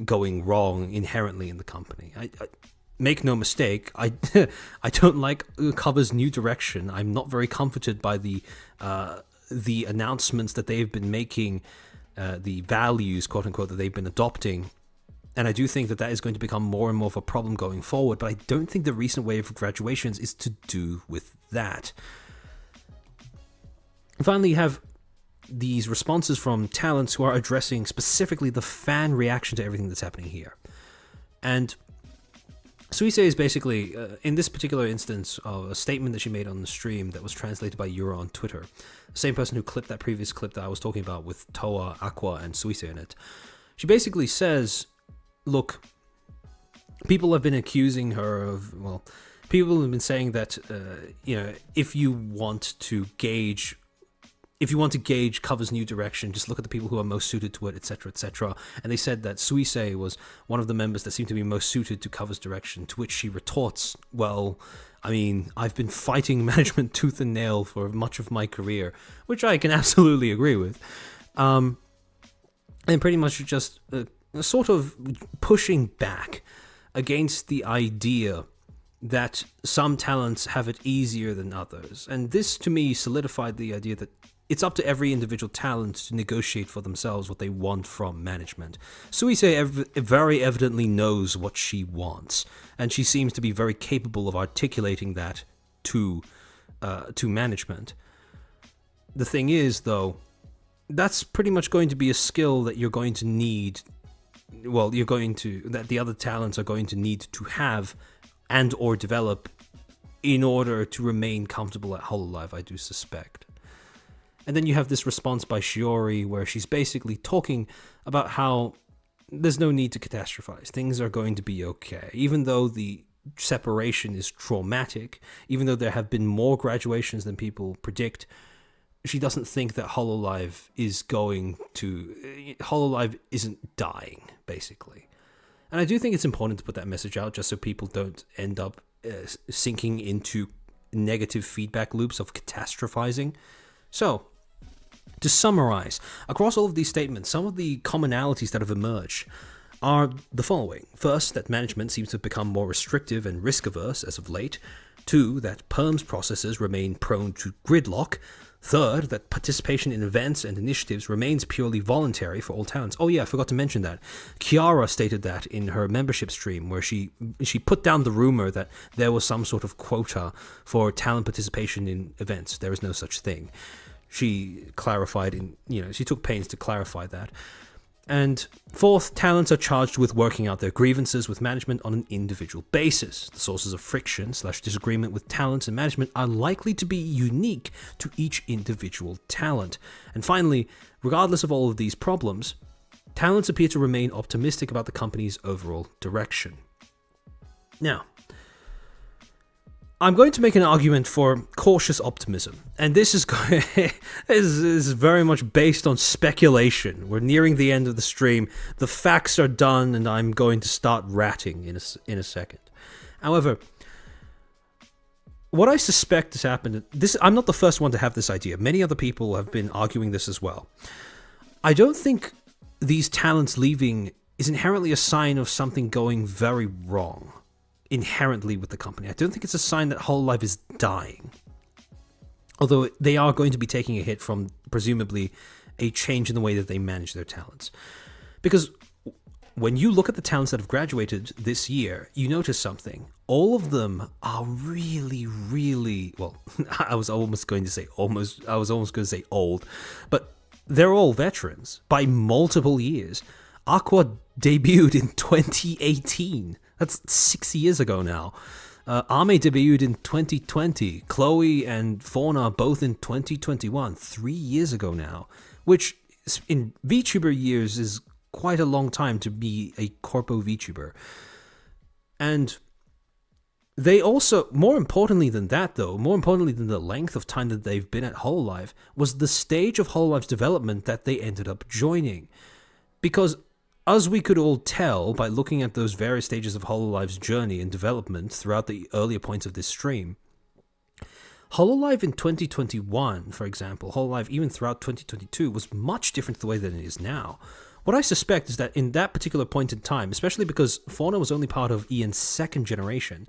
going wrong inherently in the company. I make no mistake, I don't like Cover's new direction. I'm not very comforted by the announcements that they've been making, the values, quote unquote, that they've been adopting. And I do think that is going to become more and more of a problem going forward. But I don't think the recent wave of graduations is to do with that. And finally, you have these responses from talents who are addressing specifically the fan reaction to everything that's happening here. And Suisei is basically, in this particular instance, a statement that she made on the stream that was translated by Yura on Twitter. The same person who clipped that previous clip that I was talking about with Toa, Aqua, and Suisei in it. She basically says, look, people have been accusing her of, people have been saying that, if you want to gauge Cover's new direction, just look at the people who are most suited to it, etc., etc. And they said that Suisei was one of the members that seemed to be most suited to Cover's direction, to which she retorts, well, I mean, I've been fighting management tooth and nail for much of my career, which I can absolutely agree with. And pretty much just sort of pushing back against the idea that some talents have it easier than others. And this, to me, solidified the idea that it's up to every individual talent to negotiate for themselves what they want from management. Suisei very evidently knows what she wants, and she seems to be very capable of articulating that to management. The thing is, though, that's pretty much going to be a skill that you're going to need. Well, that the other talents are going to need to have and or develop in order to remain comfortable at Hololive, I do suspect. And then you have this response by Shiori where she's basically talking about how there's no need to catastrophize. Things are going to be okay. Even though the separation is traumatic, even though there have been more graduations than people predict, she doesn't think that Hololive isn't dying, basically. And I do think it's important to put that message out just so people don't end up sinking into negative feedback loops of catastrophizing. So, to summarize, across all of these statements, some of the commonalities that have emerged are the following. First, that management seems to have become more restrictive and risk-averse as of late. 2, that perms processes remain prone to gridlock. 3rd, that participation in events and initiatives remains purely voluntary for all talents. Oh yeah, I forgot to mention that. Kiara stated that in her membership stream where she put down the rumor that there was some sort of quota for talent participation in events. There is no such thing. She clarified she took pains to clarify that. And 4th, talents are charged with working out their grievances with management on an individual basis. The sources of friction / disagreement with talents and management are likely to be unique to each individual talent. And finally, regardless of all of these problems, talents appear to remain optimistic about the company's overall direction. Now, I'm going to make an argument for cautious optimism, and this is is very much based on speculation. We're nearing the end of the stream. The facts are done, and I'm going to start ratting in a second. However, what I suspect has happened. I'm not the first one to have this idea. Many other people have been arguing this as well. I don't think these talents leaving is inherently a sign of something going very wrong. Inherently with the company. I don't think it's a sign that HoloLive is dying. Although they are going to be taking a hit from, presumably, a change in the way that they manage their talents. Because when you look at the talents that have graduated this year, you notice something. All of them are really, really... Well, I was almost going to say old. But they're all veterans by multiple years. Aqua debuted in 2018. That's 6 years ago now. Ame debuted in 2020. Chloe and Fauna both in 2021. 3 years ago now. Which, in VTuber years, is quite a long time to be a corpo VTuber. And they also, more importantly than that though, more importantly than the length of time that they've been at HoloLive, was the stage of HoloLive's development that they ended up joining. Because as we could all tell by looking at those various stages of HoloLive's journey and development throughout the earlier points of this stream, HoloLive in 2021, for example, HoloLive even throughout 2022 was much different to the way that it is now. What I suspect is that in that particular point in time, especially because Fauna was only part of Ian's second generation,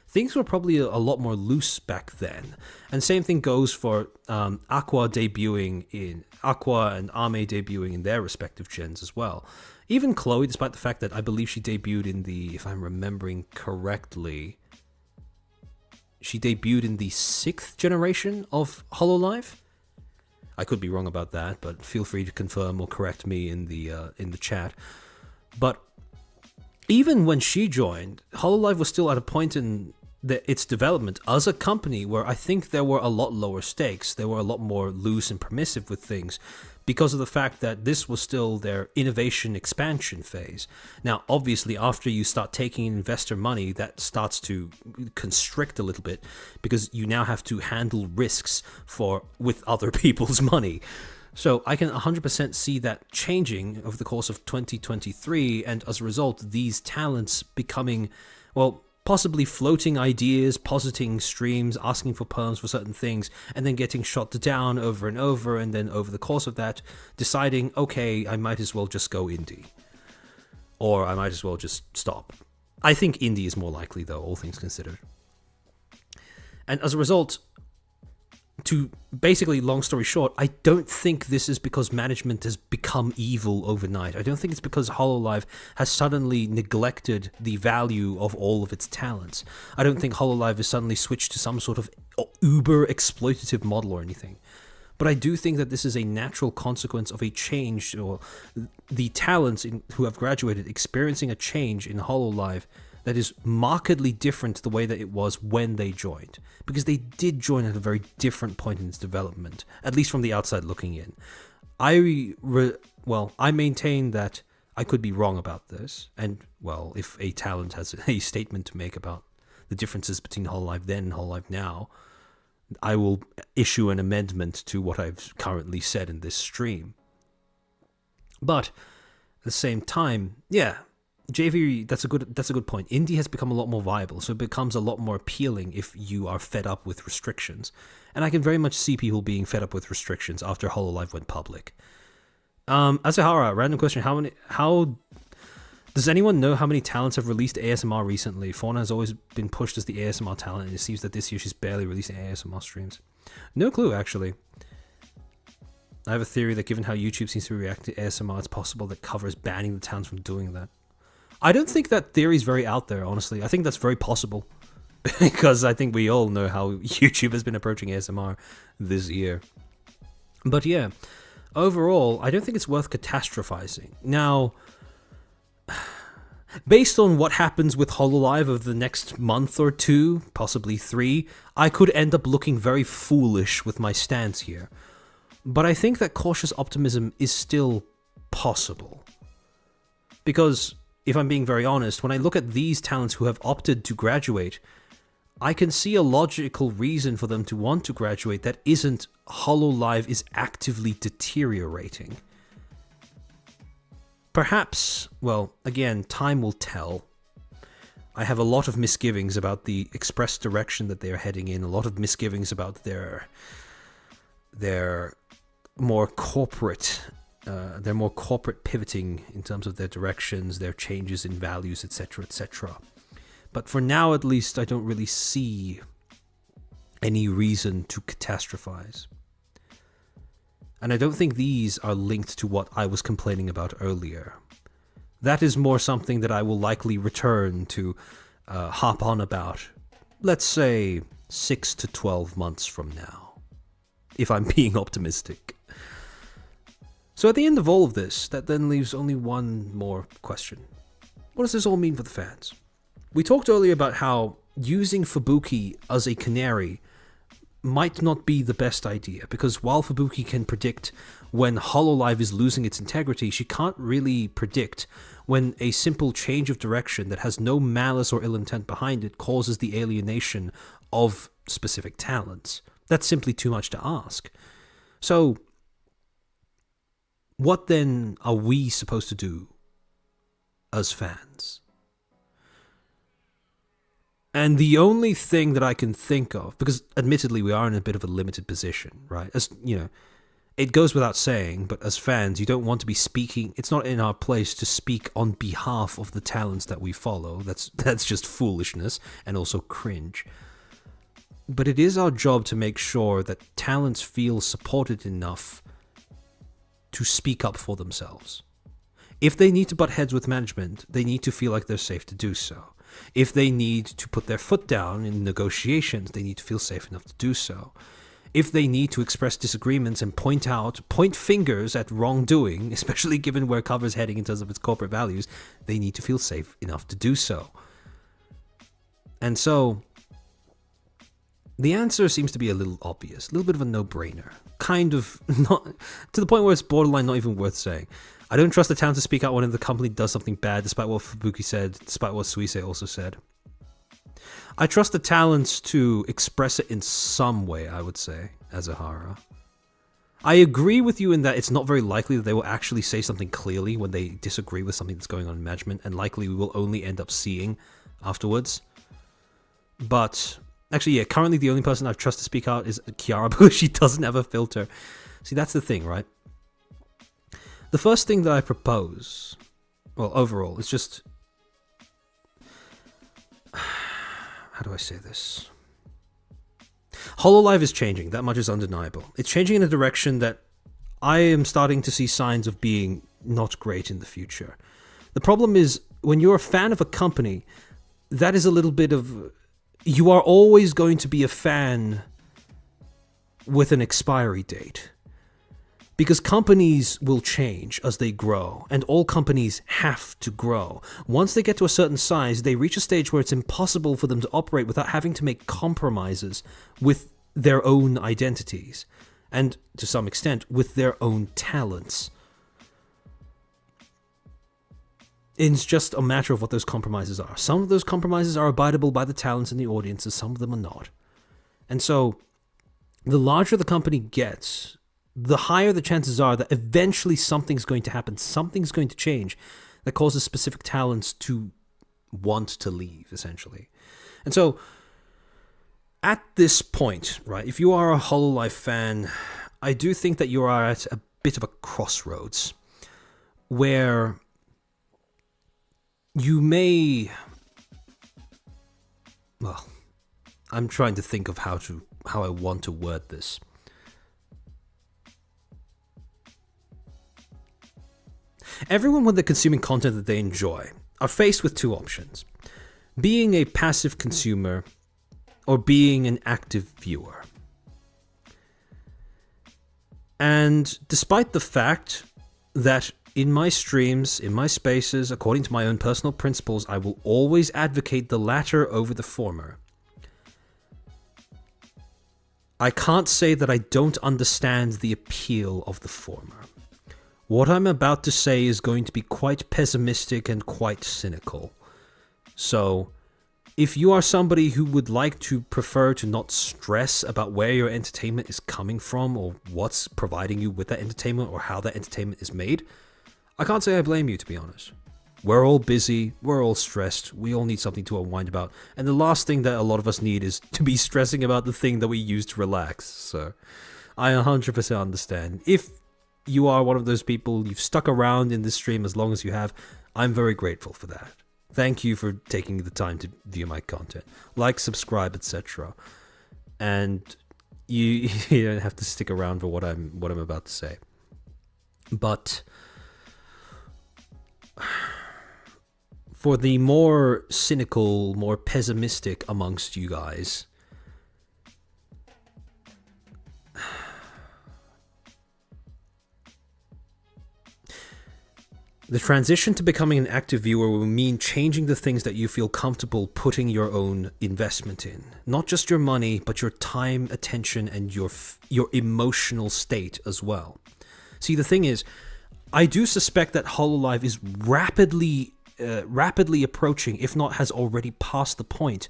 things were probably a lot more loose back then. And same thing goes for Aqua and Ame debuting in their respective gens as well. Even Chloe, despite the fact that I believe she debuted in the, if I'm remembering correctly, she debuted in the 6th generation of HoloLive. I could be wrong about that, but feel free to confirm or correct me in the chat. But even when she joined, HoloLive was still at a point in its development as a company where I think there were a lot lower stakes. They were a lot more loose and permissive with things, because of the fact that this was still their innovation expansion phase. Now, obviously, after you start taking investor money, that starts to constrict a little bit, because you now have to handle risks with other people's money. So I can 100% see that changing over the course of 2023, and as a result, these talents becoming, well, possibly floating ideas, positing streams, asking for perms for certain things, and then getting shot down over and over, and then over the course of that, deciding, okay, I might as well just go indie. Or I might as well just stop. I think indie is more likely, though, all things considered. And as a result, to basically, long story short, I don't think this is because management has become evil overnight. I don't think it's because HoloLive has suddenly neglected the value of all of its talents. I don't think HoloLive has suddenly switched to some sort of uber exploitative model or anything. But I do think that this is a natural consequence of a change, or the talents who have graduated experiencing a change in HoloLive that is markedly different to the way that it was when they joined. Because they did join at a very different point in its development, at least from the outside looking in. I maintain that I could be wrong about this, and, well, if a talent has a statement to make about the differences between HoloLive then and HoloLive now, I will issue an amendment to what I've currently said in this stream. But at the same time, yeah, JV, that's a good point. Indie has become a lot more viable, so it becomes a lot more appealing if you are fed up with restrictions. And I can very much see people being fed up with restrictions after HoloLive went public. Asahara, random question: How does anyone know how many talents have released ASMR recently? Fauna has always been pushed as the ASMR talent, and it seems that this year she's barely releasing ASMR streams. No clue, actually. I have a theory that given how YouTube seems to react to ASMR, it's possible that Cover is banning the talents from doing that. I don't think that theory is very out there, honestly. I think that's very possible. Because I think we all know how YouTube has been approaching ASMR this year. But yeah, overall, I don't think it's worth catastrophizing. Now, based on what happens with HoloLive over the next month or two, possibly 3, I could end up looking very foolish with my stance here. But I think that cautious optimism is still possible. Because, if I'm being very honest, when I look at these talents who have opted to graduate, I can see a logical reason for them to want to graduate that isn't HoloLive is actively deteriorating. Perhaps, well, again, time will tell. I have a lot of misgivings about the express direction that they are heading in, a lot of misgivings about their more corporate pivoting in terms of their directions, their changes in values, etc., etc. But for now, at least, I don't really see any reason to catastrophize. And I don't think these are linked to what I was complaining about earlier. That is more something that I will likely return to harp on about, let's say, 6 to 12 months from now, if I'm being optimistic. So at the end of all of this, that then leaves only one more question. What does this all mean for the fans? We talked earlier about how using Fubuki as a canary might not be the best idea, because while Fubuki can predict when HoloLive is losing its integrity, she can't really predict when a simple change of direction that has no malice or ill intent behind it causes the alienation of specific talents. That's simply too much to ask. So, what then are we supposed to do as fans? And the only thing that I can think of, because admittedly we are in a bit of a limited position, right? As you know, it goes without saying, but as fans, you don't want to be speaking. It's not in our place to speak on behalf of the talents that we follow. That's just foolishness and also cringe. But it is our job to make sure that talents feel supported enough to speak up for themselves. If they need to butt heads with management, they need to feel like they're safe to do so. If they need to put their foot down in negotiations, they need to feel safe enough to do so. If they need to express disagreements and point fingers at wrongdoing, especially given where Cover is heading in terms of its corporate values, they need to feel safe enough to do so. And so, the answer seems to be a little obvious, a little bit of a no-brainer. Kind of, not to the point where it's borderline not even worth saying. I don't trust the talent to speak out when the company does something bad, despite what Fubuki said, despite what Suise also said. I trust the talents to express it in some way, I would say, as Ahara. I agree with you in that it's not very likely that they will actually say something clearly when they disagree with something that's going on in management, and likely we will only end up seeing afterwards. But, actually, yeah, currently the only person I trust to speak out is Kiara, because she doesn't have a filter. See, that's the thing, right? The first thing that I propose, well, overall, it's just... How do I say this? HoloLive is changing, that much is undeniable. It's changing in a direction that I am starting to see signs of being not great in the future. The problem is, when you're a fan of a company, that is a little bit of... You are always going to be a fan with an expiry date. Because companies will change as they grow, and all companies have to grow. Once they get to a certain size, they reach a stage where it's impossible for them to operate without having to make compromises with their own identities, and to some extent, with their own talents. It's just a matter of what those compromises are. Some of those compromises are abidable by the talents and the audiences, some of them are not. And so, the larger the company gets, the higher the chances are that eventually something's going to happen, something's going to change that causes specific talents to want to leave, essentially. And so, at this point, right, if you are a HoloLive fan, I do think that you are at a bit of a crossroads where you may... Well, I'm trying to think of how I want to word this. Everyone, when they're consuming content that they enjoy, are faced with two options: being a passive consumer or being an active viewer. And despite the fact that in my streams, in my spaces, according to my own personal principles, I will always advocate the latter over the former, I can't say that I don't understand the appeal of the former. What I'm about to say is going to be quite pessimistic and quite cynical. So, if you are somebody who would like to prefer to not stress about where your entertainment is coming from or what's providing you with that entertainment or how that entertainment is made, I can't say I blame you, to be honest. We're all busy, we're all stressed, we all need something to unwind about, and the last thing that a lot of us need is to be stressing about the thing that we use to relax. So I 100% understand. If you are one of those people, you've stuck around in this stream as long as you have, I'm very grateful for that. Thank you for taking the time to view my content. Like, subscribe, etc. And you don't have to stick around for what I'm about to say. But for the more cynical, more pessimistic amongst you guys, the transition to becoming an active viewer will mean changing the things that you feel comfortable putting your own investment in. Not just your money, but your time, attention, and your emotional state as well. See, the thing is, I do suspect that HoloLive is rapidly approaching, if not has already passed the point,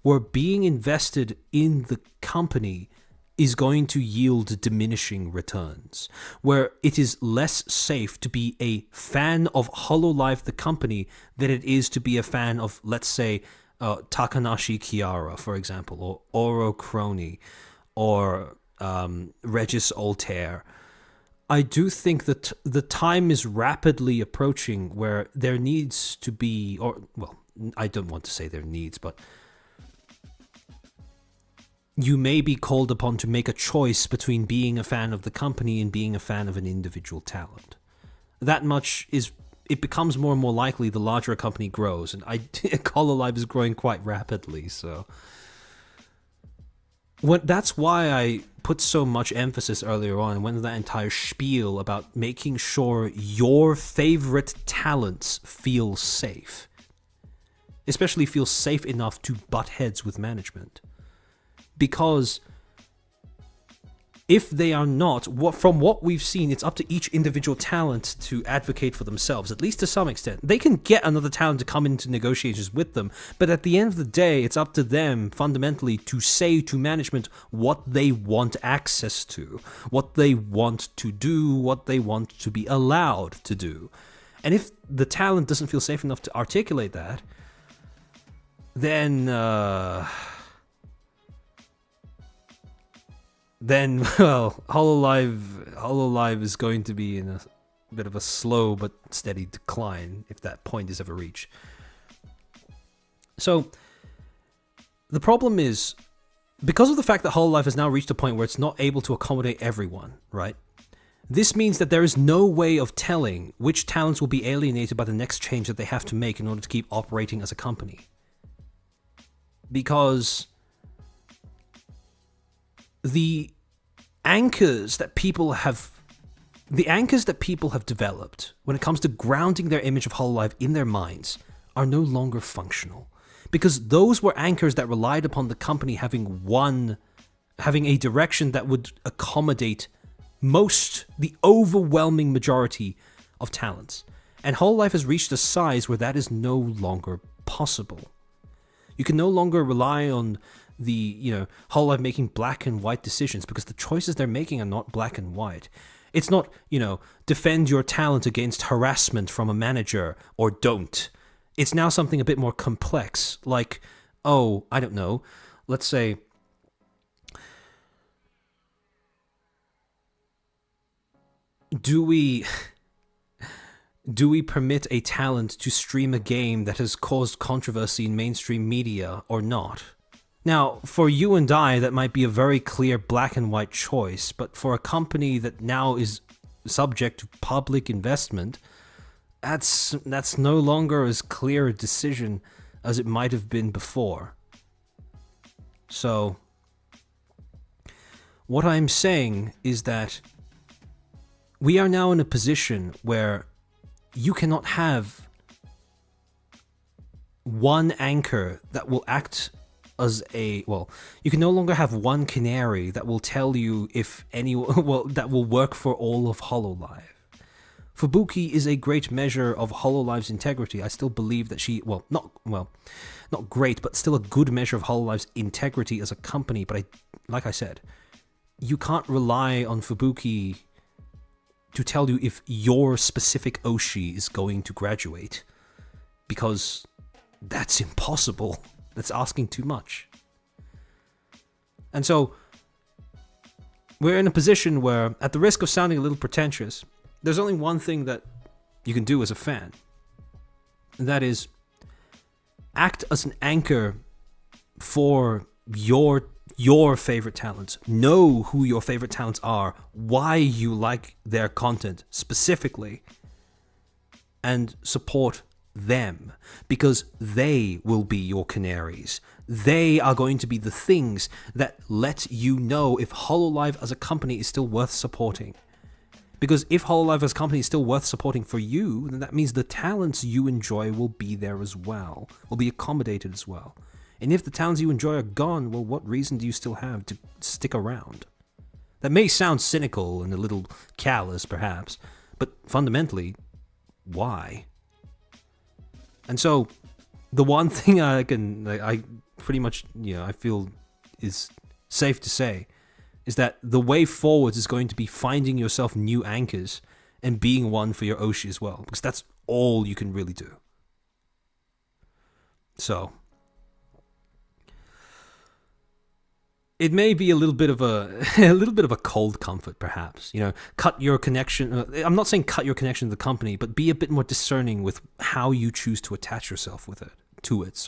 where being invested in the company is going to yield diminishing returns, where it is less safe to be a fan of HoloLive the company than it is to be a fan of, let's say, Takanashi Kiara, for example, or Oro Crony, or Regis Altair. I do think that the time is rapidly approaching where there needs to be, or, well, I don't want to say there needs, but you may be called upon to make a choice between being a fan of the company and being a fan of an individual talent. That much is, it becomes more and more likely the larger a company grows, and HoloLive is growing quite rapidly, so that's why I put so much emphasis earlier on and went into that entire spiel about making sure your favorite talents feel safe. Especially feel safe enough to butt heads with management. Because if they are not, from what we've seen, it's up to each individual talent to advocate for themselves, at least to some extent. They can get another talent to come into negotiations with them, but at the end of the day, it's up to them, fundamentally, to say to management what they want access to, what they want to do, what they want to be allowed to do. And if the talent doesn't feel safe enough to articulate that, then, well, HoloLive is going to be in a bit of a slow but steady decline if that point is ever reached. So, the problem is, because of the fact that HoloLive has now reached a point where it's not able to accommodate everyone, right? This means that there is no way of telling which talents will be alienated by the next change that they have to make in order to keep operating as a company. Because the anchors that people have developed when it comes to grounding their image of HoloLive in their minds are no longer functional, because those were anchors that relied upon the company having a direction that would accommodate the overwhelming majority of talents. And HoloLive has reached a size where that is no longer possible. You can no longer rely on HoloLive making black and white decisions, because the choices they're making are not black and white. It's not, defend your talent against harassment from a manager or don't. It's now something a bit more complex, like, I don't know, let's say, do we permit a talent to stream a game that has caused controversy in mainstream media or not? Now, for you and I, that might be a very clear black and white choice, but for a company that now is subject to public investment, that's no longer as clear a decision as it might have been before. So, what I'm saying is that we are now in a position where you cannot have one anchor that will act as you can no longer have one canary that will tell you if that will work for all of HoloLive. Fubuki is a great measure of HoloLive's integrity. I still believe that not great, but still a good measure of HoloLive's integrity as a company. But like I said, you can't rely on Fubuki to tell you if your specific Oshi is going to graduate, because that's impossible. That's asking too much. And so we're in a position where, at the risk of sounding a little pretentious, there's only one thing that you can do as a fan. And that is act as an anchor for your favorite talents. Know who your favorite talents are, why you like their content specifically, and support them, because they will be your canaries. They are going to be the things that let you know if HoloLive as a company is still worth supporting. Because if HoloLive as a company is still worth supporting for you, then that means the talents you enjoy will be there as well, will be accommodated as well. And if the talents you enjoy are gone, well, what reason do you still have to stick around? That may sound cynical and a little callous, perhaps, but fundamentally, why? And so, the one thing I pretty much, I feel is safe to say is that the way forwards is going to be finding yourself new anchors and being one for your Oshi as well, because that's all you can really do. So, it may be a little bit of a cold comfort, perhaps. Cut your connection. I'm not saying cut your connection to the company, but be a bit more discerning with how you choose to attach yourself to it.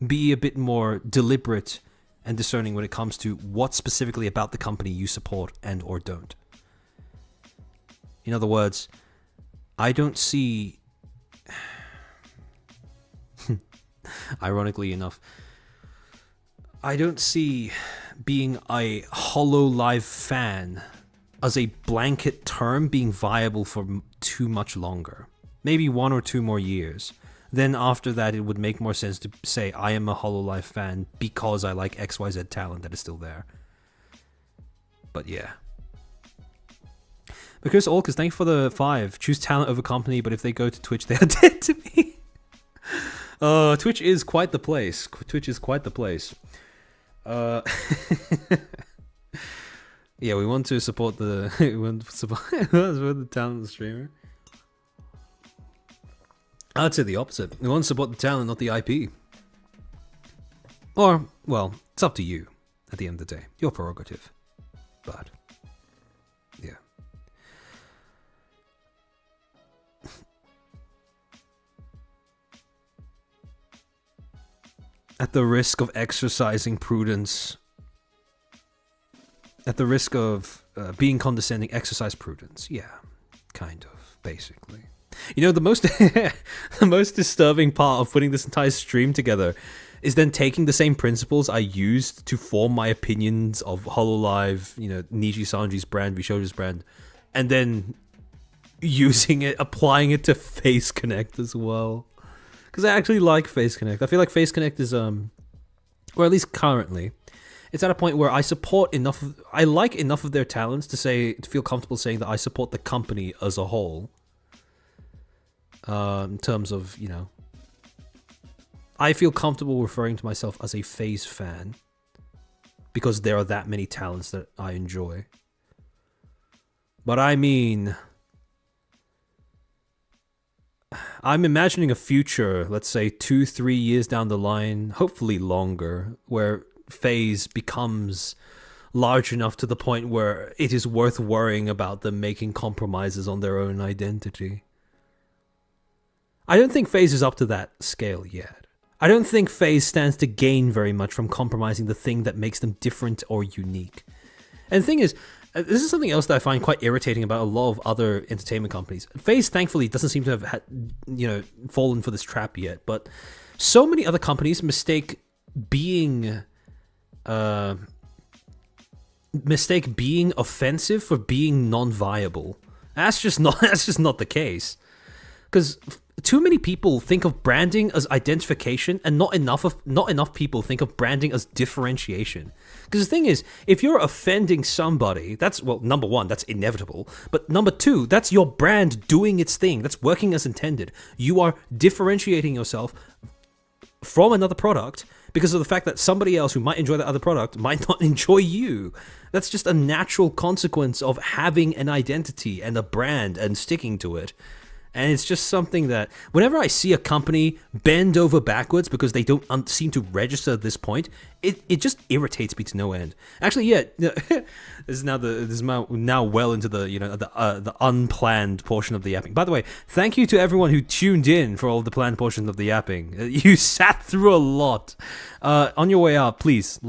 Be a bit more deliberate and discerning when it comes to what specifically about the company you support and or don't. In other words, I don't see, ironically enough, I don't see being a HoloLive fan as a blanket term being viable for too much longer. Maybe 1 or 2 more years. Then after that, it would make more sense to say, I am a HoloLive fan because I like XYZ talent that is still there. But yeah. But Chris Olkers, thank you for the 5. Choose talent over company, but if they go to Twitch, they are dead to me. Twitch is quite the place. Yeah, we want to support the the talent of the streamer. I'd say the opposite. We want to support the talent, not the IP. Or, well, it's up to you at the end of the day. Your prerogative. But, yeah. At the risk of exercising prudence, at the risk of being condescending, exercise prudence. Yeah, kind of, basically. The most the most disturbing part of putting this entire stream together is then taking the same principles I used to form my opinions of HoloLive, Nijisanji's brand, VShojo's brand, and then applying it to Face Connect as well. Because I actually like Face Connect. I feel like Face Connect is, or at least currently, it's at a point where I like enough of their talents to feel comfortable saying that I support the company as a whole. In terms of, I feel comfortable referring to myself as a FaZe fan because there are that many talents that I enjoy. But I mean, I'm imagining a future, let's say 2-3 years down the line, hopefully longer, where FaZe becomes large enough to the point where it is worth worrying about them making compromises on their own identity. I don't think FaZe is up to that scale yet. I don't think FaZe stands to gain very much from compromising the thing that makes them different or unique. And the thing is, this is something else that I find quite irritating about a lot of other entertainment companies. FaZe, thankfully, doesn't seem to have fallen for this trap yet, but so many other companies mistake being offensive for being non-viable. That's just not the case. Because too many people think of branding as identification, and not enough people think of branding as differentiation. Because the thing is, if you're offending somebody, that's, well, number one, that's inevitable. But number two, that's your brand doing its thing. That's working as intended. You are differentiating yourself from another product because of the fact that somebody else who might enjoy that other product might not enjoy you. That's just a natural consequence of having an identity and a brand and sticking to it. And it's just something that whenever I see a company bend over backwards because they don't seem to register at this point, it just irritates me to no end. Actually, yeah, this is now well into the the unplanned portion of the yapping. By the way, thank you to everyone who tuned in for all the planned portions of the yapping. You sat through a lot. On your way out, please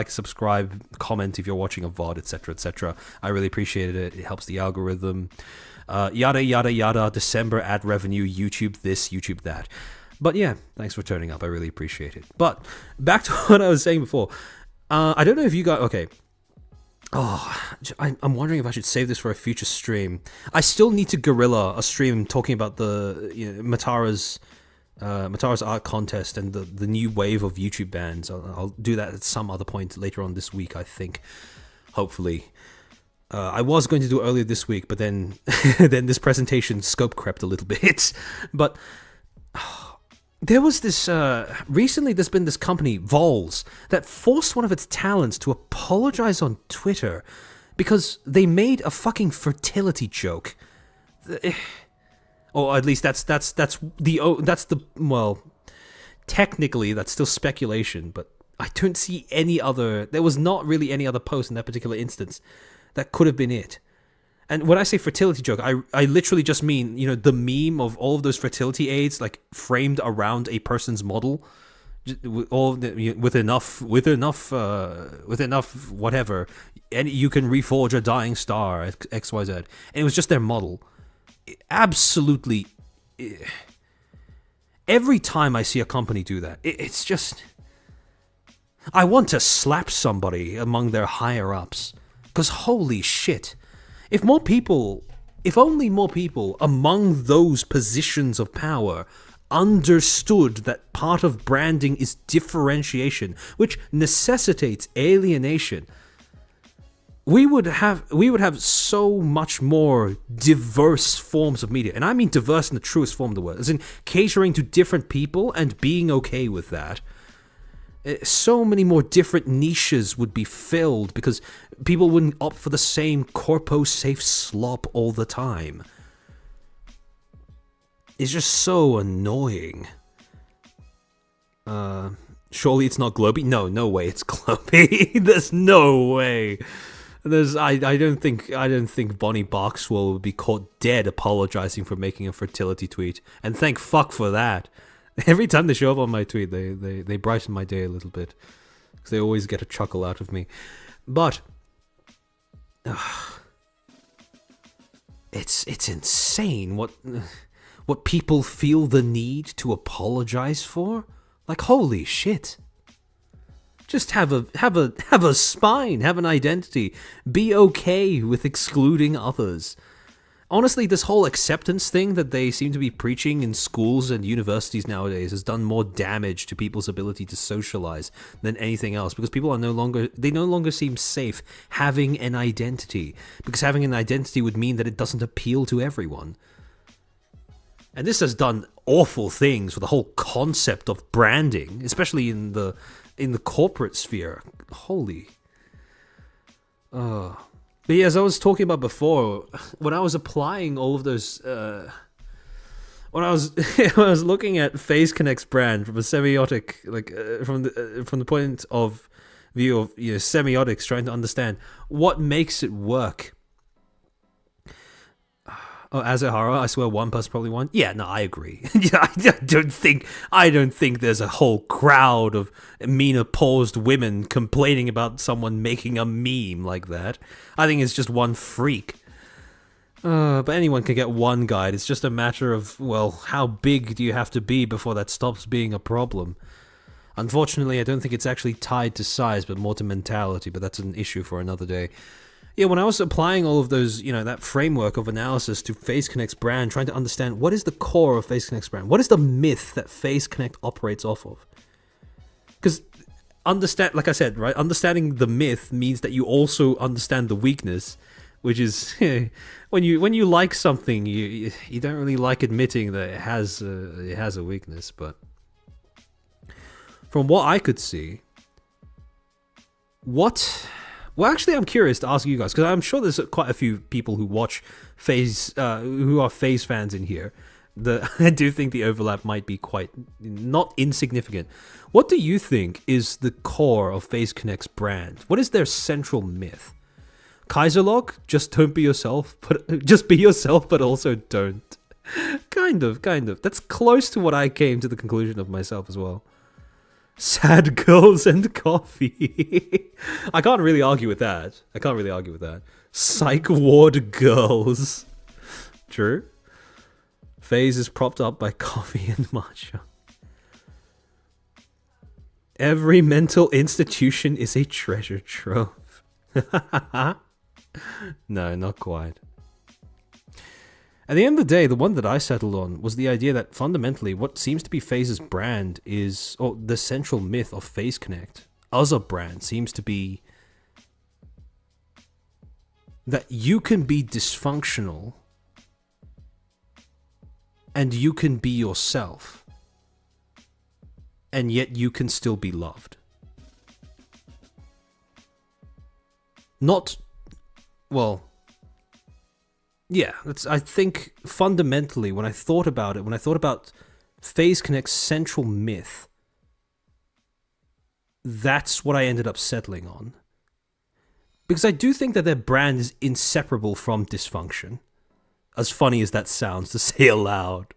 subscribe, comment if you're watching a VOD, etc., etc. I really appreciate it. It helps the algorithm. Yada yada yada, December ad revenue, YouTube this, YouTube that. But yeah, thanks for turning up. I really appreciate it. But back to what I was saying before. I don't know if you guys... Okay. Oh, I'm wondering if I should save this for a future stream. I still need to guerrilla a stream talking about the Matara's art contest and the new wave of YouTube bans. I'll do that at some other point later on this week, I think. Hopefully. I was going to do it earlier this week, but then then this presentation scope crept a little bit. But there was this... recently there's been this company, Vols, that forced one of its talents to apologize on Twitter because they made a fucking fertility joke. Or at least that's the... Well, technically that's still speculation, but I don't see any other... There was not really any other post in that particular instance that could have been it. And when I say fertility joke, I literally just mean, the meme of all of those fertility aids like framed around a person's model, with enough whatever, and you can reforge a dying star, XYZ. And it was just their model. Absolutely. Every time I see a company do that, it's just... I want to slap somebody among their higher ups. Because holy shit, if only more people among those positions of power understood that part of branding is differentiation, which necessitates alienation, we would have so much more diverse forms of media. And I mean diverse in the truest form of the word, as in catering to different people and being okay with that. So many more different niches would be filled because people wouldn't opt for the same corpo-safe slop all the time. It's just so annoying. Surely it's not Globey? No way it's Globey. There's no way. I don't think Bonnie Boxwell would be caught dead apologizing for making a fertility tweet. And thank fuck for that. Every time they show up on my tweet, they brighten my day a little bit. Because they always get a chuckle out of me. But... it's insane what people feel the need to apologize for. Like, holy shit. Just have a spine, have an identity. Be okay with excluding others. Honestly, this whole acceptance thing that they seem to be preaching in schools and universities nowadays has done more damage to people's ability to socialize than anything else, because people are no longer seem safe having an identity, because having an identity would mean that it doesn't appeal to everyone. And this has done awful things for the whole concept of branding, especially in the corporate sphere. Holy. But yeah, as I was talking about before, when I was applying all of those, when I was looking at Phase Connect's brand from a semiotic, from the point of view of semiotics, trying to understand what makes it work. Oh, Azahara, I swear one person probably won. Yeah, no, I agree. I don't think there's a whole crowd of menopaused women complaining about someone making a meme like that. I think it's just one freak. But anyone can get one guide. It's just a matter of, well, how big do you have to be before that stops being a problem? Unfortunately, I don't think it's actually tied to size, but more to mentality, but that's an issue for another day. Yeah, when I was applying all of those, that framework of analysis to FaZe Connect's brand, trying to understand what is the core of FaZe Connect's brand, what is the myth that FaZe Connect operates off of? Because like I said, right, understanding the myth means that you also understand the weakness, which is when you like something, you don't really like admitting that it has a weakness. But from what I could see, well, actually, I'm curious to ask you guys, because I'm sure there's quite a few people who watch FaZe, who are FaZe fans in here. I do think the overlap might be quite not insignificant. What do you think is the core of FaZe Connect's brand? What is their central myth? Kaiserlog, just don't be yourself, but just be yourself, but also don't. Kind of. That's close to what I came to the conclusion of myself as well. Sad girls and coffee. I can't really argue with that. Psych ward girls. True. FaZe is propped up by coffee and matcha. Every mental institution is a treasure trove. No, not quite. At the end of the day, the one that I settled on was the idea that fundamentally what seems to be FaZe's brand is, or the central myth of FaZe Connect as a brand seems to be that you can be dysfunctional and you can be yourself and yet you can still be loved. Yeah, I think fundamentally when I thought about FaZe Connect's central myth, that's what I ended up settling on. Because I do think that their brand is inseparable from dysfunction. As funny as that sounds to say aloud.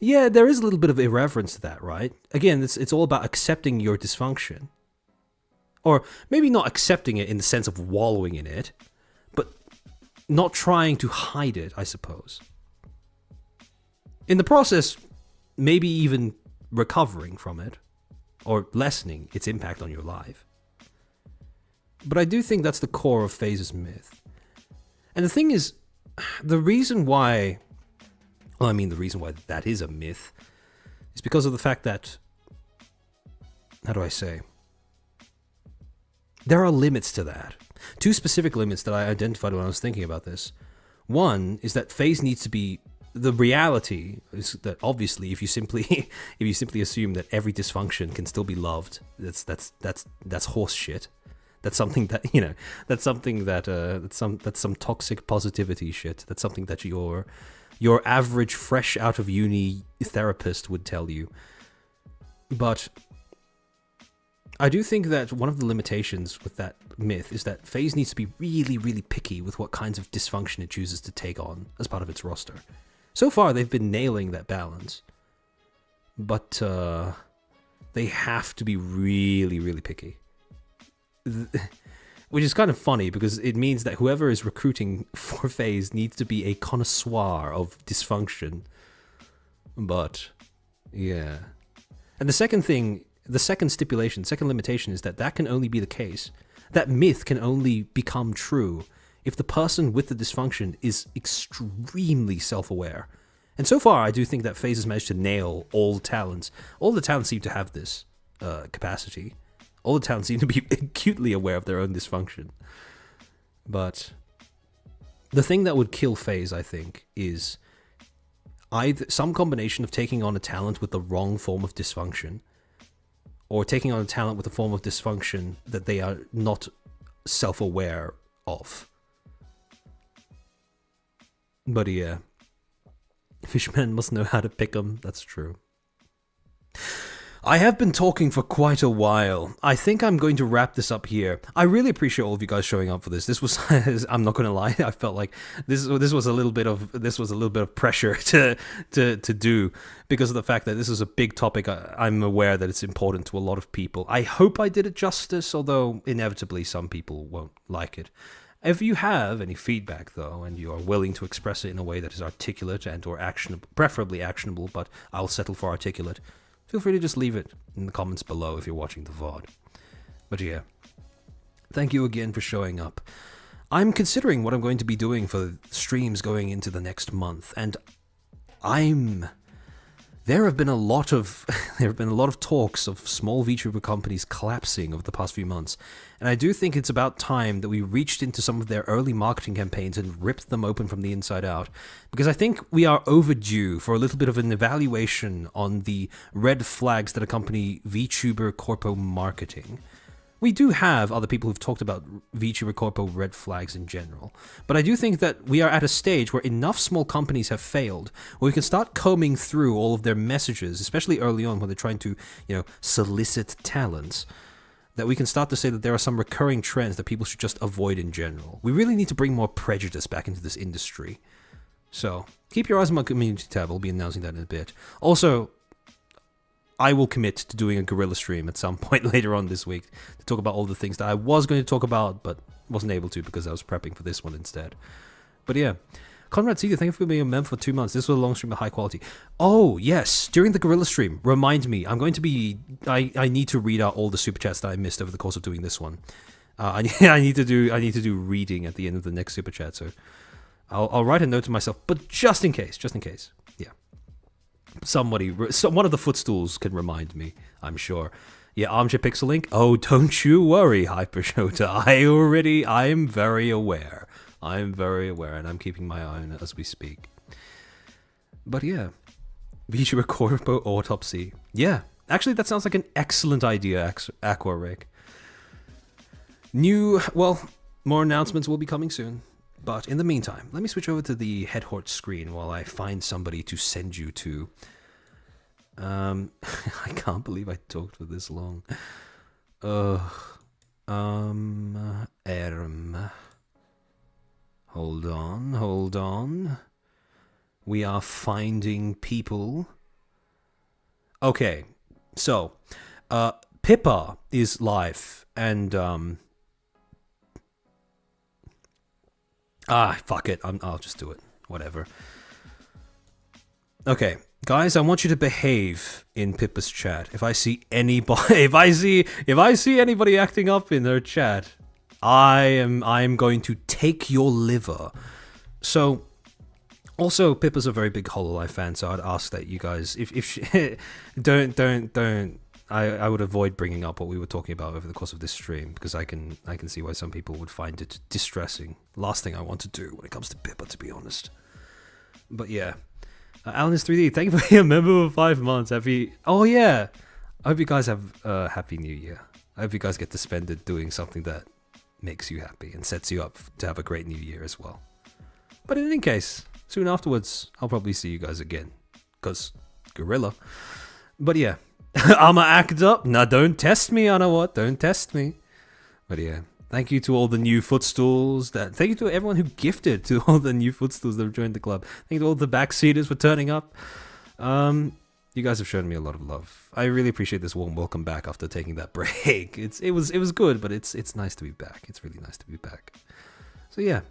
Yeah, there is a little bit of irreverence to that, right? Again, it's all about accepting your dysfunction. Or maybe not accepting it in the sense of wallowing in it, but not trying to hide it, I suppose. In the process, maybe even recovering from it, or lessening its impact on your life. But I do think that's the core of FaZe's myth. And the thing is, the reason why that is a myth is because of the fact that, how do I say? There are limits to that. Two specific limits that I identified when I was thinking about this. One is that FaZe needs to be, the reality is that obviously if you simply assume that every dysfunction can still be loved, that's horse shit. That's something that, that's some toxic positivity shit. That's something that your average fresh out of uni therapist would tell you. But I do think that one of the limitations with that myth is that FaZe needs to be really, really picky with what kinds of dysfunction it chooses to take on as part of its roster. So far, they've been nailing that balance. But they have to be really, really picky. Which is kind of funny because it means that whoever is recruiting for FaZe needs to be a connoisseur of dysfunction. But, yeah. And the second limitation is that can only be the case. That myth can only become true if the person with the dysfunction is extremely self-aware. And so far, I do think that FaZe has managed to nail all the talents. All the talents seem to have this capacity. All the talents seem to be acutely aware of their own dysfunction. But the thing that would kill FaZe, I think, is either some combination of taking on a talent with the wrong form of dysfunction, or taking on a talent with a form of dysfunction that they are not self-aware of. But yeah, fishmen must know how to pick 'em. That's true. I have been talking for quite a while. I think I'm going to wrap this up here. I really appreciate all of you guys showing up for this. This was, I'm not going to lie, I felt like this was a little bit of pressure to do because of the fact that this is a big topic. I'm aware that it's important to a lot of people. I hope I did it justice, although inevitably some people won't like it. If you have any feedback, though, and you are willing to express it in a way that is articulate and or actionable, preferably actionable, but I'll settle for articulate, feel free to just leave it in the comments below if you're watching the VOD. But yeah, thank you again for showing up. I'm considering what I'm going to be doing for streams going into the next month, and there have been a lot of talks of small VTuber companies collapsing over the past few months, and I do think it's about time that we reached into some of their early marketing campaigns and ripped them open from the inside out, because I think we are overdue for a little bit of an evaluation on the red flags that accompany VTuber corpo marketing. We do have other people who've talked about VTuber corpo red flags in general, but I do think that we are at a stage where enough small companies have failed where we can start combing through all of their messages, especially early on when they're trying to, solicit talents, that we can start to say that there are some recurring trends that people should just avoid in general. We really need to bring more prejudice back into this industry. So, keep your eyes on my community tab. I'll be announcing that in a bit. Also, I will commit to doing a guerrilla stream at some point later on this week to talk about all the things that I was going to talk about, but wasn't able to because I was prepping for this one instead. But yeah. Conrad Seeger, thank you for being a member for 2 months. This was a long stream of high quality. Oh, yes. During the guerrilla stream, remind me. I'm going to be... I need to read out all the super chats that I missed over the course of doing this one. I need to do reading at the end of the next super chat, so I'll write a note to myself, but just in case. Yeah. One of the footstools can remind me, I'm sure. Yeah, Armchair Pixel Link. Oh, don't you worry, HyperShota. I'm very aware. And I'm keeping my eye on it as we speak. But yeah, VTuber Corpo Autopsy. Yeah, actually, that sounds like an excellent idea, Aquaric. More announcements will be coming soon. But in the meantime, let me switch over to the Headhort screen while I find somebody to send you to. I can't believe I talked for this long. Hold on. We are finding people. Okay, so, Pippa is live, and, fuck it. I'll just do it. Whatever. Okay, guys, I want you to behave in Pippa's chat. If I see anybody, if I see anybody acting up in their chat, I am going to take your liver. So, also, Pippa's a very big HoloLive fan, so I'd ask that you guys, if she, don't. I would avoid bringing up what we were talking about over the course of this stream, because I can see why some people would find it distressing. Last thing I want to do when it comes to Pippa, to be honest. But yeah. Alan is 3D, thank you for being a member for 5 months. Oh yeah. I hope you guys have a happy new year. I hope you guys get to spend it doing something that makes you happy and sets you up to have a great new year as well. But in any case, soon afterwards, I'll probably see you guys again. Because gorilla. But yeah. I'ma act up. No, don't test me, Anna. What? Don't test me. But yeah, thank you to all the new footstools. Thank you to everyone who gifted to all the new footstools that have joined the club. Thank you to all the backseaters for turning up. You guys have shown me a lot of love. I really appreciate this warm welcome back after taking that break. It was good, but it's nice to be back. It's really nice to be back. So yeah,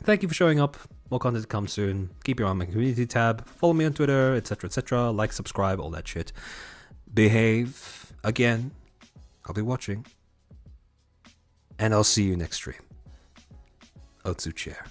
thank you for showing up. More content to come soon. Keep your eye on my community tab. Follow me on Twitter, etc., etc. Like, subscribe, all that shit. Behave. Again, I'll be watching. And I'll see you next stream. Otsu chair.